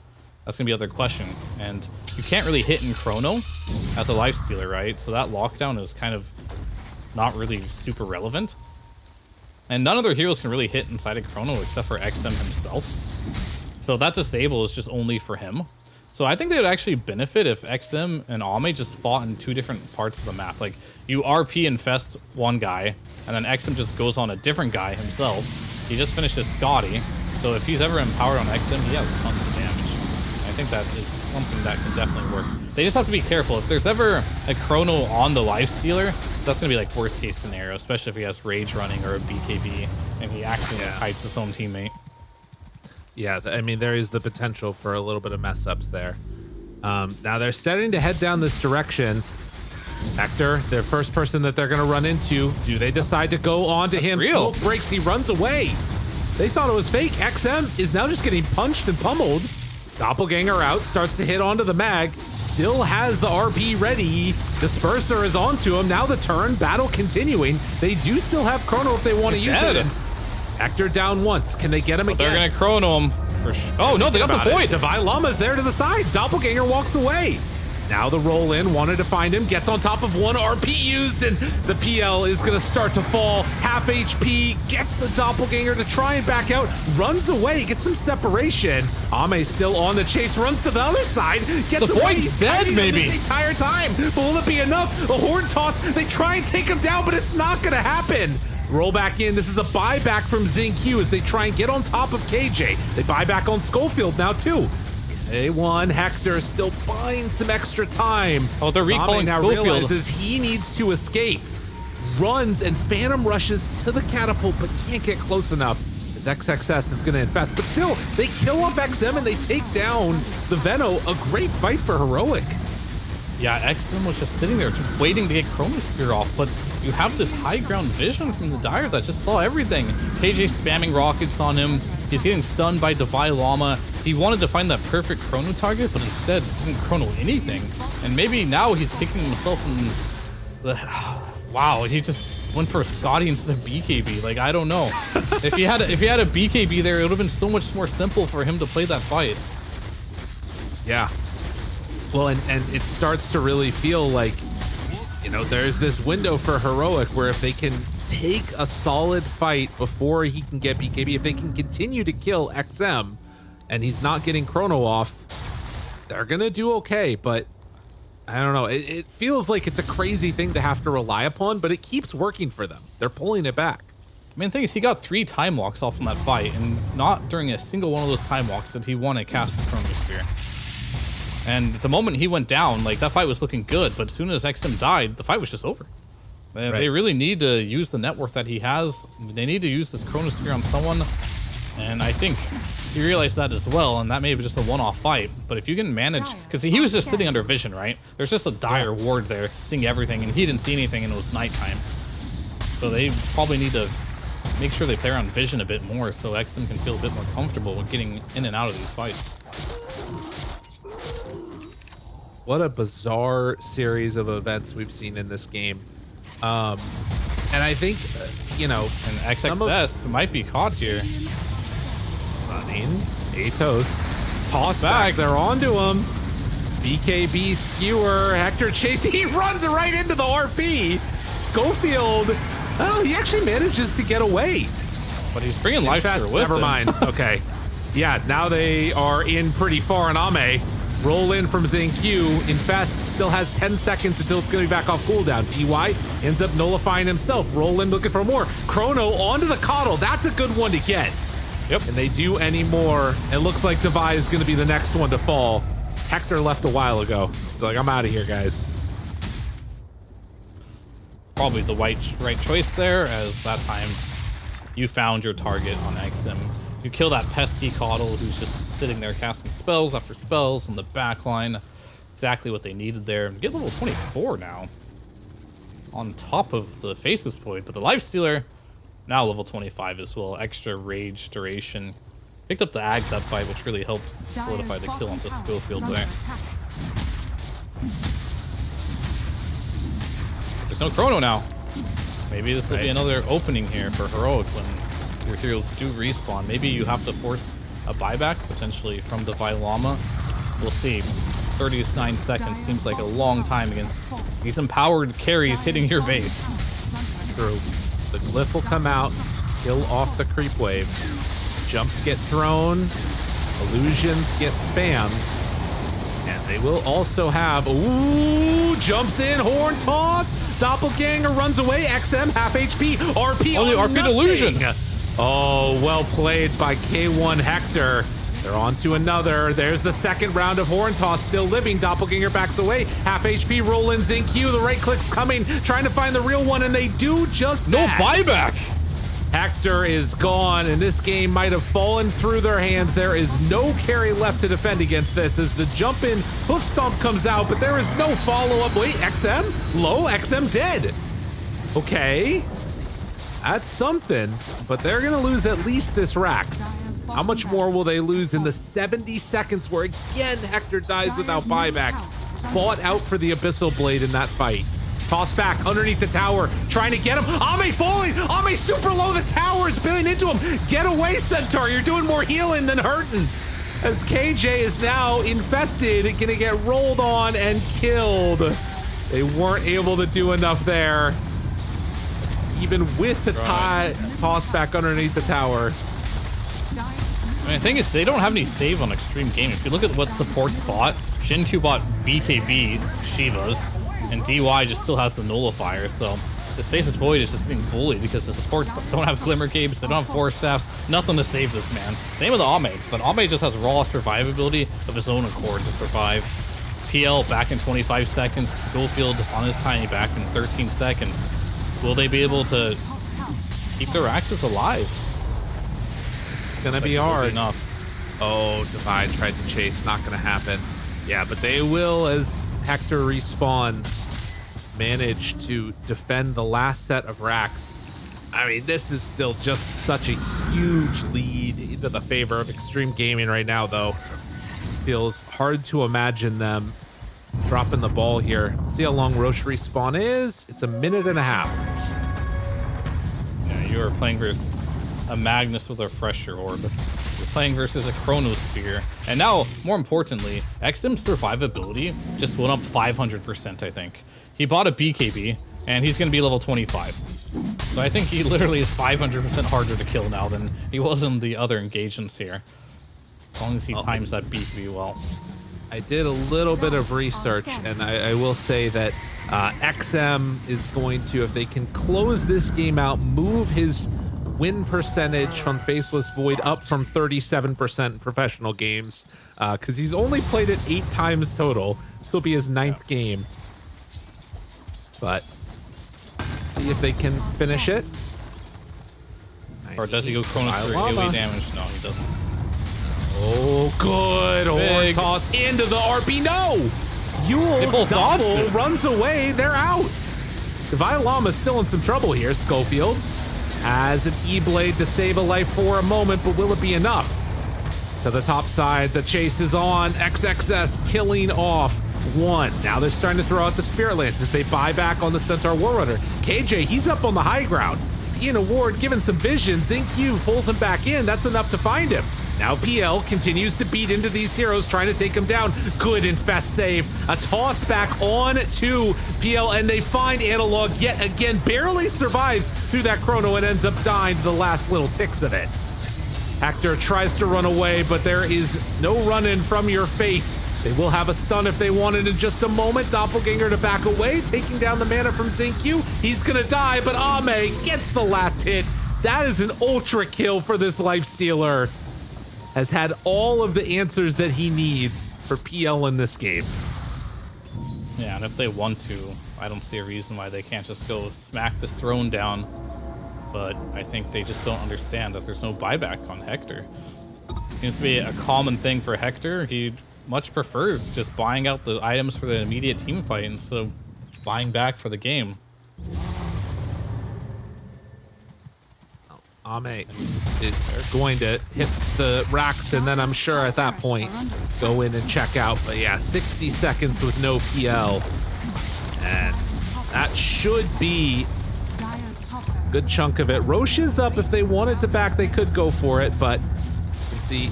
That's going to be the other question. And you can't really hit in Chrono as a Lifestealer, right? So that lockdown is kind of not really super relevant. And none of their heroes can really hit inside of Chrono except for XM himself. So that disable is just only for him. So I think they would actually benefit if XM and Ame just fought in 2 different parts of the map. Like, you RP infest one guy, and then XM just goes on a different guy himself. He just finishes Scotty. So if he's ever empowered on XM, he has tons of damage. I think that is something that can definitely work. They just have to be careful. If there's ever a Chrono on the Lifestealer, that's going to be like worst case scenario, especially if he has Rage running or a BKB and he actually kites his own teammate. Yeah, I mean, there is the potential for a little bit of mess ups there. Now they're starting to head down this direction. Hector, their first person that they're going to run into. Do they decide to go on to him? Real. Smoke breaks. He runs away. They thought it was fake. XM is now just getting punched and pummeled. Doppelganger out, starts to hit onto the mag. Still has the RP ready. Disperser is onto him. Now the turn, battle continuing. They do still have Chrono if they want to use it. Hector down once. Can they get him again? They're going to Chrono him. For sure. Oh, no, they got the point. Divine Llama's there to the side. Doppelganger walks away. Now the roll in, wanted to find him, gets on top of one, RP used, and the PL is going to start to fall. Half HP, gets the Doppelganger to try and back out, runs away, gets some separation. Ame still on the chase, runs to the other side, gets the away. point's He's dead, fighting maybe. this entire time, but will it be enough? A horn toss, they try and take him down, but it's not going to happen. Roll back in. This is a buyback from Xingqiu as they try and get on top of KJ. They buy back on Schofield now too. A1, Hector still buying some extra time. Oh, they're recalling now Schofield. realizes he needs to escape. Runs and phantom rushes to the catapult, but can't get close enough as XXS is going to infest. But still, they kill off XM and they take down the Veno. A great fight for Heroic. Yeah, XM was just sitting there just waiting to get Chrono Spear off, but you have this high ground vision from the Dire that just saw everything. KJ spamming rockets on him. He's getting stunned by Divine Llama. He wanted to find that perfect Chrono target, but instead didn't Chrono anything. And maybe now he's kicking himself in the... Wow, he just went for a Scotty instead of BKB. Like, I don't know. if he had a BKB there, it would have been so much more simple for him to play that fight. Yeah. Well, and it starts to really feel like, you know, there's this window for Heroic where if they can take a solid fight before he can get BKB, if they can continue to kill XM and he's not getting Chrono off, they're going to do okay. But I don't know. It feels like it's a crazy thing to have to rely upon, but it keeps working for them. They're pulling it back. I mean, the thing is, he got 3 time walks off from that fight, and not during a single one of those time walks did he want to cast the Chrono Spear. And the moment he went down, like, that fight was looking good, but as soon as XM died, the fight was just over. They really need to use the network that he has. They need to use this Chrono Spear on someone, and I think he realized that as well, and that may be just a one-off fight. But if you can manage, because he was just sitting under vision, right? There's just a Dire ward there, seeing everything, and he didn't see anything, and it was nighttime. So they probably need to make sure they play around vision a bit more so XM can feel a bit more comfortable with getting in and out of these fights. What a bizarre series of events we've seen in this game. And I think, you know... And XXS might be caught here. Running. Atos. Toss back. They're onto him. BKB skewer. Hector chasing. He runs right into the RP. Schofield. Oh, he actually manages to get away. But he's bringing Lifestealer with Never him. mind. Okay. Yeah, now they are in pretty far on Ame. Roll in from ZingQ. Infest still has 10 seconds until it's going to be back off cooldown. DY ends up nullifying himself. Roll in looking for more. Chrono onto the Coddle. That's a good one to get. Yep. And they do any more. It looks like Devi is going to be the next one to fall. Hector left a while ago. He's like, I'm out of here, guys. Probably the right choice there, as that time you found your target on XM. You kill that pesky Coddle who's just sitting there casting spells after spells on the back line. Exactly what they needed there. And get level 24 now. On top of the Faceless Void, but the Lifestealer now level 25 as well. Extra rage duration. Picked up the Ags that fight, which really helped solidify the kill onto Schofield there. There's no Chrono now. Maybe this will be another opening here for Heroic when your heroes do respawn. Maybe you have to force a buyback, potentially from Devi Llama. We'll see. 39 seconds seems like a long time against these empowered carries hitting your base. True. The glyph will come out, kill off the creep wave. Jumps get thrown, illusions get spammed, and they will also have, ooh, jumps in, horn toss, doppelganger runs away, XM half HP, RP on the RP nothing. illusion. Oh, well played by K1 Hector. They're on to another. There's the second round of horn toss, still living. Doppelganger backs away. Half HP roll in ZingQ. The right click's coming, trying to find the real one, and they do just no that. Buyback. Hector is gone, and this game might have fallen through their hands. There is no carry left to defend against this as the jump in hoof stomp comes out, but there is no follow-up. Wait, XM? Low? XM dead. Okay. That's something, but they're going to lose at least this Rax. How much more will they lose in the 70 seconds where, again, Hector dies without buyback? Fought out for the Abyssal Blade in that fight. Toss back underneath the tower, trying to get him. Ame falling. Ame super low. The tower is billing into him. Get away, Centaur. You're doing more healing than hurting. As KJ is now infested, going to get rolled on and killed. They weren't able to do enough there. Even with the toss back underneath the tower. I mean, the thing is, they don't have any save on Extreme Gaming. If you look at what supports bought, Shin-Q bought BKB, Shivas, and DY just still has the Nullifier, so this Faceless Void is just being bullied because the supports don't have Glimmer Capes, they don't have Force Staffs, nothing to save this man. Same with Ame, but Ame just has raw survivability of his own accord to survive. PL back in 25 seconds, Schofield on his tiny back in 13 seconds. Will they be able to keep their axes alive? It's gonna be hard. Oh, Divide tried to chase, not gonna happen. Yeah, but they will, as Hector respawns, manage to defend the last set of racks. I mean, this is still just such a huge lead into the favor of Extreme Gaming right now, though. Feels hard to imagine them dropping the ball here. Let's see how long Roche respawn is. It's a minute and a half. Yeah, you are playing versus a Magnus with a Fresher Orb. You're playing versus a Chronosphere. And now, more importantly, XM's survivability just went up 500%, I think. He bought a BKB, and he's going to be level 25. So I think he literally is 500% harder to kill now than he was in the other engagements here. As long as he times that BKB well. I did a little bit of research, and I will say that XM is going to, if they can close this game out, move his win percentage from Faceless Void up from 37% in professional games, because he's only played it 8 times total. This will be his 9th game. But see if they can finish it. Or does he go Chronos for AoE damage? No, he doesn't. Oh, good. Horn toss into the RP. No! Yule's double runs away. They're out. Devi Llama's still in some trouble here. Schofield has an E-Blade to save a life for a moment, but will it be enough? To the top side, the chase is on. XXS killing off one. Now they're starting to throw out the Spirit Lance as they buy back on the Centaur Warrunner. KJ, he's up on the high ground. Ian Award given some vision. ZingQ pulls him back in. That's enough to find him. Now PL continues to beat into these heroes, trying to take him down. Good Infest save. A toss back on to PL, and they find Analog yet again. Barely survives through that Chrono and ends up dying to the last little ticks of it. Hector tries to run away, but there is no running from your fate. They will have a stun if they wanted in just a moment. Doppelganger to back away, taking down the mana from Zinq. He's gonna die, but Ame gets the last hit. That is an ultra kill for this Lifestealer. Has had all of the answers that he needs for PL in this game. Yeah, and if they want to, I don't see a reason why they can't just go smack this throne down. But I think they just don't understand that there's no buyback on Hector. Seems to be a common thing for Hector. He much prefers just buying out the items for the immediate team fight instead of buying back for the game. Ame is going to hit the racks, and then I'm sure at that point go in and check out. But yeah, 60 seconds with no PL, and that should be a good chunk of it. Roche is up. If they wanted to back, they could go for it, but you can see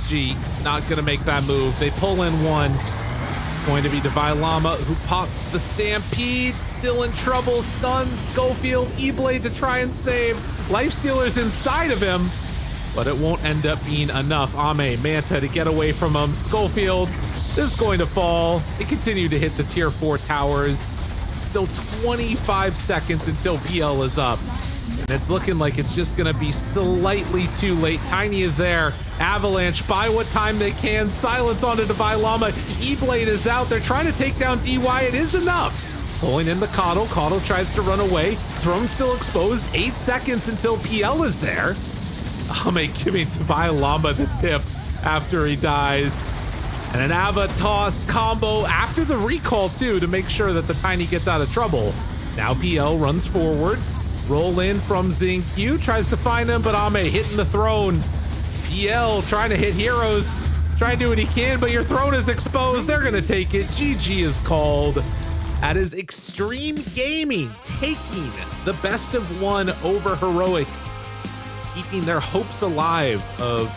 G not gonna make that move. They pull in one. It's going to be Devi Llama who pops the Stampede, still in trouble, stuns Schofield, E-Blade to try and save. Lifestealer's inside of him, but it won't end up being enough. Ame, Manta to get away from him. Schofield is going to fall. They continue to hit the tier 4 towers. Still 25 seconds until PL is up. And it's looking like it's just gonna be slightly too late. Tiny is there. Avalanche, buy what time they can. Silence onto Devi Llama. E-Blade is out. They're trying to take down DY. It is enough. Pulling in the Coddle. Coddle tries to run away. Throne still exposed. 8 seconds until PL is there. Ame giving Devi Llama the tip after he dies. And an Ava toss combo after the recall too to make sure that the Tiny gets out of trouble. Now PL runs forward. Roll in from Zinq. Tries to find him, but Ame hitting the throne. PL trying to hit heroes. Trying to do what he can, but your throne is exposed. They're gonna take it. GG is called. That is Extreme Gaming taking the best of 1 over Heroic, keeping their hopes alive of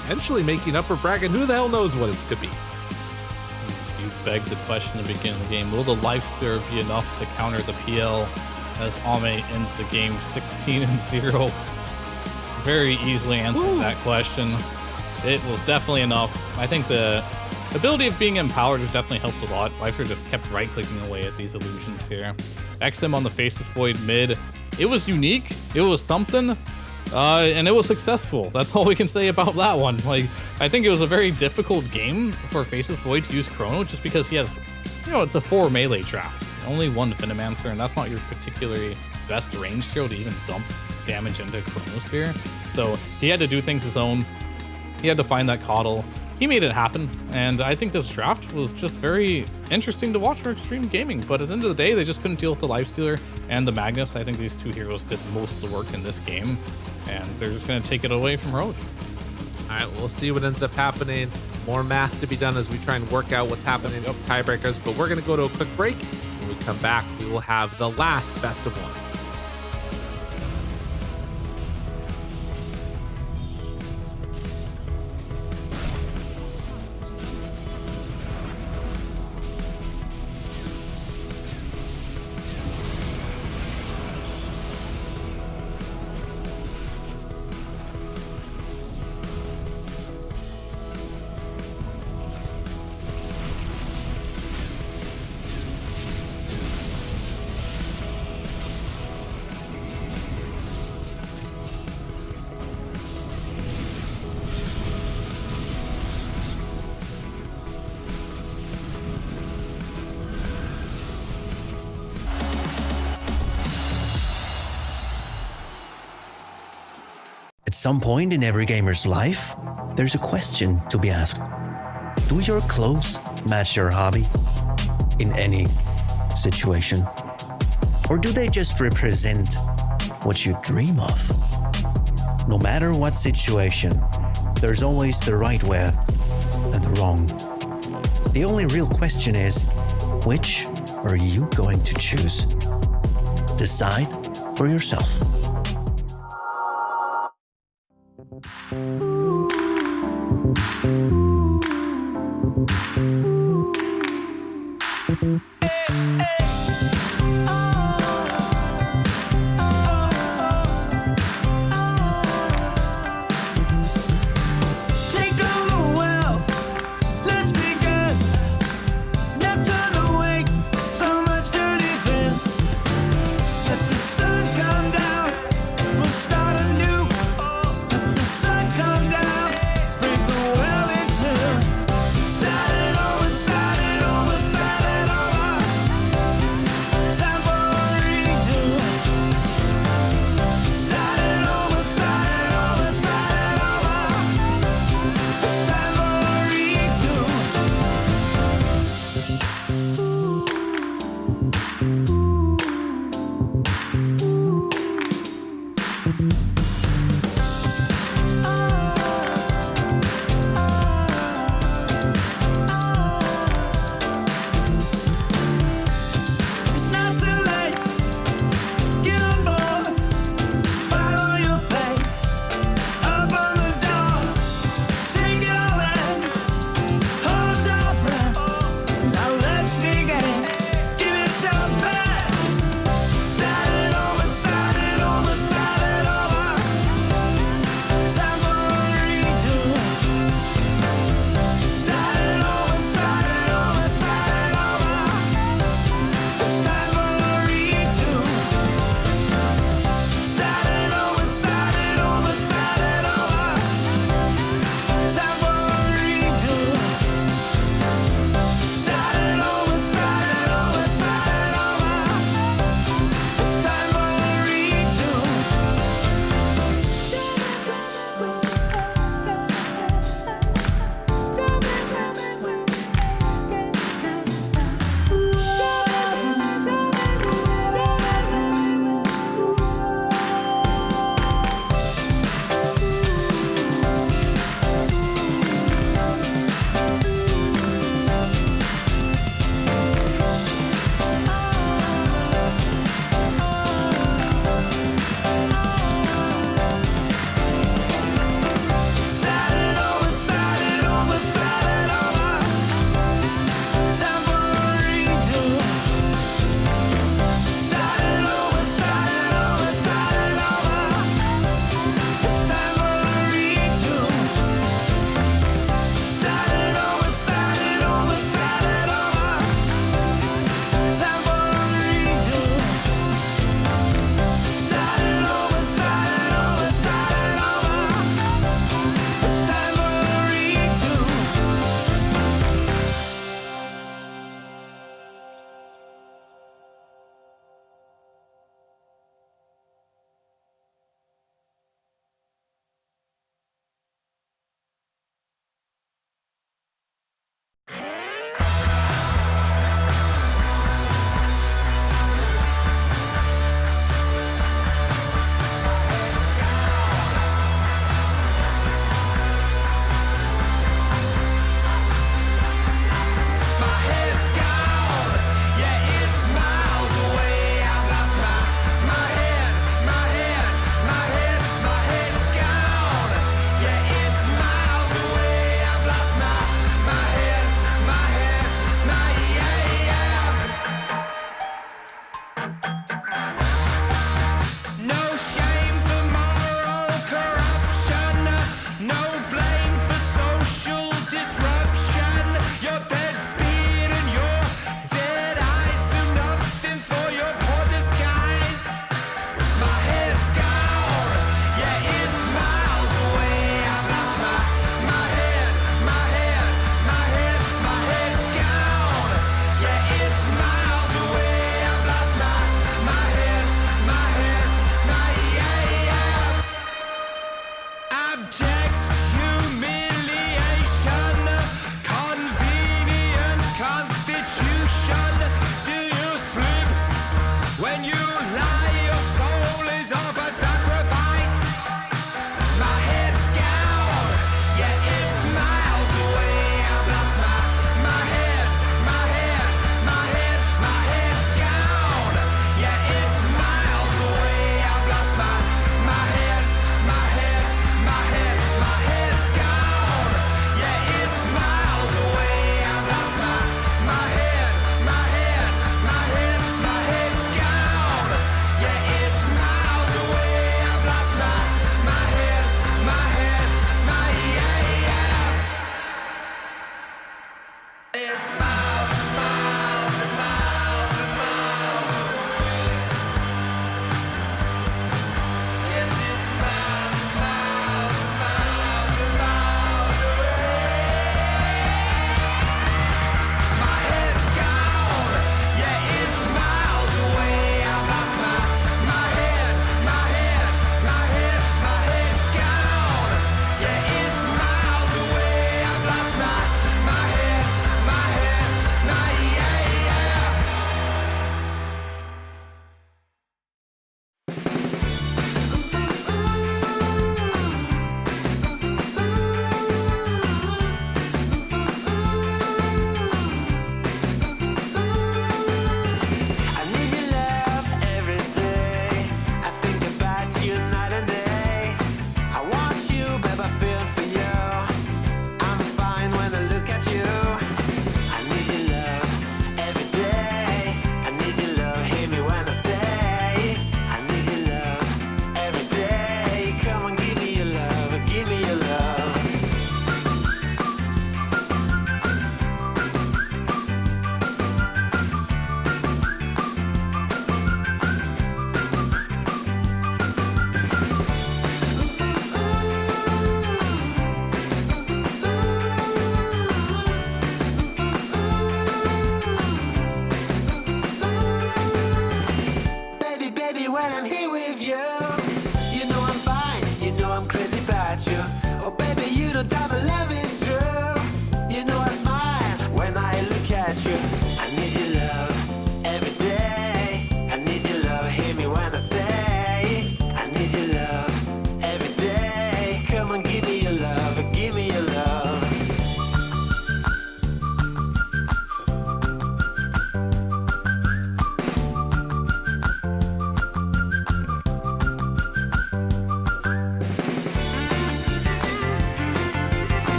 potentially making upper bracket. Who the hell knows what it could be? You begged the question at the beginning of the game. Will the Lifestealer be enough to counter the PL as Ame ends the game 16-0? Very easily answered that question. It was definitely enough. I think the ability of being empowered has definitely helped a lot. Lifestealer just kept right-clicking away at these illusions here. XM on the Faceless Void mid. It was unique. It was something. And it was successful. That's all we can say about that one. Like, I think it was a very difficult game for Faceless Void to use Chrono just because he has, it's a 4 melee draft. Only 1 Venomancer, and that's not your particularly best range hero to even dump damage into Chronosphere. So he had to do things his own. He had to find that Coddle. He made it happen, and I think this draft was just very interesting to watch for Extreme Gaming. But at the end of the day, they just couldn't deal with the Lifestealer and the Magnus. I think these 2 heroes did most of the work in this game, and they're just going to take it away from Rogue. All right, we'll see what ends up happening. More math to be done as we try and work out what's happening with tiebreakers, but we're going to go to a quick break. When we come back, we will have the last best of 1. At some point in every gamer's life, there's a question to be asked. Do your clothes match your hobby in any situation? Or do they just represent what you dream of? No matter what situation, there's always the right way and the wrong. The only real question is, which are you going to choose? Decide for yourself. Take over the world. Let's begin.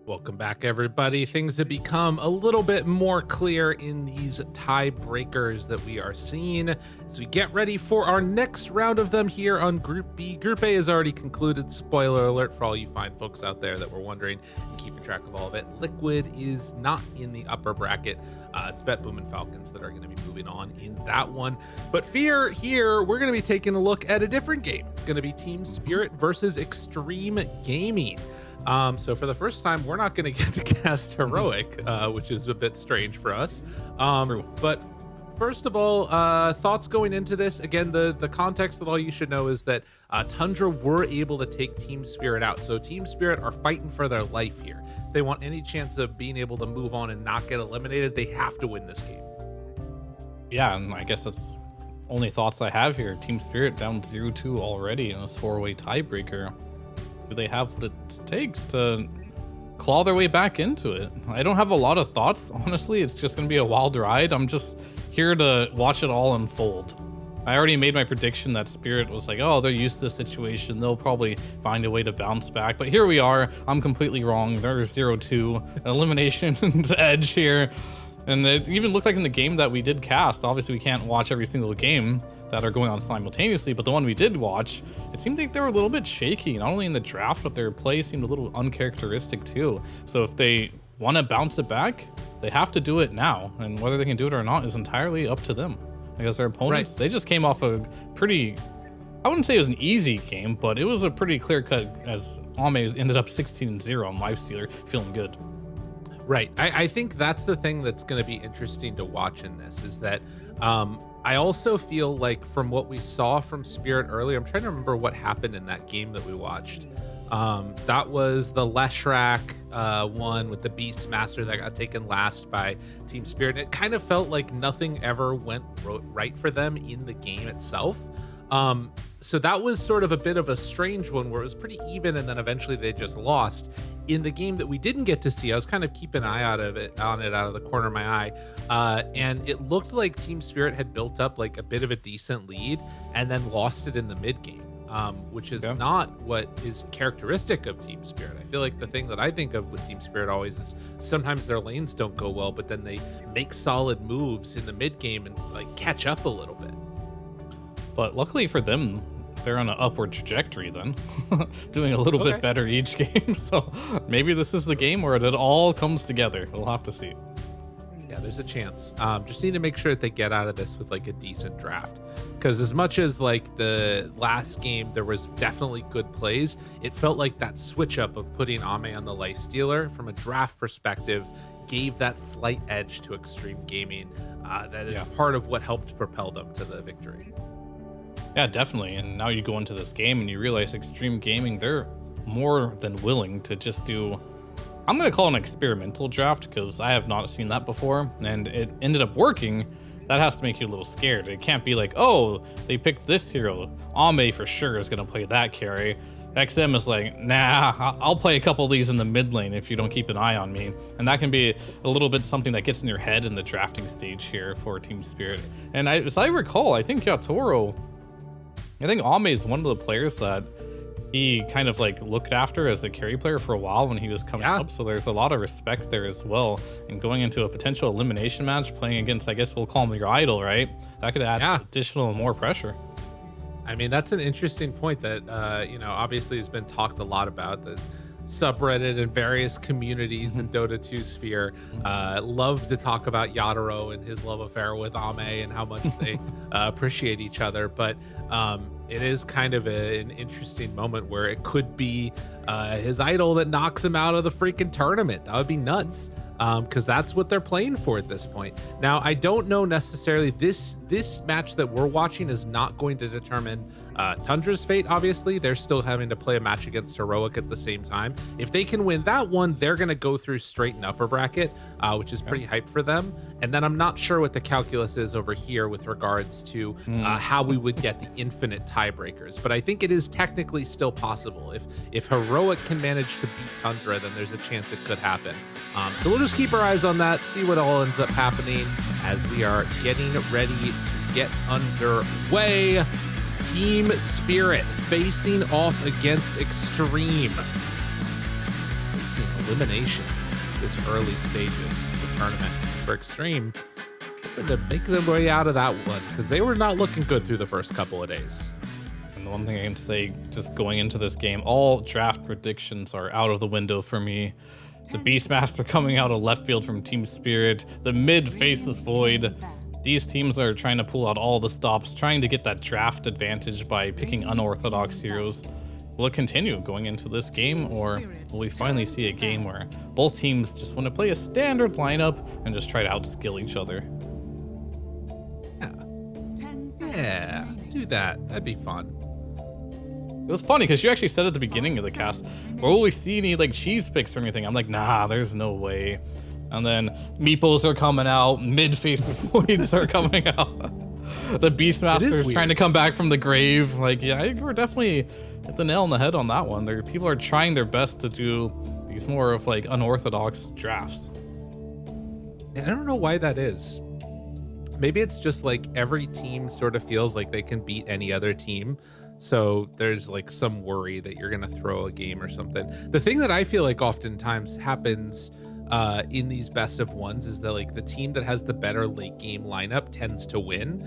Welcome back, everybody. Things have become a little bit more clear in these tiebreakers that we are seeing as we get ready for our next round of them here on Group B. Group A is already concluded. Spoiler alert for all you fine folks out there that were wondering and keeping track of all of it. Liquid is not in the upper bracket. It's BetBoom and Falcons that are going to be moving on in that one. But Fear, here, we're going to be taking a look at a different game. It's going to be Team Spirit versus Extreme Gaming. So for the first time, we're not going to get to cast Heroic, which is a bit strange for us. But first of all, thoughts going into this. Again, the context that all you should know is that Tundra were able to take Team Spirit out. So Team Spirit are fighting for their life here. If they want any chance of being able to move on and not get eliminated, they have to win this game. Yeah, and I guess that's only thoughts I have here. Team Spirit down 0-2 already in this 4-way tiebreaker. Do they have what it takes to claw their way back into it? I don't have a lot of thoughts, honestly. It's just going to be a wild ride. I'm just here to watch it all unfold. I already made my prediction that Spirit was like, oh, they're used to the situation. They'll probably find a way to bounce back. But here we are. I'm completely wrong. There's 0-2 elimination's edge here. And it even looked like in the game that we did cast, obviously we can't watch every single game that are going on simultaneously, but the one we did watch, it seemed like they were a little bit shaky, not only in the draft, but their play seemed a little uncharacteristic too. So if they want to bounce it back, they have to do it now. And whether they can do it or not is entirely up to them. Because their opponents, they just came off a pretty, I wouldn't say it was an easy game, but it was a pretty clear cut as Ame ended up 16-0 on Lifestealer, feeling good. Right. I think that's the thing that's going to be interesting to watch in this is that I also feel like from what we saw from Spirit earlier, I'm trying to remember what happened in that game that we watched. That was the Leshrac one with the Beastmaster that got taken last by Team Spirit. And it kind of felt like nothing ever went right for them in the game itself. So that was sort of a bit of a strange one where it was pretty even and then eventually they just lost. In the game that we didn't get to see, I was kind of keeping an eye out of it out of the corner of my eye. And it looked like Team Spirit had built up like a bit of a decent lead and then lost it in the mid game, which is not what is characteristic of Team Spirit. I feel like the thing that I think of with Team Spirit always is sometimes their lanes don't go well, but then they make solid moves in the mid game and like catch up a little bit. But luckily for them, they're on an upward trajectory then, doing a little bit better each game. So maybe this is the game where it all comes together. We'll have to see. Yeah, there's a chance. Just need to make sure that they get out of this with like a decent draft. Because as much as like the last game, there was definitely good plays, it felt like that switch up of putting Ame on the Lifestealer from a draft perspective gave that slight edge to Extreme Gaming. That is part of what helped propel them to the victory. Yeah, definitely. And now you go into this game and you realize Extreme Gaming, they're more than willing to just do, I'm going to call it an experimental draft because I have not seen that before and it ended up working. That has to make you a little scared. It can't be like, oh, they picked this hero. Ame for sure is going to play that carry. XM is like, nah, I'll play a couple of these in the mid lane if you don't keep an eye on me. And that can be a little bit something that gets in your head in the drafting stage here for Team Spirit. And as I recall, I think Ame is one of the players that he kind of like looked after as a carry player for a while when he was coming up. So there's a lot of respect there as well. And going into a potential elimination match, playing against, I guess we'll call him your idol, right? That could add additional more pressure. I mean, that's an interesting point that, obviously has been talked a lot about. The subreddit and various communities in Dota 2 sphere love to talk about Yatoro and his love affair with Ame and how much they appreciate each other. But it is kind of an interesting moment where it could be his idol that knocks him out of the freaking tournament. That would be nuts. Because that's what they're playing for at this point. Now, I don't know necessarily this match that we're watching is not going to determine Tundra's fate. Obviously, they're still having to play a match against Heroic at the same time. If they can win that one, they're going to go through straight and upper bracket, which is pretty hype for them. And then I'm not sure what the calculus is over here with regards to how we would get the infinite tiebreakers. But I think it is technically still possible. If Heroic can manage to beat Tundra, then there's a chance it could happen. So we'll just keep our eyes on that, see what all ends up happening as we are getting ready to get underway. Team Spirit facing off against Extreme. elimination this early stages of the tournament for Extreme, hoping to make their way out of that one because they were not looking good through the first couple of days. And the one thing I can say, just going into this game, all draft predictions are out of the window for me. The Beastmaster coming out of left field from Team Spirit, the mid Faceless Void. These teams are trying to pull out all the stops, trying to get that draft advantage by picking unorthodox heroes. Will it continue going into this game, or will we finally see a game where both teams just want to play a standard lineup and just try to outskill each other? Yeah, do that. That'd be fun. It was funny because you actually said at the beginning of the cast, will we see any like cheese picks or anything? I'm like, nah, there's no way. And then Meeples are coming out, mid-face voids are coming out. The Beastmaster is trying to come back from the grave. Like, yeah, I think we're definitely hit the nail on the head on that one. People are trying their best to do these more of like unorthodox drafts. I don't know why that is. Maybe it's just like every team sort of feels like they can beat any other team. So there's like some worry that you're going to throw a game or something. The thing that I feel like oftentimes happens in these best of ones is that like the team that has the better late game lineup tends to win.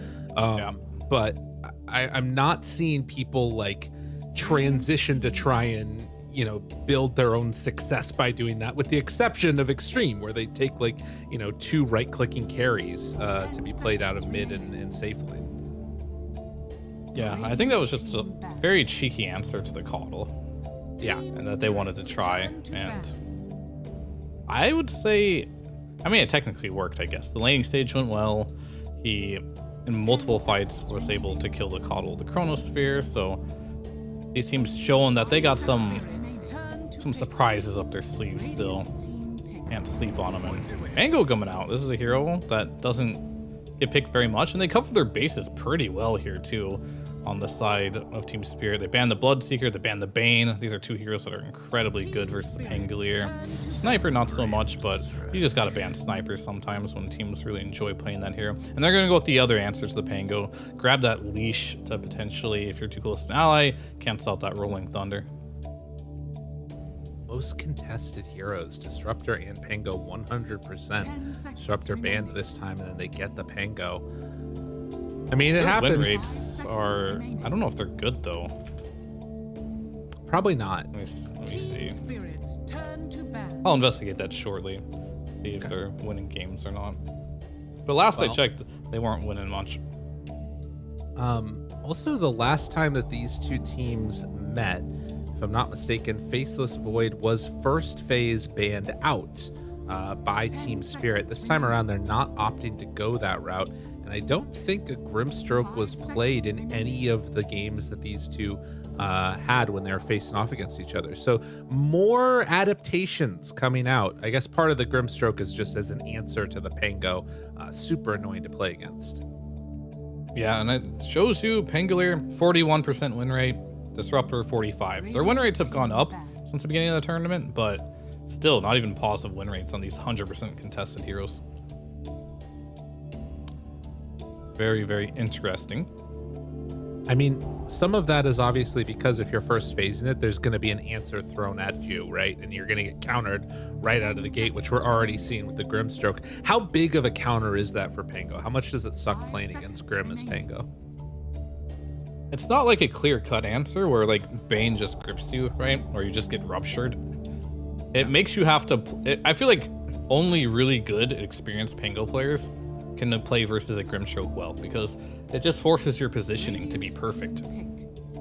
But I'm not seeing people like transition to try and, you know, build their own success by doing that, with the exception of Extreme, where they take like, you know, 2 right-clicking carries to be played out of mid and safe lane. Yeah, I think that was just a very cheeky answer to the coddle. Yeah, and that they wanted to try. And I would say, I mean, it technically worked, I guess. The laning stage went well. He, in multiple fights, was able to kill the coddle with the Chronosphere. So these teams showing that they got some surprises up their sleeves still. Can't sleep on them. And Mango coming out. This is a hero that doesn't get picked very much, and they cover their bases pretty well here too. On the side of Team Spirit, they banned the Bloodseeker, they banned the Bane. These are 2 heroes that are incredibly good versus the Pangolier. Sniper, not so much, but you just gotta ban Sniper sometimes when teams really enjoy playing that hero. And they're gonna go with the other answer to the Pango. Grab that leash to potentially, if you're too close to an ally, cancel out that Rolling Thunder. Most contested heroes, Disruptor and Pango 100%. Disruptor banned this time, and then they get the Pango. I mean, it happens. Win rates are, I don't know if they're good though. Probably not. Let me see. I'll investigate that shortly. See if they're winning games or not. But last I checked, they weren't winning much. Also, the last time that these 2 teams met, if I'm not mistaken, Faceless Void was first phase banned out by Team Spirit. This time around, they're not opting to go that route. And I don't think a Grimstroke was played in any of the games that these 2 had when they were facing off against each other. So more adaptations coming out. I guess part of the Grimstroke is just as an answer to the Pango. Super annoying to play against. Yeah, and it shows you Pangolier 41% win rate, Disruptor 45. Their win rates have gone up since the beginning of the tournament, but still not even positive win rates on these 100% contested heroes. Very, very interesting. I mean, some of that is obviously because if you're first phasing it, there's going to be an answer thrown at you, right? And you're going to get countered right out of the gate, which we're already seeing with the Grimstroke. How big of a counter is that for Pango? How much does it suck playing against Grim as Pango? It's not like a clear-cut answer where like Bane just grips you, right? Or you just get ruptured. It makes you have to... I feel like only really good, experienced Pango players can play versus a Grimstroke well, because it just forces your positioning to be perfect.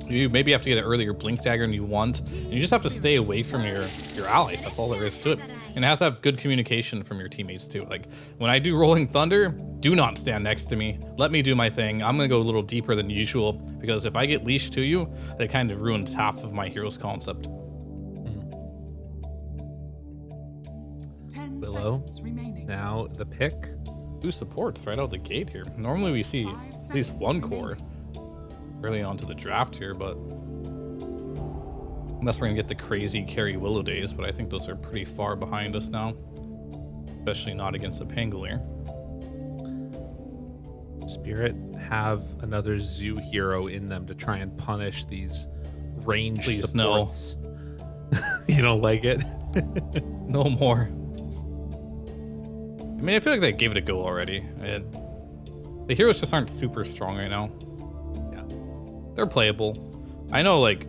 You maybe have to get an earlier Blink Dagger than you want, and you just have to stay away from your allies. That's all there is to it. And it has to have good communication from your teammates too. Like when I do Rolling Thunder, do not stand next to me. Let me do my thing. I'm gonna go a little deeper than usual, because if I get leashed to you, that kind of ruins half of my hero's concept. Willow, now the pick. 2 supports right out the gate here. Normally we see at least 1 core early on to the draft here, but unless we're gonna get the crazy carry Willow days, but I think those are pretty far behind us now, especially not against a Pangolier. Spirit have another zoo hero in them to try and punish these range supports. No. You don't like it? No more. I mean, I feel like they gave it a go already. The heroes just aren't super strong right now. Yeah. They're playable. I know, like,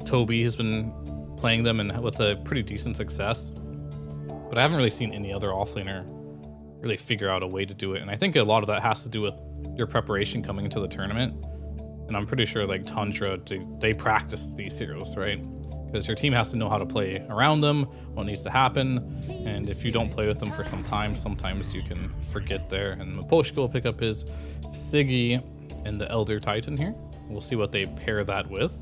Toby has been playing them and with a pretty decent success, but I haven't really seen any other offlaner really figure out a way to do it. And I think a lot of that has to do with your preparation coming into the tournament. And I'm pretty sure, like, Tundra, they practice these heroes, right? Because your team has to know how to play around them, what needs to happen, and if you don't play with them for some time, sometimes you can forget there. And Maposhka will pick up his Siggy and the Elder Titan here. We'll see what they pair that with.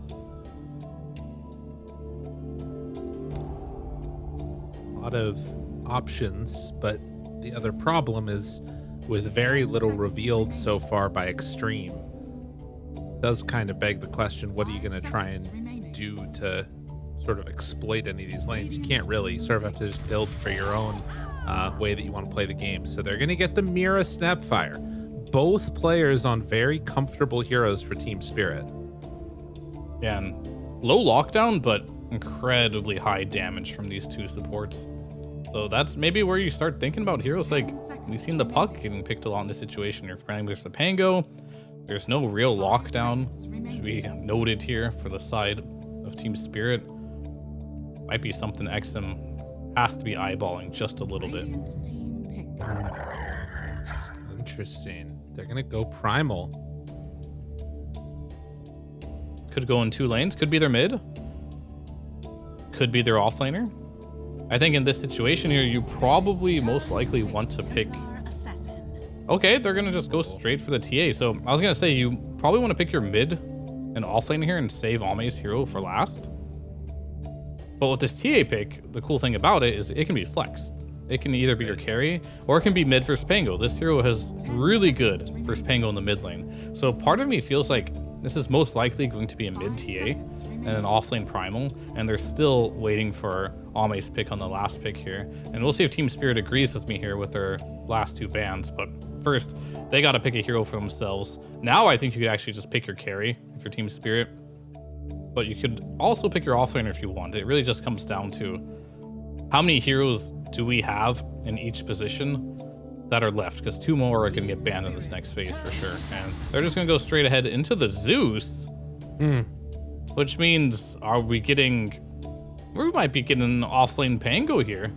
A lot of options, but the other problem is with very little revealed so far by Extreme, it does kind of beg the question, what are you going to try and do to sort of exploit any of these lanes? You can't really. You sort of have to just build for your own way that you want to play the game. So they're going to get the Mira Snapfire. Both players on very comfortable heroes for Team Spirit. Yeah, and low lockdown, but incredibly high damage from these two supports. So that's maybe where you start thinking about heroes. Like, we've seen the Puck getting picked a lot in this situation. You're playing versus the Pango. There's no real lockdown to be noted here for the side of Team Spirit. Might be something XM has to be eyeballing just a little bit. Interesting. They're gonna go Primal. Could go in two lanes. Could be their mid. Could be their offlaner. I think in this situation here, you probably most likely want to pick... Okay, they're gonna just go straight for the TA. So I was gonna say, you probably want to pick your mid and offlane here and save Ame's hero for last. But with this TA pick, the cool thing about it is it can be flex. It can either be your carry, or it can be mid versus Pango. This hero has really good versus Pango in the mid lane. So part of me feels like this is most likely going to be a mid TA and an offlane Primal, and they're still waiting for Ame's pick on the last pick here. And we'll see if Team Spirit agrees with me here with their last two bans. But first, they got to pick a hero for themselves. Now I think you could actually just pick your carry if you're Team Spirit. But you could also pick your offlaner if you want. It really just comes down to how many heroes do we have in each position that are left, because two more are going to get banned in this next phase for sure. And they're just going to go straight ahead into the Zeus, which means we might be getting an offlane Pango here.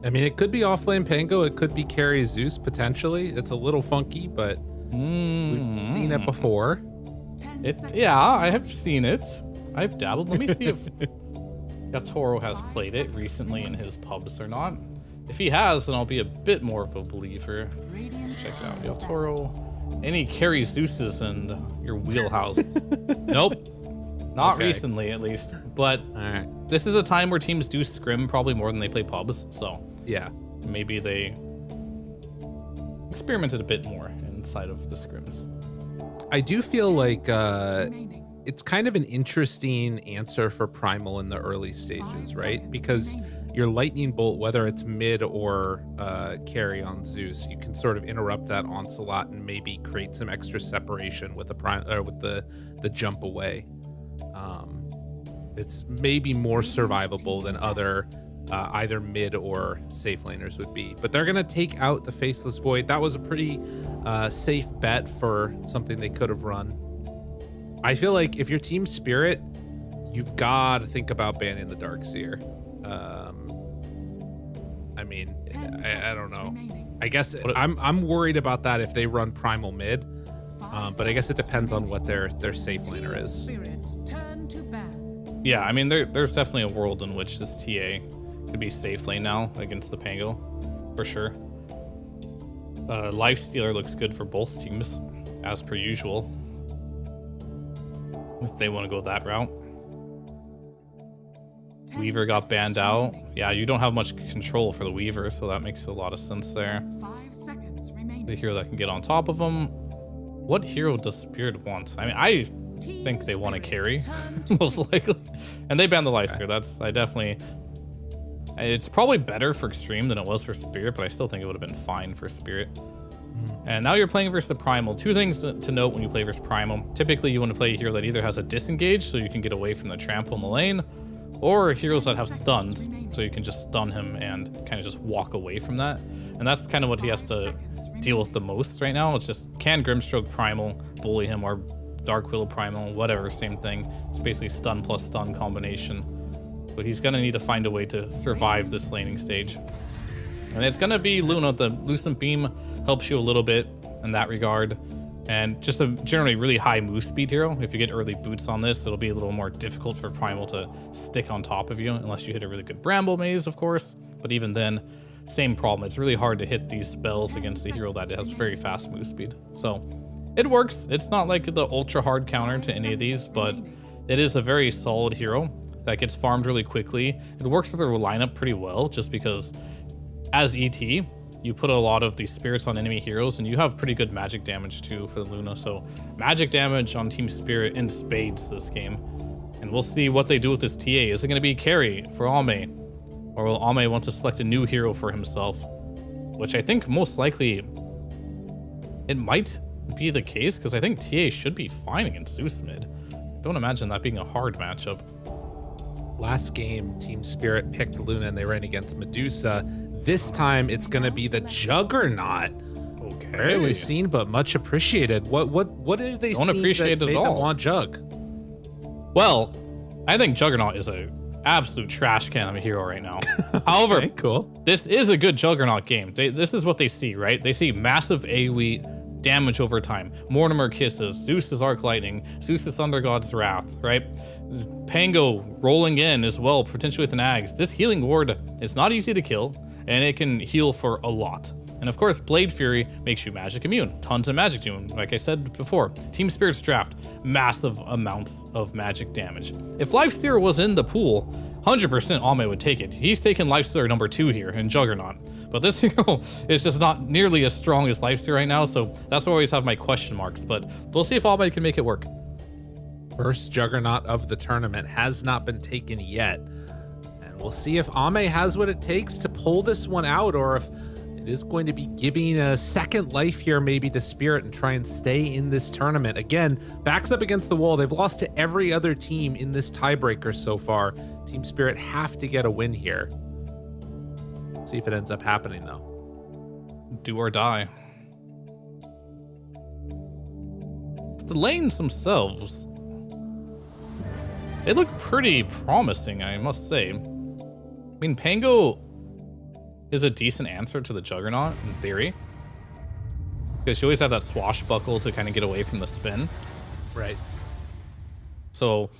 I mean, it could be offlane Pango, it could be carry Zeus potentially. It's a little funky, but we've seen it before. Yeah, I have seen it. I've dabbled. Let me see if Yatoro has played it recently in his pubs or not. If he has, then I'll be a bit more of a believer. Let's check it out. Yatoro. Any carry Zeus's in your wheelhouse? Nope. Not recently, at least. But this is a time where teams do scrim probably more than they play pubs. So yeah, maybe they experimented a bit more inside of the scrims. I do feel like it's kind of an interesting answer for Primal in the early stages, right? Because your Lightning Bolt, whether it's mid or carry on Zeus, you can sort of interrupt that onslaught and maybe create some extra separation with the jump away. It's maybe more survivable than other either mid or safe laners would be. But they're gonna take out the Faceless Void. That was a pretty safe bet for something they could have run. I feel like if you're Team Spirit, you've got to think about banning the Darkseer. I mean, I don't know. I guess I'm worried about that if they run Primal mid, but I guess it depends on what their safe laner is. Yeah, I mean, there's definitely a world in which this TA could be safe lane now against the Pango, for sure. Lifestealer looks good for both teams, as per usual, if they want to go that route. Weaver got banned out. Yeah, you don't have much control for the Weaver, so that makes a lot of sense there. 5 seconds remaining. The hero that can get on top of him. What hero does Spirit want? I mean, I think they want to carry, most likely. And they banned the Lifestealer. It's probably better for Extreme than it was for Spirit, but I still think it would have been fine for Spirit. And now you're playing versus the Primal. Two things to note when you play versus Primal. Typically, you want to play a hero that either has a disengage, so you can get away from the trample in the lane, or heroes that have stuns, so you can just stun him and kind of just walk away from that. And that's kind of what he has to deal with the most right now. It's just, can Grimstroke Primal bully him, or Dark Willow Primal, whatever, same thing. It's basically stun plus stun combination. But he's going to need to find a way to survive this laning stage. And it's going to be Luna. The Lucent Beam helps you a little bit in that regard. And just a generally really high move speed hero. If you get early boots on this, it'll be a little more difficult for Primal to stick on top of you, unless you hit a really good Bramble Maze, of course. But even then, same problem. It's really hard to hit these spells against a hero that has very fast move speed. So it works. It's not like the ultra hard counter to any of these, but it is a very solid hero that gets farmed really quickly. It works with their lineup pretty well, just because as ET, you put a lot of these spirits on enemy heroes, and you have pretty good magic damage too for the Luna. So magic damage on Team Spirit in spades this game. And we'll see what they do with this TA. Is it going to be carry for Ame? Or will Ame want to select a new hero for himself? Which I think most likely it might be the case, because I think TA should be fine against Zeus mid. Don't imagine that being a hard matchup. Last game, Team Spirit picked Luna and they ran against Medusa. This time, it's going to be the Juggernaut. Okay. Rarely seen, but much appreciated. What did they Don't appreciate that it made at them all. want Jug? Well, I think Juggernaut is a absolute trash can of a hero right now. However, Okay, cool. this is a good Juggernaut game. This is what they see, right? They see massive AoE damage over time. Mortimer Kisses, Zeus's Arc Lightning, Zeus's Thunder God's Wrath, right? Pango rolling in as well, potentially with an Axe. This healing ward is not easy to kill, and it can heal for a lot. And of course, Blade Fury makes you magic immune. Tons of magic immune. Like I said before, Team Spirit's draft, massive amounts of magic damage. If Lifestealer was in the pool, 100% Ame would take it. He's taken Lifestealer number 2 here in Juggernaut. But this hero is just not nearly as strong as Lifestealer right now, so that's why I always have my question marks. But we'll see if Ame can make it work. First Juggernaut of the tournament has not been taken yet. And we'll see if Ame has what it takes to pull this one out, or if it is going to be giving a second life here maybe to Spirit and try and stay in this tournament. Again, backs up against the wall. They've lost to every other team in this tiebreaker so far. Team Spirit have to get a win here. See if it ends up happening though. Do or die. The lanes themselves, they look pretty promising, I must say. I mean, Pango is a decent answer to the Juggernaut in theory, because you always have that swashbuckle to kind of get away from the spin. Right. So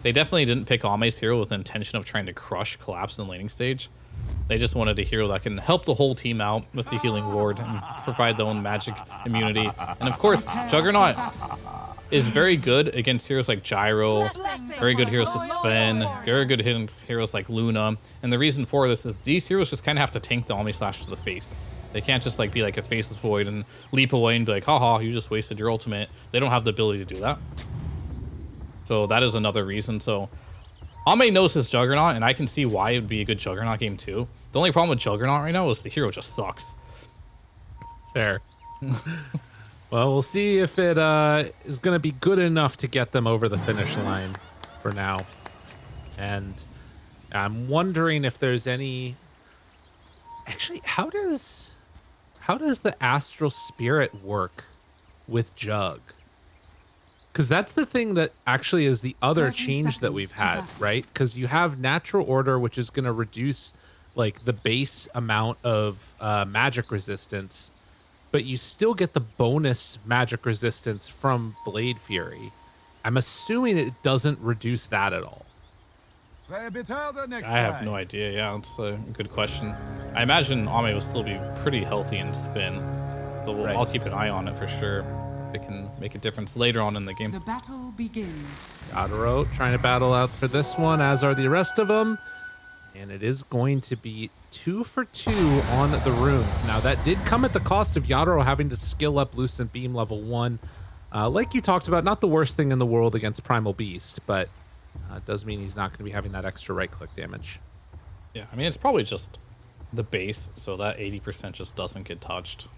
they definitely didn't pick Ame's hero with the intention of trying to crush collapse in the laning stage. They just wanted a hero that can help the whole team out with the healing ward and provide their own magic immunity. And of course, Juggernaut is very good against heroes like Gyro, very good heroes to Sven, very good heroes like Luna. And the reason for this is these heroes just kind of have to tank the Omni Slash to the face. They can't just like be like a faceless void and leap away and be like, haha, you just wasted your ultimate. They don't have the ability to do that. So that is another reason. So Ame knows his Juggernaut, and I can see why it would be a good Juggernaut game too. The only problem with Juggernaut right now is the hero just sucks. Fair. Well, we'll see if it is going to be good enough to get them over the finish line for now. And I'm wondering if there's any... Actually, how does the Astral Spirit work with Jug? Because that's the thing that actually is the other change that we've had, right? Because you have Natural Order, which is going to reduce like the base amount of magic resistance, but you still get the bonus magic resistance from Blade Fury. I'm assuming it doesn't reduce that at all. I have no idea. Yeah, that's a good question. I imagine Ame will still be pretty healthy in spin, but I'll keep an eye on it for sure. It can make a difference later on in the game. The battle begins. Yadaro trying to battle out for this one, as are the rest of them. And it is going to be 2 for 2 on the runes. Now, that did come at the cost of Yadaro having to skill up Lucent Beam level 1. Like you talked about, not the worst thing in the world against Primal Beast, but it does mean he's not going to be having that extra right-click damage. Yeah, I mean, it's probably just the base, so that 80% just doesn't get touched,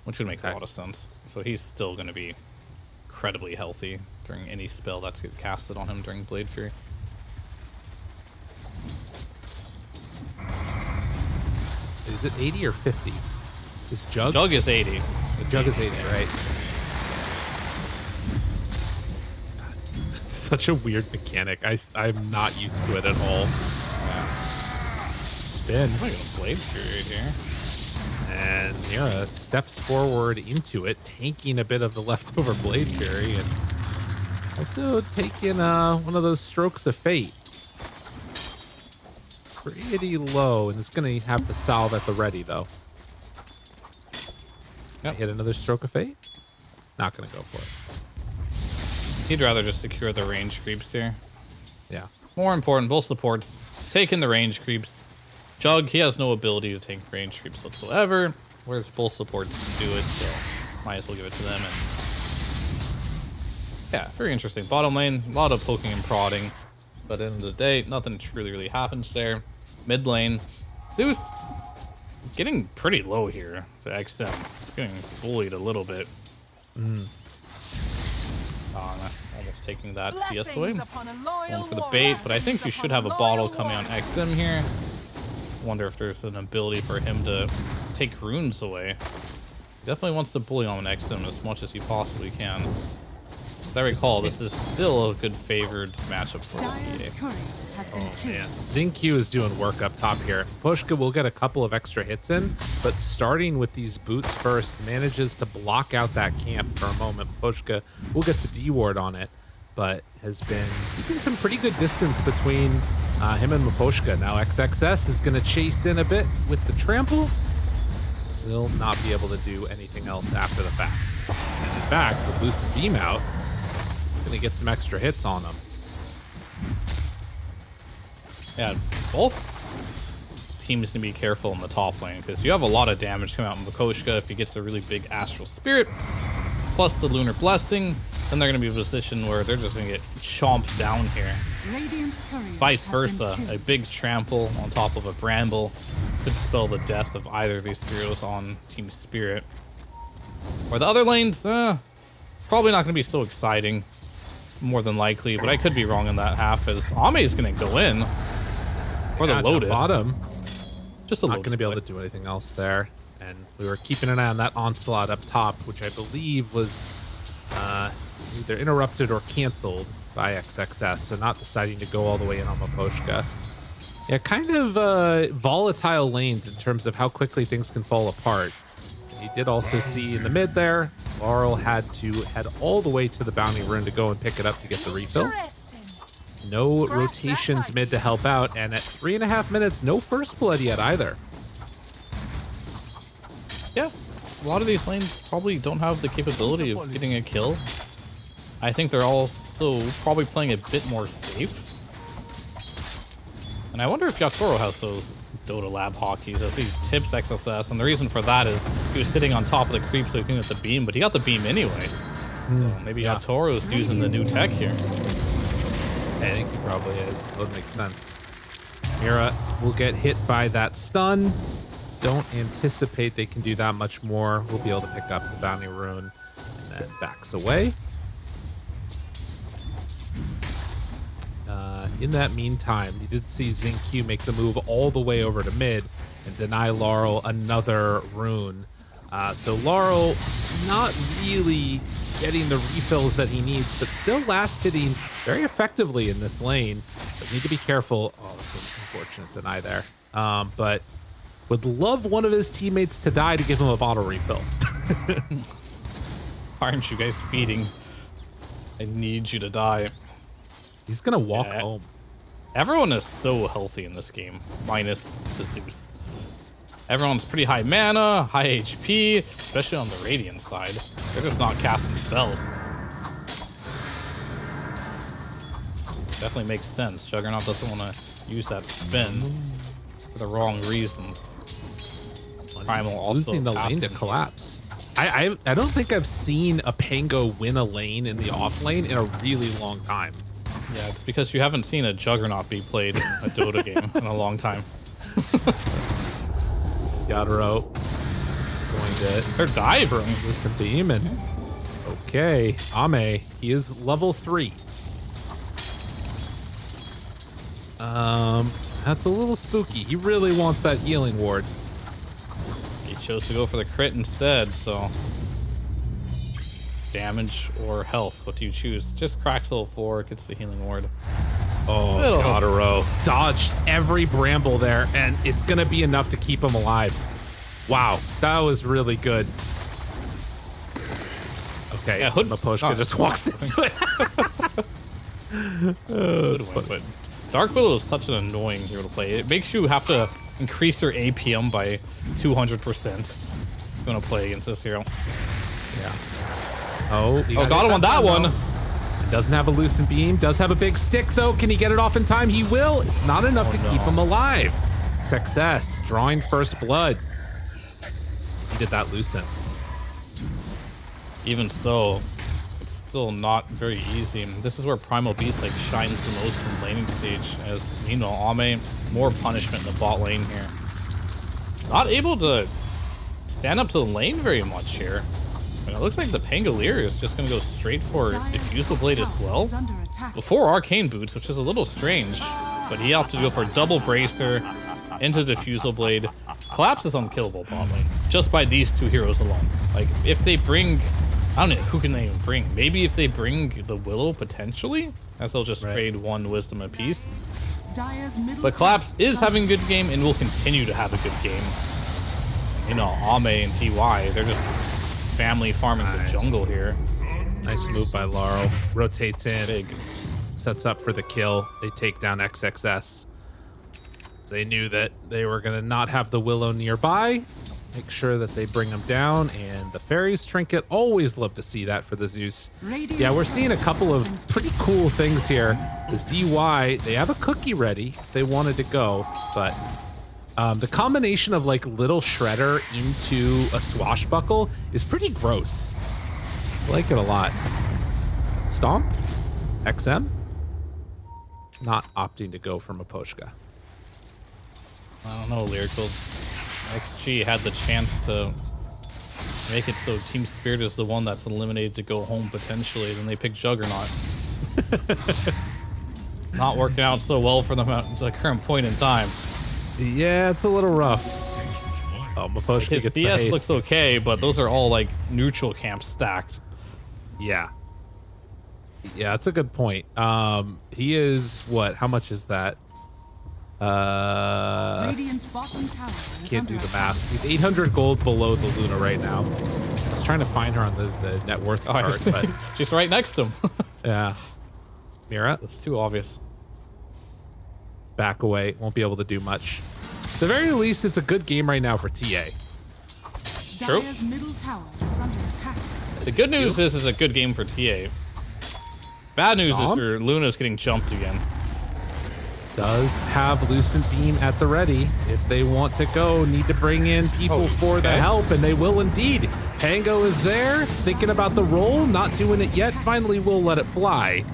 which would make a lot of sense. So he's still going to be incredibly healthy during any spell that's casted on him during Blade Fury. Is it 80 or 50? Is Jug? Jug is 80. Jug is 80, right? It's such a weird mechanic. I'm not used to it at all. Spin. I'm gonna Blade Fury here. And Mira steps forward into it, tanking a bit of the leftover Blade Fury, and also taking one of those strokes of fate. Pretty low, and it's going to have to solve at the ready, though. Yep. Hit another stroke of fate? Not going to go for it. He'd rather just secure the range creeps here. Yeah. More important, both supports taking the range creeps. Jug, he has no ability to take range creeps whatsoever, whereas both supports do it, so might as well give it to them. And yeah, very interesting. Bottom lane, a lot of poking and prodding, but at the end of the day, nothing really happens there. Mid lane, Zeus getting pretty low here to XM. He's getting bullied a little bit. Almost taking that CS away. Going for the bait, but I think you should have a bottle coming on XM here. Wonder if there's an ability for him to take runes away. He definitely wants to bully on XM as much as he possibly can. As I recall, this is still a good favored matchup for TA. Oh man, Zinq is doing work up top here. Pushka will get a couple of extra hits in, but starting with these boots first, manages to block out that camp for a moment. Pushka will get the D ward on it, but has been keeping some pretty good distance between him and Maposhka. Now XXS is going to chase in a bit with the trample. Will not be able to do anything else after the fact. And in fact, with Lucid Beam out, going to get some extra hits on him. Yeah, both teams need to be careful in the top lane because you have a lot of damage coming out in Makoshka if he gets a really big Astral Spirit, plus the Lunar Blessing. Then they're going to be in a position where they're just going to get chomped down here. Vice versa, a big trample on top of a bramble could spell the death of either of these heroes on Team Spirit. Or the other lanes, probably not going to be so exciting, more than likely, but I could be wrong in that half as Ame is going to go in. Or the Lotus. Bottom. Just a Not Lotus going to be able play. to do anything else there. And we were keeping an eye on that onslaught up top, which I believe was either interrupted or canceled by XXS, so not deciding to go all the way in on Maposhka. Yeah, kind of volatile lanes in terms of how quickly things can fall apart. You did also see in the mid there, Laurel had to head all the way to the bounty rune to go and pick it up to get the refill. No rotations mid to help out, and at 3.5 minutes, no first blood yet either. Yeah, a lot of these lanes probably don't have the capability of getting a kill. I think they're also probably playing a bit more safe. And I wonder if Yatoro has those Dota lab hockeys as he tips XSS, and the reason for that is he was sitting on top of the creep so he couldn't get the beam, but he got the beam anyway. So maybe Yatoro is using the new tech here. I think he probably is. That would make sense. Mira will get hit by that stun. Don't anticipate they can do that much more. We'll be able to pick up the bounty rune and then backs away. In that meantime, you did see Zinq make the move all the way over to mid and deny Laurel another rune. So Laurel not really getting the refills that he needs, but still last hitting very effectively in this lane. But need to be careful. Oh, that's an unfortunate deny there. But would love one of his teammates to die to give him a bottle refill. Aren't you guys feeding? I need you to die. He's gonna walk home. Everyone is so healthy in this game, minus the Zeus. Everyone's pretty high mana, high HP, especially on the Radiant side. They're just not casting spells. Definitely makes sense. Juggernaut doesn't want to use that spin for the wrong reasons. Primal also losing the lane to collapse. I don't think I've seen a Pango win a lane in the off lane in a really long time. Yeah, it's because you haven't seen a Juggernaut be played in a Dota game in a long time. Yadro going to their dive room with some beam and okay, Ame, he is level 3. That's a little spooky. He really wants that healing ward. Chose to go for the crit instead, so damage or health, what do you choose? Just cracks level 4, gets the healing ward. Oh, Godero dodged every bramble there, and it's gonna be enough to keep him alive. Wow, that was really good. Okay, yeah, Maposhka just walks into it. But Dark Willow is such an annoying hero to play. It makes you have to increase your APM by 200% if you want to play against this hero. Yeah. Oh, got him on that one. Doesn't have a Lucent Beam. Does have a big stick, though. Can he get it off in time? He will. It's not enough to keep him alive. Success. Drawing first blood. He did that Lucent. Even so, it's still not very easy. This is where Primal Beast like shines the most in laning stage. As meanwhile, Ame, more punishment in the bot lane here. Not able to stand up to the lane very much here. And it looks like the Pangolier is just going to go straight for Diffusal Blade as well. Before Arcane Boots, which is a little strange. But he opted to go for double Bracer into Diffusal Blade. Collapse is unkillable bot lane, just by these two heroes alone. Like, if they bring... I don't know, who can they even bring? Maybe if they bring the Willow, potentially? As they'll just trade one wisdom apiece. But Collapse is having a good game and will continue to have a good game. You know, Ame and TY, they're just family farming the jungle here. Nice move by Laurel. Rotates in. Big. Sets up for the kill. They take down XXS. They knew that they were going to not have the Willow nearby. Make sure that they bring him down. And the Fairies Trinket, always love to see that for the Zeus. Yeah, we're seeing a couple of pretty cool things here. This DY, they have a cookie ready if they wanted to go. But the combination of like Little Shredder into a Swashbuckle is pretty gross. I like it a lot. Stomp? XM? Not opting to go for Maposhka. I don't know, Lyrical. XG had the chance to make it so Team Spirit is the one that's eliminated to go home potentially, then they pick Juggernaut. Not working out so well for them at the current point in time. Yeah, it's a little rough. Oh, Maposhka His gets DS the haste. looks okay, but those are all like neutral camps stacked. Yeah. Yeah, that's a good point. He is what? How much is that? Radiant's bottom tower is Can't do under the math. He's 800 gold below the Luna right now. I was trying to find her on the net worth card, but she's right next to him. Yeah. Mira? That's too obvious. Back away. Won't be able to do much. At the very least, it's a good game right now for TA. True. Dire's middle tower is under attack. The good news is it's a good game for TA. Bad news is your Luna's getting jumped again. Does have Lucent Beam at the ready. If they want to go, need to bring in people for the help, and they will indeed. Pango is there, thinking about the roll, not doing it yet. Finally, will let it fly.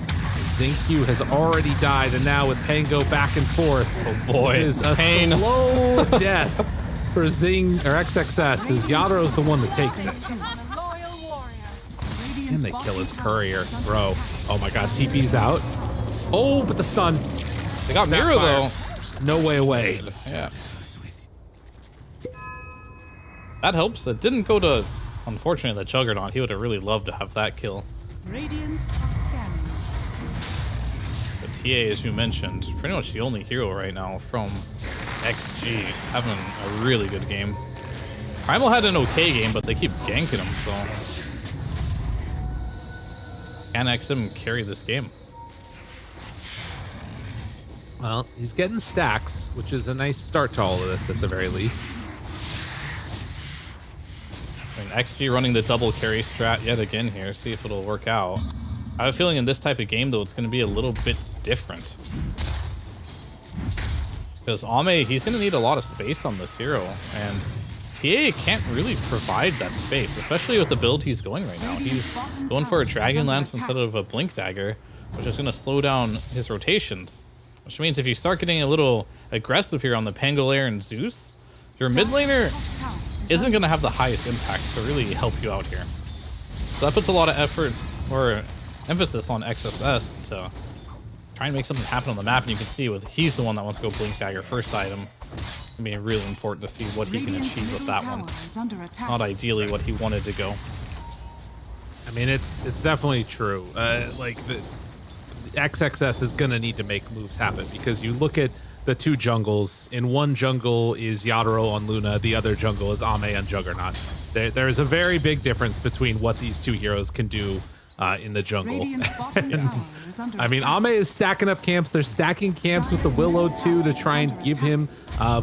Zinq has already died, and now with Pango back and forth, oh boy, it is a slow death for Zing or XXS. As Yado's the one that takes it. And they kill his courier, bro. Oh my God, TP's out. Oh, but the stun. They got Mira though. No way away. Yeah. That helps. It didn't go to, unfortunately, the Juggernaut. He would have really loved to have that kill. Radiant are scanning. But TA, as you mentioned, pretty much the only hero right now from XG, having a really good game. Primal had an okay game, but they keep ganking him, so can XM carry this game? Well, he's getting stacks, which is a nice start to all of this at the very least. I mean, XG running the double carry strat yet again here. See if it'll work out. I have a feeling in this type of game, though, it's going to be a little bit different. Because Ame, he's going to need a lot of space on this hero. And TA can't really provide that space, especially with the build he's going right now. He's going for a Dragon Lance instead of a Blink Dagger, which is going to slow down his rotations. Which means if you start getting a little aggressive here on the Pangolier and Zeus, your mid laner isn't going to have the highest impact to really help you out here. So that puts a lot of effort or emphasis on XSS to try and make something happen on the map. And you can see he's the one that wants to go Blink Dagger first item. I mean, really important to see what he can achieve with that one. Is under attack. Not ideally what he wanted to go. I mean, it's definitely true. Like the XXS is gonna need to make moves happen because you look at the two jungles. In one jungle is Yadro on Luna, the other jungle is Ame on Juggernaut. There's a very big difference between what these two heroes can do in the jungle. And, I mean, Ame is stacking up camps. They're stacking camps with the Willow too to try and give him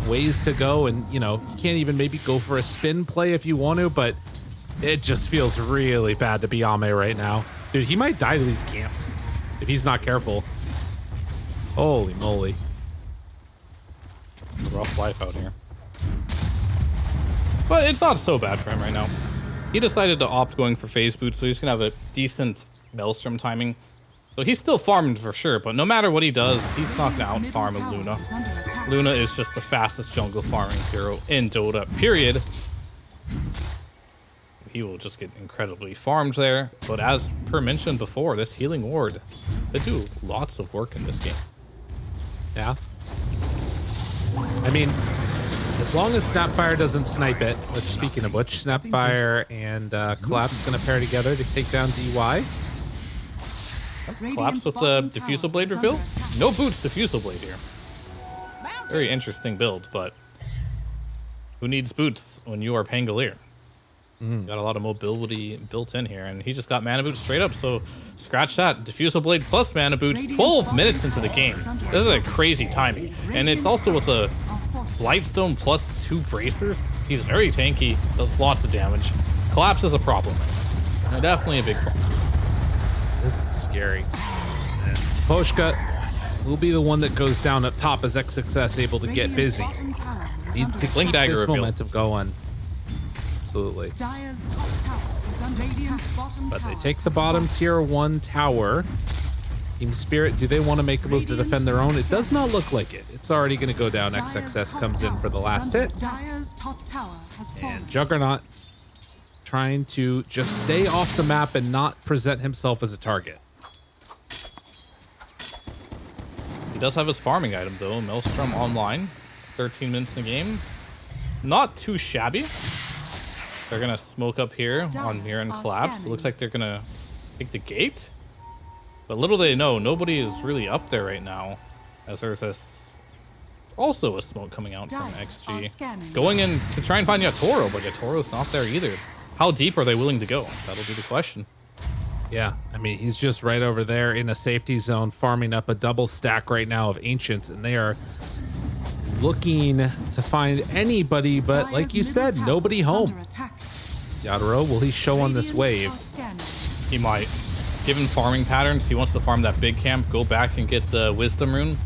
ways to go. And you know, you can't even maybe go for a spin play if you want to, but it just feels really bad to be Ame right now. Dude, he might die to these camps if he's not careful. Holy moly. Rough life out here. But it's not so bad for him right now. He decided to opt going for phase boot, so he's gonna have a decent Maelstrom timing. So he's still farming for sure, but no matter what he does, he's not gonna out-farm Luna. Luna is just the fastest jungle farming hero in Dota, period. He will just get incredibly farmed there. But as per mentioned before, this healing ward, they do lots of work in this game. Yeah. I mean, as long as Snapfire doesn't snipe it, which speaking of which, Snapfire and Collapse gonna pair together to take down DY. Collapse with the Diffusal Blade reveal? No boots Diffusal Blade here. Very interesting build, but who needs boots when you are Pangolier? Got a lot of mobility built in here, and he just got mana boots straight up, so scratch that. Diffusal Blade plus mana boots 12 minutes into the game. This is a crazy timing. And it's also with a Lightstone plus 2 bracers. He's very tanky, does lots of damage. Collapse is a problem. And definitely a big problem. This is scary. And Poshka will be the one that goes down up top as XXS able to get busy. Needs to Blink keep Dagger this reveal. momentum going. Absolutely. Dire's top tower is under Radiant's bottom But they tower take the has bottom fallen. tier 1 tower. Team Spirit, do they want to make a move to defend their own? It does not look like it. It's already going to go down. XXS comes in for the last hit. Dire's top tower has fallen. And Juggernaut trying to just stay off the map and not present himself as a target. He does have his farming item though. Maelstrom online. 13 minutes in the game. Not too shabby. They're gonna smoke up here on Mirror and Collapse. It looks like they're gonna take the gate. But little they know, nobody is really up there right now. As there's also a smoke coming out from XG. Going in to try and find Yatoro, but Yatoro's not there either. How deep are they willing to go? That'll be the question. Yeah, I mean, he's just right over there in a safety zone, farming up a double stack right now of Ancients, and they are looking to find anybody, but like you said, nobody home. Yadro, will he show on this wave? He might. Given farming patterns, he wants to farm that big camp, go back and get the Wisdom Rune.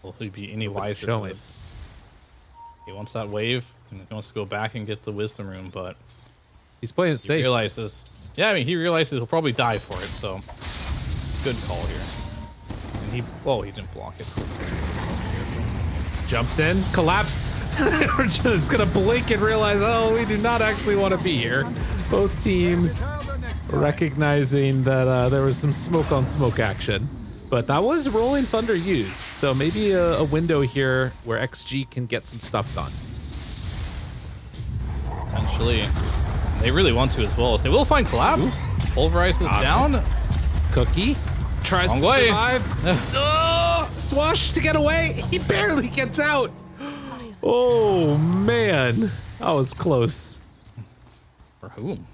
Will he be any wiser to this? He wants that wave, and he wants to go back and get the Wisdom Rune, but he's playing it safe. He realizes, yeah, I mean, he realizes he'll probably die for it, so good call here. And he, well, he didn't block it. Jumps in, collapsed. We're just gonna blink and realize, oh, we do not actually want to be here. Both teams recognizing that there was some smoke on smoke action, but that was Rolling Thunder used, so maybe a window here where XG can get some stuff done. Potentially. They really want to as well, so they will find Collapse. Pulverizes down. Cookie tries to survive. Oh, Swash to get away. He barely gets out. Oh man, that was close. For whom?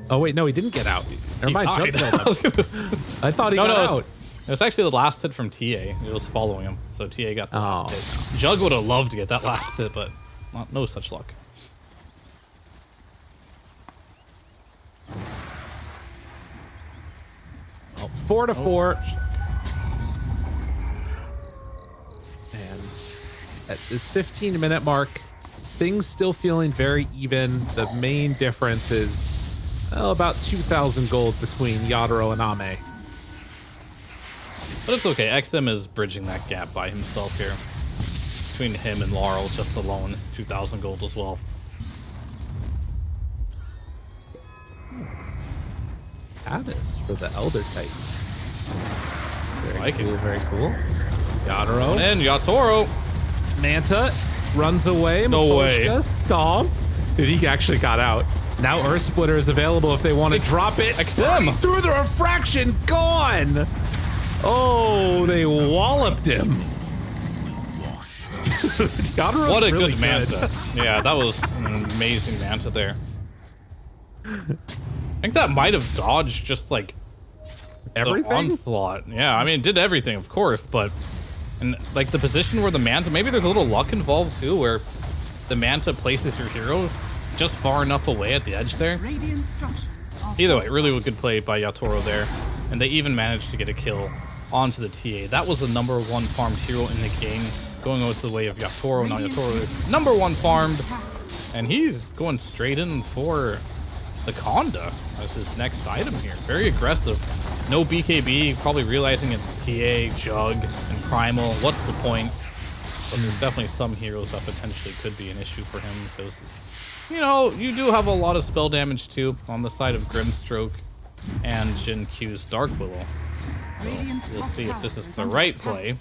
Oh wait, no, he didn't get out. Never mind. I thought he got out. It was actually the last hit from TA. It was following him, so TA got the last hit. Jug would have loved to get that last hit, but no such luck. Well, 4-4. And at this 15-minute mark, things still feeling very even. The main difference is about 2,000 gold between Yadro and Ame. But it's okay. XM is bridging that gap by himself here. Between him and Laurel, just alone, it's 2,000 gold as well. Addis for the Elder Titan. Very cool, very cool. Yatoro. And Yatoro. Manta runs away. No way. Stomp. Dude, he actually got out. Now Earth Splitter is available if they want to drop it. XM. Through the refraction. Gone. Oh, they walloped him. What a really good Manta. Yeah, that was an amazing Manta there. I think that might have dodged just like everything? The onslaught. Yeah, I mean, it did everything, of course, but and like the position where the Manta, maybe there's a little luck involved too, where the Manta places your hero just far enough away at the edge there. Either way, really good play by Yatoro there, and they even managed to get a kill onto the TA. That was the #1 farmed hero in the game, going out the way of Yatoro. Now Yatoro is #1 farmed, and he's going straight in for the Conda as his next item here. Very aggressive. No BKB, probably realizing it's TA, Jug, and Primal. What's the point? But there's definitely some heroes that potentially could be an issue for him because, you know, you do have a lot of spell damage too on the side of Grimstroke and Jin Q's Dark Willow. So we'll see if this is the right play.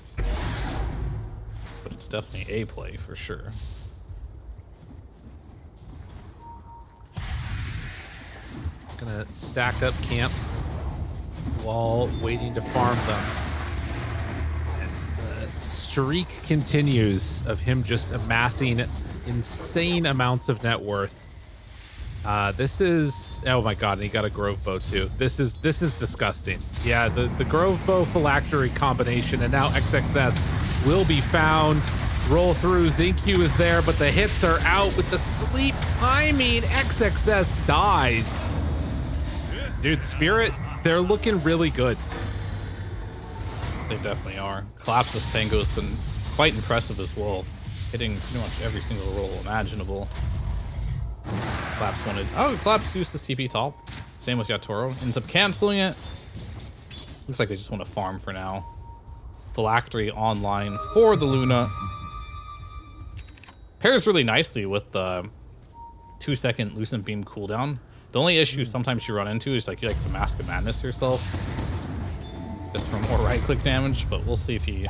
But it's definitely a play for sure. Gonna stack up camps while waiting to farm them. And the streak continues of him just amassing insane amounts of net worth. This is, oh my god, and he got a Grove Bow too. This is disgusting. Yeah, the Grove Bow phylactery combination, and now XXS will be found. Roll through, Zinq is there, but the hits are out with the sleep timing. XXS dies. Dude, Spirit, they're looking really good. They definitely are. Collapse's Tango's been quite impressive as well, hitting pretty much every single roll imaginable. Collapse wanted. Oh, Collapse used his TP top. Same with Yatoro. Ends up canceling it. Looks like they just want to farm for now. Phylactery online for the Luna. Pairs really nicely with the 2-second Lucent Beam cooldown. The only issue sometimes you run into is like you like to Mask of Madness yourself. Just for more right-click damage, but we'll see if he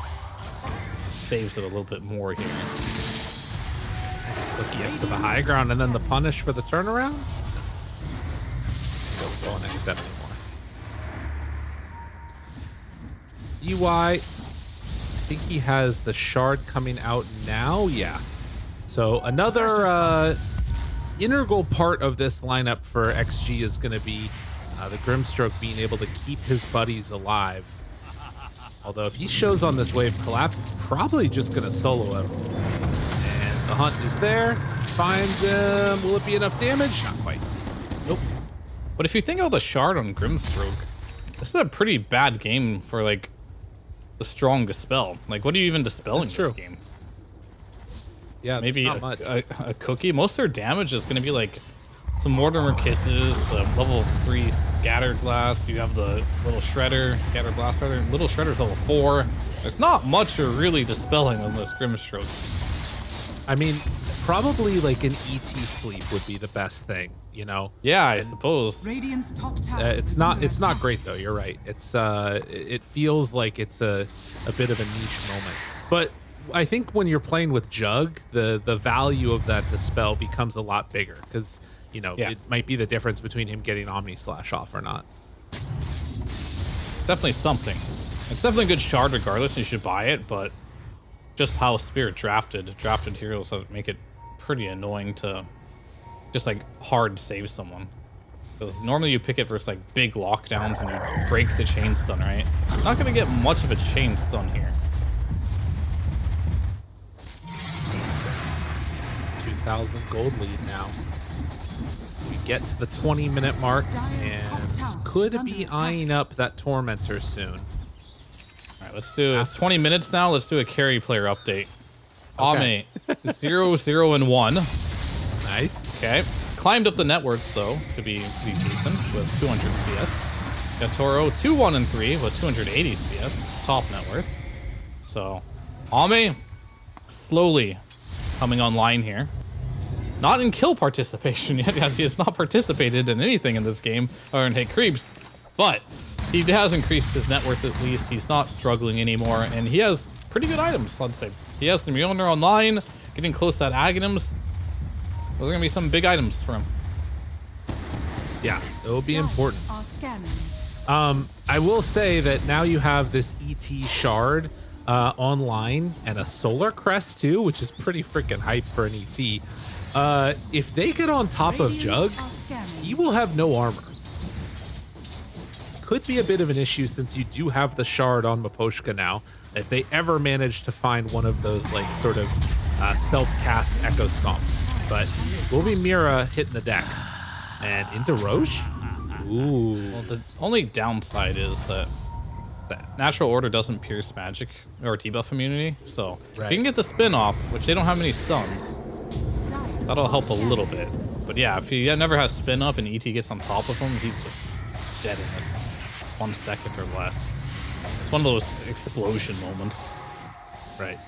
saves it a little bit more here. Cookie up to the high ground, and then the punish for the turnaround. Don't go on any set anymore. EY, I think he has the shard coming out now. Yeah. So another integral part of this lineup for XG is going to be the Grimstroke being able to keep his buddies alive. Although if he shows on this wave, Collapse is probably just going to solo him. And the hunt is there. Finds him. Will it be enough damage? Not quite. Nope. But if you think of the shard on Grimstroke, this is a pretty bad game for like the strong dispel. Like, what are you even dispelling in this game? Yeah, maybe not much. a cookie. Most of their damage is going to be like some Mortimer Kisses, the level 3 Scatter Blast. You have the little Shredder, Scatter Blast rather. Little Shredder's level 4. There's not much you're really dispelling on this Grimstroke. I mean, probably like an ET sleep would be the best thing, you know? Yeah, I suppose. Radiant's top tower it's not great though. You're right. It's it feels like it's a bit of a niche moment, but I think when you're playing with Jug, the value of that dispel becomes a lot bigger because, you know, it might be the difference between him getting Omni Slash off or not. Definitely something. It's definitely a good shard regardless, and you should buy it, but just how Spirit drafted heroes make it pretty annoying to just like hard save someone. Because normally you pick it versus like big lockdowns and you break the chain stun, right? Not gonna get much of a chain stun here. 2,000 gold lead now. So we get to the 20-minute mark and could be eyeing up that Tormentor soon. All right, let's do it. 20 minutes now. Let's do a carry player update. Ame, 0-0-1. Nice. Okay. Climbed up the net worth though to be pretty decent with 200 CS. Yatoro 2-1-3 with 280 CS, top net worth. So Ame slowly coming online here. Not in kill participation yet, as he has not participated in anything in this game or in hit creeps, but he has increased his net worth at least. He's not struggling anymore, and he has pretty good items, let's say. He has the Mjolnir online, getting close to that Aghanims. Those are going to be some big items for him. Yeah, it will be important. Are scanning. I will say that now you have this ET shard online and a solar crest too, which is pretty freaking hype for an ET. If they get on top of Jug, he will have no armor. Could be a bit of an issue since you do have the shard on Miposhka now. If they ever manage to find one of those like sort of self-cast echo stomps, but will be Mira hitting the deck and into Roche. Ooh. Well, the only downside is that natural order doesn't pierce magic or debuff immunity, so if you can get the spin off, which they don't have many stuns, that'll help a little bit. But yeah, if he never has spin up and ET gets on top of him, he's just dead in like 1 second or less. It's one of those explosion moments. Right.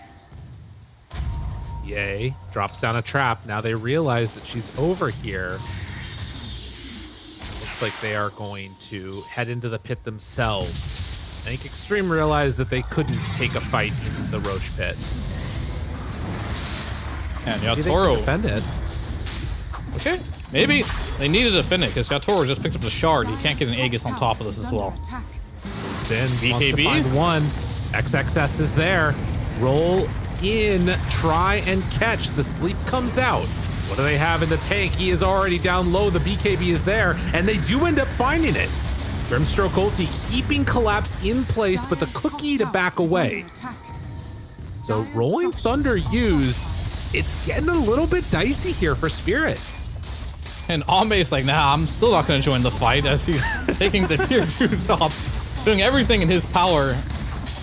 Yay. Drops down a trap. Now they realize that she's over here. Looks like they are going to head into the pit themselves. I think Extreme realized that they couldn't take a fight in the Roche pit. And Yatoro defend it. Okay, maybe they needed to defend it because Yatoro just picked up the shard. He can't get an Aegis on top of this as well. Then BKB find one. XXS is there. Roll in, try and catch. The sleep comes out. What do they have in the tank? He is already down low. The BKB is there, and they do end up finding it. Grimstroke ulti keeping Collapse in place, but the cookie to back away. So Rolling Thunder used. It's getting a little bit dicey here for Spirit. And Ame's like, nah, I'm still not going to join the fight as he's taking the tier 2 top, doing everything in his power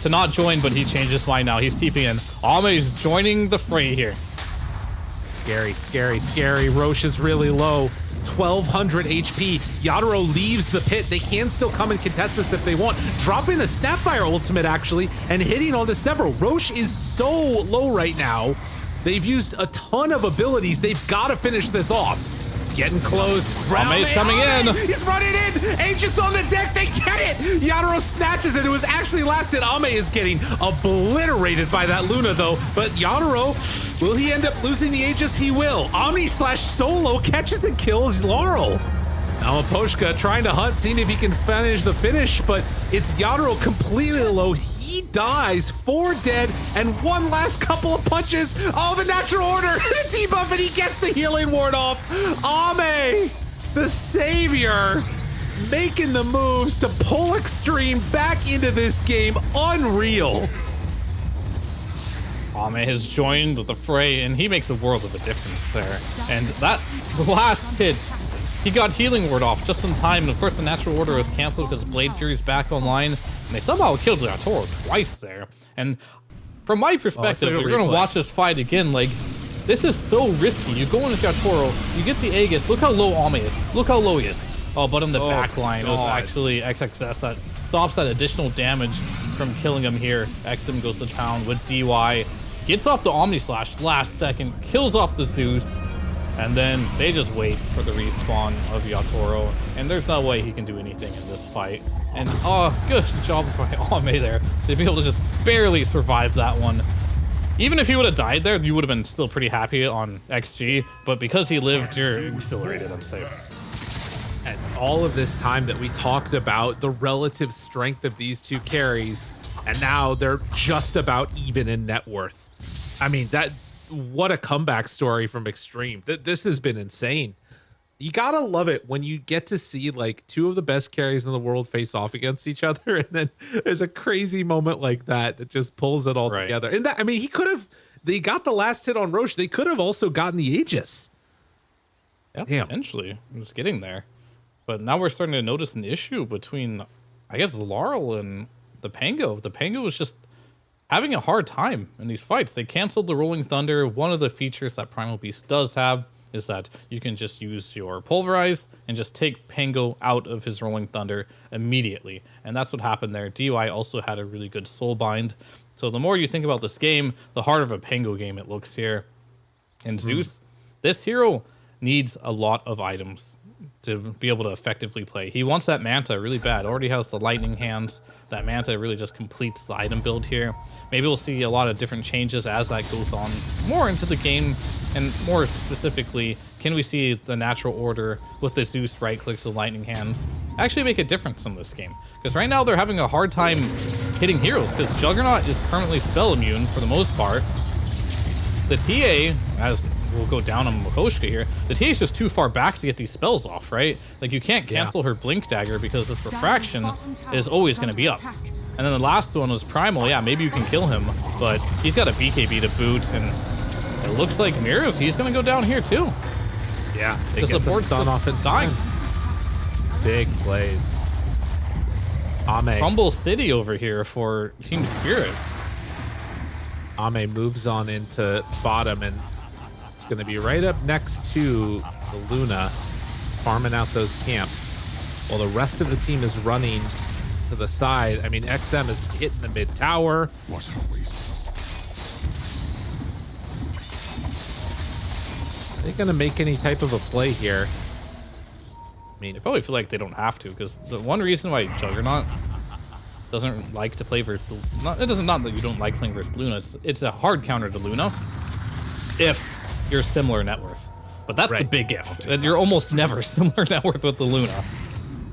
to not join, but he changed his mind now. He's TPing in. Ame's joining the fray here. Scary, scary, scary. Roche is really low. 1200 HP. Yatoro leaves the pit. They can still come and contest this if they want. Dropping the Snapfire ultimate, actually, and hitting onto several. Roche is so low right now. They've used a ton of abilities. They've got to finish this off. Getting close. Ame's coming in. He's running in. Aegis on the deck. They get it. Yatoro snatches it. It was actually lasted. Ame is getting obliterated by that Luna, though. But Yatoro, will he end up losing the Aegis? He will. Ami/Solo catches and kills Laurel. Now Miposhka trying to hunt, seeing if he can finish the finish, but it's Yatoro completely low. He dies, 4 dead, and one last couple of punches. Oh, the natural order, the debuff, and he gets the healing ward off. Ame, the savior, making the moves to pull Extreme back into this game. Unreal. Ame has joined the fray, and he makes a world of a difference there. And that last hit, he got healing ward off just in time, and of course the natural order was canceled because Blade Fury's back online, and they somehow killed Yatoro twice there. And from my perspective, if you're gonna watch this fight again, like, this is so risky. You go in with Yatoro, you get the Aegis, look how low Ame is, look how low he is. Oh, but in the back line, it was actually XXS that stops that additional damage from killing him here. XM goes to town with DY, gets off the Omni Slash last second, kills off the Zeus, and then they just wait for the respawn of Yatoro, and there's no way he can do anything in this fight. And oh, good job by Ame there to be able to just barely survive that one. Even if he would have died there, you would have been still pretty happy on XG, but because he lived, you're still rated unsafe. And all of this time that we talked about the relative strength of these two carries, and now they're just about even in net worth. I mean, what a comeback story from Extreme. This has been insane. You gotta love it when you get to see like two of the best carries in the world face off against each other, and then there's a crazy moment like that just pulls it all together. And that, I mean, they got the last hit on Roche. They could have also gotten the Aegis. Yeah, potentially. It was getting there. But now we're starting to notice an issue between, I guess, Laurel and the Pango. The Pango was just having a hard time in these fights. They canceled the Rolling Thunder. One of the features that Primal Beast does have is that you can just use your Pulverize and just take Pango out of his Rolling Thunder immediately. And that's what happened there. DY also had a really good Soul Bind. So the more you think about this game, the harder of a Pango game it looks here. And Zeus, this hero needs a lot of items. to be able to effectively play. He wants that Manta really bad. Already has the lightning hands. That Manta really just completes the item build here. Maybe we'll see a lot of different changes as that goes on more into the game, and more specifically, can we see the natural order with the Zeus right clicks, the lightning hands actually make a difference in this game? Because right now they're having a hard time hitting heroes because Juggernaut is permanently spell immune for the most part. The TA, as we'll go down on Makoshka here, the TA is just too far back to get these spells off, right? Like you can't cancel her Blink Dagger because this refraction is always going to be up. And then the last one was Primal. Yeah, maybe you can kill him, but he's got a BKB to boot, and it looks like Miros, he's going to go down here too. Yeah, the support's done off and dying. Big plays. Ame. Humble City over here for Team Spirit. Ame moves on into bottom, and it's going to be right up next to the Luna, farming out those camps, while the rest of the team is running to the side. I mean, XM is hitting the mid tower. Are they going to make any type of a play here? I mean, I probably feel like they don't have to, because the one reason why Juggernaut doesn't like to play versus... not that you don't like playing versus Luna. It's a hard counter to Luna if you're similar net worth. But that's the big if. And you're almost never similar net worth with the Luna.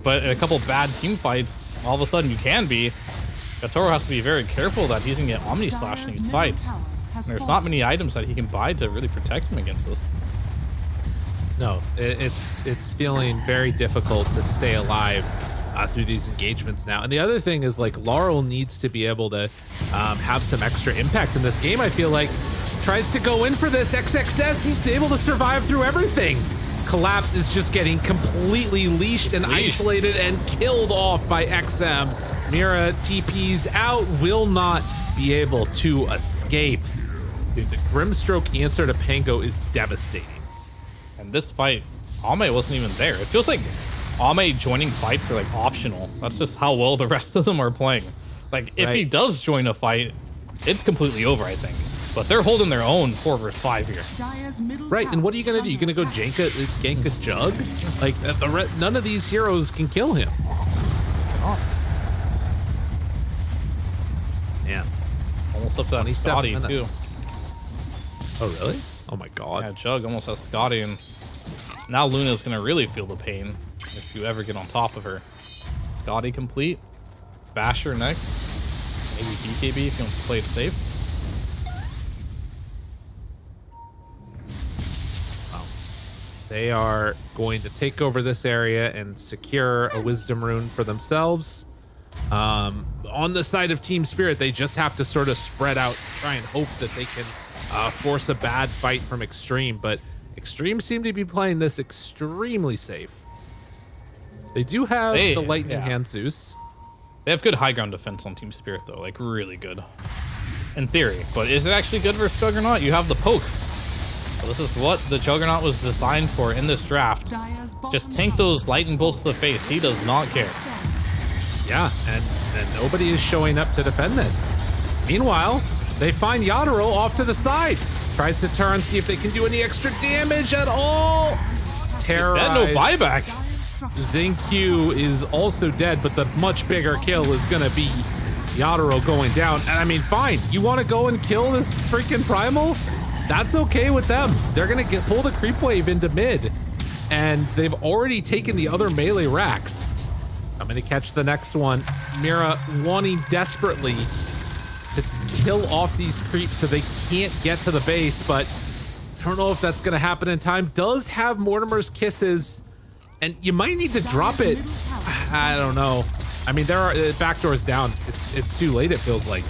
But in a couple bad team fights, all of a sudden you can be. Gatoro has to be very careful that he's going to get Omni Slash in these fights. And there's not many items that he can buy to really protect him against this. No, it's feeling very difficult to stay alive through these engagements now. And the other thing is, like, Laurel needs to be able to have some extra impact in this game. I feel like tries to go in for this XXS. He's able to survive through everything. Collapse is just getting completely leashed and isolated and killed off by XM. Mira TP's out, will not be able to escape. Dude, the Grimstroke answer to Pango is devastating. And this fight, Ame wasn't even there. It feels like Ame joining fights are like optional. That's just how well the rest of them are playing. Like, if he does join a fight, it's completely over, I think. But they're holding their own 4 versus 5 here. Right, and what are you gonna do? You gonna go gank a Jug? Like, none of these heroes can kill him. Yeah. Almost up to that Scotty too. Oh really? Oh my god. Yeah, Jug almost has Scotty, and now Luna's gonna really feel the pain if you ever get on top of her. Scotty complete. Basher next. Maybe BKB if he wants to play it safe. They are going to take over this area and secure a Wisdom Rune for themselves. On the side of Team Spirit, they just have to sort of spread out, try and hope that they can force a bad fight from Extreme, but Extreme seem to be playing this extremely safe. They do have the Lightning Hand Zeus. They have good high ground defense on Team Spirit, though, like really good. In theory, but is it actually good versus Juggernaut? You have the poke. Well, this is what the Juggernaut was designed for in this draft. Just tank those lightning bolts to the face. He does not care. Yeah, and nobody is showing up to defend this. Meanwhile, they find Yadaro off to the side. Tries to turn, see if they can do any extra damage at all. Terrorized. No buyback. Xingqiu is also dead, but the much bigger kill is gonna be Yadaro going down. And I mean, fine, you want to go and kill this freaking Primal? That's okay with them. They're gonna pull the creep wave into mid, and they've already taken the other melee racks. I'm gonna catch the next one. Mira wanting desperately to kill off these creeps so they can't get to the base, but I don't know if that's gonna happen in time. Does have Mortimer's Kisses, and you might need to drop it. I don't know. I mean, there are back doors down. It's too late, it feels like.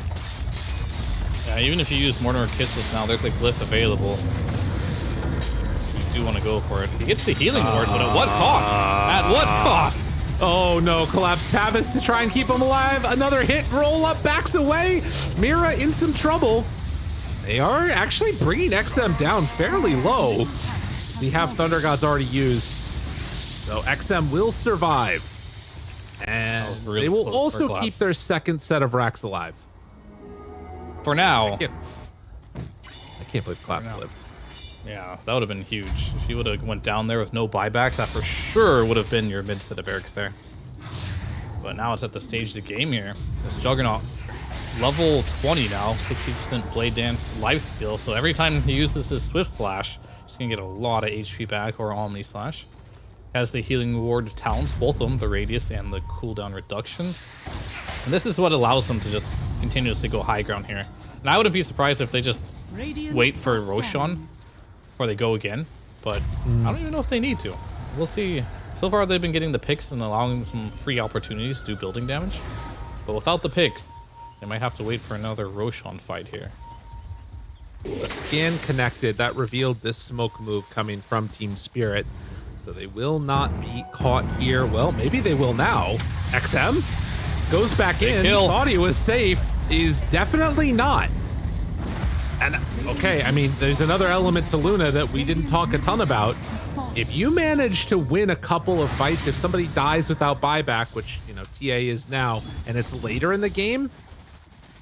Yeah, even if you use Mortimer Kisses now, there's a glyph available. You do want to go for it. He gets the healing ward, but at what cost? At what cost? Oh no, Collapse Tavis to try and keep him alive. Another hit, roll up, backs away. Mira in some trouble. They are actually bringing XM down fairly low. We have Thunder Gods already used. So XM will survive. And they will also keep their second set of racks alive. For now. I can't believe Collapse lived. Yeah, that would have been huge. If you would have went down there with no buybacks, that for sure would have been your mid to the barracks there. But now it's at the stage of the game here. This Juggernaut, level 20 now, 60% Blade Dance lifesteal. So every time he uses his Swift Slash, he's going to get a lot of HP back, or Omni Slash. Has the Healing Ward talents, both of them, the Radius and the cooldown reduction. And this is what allows them to just continuously go high ground here. And I wouldn't be surprised if they just wait for Roshan before they go again. But I don't even know if they need to. We'll see. So far, they've been getting the picks and allowing some free opportunities to do building damage. But without the picks, they might have to wait for another Roshan fight here. Scan connected. That revealed this smoke move coming from Team Spirit. So they will not be caught here. Well, maybe they will now. XM goes back in. Thought he was safe. Is definitely not. And okay, I mean, there's another element to Luna that we didn't talk a ton about. If you manage to win a couple of fights, if somebody dies without buyback, which, you know, TA is now, and it's later in the game,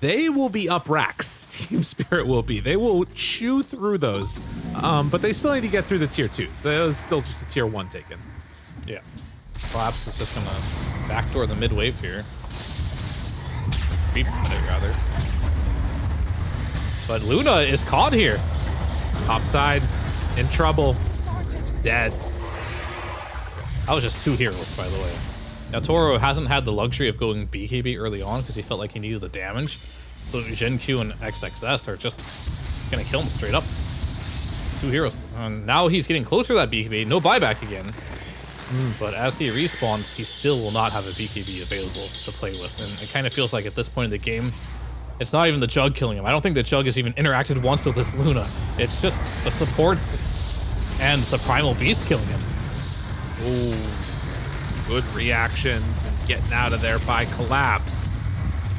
they will be up racks. Team Spirit will be. They will chew through those. But they still need to get through the tier 2s. That was still just a tier 1 taken. Yeah. Collapse is just gonna backdoor the mid wave here. Creep at it, rather. But Luna is caught here. Top side, in trouble, dead. That was just 2 heroes, by the way. Now, Toro hasn't had the luxury of going BKB early on because he felt like he needed the damage. So Gen Q and XXS are just going to kill him straight up. 2 heroes. And now he's getting closer to that BKB. No buyback again. But as he respawns, he still will not have a BKB available to play with. And it kind of feels like at this point in the game, it's not even the Jug killing him. I don't think the Jug has even interacted once with this Luna. It's just the supports and the Primal Beast killing him. Ooh, good reactions and getting out of there by Collapse.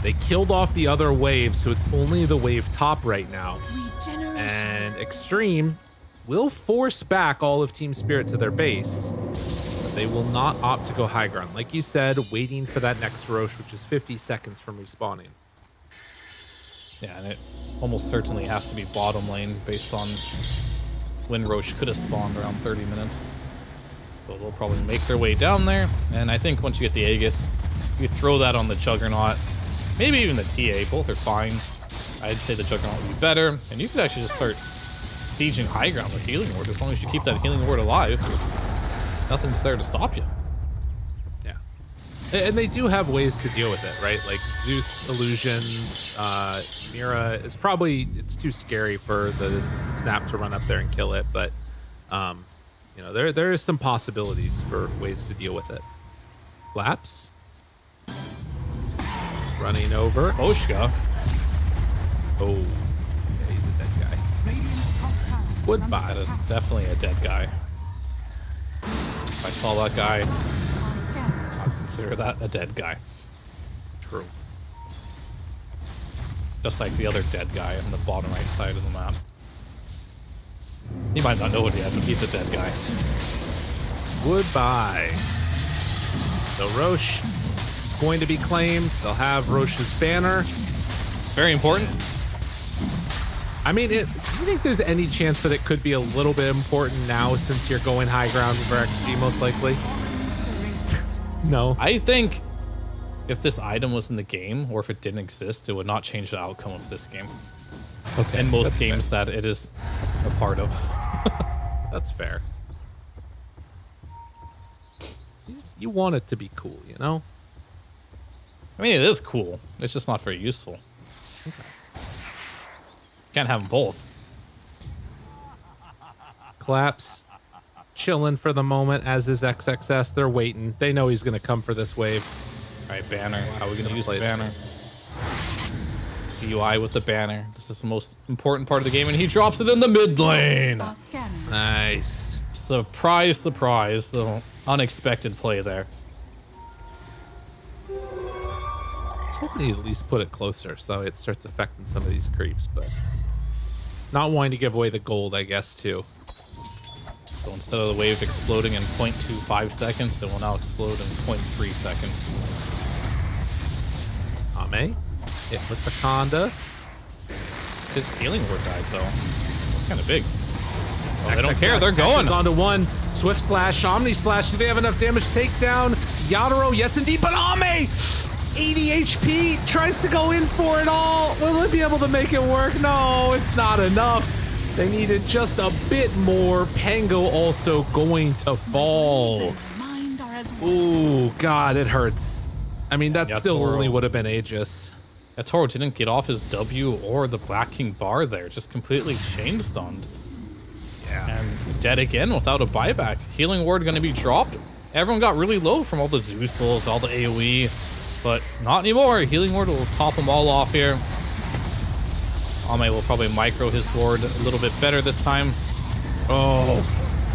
They killed off the other wave, so it's only the wave top right now. And Extreme will force back all of Team Spirit to their base. But they will not opt to go high ground. Like you said, waiting for that next Roche, which is 50 seconds from respawning. Yeah, and it almost certainly has to be bottom lane based on when Roche could have spawned around 30 minutes. But they'll probably make their way down there. And I think once you get the Aegis, you throw that on the Juggernaut. Maybe even the TA, both are fine. I'd say the Juggernaut would be better. And you could actually just start sieging high ground with Healing Ward. As long as you keep that Healing Ward alive, nothing's there to stop you. Yeah. And they do have ways to deal with it, right? Like Zeus Illusion, Mira is probably, it's too scary for the Snap to run up there and kill it. But, you know, there is some possibilities for ways to deal with it. Collapse. Running over. Oshka. Oh, yeah, he's a dead guy. Goodbye. That is definitely a dead guy. If I saw that guy, I'd consider that a dead guy. True. Just like the other dead guy on the bottom right side of the map. He might not know it yet, but he's a dead guy. Goodbye. So Roche going to be claimed. They'll have Roche's banner. Very important. I mean, do you think there's any chance that it could be a little bit important now since you're going high ground for XG most likely? No. I think if this item was in the game or if it didn't exist, it would not change the outcome of this game. Okay. And most games that it is a part of. That's fair. You want it to be cool, you know? I mean, it is cool. It's just not very useful. Okay. Can't have them both. Collapse. Chilling for the moment, as is XXS. They're waiting. They know he's going to come for this wave. All right, banner. How are we going to use the banner? DUI with the banner. This is the most important part of the game, and he drops it in the mid lane. Nice. Surprise, surprise. The unexpected play there. I was hoping he'd at least put it closer so it starts affecting some of these creeps, but not wanting to give away the gold, I guess, too. So instead of the wave exploding in 0.25 seconds, it will now explode in 0.3 seconds. Ame hit with the Conda. His Healing Ward died, though. It's kind of big. Oh, they don't care. They're going. Onto one. Swift slash, Omni slash. Do they have enough damage to take down Yadaro? Yes, indeed. But Ame, 80 HP, tries to go in for it all. Will it be able to make it work? No, it's not enough. They needed just a bit more. Pango also going to fall. Ooh, God, it hurts. I mean, that still only would have been Aegis. Yeah, Toro didn't get off his W or the Black King bar there. Just completely chain stunned. Yeah. And dead again without a buyback. Healing ward going to be dropped. Everyone got really low from all the Zeus pulls, all the AoE. But not anymore. Healing ward will top them all off here. Ame will probably micro his ward a little bit better this time. Oh,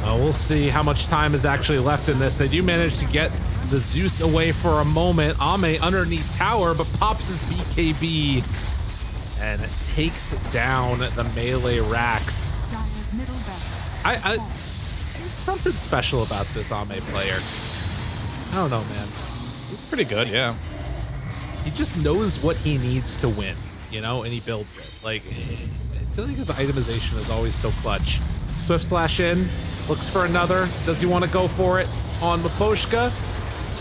we'll see how much time is actually left in this. They do manage to get the Zeus away for a moment. Ame underneath tower, but pops his BKB and takes down the melee racks. Something special about this Ame player. I don't know, man. He's pretty good, yeah. He just knows what he needs to win, you know, and he builds it. Like, I feel like his itemization is always so clutch. Swift slash in, looks for another. Does he want to go for it on Maposhka?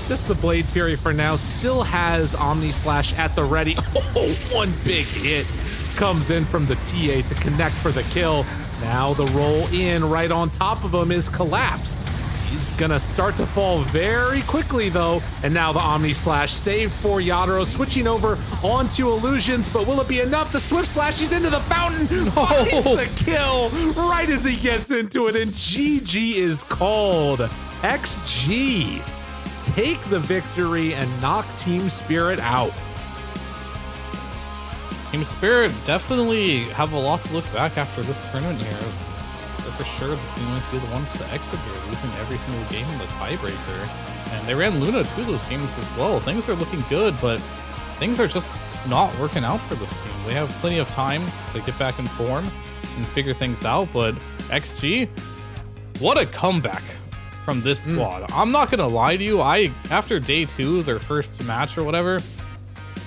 Just the Blade Fury for now. Still has Omni Slash at the ready. Oh, one big hit comes in from the TA to connect for the kill. Now the roll in right on top of him is Collapse. He's gonna start to fall very quickly though. And now the Omni Slash saved for Yadaro, switching over onto Illusions, but will it be enough? The Swift Slash, he's into the fountain. Finds the kill right as he gets into it, and GG is called. XG take the victory and knock Team Spirit out. Team Spirit definitely have a lot to look back after this tournament here. They're for sure going to be the ones to exit here, losing every single game in the tiebreaker. And they ran Luna too those games as well. Things are looking good, but things are just not working out for this team. They have plenty of time to get back in form and figure things out, but XG, what a comeback from this squad. I'm not gonna lie to you, after day 2, their first match or whatever,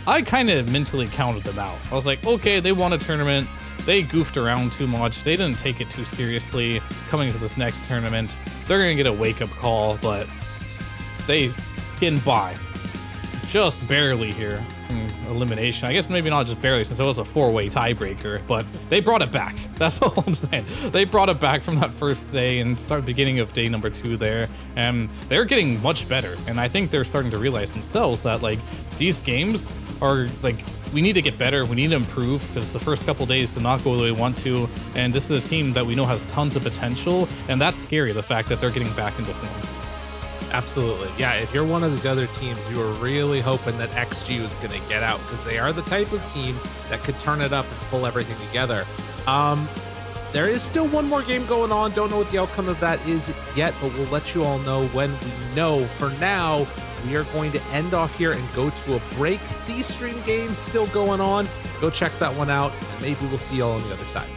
I kind of mentally counted them out. I was like, okay, they won a tournament, they goofed around too much, they didn't take it too seriously coming to this next tournament. They're gonna get a wake-up call, but they skinned by just barely here from elimination. I guess maybe not just barely, since it was a 4-way tiebreaker, but they brought it back. That's all I'm saying. They brought it back from that first day and start beginning of day number 2 there, and they're getting much better. And I think they're starting to realize themselves that like these games are like, we need to get better, we need to improve, because the first couple days did not go the way we want to, and this is a team that we know has tons of potential, and that's scary, the fact that they're getting back into form. Absolutely. Yeah, if you're one of the other teams, you were really hoping that XG was going to get out, because they are the type of team that could turn it up and pull everything together. There is still one more game going on. Don't know what the outcome of that is yet, but we'll let you all know when we know. For now, we are going to end off here and go to a break. C-Stream games still going on. Go check that one out, and maybe we'll see you all on the other side.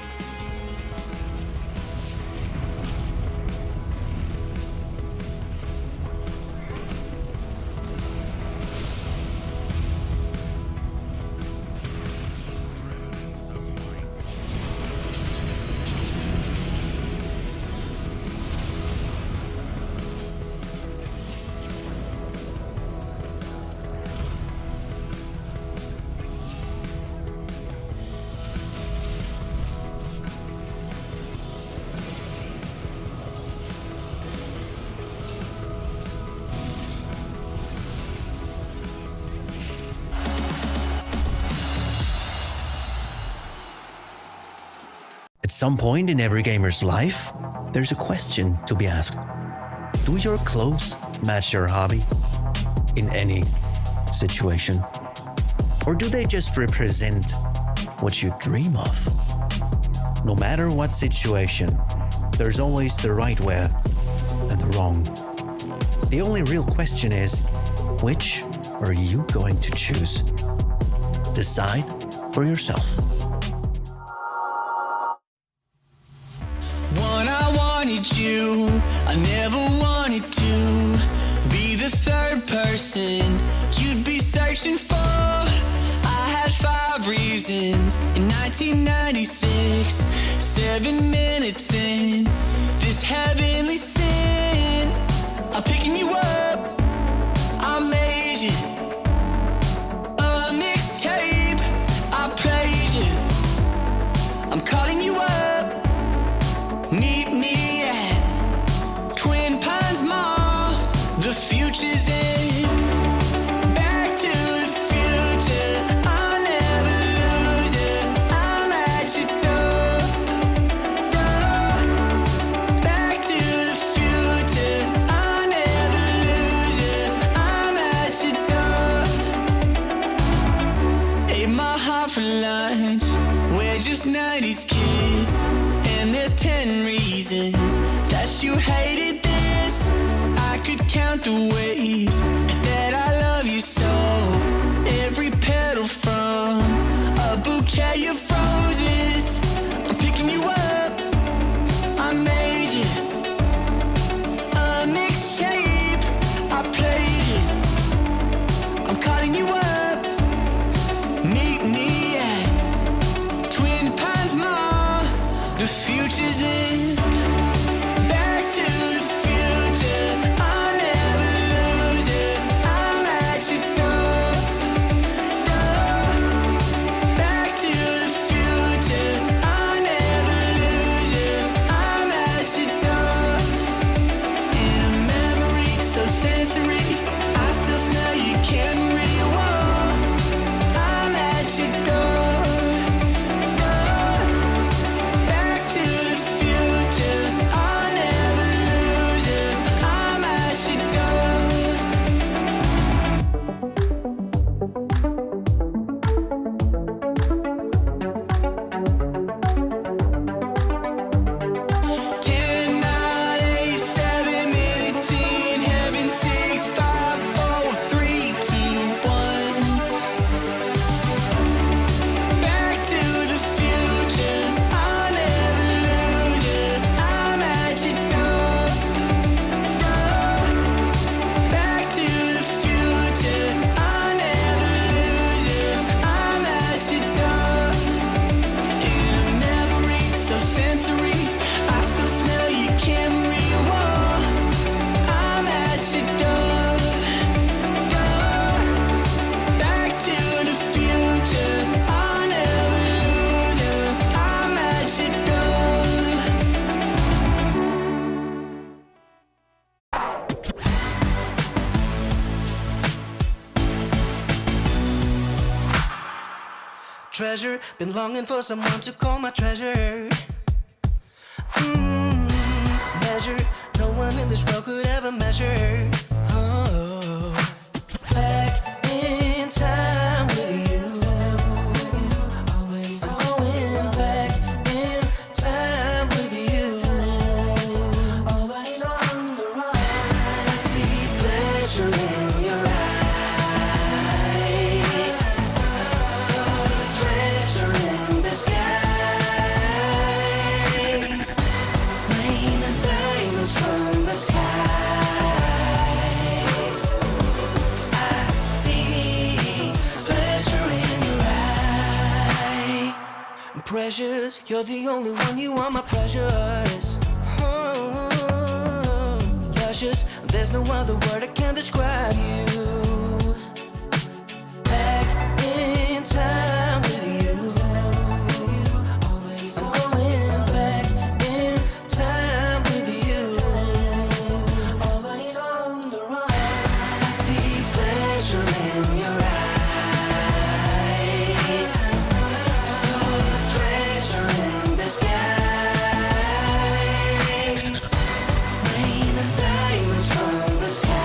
At some point in every gamer's life, there's a question to be asked. Do your clothes match your hobby in any situation? Or do they just represent what you dream of? No matter what situation, there's always the right way and the wrong. The only real question is, which are you going to choose? Decide for yourself. When I wanted you, I never wanted to be the third person you'd be searching for. I had 5 reasons in 1996. 7 minutes in this heavenly sin. I'm picking you up, I made you a mixtape, I praise you. I'm calling you up, meet me at Twin Pines Mall. The future's in. Back to the future, I'll never lose it. I'm at your door, door. Back to the future, I'll never lose it. I'm at your door. Ate my heart for lunch. We're just 90s kids, and there's 10 reasons that you hated this. I could count the ways that I love you so. Every petal from a bouquet of roses. I'm picking you up, I made you a mixtape, I played it. I'm calling you up, meet me at Twin Pines Mall. The future's in. Back to the future, I'll never lose it. I'm at your door, door. Back to the future, I'll never lose it. I'm at your door. In a memory so sensory, I still smell your Camry. Whoa, I'm at your door, door. Back to the future, I'll never lose it. I'm at your door. Ten, nine, 8, 7 minutes in heaven. 6, 5, 4, 3, 2, 1. Back to the future, I'll never lose it. I'm at your door, door. Back to the future, I'll never lose it. I'm at your door. In a memory so sensory, I still smell your Camry. Whoa, I'm at your door, door. Back to the future, I'll never lose it. I'm at your door. Treasure, been longing for someone to call my treasure. Measure, no one in this world could ever measure. Oh, back in time with you. Always going back in time with you. Always on the run. I see pleasure in your eyes. Treasure in the skies. Rain and diamonds from the skies. I see pleasure in your eyes. Precious, you're the only one, you are my precious. Luscious, there's no other word that can describe you. Back in time with you. Always going back in time with you. Always on the run. I see pleasure in your eyes. Treasure in the skies. Rain and diamonds from the skies.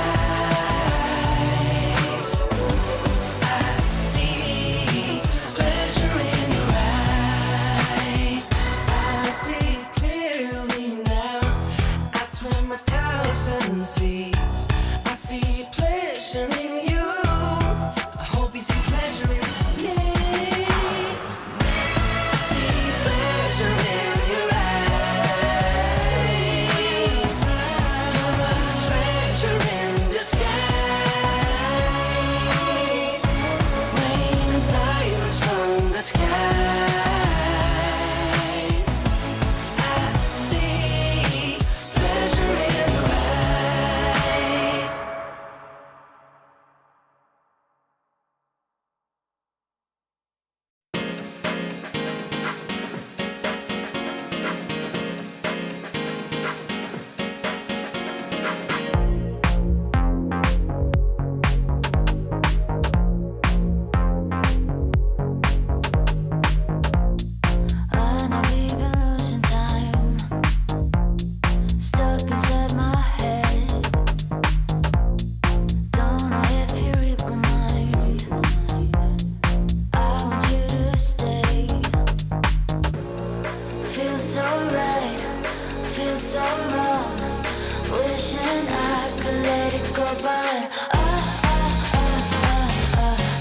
feels so wrong. Wishing I could let it go, but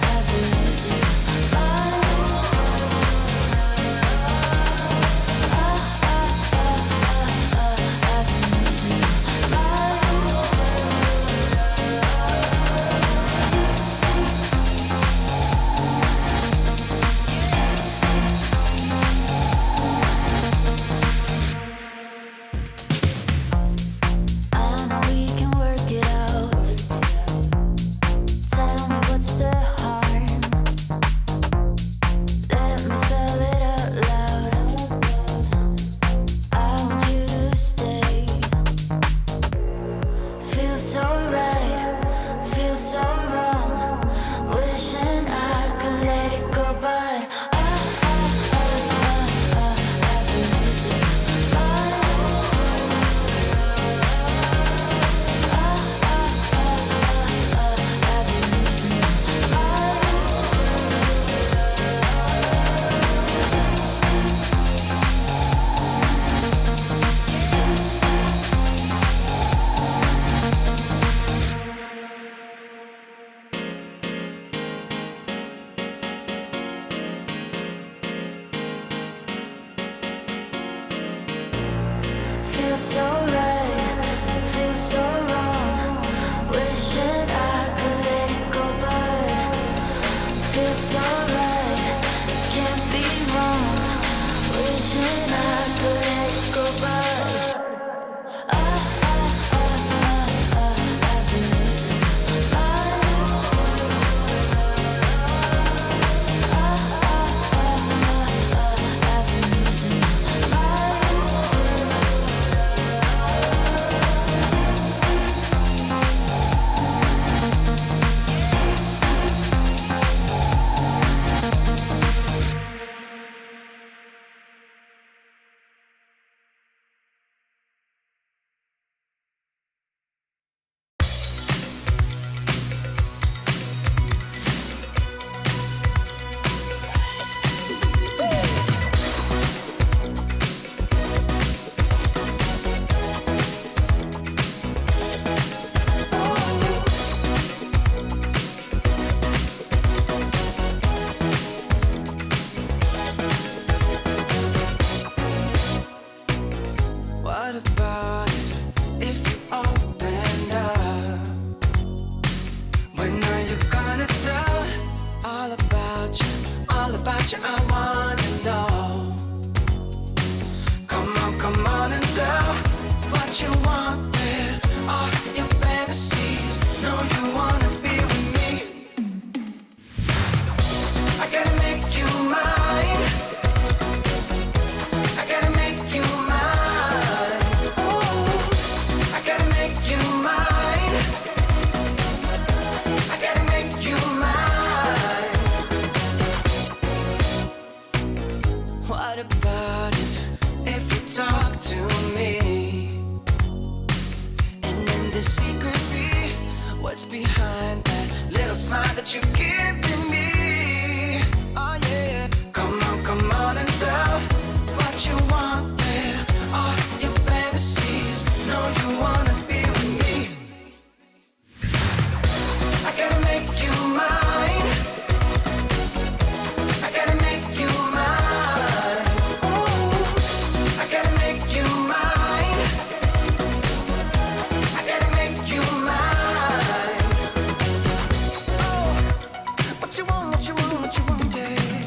I've been losing my I've been losing my I know we can work it out. Tell me what's the harm. Let me spell it out loud. I want you to stay. Feels so right, feels so wrong. Wishing I could let it go, but I've been losing my I've been losing my feels so right, feels so wrong. Wishing I could let it go, but feels so right, it can't be wrong. Wishing I could let it go, but I've been losing my I've been losing my What about if you opened up? When are you gonna tell all about you? All about you, I wanna know. Come on and tell what you want with all your fantasies. Know you wanna be with me. I gotta make you mine. I gotta make you mine. I gotta make you mine. I gotta make you mine. What about if you talk to me? And in the secrecy, what's behind that little smile that you're giving me? Oh yeah. Come on and tell what you want with all your fantasies. Know you wanna be with me. I gotta make you mine. I gotta make you mine. I gotta make you mine. I gotta make you mine. Oh, what you want, yeah.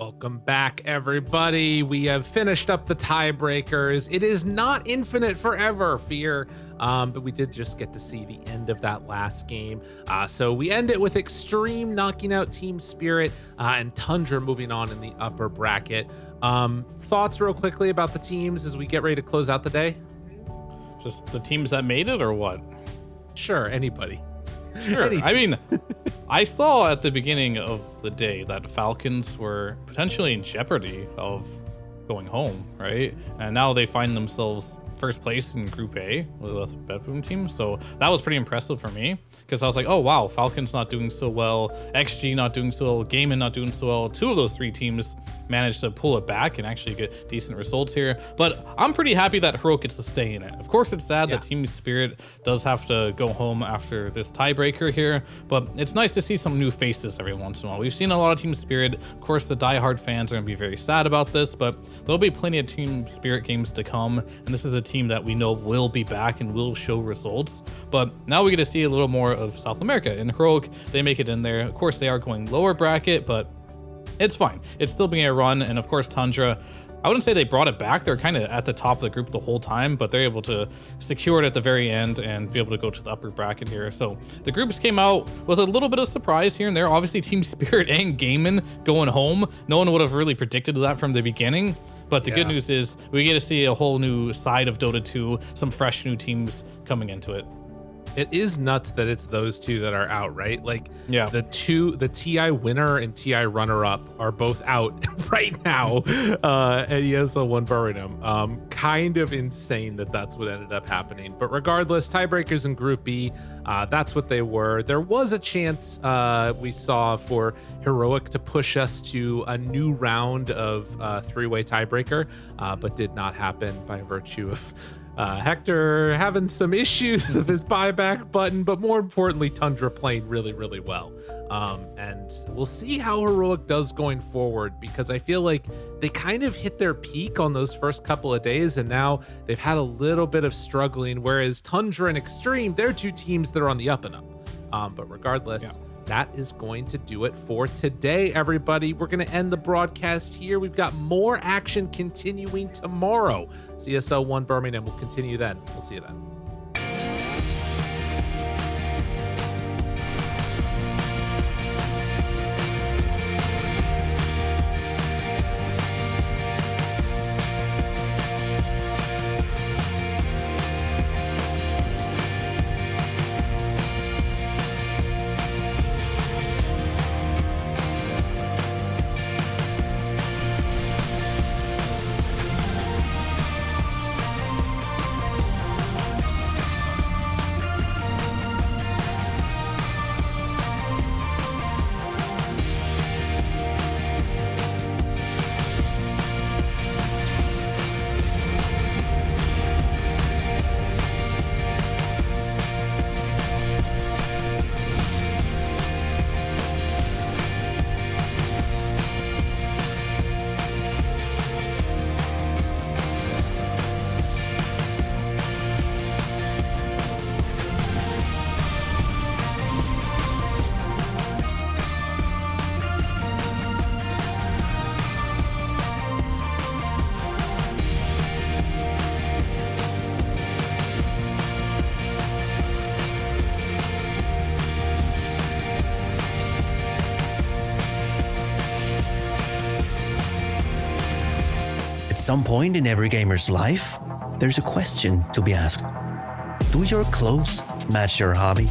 Welcome back, everybody. We have finished up the tiebreakers. It is not infinite forever, fear, but we did just get to see the end of that last game. So we end it with Extreme knocking out Team Spirit and Tundra moving on in the upper bracket. Thoughts real quickly about the teams as we get ready to close out the day? Just the teams that made it, or what? Sure, anybody. Sure. I mean, I saw at the beginning of the day that Falcons were potentially in jeopardy of going home, right? And now they find themselves first place in Group A with Bedroom team. So that was pretty impressive for me, because I was like, oh wow, Falcons not doing so well, XG not doing so well, Gaiman not doing so well. Two of those three teams managed to pull it back and actually get decent results here. But I'm pretty happy that Heroic gets to stay in it. Of course, it's sad that Team Spirit does have to go home after this tiebreaker here, but it's nice to see some new faces every once in a while. We've seen a lot of Team Spirit. Of course, the diehard fans are going to be very sad about this, but there'll be plenty of Team Spirit games to come, and this is a team that we know will be back and will show results. But now we get to see a little more of South America. And Heroic, they make it in there. Of course, they are going lower bracket, but it's fine. It's still being a run. And of course, Tundra, I wouldn't say they brought it back. They're kind of at the top of the group the whole time, but they're able to secure it at the very end and be able to go to the upper bracket here. So the groups came out with a little bit of surprise here and there. Obviously, Team Spirit and Gaiman going home. No one would have really predicted that from the beginning. But the good news is we get to see a whole new side of Dota 2, some fresh new teams coming into it. It is nuts that it's those two that are out, right? Like, the TI winner and TI runner-up are both out right now at ESL 1 Birmingham. Kind of insane that that's what ended up happening. But regardless, tiebreakers in Group B, that's what they were. There was a chance we saw for Heroic to push us to a new round of three-way tiebreaker, but did not happen by virtue of Hector having some issues with his buyback button, but more importantly, Tundra playing really, really well. And we'll see how Heroic does going forward, because I feel like they kind of hit their peak on those first couple of days, and now they've had a little bit of struggling, whereas Tundra and Extreme, they're two teams that are on the up and up. But regardless, that is going to do it for today, everybody. We're going to end the broadcast here. We've got more action continuing tomorrow. ESL 1 Birmingham will continue then. We'll see you then. At some point in every gamer's life, there's a question to be asked. Do your clothes match your hobby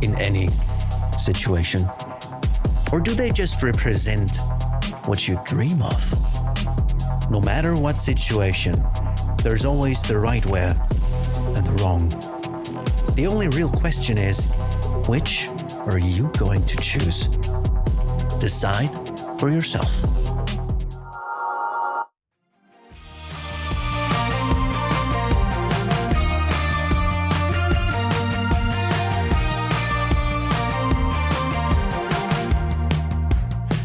in any situation? Or do they just represent what you dream of? No matter what situation, there's always the right way and the wrong. The only real question is, which are you going to choose? Decide for yourself.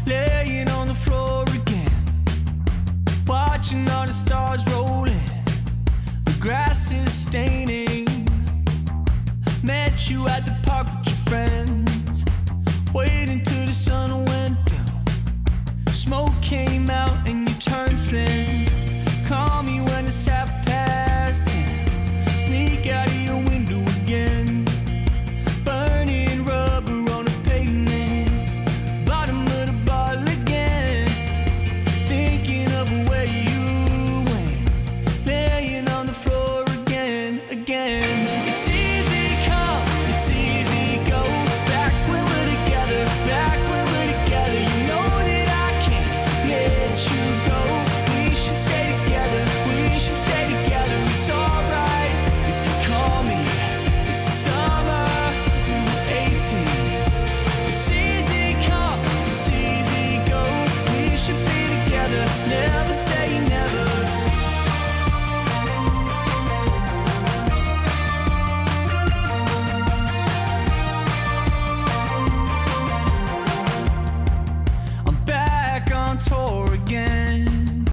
Laying on the floor again, watching all the stars rolling. The grass is staining. Met you at the park with your friends, waiting till the sun went down. Smoke came out and you turned thin. Call me when it's 10:30. Sneak out of your window again. Burning rubber on a pavement. Bottom of the bottle again. Thinking of where you went. Laying on the floor again. It's easy come, it's easy go. Back when we're together, back when we're together. You know that I can't let you go. We should stay together, we should stay together. It's alright if you call me. It's the summer, we were 18. It's easy come, it's easy go. We should be together, never say never. I'm back on tour